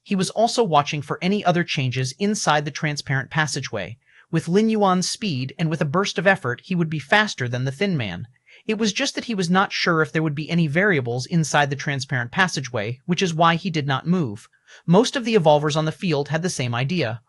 He was also watching for any other changes inside the transparent passageway. With Lin Yuan's speed and with a burst of effort, he would be faster than the thin man. It was just that he was not sure if there would be any variables inside the transparent passageway, which is why he did not move. Most of the evolvers on the field had the same idea.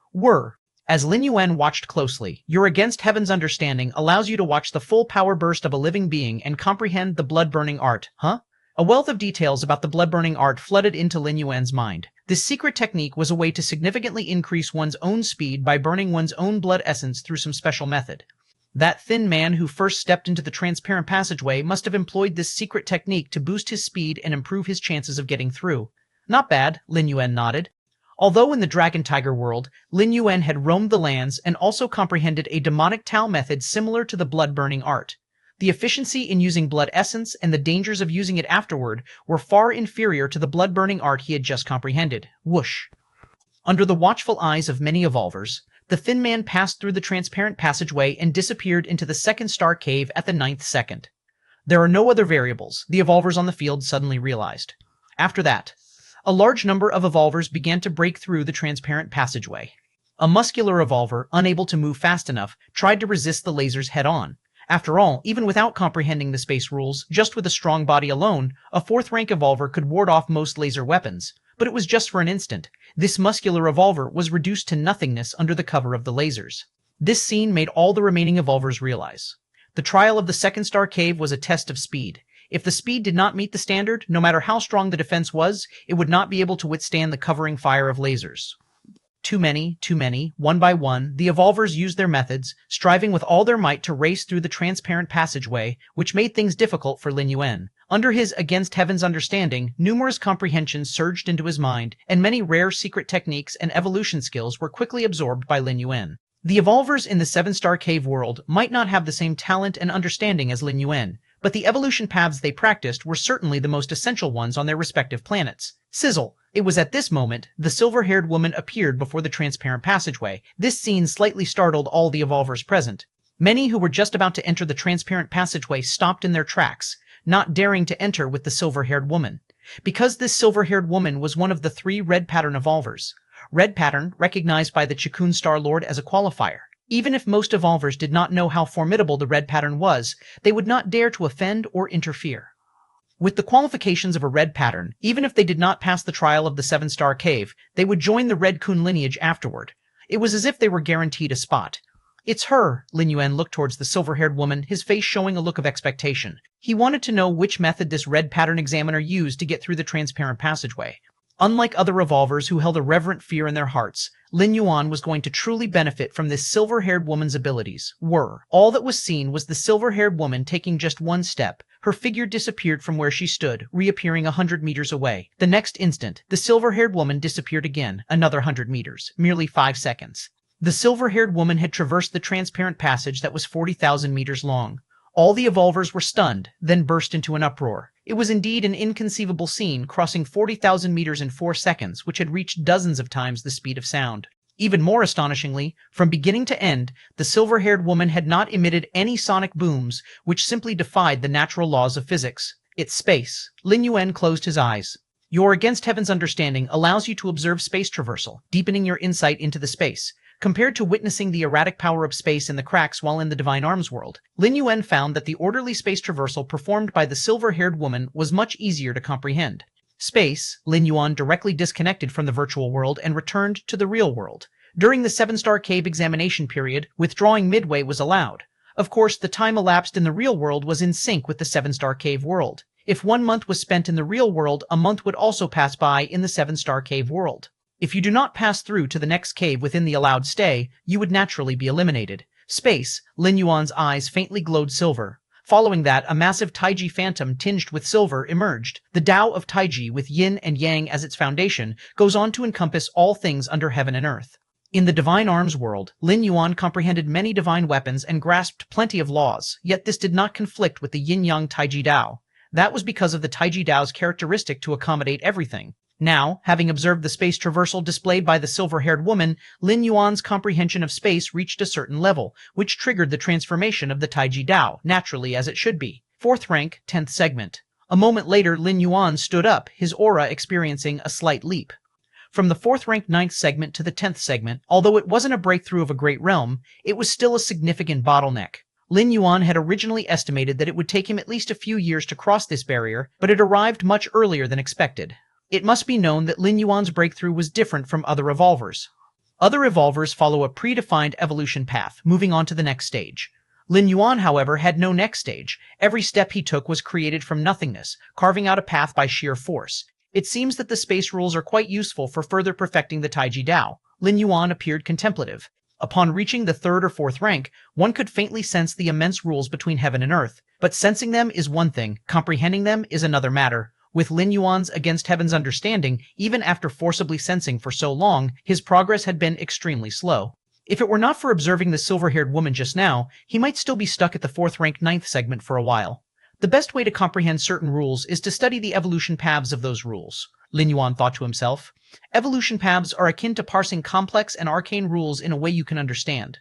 As Lin Yuan watched closely, your against heaven's understanding allows you to watch the full power burst of a living being and comprehend the blood-burning art, huh? A wealth of details about the blood-burning art flooded into Lin Yuan's mind. This secret technique was a way to significantly increase one's own speed by burning one's own blood essence through some special method. That thin man who first stepped into the transparent passageway must have employed this secret technique to boost his speed and improve his chances of getting through. Not bad, Lin Yuan nodded. Although in the Dragon Tiger world, Lin Yuan had roamed the lands and also comprehended a demonic Tao method similar to the blood-burning art. The efficiency in using blood essence and the dangers of using it afterward were far inferior to the blood-burning art he had just comprehended. Whoosh. Under the watchful eyes of many evolvers, the thin man passed through the transparent passageway and disappeared into the 2nd star cave at the 9th second. There are no other variables, the evolvers on the field suddenly realized. After that, a large number of evolvers began to break through the transparent passageway. A muscular evolver, unable to move fast enough, tried to resist the lasers head-on. After all, even without comprehending the space rules, just with a strong body alone, a 4th rank evolver could ward off most laser weapons. But it was just for an instant. This muscular evolver was reduced to nothingness under the cover of the lasers. This scene made all the remaining evolvers realize. The trial of the second star cave was a test of speed. If the speed did not meet the standard, no matter how strong the defense was, it would not be able to withstand the covering fire of lasers. Too many, one by one, the evolvers used their methods, striving with all their might to race through the transparent passageway, which made things difficult for Lin Yuan. Under his against heaven's understanding, numerous comprehensions surged into his mind, and many rare secret techniques and evolution skills were quickly absorbed by Lin Yuan. The evolvers in the seven-star cave world might not have the same talent and understanding as Lin Yuan, but the evolution paths they practiced were certainly the most essential ones on their respective planets. Sizzle! It was at this moment the silver-haired woman appeared before the transparent passageway. This scene slightly startled all the evolvers present. Many who were just about to enter the transparent passageway stopped in their tracks, not daring to enter with the silver-haired woman. Because this silver-haired woman was one of the 3 red pattern evolvers. Red pattern, recognized by the Chikun Star Lord as a qualifier. Even if most evolvers did not know how formidable the red pattern was, they would not dare to offend or interfere. With the qualifications of a red pattern, even if they did not pass the trial of the 7-star cave, they would join the Red Kun lineage afterward. It was as if they were guaranteed a spot. It's her, Lin Yuan looked towards the silver-haired woman, his face showing a look of expectation. He wanted to know which method this red pattern examiner used to get through the transparent passageway. Unlike other evolvers who held a reverent fear in their hearts, Lin Yuan was going to truly benefit from this silver-haired woman's abilities. All that was seen was the silver-haired woman taking just one step. Her figure disappeared from where she stood, reappearing 100 meters away. The next instant, the silver-haired woman disappeared again, another 100 meters, merely 5 seconds. The silver-haired woman had traversed the transparent passage that was 40,000 meters long. All the evolvers were stunned, then burst into an uproar. It was indeed an inconceivable scene, crossing 40,000 meters in 4 seconds, which had reached dozens of times the speed of sound. Even more astonishingly, from beginning to end, the silver-haired woman had not emitted any sonic booms, which simply defied the natural laws of physics. It's space. Lin Yuan closed his eyes. Your against heaven's understanding allows you to observe space traversal, deepening your insight into the space. Compared to witnessing the erratic power of space in the cracks while in the Divine Arms world, Lin Yuan found that the orderly space traversal performed by the silver-haired woman was much easier to comprehend. Space, Lin Yuan directly disconnected from the virtual world and returned to the real world. During the 7-star cave examination period, withdrawing midway was allowed. Of course, the time elapsed in the real world was in sync with the 7-star cave world. If 1 month was spent in the real world, a month would also pass by in the 7-star cave world. If you do not pass through to the next cave within the allowed stay, you would naturally be eliminated. Space, Lin Yuan's eyes faintly glowed silver. Following that, a massive Taiji phantom tinged with silver emerged. The Dao of Taiji, with yin and yang as its foundation, goes on to encompass all things under heaven and earth. In the Divine Arms world, Lin Yuan comprehended many divine weapons and grasped plenty of laws, yet this did not conflict with the yin-yang Taiji Dao. That was because of the Taiji Dao's characteristic to accommodate everything. Now, having observed the space traversal displayed by the silver-haired woman, Lin Yuan's comprehension of space reached a certain level, which triggered the transformation of the Taiji Dao, naturally as it should be. 4th rank, 10th segment. A moment later, Lin Yuan stood up, his aura experiencing a slight leap. From the 4th rank 9th segment to the 10th segment, although it wasn't a breakthrough of a great realm, it was still a significant bottleneck. Lin Yuan had originally estimated that it would take him at least a few years to cross this barrier, but it arrived much earlier than expected. It must be known that Lin Yuan's breakthrough was different from other evolvers. Other evolvers follow a predefined evolution path, moving on to the next stage. Lin Yuan, however, had no next stage. Every step he took was created from nothingness, carving out a path by sheer force. It seems that the space rules are quite useful for further perfecting the Taiji Dao. Lin Yuan appeared contemplative. Upon reaching the 3rd or 4th rank, one could faintly sense the immense rules between heaven and earth. But sensing them is one thing, comprehending them is another matter. With Lin Yuan's against heaven's understanding, even after forcibly sensing for so long, his progress had been extremely slow. If it were not for observing the silver-haired woman just now, he might still be stuck at the 4th rank 9th segment for a while. The best way to comprehend certain rules is to study the evolution paths of those rules, Lin Yuan thought to himself. Evolution paths are akin to parsing complex and arcane rules in a way you can understand.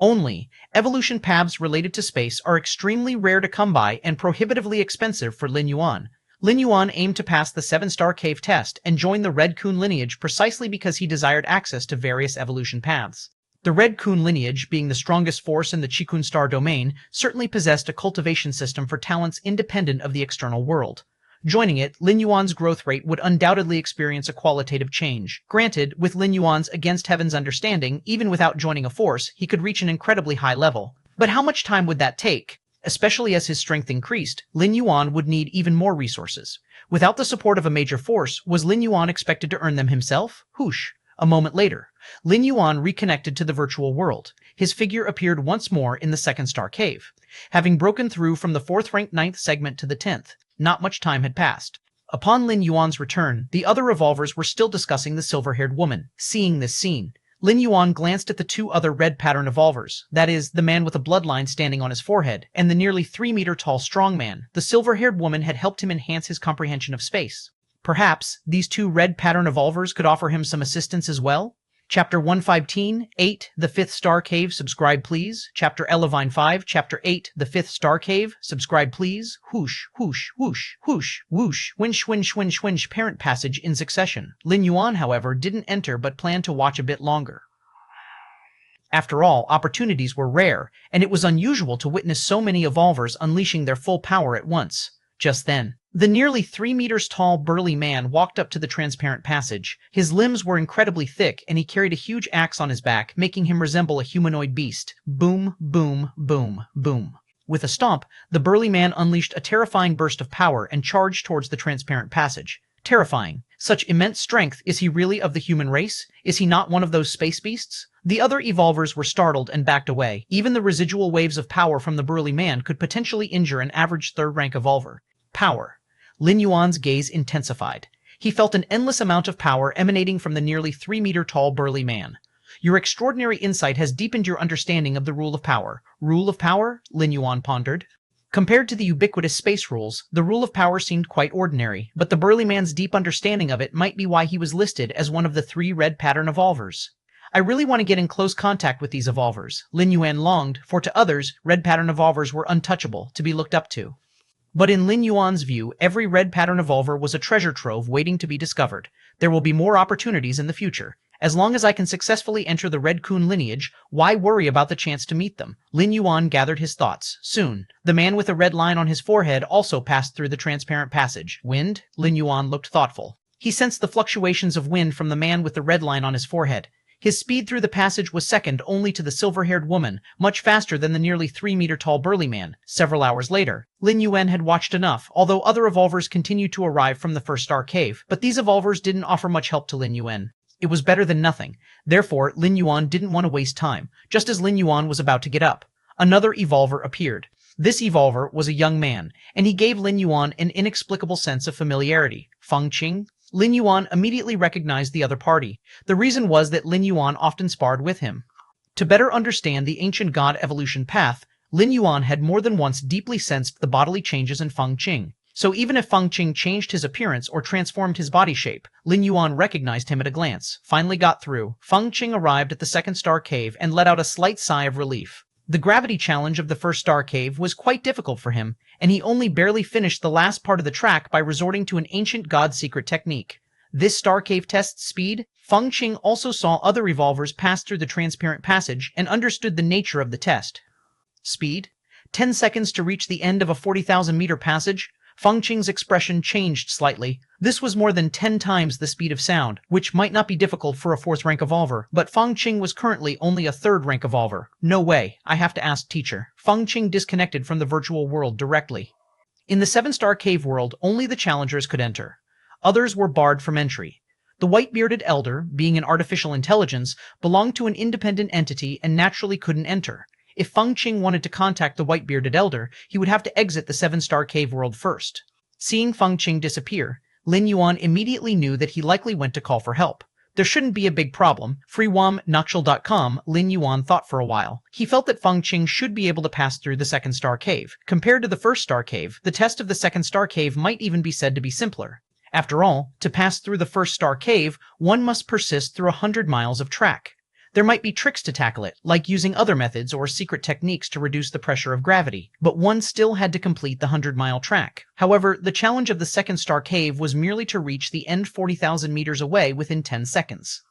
Only, evolution paths related to space are extremely rare to come by and prohibitively expensive for Lin Yuan. Lin Yuan aimed to pass the 7-star cave test and join the Red Kun lineage precisely because he desired access to various evolution paths. The Red Kun lineage, being the strongest force in the Chikun Star domain, certainly possessed a cultivation system for talents independent of the external world. Joining it, Lin Yuan's growth rate would undoubtedly experience a qualitative change. Granted, with Lin Yuan's against heaven's understanding, even without joining a force, he could reach an incredibly high level. But how much time would that take? Especially as his strength increased, Lin Yuan would need even more resources. Without the support of a major force, was Lin Yuan expected to earn them himself? Whoosh! A moment later, Lin Yuan reconnected to the virtual world. His figure appeared once more in the second star cave. Having broken through from the 4th-ranked 9th segment to the 10th, not much time had passed. Upon Lin Yuan's return, the other revolvers were still discussing the silver-haired woman. Seeing this scene, Lin Yuan glanced at the two other red pattern evolvers, that is, the man with a bloodline standing on his forehead, and the nearly 3-meter-tall strongman. The silver-haired woman had helped him enhance his comprehension of space. Perhaps these two red pattern evolvers could offer him some assistance as well? Chapter 115, 8, The 5th Star Cave, subscribe please. Chapter Elevine 5, Chapter 8, The 5th Star Cave, subscribe please. Whoosh, whoosh, whoosh, whoosh, whoosh, winch, winch, winch, winch, parent passage in succession. Lin Yuan, however, didn't enter but planned to watch a bit longer. After all, opportunities were rare, and it was unusual to witness so many evolvers unleashing their full power at once. Just then, the nearly 3 meters tall burly man walked up to the transparent passage. His limbs were incredibly thick, and he carried a huge axe on his back, making him resemble a humanoid beast. Boom, boom, boom, boom. With a stomp, the burly man unleashed a terrifying burst of power and charged towards the transparent passage. Terrifying. Such immense strength, is he really of the human race? Is he not one of those space beasts? The other evolvers were startled and backed away. Even the residual waves of power from the burly man could potentially injure an average 3rd-rank evolver. Power. Lin Yuan's gaze intensified. He felt an endless amount of power emanating from the nearly 3-meter-tall burly man. Your extraordinary insight has deepened your understanding of the rule of power. Rule of power? Lin Yuan pondered. Compared to the ubiquitous space rules, the rule of power seemed quite ordinary, but the burly man's deep understanding of it might be why he was listed as one of the 3 red pattern evolvers. I really want to get in close contact with these evolvers. Lin Yuan longed, for to others, red pattern evolvers were untouchable, to be looked up to. But in Lin Yuan's view, every red pattern evolver was a treasure trove waiting to be discovered. There will be more opportunities in the future. As long as I can successfully enter the Red Kun lineage, why worry about the chance to meet them? Lin Yuan gathered his thoughts. Soon, the man with a red line on his forehead also passed through the transparent passage. Wind? Lin Yuan looked thoughtful. He sensed the fluctuations of wind from the man with the red line on his forehead. His speed through the passage was second only to the silver-haired woman, much faster than the nearly 3-meter-tall burly man. Several hours later, Lin Yuan had watched enough, although other evolvers continued to arrive from the 1st star cave, but these evolvers didn't offer much help to Lin Yuan. It was better than nothing. Therefore, Lin Yuan didn't want to waste time. Just as Lin Yuan was about to get up, another evolver appeared. This evolver was a young man, and he gave Lin Yuan an inexplicable sense of familiarity. Feng Qing? Lin Yuan immediately recognized the other party. The reason was that Lin Yuan often sparred with him. To better understand the ancient god evolution path, Lin Yuan had more than once deeply sensed the bodily changes in Feng Qing. So even if Feng Qing changed his appearance or transformed his body shape, Lin Yuan recognized him at a glance. Finally got through. Feng Qing arrived at the 2nd star cave and let out a slight sigh of relief. The gravity challenge of the 1st star cave was quite difficult for him, and he only barely finished the last part of the track by resorting to an ancient god secret technique. This star cave tests speed. Feng Qing also saw other evolvers pass through the transparent passage and understood the nature of the test. Speed? 10 seconds to reach the end of a 40,000-meter passage? Feng Qing's expression changed slightly. This was more than 10 times the speed of sound, which might not be difficult for a 4th-rank evolver, but Feng Qing was currently only a 3rd-rank evolver. No way, I have to ask teacher. Feng Qing disconnected from the virtual world directly. In the 7-star cave world, only the challengers could enter. Others were barred from entry. The white-bearded elder, being an artificial intelligence, belonged to an independent entity and naturally couldn't enter. If Feng Qing wanted to contact the white-bearded elder, he would have to exit the 7-star cave world first. Seeing Feng Qing disappear, Lin Yuan immediately knew that he likely went to call for help. There shouldn't be a big problem. freewomnoctual.com, Lin Yuan thought for a while. He felt that Feng Qing should be able to pass through the 2nd star cave. Compared to the 1st star cave, the test of the 2nd star cave might even be said to be simpler. After all, to pass through the 1st star cave, one must persist through 100 miles of track. There might be tricks to tackle it, like using other methods or secret techniques to reduce the pressure of gravity, but one still had to complete the 100-mile track. However, the challenge of the 2nd star cave was merely to reach the end 40,000 meters away within 10 seconds.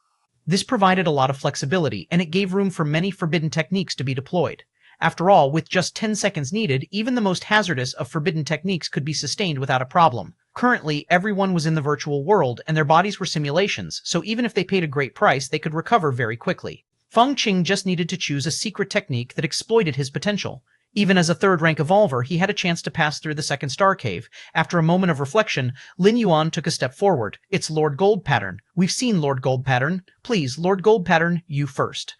This provided a lot of flexibility, and it gave room for many forbidden techniques to be deployed. After all, with just 10 seconds needed, even the most hazardous of forbidden techniques could be sustained without a problem. Currently, everyone was in the virtual world, and their bodies were simulations, so even if they paid a great price, they could recover very quickly. Feng Qing just needed to choose a secret technique that exploited his potential. Even as a third-rank evolver, he had a chance to pass through the second star cave. After a moment of reflection, Lin Yuan took a step forward. It's Lord Gold Pattern. We've seen Lord Gold Pattern. Please, Lord Gold Pattern, you first.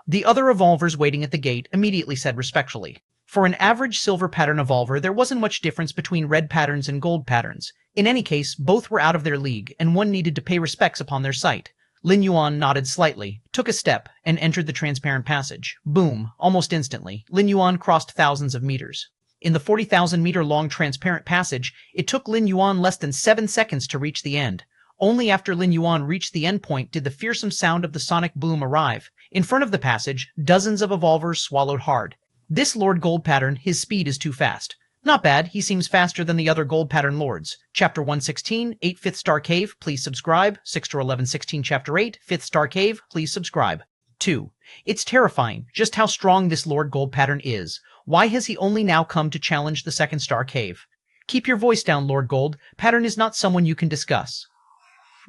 The other evolvers waiting at the gate immediately said respectfully. For an average silver pattern evolver, there wasn't much difference between red patterns and gold patterns. In any case, both were out of their league, and one needed to pay respects upon their sight. Lin Yuan nodded slightly, took a step, and entered the transparent passage. Boom! Almost instantly, Lin Yuan crossed thousands of meters. In the 40,000-meter-long transparent passage, it took Lin Yuan less than 7 seconds to reach the end. Only after Lin Yuan reached the end point did the fearsome sound of the sonic boom arrive. In front of the passage, dozens of evolvers swallowed hard. This Lord Gold Pattern, his speed is too fast. Not bad, he seems faster than the other Gold Pattern Lords. Chapter 116, 8 5th Star Cave, please subscribe. 6-11-16 Chapter 8, 5th Star Cave, please subscribe. 2. It's terrifying, just how strong this Lord Gold Pattern is. Why has he only now come to challenge the 2nd Star Cave? Keep your voice down, Lord Gold. Pattern is not someone you can discuss.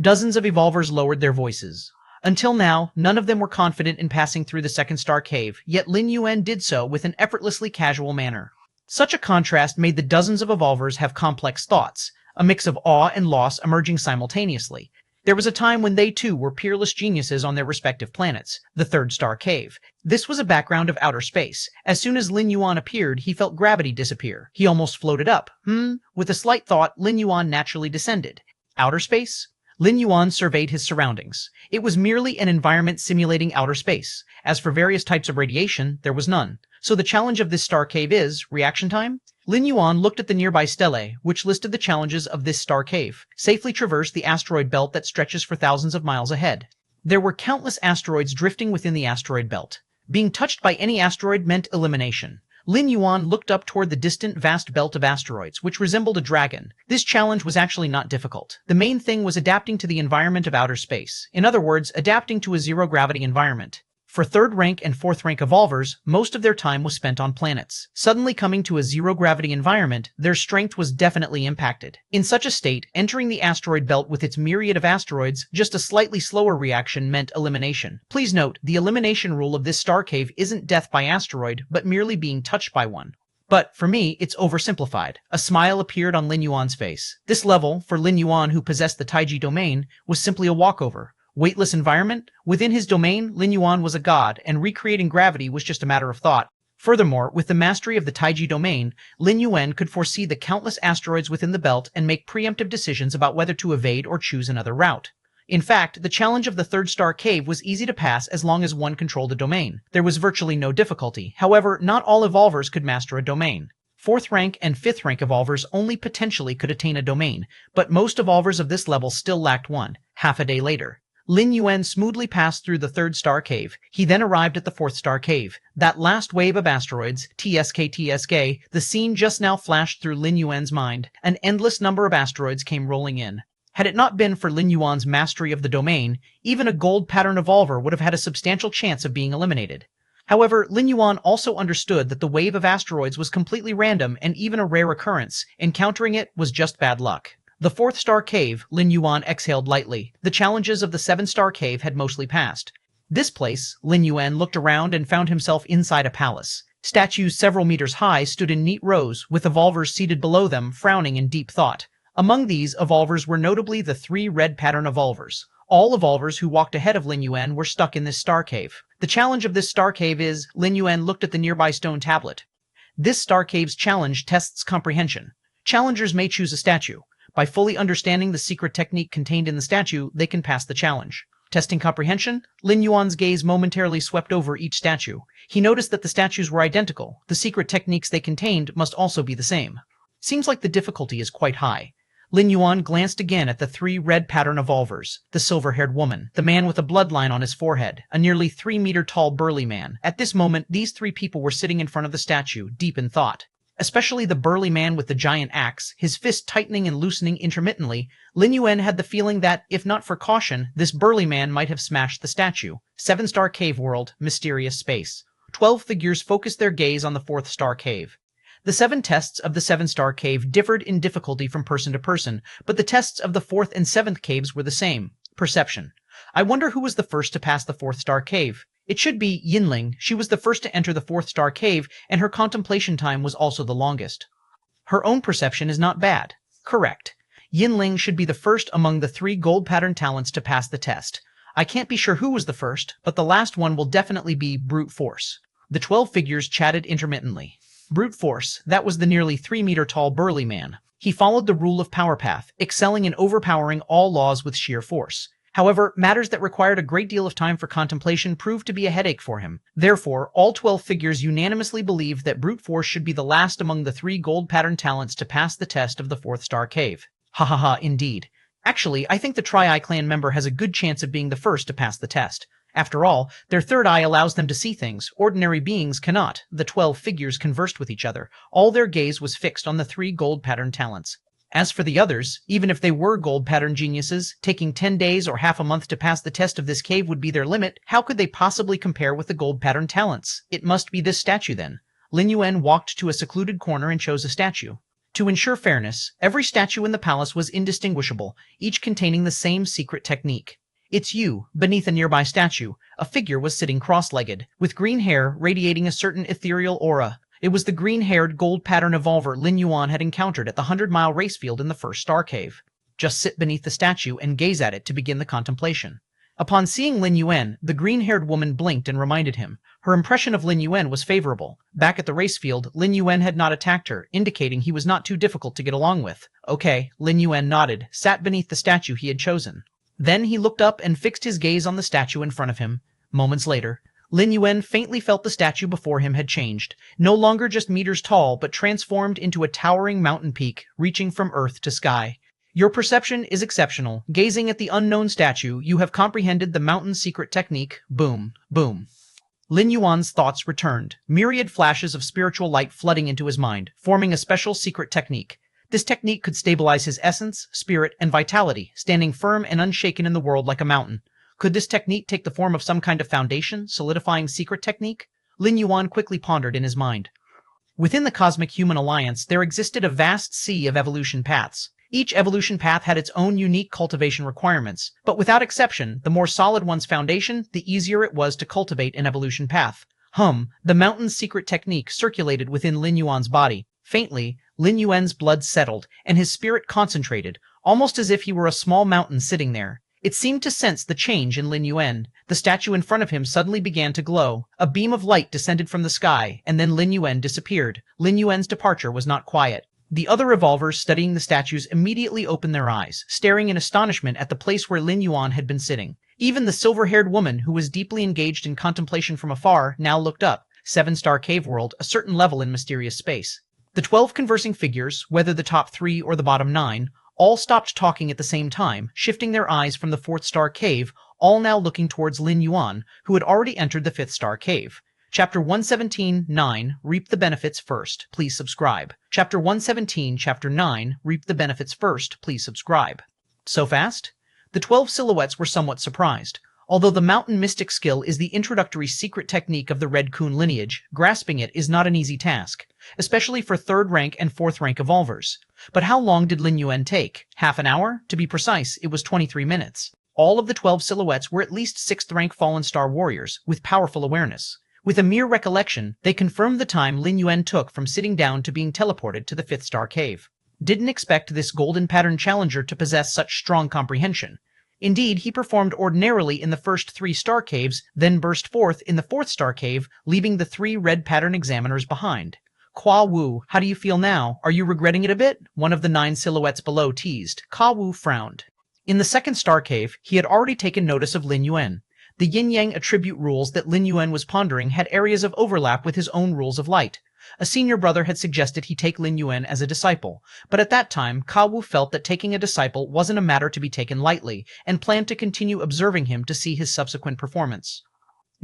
Dozens of evolvers lowered their voices. Until now, none of them were confident in passing through the 2nd Star Cave, yet Lin Yuan did so with an effortlessly casual manner. Such a contrast made the dozens of evolvers have complex thoughts, a mix of awe and loss emerging simultaneously. There was a time when they too were peerless geniuses on their respective planets, the 3rd Star Cave. This was a background of outer space. As soon as Lin Yuan appeared, he felt gravity disappear. He almost floated up. With a slight thought, Lin Yuan naturally descended. Outer space? Lin Yuan surveyed his surroundings. It was merely an environment simulating outer space. As for various types of radiation, there was none. So the challenge of this star cave is reaction time? Lin Yuan looked at the nearby stelae, which listed the challenges of this star cave. Safely traverse the asteroid belt that stretches for thousands of miles ahead. There were countless asteroids drifting within the asteroid belt. Being touched by any asteroid meant elimination. Lin Yuan looked up toward the distant vast belt of asteroids, which resembled a dragon. This challenge was actually not difficult. The main thing was adapting to the environment of outer space. In other words, adapting to a zero-gravity environment. For 3rd rank and 4th rank evolvers, most of their time was spent on planets. Suddenly coming to a zero-gravity environment, their strength was definitely impacted. In such a state, entering the asteroid belt with its myriad of asteroids, just a slightly slower reaction meant elimination. Please note, the elimination rule of this star cave isn't death by asteroid, but merely being touched by one. But, for me, it's oversimplified. A smile appeared on Lin Yuan's face. This level, for Lin Yuan who possessed the Taiji domain, was simply a walkover. Weightless environment? Within his domain, Lin Yuan was a god, and recreating gravity was just a matter of thought. Furthermore, with the mastery of the Taiji domain, Lin Yuan could foresee the countless asteroids within the belt and make preemptive decisions about whether to evade or choose another route. In fact, the challenge of the 3rd Star Cave was easy to pass as long as one controlled a domain. There was virtually no difficulty. However, not all evolvers could master a domain. 4th rank and 5th rank evolvers only potentially could attain a domain, but most evolvers of this level still lacked one, half a day later. Lin Yuan smoothly passed through the 3rd Star Cave. He then arrived at the 4th Star Cave. That last wave of asteroids, TSK, the scene just now flashed through Lin Yuan's mind. An endless number of asteroids came rolling in. Had it not been for Lin Yuan's mastery of the domain, even a gold pattern evolver would have had a substantial chance of being eliminated. However, Lin Yuan also understood that the wave of asteroids was completely random and even a rare occurrence. Encountering it was just bad luck. The 4th Star Cave, Lin Yuan exhaled lightly. The challenges of the 7th Star Cave had mostly passed. This place, Lin Yuan looked around and found himself inside a palace. Statues several meters high stood in neat rows, with evolvers seated below them, frowning in deep thought. Among these evolvers were notably the 3 red pattern evolvers. All evolvers who walked ahead of Lin Yuan were stuck in this star cave. The challenge of this star cave is, Lin Yuan looked at the nearby stone tablet. This star cave's challenge tests comprehension. Challengers may choose a statue. By fully understanding the secret technique contained in the statue, they can pass the challenge. Testing comprehension, Lin Yuan's gaze momentarily swept over each statue. He noticed that the statues were identical. The secret techniques they contained must also be the same. Seems like the difficulty is quite high. Lin Yuan glanced again at the 3 red pattern evolvers. The silver-haired woman, the man with a bloodline on his forehead, a nearly 3-meter-tall burly man. At this moment, these 3 people were sitting in front of the statue, deep in thought. Especially the burly man with the giant axe, his fist tightening and loosening intermittently, Lin Yuan had the feeling that, if not for caution, this burly man might have smashed the statue. 7-Star Cave World, mysterious space. 12 figures focused their gaze on the 4th Star Cave. The 7 tests of the 7-star cave differed in difficulty from person to person, but the tests of the 4th and 7th caves were the same. Perception. I wonder who was the first to pass the 4th-star cave. It should be Yinling. She was the first to enter the 4th-star cave, and her contemplation time was also the longest. Her own perception is not bad. Correct. Yinling should be the first among the 3 gold pattern talents to pass the test. I can't be sure who was the first, but the last one will definitely be brute force. The 12 figures chatted intermittently. Brute force, that was the nearly 3-meter-tall burly man. He followed the rule of power path, excelling in overpowering all laws with sheer force. However, matters that required a great deal of time for contemplation proved to be a headache for him. Therefore, all 12 figures unanimously believed that brute force should be the last among the 3 gold pattern talents to pass the test of the 4th-star cave. Ha ha ha, indeed. Actually, I think the Tri-Eye clan member has a good chance of being the first to pass the test. After all, their third eye allows them to see things ordinary beings cannot. The 12 figures conversed with each other. All their gaze was fixed on the 3 gold pattern talents. As for the others, even if they were gold pattern geniuses, taking 10 days or half a month to pass the test of this cave would be their limit. How could they possibly compare with the gold pattern talents? It must be this statue then. Lin Yuan walked to a secluded corner and chose a statue. To ensure fairness, every statue in the palace was indistinguishable, each containing the same secret technique. It's you. Beneath a nearby statue, a figure was sitting cross-legged, with green hair radiating a certain ethereal aura. It was the green-haired gold pattern evolver Lin Yuan had encountered at the 100-mile race field in the 1st-star cave. Just sit beneath the statue and gaze at it to begin the contemplation. Upon seeing Lin Yuan, the green-haired woman blinked and reminded him. Her impression of Lin Yuan was favorable. Back at the race field, Lin Yuan had not attacked her, indicating he was not too difficult to get along with. Okay, Lin Yuan nodded, sat beneath the statue he had chosen. Then he looked up and fixed his gaze on the statue in front of him. Moments later, Lin Yuan faintly felt the statue before him had changed, no longer just meters tall, but transformed into a towering mountain peak, reaching from earth to sky. Your perception is exceptional. Gazing at the unknown statue, you have comprehended the mountain's secret technique. Boom, boom. Lin Yuan's thoughts returned, myriad flashes of spiritual light flooding into his mind, forming a special secret technique. This technique could stabilize his essence, spirit, and vitality, standing firm and unshaken in the world like a mountain. Could this technique take the form of some kind of foundation, solidifying secret technique? Lin Yuan quickly pondered in his mind. Within the Cosmic Human Alliance, there existed a vast sea of evolution paths. Each evolution path had its own unique cultivation requirements, but without exception, the more solid one's foundation, the easier it was to cultivate an evolution path. The mountain's secret technique circulated within Lin Yuan's body. Faintly, Lin Yuan's blood settled, and his spirit concentrated, almost as if he were a small mountain sitting there. It seemed to sense the change in Lin Yuan. The statue in front of him suddenly began to glow. A beam of light descended from the sky, and then Lin Yuan disappeared. Lin Yuan's departure was not quiet. The other evolvers studying the statues immediately opened their eyes, staring in astonishment at the place where Lin Yuan had been sitting. Even the silver-haired woman, who was deeply engaged in contemplation from afar, now looked up. 7-star cave world, a certain level in mysterious space. The 12 conversing figures, whether the top 3 or the bottom 9, all stopped talking at the same time, shifting their eyes from the 4th-star cave, all now looking towards Lin Yuan, who had already entered the 5th-star cave. Chapter 117-9, Reap the Benefits First. Please subscribe. Chapter 117, Chapter 9, Reap the Benefits First. Please subscribe. So fast? The 12 silhouettes were somewhat surprised. Although the mountain mystic skill is the introductory secret technique of the Red Kun lineage, grasping it is not an easy task, especially for 3rd rank and 4th rank evolvers. But how long did Lin Yuan take? Half an hour? To be precise, it was 23 minutes. All of the 12 silhouettes were at least 6th rank Fallen Star warriors, with powerful awareness. With a mere recollection, they confirmed the time Lin Yuan took from sitting down to being teleported to the 5th-star cave. Didn't expect this golden pattern challenger to possess such strong comprehension. Indeed, he performed ordinarily in the first 3 star caves, then burst forth in the 4th-star cave, leaving the 3 red pattern examiners behind. Kwa Wu, how do you feel now? Are you regretting it a bit? One of the 9 silhouettes below teased. Kwa Wu frowned. In the 2nd star cave, he had already taken notice of Lin Yuan. The yin-yang attribute rules that Lin Yuan was pondering had areas of overlap with his own rules of light. A senior brother had suggested he take Lin Yuan as a disciple, but at that time, Ka Wu felt that taking a disciple wasn't a matter to be taken lightly, and planned to continue observing him to see his subsequent performance.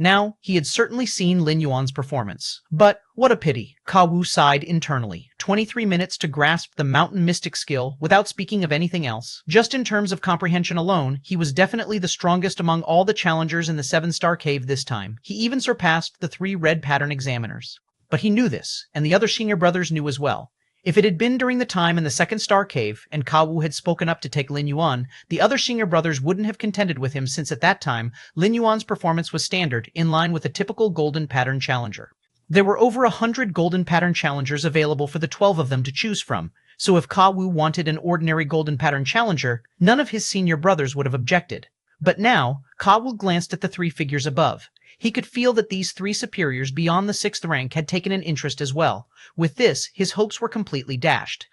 Now, he had certainly seen Lin Yuan's performance. But, what a pity, Ka Wu sighed internally. 23 minutes to grasp the mountain mystic skill without speaking of anything else. Just in terms of comprehension alone, he was definitely the strongest among all the challengers in the 7-star cave this time. He even surpassed the 3 red pattern examiners. But he knew this, and the other senior brothers knew as well. If it had been during the time in the second star cave, and Kawu had spoken up to take Lin Yuan, the other senior brothers wouldn't have contended with him since at that time, Lin Yuan's performance was standard, in line with a typical golden pattern challenger. There were over 100 golden pattern challengers available for the 12 of them to choose from, so if Kawu wanted an ordinary golden pattern challenger, none of his senior brothers would have objected. But now, Kawu glanced at the three figures above. He could feel that these three superiors beyond the 6th rank had taken an interest as well. With this, his hopes were completely dashed.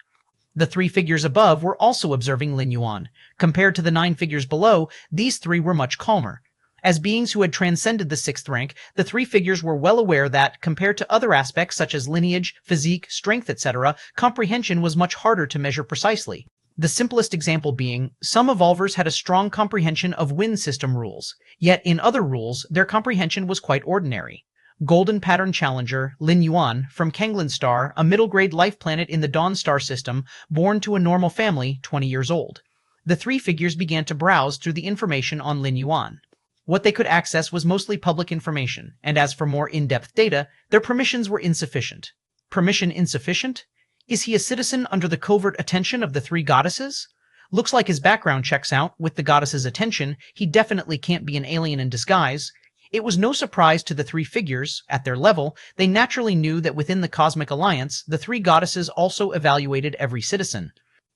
The three figures above were also observing Lin Yuan. Compared to the 9 figures below, these three were much calmer. As beings who had transcended the 6th rank, the three figures were well aware that, compared to other aspects such as lineage, physique, strength, etc., comprehension was much harder to measure precisely. The simplest example being, some evolvers had a strong comprehension of wind system rules, yet in other rules, their comprehension was quite ordinary. Golden Pattern Challenger, Lin Yuan, from Kanglan Star, a middle-grade life planet in the Dawn Star system, born to a normal family, 20 years old. The three figures began to browse through the information on Lin Yuan. What they could access was mostly public information, and as for more in-depth data, their permissions were insufficient. Permission insufficient? Is he a citizen under the covert attention of the three goddesses? Looks like his background checks out. With the goddesses' attention, he definitely can't be an alien in disguise. It was no surprise to the three figures. At their level, they naturally knew that within the Cosmic Alliance, the three goddesses also evaluated every citizen.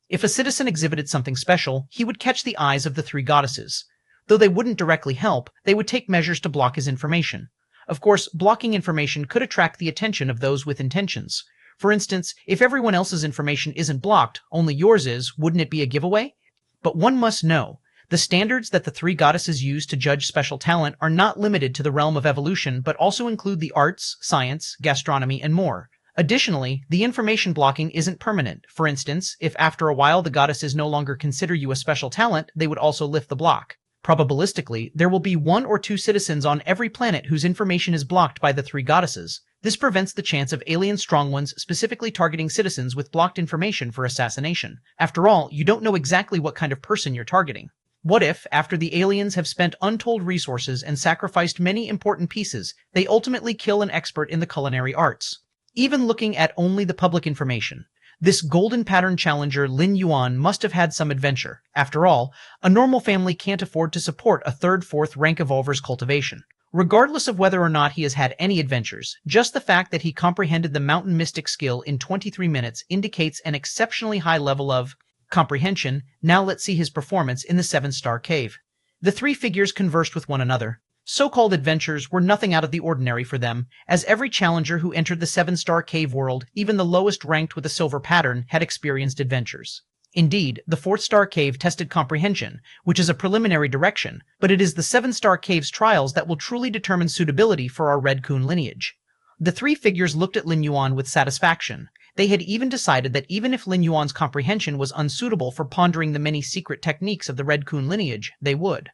If a citizen exhibited something special, he would catch the eyes of the three goddesses. Though they wouldn't directly help, they would take measures to block his information. Of course, blocking information could attract the attention of those with intentions. For instance, if everyone else's information isn't blocked, only yours is, wouldn't it be a giveaway? But one must know, the standards that the three goddesses use to judge special talent are not limited to the realm of evolution, but also include the arts, science, gastronomy, and more. Additionally, the information blocking isn't permanent. For instance, if after a while the goddesses no longer consider you a special talent, they would also lift the block. Probabilistically, there will be 1 or 2 citizens on every planet whose information is blocked by the three goddesses. This prevents the chance of alien strong ones specifically targeting citizens with blocked information for assassination. After all, you don't know exactly what kind of person you're targeting. What if, after the aliens have spent untold resources and sacrificed many important pieces, they ultimately kill an expert in the culinary arts? Even looking at only the public information, this golden pattern challenger Lin Yuan must have had some adventure. After all, a normal family can't afford to support a 3rd, 4th rank evolver's cultivation. Regardless of whether or not he has had any adventures, just the fact that he comprehended the mountain mystic skill in 23 minutes indicates an exceptionally high level of comprehension. Now let's see his performance in the 7-star cave. The three figures conversed with one another. So-called adventures were nothing out of the ordinary for them, as every challenger who entered the 7-star cave world, even the lowest ranked with a silver pattern, had experienced adventures. Indeed, the 4th-star cave tested comprehension, which is a preliminary direction, but it is the 7-star cave's trials that will truly determine suitability for our Red Kun lineage. The three figures looked at Lin Yuan with satisfaction. They had even decided that even if Lin Yuan's comprehension was unsuitable for pondering the many secret techniques of the Red Kun lineage, they would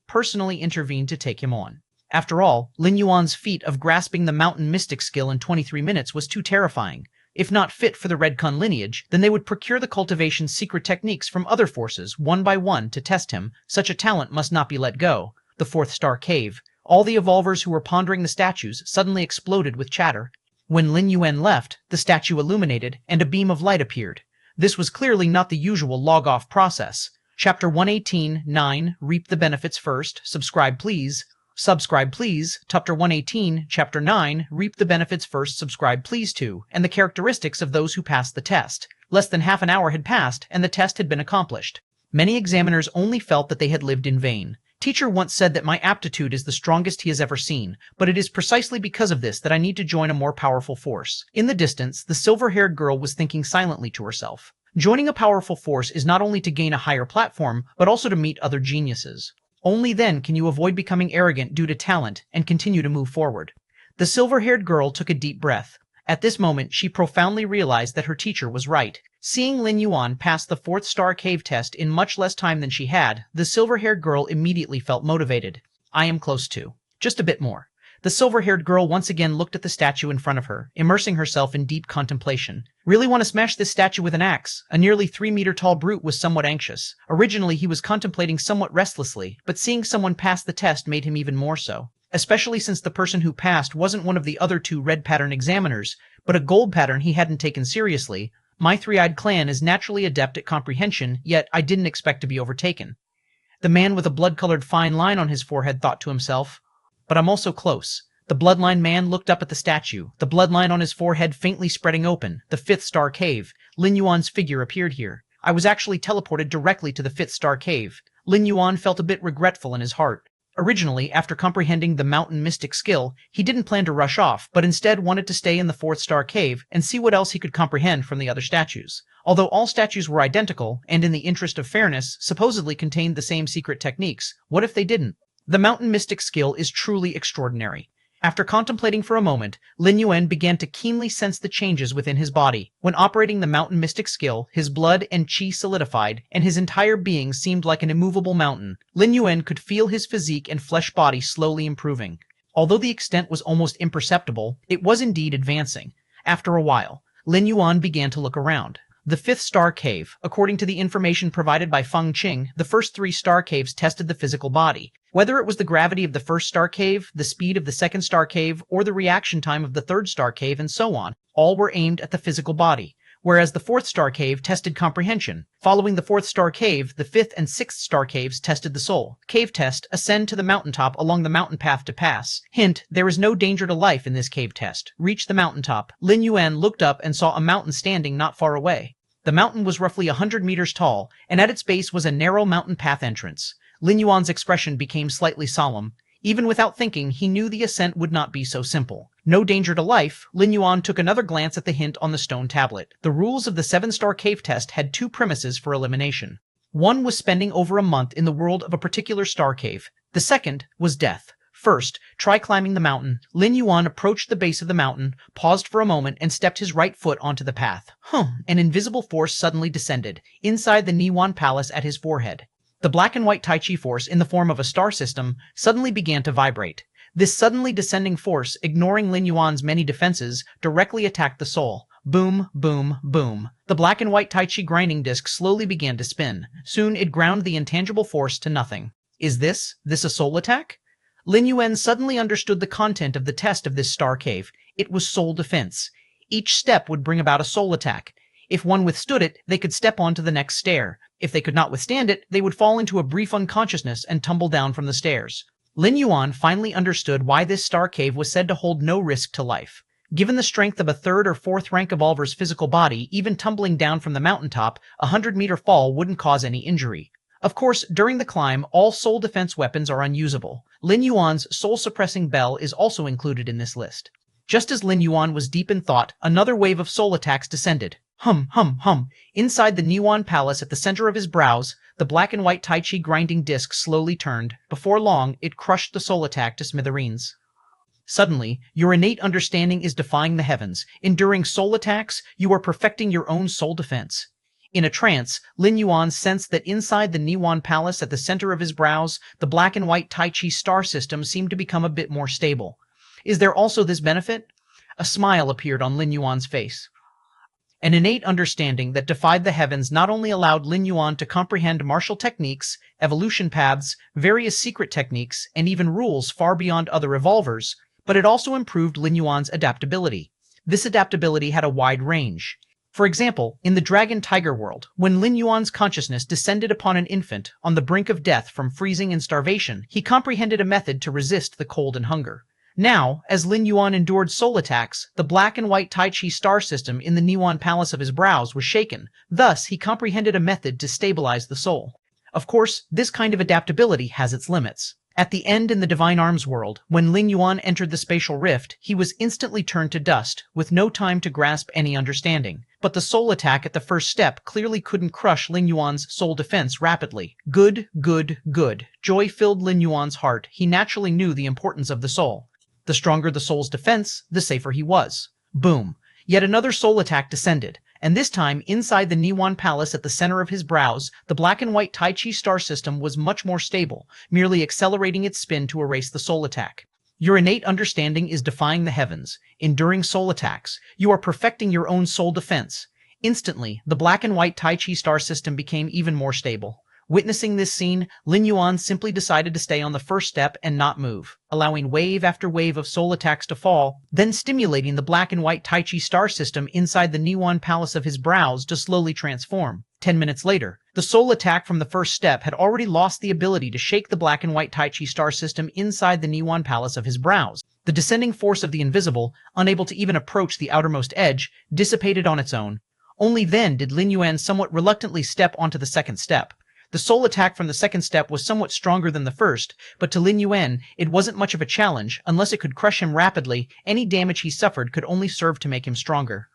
personally intervene to take him on. After all, Lin Yuan's feat of grasping the mountain mystic skill in 23 minutes was too terrifying. If not fit for the Red Kun lineage, then they would procure the cultivation's secret techniques from other forces, one by one, to test him. Such a talent must not be let go. The 4th-star cave. All the evolvers who were pondering the statues suddenly exploded with chatter. When Lin Yuan left, the statue illuminated, and a beam of light appeared. This was clearly not the usual log-off process. Chapter 118, 9, Reap the Benefits First, Subscribe Please. Subscribe Please, Chapter 118, Chapter 9, Reap the Benefits First, Subscribe Please to, and the characteristics of those who passed the test. Less than half an hour had passed, and the test had been accomplished. Many examiners only felt that they had lived in vain. Teacher once said that my aptitude is the strongest he has ever seen, but it is precisely because of this that I need to join a more powerful force. In the distance, the silver-haired girl was thinking silently to herself. Joining a powerful force is not only to gain a higher platform, but also to meet other geniuses. Only then can you avoid becoming arrogant due to talent and continue to move forward. The silver-haired girl took a deep breath. At this moment, she profoundly realized that her teacher was right. Seeing Lin Yuan pass the 4th-star cave test in much less time than she had, the silver-haired girl immediately felt motivated. I am close to. Just a bit more. The silver-haired girl once again looked at the statue in front of her, immersing herself in deep contemplation. Really want to smash this statue with an axe. A nearly 3-meter-tall brute was somewhat anxious. Originally, he was contemplating somewhat restlessly, but seeing someone pass the test made him even more so. especially since the person who passed wasn't one of the other two red pattern examiners, but a gold pattern he hadn't taken seriously. My three-eyed clan is naturally adept at comprehension, yet I didn't expect to be overtaken. The man with a blood-colored fine line on his forehead thought to himself, but I'm also close. The bloodline man looked up at the statue, the bloodline on his forehead faintly spreading open. The fifth star cave. Lin Yuan's figure appeared here. I was actually teleported directly to the fifth star cave. Lin Yuan felt a bit regretful in his heart. Originally, after comprehending the mountain mystic skill, he didn't plan to rush off, but instead wanted to stay in the fourth star cave and see what else he could comprehend from the other statues. Although all statues were identical, and in the interest of fairness, supposedly contained the same secret techniques, what if they didn't? The mountain mystic skill is truly extraordinary. After contemplating for a moment, Lin Yuan began to keenly sense the changes within his body. When operating the mountain mystic skill, his blood and qi solidified, and his entire being seemed like an immovable mountain. Lin Yuan could feel his physique and flesh body slowly improving. Although the extent was almost imperceptible, it was indeed advancing. After a while, Lin Yuan began to look around. The fifth star cave. According to the information provided by Feng Qing, the first 3 star caves tested the physical body. Whether it was the gravity of the first star cave, the speed of the second star cave, or the reaction time of the third star cave, and so on, all were aimed at the physical body. Whereas the fourth star cave tested comprehension. Following the fourth star cave, the fifth and sixth star caves tested the soul. Cave test, ascend to the mountaintop along the mountain path to pass. Hint, there is no danger to life in this cave test. Reach the mountaintop. Lin Yuan looked up and saw a mountain standing not far away. The mountain was roughly 100 meters tall, and at its base was a narrow mountain path entrance. Lin Yuan's expression became slightly solemn. Even without thinking, he knew the ascent would not be so simple. No danger to life. Lin Yuan took another glance at the hint on the stone tablet. The rules of the 7-star cave test had 2 premises for elimination. One was spending over a month in the world of a particular star cave. The second was death. First, try climbing the mountain. Lin Yuan approached the base of the mountain, paused for a moment, and stepped his right foot onto the path. An invisible force suddenly descended, inside the Niwan Palace at his forehead. The black and white Tai Chi force, in the form of a star system, suddenly began to vibrate. This suddenly descending force, ignoring Lin Yuan's many defenses, directly attacked the soul. Boom, boom, boom. The black and white Tai Chi grinding disc slowly began to spin. Soon it ground the intangible force to nothing. Is this a soul attack? Lin Yuan suddenly understood the content of the test of this star cave. It was soul defense. Each step would bring about a soul attack. If one withstood it, they could step on to the next stair. If they could not withstand it, they would fall into a brief unconsciousness and tumble down from the stairs. Lin Yuan finally understood why this star cave was said to hold no risk to life. Given the strength of a 3rd or 4th rank evolver's physical body, even tumbling down from the mountaintop, a 100-meter fall wouldn't cause any injury. Of course, during the climb, all soul defense weapons are unusable. Lin Yuan's soul-suppressing bell is also included in this list. Just as Lin Yuan was deep in thought, another wave of soul attacks descended. Inside the Niwan Palace at the center of his brows, the black and white Tai Chi grinding disc slowly turned. Before long, it crushed the soul attack to smithereens. Suddenly, your innate understanding is defying the heavens. Enduring soul attacks, you are perfecting your own soul defense. In a trance, Lin Yuan sensed that inside the Niwan Palace at the center of his brows, the black and white Tai Chi star system seemed to become a bit more stable. Is there also this benefit? A smile appeared on Lin Yuan's face. An innate understanding that defied the heavens not only allowed Lin Yuan to comprehend martial techniques, evolution paths, various secret techniques, and even rules far beyond other evolvers, but it also improved Lin Yuan's adaptability. This adaptability had a wide range. For example, in the Dragon Tiger world, when Lin Yuan's consciousness descended upon an infant on the brink of death from freezing and starvation, he comprehended a method to resist the cold and hunger. Now, as Lin Yuan endured soul attacks, the black and white Tai Chi star system in the Niwan Palace of his brows was shaken. Thus, he comprehended a method to stabilize the soul. Of course, this kind of adaptability has its limits. At the end in the Divine Arms world, when Lin Yuan entered the spatial rift, he was instantly turned to dust, with no time to grasp any understanding. But the soul attack at the first step clearly couldn't crush Lin Yuan's soul defense rapidly. Good. Joy filled Lin Yuan's heart. He naturally knew the importance of the soul. The stronger the soul's defense, the safer he was. Boom. Yet another soul attack descended, and this time inside the Niwan Palace at the center of his brows, the black and white Tai Chi star system was much more stable, merely accelerating its spin to erase the soul attack. Your innate understanding is defying the heavens. Enduring soul attacks, you are perfecting your own soul defense. Instantly, the black and white Tai Chi star system became even more stable. Witnessing this scene, Lin Yuan simply decided to stay on the first step and not move, allowing wave after wave of soul attacks to fall, then stimulating the black and white Tai Chi star system inside the Niwan palace of his brows to slowly transform. 10 minutes later, the soul attack from the first step had already lost the ability to shake the black and white Tai Chi star system inside the Niwan palace of his brows. The descending force of the invisible, unable to even approach the outermost edge, dissipated on its own. Only then did Lin Yuan somewhat reluctantly step onto the second step. The soul attack from the second step was somewhat stronger than the first, but to Lin Yuan, it wasn't much of a challenge. Unless it could crush him rapidly, any damage he suffered could only serve to make him stronger.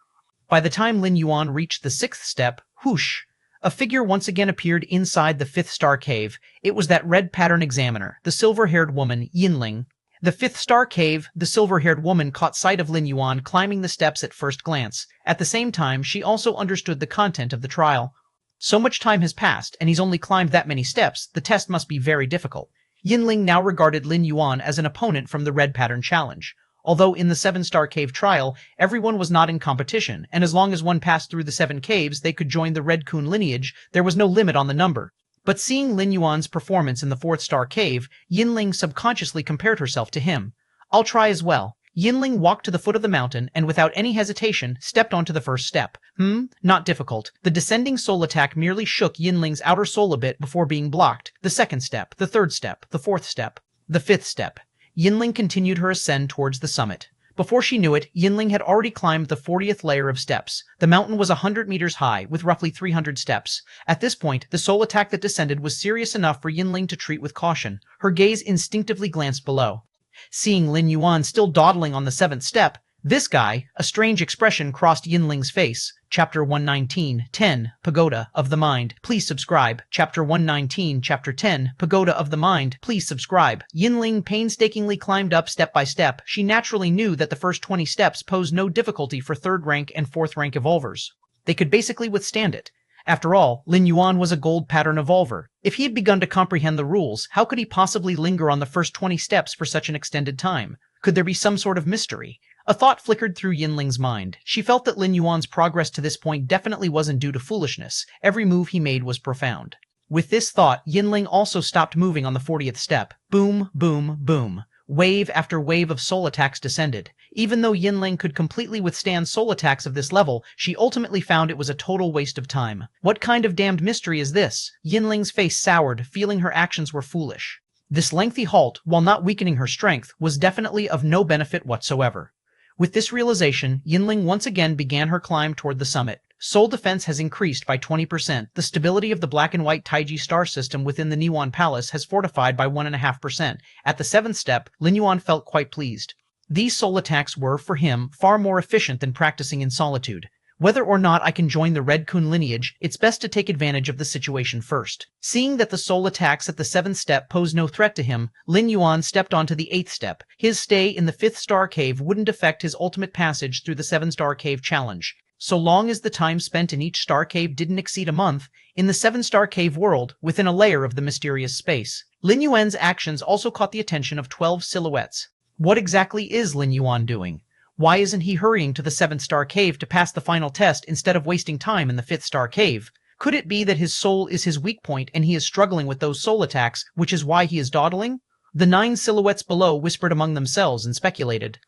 By the time Lin Yuan reached the sixth step, whoosh, a figure once again appeared inside the fifth star cave. It was that red pattern examiner, the silver-haired woman, Yinling. The fifth star cave, the silver-haired woman caught sight of Lin Yuan climbing the steps at first glance. At the same time, she also understood the content of the trial. So much time has passed, and he's only climbed that many steps. The test must be very difficult. Yinling now regarded Lin Yuan as an opponent from the red pattern challenge. Although in the 7-star cave trial, everyone was not in competition, and as long as one passed through the 7 caves, they could join the Red Kun lineage. There was no limit on the number. But seeing Lin Yuan's performance in the 4th-star cave, Yinling subconsciously compared herself to him. I'll try as well. Yinling walked to the foot of the mountain and without any hesitation stepped onto the first step. Not difficult. The descending soul attack merely shook Yinling's outer soul a bit before being blocked. The 2nd step, the 3rd step, the 4th step, the 5th step. Yinling continued her ascent towards the summit. Before she knew it, Yinling had already climbed the 40th layer of steps. The mountain was 100 meters high, with roughly 300 steps. At this point, the soul attack that descended was serious enough for Yinling to treat with caution. Her gaze instinctively glanced below. Seeing Lin Yuan still dawdling on the 7th step, this guy, a strange expression crossed Yinling's face. Chapter 119, 10, Pagoda of the Mind. Please subscribe. Chapter 119, Chapter 10, Pagoda of the Mind. Please subscribe. Yinling painstakingly climbed up step by step. She naturally knew that the first 20 steps posed no difficulty for 3rd rank and 4th rank evolvers. They could basically withstand it. After all, Lin Yuan was a gold pattern evolver. If he had begun to comprehend the rules, how could he possibly linger on the first 20 steps for such an extended time? Could there be some sort of mystery? A thought flickered through Yinling's mind. She felt that Lin Yuan's progress to this point definitely wasn't due to foolishness. Every move he made was profound. With this thought, Yinling also stopped moving on the 40th step. Boom, boom, boom. Wave after wave of soul attacks descended. Even though Yinling could completely withstand soul attacks of this level, she ultimately found it was a total waste of time. What kind of damned mystery is this? Yinling's face soured, feeling her actions were foolish. This lengthy halt, while not weakening her strength, was definitely of no benefit whatsoever. With this realization, Yinling once again began her climb toward the summit. Soul defense has increased by 20%. The stability of the black and white Taiji star system within the Niwan Palace has fortified by 1.5%. At the 7th step, Lin Yuan felt quite pleased. These soul attacks were, for him, far more efficient than practicing in solitude. Whether or not I can join the Red Kun lineage, it's best to take advantage of the situation first. Seeing that the soul attacks at the 7th step posed no threat to him, Lin Yuan stepped onto the 8th step. His stay in the 5th star cave wouldn't affect his ultimate passage through the 7-star cave challenge. So long as the time spent in each star cave didn't exceed a month, in the 7-star cave world, within a layer of the mysterious space. Lin Yuan's actions also caught the attention of 12 silhouettes. What exactly is Lin Yuan doing? Why isn't he hurrying to the 7th-star cave to pass the final test instead of wasting time in the 5th-star cave? Could it be that his soul is his weak point and he is struggling with those soul attacks, which is why he is dawdling? The 9 silhouettes below whispered among themselves and speculated.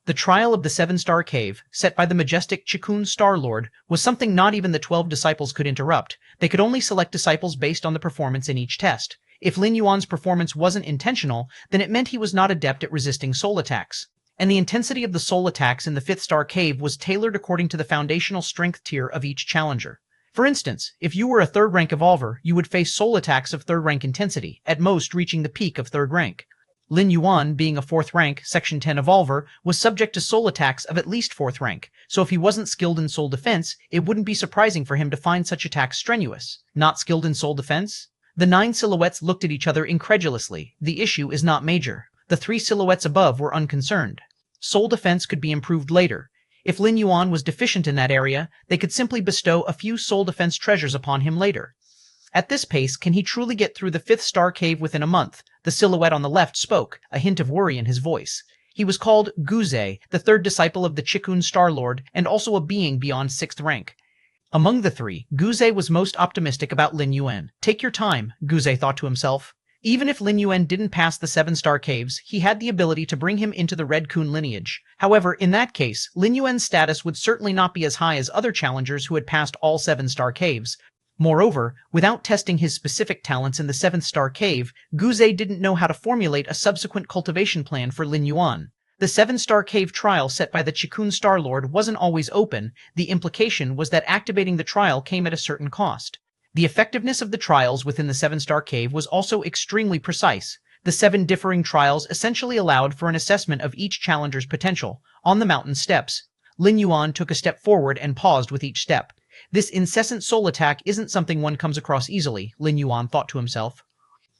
The trial of the 7-star cave, set by the majestic Chikun Star Lord, was something not even the 12 disciples could interrupt. They could only select disciples based on the performance in each test. If Lin Yuan's performance wasn't intentional, then it meant he was not adept at resisting soul attacks. And the intensity of the soul attacks in the 5th-star cave was tailored according to the foundational strength tier of each challenger. For instance, if you were a 3rd-rank evolver, you would face soul attacks of 3rd-rank intensity, at most reaching the peak of 3rd rank. Lin Yuan, being a 4th-rank, Section 10 evolver, was subject to soul attacks of at least 4th rank, so if he wasn't skilled in soul defense, it wouldn't be surprising for him to find such attacks strenuous. Not skilled in soul defense? The 9 silhouettes looked at each other incredulously. The issue is not major. The 3 silhouettes above were unconcerned. Soul defense could be improved later. If Lin Yuan was deficient in that area, they could simply bestow a few soul defense treasures upon him later. At this pace, can he truly get through the 5th-star cave within a month? The silhouette on the left spoke, a hint of worry in his voice. He was called Guze, the 3rd disciple of the Chikun Star Lord, and also a being beyond 6th rank. Among the three, Guzhe was most optimistic about Lin Yuan. Take your time, Guzhe thought to himself. Even if Lin Yuan didn't pass the 7-star caves, he had the ability to bring him into the Red Kun lineage. However, in that case, Lin Yuan's status would certainly not be as high as other challengers who had passed all 7-star caves. Moreover, without testing his specific talents in the 7th-star cave, Guzhe didn't know how to formulate a subsequent cultivation plan for Lin Yuan. The 7-star cave trial set by the Chikun Star Lord wasn't always open. The implication was that activating the trial came at a certain cost. The effectiveness of the trials within the 7-star cave was also extremely precise. The 7 differing trials essentially allowed for an assessment of each challenger's potential. On the mountain steps, Lin Yuan took a step forward and paused with each step. This incessant soul attack isn't something one comes across easily, Lin Yuan thought to himself.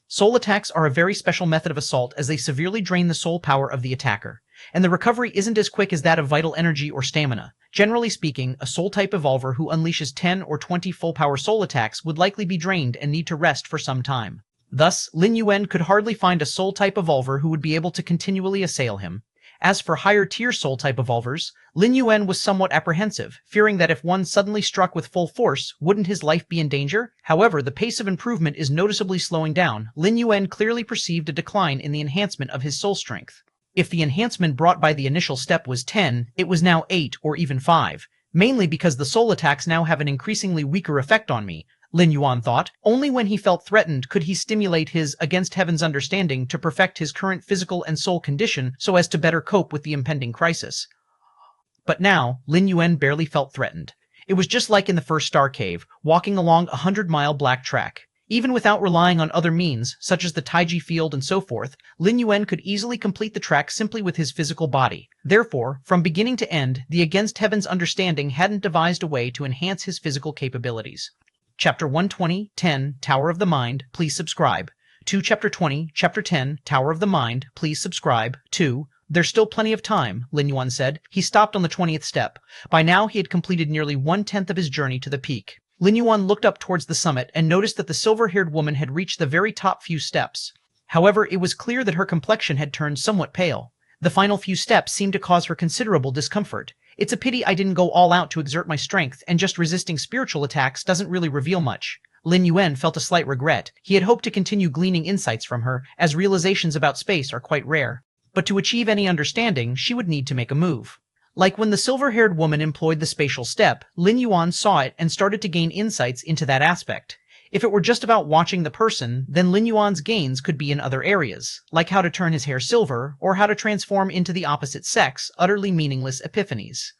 Soul attacks are a very special method of assault as they severely drain the soul power of the attacker, and the recovery isn't as quick as that of vital energy or stamina. Generally speaking, a soul-type evolver who unleashes 10 or 20 full-power soul attacks would likely be drained and need to rest for some time. Thus, Lin Yuan could hardly find a soul-type evolver who would be able to continually assail him. As for higher-tier soul-type evolvers, Lin Yuan was somewhat apprehensive, fearing that if one suddenly struck with full force, wouldn't his life be in danger? However, the pace of improvement is noticeably slowing down. Lin Yuan clearly perceived a decline in the enhancement of his soul strength. If the enhancement brought by the initial step was 10, it was now 8 or even 5, mainly because the soul attacks now have an increasingly weaker effect on me, Lin Yuan thought. Only when he felt threatened could he stimulate his against heaven's understanding to perfect his current physical and soul condition so as to better cope with the impending crisis. But now, Lin Yuan barely felt threatened. It was just like in the 1st-star cave, walking along a 100-mile black track. Even without relying on other means, such as the Taiji field and so forth, Lin Yuan could easily complete the track simply with his physical body. Therefore, from beginning to end, the Against Heaven's Understanding hadn't devised a way to enhance his physical capabilities. Chapter 120, 10, Tower of the Mind, please subscribe. 2. Chapter 20, Chapter 10, Tower of the Mind, please subscribe. 2. There's still plenty of time, Lin Yuan said. He stopped on the 20th step. By now, he had completed nearly 1/10 of his journey to the peak. Lin Yuan looked up towards the summit and noticed that the silver-haired woman had reached the very top few steps. However, it was clear that her complexion had turned somewhat pale. The final few steps seemed to cause her considerable discomfort. It's a pity I didn't go all out to exert my strength, and just resisting spiritual attacks doesn't really reveal much. Lin Yuan felt a slight regret. He had hoped to continue gleaning insights from her, as realizations about space are quite rare. But to achieve any understanding, she would need to make a move. Like when the silver-haired woman employed the spatial step, Lin Yuan saw it and started to gain insights into that aspect. If it were just about watching the person, then Lin Yuan's gains could be in other areas, like how to turn his hair silver, or how to transform into the opposite sex, utterly meaningless epiphanies.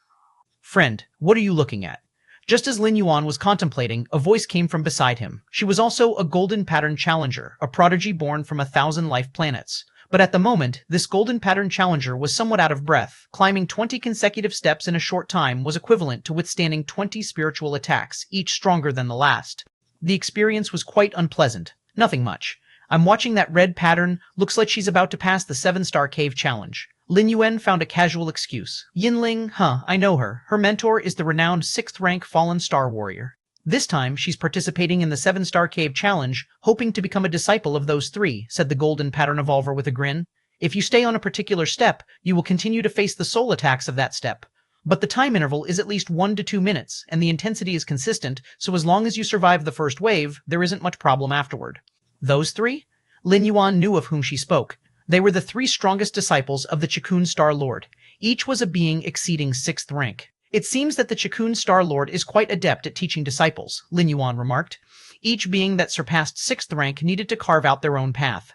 Friend, what are you looking at? Just as Lin Yuan was contemplating, a voice came from beside him. She was also a golden pattern challenger, a prodigy born from 1,000 life planets. But at the moment, this golden pattern challenger was somewhat out of breath. Climbing 20 consecutive steps in a short time was equivalent to withstanding 20 spiritual attacks, each stronger than the last. The experience was quite unpleasant. Nothing much. I'm watching that red pattern. Looks like she's about to pass the 7-star cave challenge. Lin Yuan found a casual excuse. Yinling, I know her. Her mentor is the renowned 6th-rank fallen star warrior. This time, she's participating in the 7-star cave challenge, hoping to become a disciple of those 3, said the golden pattern evolver with a grin. If you stay on a particular step, you will continue to face the soul attacks of that step. But the time interval is at least 1 to 2 minutes, and the intensity is consistent, so as long as you survive the first wave, there isn't much problem afterward. Those 3? Lin Yuan knew of whom she spoke. They were the 3 strongest disciples of the Chikun Star Lord. Each was a being exceeding 6th rank. It seems that the Chikun Star Lord is quite adept at teaching disciples, Lin Yuan remarked. Each being that surpassed 6th rank needed to carve out their own path.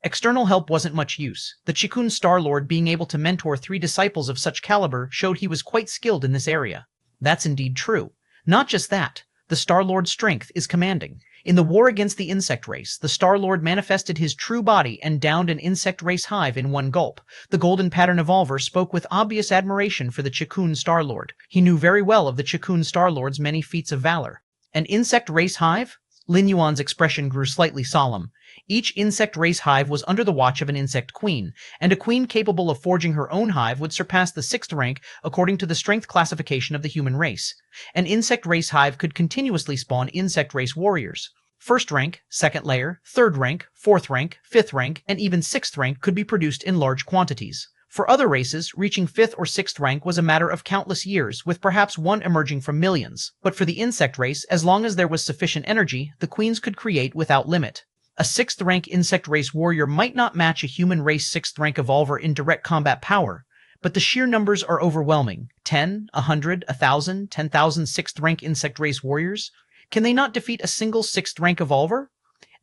External help wasn't much use. The Chikun Star Lord being able to mentor 3 disciples of such caliber showed he was quite skilled in this area. That's indeed true. Not just that, the Star Lord's strength is commanding. In the war against the insect race, the Star Lord manifested his true body and downed an insect race hive in one gulp. The golden pattern evolver spoke with obvious admiration for the Chikun Star Lord. He knew very well of the Chikun Star Lord's many feats of valor. An insect race hive? Lin Yuan's expression grew slightly solemn. Each insect race hive was under the watch of an insect queen, and a queen capable of forging her own hive would surpass the 6th rank according to the strength classification of the human race. An insect race hive could continuously spawn insect race warriors. 1st rank, 2nd layer, 3rd rank, 4th rank, 5th rank, and even 6th rank could be produced in large quantities. For other races, reaching 5th or 6th rank was a matter of countless years, with perhaps one emerging from millions. But for the insect race, as long as there was sufficient energy, the queens could create without limit. A 6th rank insect race warrior might not match a human race 6th rank evolver in direct combat power, but the sheer numbers are overwhelming. 10, 100, 1,000, 10,000 6th rank insect race warriors? Can they not defeat a single 6th rank evolver?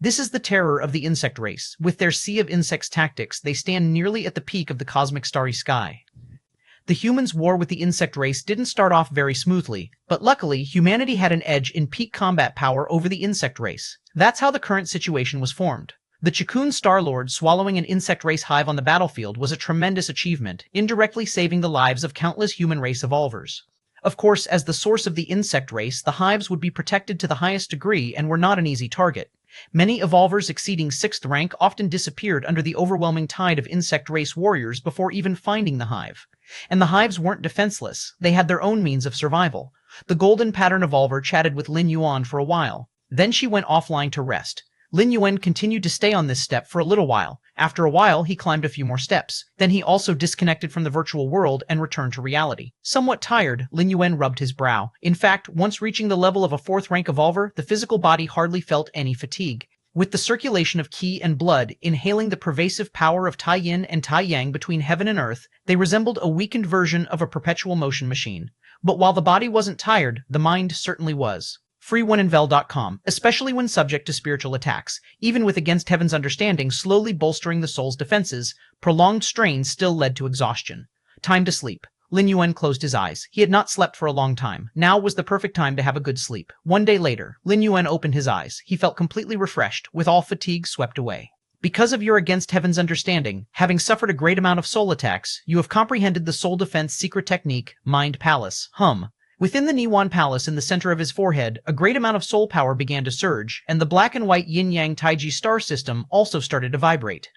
This is the terror of the insect race. With their sea of insects tactics, they stand nearly at the peak of the cosmic starry sky. The humans' war with the insect race didn't start off very smoothly, but luckily, humanity had an edge in peak combat power over the insect race. That's how the current situation was formed. The Chikun Starlord swallowing an insect race hive on the battlefield was a tremendous achievement, indirectly saving the lives of countless human race evolvers. Of course, as the source of the insect race, the hives would be protected to the highest degree and were not an easy target. Many evolvers exceeding 6th rank often disappeared under the overwhelming tide of insect race warriors before even finding the hive. And the hives weren't defenseless, they had their own means of survival. The golden pattern evolver chatted with Lin Yuan for a while. Then she went offline to rest. Lin Yuan continued to stay on this step for a little while. After a while, he climbed a few more steps. Then he also disconnected from the virtual world and returned to reality. Somewhat tired, Lin Yuan rubbed his brow. In fact, once reaching the level of a 4th rank evolver, the physical body hardly felt any fatigue. With the circulation of qi and blood, inhaling the pervasive power of Tai Yin and Tai Yang between heaven and earth, they resembled a weakened version of a perpetual motion machine. But while the body wasn't tired, the mind certainly was. Free1invel.com, especially when subject to spiritual attacks. Even with Against Heaven's understanding slowly bolstering the soul's defenses, prolonged strain still led to exhaustion. Time to sleep. Lin Yuan closed his eyes. He had not slept for a long time. Now was the perfect time to have a good sleep. One day later, Lin Yuan opened his eyes. He felt completely refreshed, with all fatigue swept away. Because of your Against Heaven's understanding, having suffered a great amount of soul attacks, you have comprehended the soul defense secret technique, Mind Palace, Hum. Within the Niwan Palace in the center of his forehead, a great amount of soul power began to surge, and the black and white yin-yang taiji star system also started to vibrate.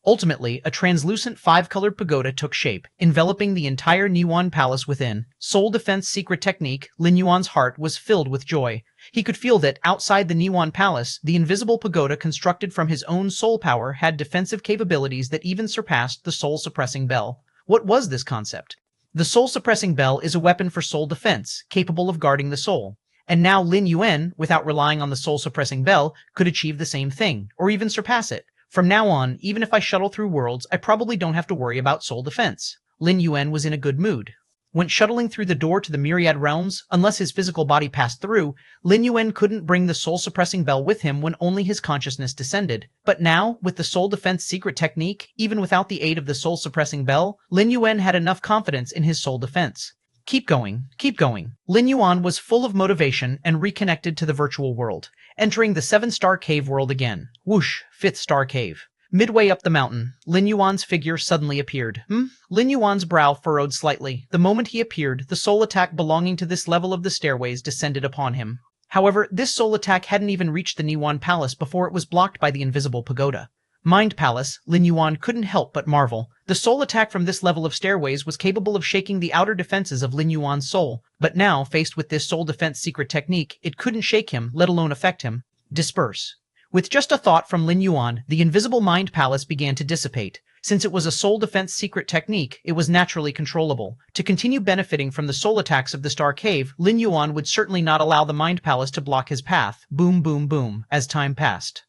Ultimately, a translucent 5-colored pagoda took shape, enveloping the entire Niwan Palace within. Soul defense secret technique, Lin Yuan's heart was filled with joy. He could feel that, outside the Niwan Palace, the invisible pagoda constructed from his own soul power had defensive capabilities that even surpassed the soul-suppressing bell. What was this concept? The soul-suppressing bell is a weapon for soul defense, capable of guarding the soul. And now Lin Yuan, without relying on the soul-suppressing bell, could achieve the same thing, or even surpass it. From now on, even if I shuttle through worlds, I probably don't have to worry about soul defense. Lin Yuan was in a good mood. When shuttling through the door to the Myriad Realms, unless his physical body passed through, Lin Yuan couldn't bring the soul-suppressing bell with him when only his consciousness descended. But now, with the soul defense secret technique, even without the aid of the soul-suppressing bell, Lin Yuan had enough confidence in his soul defense. Keep going, keep going. Lin Yuan was full of motivation and reconnected to the virtual world, entering the 7-star cave world again. Whoosh, 5th star cave. Midway up the mountain, Lin Yuan's figure suddenly appeared. Lin Yuan's brow furrowed slightly. The moment he appeared, the soul attack belonging to this level of the stairways descended upon him. However, this soul attack hadn't even reached the Niwan Palace before it was blocked by the invisible pagoda. Mind Palace, Lin Yuan couldn't help but marvel. The soul attack from this level of stairways was capable of shaking the outer defenses of Lin Yuan's soul, but now, faced with this soul defense secret technique, it couldn't shake him, let alone affect him. Disperse. With just a thought from Lin Yuan, the invisible Mind Palace began to dissipate. Since it was a soul defense secret technique, it was naturally controllable. To continue benefiting from the soul attacks of the Star Cave, Lin Yuan would certainly not allow the Mind Palace to block his path. Boom, boom, boom, as time passed.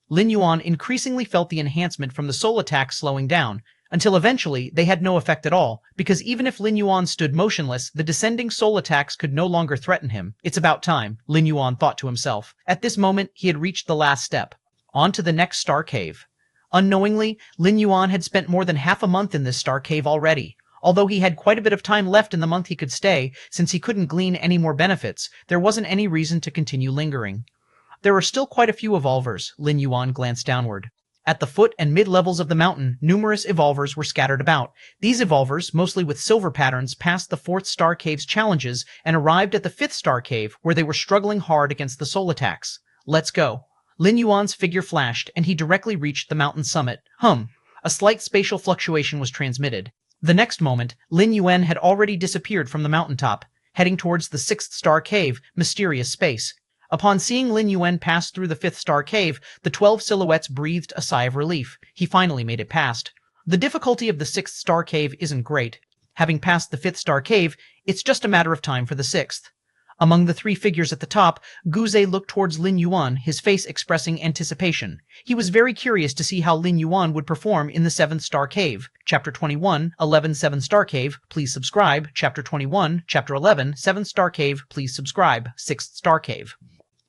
Lin Yuan increasingly felt the enhancement from the soul attacks slowing down, until eventually they had no effect at all, because even if Lin Yuan stood motionless, the descending soul attacks could no longer threaten him. It's about time, Lin Yuan thought to himself. At this moment, he had reached the last step. On to the next star cave. Unknowingly, Lin Yuan had spent more than half a month in this star cave already. Although he had quite a bit of time left in the month he could stay, since he couldn't glean any more benefits, there wasn't any reason to continue lingering. There were still quite a few evolvers. Lin Yuan glanced downward. At the foot and mid-levels of the mountain, numerous evolvers were scattered about. These evolvers, mostly with silver patterns, passed the 4th star cave's challenges and arrived at the 5th star cave, where they were struggling hard against the soul attacks. Let's go. Lin Yuan's figure flashed, and he directly reached the mountain summit. A slight spatial fluctuation was transmitted. The next moment, Lin Yuan had already disappeared from the mountaintop, heading towards the 6th star cave, mysterious space. Upon seeing Lin Yuan pass through the fifth star cave, the 12 silhouettes breathed a sigh of relief. He finally made it past. The difficulty of the sixth star cave isn't great. Having passed the fifth star cave, it's just a matter of time for the sixth. Among the three figures at the top, Guze looked towards Lin Yuan, his face expressing anticipation. He was very curious to see how Lin Yuan would perform in the 7th Star Cave. Chapter 21, 11 7 Star Cave, please subscribe. Chapter 21, Chapter 11, 7th Star Cave, please subscribe. 6th Star Cave.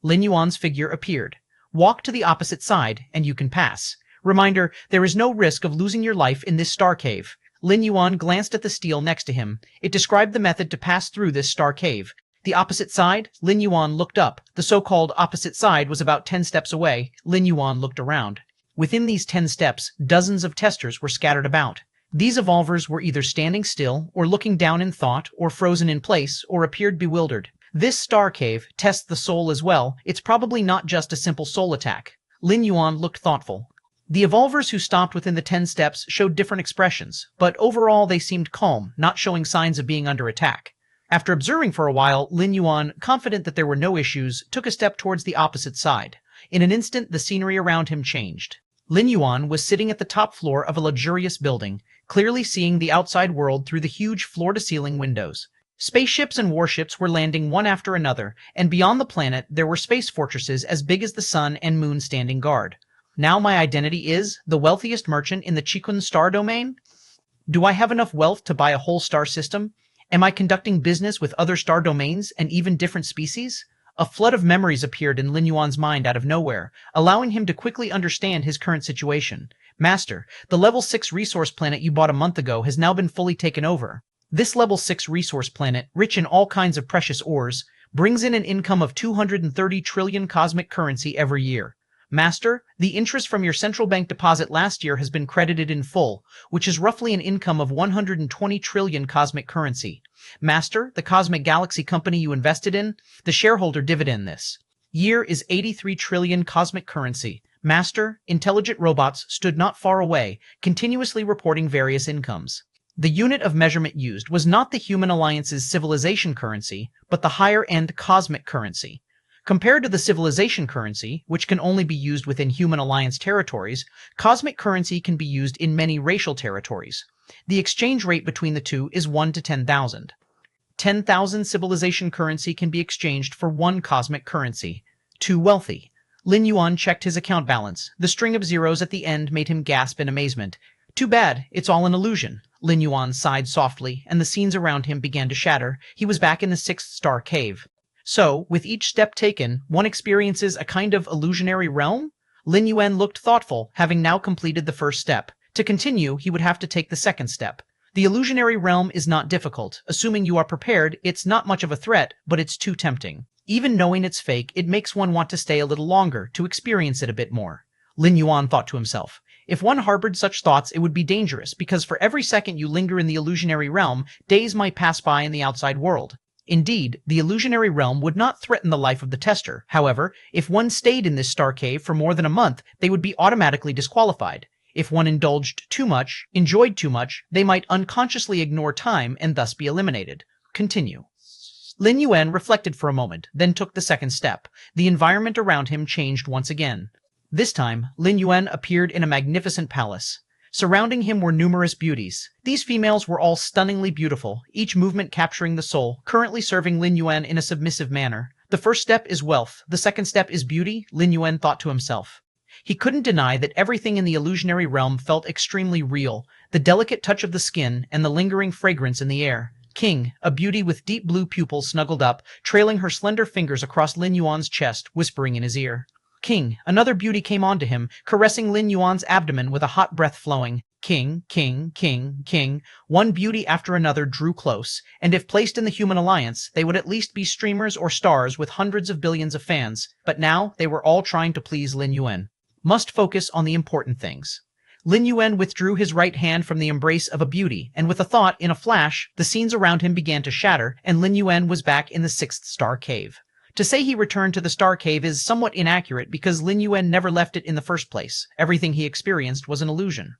Lin Yuan's figure appeared. Walk to the opposite side, and you can pass. Reminder, there is no risk of losing your life in this star cave. Lin Yuan glanced at the stele next to him. It described the method to pass through this star cave. The opposite side? Lin Yuan looked up. The so-called opposite side was about 10 steps away. Lin Yuan looked around. Within these 10 steps, dozens of testers were scattered about. These evolvers were either standing still, or looking down in thought, or frozen in place, or appeared bewildered. This star cave tests the soul as well. It's probably not just a simple soul attack. Lin Yuan looked thoughtful. The evolvers who stopped within the 10 steps showed different expressions, but overall they seemed calm, not showing signs of being under attack. After observing for a while, Lin Yuan, confident that there were no issues, took a step towards the opposite side. In an instant, the scenery around him changed. Lin Yuan was sitting at the top floor of a luxurious building, clearly seeing the outside world through the huge floor-to-ceiling windows. Spaceships and warships were landing one after another, and beyond the planet there were space fortresses as big as the sun and moon standing guard. Now my identity is the wealthiest merchant in the Chikun star domain? Do I have enough wealth to buy a whole star system? Am I conducting business with other star domains and even different species? A flood of memories appeared in Lin Yuan's mind out of nowhere, allowing him to quickly understand his current situation. Master, the level 6 resource planet you bought a month ago has now been fully taken over. This level 6 resource planet, rich in all kinds of precious ores, brings in an income of 230 trillion cosmic currency every year. Master, the interest from your central bank deposit last year has been credited in full, which is roughly an income of 120 trillion cosmic currency. Master, the cosmic galaxy company you invested in, the shareholder dividend this year is 83 trillion cosmic currency. Master, intelligent robots stood not far away, continuously reporting various incomes. The unit of measurement used was not the Human Alliance's civilization currency, but the higher-end cosmic currency. Compared to the civilization currency, which can only be used within Human Alliance territories, cosmic currency can be used in many racial territories. The exchange rate between the two is 1 to 10,000. 10,000 civilization currency can be exchanged for 1 cosmic currency. Too wealthy. Lin Yuan checked his account balance. The string of zeros at the end made him gasp in amazement. Too bad, it's all an illusion. Lin Yuan sighed softly, and the scenes around him began to shatter. He was back in the 6th star cave. So, with each step taken, one experiences a kind of illusionary realm? Lin Yuan looked thoughtful, having now completed the first step. To continue, he would have to take the second step. The illusionary realm is not difficult. Assuming you are prepared, it's not much of a threat, but it's too tempting. Even knowing it's fake, it makes one want to stay a little longer, to experience it a bit more. Lin Yuan thought to himself. If one harbored such thoughts, it would be dangerous, because for every second you linger in the illusionary realm, days might pass by in the outside world. Indeed, the illusionary realm would not threaten the life of the tester. However, if one stayed in this star cave for more than a month, they would be automatically disqualified. If one indulged too much, enjoyed too much, they might unconsciously ignore time and thus be eliminated. Continue. Lin Yuan reflected for a moment, then took the second step. The environment around him changed once again. This time, Lin Yuan appeared in a magnificent palace. Surrounding him were numerous beauties. These females were all stunningly beautiful, each movement capturing the soul, currently serving Lin Yuan in a submissive manner. The first step is wealth, the second step is beauty, Lin Yuan thought to himself. He couldn't deny that everything in the illusionary realm felt extremely real, the delicate touch of the skin and the lingering fragrance in the air. King, a beauty with deep blue pupils snuggled up, trailing her slender fingers across Lin Yuan's chest, whispering in his ear. King, another beauty came onto him, caressing Lin Yuan's abdomen with a hot breath flowing. King, king, king, king. One beauty after another drew close, and if placed in the Human Alliance, they would at least be streamers or stars with hundreds of billions of fans. But now, they were all trying to please Lin Yuan. Must focus on the important things. Lin Yuan withdrew his right hand from the embrace of a beauty, and with a thought, in a flash, the scenes around him began to shatter, and Lin Yuan was back in the 6th star cave. To say he returned to the Star Cave is somewhat inaccurate because Lin Yuan never left it in the first place. Everything he experienced was an illusion.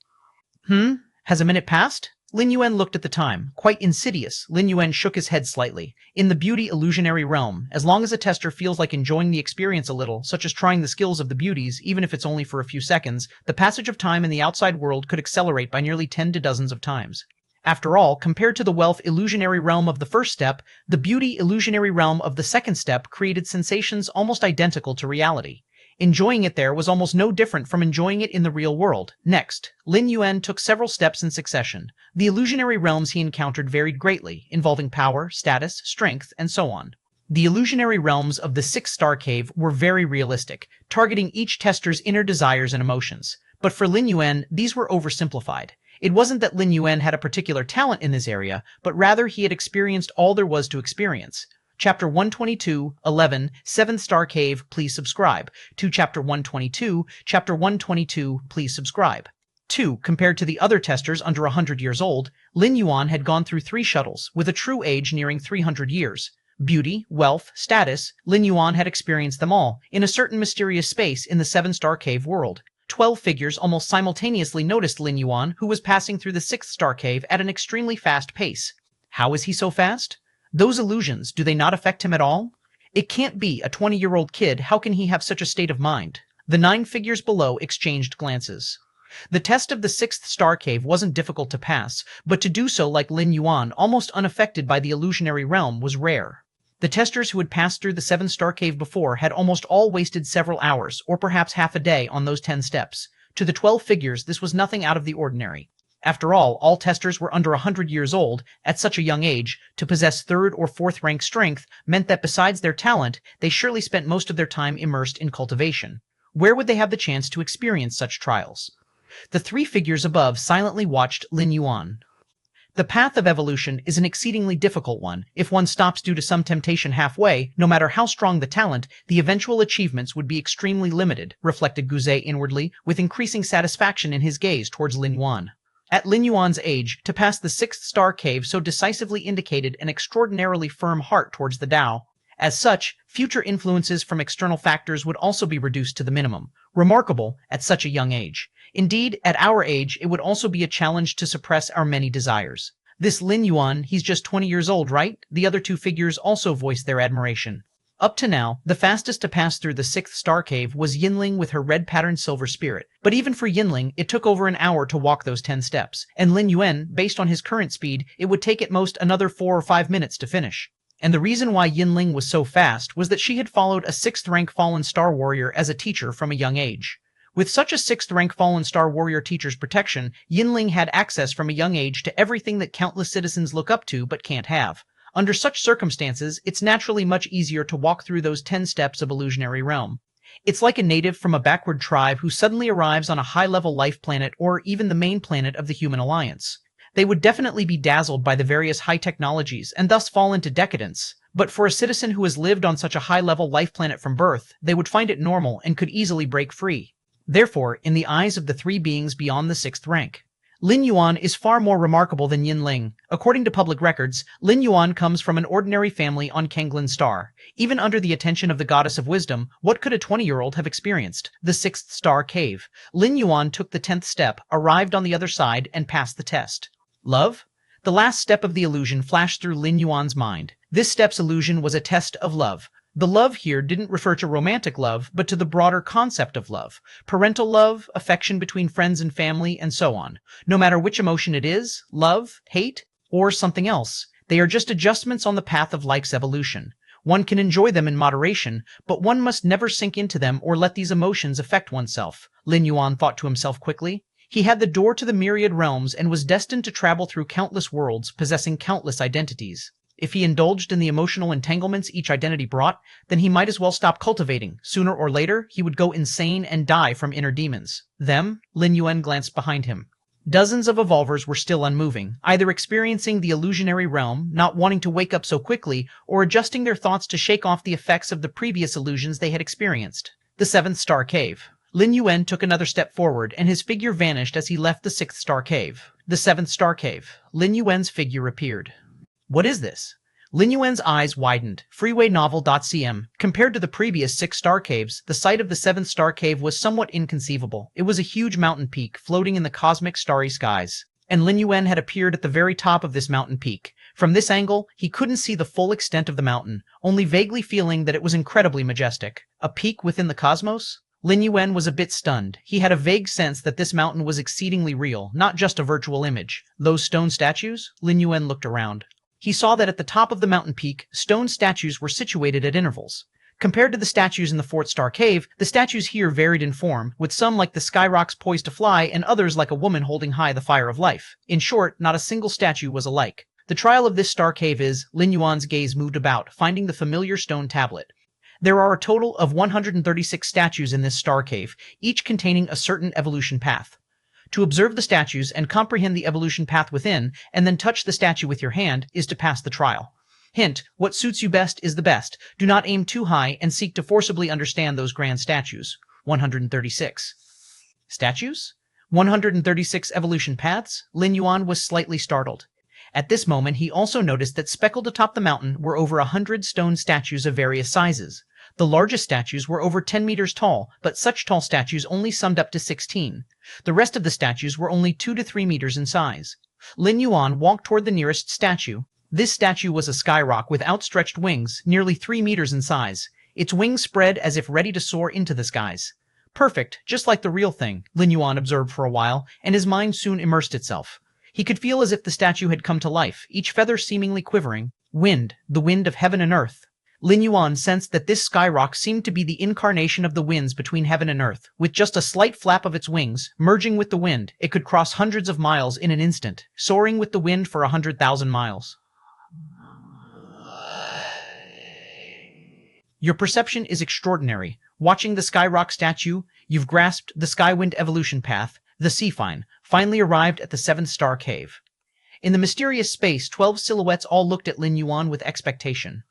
Has a minute passed? Lin Yuan looked at the time. Quite insidious. Lin Yuan shook his head slightly. In the beauty illusionary realm, as long as a tester feels like enjoying the experience a little, such as trying the skills of the beauties, even if it's only for a few seconds, the passage of time in the outside world could accelerate by nearly 10 to dozens of times. After all, compared to the wealth illusionary realm of the first step, the beauty illusionary realm of the second step created sensations almost identical to reality. Enjoying it there was almost no different from enjoying it in the real world. Next, Lin Yuan took several steps in succession. The illusionary realms he encountered varied greatly, involving power, status, strength, and so on. The illusionary realms of the sixth star cave were very realistic, targeting each tester's inner desires and emotions. But for Lin Yuan, these were oversimplified. It wasn't that Lin Yuan had a particular talent in this area, but rather he had experienced all there was to experience. Chapter 122, 11, 7th Star Cave, please subscribe. To Chapter 122, Chapter 122, please subscribe. 2. Compared to the other testers under 100 years old, Lin Yuan had gone through 3 shuttles, with a true age nearing 300 years. Beauty, wealth, status, Lin Yuan had experienced them all, in a certain mysterious space in the 7-star cave world. 12 figures almost simultaneously noticed Lin Yuan, who was passing through the 6th star cave at an extremely fast pace. How is he so fast? Those illusions, do they not affect him at all? It can't be a 20-year-old kid, how can he have such a state of mind? The 9 figures below exchanged glances. The test of the 6th star cave wasn't difficult to pass, but to do so like Lin Yuan, almost unaffected by the illusionary realm, was rare. The testers who had passed through the 7-star cave before had almost all wasted several hours, or perhaps half a day, on those 10 steps. To the 12 figures, this was nothing out of the ordinary. After all testers were under 100 years old, at such a young age. To possess 3rd or 4th rank strength meant that besides their talent, they surely spent most of their time immersed in cultivation. Where would they have the chance to experience such trials? The 3 figures above silently watched Lin Yuan. The path of evolution is an exceedingly difficult one. If one stops due to some temptation halfway, no matter how strong the talent, the eventual achievements would be extremely limited, reflected Guzet inwardly, with increasing satisfaction in his gaze towards Lin Yuan. At Lin Yuan's age, to pass the 6th star cave so decisively indicated an extraordinarily firm heart towards the Dao. As such, future influences from external factors would also be reduced to the minimum. Remarkable, at such a young age. Indeed, at our age, it would also be a challenge to suppress our many desires. This Lin Yuan, he's just 20 years old, right? The other 2 figures also voiced their admiration. Up to now, the fastest to pass through the 6th star cave was Yinling with her red-patterned silver spirit. But even for Yinling, it took over an hour to walk those 10 steps. And Lin Yuan, based on his current speed, it would take at most another 4 or 5 minutes to finish. And the reason why Yinling was so fast was that she had followed a 6th-rank fallen star warrior as a teacher from a young age. With such a 6th-rank fallen star warrior teacher's protection, Yinling had access from a young age to everything that countless citizens look up to but can't have. Under such circumstances, it's naturally much easier to walk through those 10 steps of illusionary realm. It's like a native from a backward tribe who suddenly arrives on a high-level life planet or even the main planet of the human alliance. They would definitely be dazzled by the various high technologies and thus fall into decadence. But for a citizen who has lived on such a high-level life planet from birth, they would find it normal and could easily break free. Therefore, in the eyes of the 3 beings beyond the 6th rank, Lin Yuan is far more remarkable than Yinling. According to public records, Lin Yuan comes from an ordinary family on Kenglin Star. Even under the attention of the Goddess of Wisdom, what could a 20-year-old have experienced? The 6th star cave. Lin Yuan took the 10th step, arrived on the other side, and passed the test. Love? The last step of the illusion flashed through Lin Yuan's mind. This step's illusion was a test of love. The love here didn't refer to romantic love, but to the broader concept of love. Parental love, affection between friends and family, and so on. No matter which emotion it is, love, hate, or something else, they are just adjustments on the path of life's evolution. One can enjoy them in moderation, but one must never sink into them or let these emotions affect oneself, Lin Yuan thought to himself quickly. He had the door to the myriad realms and was destined to travel through countless worlds, possessing countless identities. If he indulged in the emotional entanglements each identity brought, then he might as well stop cultivating. Sooner or later, he would go insane and die from inner demons. Them? Lin Yuan glanced behind him. Dozens of evolvers were still unmoving, either experiencing the illusionary realm, not wanting to wake up so quickly, or adjusting their thoughts to shake off the effects of the previous illusions they had experienced. The 7th star cave. Lin Yuan took another step forward, and his figure vanished as he left the 6th star cave. The 7th star cave. Lin Yuan's figure appeared. What is this? Lin Yuan's eyes widened. Freewaynovel.cm. Compared to the previous 6-star caves, the sight of the 7th star cave was somewhat inconceivable. It was a huge mountain peak floating in the cosmic starry skies. and Lin Yuan had appeared at the very top of this mountain peak. From this angle, he couldn't see the full extent of the mountain, only vaguely feeling that it was incredibly majestic. A peak within the cosmos? Lin Yuan was a bit stunned. He had a vague sense that this mountain was exceedingly real, not just a virtual image. Those stone statues? Lin Yuan looked around. He saw that at the top of the mountain peak, stone statues were situated at intervals. Compared to the statues in the Fourth Star Cave, the statues here varied in form, with some like the sky rocks poised to fly and others like a woman holding high the fire of life. In short, not a single statue was alike. The trial of this star cave is, Lin Yuan's gaze moved about, finding the familiar stone tablet. There are a total of 136 statues in this star cave, each containing a certain evolution path. To observe the statues and comprehend the evolution path within, and then touch the statue with your hand, is to pass the trial. Hint, what suits you best is the best. Do not aim too high and seek to forcibly understand those grand statues. 136. Statues? 136 evolution paths? Lin Yuan was slightly startled. At this moment, he also noticed that speckled atop the mountain were over 100 stone statues of various sizes. The largest statues were over 10 meters tall, but such tall statues only summed up to 16. The rest of the statues were only 2 to 3 meters in size. Lin Yuan walked toward the nearest statue. This statue was a skyrock with outstretched wings, nearly 3 meters in size. Its wings spread as if ready to soar into the skies. Perfect, just like the real thing, Lin Yuan observed for a while, and his mind soon immersed itself. He could feel as if the statue had come to life, each feather seemingly quivering. Wind, the wind of heaven and earth. Lin Yuan sensed that this skyrock seemed to be the incarnation of the winds between heaven and earth. With just a slight flap of its wings, merging with the wind, it could cross hundreds of miles in an instant, soaring with the wind for 100,000 miles. Your perception is extraordinary. Watching the Skyrock statue, you've grasped the Skywind evolution path. The Seafine finally arrived at the 7th Star Cave. In the mysterious space, 12 silhouettes all looked at Lin Yuan with expectation.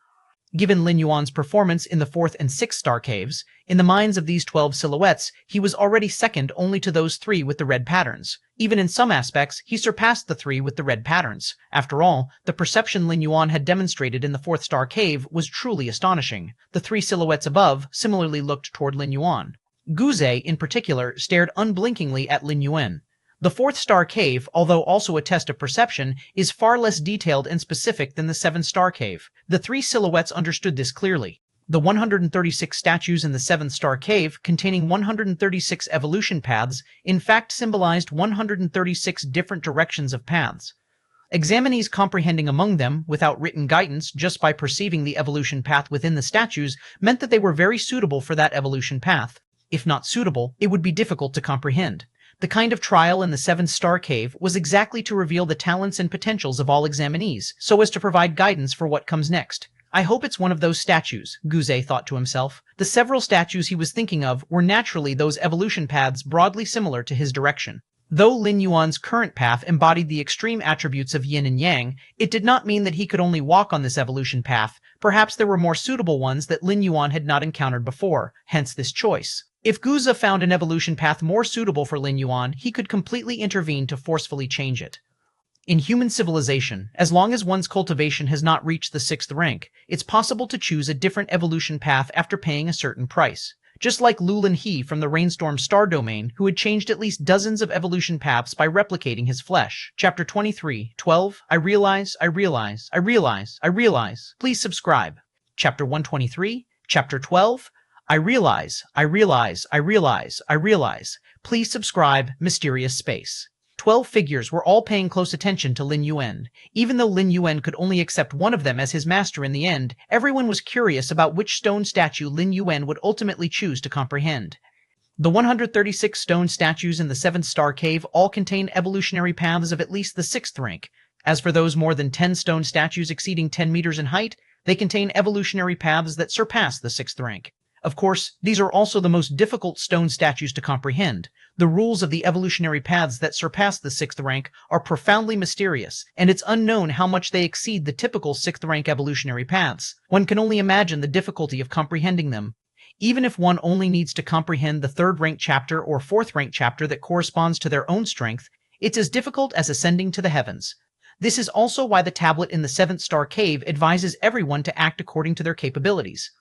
Given Lin Yuan's performance in the 4th and 6th Star Caves, in the minds of these 12 silhouettes, he was already second only to those 3 with the red patterns. Even in some aspects, he surpassed the 3 with the red patterns. After all, the perception Lin Yuan had demonstrated in the 4th Star Cave was truly astonishing. The 3 silhouettes above similarly looked toward Lin Yuan. Guze, in particular, stared unblinkingly at Lin Yuan. The 4th Star Cave, although also a test of perception, is far less detailed and specific than the 7th Star Cave. The 3 silhouettes understood this clearly. The 136 statues in the 7th Star Cave, containing 136 evolution paths, in fact symbolized 136 different directions of paths. Examinees comprehending among them, without written guidance, just by perceiving the evolution path within the statues, meant that they were very suitable for that evolution path. If not suitable, it would be difficult to comprehend. The kind of trial in the 7th Star Cave was exactly to reveal the talents and potentials of all examinees, so as to provide guidance for what comes next. I hope it's one of those statues, Guze thought to himself. The several statues he was thinking of were naturally those evolution paths broadly similar to his direction. Though Lin Yuan's current path embodied the extreme attributes of yin and yang, it did not mean that he could only walk on this evolution path. Perhaps there were more suitable ones that Lin Yuan had not encountered before, hence this choice. If Guze found an evolution path more suitable for Lin Yuan, he could completely intervene to forcefully change it. In human civilization, as long as one's cultivation has not reached the 6th rank, it's possible to choose a different evolution path after paying a certain price. Just like Lulin He from the Rainstorm Star Domain, who had changed at least dozens of evolution paths by replicating his flesh. Chapter 23, 12, I realize. Please subscribe. Chapter 123, Chapter 12, I realize. Please subscribe, Mysterious Space. 12 figures were all paying close attention to Lin Yuan. Even though Lin Yuan could only accept one of them as his master in the end, everyone was curious about which stone statue Lin Yuan would ultimately choose to comprehend. The 136 stone statues in the 7th Star Cave all contain evolutionary paths of at least the 6th rank. As for those more than 10 stone statues exceeding 10 meters in height, they contain evolutionary paths that surpass the 6th rank. Of course, these are also the most difficult stone statues to comprehend. The rules of the evolutionary paths that surpass the 6th rank are profoundly mysterious, and it's unknown how much they exceed the typical 6th rank evolutionary paths. One can only imagine the difficulty of comprehending them. Even if one only needs to comprehend the 3rd rank chapter or 4th rank chapter that corresponds to their own strength, it's as difficult as ascending to the heavens. This is also why the tablet in the 7th Star Cave advises everyone to act according to their capabilities.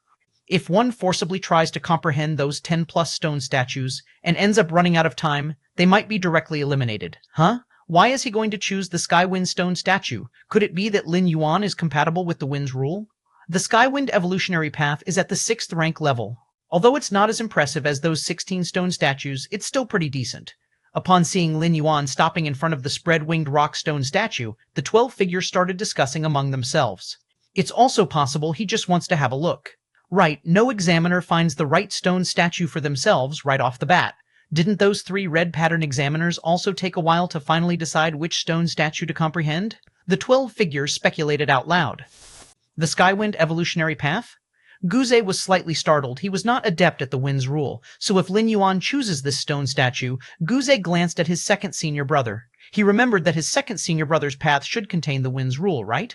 If one forcibly tries to comprehend those 10+ stone statues and ends up running out of time, they might be directly eliminated. Huh? Why is he going to choose the Skywind stone statue? Could it be that Lin Yuan is compatible with the wind's rule? The Skywind evolutionary path is at the 6th rank level. Although it's not as impressive as those 16 stone statues, it's still pretty decent. Upon seeing Lin Yuan stopping in front of the spread-winged rock stone statue, the 12 figures started discussing among themselves. It's also possible he just wants to have a look. Right, no examiner finds the right stone statue for themselves right off the bat. Didn't those 3 red pattern examiners also take a while to finally decide which stone statue to comprehend? The 12 figures speculated out loud. The Skywind evolutionary path? Guze was slightly startled. He was not adept at the wind's rule, so if Lin Yuan chooses this stone statue, Guze glanced at his second senior brother. He remembered that his second senior brother's path should contain the wind's rule, right?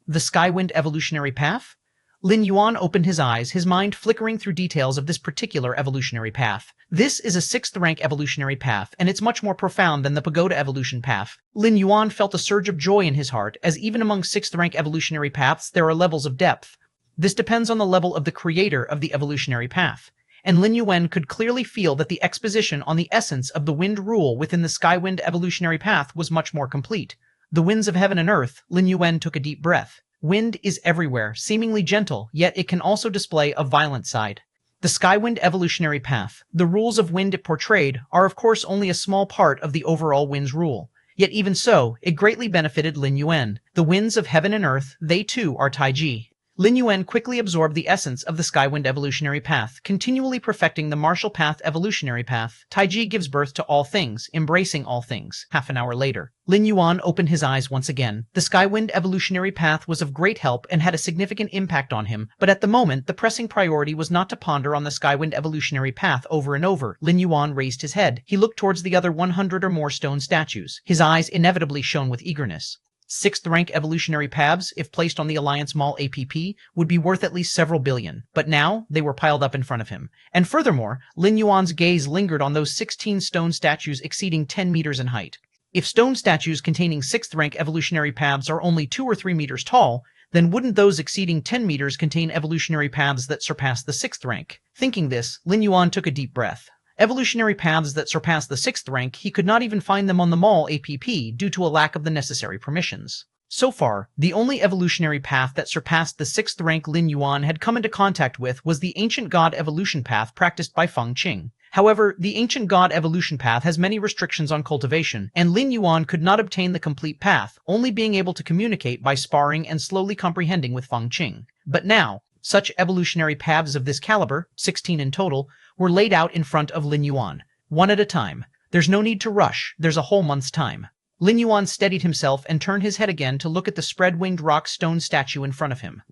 The Skywind evolutionary path? Lin Yuan opened his eyes, his mind flickering through details of this particular evolutionary path. This is a 6th rank evolutionary path, and it's much more profound than the pagoda evolution path. Lin Yuan felt a surge of joy in his heart, as even among 6th rank evolutionary paths there are levels of depth. This depends on the level of the creator of the evolutionary path. And Lin Yuan could clearly feel that the exposition on the essence of the wind rule within the Skywind evolutionary path was much more complete. The winds of heaven and earth, Lin Yuan took a deep breath. Wind is everywhere, seemingly gentle, yet it can also display a violent side. The Skywind evolutionary path, the rules of wind it portrayed, are of course only a small part of the overall wind's rule. Yet even so, it greatly benefited Lin Yuan. The winds of heaven and earth, they too are Taiji. Lin Yuan quickly absorbed the essence of the Skywind evolutionary path, continually perfecting the martial path evolutionary path. Taiji gives birth to all things, embracing all things. Half an hour later, Lin Yuan opened his eyes once again. The Skywind evolutionary path was of great help and had a significant impact on him, but at the moment, the pressing priority was not to ponder on the Skywind evolutionary path over and over. Lin Yuan raised his head. He looked towards the other 100 or more stone statues. His eyes inevitably shone with eagerness. 6th rank evolutionary paths, if placed on the Alliance Mall APP, would be worth at least several billion, but now they were piled up in front of him. And furthermore, Lin Yuan's gaze lingered on those 16 stone statues exceeding 10 meters in height. If stone statues containing 6th rank evolutionary paths are only 2 or 3 meters tall, then wouldn't those exceeding 10 meters contain evolutionary paths that surpass the 6th rank? Thinking this, Lin Yuan took a deep breath. Evolutionary paths that surpass the 6th rank, he could not even find them on the Mall APP due to a lack of the necessary permissions. So far, the only evolutionary path that surpassed the 6th rank Lin Yuan had come into contact with was the Ancient God evolution path practiced by Feng Qing. However, the Ancient God evolution path has many restrictions on cultivation, and Lin Yuan could not obtain the complete path, only being able to communicate by sparring and slowly comprehending with Feng Qing. But now, such evolutionary paths of this caliber, 16 in total, were laid out in front of Lin Yuan, one at a time. There's no need to rush, there's a whole month's time. Lin Yuan steadied himself and turned his head again to look at the spread-winged rock stone statue in front of him.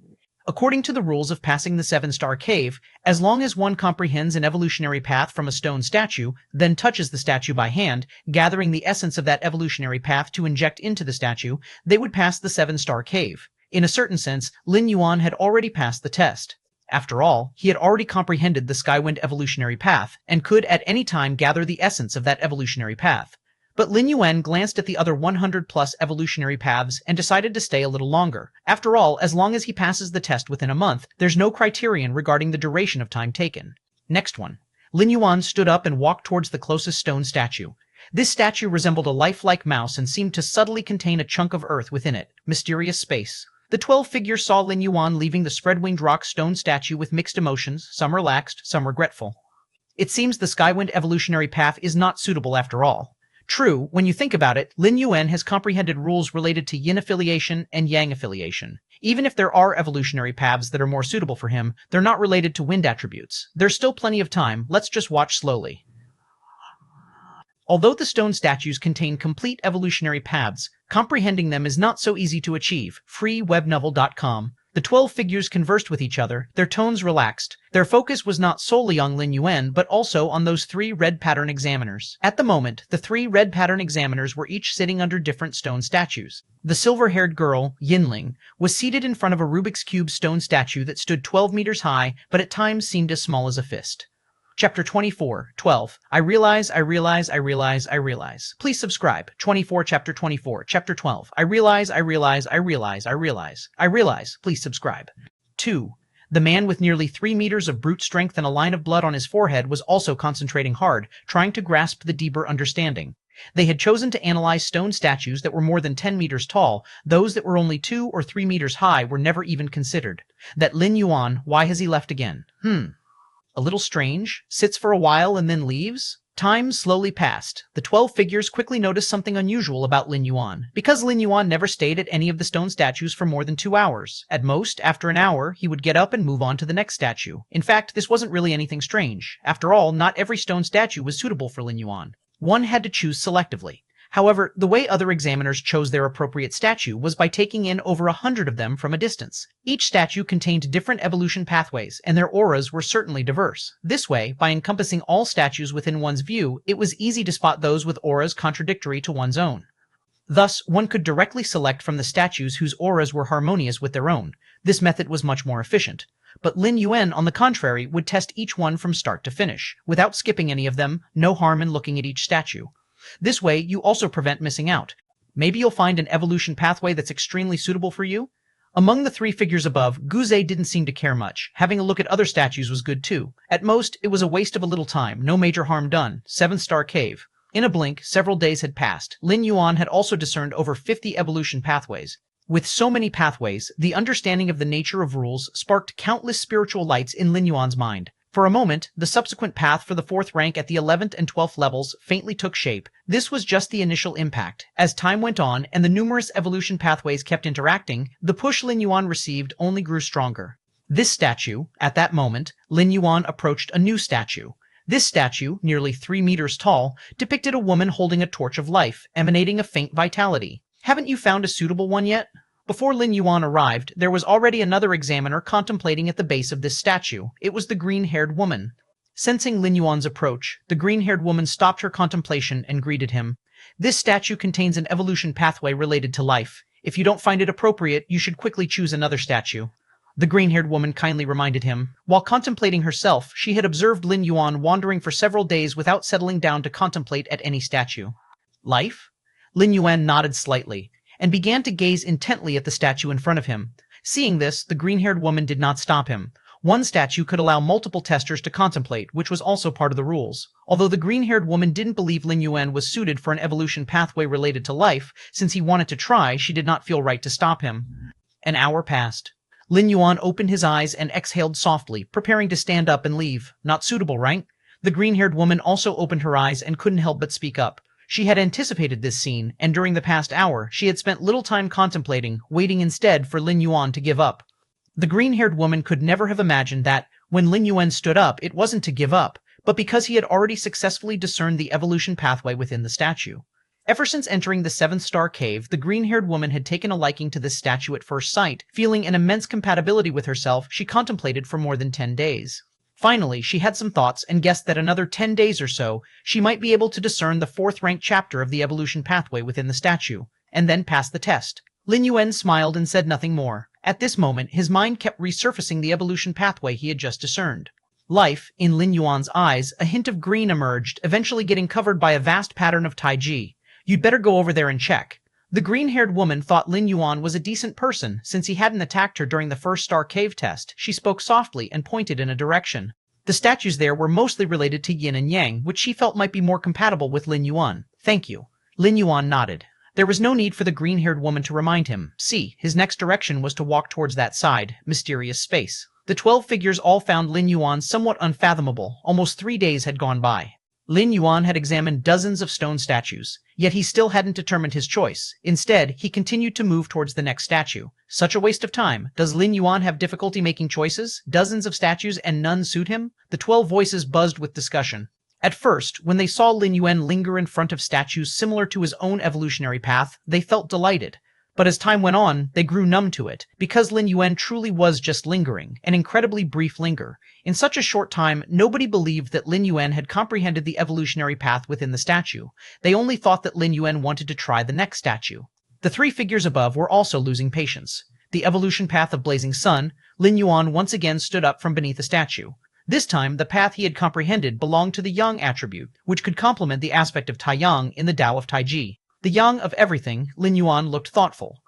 According to the rules of passing the 7-star cave, as long as one comprehends an evolutionary path from a stone statue, then touches the statue by hand, gathering the essence of that evolutionary path to inject into the statue, they would pass the 7-star cave. In a certain sense, Lin Yuan had already passed the test. After all, he had already comprehended the Skywind evolutionary path, and could at any time gather the essence of that evolutionary path. But Lin Yuan glanced at the other 100-plus evolutionary paths and decided to stay a little longer. After all, as long as he passes the test within a month, there's no criterion regarding the duration of time taken. Next one. Lin Yuan stood up and walked towards the closest stone statue. This statue resembled a lifelike mouse and seemed to subtly contain a chunk of earth within it. Mysterious space. The 12 figures saw Lin Yuan leaving the spread-winged rock stone statue with mixed emotions, some relaxed, some regretful. It seems the Skywind evolutionary path is not suitable after all. True, when you think about it, Lin Yuan has comprehended rules related to yin affiliation and yang affiliation. Even if there are evolutionary paths that are more suitable for him, they're not related to wind attributes. There's still plenty of time, let's just watch slowly. Although the stone statues contain complete evolutionary paths, comprehending them is not so easy to achieve. FreeWebNovel.com. The 12 figures conversed with each other, their tones relaxed. Their focus was not solely on Lin Yuan, but also on those 3 red pattern examiners. At the moment, the 3 red pattern examiners were each sitting under different stone statues. The silver-haired girl, Yinling, was seated in front of a Rubik's Cube stone statue that stood 12 meters high, but at times seemed as small as a fist. Chapter 24, 12. I realize. Please subscribe. 24, Chapter 24, Chapter 12. I realize. Please subscribe. 2. The man with nearly 3 meters of brute strength and a line of blood on his forehead was also concentrating hard, trying to grasp the deeper understanding. They had chosen to analyze stone statues that were more than 10 meters tall. Those that were only 2 or 3 meters high were never even considered. That Lin Yuan, why has he left again? A little strange, sits for a while and then leaves? Time slowly passed. The 12 figures quickly noticed something unusual about Lin Yuan, because Lin Yuan never stayed at any of the stone statues for more than 2 hours. At most, after an hour, he would get up and move on to the next statue. In fact, this wasn't really anything strange. After all, not every stone statue was suitable for Lin Yuan. One had to choose selectively. However, the way other examiners chose their appropriate statue was by taking in over 100 of them from a distance. Each statue contained different evolution pathways, and their auras were certainly diverse. This way, by encompassing all statues within one's view, it was easy to spot those with auras contradictory to one's own. Thus, one could directly select from the statues whose auras were harmonious with their own. This method was much more efficient. But Lin Yuan, on the contrary, would test each one from start to finish, without skipping any of them. No harm in looking at each statue. This way, you also prevent missing out. Maybe you'll find an evolution pathway that's extremely suitable for you. Among the 3 figures above, Guze didn't seem to care much. Having a look at other statues was good too. At most, it was a waste of a little time, no major harm done. 7-star cave. In a blink, several days had passed. Lin Yuan had also discerned over 50 evolution pathways. With so many pathways, the understanding of the nature of rules sparked countless spiritual lights in Lin Yuan's mind. For a moment, the subsequent path for the 4th rank at the 11th and 12th levels faintly took shape. This was just the initial impact. As time went on and the numerous evolution pathways kept interacting, the push Lin Yuan received only grew stronger. This statue, at that moment, Lin Yuan approached a new statue. This statue, nearly 3 meters tall, depicted a woman holding a torch of life, emanating a faint vitality. Haven't you found a suitable one yet? Before Lin Yuan arrived, there was already another examiner contemplating at the base of this statue. It was the green-haired woman. Sensing Lin Yuan's approach, the green-haired woman stopped her contemplation and greeted him. This statue contains an evolution pathway related to life. If you don't find it appropriate, you should quickly choose another statue. The green-haired woman kindly reminded him. While contemplating herself, she had observed Lin Yuan wandering for several days without settling down to contemplate at any statue. Life? Lin Yuan nodded slightly and began to gaze intently at the statue in front of him. Seeing this, the green-haired woman did not stop him. One statue could allow multiple testers to contemplate, which was also part of the rules. Although the green-haired woman didn't believe Lin Yuan was suited for an evolution pathway related to life, since he wanted to try, she did not feel right to stop him. An hour passed. Lin Yuan opened his eyes and exhaled softly, preparing to stand up and leave. Not suitable, right? The green-haired woman also opened her eyes and couldn't help but speak up. She had anticipated this scene, and during the past hour, she had spent little time contemplating, waiting instead for Lin Yuan to give up. The green-haired woman could never have imagined that, when Lin Yuan stood up, it wasn't to give up, but because he had already successfully discerned the evolution pathway within the statue. Ever since entering the 7th-star cave, the green-haired woman had taken a liking to this statue at first sight. Feeling an immense compatibility with herself, she contemplated for more than 10 days. Finally, she had some thoughts and guessed that another 10 days or so, she might be able to discern the 4th-ranked chapter of the evolution pathway within the statue, and then pass the test. Lin Yuan smiled and said nothing more. At this moment, his mind kept resurfacing the evolution pathway he had just discerned. Life, in Lin Yuan's eyes, a hint of green emerged, eventually getting covered by a vast pattern of Taiji. You'd better go over there and check. The green-haired woman thought Lin Yuan was a decent person, since he hadn't attacked her during the 1st-star cave test. She spoke softly and pointed in a direction. The statues there were mostly related to yin and yang, which she felt might be more compatible with Lin Yuan. Thank you. Lin Yuan nodded. There was no need for the green-haired woman to remind him. See, his next direction was to walk towards that side, mysterious space. The 12 figures all found Lin Yuan somewhat unfathomable. Almost 3 days had gone by. Lin Yuan had examined dozens of stone statues, yet he still hadn't determined his choice. Instead, he continued to move towards the next statue. Such a waste of time. Does Lin Yuan have difficulty making choices? Dozens of statues and none suit him? The 12 voices buzzed with discussion. At first, when they saw Lin Yuan linger in front of statues similar to his own evolutionary path, they felt delighted. But as time went on, they grew numb to it, because Lin Yuan truly was just lingering, an incredibly brief linger. In such a short time, nobody believed that Lin Yuan had comprehended the evolutionary path within the statue. They only thought that Lin Yuan wanted to try the next statue. The 3 figures above were also losing patience. The evolution path of Blazing Sun, Lin Yuan once again stood up from beneath the statue. This time, the path he had comprehended belonged to the Yang attribute, which could complement the aspect of Taiyang in the Tao of Taiji. The Yang of everything, Lin Yuan looked thoughtful.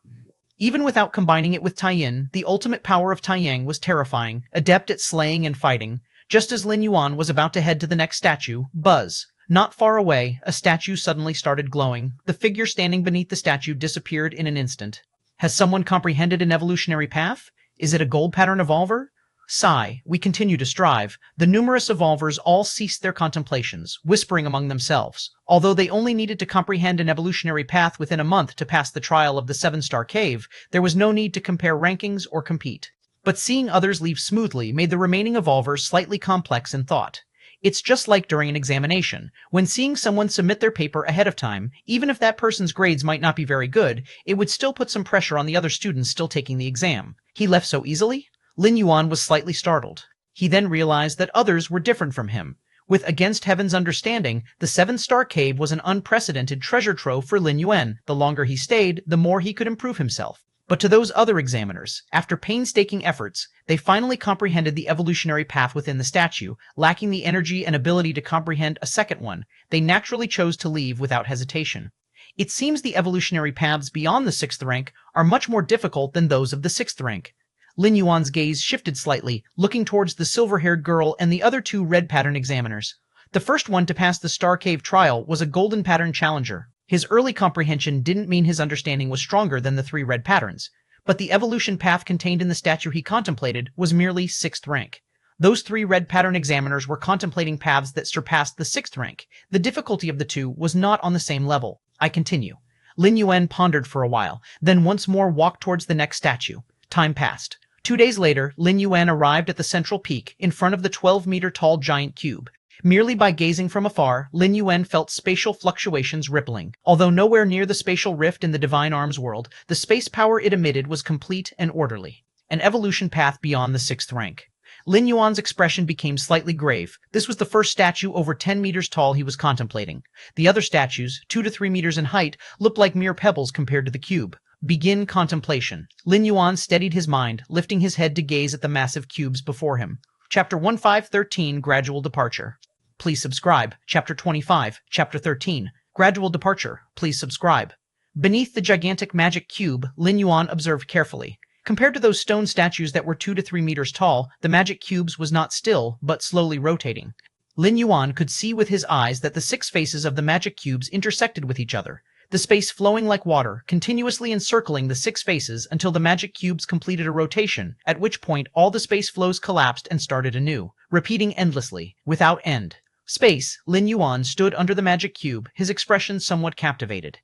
Even without combining it with Taiyin, the ultimate power of Taiyang was terrifying, adept at slaying and fighting. Just as Lin Yuan was about to head to the next statue, buzz. Not far away, a statue suddenly started glowing. The figure standing beneath the statue disappeared in an instant. Has someone comprehended an evolutionary path? Is it a gold pattern evolver? Sigh, we continue to strive. The numerous evolvers all ceased their contemplations, whispering among themselves. Although they only needed to comprehend an evolutionary path within a month to pass the trial of the seven-star cave, there was no need to compare rankings or compete. But seeing others leave smoothly made the remaining evolvers slightly complex in thought. It's just like during an examination. When seeing someone submit their paper ahead of time, even if that person's grades might not be very good, it would still put some pressure on the other students still taking the exam. He left so easily? Lin Yuan was slightly startled. He then realized that others were different from him. With Against Heaven's Understanding, the seven-star cave was an unprecedented treasure trove for Lin Yuan. The longer he stayed, the more he could improve himself. But to those other examiners, after painstaking efforts, they finally comprehended the evolutionary path within the statue. Lacking the energy and ability to comprehend a second one, they naturally chose to leave without hesitation. It seems the evolutionary paths beyond the 6th rank are much more difficult than those of the 6th rank. Lin Yuan's gaze shifted slightly, looking towards the silver-haired girl and the other two red pattern examiners. The first one to pass the Star Cave trial was a golden pattern challenger. His early comprehension didn't mean his understanding was stronger than the 3 red patterns, but the evolution path contained in the statue he contemplated was merely 6th rank. Those 3 red pattern examiners were contemplating paths that surpassed the 6th rank. The difficulty of the two was not on the same level. I continue. Lin Yuan pondered for a while, then once more walked towards the next statue. Time passed. 2 days later, Lin Yuan arrived at the central peak in front of the 12-meter-tall giant cube. Merely by gazing from afar, Lin Yuan felt spatial fluctuations rippling. Although nowhere near the spatial rift in the Divine Arms world, the space power it emitted was complete and orderly. An evolution path beyond the 6th rank. Lin Yuan's expression became slightly grave. This was the first statue over 10 meters tall he was contemplating. The other statues, 2 to 3 meters in height, looked like mere pebbles compared to the cube. Begin contemplation. Lin Yuan steadied his mind, lifting his head to gaze at the massive cubes before him. Chapter 1513, Gradual Departure. Please subscribe. Chapter 25, Chapter 13, Gradual Departure. Please subscribe. Beneath the gigantic magic cube, Lin Yuan observed carefully. Compared to those stone statues that were 2 to 3 meters tall, the magic cubes was not still, but slowly rotating. Lin Yuan could see with his eyes that the 6 faces of the magic cubes intersected with each other, the space flowing like water, continuously encircling the 6 faces until the magic cubes completed a rotation, at which point all the space flows collapsed and started anew, repeating endlessly, without end. Space, Lin Yuan stood under the magic cube, his expression somewhat captivated.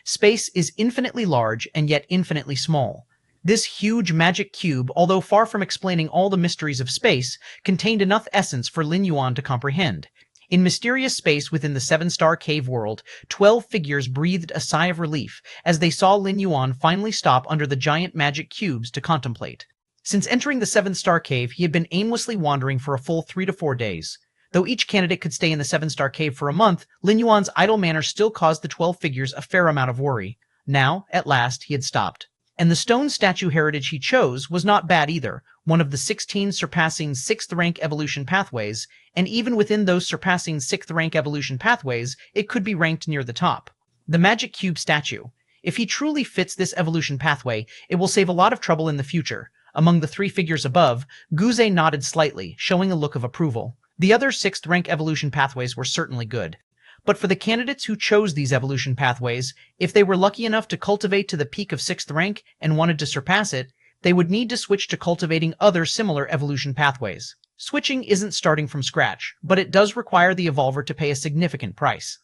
Space is infinitely large and yet infinitely small. This huge magic cube, although far from explaining all the mysteries of space, contained enough essence for Lin Yuan to comprehend. In mysterious space within the 7-star cave world, 12 figures breathed a sigh of relief as they saw Lin Yuan finally stop under the giant magic cubes to contemplate. Since entering the 7-star cave, he had been aimlessly wandering for a full 3 to 4 days. Though each candidate could stay in the 7-star cave for a month, Lin Yuan's idle manner still caused the 12 figures a fair amount of worry. Now, at last, he had stopped. And the stone statue heritage he chose was not bad either, one of the 16 surpassing 6th rank evolution pathways, and even within those surpassing 6th rank evolution pathways, it could be ranked near the top. The Magic Cube statue. If he truly fits this evolution pathway, it will save a lot of trouble in the future. Among the 3 figures above, Guze nodded slightly, showing a look of approval. The other 6th rank evolution pathways were certainly good. But for the candidates who chose these evolution pathways, if they were lucky enough to cultivate to the peak of 6th rank and wanted to surpass it, they would need to switch to cultivating other similar evolution pathways. Switching isn't starting from scratch, but it does require the evolver to pay a significant price.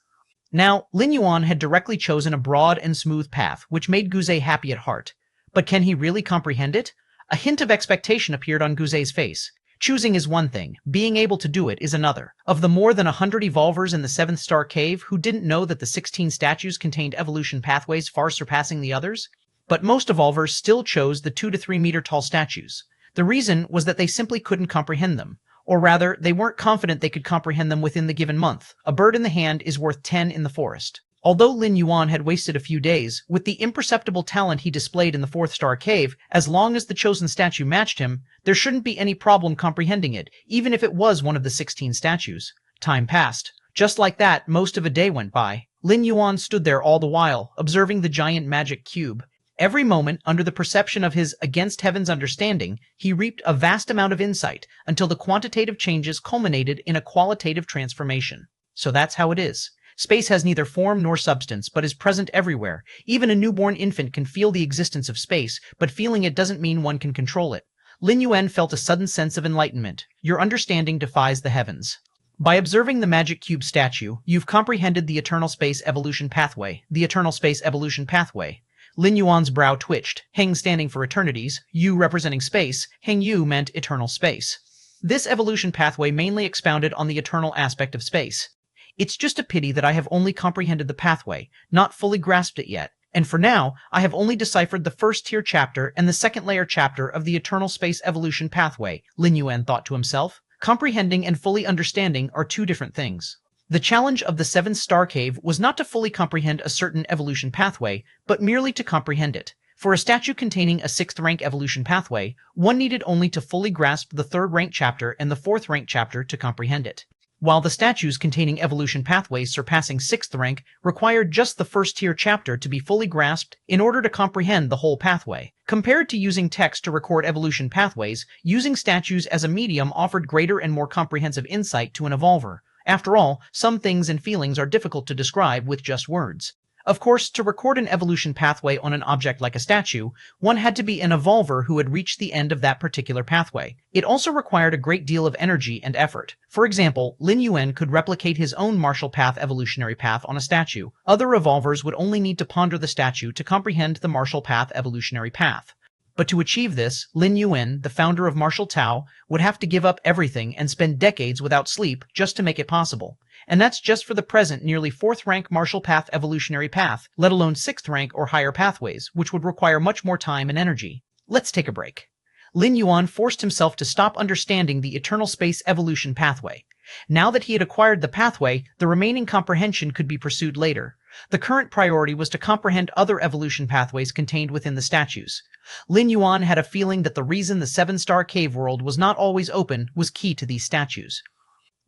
Now, Lin Yuan had directly chosen a broad and smooth path, which made Guze happy at heart. But can he really comprehend it? A hint of expectation appeared on Guze's face. Choosing is one thing, being able to do it is another. Of the more than 100 evolvers in the 7th star cave who didn't know that the 16 statues contained evolution pathways far surpassing the others, but most evolvers still chose the 2 to 3 meter tall statues. The reason was that they simply couldn't comprehend them. Or rather, they weren't confident they could comprehend them within the given month. A bird in the hand is worth 10 in the forest. Although Lin Yuan had wasted a few days, with the imperceptible talent he displayed in the 4th star cave, as long as the chosen statue matched him, there shouldn't be any problem comprehending it, even if it was one of the 16 statues. Time passed. Just like that, most of a day went by. Lin Yuan stood there all the while, observing the giant magic cube. Every moment, under the perception of his Against Heaven's Understanding, he reaped a vast amount of insight, until the quantitative changes culminated in a qualitative transformation. So that's how it is. Space has neither form nor substance, but is present everywhere. Even a newborn infant can feel the existence of space, but feeling it doesn't mean one can control it. Lin Yuan felt a sudden sense of enlightenment. Your understanding defies the heavens. By observing the magic cube statue, you've comprehended the eternal space evolution pathway. The eternal space evolution pathway. Lin Yuan's brow twitched. Heng standing for eternities, Yu representing space, Heng Yu meant eternal space. This evolution pathway mainly expounded on the eternal aspect of space. It's just a pity that I have only comprehended the pathway, not fully grasped it yet, and for now, I have only deciphered the first tier chapter and the second layer chapter of the eternal space evolution pathway, Lin Yuan thought to himself. Comprehending and fully understanding are two different things. The challenge of the seventh star cave was not to fully comprehend a certain evolution pathway, but merely to comprehend it. For a statue containing a 6th rank evolution pathway, one needed only to fully grasp the 3rd rank chapter and the 4th rank chapter to comprehend it. While the statues containing evolution pathways surpassing 6th rank required just the 1st tier chapter to be fully grasped in order to comprehend the whole pathway. Compared to using text to record evolution pathways, using statues as a medium offered greater and more comprehensive insight to an evolver. After all, some things and feelings are difficult to describe with just words. Of course, to record an evolution pathway on an object like a statue, one had to be an evolver who had reached the end of that particular pathway. It also required a great deal of energy and effort. For example, Lin Yuan could replicate his own martial path evolutionary path on a statue. Other evolvers would only need to ponder the statue to comprehend the martial path evolutionary path. But to achieve this, Lin Yuan, the founder of martial Tao, would have to give up everything and spend decades without sleep just to make it possible. And that's just for the present nearly 4th rank martial path evolutionary path, let alone 6th rank or higher pathways, which would require much more time and energy. Let's take a break. Lin Yuan forced himself to stop understanding the eternal space evolution pathway. Now that he had acquired the pathway, the remaining comprehension could be pursued later. The current priority was to comprehend other evolution pathways contained within the statues. Lin Yuan had a feeling that the reason the 7-star cave world was not always open was key to these statues.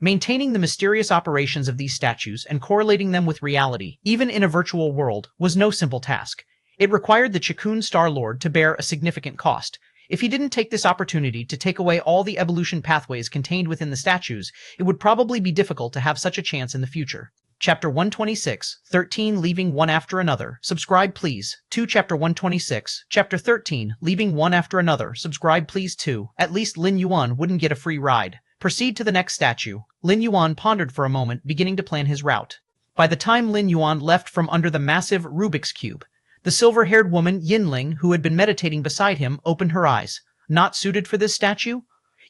Maintaining the mysterious operations of these statues and correlating them with reality, even in a virtual world, was no simple task. It required the Chikun Star Lord to bear a significant cost. If he didn't take this opportunity to take away all the evolution pathways contained within the statues, it would probably be difficult to have such a chance in the future. Chapter 126, 13 Leaving One After Another. Subscribe please. 2 Chapter 126, Chapter 13 Leaving One After Another. Subscribe please 2. At least Lin Yuan wouldn't get a free ride. Proceed to the next statue. Lin Yuan pondered for a moment, beginning to plan his route. By the time Lin Yuan left from under the massive Rubik's Cube, the silver-haired woman Yinling, who had been meditating beside him, opened her eyes. Not suited for this statue?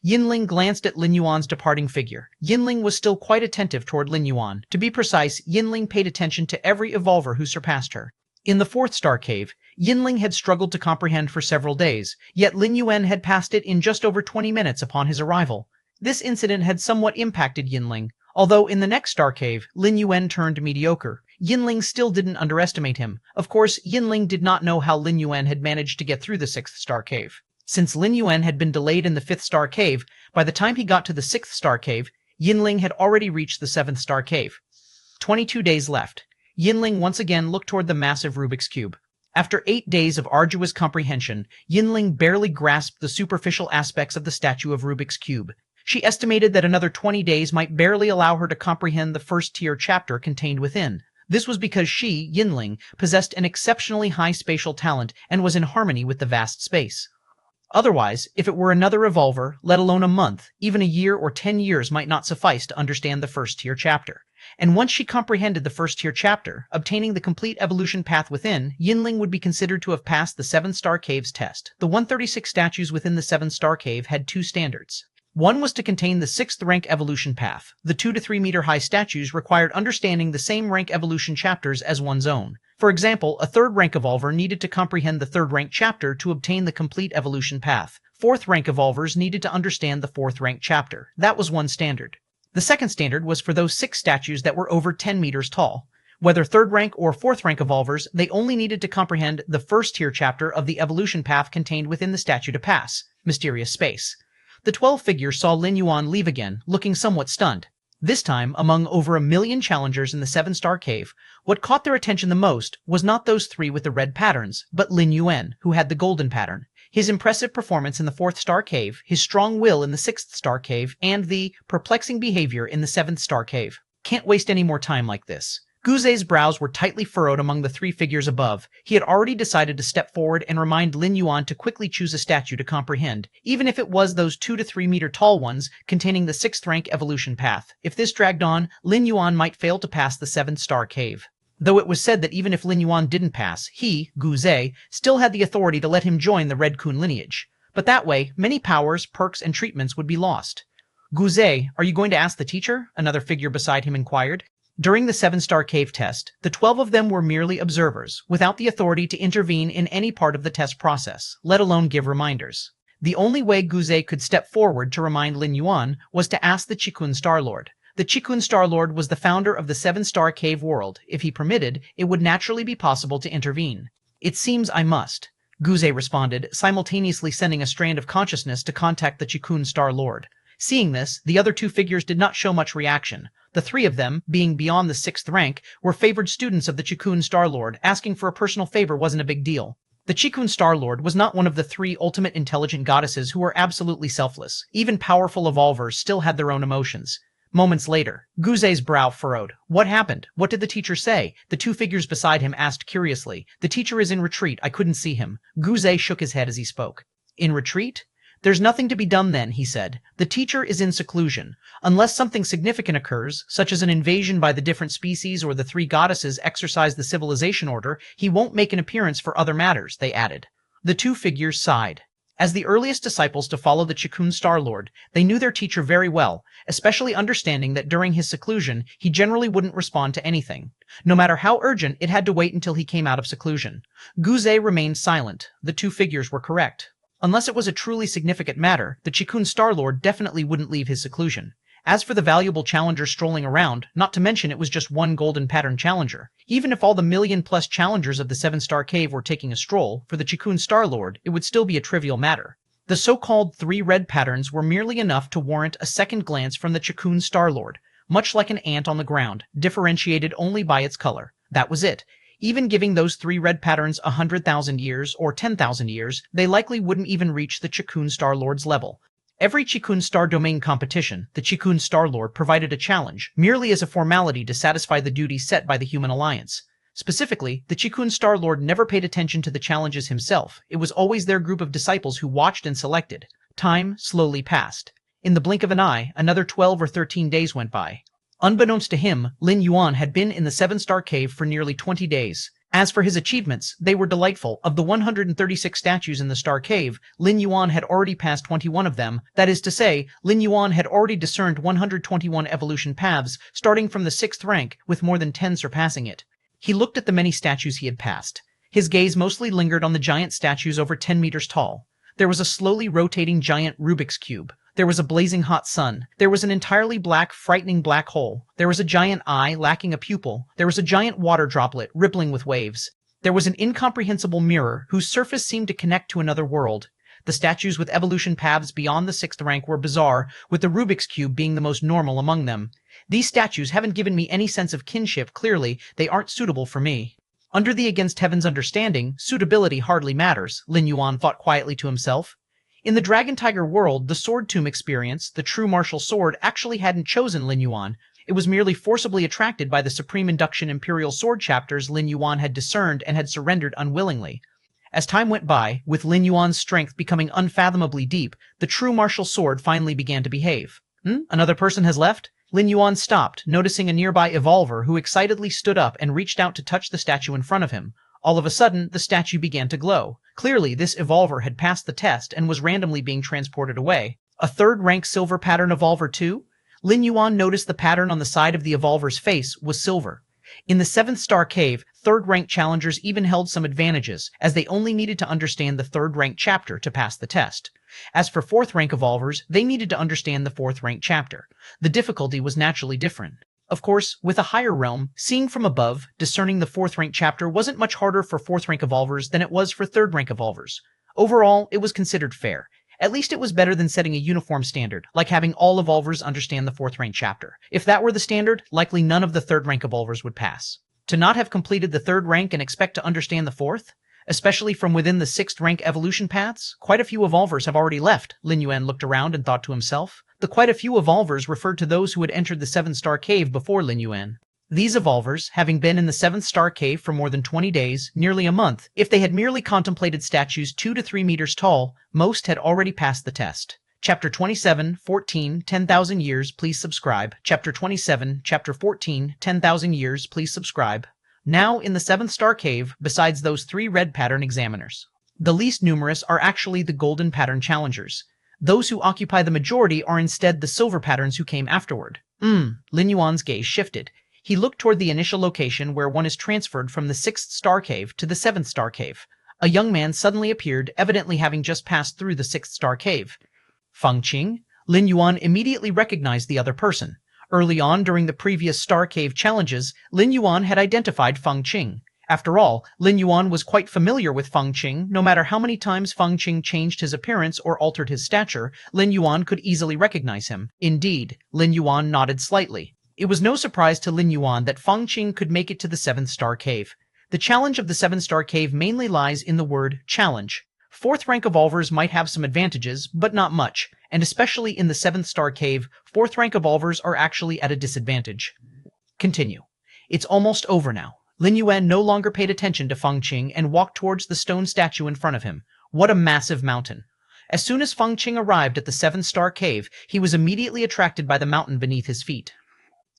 Yinling glanced at Lin Yuan's departing figure. Yinling was still quite attentive toward Lin Yuan. To be precise, Yinling paid attention to every evolver who surpassed her. In the 4th star cave, Yinling had struggled to comprehend for several days, yet Lin Yuan had passed it in just over 20 minutes upon his arrival. This incident had somewhat impacted Yinling. Although in the next star cave, Lin Yuan turned mediocre, Yinling still didn't underestimate him. Of course, Yinling did not know how Lin Yuan had managed to get through the 6th star cave. Since Lin Yuan had been delayed in the 5th star cave, by the time he got to the 6th star cave, Yinling had already reached the 7th star cave. 22 days left. Yinling once again looked toward the massive Rubik's Cube. After 8 days of arduous comprehension, Yinling barely grasped the superficial aspects of the statue of Rubik's Cube. She estimated that another 20 days might barely allow her to comprehend the 1st-tier chapter contained within. This was because she, Yinling, possessed an exceptionally high spatial talent and was in harmony with the vast space. Otherwise, if it were another evolver, let alone a month, even a year or 10 years might not suffice to understand the 1st-tier chapter. And once she comprehended the 1st-tier chapter, obtaining the complete evolution path within, Yinling would be considered to have passed the 7-star cave's test. The 136 statues within the 7-star cave had 2 standards. One was to contain the 6th rank evolution path. The 2 to 3 meter high statues required understanding the same rank evolution chapters as one's own. For example, a 3rd rank evolver needed to comprehend the 3rd rank chapter to obtain the complete evolution path. 4th rank evolvers needed to understand the 4th rank chapter. That was one standard. The second standard was for those 6 statues that were over 10 meters tall. Whether 3rd rank or 4th rank evolvers, they only needed to comprehend the 1st-tier chapter of the evolution path contained within the statue to pass. Mysterious space. The 12 figures saw Lin Yuan leave again, looking somewhat stunned. This time, among over 1 million challengers in the 7-star cave, what caught their attention the most was not those 3 with the red patterns, but Lin Yuan, who had the golden pattern. His impressive performance in the 4th-star cave, his strong will in the 6th-star cave, and the perplexing behavior in the 7th-star cave. Can't waste any more time like this. Guzei's brows were tightly furrowed among the three figures above. He had already decided to step forward and remind Lin Yuan to quickly choose a statue to comprehend, even if it was those 2 to 3 meter tall ones containing the 6th rank evolution path. If this dragged on, Lin Yuan might fail to pass the 7-star cave. Though it was said that even if Lin Yuan didn't pass, he, Guzei, still had the authority to let him join the Red Kun lineage. But that way, many powers, perks, and treatments would be lost. Guzei, are you going to ask the teacher? Another figure beside him inquired. During the 7-star cave test, the 12 of them were merely observers, without the authority to intervene in any part of the test process, let alone give reminders. The only way Guzei could step forward to remind Lin Yuan was to ask the Qikun Star Lord. The Qikun Star Lord was the founder of the 7-star cave world. If he permitted, it would naturally be possible to intervene. It seems I must, Guzei responded, simultaneously sending a strand of consciousness to contact the Qikun Star Lord. Seeing this, the other two figures did not show much reaction. The three of them, being beyond the 6th rank, were favored students of the Qikun Star Lord. Asking for a personal favor wasn't a big deal. The Qikun Star Lord was not one of the 3 ultimate intelligent goddesses who were absolutely selfless. Even powerful evolvers still had their own emotions. Moments later, Guzei's brow furrowed. What happened? What did the teacher say? The 2 figures beside him asked curiously. The teacher is in retreat. I couldn't see him. Guzei shook his head as he spoke. In retreat? There's nothing to be done then, he said. The teacher is in seclusion. Unless something significant occurs, such as an invasion by the different species or the 3 goddesses exercise the civilization order, he won't make an appearance for other matters, they added. The 2 figures sighed. As the earliest disciples to follow the Qikun Star Lord, they knew their teacher very well, especially understanding that during his seclusion, he generally wouldn't respond to anything. No matter how urgent, it had to wait until he came out of seclusion. Guzei remained silent. The 2 figures were correct. Unless it was a truly significant matter, the Qikun Star Lord definitely wouldn't leave his seclusion. As for the valuable challenger strolling around, not to mention it was just one golden pattern challenger. Even if all the million-plus challengers of the 7-star cave were taking a stroll, for the Qikun Star Lord, it would still be a trivial matter. The so-called 3 red patterns were merely enough to warrant a second glance from the Qikun Star Lord, much like an ant on the ground, differentiated only by its color. That was it. Even giving those 3 red patterns 100,000 years or 10,000 years, they likely wouldn't even reach the Qikun Star Lord's level. Every Qikun Star Domain competition, the Qikun Star Lord provided a challenge, merely as a formality to satisfy the duties set by the Human Alliance. Specifically, the Qikun Star Lord never paid attention to the challenges himself. It was always their group of disciples who watched and selected. Time slowly passed. In the blink of an eye, another 12 or 13 days went by. Unbeknownst to him, Lin Yuan had been in the 7-star cave for nearly 20 days. As for his achievements, they were delightful. Of the 136 statues in the Star Cave, Lin Yuan had already passed 21 of them. That is to say, Lin Yuan had already discerned 121 evolution paths, starting from the 6th rank, with more than 10 surpassing it. He looked at the many statues he had passed. His gaze mostly lingered on the giant statues over 10 meters tall. There was a slowly rotating giant Rubik's Cube. There was a blazing hot sun. There was an entirely black, frightening black hole. There was a giant eye lacking a pupil. There was a giant water droplet rippling with waves. There was an incomprehensible mirror whose surface seemed to connect to another world. The statues with evolution paths beyond the 6th rank were bizarre, with the Rubik's Cube being the most normal among them. These statues haven't given me any sense of kinship. Clearly, they aren't suitable for me. Under the Against Heaven's understanding, suitability hardly matters, Lin Yuan thought quietly to himself. In the Dragon Tiger world, the Sword Tomb experience, the true martial sword, actually hadn't chosen Lin Yuan. It was merely forcibly attracted by the Supreme Induction Imperial Sword chapters Lin Yuan had discerned and had surrendered unwillingly. As time went by, with Lin Yuan's strength becoming unfathomably deep, the true martial sword finally began to behave. Another person has left? Lin Yuan stopped, noticing a nearby evolver who excitedly stood up and reached out to touch the statue in front of him. All of a sudden, the statue began to glow. Clearly, this evolver had passed the test and was randomly being transported away. A 3rd-rank silver pattern evolver too? Lin Yuan noticed the pattern on the side of the evolver's face was silver. In the 7th-star cave, 3rd-rank challengers even held some advantages, as they only needed to understand the 3rd-rank chapter to pass the test. As for 4th-rank evolvers, they needed to understand the 4th-rank chapter. The difficulty was naturally different. Of course, with a higher realm, seeing from above, discerning the 4th-rank chapter wasn't much harder for 4th-rank evolvers than it was for 3rd-rank evolvers. Overall, it was considered fair. At least it was better than setting a uniform standard, like having all evolvers understand the 4th-rank chapter. If that were the standard, likely none of the 3rd-rank evolvers would pass. To not have completed the 3rd rank and expect to understand the 4th? especially from within the 6th rank evolution paths? Quite a few evolvers have already left. Lin Yuan looked around and thought to himself. The quite a few evolvers referred to those who had entered the 7-star cave before Lin Yuan. These evolvers, having been in the 7th star cave for more than 20 days, nearly a month, if they had merely contemplated statues 2 to 3 meters tall, most had already passed the test. Chapter 27, 14, 10,000 years, please subscribe. Chapter 27, Chapter 14, 10,000 years, please subscribe. Now, in the 7th star cave, besides those 3 red pattern examiners, the least numerous are actually the golden pattern challengers. Those who occupy the majority are instead the silver patterns who came afterward. Lin Yuan's gaze shifted. He looked toward the initial location where one is transferred from the 6th star cave to the 7th star cave. A young man suddenly appeared, evidently having just passed through the 6th star cave. Feng Qing? Lin Yuan immediately recognized the other person. Early on during the previous Star Cave challenges, Lin Yuan had identified Feng Qing. After all, Lin Yuan was quite familiar with Feng Qing. No matter how many times Feng Qing changed his appearance or altered his stature, Lin Yuan could easily recognize him. Indeed, Lin Yuan nodded slightly. It was no surprise to Lin Yuan that Feng Qing could make it to the 7th star cave. The challenge of the 7th star cave mainly lies in the word challenge. 4th rank evolvers might have some advantages, but not much, and especially in the 7th star cave, 4th rank evolvers are actually at a disadvantage. Continue. It's almost over now. Lin Yuan no longer paid attention to Feng Qing and walked towards the stone statue in front of him. What a massive mountain. As soon as Feng Qing arrived at the 7th star cave, he was immediately attracted by the mountain beneath his feet.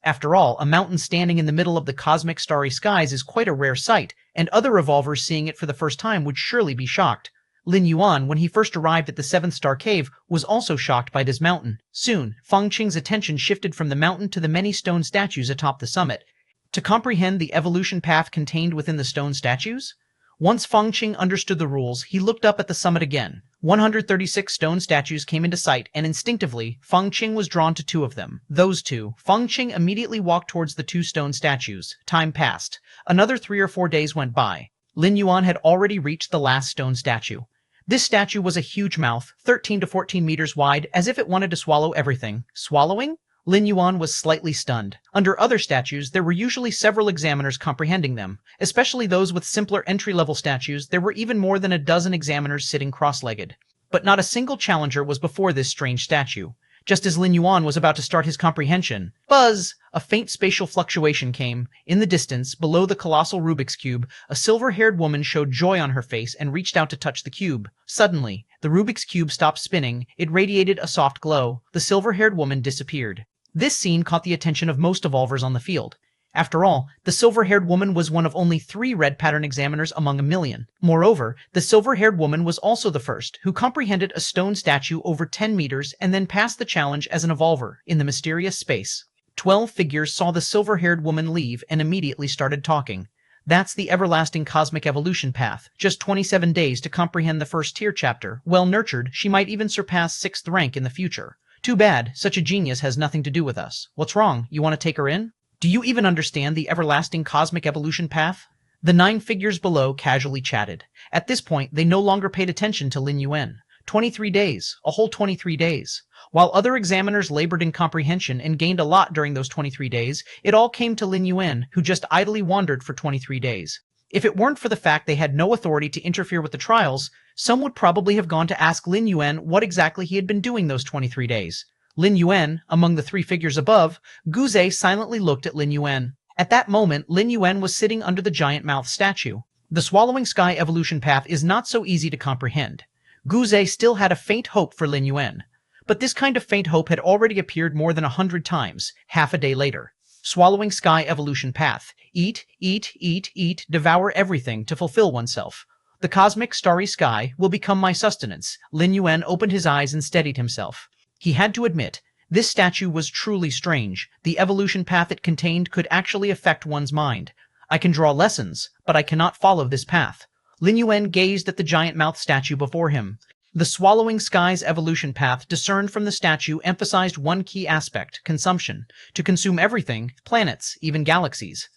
After all, a mountain standing in the middle of the cosmic starry skies is quite a rare sight, and other evolvers seeing it for the first time would surely be shocked. Lin Yuan, when he first arrived at the 7th star cave, was also shocked by this mountain. Soon, Feng Qing's attention shifted from the mountain to the many stone statues atop the summit. To comprehend the evolution path contained within the stone statues? Once Feng Qing understood the rules, he looked up at the summit again. 136 stone statues came into sight, and instinctively, Feng Qing was drawn to 2 of them. Those 2. Feng Qing immediately walked towards the 2 stone statues. Time passed. Another 3 or 4 days went by. Lin Yuan had already reached the last stone statue. This statue was a huge mouth, 13 to 14 meters wide, as if it wanted to swallow everything. Swallowing? Lin Yuan was slightly stunned. Under other statues, there were usually several examiners comprehending them. Especially those with simpler entry-level statues, there were even more than a dozen examiners sitting cross-legged. But not a single challenger was before this strange statue. Just as Lin Yuan was about to start his comprehension, buzz! A faint spatial fluctuation came. In the distance, below the colossal Rubik's Cube, a silver-haired woman showed joy on her face and reached out to touch the cube. Suddenly, the Rubik's Cube stopped spinning. It radiated a soft glow. The silver-haired woman disappeared. This scene caught the attention of most evolvers on the field. After all, the silver-haired woman was one of only 3 red pattern examiners among a million. Moreover, the silver-haired woman was also the first who comprehended a stone statue over 10 meters and then passed the challenge as an evolver in the mysterious space. 12 figures saw the silver-haired woman leave and immediately started talking. That's the everlasting cosmic evolution path. Just 27 days to comprehend the first tier chapter. Well nurtured, she might even surpass 6th rank in the future. Too bad, such a genius has nothing to do with us. What's wrong? You want to take her in? Do you even understand the everlasting cosmic evolution path? The 9 figures below casually chatted. At this point, they no longer paid attention to Lin Yuan. 23 days. A whole 23 days. While other examiners labored in comprehension and gained a lot during those 23 days, it all came to Lin Yuan, who just idly wandered for 23 days. If it weren't for the fact they had no authority to interfere with the trials, some would probably have gone to ask Lin Yuan what exactly he had been doing those 23 days. Lin Yuan, among the 3 figures above, Guze silently looked at Lin Yuan. At that moment, Lin Yuan was sitting under the giant mouth statue. The swallowing sky evolution path is not so easy to comprehend. Guze still had a faint hope for Lin Yuan. But this kind of faint hope had already appeared more than 100 times, half a day later. Swallowing sky evolution path. Eat, eat, eat, eat, devour everything to fulfill oneself. The cosmic starry sky will become my sustenance. Lin Yuan opened his eyes and steadied himself. He had to admit, this statue was truly strange. The evolution path it contained could actually affect one's mind. I can draw lessons, but I cannot follow this path. Lin Yuan gazed at the giant mouth statue before him. The swallowing sky's evolution path discerned from the statue emphasized one key aspect, consumption. To consume everything, planets, even galaxies.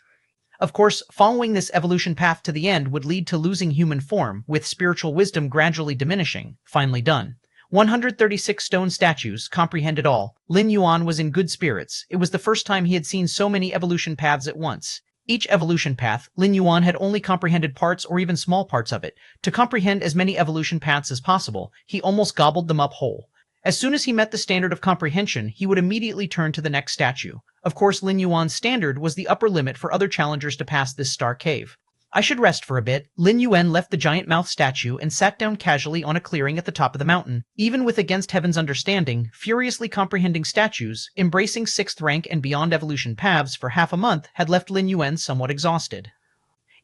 Of course, following this evolution path to the end would lead to losing human form, with spiritual wisdom gradually diminishing. Finally done. 136 stone statues comprehended all. Lin Yuan was in good spirits. It was the first time he had seen so many evolution paths at once. Each evolution path, Lin Yuan had only comprehended parts or even small parts of it. To comprehend as many evolution paths as possible, he almost gobbled them up whole. As soon as he met the standard of comprehension, he would immediately turn to the next statue. Of course, Lin Yuan's standard was the upper limit for other challengers to pass this star cave. I should rest for a bit. Lin Yuan left the giant mouth statue and sat down casually on a clearing at the top of the mountain. Even with Against Heaven's understanding, furiously comprehending statues, embracing 6th rank and beyond evolution paths for half a month had left Lin Yuan somewhat exhausted.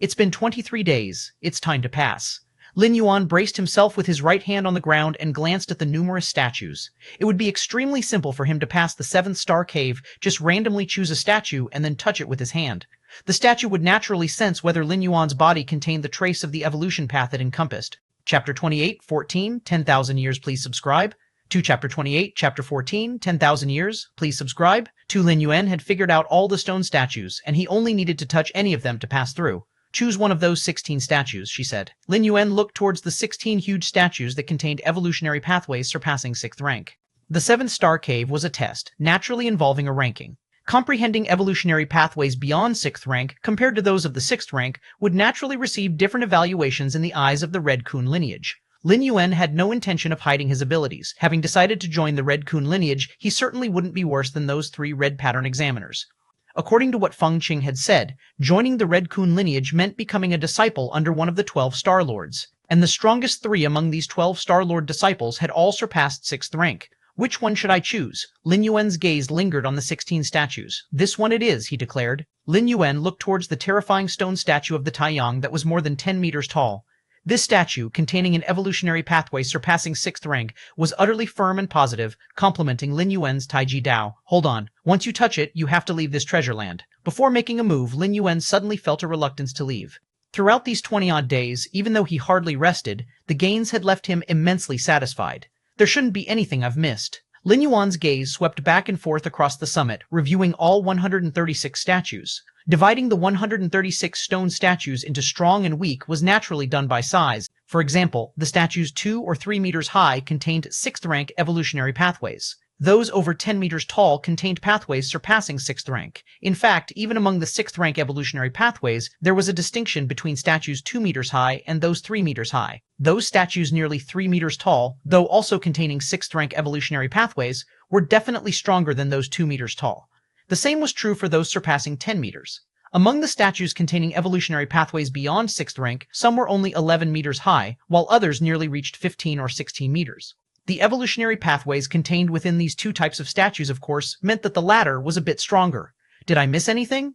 It's been 23 days. It's time to pass. Lin Yuan braced himself with his right hand on the ground and glanced at the numerous statues. It would be extremely simple for him to pass the 7th star cave, just randomly choose a statue and then touch it with his hand. The statue would naturally sense whether Lin Yuan's body contained the trace of the evolution path it encompassed. Chapter 28, 14, 10,000 years, please subscribe. To Chapter 28, Chapter 14, 10,000 years, please subscribe. Lin Yuan had figured out all the stone statues, and he only needed to touch any of them to pass through. Choose one of those 16 statues, she said. Lin Yuan looked towards the 16 huge statues that contained evolutionary pathways surpassing 6th rank. The 7th star cave was a test, naturally involving a ranking. Comprehending evolutionary pathways beyond 6th rank compared to those of the 6th rank would naturally receive different evaluations in the eyes of the Red Kun lineage. Lin Yuan had no intention of hiding his abilities. Having decided to join the Red Kun lineage, he certainly wouldn't be worse than those 3 red pattern examiners. According to what Feng Qing had said, joining the Red Kun lineage meant becoming a disciple under one of the 12 Star Lords, and the strongest 3 among these 12 Star Lord disciples had all surpassed 6th rank. Which one should I choose? Lin Yuan's gaze lingered on the 16 statues. This one it is, he declared. Lin Yuan looked towards the terrifying stone statue of the Taiyang that was more than 10 meters tall. This statue, containing an evolutionary pathway surpassing 6th rank, was utterly firm and positive, complementing Lin Yuan's Taiji Dao. Hold on. Once you touch it, you have to leave this treasure land. Before making a move, Lin Yuan suddenly felt a reluctance to leave. Throughout these 20-odd days, even though he hardly rested, the gains had left him immensely satisfied. There shouldn't be anything I've missed. Lin Yuan's gaze swept back and forth across the summit, reviewing all 136 statues. Dividing the 136 stone statues into strong and weak was naturally done by size. For example, the statues 2 or 3 meters high contained 6th rank evolutionary pathways. Those over 10 meters tall contained pathways surpassing 6th rank. In fact, even among the 6th rank evolutionary pathways, there was a distinction between statues 2 meters high and those 3 meters high. Those statues nearly 3 meters tall, though also containing 6th rank evolutionary pathways, were definitely stronger than those 2 meters tall. The same was true for those surpassing 10 meters. Among the statues containing evolutionary pathways beyond 6th rank, some were only 11 meters high, while others nearly reached 15 or 16 meters. The evolutionary pathways contained within these 2 types of statues, of course, meant that the latter was a bit stronger. Did I miss anything?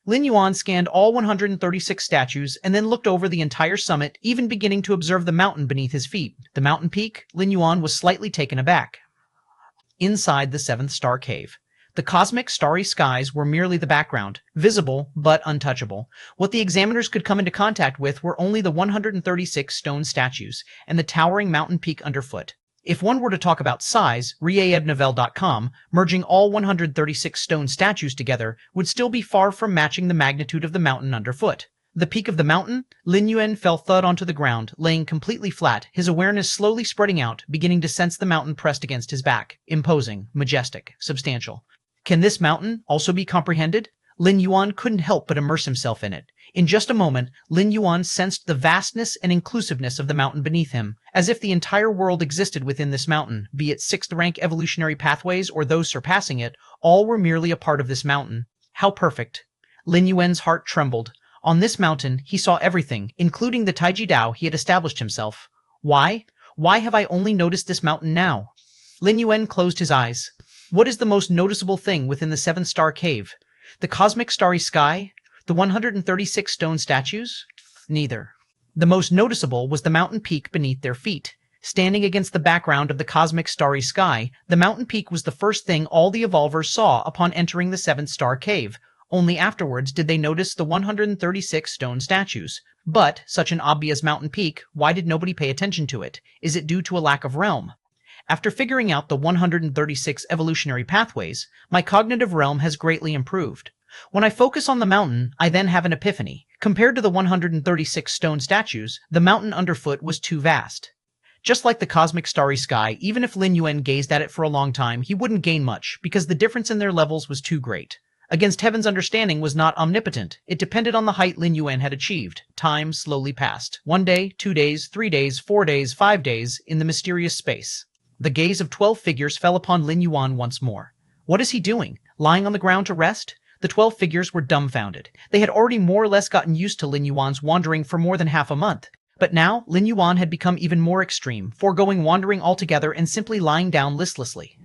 Lin Yuan scanned all 136 statues and then looked over the entire summit, even beginning to observe the mountain beneath his feet. The mountain peak? Lin Yuan was slightly taken aback. Inside the 7th star cave. The cosmic starry skies were merely the background, visible but untouchable. What the examiners could come into contact with were only the 136 stone statues and the towering mountain peak underfoot. If one were to talk about size, RiaEbnovel.com, merging all 136 stone statues together, would still be far from matching the magnitude of the mountain underfoot. The peak of the mountain? Lin Yuan fell thud onto the ground, laying completely flat, his awareness slowly spreading out, beginning to sense the mountain pressed against his back. Imposing, majestic, substantial. Can this mountain also be comprehended? Lin Yuan couldn't help but immerse himself in it. In just a moment, Lin Yuan sensed the vastness and inclusiveness of the mountain beneath him, as if the entire world existed within this mountain, be it 6th rank evolutionary pathways or those surpassing it, all were merely a part of this mountain. How perfect. Lin Yuan's heart trembled. On this mountain, he saw everything, including the Taiji Dao he had established himself. Why? Why have I only noticed this mountain now? Lin Yuan closed his eyes. What is the most noticeable thing within the 7th star cave? The cosmic starry sky? The 136 stone statues? Neither. The most noticeable was the mountain peak beneath their feet. Standing against the background of the cosmic starry sky, the mountain peak was the first thing all the evolvers saw upon entering the 7th star cave. Only afterwards did they notice the 136 stone statues. But, such an obvious mountain peak, why did nobody pay attention to it? Is it due to a lack of realm? After figuring out the 136 evolutionary pathways, my cognitive realm has greatly improved. When I focus on the mountain, I then have an epiphany. Compared to the 136 stone statues, the mountain underfoot was too vast. Just like the cosmic starry sky, even if Lin Yuan gazed at it for a long time, he wouldn't gain much, because the difference in their levels was too great. against heaven's understanding was not omnipotent. It depended on the height Lin Yuan had achieved. Time slowly passed. 1 day, 2 days, 3 days, 4 days, 5 days, in the mysterious space. The gaze of 12 figures fell upon Lin Yuan once more. What is he doing? Lying on the ground to rest? The 12 figures were dumbfounded. They had already more or less gotten used to Lin Yuan's wandering for more than half a month. But now, Lin Yuan had become even more extreme, foregoing wandering altogether and simply lying down listlessly.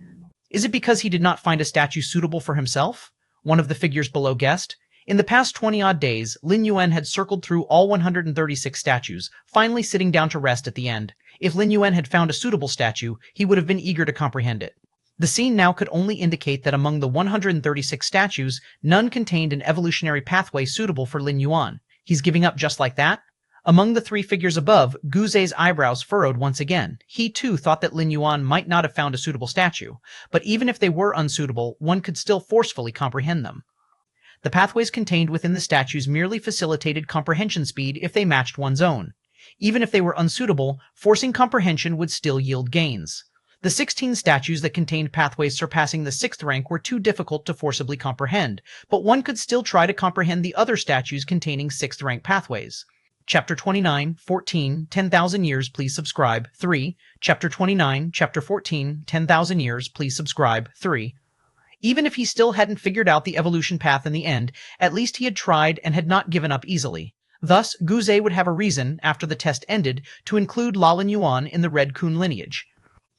Is it because he did not find a statue suitable for himself? One of the figures below guessed. In the past 20-odd days, Lin Yuan had circled through all 136 statues, finally sitting down to rest at the end. If Lin Yuan had found a suitable statue, he would have been eager to comprehend it. The scene now could only indicate that among the 136 statues, none contained an evolutionary pathway suitable for Lin Yuan. He's giving up just like that? Among the 3 figures above, Guzei's eyebrows furrowed once again. He too thought that Lin Yuan might not have found a suitable statue, but even if they were unsuitable, one could still forcefully comprehend them. The pathways contained within the statues merely facilitated comprehension speed if they matched one's own. Even if they were unsuitable, forcing comprehension would still yield gains. The 16 statues that contained pathways surpassing the 6th rank were too difficult to forcibly comprehend, but one could still try to comprehend the other statues containing 6th rank pathways. Chapter 29, 14, 10,000 years, please subscribe, 3. Chapter 29, Chapter 14, 10,000 years, please subscribe, 3. Even if he still hadn't figured out the evolution path in the end, at least he had tried and had not given up easily. Thus, Guzei would have a reason, after the test ended, to include Lin Yuan in the Red Kun lineage.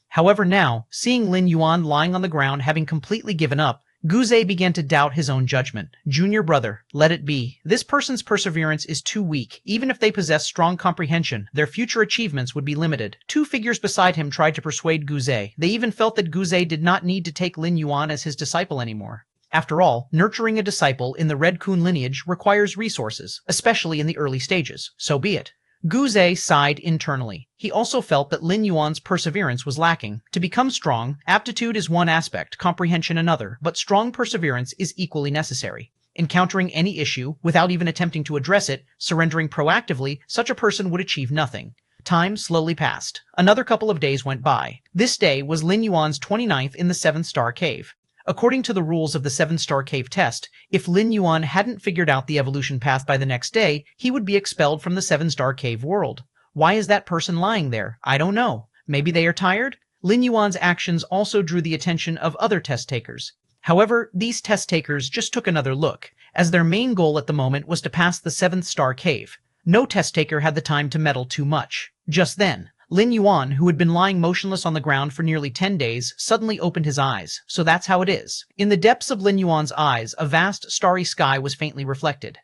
However now, seeing Lin Yuan lying on the ground having completely given up, Guzei began to doubt his own judgment. Junior brother, let it be. This person's perseverance is too weak. Even if they possess strong comprehension, their future achievements would be limited. 2 figures beside him tried to persuade Guzei. They even felt that Guzei did not need to take Lin Yuan as his disciple anymore. After all, nurturing a disciple in the Red Kun lineage requires resources, especially in the early stages. So be it. Guzei sighed internally. He also felt that Lin Yuan's perseverance was lacking. To become strong, aptitude is one aspect, comprehension another, but strong perseverance is equally necessary. Encountering any issue, without even attempting to address it, surrendering proactively, such a person would achieve nothing. Time slowly passed. Another couple of days went by. This day was Lin Yuan's 29th in the 7th Star Cave. According to the rules of the 7-Star Cave test, if Lin Yuan hadn't figured out the evolution path by the next day, he would be expelled from the 7-Star Cave world. Why is that person lying there? I don't know. Maybe they are tired? Lin Yuan's actions also drew the attention of other test takers. However, these test takers just took another look, as their main goal at the moment was to pass the 7th Star Cave. No test taker had the time to meddle too much. Just then, Lin Yuan, who had been lying motionless on the ground for nearly 10 days, suddenly opened his eyes. So that's how it is. In the depths of Lin Yuan's eyes, a vast starry sky was faintly reflected.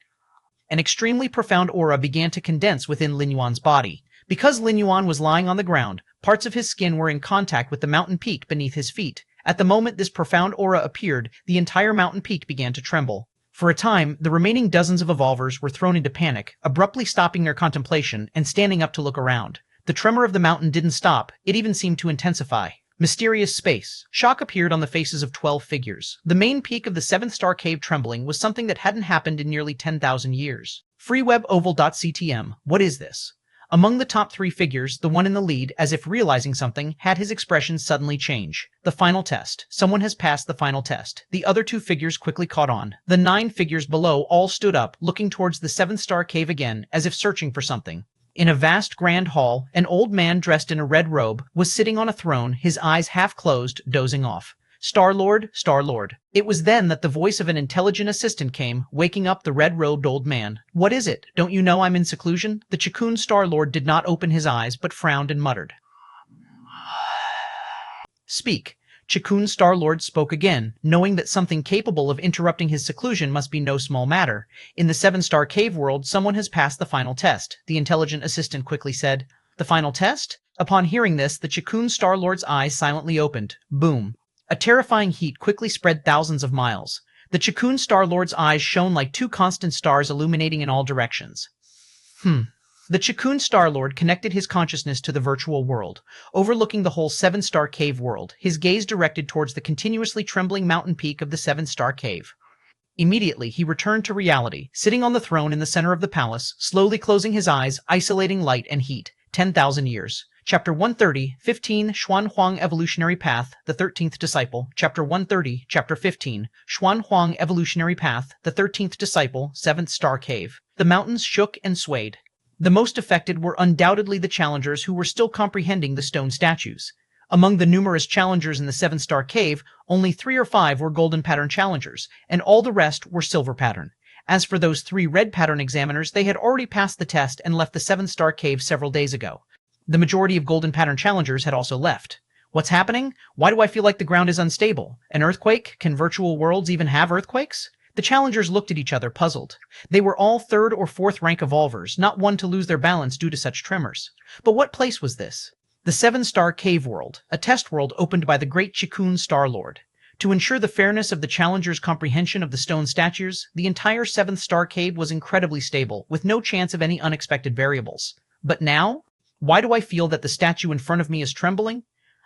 An extremely profound aura began to condense within Lin Yuan's body. Because Lin Yuan was lying on the ground, parts of his skin were in contact with the mountain peak beneath his feet. At the moment this profound aura appeared, the entire mountain peak began to tremble. For a time, the remaining dozens of evolvers were thrown into panic, abruptly stopping their contemplation and standing up to look around. The tremor of the mountain didn't stop, it even seemed to intensify. Mysterious space. Shock appeared on the faces of 12 figures. The main peak of the 7th Star Cave trembling was something that hadn't happened in nearly 10,000 years. freeweboval.ctm. What is this? Among the top 3 figures, the one in the lead, as if realizing something, had his expression suddenly change. The final test. Someone has passed the final test. The other 2 figures quickly caught on. The 9 figures below all stood up, looking towards the 7th Star Cave again, as if searching for something. In a vast grand hall, an old man dressed in a red robe was sitting on a throne, his eyes half closed, dozing off. Star-Lord, Star-Lord. It was then that the voice of an intelligent assistant came, waking up the red-robed old man. What is it? Don't you know I'm in seclusion? The Chikun Star-Lord did not open his eyes, but frowned and muttered. Speak. Chikun Star-Lord spoke again, knowing that something capable of interrupting his seclusion must be no small matter. In the 7-Star Cave world, someone has passed the final test. The intelligent assistant quickly said, The final test? Upon hearing this, the Chikun Star-Lord's eyes silently opened. Boom. A terrifying heat quickly spread thousands of miles. The Chikun Star-Lord's eyes shone like 2 constant stars illuminating in all directions. The Chikun Star-Lord connected his consciousness to the virtual world, overlooking the whole 7-Star Cave world, his gaze directed towards the continuously trembling mountain peak of the 7-Star Cave. Immediately, he returned to reality, sitting on the throne in the center of the palace, slowly closing his eyes, isolating light and heat. 10,000 years. Chapter 130, 15, Xuan Huang Evolutionary Path, the 13th Disciple. Chapter 130, Chapter 15, Xuan Huang Evolutionary Path, the 13th Disciple, 7th Star Cave. The mountains shook and swayed. The most affected were undoubtedly the challengers who were still comprehending the stone statues. Among the numerous challengers in the 7-star cave, only 3 or 5 were golden pattern challengers, and all the rest were silver pattern. As for those 3 red pattern examiners, they had already passed the test and left the 7-star cave several days ago. The majority of golden pattern challengers had also left. What's happening? Why do I feel like the ground is unstable? An earthquake? Can virtual worlds even have earthquakes? The challengers looked at each other, puzzled. They were all 3rd or 4th rank evolvers, not one to lose their balance due to such tremors. But what place was this? The 7-star cave world, a test world opened by the great Chikun Star Lord. To ensure the fairness of the challengers' comprehension of the stone statues, the entire 7th star cave was incredibly stable, with no chance of any unexpected variables. But now? Why do I feel that the statue in front of me is trembling?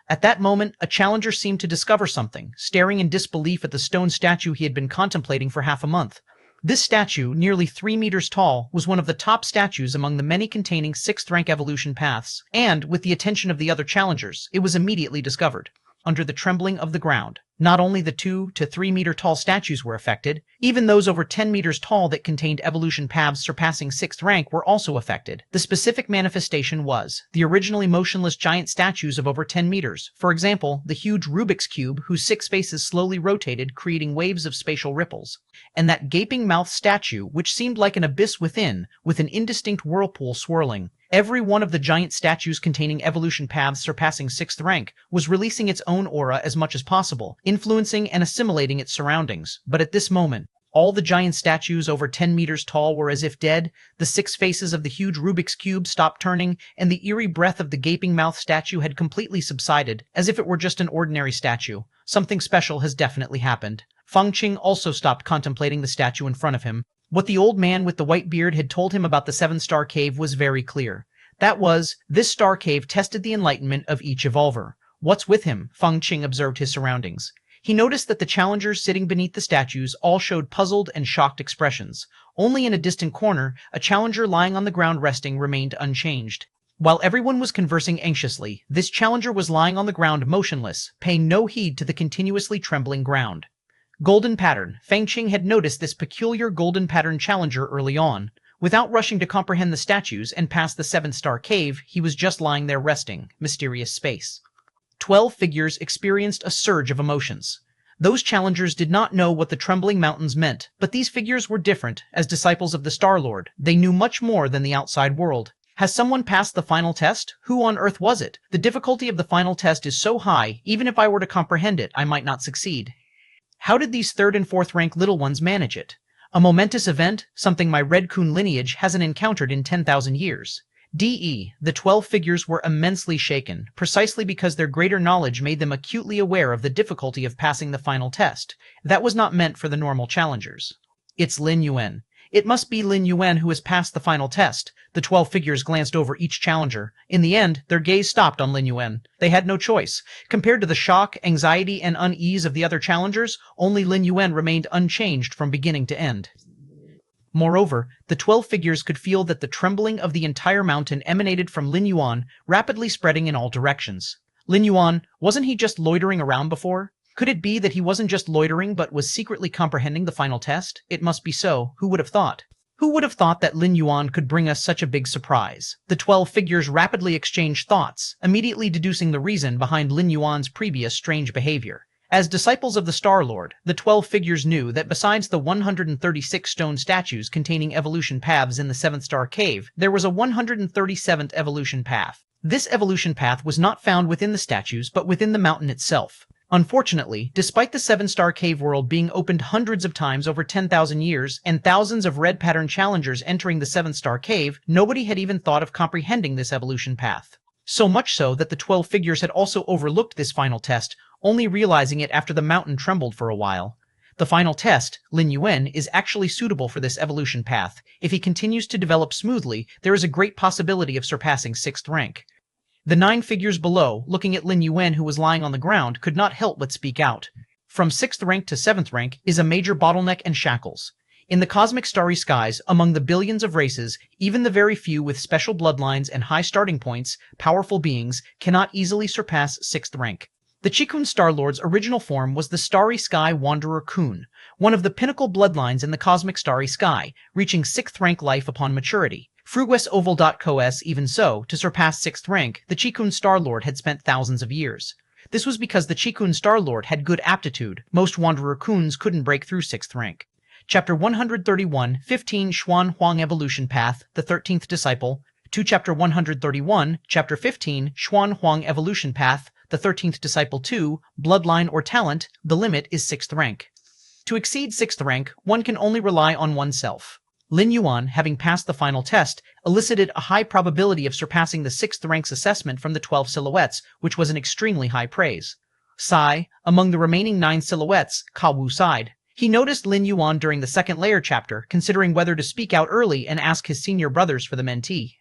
At that moment, a challenger seemed to discover something, staring in disbelief at the stone statue he had been contemplating for half a month. This statue, nearly 3 meters tall, was one of the top statues among the many containing 6th rank evolution paths, and, with the attention of the other challengers, it was immediately discovered. Under the trembling of the ground, not only the 2 to 3 meter tall statues were affected, even those over 10 meters tall that contained evolution paths surpassing 6th rank were also affected. The specific manifestation was the originally motionless giant statues of over 10 meters, for example, the huge Rubik's Cube whose 6 faces slowly rotated, creating waves of spatial ripples, and that gaping mouth statue which seemed like an abyss within, with an indistinct whirlpool swirling. Every one of the giant statues containing evolution paths surpassing 6th rank was releasing its own aura as much as possible, influencing and assimilating its surroundings. But at this moment, all the giant statues over 10 meters tall were as if dead, the 6 faces of the huge Rubik's Cube stopped turning, and the eerie breath of the gaping mouth statue had completely subsided, as if it were just an ordinary statue. Something special has definitely happened. Feng Qing also stopped contemplating the statue in front of him. What the old man with the white beard had told him about the 7-star cave was very clear. That was, this star cave tested the enlightenment of each evolver. What's with him? Feng Qing observed his surroundings. He noticed that the challengers sitting beneath the statues all showed puzzled and shocked expressions. Only in a distant corner, a challenger lying on the ground resting remained unchanged. While everyone was conversing anxiously, this challenger was lying on the ground motionless, paying no heed to the continuously trembling ground. Golden pattern. Feng Qing had noticed this peculiar golden pattern challenger early on. Without rushing to comprehend the statues and past the 7-star cave, he was just lying there resting, mysterious space. 12 figures experienced a surge of emotions. Those challengers did not know what the trembling mountains meant, but these figures were different. As disciples of the Star Lord, they knew much more than the outside world. Has someone passed the final test? Who on earth was it? The difficulty of the final test is so high, even if I were to comprehend it, I might not succeed. How did these 3rd and 4th rank little ones manage it? A momentous event, something my Red Kun lineage hasn't encountered in 10,000 years. D.E. The 12 figures were immensely shaken, precisely because their greater knowledge made them acutely aware of the difficulty of passing the final test. That was not meant for the normal challengers. It's Lin Yuan. It must be Lin Yuan who has passed the final test. The 12 figures glanced over each challenger. In the end, their gaze stopped on Lin Yuan. They had no choice. Compared to the shock, anxiety, and unease of the other challengers, only Lin Yuan remained unchanged from beginning to end. Moreover, the 12 figures could feel that the trembling of the entire mountain emanated from Lin Yuan, rapidly spreading in all directions. Lin Yuan, wasn't he just loitering around before? Could it be that he wasn't just loitering but was secretly comprehending the final test? It must be so. Who would have thought? Who would have thought that Lin Yuan could bring us such a big surprise? The 12 figures rapidly exchanged thoughts, immediately deducing the reason behind Lin Yuan's previous strange behavior. As disciples of the Star Lord, the 12 figures knew that besides the 136 stone statues containing evolution paths in the 7th star cave, there was a 137th evolution path. This evolution path was not found within the statues, but within the mountain itself. Unfortunately, despite the 7-star cave world being opened hundreds of times over 10,000 years and thousands of red pattern challengers entering the 7-star cave, nobody had even thought of comprehending this evolution path. So much so that the 12 figures had also overlooked this final test, only realizing it after the mountain trembled for a while. The final test, Lin Yuan, is actually suitable for this evolution path. If he continues to develop smoothly, there is a great possibility of surpassing 6th rank. The 9 figures below, looking at Lin Yuan who was lying on the ground, could not help but speak out. From 6th rank to 7th rank is a major bottleneck and shackles. In the cosmic starry skies, among the billions of races, even the very few with special bloodlines and high starting points, powerful beings, cannot easily surpass 6th rank. The Chikun Star Lord's original form was the Starry Sky Wanderer Kun, one of the pinnacle bloodlines in the cosmic starry sky, reaching 6th rank life upon maturity. Frugues Oval.cos. Even so, to surpass 6th rank, the Chikun Star Lord had spent thousands of years. This was because the Chikun Star Lord had good aptitude. Most Wanderer Kuns couldn't break through 6th rank. Chapter 131, 15 Xuan Huang Evolution Path, the 13th Disciple, to Chapter 131, Chapter 15 Xuan Huang Evolution Path, the 13th Disciple 2, Bloodline or Talent, the limit is 6th rank. To exceed 6th rank, one can only rely on oneself. Lin Yuan, having passed the final test, elicited a high probability of surpassing the 6th rank's assessment from the 12 silhouettes, which was an extremely high praise. Sigh, among the remaining 9 silhouettes, Ka Wu sighed. He noticed Lin Yuan during the second layer chapter, considering whether to speak out early and ask his senior brothers for the mentee.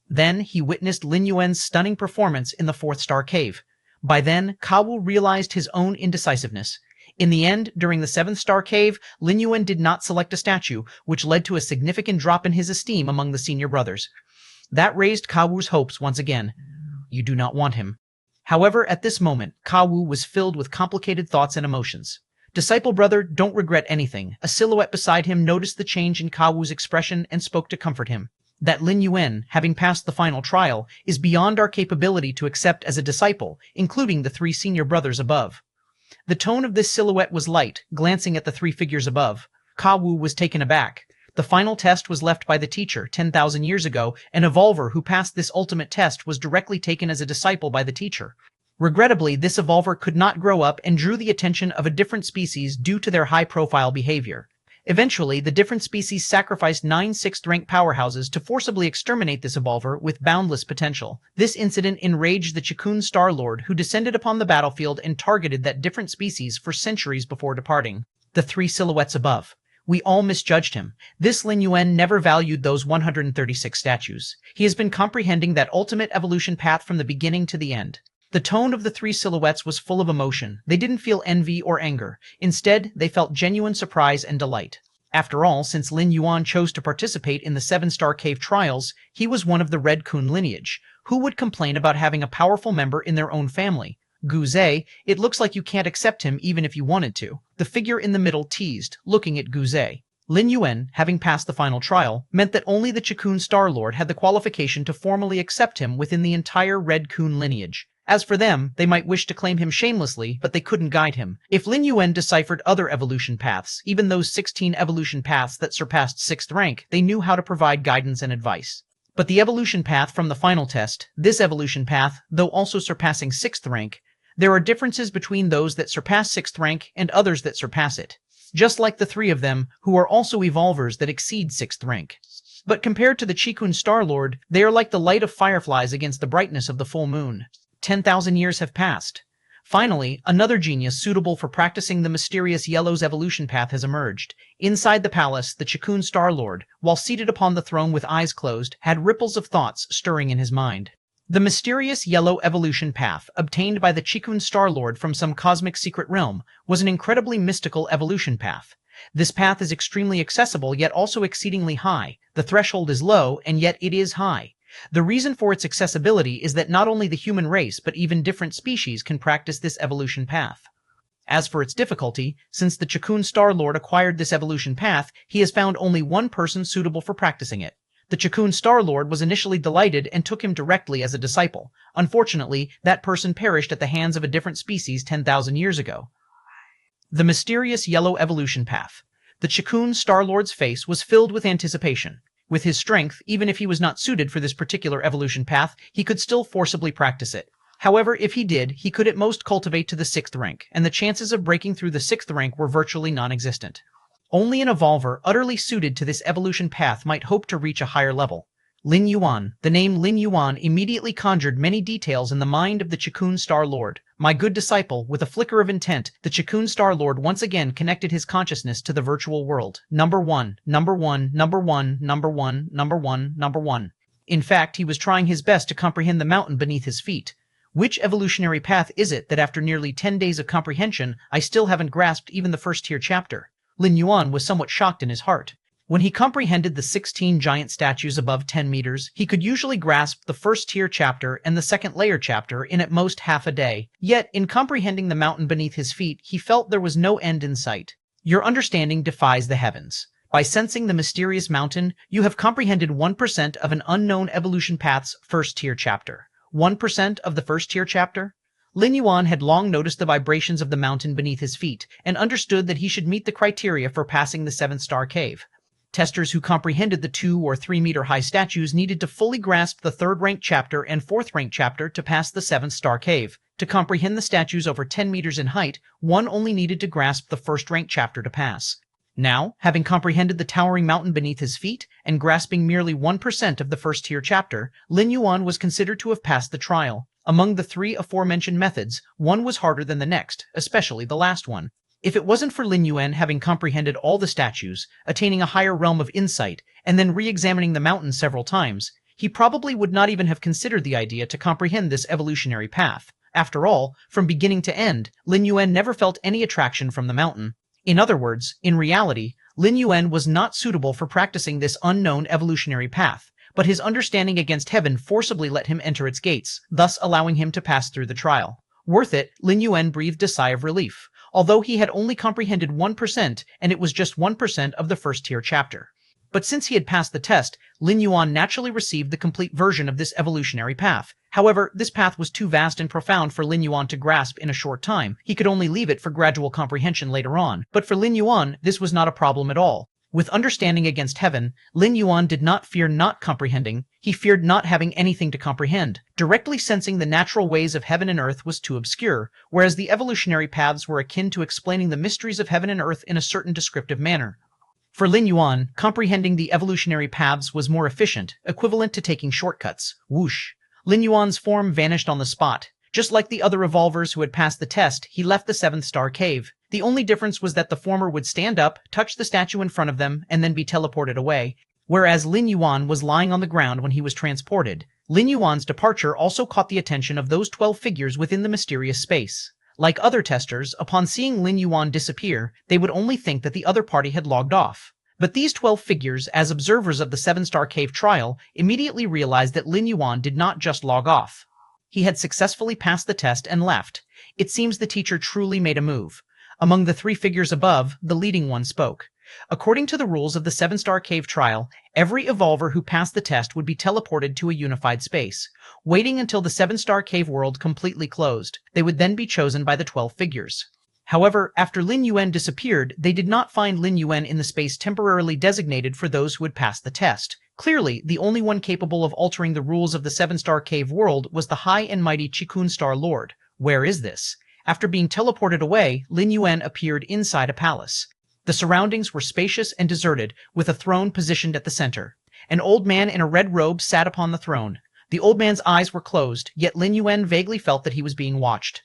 Then he witnessed Lin Yuan's stunning performance in the 4th Star Cave. By then, Ka Wu realized his own indecisiveness. In the end, during the 7th Star Cave, Lin Yuan did not select a statue, which led to a significant drop in his esteem among the senior brothers. That raised Ka Wu's hopes once again. You do not want him. However, at this moment, Ka Wu was filled with complicated thoughts and emotions. Disciple brother, don't regret anything. A silhouette beside him noticed the change in Ka Wu's expression and spoke to comfort him. That Lin Yuan, having passed the final trial, is beyond our capability to accept as a disciple, including the 3 senior brothers above. The tone of this silhouette was light, glancing at the 3 figures above. Ka Wu was taken aback. The final test was left by the teacher 10,000 years ago. An evolver who passed this ultimate test was directly taken as a disciple by the teacher. Regrettably, this evolver could not grow up and drew the attention of a different species due to their high-profile behavior. Eventually, the different species sacrificed 9 6th-rank powerhouses to forcibly exterminate this evolver with boundless potential. This incident enraged the Chikun Star Lord, who descended upon the battlefield and targeted that different species for centuries before departing. The 3 silhouettes above. We all misjudged him. This Lin Yuan never valued those 136 statues. He has been comprehending that ultimate evolution path from the beginning to the end. The tone of the 3 silhouettes was full of emotion. They didn't feel envy or anger. Instead, they felt genuine surprise and delight. After all, since Lin Yuan chose to participate in the 7-Star Cave trials, he was one of the Red Kun lineage. Who would complain about having a powerful member in their own family? Guze, it looks like you can't accept him even if you wanted to. The figure in the middle teased, looking at Guze. Lin Yuan, having passed the final trial, meant that only the Chikun Star Lord had the qualification to formally accept him within the entire Red Kun lineage. As for them, they might wish to claim him shamelessly, but they couldn't guide him. If Lin Yuan deciphered other evolution paths, even those 16 evolution paths that surpassed 6th rank, they knew how to provide guidance and advice. But the evolution path from the final test, this evolution path, though also surpassing 6th rank, there are differences between those that surpass 6th rank and others that surpass it. Just like the 3 of them, who are also evolvers that exceed 6th rank. But compared to the Chikun Star Lord, they are like the light of fireflies against the brightness of the full moon. 10,000 years have passed. Finally, another genius suitable for practicing the mysterious Yellow's evolution path has emerged. Inside the palace, the Chikun Star Lord, while seated upon the throne with eyes closed, had ripples of thoughts stirring in his mind. The mysterious Yellow evolution path, obtained by the Chikun Star Lord from some cosmic secret realm, was an incredibly mystical evolution path. This path is extremely accessible yet also exceedingly high. The threshold is low, and yet it is high. The reason for its accessibility is that not only the human race but even different species can practice this evolution path. As for its difficulty, since the Chikun Star Lord acquired this evolution path, he has found only one person suitable for practicing it. The Chikun Star Lord was initially delighted and took him directly as a disciple. Unfortunately, that person perished at the hands of a different species 10,000 years ago. The mysterious Yellow evolution path. The Chikun Star Lord's face was filled with anticipation. With his strength, even if he was not suited for this particular evolution path, he could still forcibly practice it. However, if he did, he could at most cultivate to the 6th rank, and the chances of breaking through the 6th rank were virtually non-existent. Only an evolver utterly suited to this evolution path might hope to reach a higher level. Lin Yuan. The name Lin Yuan immediately conjured many details in the mind of the Chikun Star Lord. My good disciple, with a flicker of intent, the Chikun Star Lord once again connected his consciousness to the virtual world. Number 1, number 1, number 1, number 1, number 1, number 1. In fact, he was trying his best to comprehend the mountain beneath his feet. Which evolutionary path is it that after nearly 10 days of comprehension, I still haven't grasped even the first tier chapter? Lin Yuan was somewhat shocked in his heart. When he comprehended the 16 giant statues above 10 meters, he could usually grasp the first tier chapter and the second layer chapter in at most half a day. Yet, in comprehending the mountain beneath his feet, he felt there was no end in sight. Your understanding defies the heavens. By sensing the mysterious mountain, you have comprehended 1% of an unknown evolution path's first tier chapter. 1% of the first tier chapter? Lin Yuan had long noticed the vibrations of the mountain beneath his feet and understood that he should meet the criteria for passing the 7-star cave. Testers who comprehended the 2 or 3 meter high statues needed to fully grasp the 3rd ranked chapter and 4th ranked chapter to pass the 7th-star cave. To comprehend the statues over 10 meters in height, one only needed to grasp the 1st ranked chapter to pass. Now, having comprehended the towering mountain beneath his feet and grasping merely 1% of the 1st tier chapter, Lin Yuan was considered to have passed the trial. Among the 3 aforementioned methods, one was harder than the next, especially the last one. If it wasn't for Lin Yuan having comprehended all the statues, attaining a higher realm of insight, and then re-examining the mountain several times, he probably would not even have considered the idea to comprehend this evolutionary path. After all, from beginning to end, Lin Yuan never felt any attraction from the mountain. In other words, in reality, Lin Yuan was not suitable for practicing this unknown evolutionary path, but his understanding against heaven forcibly let him enter its gates, thus allowing him to pass through the trial. Worth it, Lin Yuan breathed a sigh of relief, although he had only comprehended 1% and it was just 1% of the 1st tier chapter. But since he had passed the test, Lin Yuan naturally received the complete version of this evolutionary path. However, this path was too vast and profound for Lin Yuan to grasp in a short time. He could only leave it for gradual comprehension later on. But for Lin Yuan, this was not a problem at all. With understanding against heaven, Lin Yuan did not fear not comprehending, he feared not having anything to comprehend. Directly sensing the natural ways of heaven and earth was too obscure, whereas the evolutionary paths were akin to explaining the mysteries of heaven and earth in a certain descriptive manner. For Lin Yuan, comprehending the evolutionary paths was more efficient, equivalent to taking shortcuts. Whoosh! Lin Yuan's form vanished on the spot. Just like the other evolvers who had passed the test, he left the 7th-star cave. The only difference was that the former would stand up, touch the statue in front of them, and then be teleported away, whereas Lin Yuan was lying on the ground when he was transported. Lin Yuan's departure also caught the attention of those 12 figures within the mysterious space. Like other testers, upon seeing Lin Yuan disappear, they would only think that the other party had logged off. But these 12 figures, as observers of the 7-star cave trial, immediately realized that Lin Yuan did not just log off. He had successfully passed the test and left. It seems the teacher truly made a move. Among the 3 figures above, the leading one spoke. According to the rules of the 7-star cave trial, every evolver who passed the test would be teleported to a unified space, waiting until the 7-star cave world completely closed. They would then be chosen by the 12 figures. However, after Lin Yuan disappeared, they did not find Lin Yuan in the space temporarily designated for those who had passed the test. Clearly, the only one capable of altering the rules of the 7-star cave world was the high and mighty Qigong Star Lord. Where is this? After being teleported away, Lin Yuan appeared inside a palace. The surroundings were spacious and deserted, with a throne positioned at the center. An old man in a red robe sat upon the throne. The old man's eyes were closed, yet Lin Yuan vaguely felt that he was being watched.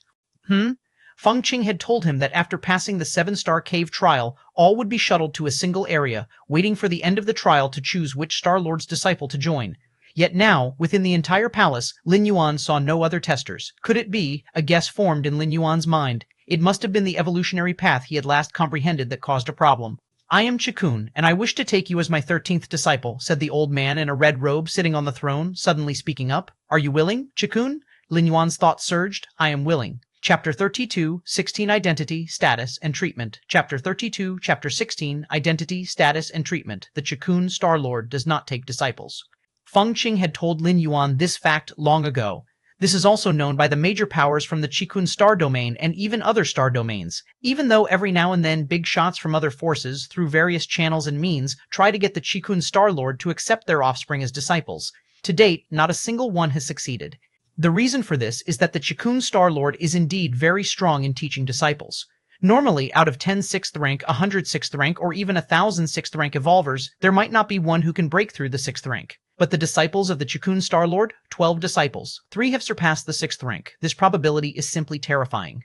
Feng Qing had told him that after passing the 7-star cave trial, all would be shuttled to a single area, waiting for the end of the trial to choose which Star Lord's disciple to join. Yet now, within the entire palace, Lin Yuan saw no other testers. Could it be? A guess formed in Lin Yuan's mind. It must have been the evolutionary path he had last comprehended that caused a problem. I am Qigong, and I wish to take you as my 13th disciple, said the old man in a red robe sitting on the throne, suddenly speaking up. Are you willing, Qigong? Lin Yuan's thoughts surged. I am willing. Chapter 32, 16 Identity, Status, and Treatment. Chapter 32, Chapter 16, Identity, Status, and Treatment. The Qigong Star Lord does not take disciples. Feng Qing had told Lin Yuan this fact long ago. This is also known by the major powers from the Qigong Star Domain and even other star domains, even though every now and then big shots from other forces, through various channels and means, try to get the Qigong Star Lord to accept their offspring as disciples. To date, not a single one has succeeded. The reason for this is that the Qigong Star Lord is indeed very strong in teaching disciples. Normally, out of 10 6th rank, 100 6th rank, or even 1,000 6th rank evolvers, there might not be one who can break through the 6th rank. But the disciples of the Qigong Star Lord? 12 disciples. 3 have surpassed the 6th rank. This probability is simply terrifying.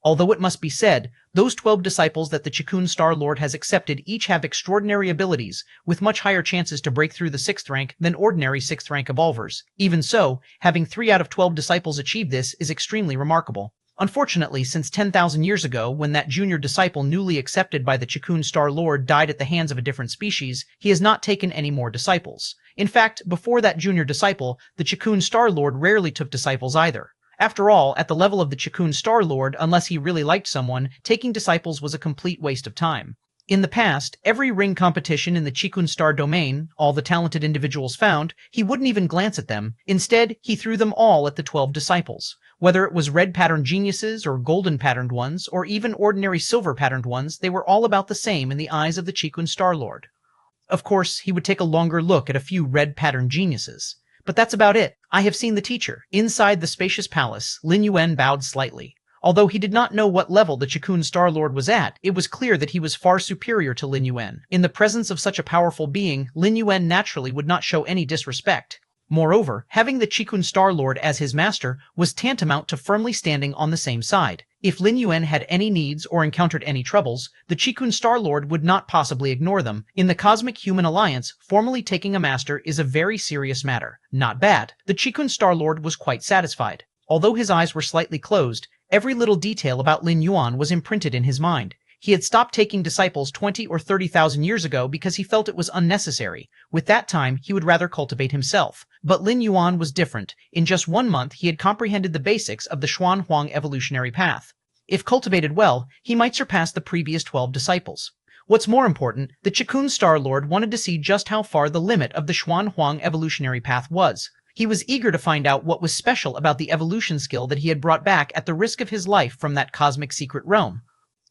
Although it must be said, those 12 disciples that the Qigong Star Lord has accepted each have extraordinary abilities, with much higher chances to break through the 6th rank than ordinary 6th rank evolvers. Even so, having 3 out of 12 disciples achieve this is extremely remarkable. Unfortunately, since 10,000 years ago, when that junior disciple newly accepted by the Chikun Star Lord died at the hands of a different species, he has not taken any more disciples. In fact, before that junior disciple, the Chikun Star Lord rarely took disciples either. After all, at the level of the Chikun Star Lord, unless he really liked someone, taking disciples was a complete waste of time. In the past, every ring competition in the Chikun Star domain, all the talented individuals found, he wouldn't even glance at them. Instead, he threw them all at the 12 disciples. Whether it was red-patterned geniuses or golden-patterned ones, or even ordinary silver-patterned ones, they were all about the same in the eyes of the Chikun Star Lord. Of course, he would take a longer look at a few red-patterned geniuses. But that's about it. I have seen the teacher. Inside the spacious palace, Lin Yuan bowed slightly. Although he did not know what level the Chikun Star Lord was at, it was clear that he was far superior to Lin Yuan. In the presence of such a powerful being, Lin Yuan naturally would not show any disrespect. Moreover, having the Chikun Star Lord as his master was tantamount to firmly standing on the same side. If Lin Yuan had any needs or encountered any troubles, the Chikun Star Lord would not possibly ignore them. In the Cosmic Human Alliance, formally taking a master is a very serious matter. Not bad. The Chikun Star Lord was quite satisfied. Although his eyes were slightly closed, every little detail about Lin Yuan was imprinted in his mind. He had stopped taking disciples 20 or 30,000 years ago because he felt it was unnecessary. With that time, he would rather cultivate himself. But Lin Yuan was different. In just 1 month, he had comprehended the basics of the Xuan Huang evolutionary path. If cultivated well, he might surpass the previous 12 disciples. What's more important, the Chikun Star Lord wanted to see just how far the limit of the Xuan Huang evolutionary path was. He was eager to find out what was special about the evolution skill that he had brought back at the risk of his life from that cosmic secret realm.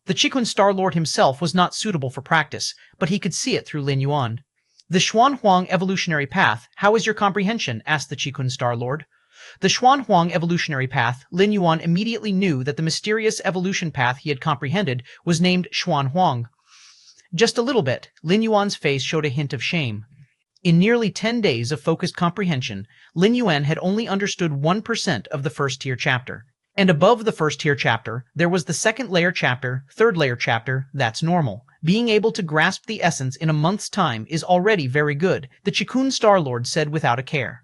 The Chikun Star Lord himself was not suitable for practice, but he could see it through Lin Yuan. The Xuan Huang evolutionary path, how is your comprehension? Asked the Chikun Star Lord. The Xuan Huang evolutionary path, Lin Yuan immediately knew that the mysterious evolution path he had comprehended was named Xuan Huang. Just a little bit. Lin Yuan's face showed a hint of shame. In nearly 10 days of focused comprehension, Lin Yuan had only understood 1% of the first-tier chapter. And above the first-tier chapter, there was the second-layer chapter, third-layer chapter. That's normal. Being able to grasp the essence in a month's time is already very good, the Chikun Star Lord said without a care.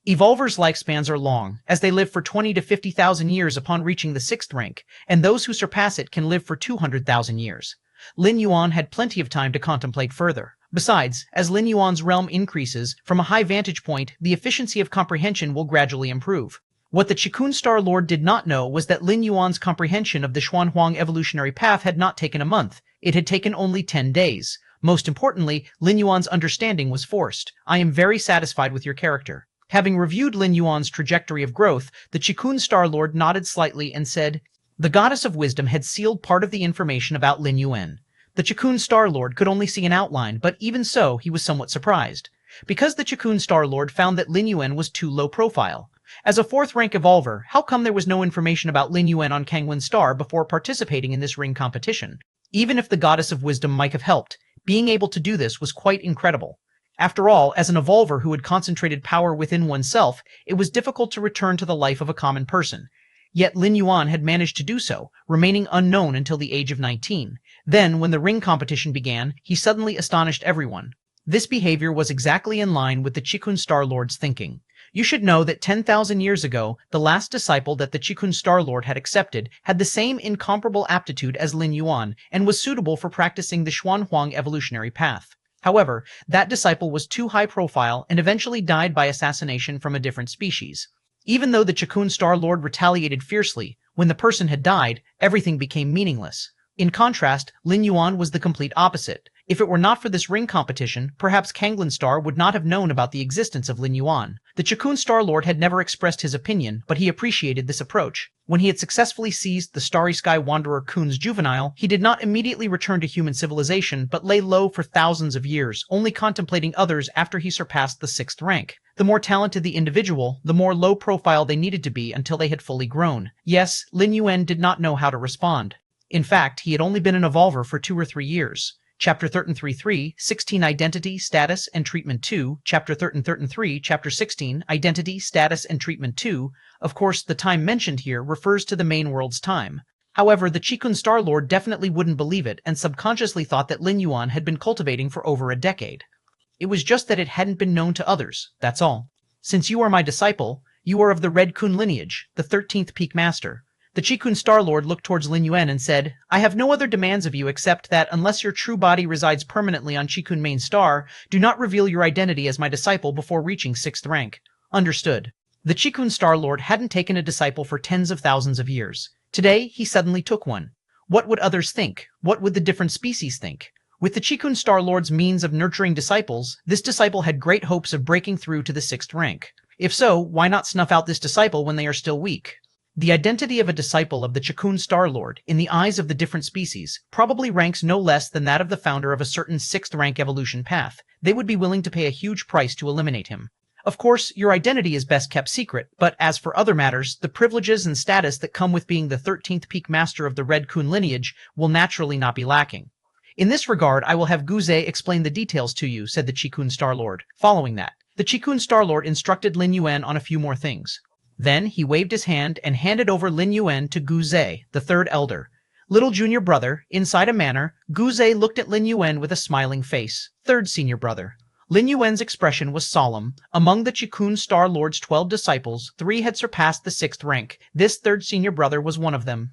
Evolvers' lifespans are long, as they live for 20 to 50,000 years upon reaching the 6th rank, and those who surpass it can live for 200,000 years. Lin Yuan had plenty of time to contemplate further. Besides, as Lin Yuan's realm increases, from a high vantage point, the efficiency of comprehension will gradually improve. What the Chikun Star Lord did not know was that Lin Yuan's comprehension of the Xuan Huang evolutionary path had not taken a month. It had taken only 10 days. Most importantly, Lin Yuan's understanding was forced. I am very satisfied with your character. Having reviewed Lin Yuan's trajectory of growth, the Chikun Star Lord nodded slightly and said, the Goddess of Wisdom had sealed part of the information about Lin Yuan. The Chikun Star Lord could only see an outline, but even so, he was somewhat surprised. Because the Chikun Star Lord found that Lin Yuan was too low profile. As a 4th-rank evolver, how come there was no information about Lin Yuan on Kangwon Star before participating in this ring competition? Even if the Goddess of Wisdom might have helped, being able to do this was quite incredible. After all, as an evolver who had concentrated power within oneself, it was difficult to return to the life of a common person. Yet Lin Yuan had managed to do so, remaining unknown until the age of 19. Then, when the ring competition began, he suddenly astonished everyone. This behavior was exactly in line with the Chikun Star Lord's thinking. You should know that 10,000 years ago, the last disciple that the Chikun Star Lord had accepted had the same incomparable aptitude as Lin Yuan and was suitable for practicing the Xuan Huang evolutionary path. However, that disciple was too high profile and eventually died by assassination from a different species. Even though the Chikun Star Lord retaliated fiercely, when the person had died, everything became meaningless. In contrast, Lin Yuan was the complete opposite. If it were not for this ring competition, perhaps Kangwon Star would not have known about the existence of Lin Yuan. The Chikun Star Lord had never expressed his opinion, but he appreciated this approach. When he had successfully seized the Starry Sky Wanderer Kun's juvenile, he did not immediately return to human civilization, but lay low for thousands of years, only contemplating others after he surpassed the 6th rank. The more talented the individual, the more low profile they needed to be until they had fully grown. Yes, Lin Yuan did not know how to respond. In fact, he had only been an evolver for 2 or 3 years. Chapter 33, 16 Identity, Status, and Treatment 2, Chapter 33, Chapter 16, Identity, Status, and Treatment 2. Of course, the time mentioned here refers to the main world's time. However, the Chikun Star Lord definitely wouldn't believe it and subconsciously thought that Lin Yuan had been cultivating for over a decade. It was just that it hadn't been known to others, that's all. Since you are my disciple, you are of the Red Kun lineage, the 13th Peak Master. The Qikun Star Lord looked towards Lin Yuan and said, I have no other demands of you except that, unless your true body resides permanently on Qikun Main Star, do not reveal your identity as my disciple before reaching 6th rank. Understood. The Qikun Star Lord hadn't taken a disciple for tens of thousands of years. Today, he suddenly took one. What would others think? What would the different species think? With the Qikun Star Lord's means of nurturing disciples, this disciple had great hopes of breaking through to the 6th rank. If so, why not snuff out this disciple when they are still weak? The identity of a disciple of the Qikun Star Lord, in the eyes of the different species, probably ranks no less than that of the founder of a certain 6th rank evolution path. They would be willing to pay a huge price to eliminate him. Of course, your identity is best kept secret, but as for other matters, the privileges and status that come with being the 13th peak master of the Red Kun lineage will naturally not be lacking. In this regard, I will have Guze explain the details to you, said the Qikun Star Lord. Following that, the Qikun Star Lord instructed Lin Yuan on a few more things. Then he waved his hand and handed over Lin Yuan to Guze, the 3rd elder. Little junior brother, inside a manner, Guze looked at Lin Yuan with a smiling face. 3rd senior brother. Lin Yuan's expression was solemn. Among the Qikun Star Lord's 12 disciples, 3 had surpassed the 6th rank. This 3rd senior brother was one of them.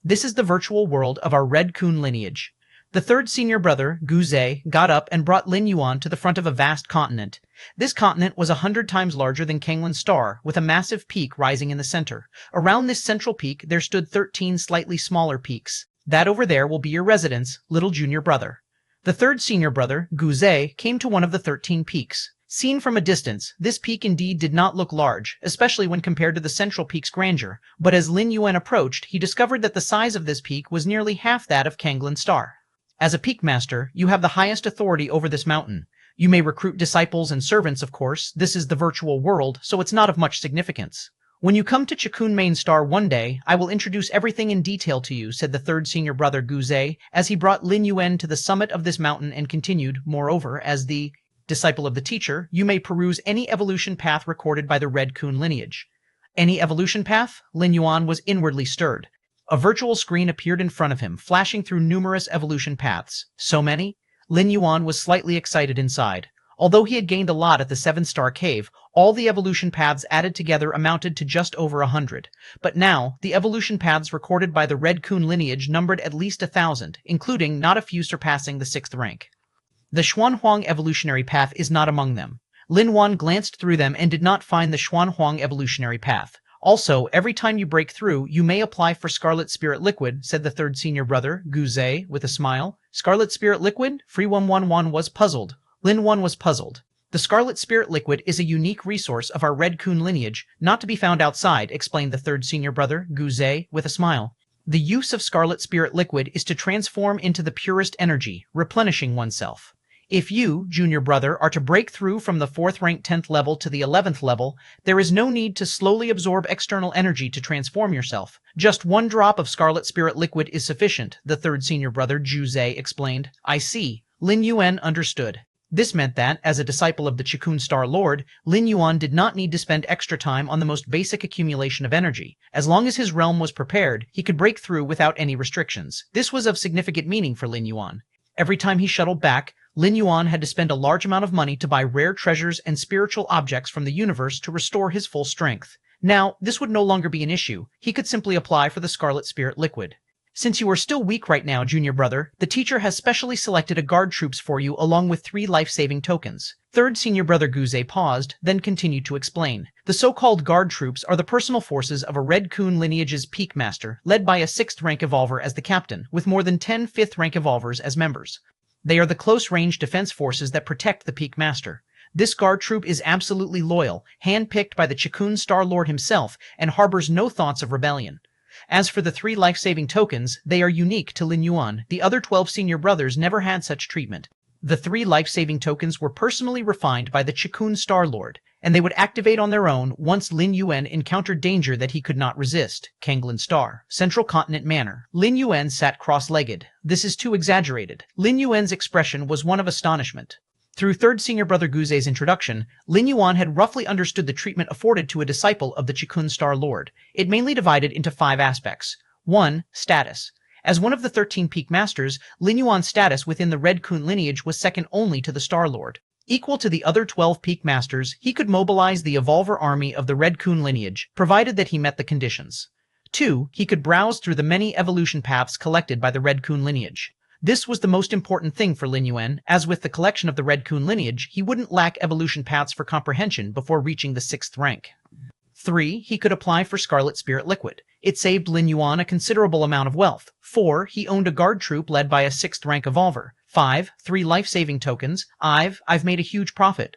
This is the virtual world of our Red Kun lineage. The 3rd senior brother, Guze, got up and brought Lin Yuan to the front of a vast continent. This continent was 100 times larger than Kanglin's star, with a massive peak rising in the center. Around this central peak there stood 13 slightly smaller peaks. That over there will be your residence, little junior brother. The 3rd senior brother, Guze, came to one of the 13 peaks. Seen from a distance, this peak indeed did not look large, especially when compared to the central peak's grandeur, but as Lin Yuan approached, he discovered that the size of this peak was nearly half that of Kanglin's star. As a peak master, you have the highest authority over this mountain. You may recruit disciples and servants, of course. This is the virtual world, so it's not of much significance. When you come to Qikun Main Star one day, I will introduce everything in detail to you, said the 3rd senior brother Guze, as he brought Lin Yuan to the summit of this mountain and continued, moreover, as the disciple of the teacher, you may peruse any evolution path recorded by the Red Kun lineage. Any evolution path? Lin Yuan was inwardly stirred. A virtual screen appeared in front of him, flashing through numerous evolution paths. So many? Lin Yuan was slightly excited inside. Although he had gained a lot at the 7-star cave, all the evolution paths added together amounted to just over 100. But now, the evolution paths recorded by the Red Kun lineage numbered at least 1,000, including not a few surpassing the 6th rank. The Xuanhuang evolutionary path is not among them. Lin Yuan glanced through them and did not find the Xuanhuang evolutionary path. Also, every time you break through, you may apply for Scarlet Spirit Liquid, said the 3rd senior brother, Guze, with a smile. Scarlet Spirit Liquid? Free 111 was puzzled. Lin Yuan was puzzled. The Scarlet Spirit Liquid is a unique resource of our Red Kun lineage, not to be found outside, explained the 3rd senior brother, Guze, with a smile. The use of Scarlet Spirit Liquid is to transform into the purest energy, replenishing oneself. If you, junior brother, are to break through from the 4th rank 10th level to the 11th level, there is no need to slowly absorb external energy to transform yourself. Just 1 drop of Scarlet Spirit Liquid is sufficient, the 3rd senior brother, Guze, explained. I see. Lin Yuan understood. This meant that, as a disciple of the Qikun Star Lord, Lin Yuan did not need to spend extra time on the most basic accumulation of energy. As long as his realm was prepared, he could break through without any restrictions. This was of significant meaning for Lin Yuan. Every time he shuttled back, Lin Yuan had to spend a large amount of money to buy rare treasures and spiritual objects from the universe to restore his full strength. Now, this would no longer be an issue. He could simply apply for the Scarlet Spirit Liquid. Since you are still weak right now, junior brother, the teacher has specially selected a guard troops for you along with 3 life-saving tokens. 3rd senior brother Guze paused, then continued to explain. The so-called guard troops are the personal forces of a Red Kun lineage's peak master, led by a 6th rank evolver as the captain, with more than 10 5th rank evolvers as members. They are the close-range defense forces that protect the peak master. This guard troop is absolutely loyal, hand-picked by the Qikun Star Lord himself, and harbors no thoughts of rebellion. As for the 3 life-saving tokens, they are unique to Lin Yuan. The other 12 senior brothers never had such treatment. The 3 life-saving tokens were personally refined by the Qikun Star Lord, and they would activate on their own once Lin Yuan encountered danger that he could not resist. Kanglin Star. Central Continent Manor. Lin Yuan sat cross-legged. This is too exaggerated. Lin Yuan's expression was one of astonishment. Through 3rd senior brother Guze's introduction, Lin Yuan had roughly understood the treatment afforded to a disciple of the Qikun Star Lord. It mainly divided into 5 aspects. 1. Status. As one of the 13 peak masters, Lin Yuan's status within the Red Kun lineage was second only to the Star Lord. Equal to the other 12 peak masters, he could mobilize the Evolver army of the Red Kun lineage, provided that he met the conditions. 2. He could browse through the many evolution paths collected by the Red Kun lineage. This was the most important thing for Lin Yuan, as with the collection of the Red Kun lineage, he wouldn't lack evolution paths for comprehension before reaching the 6th rank. 3. He could apply for Scarlet Spirit Liquid. It saved Lin Yuan a considerable amount of wealth. 4. He owned a guard troop led by a 6th rank evolver. 5. 3 life-saving tokens. I've made a huge profit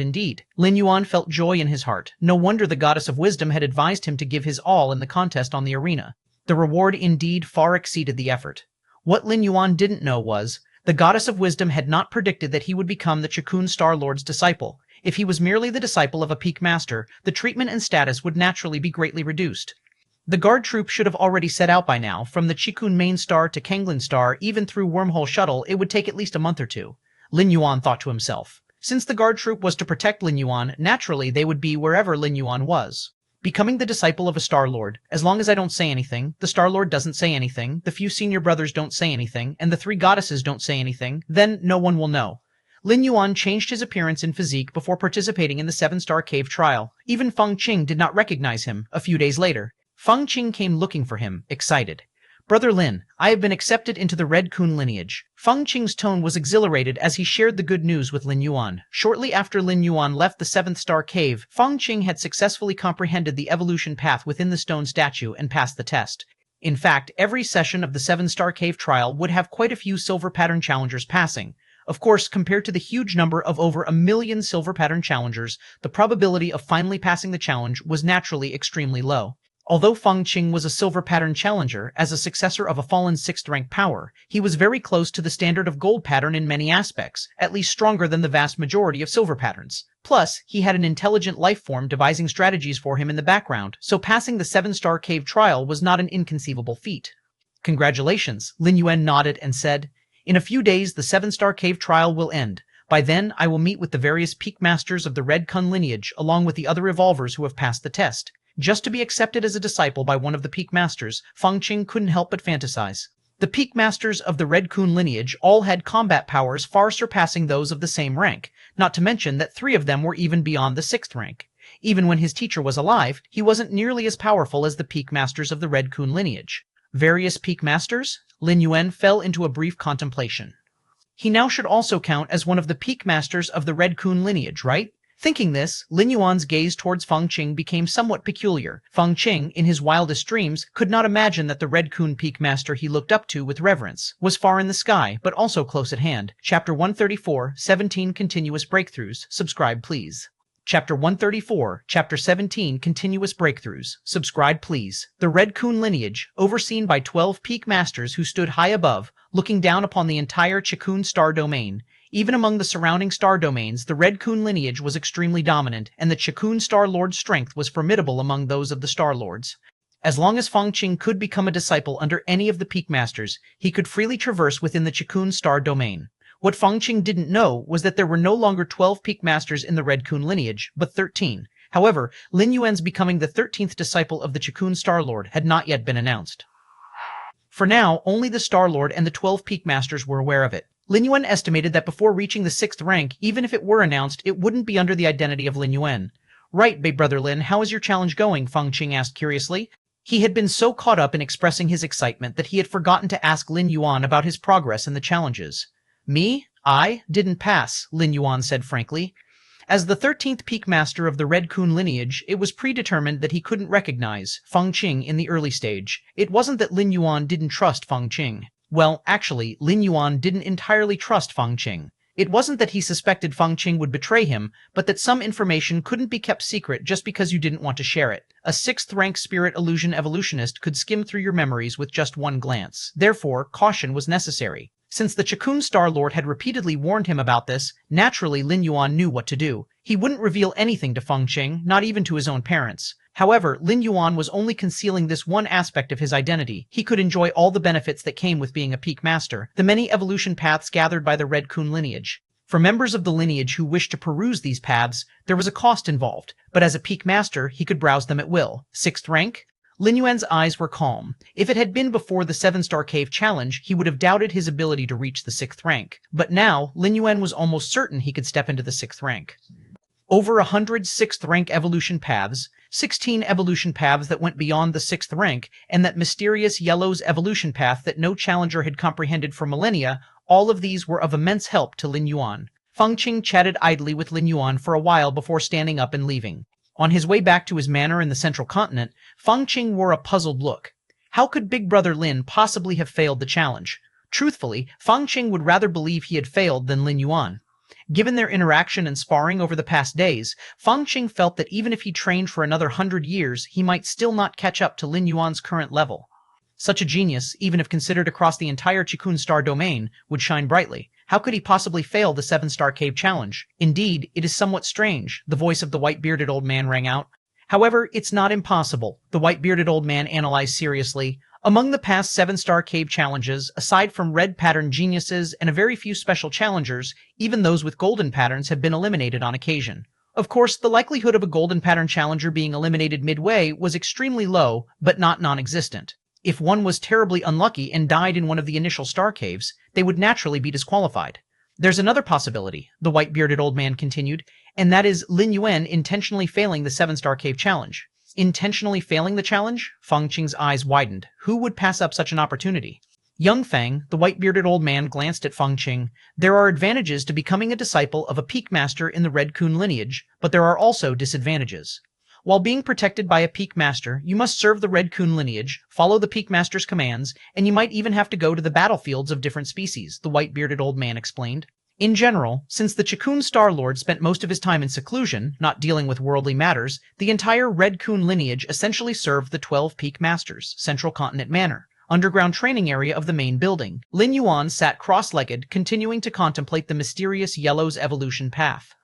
indeed. Lin Yuan felt joy in his heart. No wonder the Goddess of Wisdom had advised him to give his all in the contest on the arena. The reward indeed far exceeded the effort. What Lin Yuan didn't know was, the Goddess of Wisdom had not predicted that he would become the Chikun Star Lord's disciple. If he was merely the disciple of a peak master, the treatment and status would naturally be greatly reduced. The guard troop should have already set out by now. From the Chikun main star to Kanglin star, even through wormhole shuttle, it would take at least a month or two. Lin Yuan thought to himself. Since the guard troop was to protect Lin Yuan, naturally they would be wherever Lin Yuan was. Becoming the disciple of a Star Lord. As long as I don't say anything, the Star Lord doesn't say anything, the few senior brothers don't say anything, and the 3 goddesses don't say anything, then no one will know. Lin Yuan changed his appearance and physique before participating in the 7-star cave trial. Even Feng Qing did not recognize him. A few days later, Feng Qing came looking for him, excited. Brother Lin, I have been accepted into the Red Kun lineage. Feng Qing's tone was exhilarated as he shared the good news with Lin Yuan. Shortly after Lin Yuan left the 7th-star cave, Feng Qing had successfully comprehended the evolution path within the stone statue and passed the test. In fact, every session of the 7-star cave trial would have quite a few silver pattern challengers passing. Of course, compared to the huge number of over 1 million silver pattern challengers, the probability of finally passing the challenge was naturally extremely low. Although Feng Qing was a silver pattern challenger, as a successor of a fallen 6th-rank power, he was very close to the standard of gold pattern in many aspects, at least stronger than the vast majority of silver patterns. Plus, he had an intelligent life form devising strategies for him in the background, so passing the 7-star cave trial was not an inconceivable feat. Congratulations, Lin Yuan nodded and said. In a few days, the 7-star cave trial will end. By then, I will meet with the various peak masters of the Red Kun lineage, along with the other evolvers who have passed the test. Just to be accepted as a disciple by one of the peak masters, Feng Qing couldn't help but fantasize. The peak masters of the Red Kun lineage all had combat powers far surpassing those of the same rank, not to mention that 3 of them were even beyond the 6th rank. Even when his teacher was alive, he wasn't nearly as powerful as the peak masters of the Red Kun lineage. Various peak masters? Lin Yuan fell into a brief contemplation. He now should also count as one of the peak masters of the Red Kun lineage, right? Thinking this, Lin Yuan's gaze towards Feng Qing became somewhat peculiar. Feng Qing, in his wildest dreams, could not imagine that the Red Kun peak master he looked up to with reverence was far in the sky, but also close at hand. Chapter 134, 17 Continuous Breakthroughs. Subscribe please. Chapter 134, Chapter 17 Continuous Breakthroughs. Subscribe please. The Red Kun lineage, overseen by 12 peak masters who stood high above, looking down upon the entire Chikun star domain. Even among the surrounding star domains, the Red Kun lineage was extremely dominant, and the Chikun Star Lord's strength was formidable among those of the Star Lords. As long as Feng Qing could become a disciple under any of the peak masters, he could freely traverse within the Chikun Star domain. What Feng Qing didn't know was that there were no longer 12 peak masters in the Red Kun lineage, but 13. However, Lin Yuan's becoming the 13th disciple of the Chikun Star Lord had not yet been announced. For now, only the Star Lord and the 12 peak masters were aware of it. Lin Yuan estimated that before reaching the 6th rank, even if it were announced, it wouldn't be under the identity of Lin Yuan. Right, big brother Lin, how is your challenge going? Feng Qing asked curiously. He had been so caught up in expressing his excitement that he had forgotten to ask Lin Yuan about his progress in the challenges. Me? I didn't pass, Lin Yuan said frankly. As the 13th peak master of the Red Kun lineage, it was predetermined that he couldn't recognize Feng Qing in the early stage. It wasn't that Lin Yuan didn't trust Feng Qing. Well, actually, Lin Yuan didn't entirely trust Feng Qing. It wasn't that he suspected Feng Qing would betray him, but that some information couldn't be kept secret just because you didn't want to share it. A 6th-rank spirit illusion evolutionist could skim through your memories with just one glance. Therefore, caution was necessary. Since the Chikun Star Lord had repeatedly warned him about this, naturally Lin Yuan knew what to do. He wouldn't reveal anything to Feng Qing, not even to his own parents. However, Lin Yuan was only concealing this one aspect of his identity. He could enjoy all the benefits that came with being a peak master, the many evolution paths gathered by the Red Kun lineage. For members of the lineage who wished to peruse these paths, there was a cost involved, but as a peak master, he could browse them at will. 6th rank? Lin Yuan's eyes were calm. If it had been before the 7-star cave challenge, he would have doubted his ability to reach the 6th rank. But now, Lin Yuan was almost certain he could step into the 6th rank. Over 100 6th-rank evolution paths, 16 evolution paths that went beyond the 6th rank, and that mysterious Yellow's evolution path that no challenger had comprehended for millennia, all of these were of immense help to Lin Yuan. Feng Qing chatted idly with Lin Yuan for a while before standing up and leaving. On his way back to his manor in the central continent, Feng Qing wore a puzzled look. How could Big Brother Lin possibly have failed the challenge? Truthfully, Feng Qing would rather believe he had failed than Lin Yuan. Given their interaction and sparring over the past days, Feng Qing felt that even if he trained for another 100 years, he might still not catch up to Lin Yuan's current level. Such a genius, even if considered across the entire Chikun Star domain, would shine brightly. How could he possibly fail the 7-star cave challenge? Indeed, it is somewhat strange, the voice of the white-bearded old man rang out. However, it's not impossible, the white-bearded old man analyzed seriously. Among the past 7-star cave challenges, aside from red pattern geniuses and a very few special challengers, even those with golden patterns have been eliminated on occasion. Of course, the likelihood of a golden pattern challenger being eliminated midway was extremely low, but not non-existent. If one was terribly unlucky and died in one of the initial star caves, they would naturally be disqualified. There's another possibility, the white-bearded old man continued, and that is Lin Yuan intentionally failing the 7-star cave challenge. Intentionally failing the challenge? Feng Qing's eyes widened. Who would pass up such an opportunity? Young Fang, the white-bearded old man, glanced at Feng Qing. There are advantages to becoming a disciple of a peak master in the Red Kun lineage, but there are also disadvantages. While being protected by a peak master, you must serve the Red Kun lineage, follow the peak master's commands, and you might even have to go to the battlefields of different species, the white-bearded old man explained. In general, since the Chikun Star Lord spent most of his time in seclusion, not dealing with worldly matters, the entire Red Kun lineage essentially served the 12 peak masters, Central Continent Manor, underground training area of the main building. Lin Yuan sat cross-legged, continuing to contemplate the mysterious Yellow's evolution path.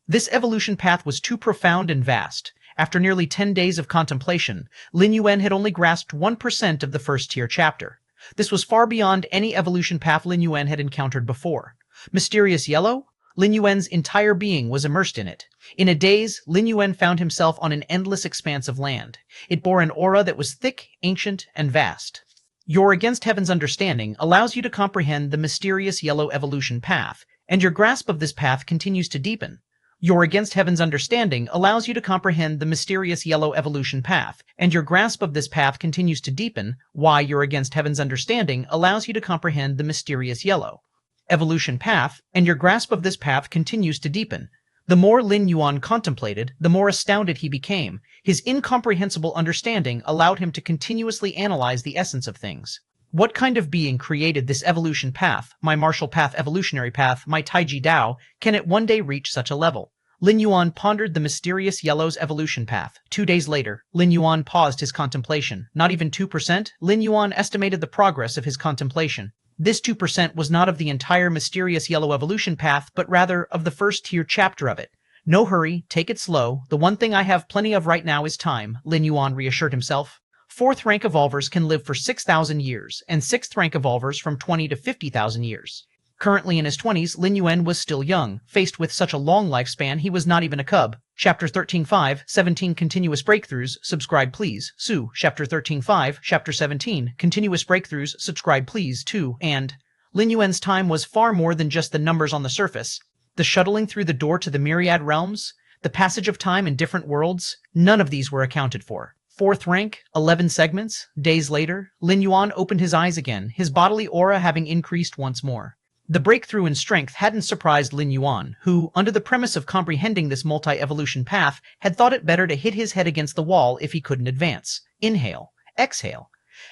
This evolution path was too profound and vast. After nearly 10 days of contemplation, Lin Yuan had only grasped 1% of the first-tier chapter. This was far beyond any evolution path Lin Yuan had encountered before. Mysterious Yellow? Lin Yuan's entire being was immersed in it. In a daze, Lin Yuan found himself on an endless expanse of land. It bore an aura that was thick, ancient, and vast. Your Against Heaven's Understanding allows you to comprehend the mysterious Yellow evolution path, and your grasp of this path continues to deepen. Your Against Heaven's Understanding allows you to comprehend the mysterious Yellow evolution path, and your grasp of this path continues to deepen. Why Your Against Heaven's Understanding allows you to comprehend the mysterious Yellow evolution path, and your grasp of this path continues to deepen. The more Lin Yuan contemplated, the more astounded he became. His incomprehensible understanding allowed him to continuously analyze the essence of things. What kind of being created this evolution path, my martial path, evolutionary path, my Taiji Dao, can it one day reach such a level? Lin Yuan pondered the mysterious Yellow's evolution path. 2 days later, Lin Yuan paused his contemplation. Not even 2%? Lin Yuan estimated the progress of his contemplation. This 2% was not of the entire mysterious Yellow evolution path, but rather of the first-tier chapter of it. No hurry, take it slow. The one thing I have plenty of right now is time, Lin Yuan reassured himself. 4th-rank evolvers can live for 6,000 years, and 6th-rank evolvers from 20 to 50,000 years. Currently in his 20s, Lin Yuan was still young. Faced with such a long lifespan, he was not even a cub. Chapter 13.5, 17 Continuous Breakthroughs, subscribe please. Sue, Chapter 13.5, Chapter 17, Continuous Breakthroughs, subscribe please, too, and... Lin Yuan's time was far more than just the numbers on the surface. The shuttling through the door to the Myriad Realms, the passage of time in different worlds, none of these were accounted for. 4th rank, 11 segments. Days later, Lin Yuan opened his eyes again, his bodily aura having increased once more. The breakthrough in strength hadn't surprised Lin Yuan, who, under the premise of comprehending this multi-evolution path, had thought it better to hit his head against the wall if he couldn't advance. Inhale. Exhale.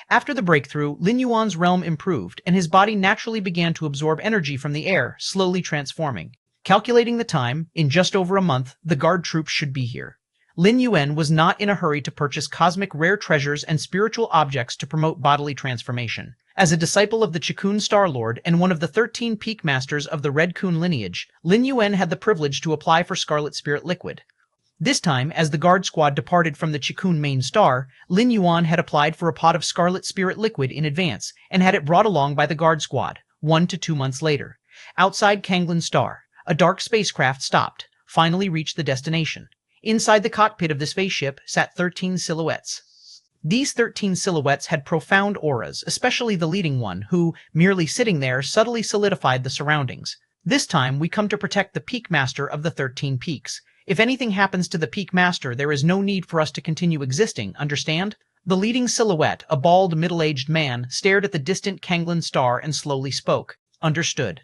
After the breakthrough, Lin Yuan's realm improved, and his body naturally began to absorb energy from the air, slowly transforming. Calculating the time, in just over a month, the guard troops should be here. Lin Yuan was not in a hurry to purchase cosmic rare treasures and spiritual objects to promote bodily transformation. As a disciple of the Chikun Star Lord and one of the 13 peak masters of the Red Kun lineage, Lin Yuan had the privilege to apply for Scarlet Spirit Liquid. This time, as the guard squad departed from the Chikun main star, Lin Yuan had applied for a pot of Scarlet Spirit Liquid in advance and had it brought along by the guard squad, 1 to 2 months later. Outside Kanglin Star, a dark spacecraft stopped, finally reached the destination. Inside the cockpit of the spaceship sat 13 silhouettes. These 13 silhouettes had profound auras, especially the leading one, who, merely sitting there, subtly solidified the surroundings. This time, we come to protect the peak master of the 13 peaks. If anything happens to the Peak Master, there is no need for us to continue existing, understand? The leading silhouette, a bald, middle-aged man, stared at the distant Kanglin star and slowly spoke. Understood.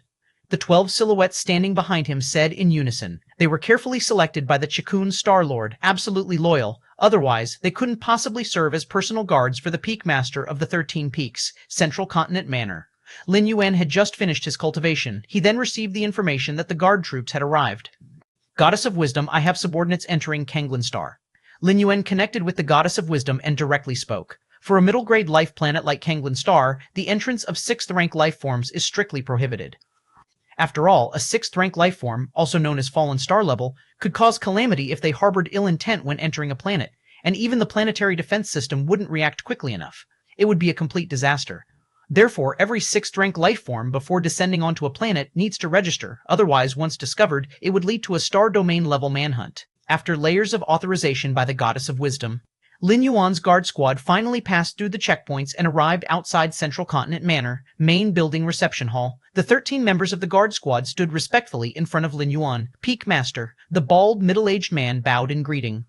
The 12 silhouettes standing behind him said in unison. They were carefully selected by the Chikun Star Lord, absolutely loyal. Otherwise, they couldn't possibly serve as personal guards for the Peak Master of the 13 Peaks, Central Continent Manor. Lin Yuan had just finished his cultivation. He then received the information that the guard troops had arrived. Goddess of Wisdom, I have subordinates entering Kanglin Star. Lin Yuan connected with the Goddess of Wisdom and directly spoke. For a middle-grade life planet like Kanglin Star, the entrance of 6th-rank life forms is strictly prohibited. After all, a 6th-rank life form, also known as fallen star level, could cause calamity if they harbored ill intent when entering a planet, and even the planetary defense system wouldn't react quickly enough. It would be a complete disaster. Therefore, every 6th-rank life form before descending onto a planet needs to register, otherwise, once discovered, it would lead to a star domain-level manhunt. After layers of authorization by the Goddess of Wisdom, Lin Yuan's guard squad finally passed through the checkpoints and arrived outside Central Continent Manor, main building reception hall. The 13 members of the guard squad stood respectfully in front of Lin Yuan. Peak Master, the bald, middle-aged man bowed in greeting.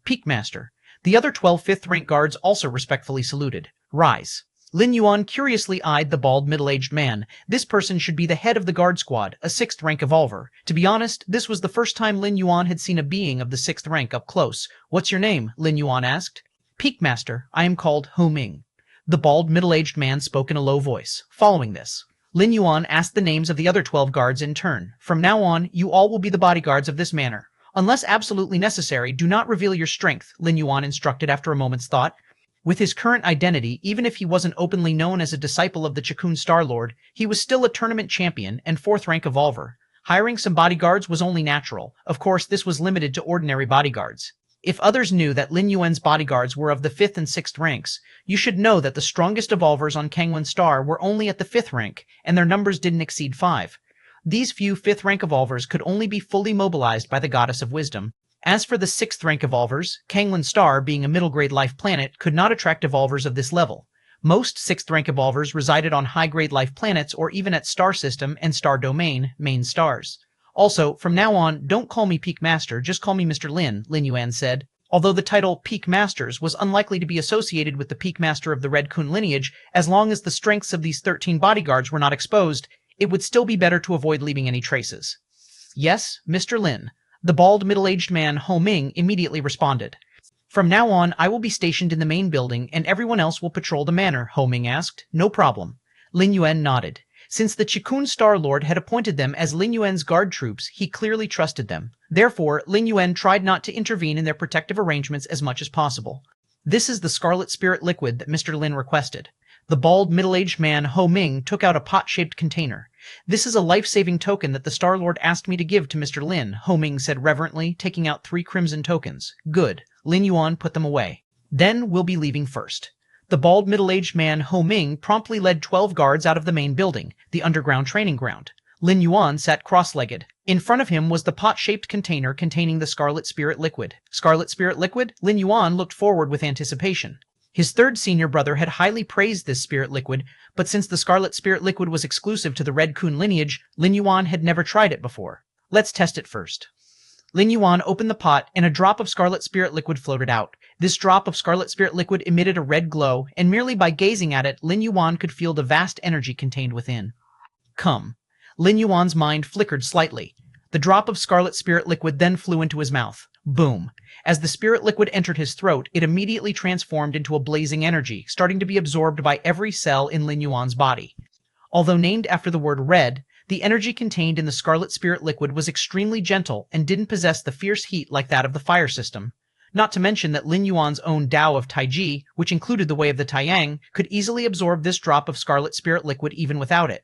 Peak Master. The other 12 5th-rank guards also respectfully saluted. Rise. Lin Yuan curiously eyed the bald, middle-aged man. This person should be the head of the guard squad, a 6th-rank evolver. To be honest, this was the first time Lin Yuan had seen a being of the 6th rank up close. What's your name? Lin Yuan asked. Peak Master, I am called Ho Ming. The bald, middle-aged man spoke in a low voice. Following this, Lin Yuan asked the names of the other 12 guards in turn. From now on, you all will be the bodyguards of this manor. Unless absolutely necessary, do not reveal your strength, Lin Yuan instructed after a moment's thought. With his current identity, even if he wasn't openly known as a disciple of the Chikun Star Lord, he was still a tournament champion and 4th-rank evolver. Hiring some bodyguards was only natural. Of course, this was limited to ordinary bodyguards. If others knew that Lin Yuan's bodyguards were of the 5th and 6th ranks, you should know that the strongest evolvers on Kanglin Star were only at the 5th rank, and their numbers didn't exceed 5. These few 5th-rank evolvers could only be fully mobilized by the Goddess of Wisdom. As for the 6th-rank evolvers, Kanglin Star, being a middle-grade life planet, could not attract evolvers of this level. Most 6th-rank evolvers resided on high-grade life planets or even at star system and star domain, main stars. Also, from now on, don't call me Peak Master, just call me Mr. Lin, Lin Yuan said. Although the title Peak Masters was unlikely to be associated with the Peak Master of the Red Kun lineage, as long as the strengths of these 13 bodyguards were not exposed, it would still be better to avoid leaving any traces. Yes, Mr. Lin. The bald, middle-aged man, Ho Ming, immediately responded. From now on, I will be stationed in the main building, and everyone else will patrol the manor, Ho Ming asked. No problem. Lin Yuan nodded. Since the Chikun Star Lord had appointed them as Lin Yuan's guard troops, he clearly trusted them. Therefore, Lin Yuan tried not to intervene in their protective arrangements as much as possible. This is the Scarlet Spirit liquid that Mr. Lin requested. The bald, middle-aged man, Ho Ming, took out a pot-shaped container. This is a life-saving token that the Star Lord asked me to give to Mr. Lin, Ho Ming said reverently, taking out 3 crimson tokens. Good. Lin Yuan put them away. Then we'll be leaving first. The bald, middle-aged man, Ho Ming, promptly led 12 guards out of the main building, the underground training ground. Lin Yuan sat cross-legged. In front of him was the pot-shaped container containing the Scarlet Spirit liquid. Scarlet Spirit liquid? Lin Yuan looked forward with anticipation. His 3rd senior brother had highly praised this spirit liquid, but since the Scarlet Spirit liquid was exclusive to the Red Kun lineage, Lin Yuan had never tried it before. Let's test it first. Lin Yuan opened the pot, and a drop of Scarlet Spirit liquid floated out. This drop of Scarlet Spirit liquid emitted a red glow, and merely by gazing at it, Lin Yuan could feel the vast energy contained within. Come. Lin Yuan's mind flickered slightly. The drop of Scarlet Spirit liquid then flew into his mouth. Boom. As the spirit liquid entered his throat, it immediately transformed into a blazing energy, starting to be absorbed by every cell in Lin Yuan's body. Although named after the word red, the energy contained in the Scarlet Spirit liquid was extremely gentle and didn't possess the fierce heat like that of the fire system. Not to mention that Lin Yuan's own Dao of Taiji, which included the Way of the Taiyang, could easily absorb this drop of Scarlet Spirit liquid even without it.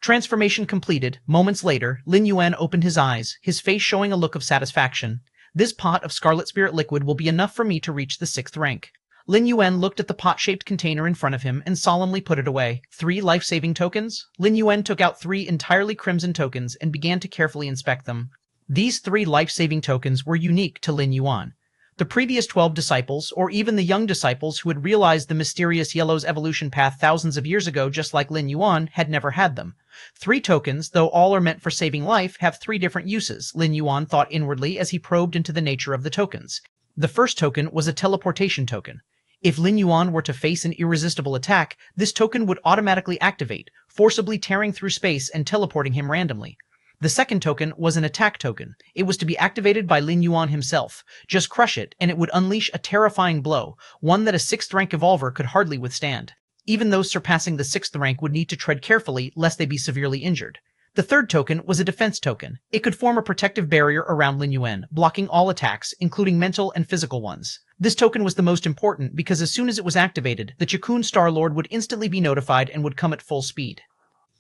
Transformation completed. Moments later, Lin Yuan opened his eyes, his face showing a look of satisfaction. This pot of Scarlet Spirit liquid will be enough for me to reach the 6th rank. Lin Yuan looked at the pot-shaped container in front of him and solemnly put it away. 3 life-saving tokens? Lin Yuan took out 3 entirely crimson tokens and began to carefully inspect them. These 3 life-saving tokens were unique to Lin Yuan. The previous 12 disciples, or even the young disciples who had realized the mysterious yellow's evolution path thousands of years ago just like Lin Yuan, had never had them. 3 tokens, though all are meant for saving life, have 3 different uses, Lin Yuan thought inwardly as he probed into the nature of the tokens. The first token was a teleportation token. If Lin Yuan were to face an irresistible attack, this token would automatically activate, forcibly tearing through space and teleporting him randomly. The second token was an attack token. It was to be activated by Lin Yuan himself. Just crush it, and it would unleash a terrifying blow, one that a 6th rank evolver could hardly withstand. Even those surpassing the 6th rank would need to tread carefully lest they be severely injured. The third token was a defense token. It could form a protective barrier around Lin Yuan, blocking all attacks, including mental and physical ones. This token was the most important because as soon as it was activated, the Chikun Star Lord would instantly be notified and would come at full speed.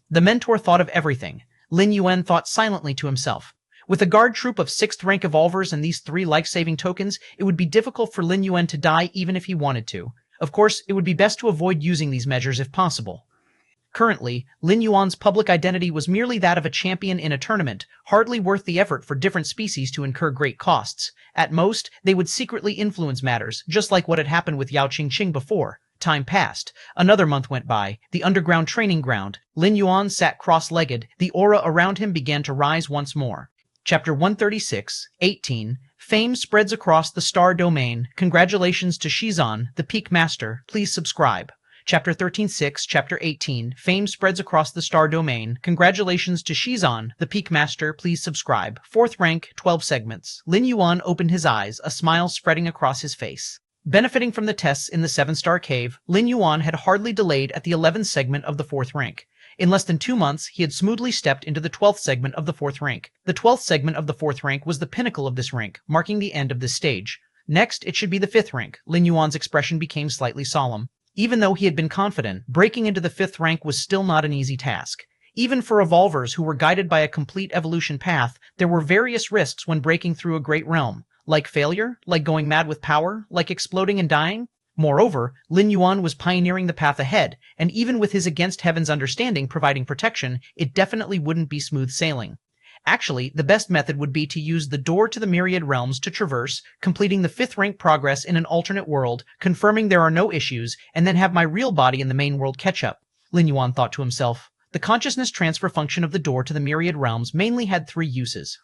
The mentor thought of everything. Lin Yuan thought silently to himself. With a guard troop of 6th rank evolvers and these 3 life-saving tokens, it would be difficult for Lin Yuan to die even if he wanted to. Of course, it would be best to avoid using these measures if possible. Currently, Lin Yuan's public identity was merely that of a champion in a tournament, hardly worth the effort for different species to incur great costs. At most, they would secretly influence matters, just like what had happened with Yao Qingqing before. Time passed. Another month went by. The underground training ground. Lin Yuan sat cross-legged. The aura around him began to rise once more. Chapter 136, 18. Fame spreads across the star domain. Congratulations to Shizan, the Peak Master. Please subscribe. Chapter 13.6, Chapter 18. Fame spreads across the star domain. Congratulations to Shizan, the Peak Master. Please subscribe. 4th rank, 12 segments. Lin Yuan opened his eyes, a smile spreading across his face. Benefiting from the tests in the 7-star cave, Lin Yuan had hardly delayed at the 11th segment of the 4th rank. In less than 2 months, he had smoothly stepped into the 12th segment of the 4th rank. The 12th segment of the 4th rank was the pinnacle of this rank, marking the end of this stage. Next, it should be the 5th rank. Lin Yuan's expression became slightly solemn. Even though he had been confident, breaking into the 5th rank was still not an easy task. Even for evolvers who were guided by a complete evolution path, there were various risks when breaking through a great realm. Like failure? Like going mad with power? Like exploding and dying? Moreover, Lin Yuan was pioneering the path ahead, and even with his against heaven's understanding providing protection, it definitely wouldn't be smooth sailing. Actually, the best method would be to use the door to the Myriad Realms to traverse, completing the 5th rank progress in an alternate world, confirming there are no issues, and then have my real body in the main world catch up. Lin Yuan thought to himself. The consciousness transfer function of the door to the Myriad Realms mainly had 3 uses.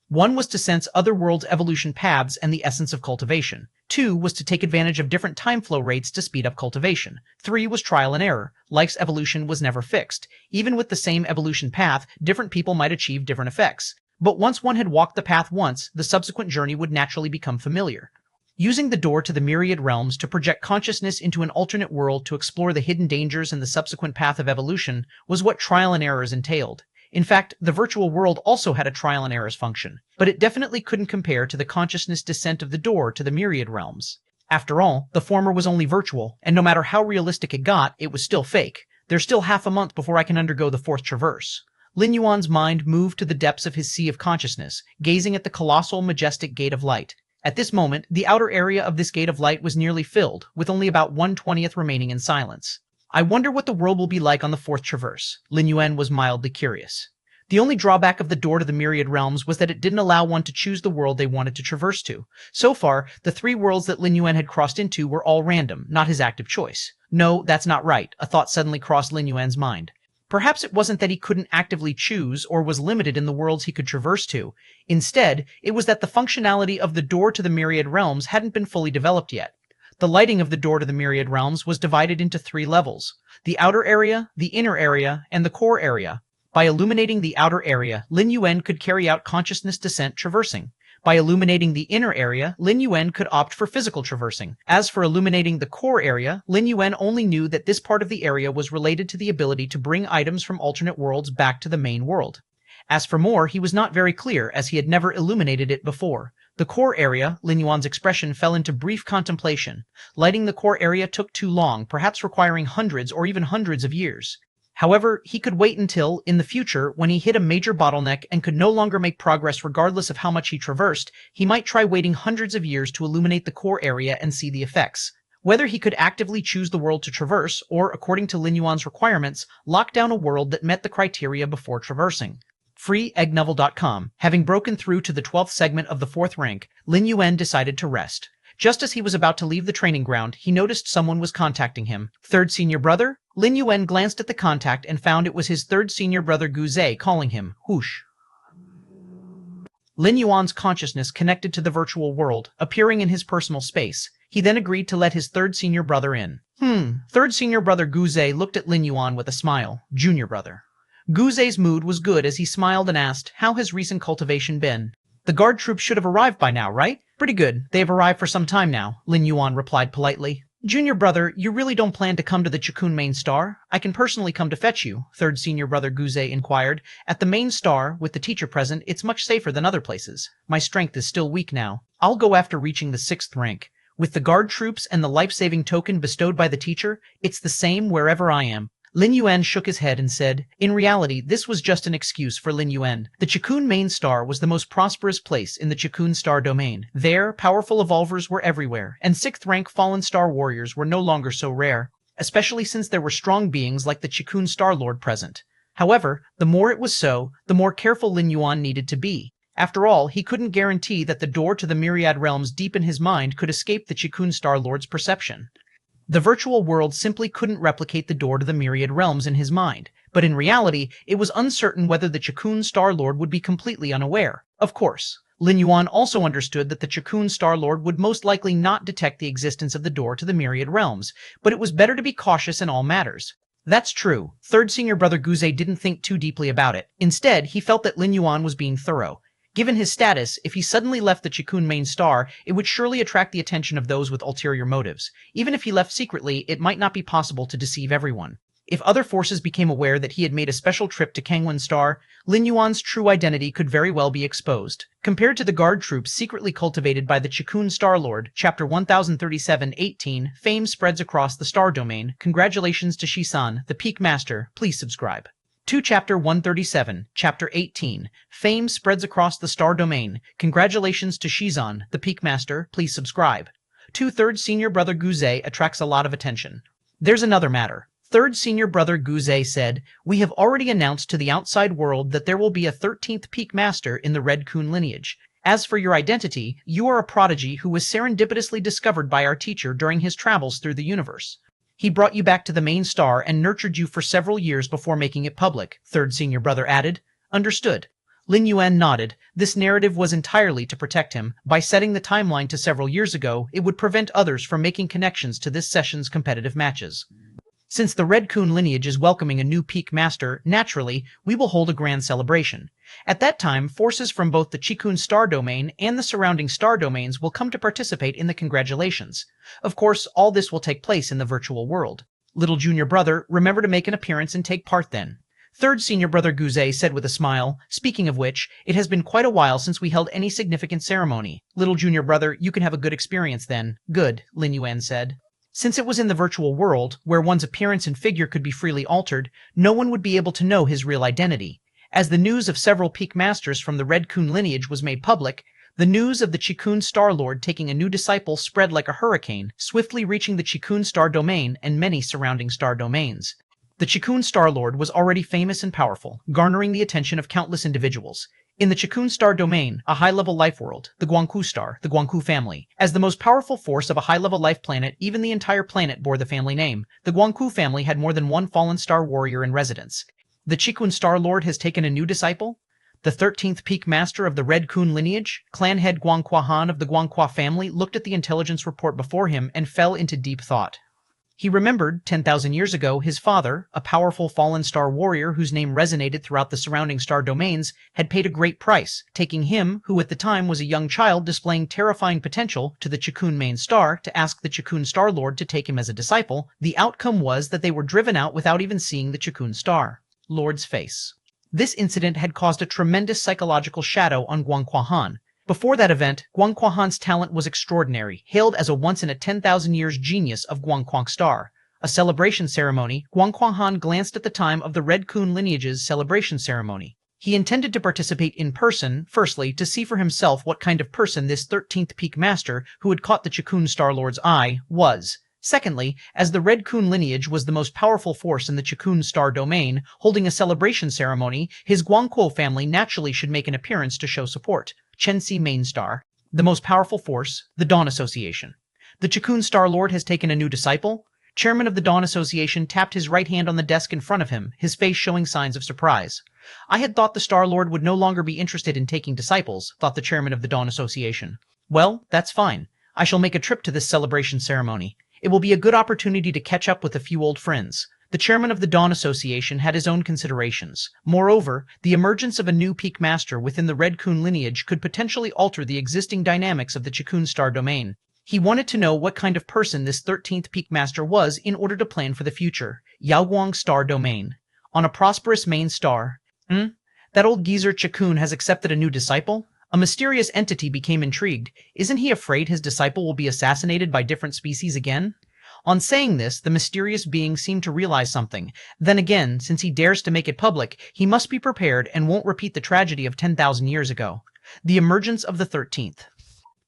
1 was to sense other worlds' evolution paths and the essence of cultivation. 2 was to take advantage of different time flow rates to speed up cultivation. 3 was trial and error. Life's evolution was never fixed. Even with the same evolution path, different people might achieve different effects. But once one had walked the path once, the subsequent journey would naturally become familiar. Using the door to the Myriad Realms to project consciousness into an alternate world to explore the hidden dangers in the subsequent path of evolution was what trial and errors entailed. In fact, the virtual world also had a trial and errors function, but it definitely couldn't compare to the consciousness descent of the door to the Myriad Realms. After all, the former was only virtual, and no matter how realistic it got, it was still fake. There's still half a month before I can undergo the 4th traverse. Lin Yuan's mind moved to the depths of his sea of consciousness, gazing at the colossal, majestic Gate of Light. At this moment, the outer area of this Gate of Light was nearly filled, with only about 1/20th remaining in silence. I wonder what the world will be like on the 4th traverse. Lin Yuan was mildly curious. The only drawback of the door to the Myriad Realms was that it didn't allow one to choose the world they wanted to traverse to. So far, the 3 worlds that Lin Yuan had crossed into were all random, not his active choice. No, that's not right, a thought suddenly crossed Lin Yuan's mind. Perhaps it wasn't that he couldn't actively choose or was limited in the worlds he could traverse to. Instead, it was that the functionality of the door to the Myriad Realms hadn't been fully developed yet. The lighting of the door to the Myriad Realms was divided into 3 levels: the outer area, the inner area, and the core area. By illuminating the outer area, Lin Yuan could carry out consciousness descent traversing. By illuminating the inner area, Lin Yuan could opt for physical traversing. As for illuminating the core area, Lin Yuan only knew that this part of the area was related to the ability to bring items from alternate worlds back to the main world. As for more, he was not very clear, as he had never illuminated it before. The core area, Lin Yuan's expression fell into brief contemplation. Lighting the core area took too long, perhaps requiring hundreds or even hundreds of years. However, he could wait until, in the future, when he hit a major bottleneck and could no longer make progress regardless of how much he traversed, he might try waiting hundreds of years to illuminate the core area and see the effects. Whether he could actively choose the world to traverse, or, according to Lin Yuan's requirements, lock down a world that met the criteria before traversing. FreeEggNovel.com. Having broken through to the 12th segment of the 4th rank, Lin Yuan decided to rest. Just as he was about to leave the training ground, he noticed someone was contacting him. Third senior brother? Lin Yuan glanced at the contact and found it was his third senior brother Guzei calling him. Whoosh. Lin Yuan's consciousness connected to the virtual world, appearing in his personal space. He then agreed to let his third senior brother in. Third senior brother Guzei looked at Lin Yuan with a smile. Junior brother. Guzei's mood was good as he smiled and asked, how has recent cultivation been? The guard troops should have arrived by now, right? Pretty good. They have arrived for some time now, Lin Yuan replied politely. Junior brother, you really don't plan to come to the Chikun main star? I can personally come to fetch you, third senior brother Guzei inquired. At the main star, with the teacher present, it's much safer than other places. My strength is still weak now. I'll go after reaching the 6th rank. With the guard troops and the life-saving token bestowed by the teacher, it's the same wherever I am. Lin Yuan shook his head and said, in reality, this was just an excuse for Lin Yuan. The Chikun main star was the most prosperous place in the Chikun star domain. There, powerful evolvers were everywhere, and 6th rank fallen star warriors were no longer so rare, especially since there were strong beings like the Chikun Star Lord present. However, the more it was so, the more careful Lin Yuan needed to be. After all, he couldn't guarantee that the door to the Myriad Realms deep in his mind could escape the Chikun Star Lord's perception. The virtual world simply couldn't replicate the door to the Myriad Realms in his mind, but in reality, it was uncertain whether the Chikun Star Lord would be completely unaware. Of course, Lin Yuan also understood that the Chikun Star Lord would most likely not detect the existence of the door to the Myriad Realms, but it was better to be cautious in all matters. That's true. Third senior brother Guzei didn't think too deeply about it. Instead, he felt that Lin Yuan was being thorough. Given his status, if he suddenly left the Chikun main star, it would surely attract the attention of those with ulterior motives. Even if he left secretly, it might not be possible to deceive everyone. If other forces became aware that he had made a special trip to Kangwon Star, Lin Yuan's true identity could very well be exposed. Compared to the guard troops secretly cultivated by the Chikun Star Lord, Chapter 1037-18, fame spreads across the star domain. Congratulations to Shisan, the Peak Master. Please subscribe. To Chapter 137, Chapter 18, Fame Spreads Across the Star Domain. Congratulations to Shizan, the Peak Master. Please subscribe. To third senior brother Guzei attracts a lot of attention. There's another matter. Third senior brother Guzei said, we have already announced to the outside world that there will be a 13th Peak Master in the Red Kun lineage. As for your identity, you are a prodigy who was serendipitously discovered by our teacher during his travels through the universe. He brought you back to the main star and nurtured you for several years before making it public, third senior brother added. Understood. Lin Yuan nodded. This narrative was entirely to protect him. By setting the timeline to several years ago, it would prevent others from making connections to this session's competitive matches. Since the Red Kun lineage is welcoming a new Peak Master, naturally, we will hold a grand celebration. At that time, forces from both the Chikun star domain and the surrounding star domains will come to participate in the congratulations. Of course, all this will take place in the virtual world. Little junior brother, remember to make an appearance and take part then. Third senior brother Guzei said with a smile, speaking of which, it has been quite a while since we held any significant ceremony. Little junior brother, you can have a good experience then. Good, Lin Yuan said. Since it was in the virtual world, where one's appearance and figure could be freely altered, no one would be able to know his real identity. As the news of several Peak Masters from the Red Kun lineage was made public, the news of the Chikun Star Lord taking a new disciple spread like a hurricane, swiftly reaching the Chikun Star Domain and many surrounding star domains. The Chikun Star Lord was already famous and powerful, garnering the attention of countless individuals. In the Chikun Star Domain, a high-level life world, the Guangku Star, the Guangku family. As the most powerful force of a high-level life planet, even the entire planet bore the family name. The Guangku family had more than one fallen star warrior in residence. The Chikun Star Lord has taken a new disciple? The 13th Peak Master of the Red Kun lineage, clan head Guangqua Han of the Guangqua family, looked at the intelligence report before him and fell into deep thought. He remembered, 10,000 years ago, his father, a powerful fallen star warrior whose name resonated throughout the surrounding star domains, had paid a great price, taking him, who at the time was a young child displaying terrifying potential, to the Chikun main star to ask the Chikun Star Lord to take him as a disciple. The outcome was that they were driven out without even seeing the Chikun Star Lord's face. This incident had caused a tremendous psychological shadow on Guangqua Han. Before that event, Guangqua Han's talent was extraordinary, hailed as a once-in-a-10,000-years genius of Guangquang Star. A celebration ceremony, Guangqua Han glanced at the time of the Red Kun lineage's celebration ceremony. He intended to participate in person, firstly, to see for himself what kind of person this 13th Peak Master, who had caught the Chikun Star Lord's eye, was. Secondly, as the Red Kun lineage was the most powerful force in the Chikun Star domain, holding a celebration ceremony, his Guangquo family naturally should make an appearance to show support. Chenxi main star. The most powerful force, the Dawn Association. The Chikun Star Lord has taken a new disciple. Chairman of the Dawn Association tapped his right hand on the desk in front of him, his face showing signs of surprise. I had thought the Star Lord would no longer be interested in taking disciples, thought the chairman of the Dawn Association. Well, that's fine. I shall make a trip to this celebration ceremony. It will be a good opportunity to catch up with a few old friends. The chairman of the Dawn Association had his own considerations. Moreover, the emergence of a new peak master within the Red Kun lineage could potentially alter the existing dynamics of the Chikun Star domain. He wanted to know what kind of person this 13th peak master was in order to plan for the future. Yaoguang Star Domain. On a prosperous main star. That old geezer Chikun has accepted a new disciple? A mysterious entity became intrigued. Isn't he afraid his disciple will be assassinated by different species again? On saying this, the mysterious being seemed to realize something. Then again, since he dares to make it public, he must be prepared and won't repeat the tragedy of 10,000 years ago. The emergence of the 13th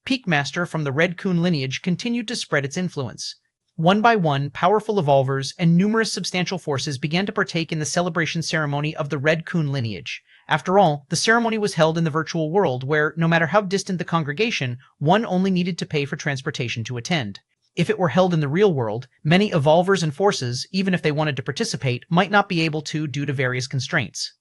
Peak Master from the Red Kun lineage continued to spread its influence. One by one, powerful evolvers and numerous substantial forces began to partake in the celebration ceremony of the Red Kun lineage. After all, the ceremony was held in the virtual world where, no matter how distant the congregation, one only needed to pay for transportation to attend. If it were held in the real world, many evolvers and forces, even if they wanted to participate, might not be able to due to various constraints.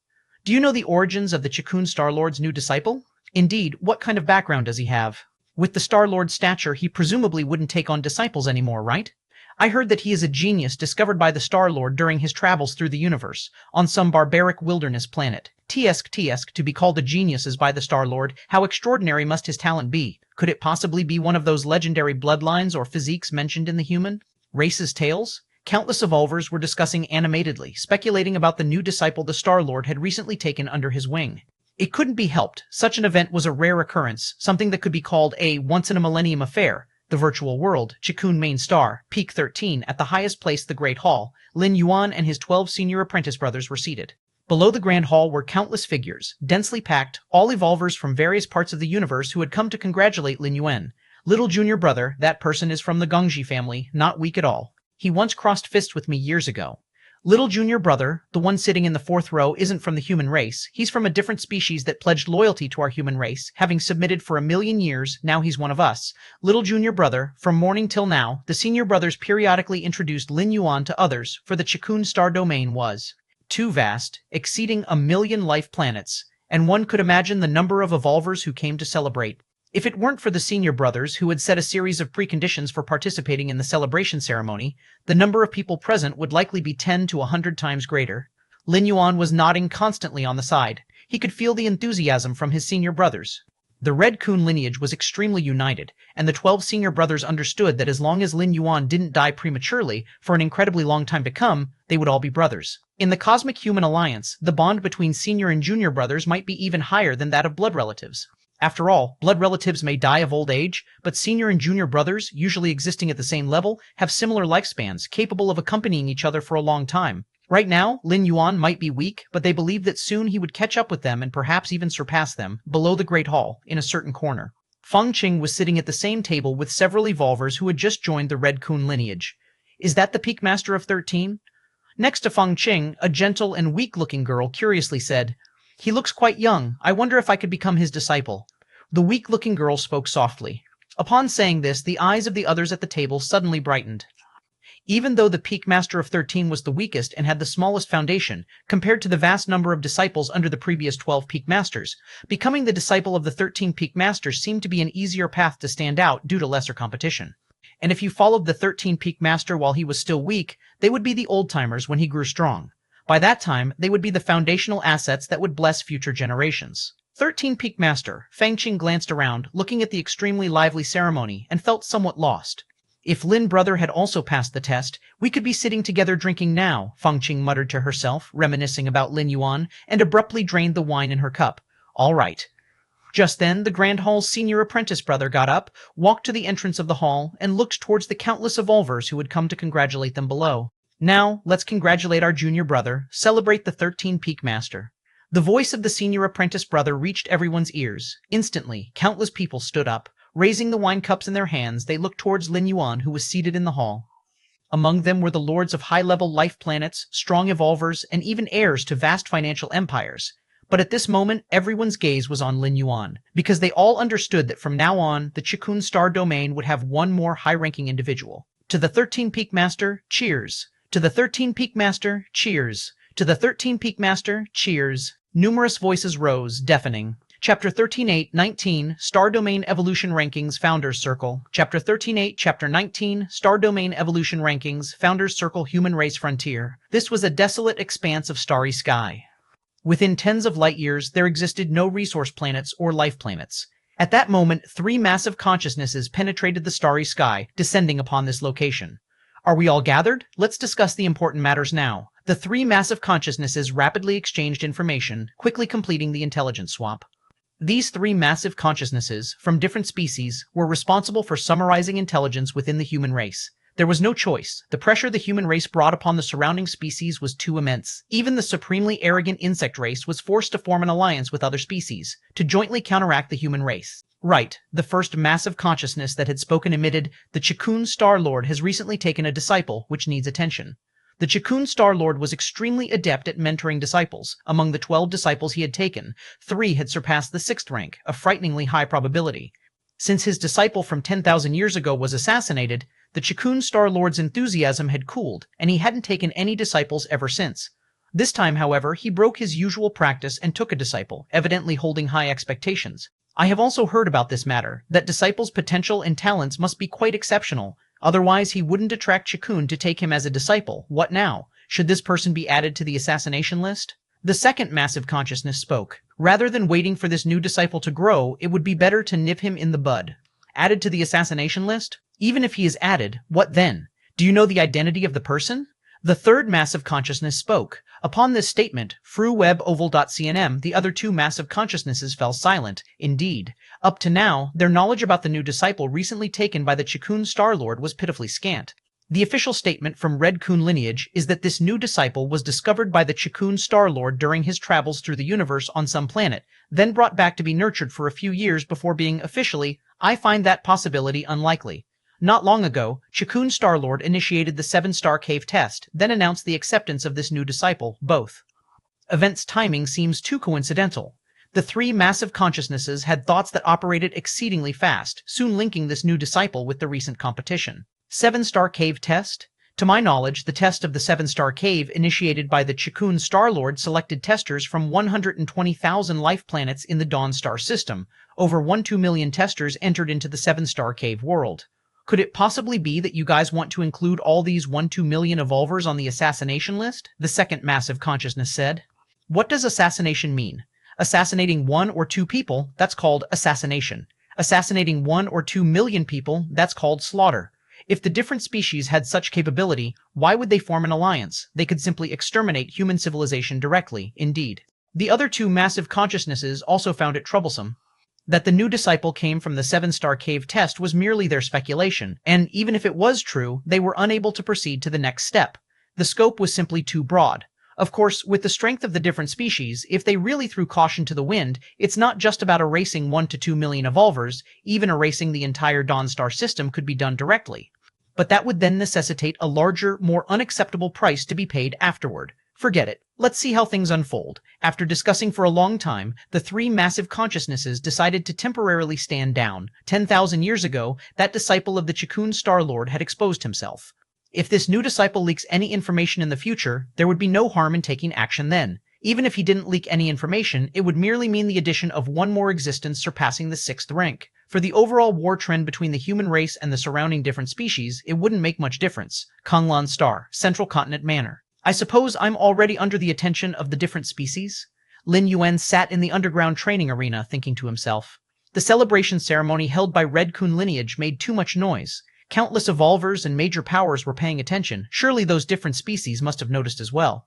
Do you know the origins of the Chikun Star Lord's new disciple? Indeed, what kind of background does he have? With the Star Lord's stature, he presumably wouldn't take on disciples anymore, right? I heard that he is a genius discovered by the Star Lord during his travels through the universe, on some barbaric wilderness planet. Tsk, to be called a genius as by the Star Lord, how extraordinary must his talent be? Could it possibly be one of those legendary bloodlines or physiques mentioned in the human race's tales? Countless evolvers were discussing animatedly, speculating about the new disciple the Star Lord had recently taken under his wing. It couldn't be helped. Such an event was a rare occurrence, something that could be called a once-in-a-millennium affair. The virtual world, Chikun Main Star, Peak 13, at the highest place the Great Hall, Lin Yuan and his 12 senior apprentice brothers were seated. Below the Grand Hall were countless figures, densely packed, all evolvers from various parts of the universe who had come to congratulate Lin Yuan. Little junior brother, that person is from the Gongji family, not weak at all. He once crossed fists with me years ago. Little junior brother, the one sitting in the fourth row, isn't from the human race. He's from a different species that pledged loyalty to our human race, having submitted for 1,000,000 years, now he's one of us. Little junior brother, from morning till now, the senior brothers periodically introduced Lin Yuan to others, for the Chikun Star domain was too vast, exceeding 1,000,000 life planets, and one could imagine the number of evolvers who came to celebrate. If it weren't for the senior brothers, who had set a series of preconditions for participating in the celebration ceremony, the number of people present would likely be 10 to 100 times greater. Lin Yuan was nodding constantly on the side. He could feel the enthusiasm from his senior brothers. The Red Kun lineage was extremely united, and the 12 senior brothers understood that as long as Lin Yuan didn't die prematurely for an incredibly long time to come, they would all be brothers. In the Cosmic Human Alliance, the bond between senior and junior brothers might be even higher than that of blood relatives. After all, blood relatives may die of old age, but senior and junior brothers, usually existing at the same level, have similar lifespans, capable of accompanying each other for a long time. Right now, Lin Yuan might be weak, but they believed that soon he would catch up with them and perhaps even surpass them, below the Great Hall, in a certain corner. Feng Qing was sitting at the same table with several evolvers who had just joined the Red Kun lineage. Is that the Peak Master of 13? Next to Feng Qing, a gentle and weak-looking girl curiously said, "He looks quite young. I wonder if I could become his disciple." The weak-looking girl spoke softly. Upon saying this, the eyes of the others at the table suddenly brightened. Even though the Peak Master of 13 was the weakest and had the smallest foundation, compared to the vast number of disciples under the previous 12 Peak Masters, becoming the disciple of the 13 Peak Masters seemed to be an easier path to stand out due to lesser competition. And if you followed the 13 Peak Master while he was still weak, they would be the old-timers when he grew strong. By that time, they would be the foundational assets that would bless future generations. 13 Peak Master, Feng Qing glanced around, looking at the extremely lively ceremony, and felt somewhat lost. If Lin brother had also passed the test, we could be sitting together drinking now, Feng Qing muttered to herself, reminiscing about Lin Yuan, and abruptly drained the wine in her cup. All right. Just then, the Grand Hall's senior apprentice brother got up, walked to the entrance of the hall, and looked towards the countless evolvers who had come to congratulate them below. Now, let's congratulate our junior brother, celebrate the 13 Peak Master. The voice of the senior apprentice brother reached everyone's ears. Instantly, countless people stood up. Raising the wine cups in their hands, they looked towards Lin Yuan, who was seated in the hall. Among them were the lords of high-level life planets, strong evolvers, and even heirs to vast financial empires. But at this moment, everyone's gaze was on Lin Yuan, because they all understood that from now on, the Chikun Star domain would have one more high-ranking individual. To the 13 Peak Master, cheers. To the 13 Peak Master, cheers. To the 13 Peak Master, cheers. Numerous voices rose, deafening. Chapter 13.8.19, Star Domain Evolution Rankings Founders Circle. Chapter 13.8, Chapter 19, Star Domain Evolution Rankings, Founders Circle Human Race Frontier. This was a desolate expanse of starry sky. Within tens of light years, there existed no resource planets or life planets. At that moment, 3 massive consciousnesses penetrated the starry sky, descending upon this location. Are we all gathered? Let's discuss the important matters now. The 3 massive consciousnesses rapidly exchanged information, quickly completing the intelligence swap. These 3 massive consciousnesses, from different species, were responsible for summarizing intelligence within the human race. There was no choice. The pressure the human race brought upon the surrounding species was too immense. Even the supremely arrogant insect race was forced to form an alliance with other species, to jointly counteract the human race. Right, the first massive consciousness that had spoken emitted, the Chikun Star Lord has recently taken a disciple, which needs attention. The Chikun Star Lord was extremely adept at mentoring disciples. Among the 12 disciples he had taken, 3 had surpassed the 6th rank, a frighteningly high probability. Since his disciple from 10,000 years ago was assassinated, the Chikun Star Lord's enthusiasm had cooled, and he hadn't taken any disciples ever since. This time, however, he broke his usual practice and took a disciple, evidently holding high expectations. I have also heard about this matter, that disciples' potential and talents must be quite exceptional. Otherwise, he wouldn't attract Chikun to take him as a disciple. What now? Should this person be added to the assassination list? The second massive consciousness spoke. Rather than waiting for this new disciple to grow, it would be better to nip him in the bud. Added to the assassination list? Even if he is added, what then? Do you know the identity of the person? The third massive consciousness spoke. Upon this statement, fruweboval.cnm, the other 2 massive consciousnesses fell silent. Indeed, up to now, their knowledge about the new disciple recently taken by the Chikun Star Lord was pitifully scant. The official statement from Red Kun lineage is that this new disciple was discovered by the Chikun Star Lord during his travels through the universe on some planet, then brought back to be nurtured for a few years before being officially. I find that possibility unlikely. Not long ago, Chikun Star Lord initiated the 7-star cave test, then announced the acceptance of this new disciple, both. Events' timing seems too coincidental. The 3 massive consciousnesses had thoughts that operated exceedingly fast, soon linking this new disciple with the recent competition. 7-star cave test? To my knowledge, the test of the 7-star cave initiated by the Chikun Star Lord selected testers from 120,000 life planets in the Dawn Star system. Over 1-2 million testers entered into the 7-star cave world. Could it possibly be that you guys want to include all these 1-2 million evolvers on the assassination list? The second massive consciousness said. What does assassination mean? Assassinating 1 or 2 people, that's called assassination. Assassinating 1 or 2 million people, that's called slaughter. If the different species had such capability, why would they form an alliance? They could simply exterminate human civilization directly, indeed. The other 2 massive consciousnesses also found it troublesome. That the new disciple came from the 7-star cave test was merely their speculation, and even if it was true, they were unable to proceed to the next step. The scope was simply too broad. Of course, with the strength of the different species, if they really threw caution to the wind, it's not just about erasing 1 to 2 million evolvers. Even erasing the entire Dawn Star system could be done directly. But that would then necessitate a larger, more unacceptable price to be paid afterward. Forget it. Let's see how things unfold. After discussing for a long time, the 3 massive consciousnesses decided to temporarily stand down. 10,000 years ago, that disciple of the Chikun Star Lord had exposed himself. If this new disciple leaks any information in the future, there would be no harm in taking action then. Even if he didn't leak any information, it would merely mean the addition of 1 more existence surpassing the 6th rank. For the overall war trend between the human race and the surrounding different species, it wouldn't make much difference. Kanglan Star, Central Continent Manor. I suppose I'm already under the attention of the different species? Lin Yuan sat in the underground training arena, thinking to himself. The celebration ceremony held by Red Kun lineage made too much noise. Countless evolvers and major powers were paying attention. Surely those different species must have noticed as well.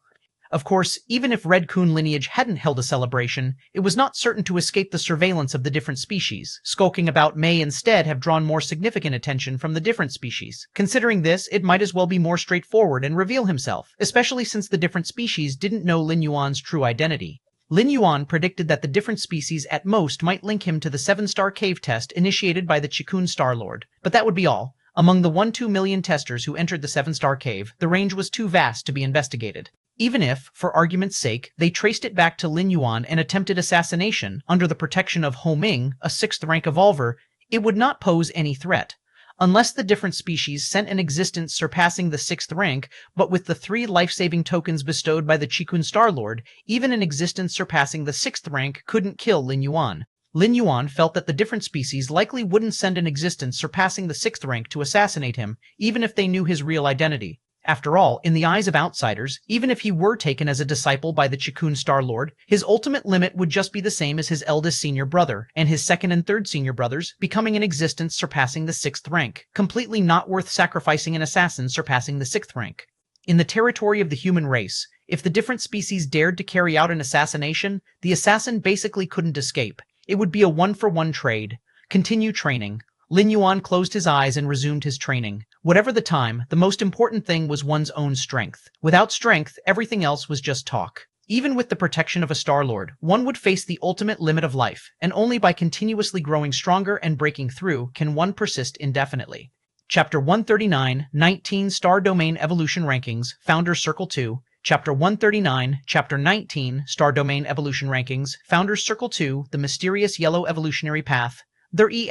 Of course, even if Red Kun lineage hadn't held a celebration, it was not certain to escape the surveillance of the different species. Skulking about may instead have drawn more significant attention from the different species. Considering this, it might as well be more straightforward and reveal himself, especially since the different species didn't know Lin Yuan's true identity. Lin Yuan predicted that the different species at most might link him to the 7-star cave test initiated by the Chikun Star Lord. But that would be all. Among the 1-2 million testers who entered the 7-star cave, the range was too vast to be investigated. Even if, for argument's sake, they traced it back to Lin Yuan and attempted assassination under the protection of Ho Ming, a 6th rank evolver, it would not pose any threat. Unless the different species sent an existence surpassing the 6th rank, but with the 3 life-saving tokens bestowed by the Qigong Star Lord, even an existence surpassing the 6th rank couldn't kill Lin Yuan. Lin Yuan felt that the different species likely wouldn't send an existence surpassing the 6th rank to assassinate him, even if they knew his real identity. After all, in the eyes of outsiders, even if he were taken as a disciple by the Qigong Star Lord, his ultimate limit would just be the same as his eldest senior brother, and his second and third senior brothers, becoming an existence surpassing the 6th rank, completely not worth sacrificing an assassin surpassing the 6th rank. In the territory of the human race, if the different species dared to carry out an assassination, the assassin basically couldn't escape. It would be a one-for-one trade. Continue training. Lin Yuan closed his eyes and resumed his training. Whatever the time, the most important thing was one's own strength. Without strength, everything else was just talk. Even with the protection of a Star Lord, one would face the ultimate limit of life, and only by continuously growing stronger and breaking through can one persist indefinitely. Chapter 139, 19 Star Domain Evolution Rankings, Founder Circle 2. Chapter 139, Chapter 19, Star Domain Evolution Rankings, Founders Circle 2, The Mysterious Yellow Evolutionary Path.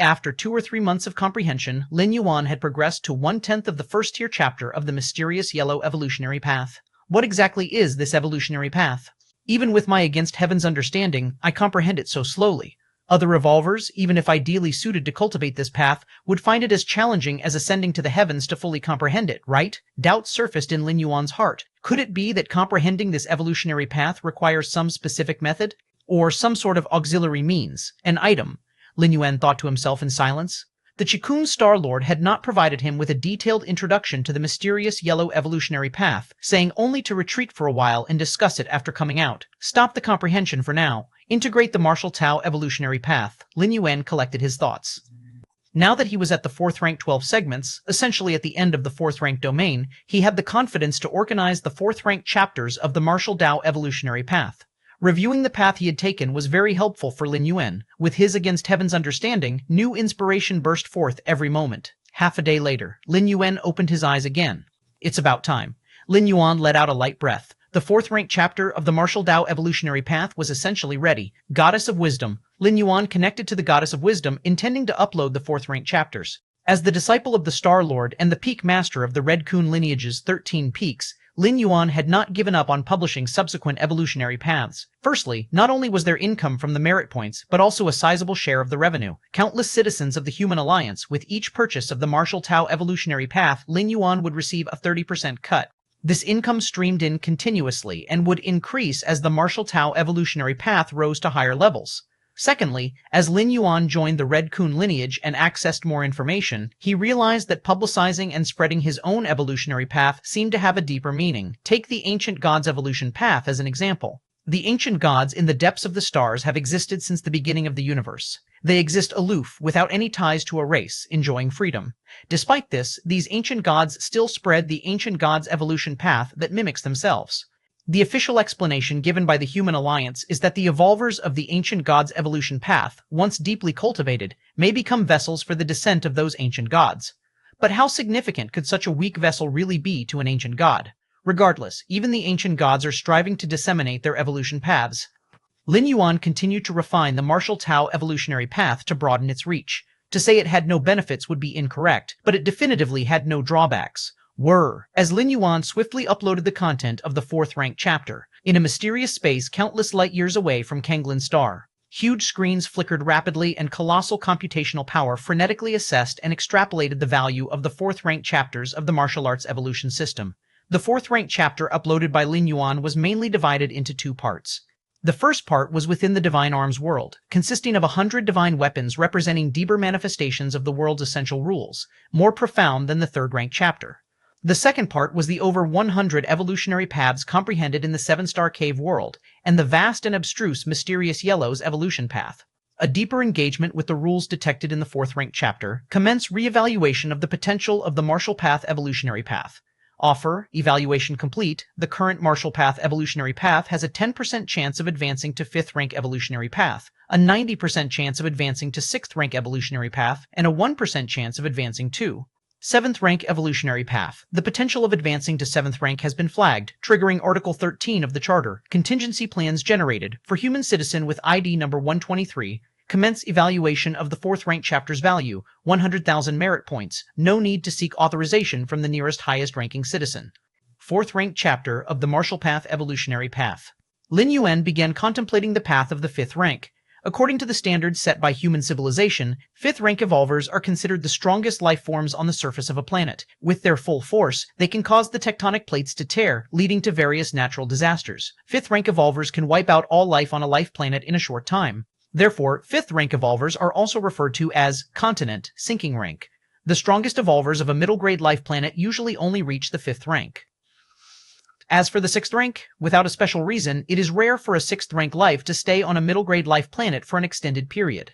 After 2 or 3 months of comprehension, Lin Yuan had progressed to 1/10 of the first tier chapter of the Mysterious Yellow Evolutionary Path. What exactly is this evolutionary path? Even with my against heaven's understanding, I comprehend it so slowly. Other evolvers, even if ideally suited to cultivate this path, would find it as challenging as ascending to the heavens to fully comprehend it, right? Doubt surfaced in Lin Yuan's heart. Could it be that comprehending this evolutionary path requires some specific method? Or some sort of auxiliary means, an item? Lin Yuan thought to himself in silence. The Qigong Star Lord had not provided him with a detailed introduction to the mysterious yellow evolutionary path, saying only to retreat for a while and discuss it after coming out. Stop the comprehension for now. Integrate the martial Tao evolutionary path. Lin Yuan collected his thoughts. Now that he was at the 4th rank 12 segments, essentially at the end of the 4th rank domain, he had the confidence to organize the 4th rank chapters of the martial Tao evolutionary path. Reviewing the path he had taken was very helpful for Lin Yuan. With his against heaven's understanding, new inspiration burst forth every moment. Half a day later, Lin Yuan opened his eyes again. It's about time. Lin Yuan let out a light breath. The 4th rank chapter of the martial Tao evolutionary path was essentially ready. Goddess of Wisdom. Lin Yuan connected to the Goddess of Wisdom, intending to upload the 4th rank chapters. As the disciple of the Star Lord and the peak master of the Red Kun lineage's 13 peaks, Lin Yuan had not given up on publishing subsequent evolutionary paths. Firstly, not only was there income from the merit points, but also a sizable share of the revenue. Countless citizens of the Human Alliance, with each purchase of the martial Tao evolutionary path, Lin Yuan would receive a 30% cut. This income streamed in continuously and would increase as the martial Tao evolutionary path rose to higher levels. Secondly, as Lin Yuan joined the Red Kun lineage and accessed more information, he realized that publicizing and spreading his own evolutionary path seemed to have a deeper meaning. Take the ancient gods' evolution path as an example. The ancient gods in the depths of the stars have existed since the beginning of the universe. They exist aloof, without any ties to a race, enjoying freedom. Despite this, these ancient gods still spread the ancient gods' evolution path that mimics themselves. The official explanation given by the Human Alliance is that the evolvers of the ancient gods' evolution path, once deeply cultivated, may become vessels for the descent of those ancient gods. But how significant could such a weak vessel really be to an ancient god? Regardless, even the ancient gods are striving to disseminate their evolution paths. Lin Yuan continued to refine the martial Tao evolutionary path to broaden its reach. To say it had no benefits would be incorrect, but it definitively had no drawbacks. As Lin Yuan swiftly uploaded the content of the 4th rank chapter, in a mysterious space countless light years away from Kanglin Star. Huge screens flickered rapidly and colossal computational power frenetically assessed and extrapolated the value of the 4th rank chapters of the martial arts evolution system. The 4th rank chapter uploaded by Lin Yuan was mainly divided into 2 parts. The first part was within the Divine Arms world, consisting of 100 divine weapons representing deeper manifestations of the world's essential rules, more profound than the 3rd rank chapter. The second part was the over 100 evolutionary paths comprehended in the 7-star cave world, and the vast and abstruse Mysterious Yellow's evolution path. A deeper engagement with the rules detected in the 4th rank chapter commenced re-evaluation of the potential of the martial path evolutionary path. Offer, evaluation complete, the current martial path evolutionary path has a 10% chance of advancing to 5th rank evolutionary path, a 90% chance of advancing to 6th rank evolutionary path, and a 1% chance of advancing to 7th rank evolutionary path. The potential of advancing to 7th rank has been flagged, triggering Article 13 of the Charter. Contingency plans generated. For human citizen with ID number 123, commence evaluation of the 4th rank chapter's value, 100,000 merit points. No need to seek authorization from the nearest highest ranking citizen. 4th rank chapter of the Martial Path evolutionary path. Lin Yuan began contemplating the path of the 5th rank. According to the standards set by human civilization, 5th rank evolvers are considered the strongest life forms on the surface of a planet. With their full force, they can cause the tectonic plates to tear, leading to various natural disasters. 5th rank evolvers can wipe out all life on a life planet in a short time. Therefore, 5th rank evolvers are also referred to as continent, sinking rank. The strongest evolvers of a middle-grade life planet usually only reach the 5th rank. As for the 6th rank, without a special reason, it is rare for a 6th rank life to stay on a middle-grade life planet for an extended period.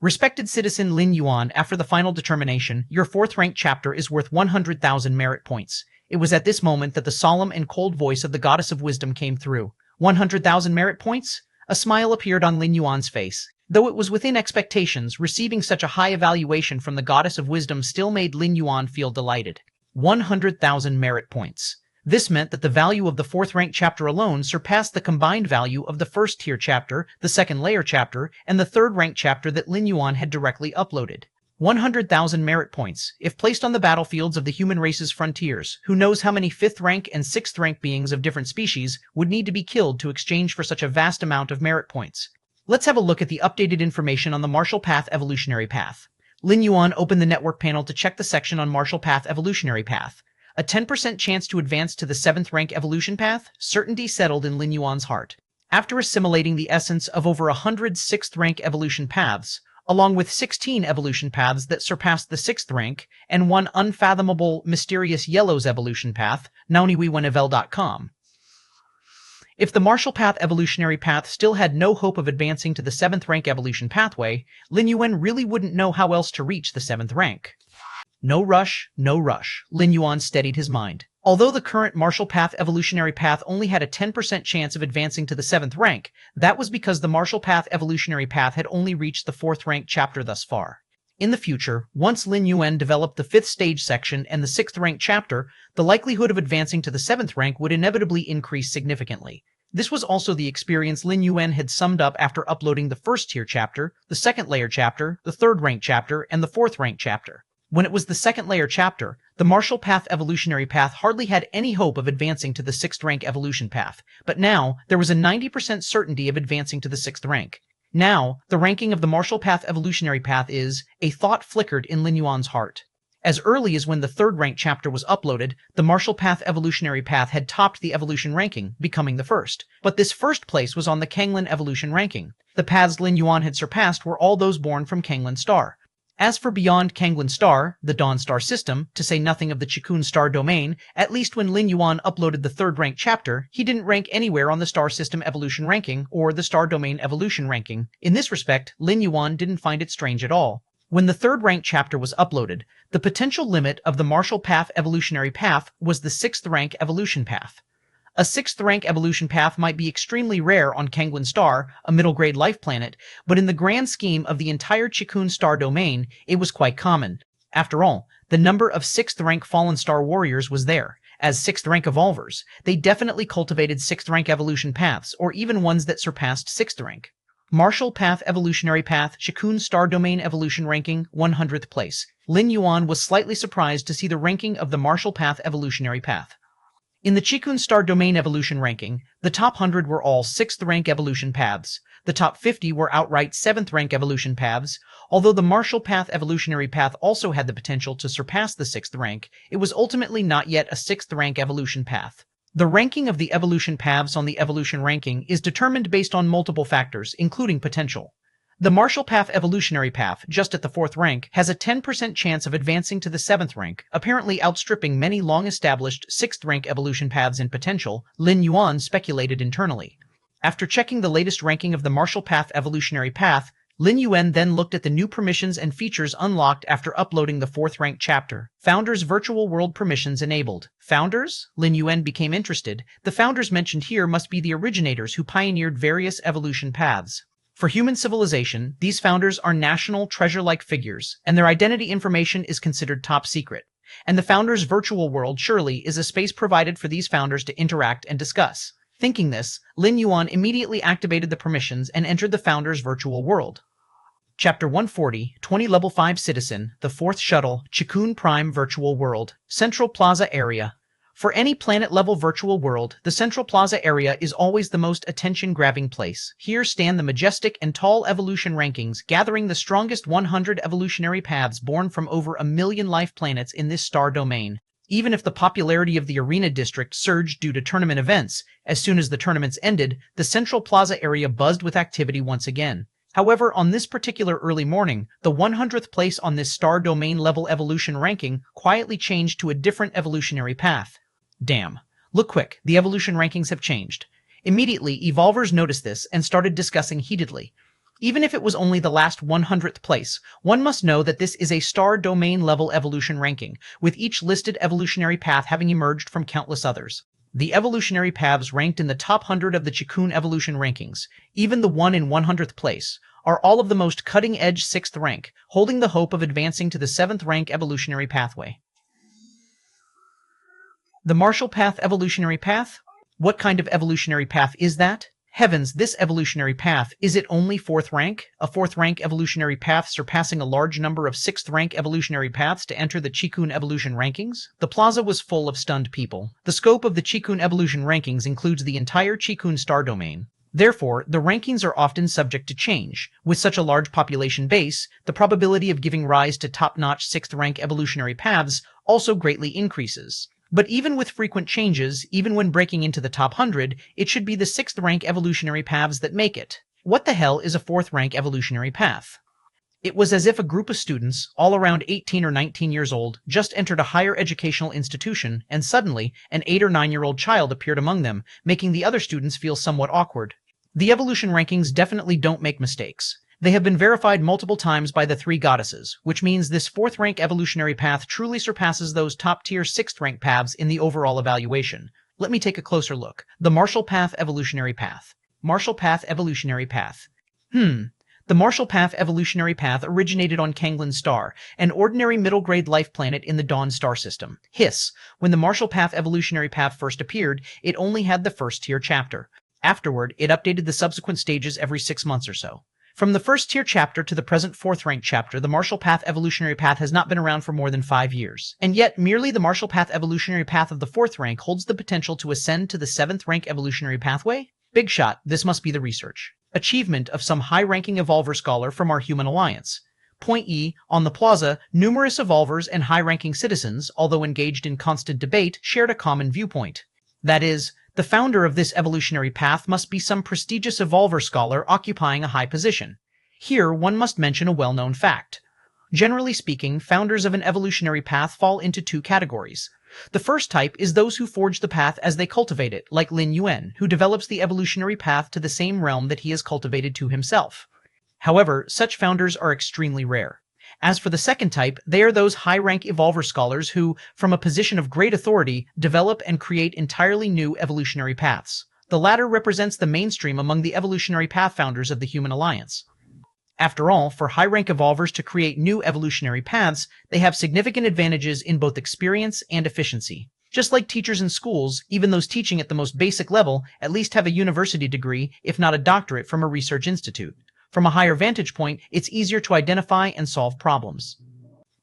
Respected citizen Lin Yuan, after the final determination, your 4th rank chapter is worth 100,000 merit points. It was at this moment that the solemn and cold voice of the goddess of wisdom came through. 100,000 merit points? A smile appeared on Lin Yuan's face. Though it was within expectations, receiving such a high evaluation from the goddess of wisdom still made Lin Yuan feel delighted. 100,000 merit points. This meant that the value of the 4th rank chapter alone surpassed the combined value of the 1st tier chapter, the 2nd layer chapter, and the 3rd rank chapter that Lin Yuan had directly uploaded. 100,000 merit points. If placed on the battlefields of the human race's frontiers, who knows how many 5th rank and 6th rank beings of different species would need to be killed to exchange for such a vast amount of merit points? Let's have a look at the updated information on the Martial Path evolutionary path. Lin Yuan opened the network panel to check the section on Martial Path evolutionary path. A 10% chance to advance to the 7th rank evolution path? Certainty settled in Lin Yuan's heart. After assimilating the essence of over 100 6th rank evolution paths, along with 16 evolution paths that surpassed the 6th rank, and one unfathomable, mysterious Yellow's evolution path, nauniwiwanivel.com. If the Martial Path evolutionary path still had no hope of advancing to the 7th rank evolution pathway, Lin Yuan really wouldn't know how else to reach the 7th rank. No rush, no rush, Lin Yuan steadied his mind. Although the current Martial Path evolutionary path only had a 10% chance of advancing to the 7th rank, that was because the Martial Path evolutionary path had only reached the 4th rank chapter thus far. In the future, once Lin Yuan developed the 5th stage section and the 6th rank chapter, the likelihood of advancing to the 7th rank would inevitably increase significantly. This was also the experience Lin Yuan had summed up after uploading the 1st tier chapter, the 2nd layer chapter, the 3rd rank chapter, and the 4th rank chapter. When it was the 2nd layer chapter, the Martial Path evolutionary path hardly had any hope of advancing to the 6th rank evolution path, but now there was a 90% certainty of advancing to the 6th rank. Now, the ranking of the Martial Path evolutionary path is, a thought flickered in Lin Yuan's heart. As early as when the 3rd rank chapter was uploaded, the Martial Path evolutionary path had topped the evolution ranking, becoming the 1st. But this 1st place was on the Kanglin evolution ranking. The paths Lin Yuan had surpassed were all those born from Kanglin Star. As for beyond Kanglin Star, the Dawn Star system, to say nothing of the Chikun Star domain, at least when Lin Yuan uploaded the 3rd rank chapter, he didn't rank anywhere on the Star System Evolution ranking or the Star Domain Evolution ranking. In this respect, Lin Yuan didn't find it strange at all. When the 3rd rank chapter was uploaded, the potential limit of the Martial Path evolutionary path was the 6th rank evolution path. A 6th rank evolution path might be extremely rare on Kanglin Star, a middle-grade life planet, but in the grand scheme of the entire Chikun Star domain, it was quite common. After all, the number of 6th rank Fallen Star warriors was there. As 6th rank evolvers, they definitely cultivated 6th rank evolution paths, or even ones that surpassed 6th rank. Martial Path evolutionary path, Chikun Star domain evolution ranking, 100th place. Lin Yuan was slightly surprised to see the ranking of the Martial Path evolutionary path. In the Chikun Star Domain Evolution ranking, the top 100 were all 6th rank evolution paths. The top 50 were outright 7th rank evolution paths. Although the Martial Path evolutionary path also had the potential to surpass the 6th rank, it was ultimately not yet a 6th rank evolution path. The ranking of the evolution paths on the evolution ranking is determined based on multiple factors, including potential. The Martial Path evolutionary path, just at the 4th rank, has a 10% chance of advancing to the 7th rank, apparently outstripping many long-established 6th rank evolution paths in potential, Lin Yuan speculated internally. After checking the latest ranking of the Martial Path evolutionary path, Lin Yuan then looked at the new permissions and features unlocked after uploading the 4th rank chapter. Founders Virtual World Permissions enabled. Founders? Lin Yuan became interested. The founders mentioned here must be the originators who pioneered various evolution paths. For human civilization, these founders are national treasure-like figures, and their identity information is considered top secret. And the founder's virtual world surely is a space provided for these founders to interact and discuss. Thinking this, Lin Yuan immediately activated the permissions and entered the founder's virtual world. Chapter 140, 20 Level 5 Citizen, the 4th Shuttle, Chikun Prime Virtual World, Central Plaza Area. For any planet-level virtual world, the Central Plaza area is always the most attention-grabbing place. Here stand the majestic and tall evolution rankings, gathering the strongest 100 evolutionary paths born from over 1 million life planets in this star domain. Even if the popularity of the Arena District surged due to tournament events, as soon as the tournaments ended, the Central Plaza area buzzed with activity once again. However, on this particular early morning, the 100th place on this star domain level evolution ranking quietly changed to a different evolutionary path. Damn. Look quick, the evolution rankings have changed. Immediately, evolvers noticed this and started discussing heatedly. Even if it was only the last 100th place, one must know that this is a star domain level evolution ranking, with each listed evolutionary path having emerged from countless others. The evolutionary paths ranked in the top 100 of the Chikun evolution rankings, even the one in 100th place, are all of the most cutting-edge 6th rank, holding the hope of advancing to the 7th rank evolutionary pathway. The Martial Path evolutionary path? What kind of evolutionary path is that? Heavens, this evolutionary path, is it only 4th rank? A 4th rank evolutionary path surpassing a large number of 6th rank evolutionary paths to enter the Chikun evolution rankings? The plaza was full of stunned people. The scope of the Chikun evolution rankings includes the entire Chikun star domain. Therefore, the rankings are often subject to change. With such a large population base, the probability of giving rise to top-notch 6th rank evolutionary paths also greatly increases. But even with frequent changes, even when breaking into the top 100, it should be the 6th rank evolutionary paths that make it. What the hell is a 4th rank evolutionary path? It was as if a group of students, all around 18 or 19 years old, just entered a higher educational institution, and suddenly, an 8 or 9-year-old child appeared among them, making the other students feel somewhat awkward. The evolution rankings definitely don't make mistakes. They have been verified multiple times by the 3 goddesses, which means this 4th rank evolutionary path truly surpasses those top-tier 6th rank paths in the overall evaluation. Let me take a closer look. The Martial Path evolutionary path. Martial Path evolutionary path. The Martial Path evolutionary path originated on Kanglin Star, an ordinary middle-grade life planet in the Dawn star system. Hiss. When the Martial Path evolutionary path first appeared, it only had the first tier chapter. Afterward, it updated the subsequent stages every 6 months or so. From the first tier chapter to the present 4th rank chapter, the Martial Path evolutionary path has not been around for more than 5 years. And yet, merely the Martial Path evolutionary path of the 4th rank holds the potential to ascend to the 7th rank evolutionary pathway? Big shot, this must be the research. Achievement of some high-ranking evolver scholar from our human alliance. Point E, on the plaza, numerous evolvers and high-ranking citizens, although engaged in constant debate, shared a common viewpoint. That is, the founder of this evolutionary path must be some prestigious evolver scholar occupying a high position. Here, one must mention a well-known fact. Generally speaking, founders of an evolutionary path fall into 2 categories. The first type is those who forge the path as they cultivate it, like Lin Yuan, who develops the evolutionary path to the same realm that he has cultivated to himself. However, such founders are extremely rare. As for the second type, they are those high-rank evolver scholars who, from a position of great authority, develop and create entirely new evolutionary paths. The latter represents the mainstream among the evolutionary path founders of the Human Alliance. After all, for high-rank evolvers to create new evolutionary paths, they have significant advantages in both experience and efficiency. Just like teachers in schools, even those teaching at the most basic level at least have a university degree, if not a doctorate from a research institute. From a higher vantage point, it's easier to identify and solve problems.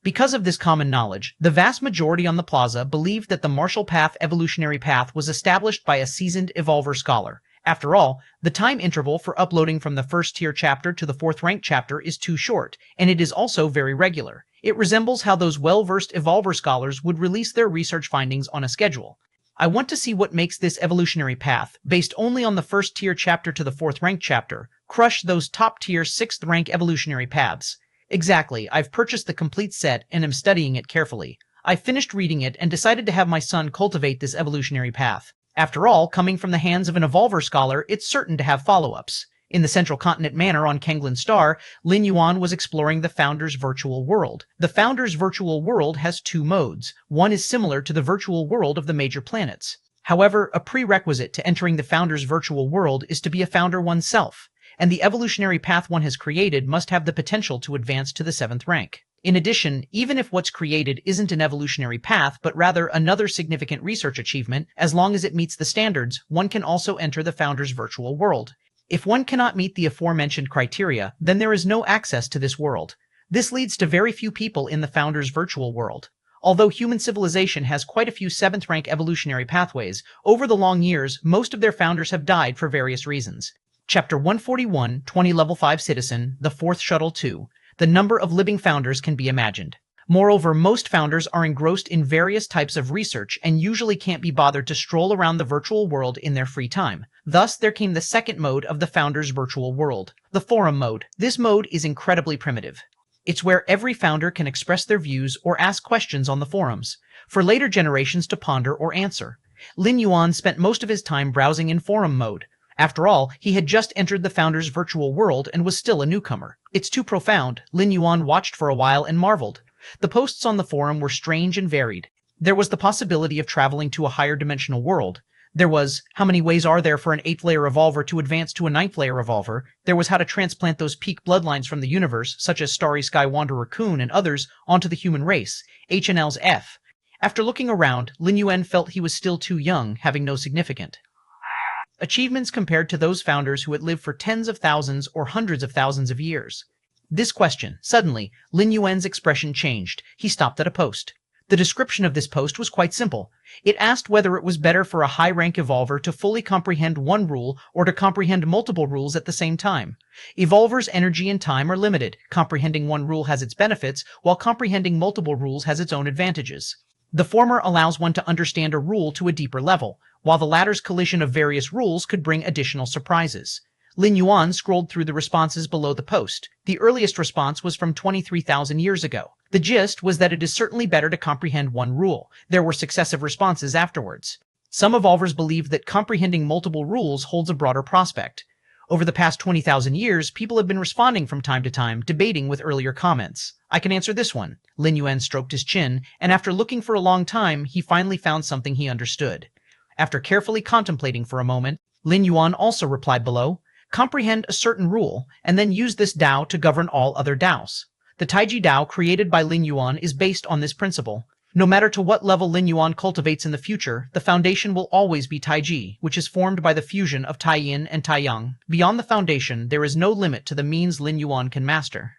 Because of this common knowledge, the vast majority on the plaza believed that the Martial Path evolutionary path was established by a seasoned evolver scholar. After all, the time interval for uploading from the first tier chapter to the 4th rank chapter is too short, and it is also very regular. It resembles how those well-versed evolver scholars would release their research findings on a schedule. I want to see what makes this evolutionary path, based only on the first tier chapter to the 4th rank chapter, crush those top-tier 6th rank evolutionary paths. Exactly, I've purchased the complete set and am studying it carefully. I finished reading it and decided to have my son cultivate this evolutionary path. After all, coming from the hands of an evolver scholar, it's certain to have follow-ups. In the Central Continent Manor on Kanglin Star, Lin Yuan was exploring the Founder's virtual world. The Founder's virtual world has 2 modes. One is similar to the virtual world of the major planets. However, a prerequisite to entering the Founder's virtual world is to be a founder oneself, and the evolutionary path one has created must have the potential to advance to the 7th rank. In addition, even if what's created isn't an evolutionary path, but rather another significant research achievement, as long as it meets the standards, one can also enter the founder's virtual world. If one cannot meet the aforementioned criteria, then there is no access to this world. This leads to very few people in the founder's virtual world. Although human civilization has quite a few 7th-rank evolutionary pathways, over the long years, most of their founders have died for various reasons. Chapter 141, 20 Level 5 Citizen, the 4th Shuttle 2. The number of living founders can be imagined. Moreover, most founders are engrossed in various types of research and usually can't be bothered to stroll around the virtual world in their free time. Thus, there came the second mode of the founder's virtual world, the forum mode. This mode is incredibly primitive. It's where every founder can express their views or ask questions on the forums, for later generations to ponder or answer. Lin Yuan spent most of his time browsing in forum mode. After all, he had just entered the founder's virtual world and was still a newcomer. It's too profound. Lin Yuan watched for a while and marveled. The posts on the forum were strange and varied. There was the possibility of traveling to a higher dimensional world. There was, how many ways are there for an 8th-layer evolver to advance to a 9th-layer evolver? There was how to transplant those peak bloodlines from the universe, such as Starry Sky Wanderer Kun and others, onto the human race. HNL's F. After looking around, Lin Yuan felt he was still too young, having no significant achievements compared to those founders who had lived for tens of thousands or hundreds of thousands of years. This question, suddenly, Lin Yuan's expression changed. He stopped at a post. The description of this post was quite simple. It asked whether it was better for a high-rank evolver to fully comprehend one rule or to comprehend multiple rules at the same time. Evolvers' energy and time are limited. Comprehending one rule has its benefits, while comprehending multiple rules has its own advantages. The former allows one to understand a rule to a deeper level, while the latter's collision of various rules could bring additional surprises. Lin Yuan scrolled through the responses below the post. The earliest response was from 23,000 years ago. The gist was that it is certainly better to comprehend one rule. There were successive responses afterwards. Some evolvers believed that comprehending multiple rules holds a broader prospect. Over the past 20,000 years, people have been responding from time to time, debating with earlier comments. I can answer this one. Lin Yuan stroked his chin, and after looking for a long time, he finally found something he understood. After carefully contemplating for a moment, Lin Yuan also replied below, comprehend a certain rule, and then use this Dao to govern all other Daos. The Taiji Dao created by Lin Yuan is based on this principle. No matter to what level Lin Yuan cultivates in the future, the foundation will always be Taiji, which is formed by the fusion of Tai-Yin and Tai-Yang. Beyond the foundation, there is no limit to the means Lin Yuan can master.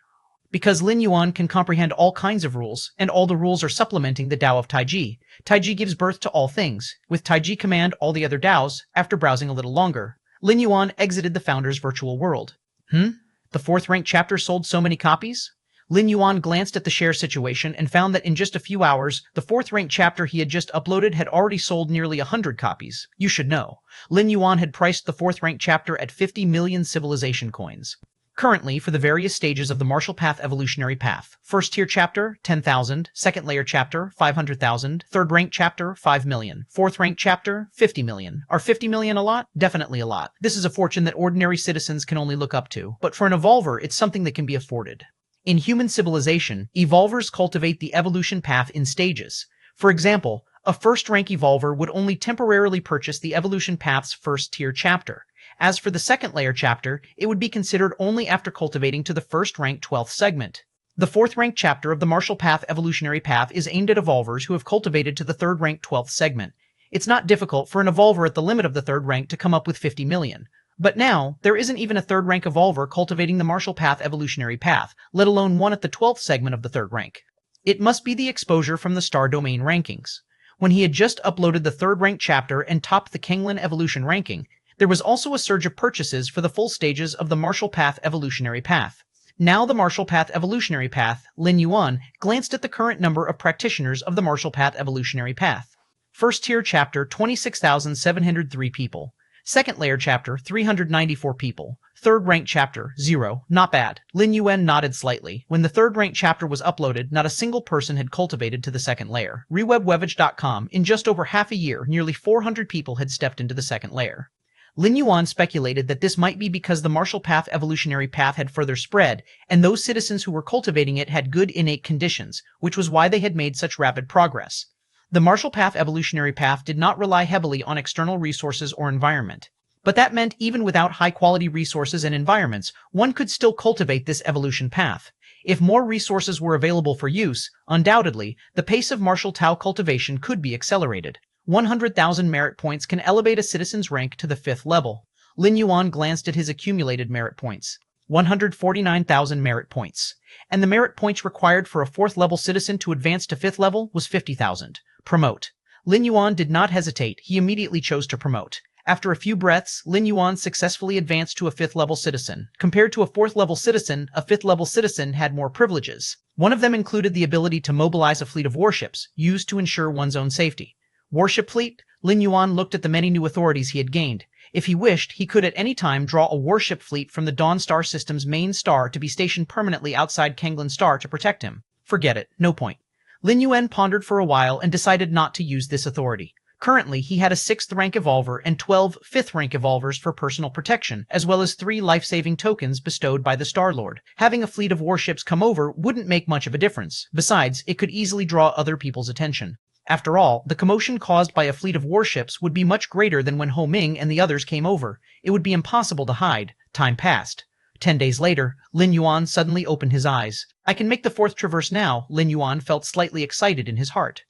Because Lin Yuan can comprehend all kinds of rules, and all the rules are supplementing the Dao of Taiji, Taiji gives birth to all things. With Taiji command all the other Daos, after browsing a little longer, Lin Yuan exited the founder's virtual world. The 4th-ranked chapter sold so many copies? Lin Yuan glanced at the share situation and found that in just a few hours, the 4th-ranked chapter he had just uploaded had already sold nearly 100 copies. You should know. Lin Yuan had priced the 4th-ranked chapter at 50 million civilization coins. Currently, for the various stages of the Martial Path Evolutionary Path, 1st tier chapter, 10,000, 2nd layer chapter, 500,000, 3rd rank chapter, 5 million, 4th rank chapter, 50 million. Are 50 million a lot? Definitely a lot. This is a fortune that ordinary citizens can only look up to, but for an evolver, it's something that can be afforded. In human civilization, evolvers cultivate the evolution path in stages. For example, a 1st rank evolver would only temporarily purchase the evolution path's 1st tier chapter. As for the 2nd layer chapter, it would be considered only after cultivating to the 1st rank 12th segment. The 4th rank chapter of the Martial Path Evolutionary Path is aimed at evolvers who have cultivated to the 3rd rank 12th segment. It's not difficult for an evolver at the limit of the 3rd rank to come up with 50 million. But now, there isn't even a 3rd rank evolver cultivating the Martial Path Evolutionary Path, let alone one at the 12th segment of the 3rd rank. It must be the exposure from the star domain rankings. When he had just uploaded the 3rd rank chapter and topped the Kenglin Evolution ranking, there was also a surge of purchases for the full stages of the Martial Path Evolutionary Path. Now the Martial Path Evolutionary Path, Lin Yuan glanced at the current number of practitioners of the Martial Path Evolutionary Path. 1st tier chapter, 26,703 people. 2nd layer chapter, 394 people. 3rd rank chapter, 0. Not bad. Lin Yuan nodded slightly. When the 3rd rank chapter was uploaded, not a single person had cultivated to the 2nd layer. RewebWebage.com, in just over half a year, nearly 400 people had stepped into the 2nd layer. Lin Yuan speculated that this might be because the Martial Path Evolutionary Path had further spread, and those citizens who were cultivating it had good innate conditions, which was why they had made such rapid progress. The Martial Path Evolutionary Path did not rely heavily on external resources or environment. But that meant even without high-quality resources and environments, one could still cultivate this evolution path. If more resources were available for use, undoubtedly, the pace of martial Tao cultivation could be accelerated. 100,000 merit points can elevate a citizen's rank to the 5th level. Lin Yuan glanced at his accumulated merit points. 149,000 merit points. And the merit points required for a 4th level citizen to advance to 5th level was 50,000. Promote. Lin Yuan did not hesitate, he immediately chose to promote. After a few breaths, Lin Yuan successfully advanced to a 5th level citizen. Compared to a 4th level citizen, a 5th level citizen had more privileges. One of them included the ability to mobilize a fleet of warships, used to ensure one's own safety. Warship fleet? Lin Yuan looked at the many new authorities he had gained. If he wished, he could at any time draw a warship fleet from the Dawn Star system's main star to be stationed permanently outside Kanglin Star to protect him. Forget it, no point. Lin Yuan pondered for a while and decided not to use this authority. Currently, he had a 6th rank evolver and 12 5th rank evolvers for personal protection, as well as 3 life-saving tokens bestowed by the Star Lord. Having a fleet of warships come over wouldn't make much of a difference. Besides, it could easily draw other people's attention. After all, the commotion caused by a fleet of warships would be much greater than when Ho Ming and the others came over. It would be impossible to hide. Time passed. 10 days later, Lin Yuan suddenly opened his eyes. I can make the 4th traverse now. Lin Yuan felt slightly excited in his heart.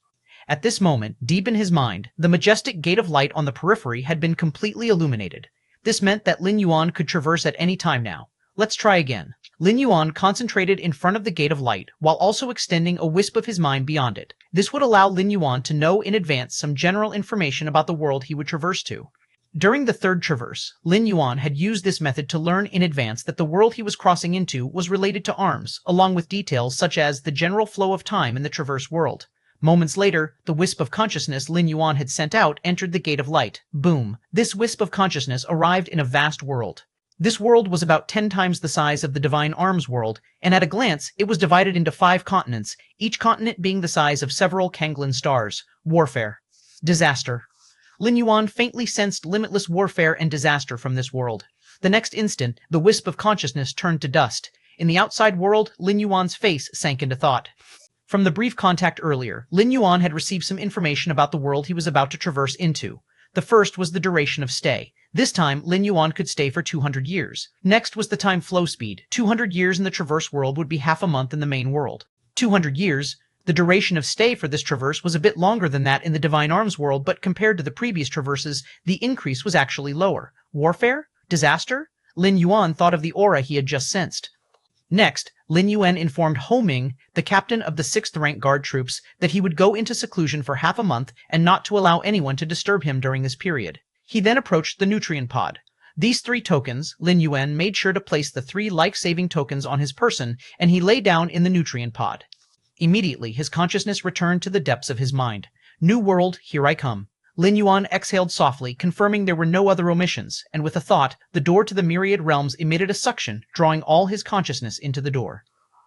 At this moment, deep in his mind, the majestic gate of light on the periphery had been completely illuminated. This meant that Lin Yuan could traverse at any time now. Let's try again. Lin Yuan concentrated in front of the gate of light, while also extending a wisp of his mind beyond it. This would allow Lin Yuan to know in advance some general information about the world he would traverse to. During the 3rd traverse, Lin Yuan had used this method to learn in advance that the world he was crossing into was related to arms, along with details such as the general flow of time in the traverse world. Moments later, the wisp of consciousness Lin Yuan had sent out entered the gate of light. Boom. This wisp of consciousness arrived in a vast world. This world was about 10 times the size of the Divine Arms world, and at a glance, it was divided into 5 continents, each continent being the size of several Kanglin stars. Warfare. Disaster. Lin Yuan faintly sensed limitless warfare and disaster from this world. The next instant, the wisp of consciousness turned to dust. In the outside world, Lin Yuan's face sank into thought. From the brief contact earlier, Lin Yuan had received some information about the world he was about to traverse into. The first was the duration of stay. This time, Lin Yuan could stay for 200 years. Next was the time flow speed. 200 years in the traverse world would be half a month in the main world. 200 years. The duration of stay for this traverse was a bit longer than that in the Divine Arms world, but compared to the previous traverses, the increase was actually lower. Warfare? Disaster? Lin Yuan thought of the aura he had just sensed. Next, Lin Yuan informed Ho Ming, the captain of the 6th rank guard troops, that he would go into seclusion for half a month and not to allow anyone to disturb him during this period. He then approached the nutrient pod. These 3 tokens, Lin Yuan made sure to place the 3 life-saving tokens on his person, and he lay down in the nutrient pod. Immediately, his consciousness returned to the depths of his mind. New world, here I come. Lin Yuan exhaled softly, confirming there were no other omissions, and with a thought, the door to the Myriad Realms emitted a suction, drawing all his consciousness into the door.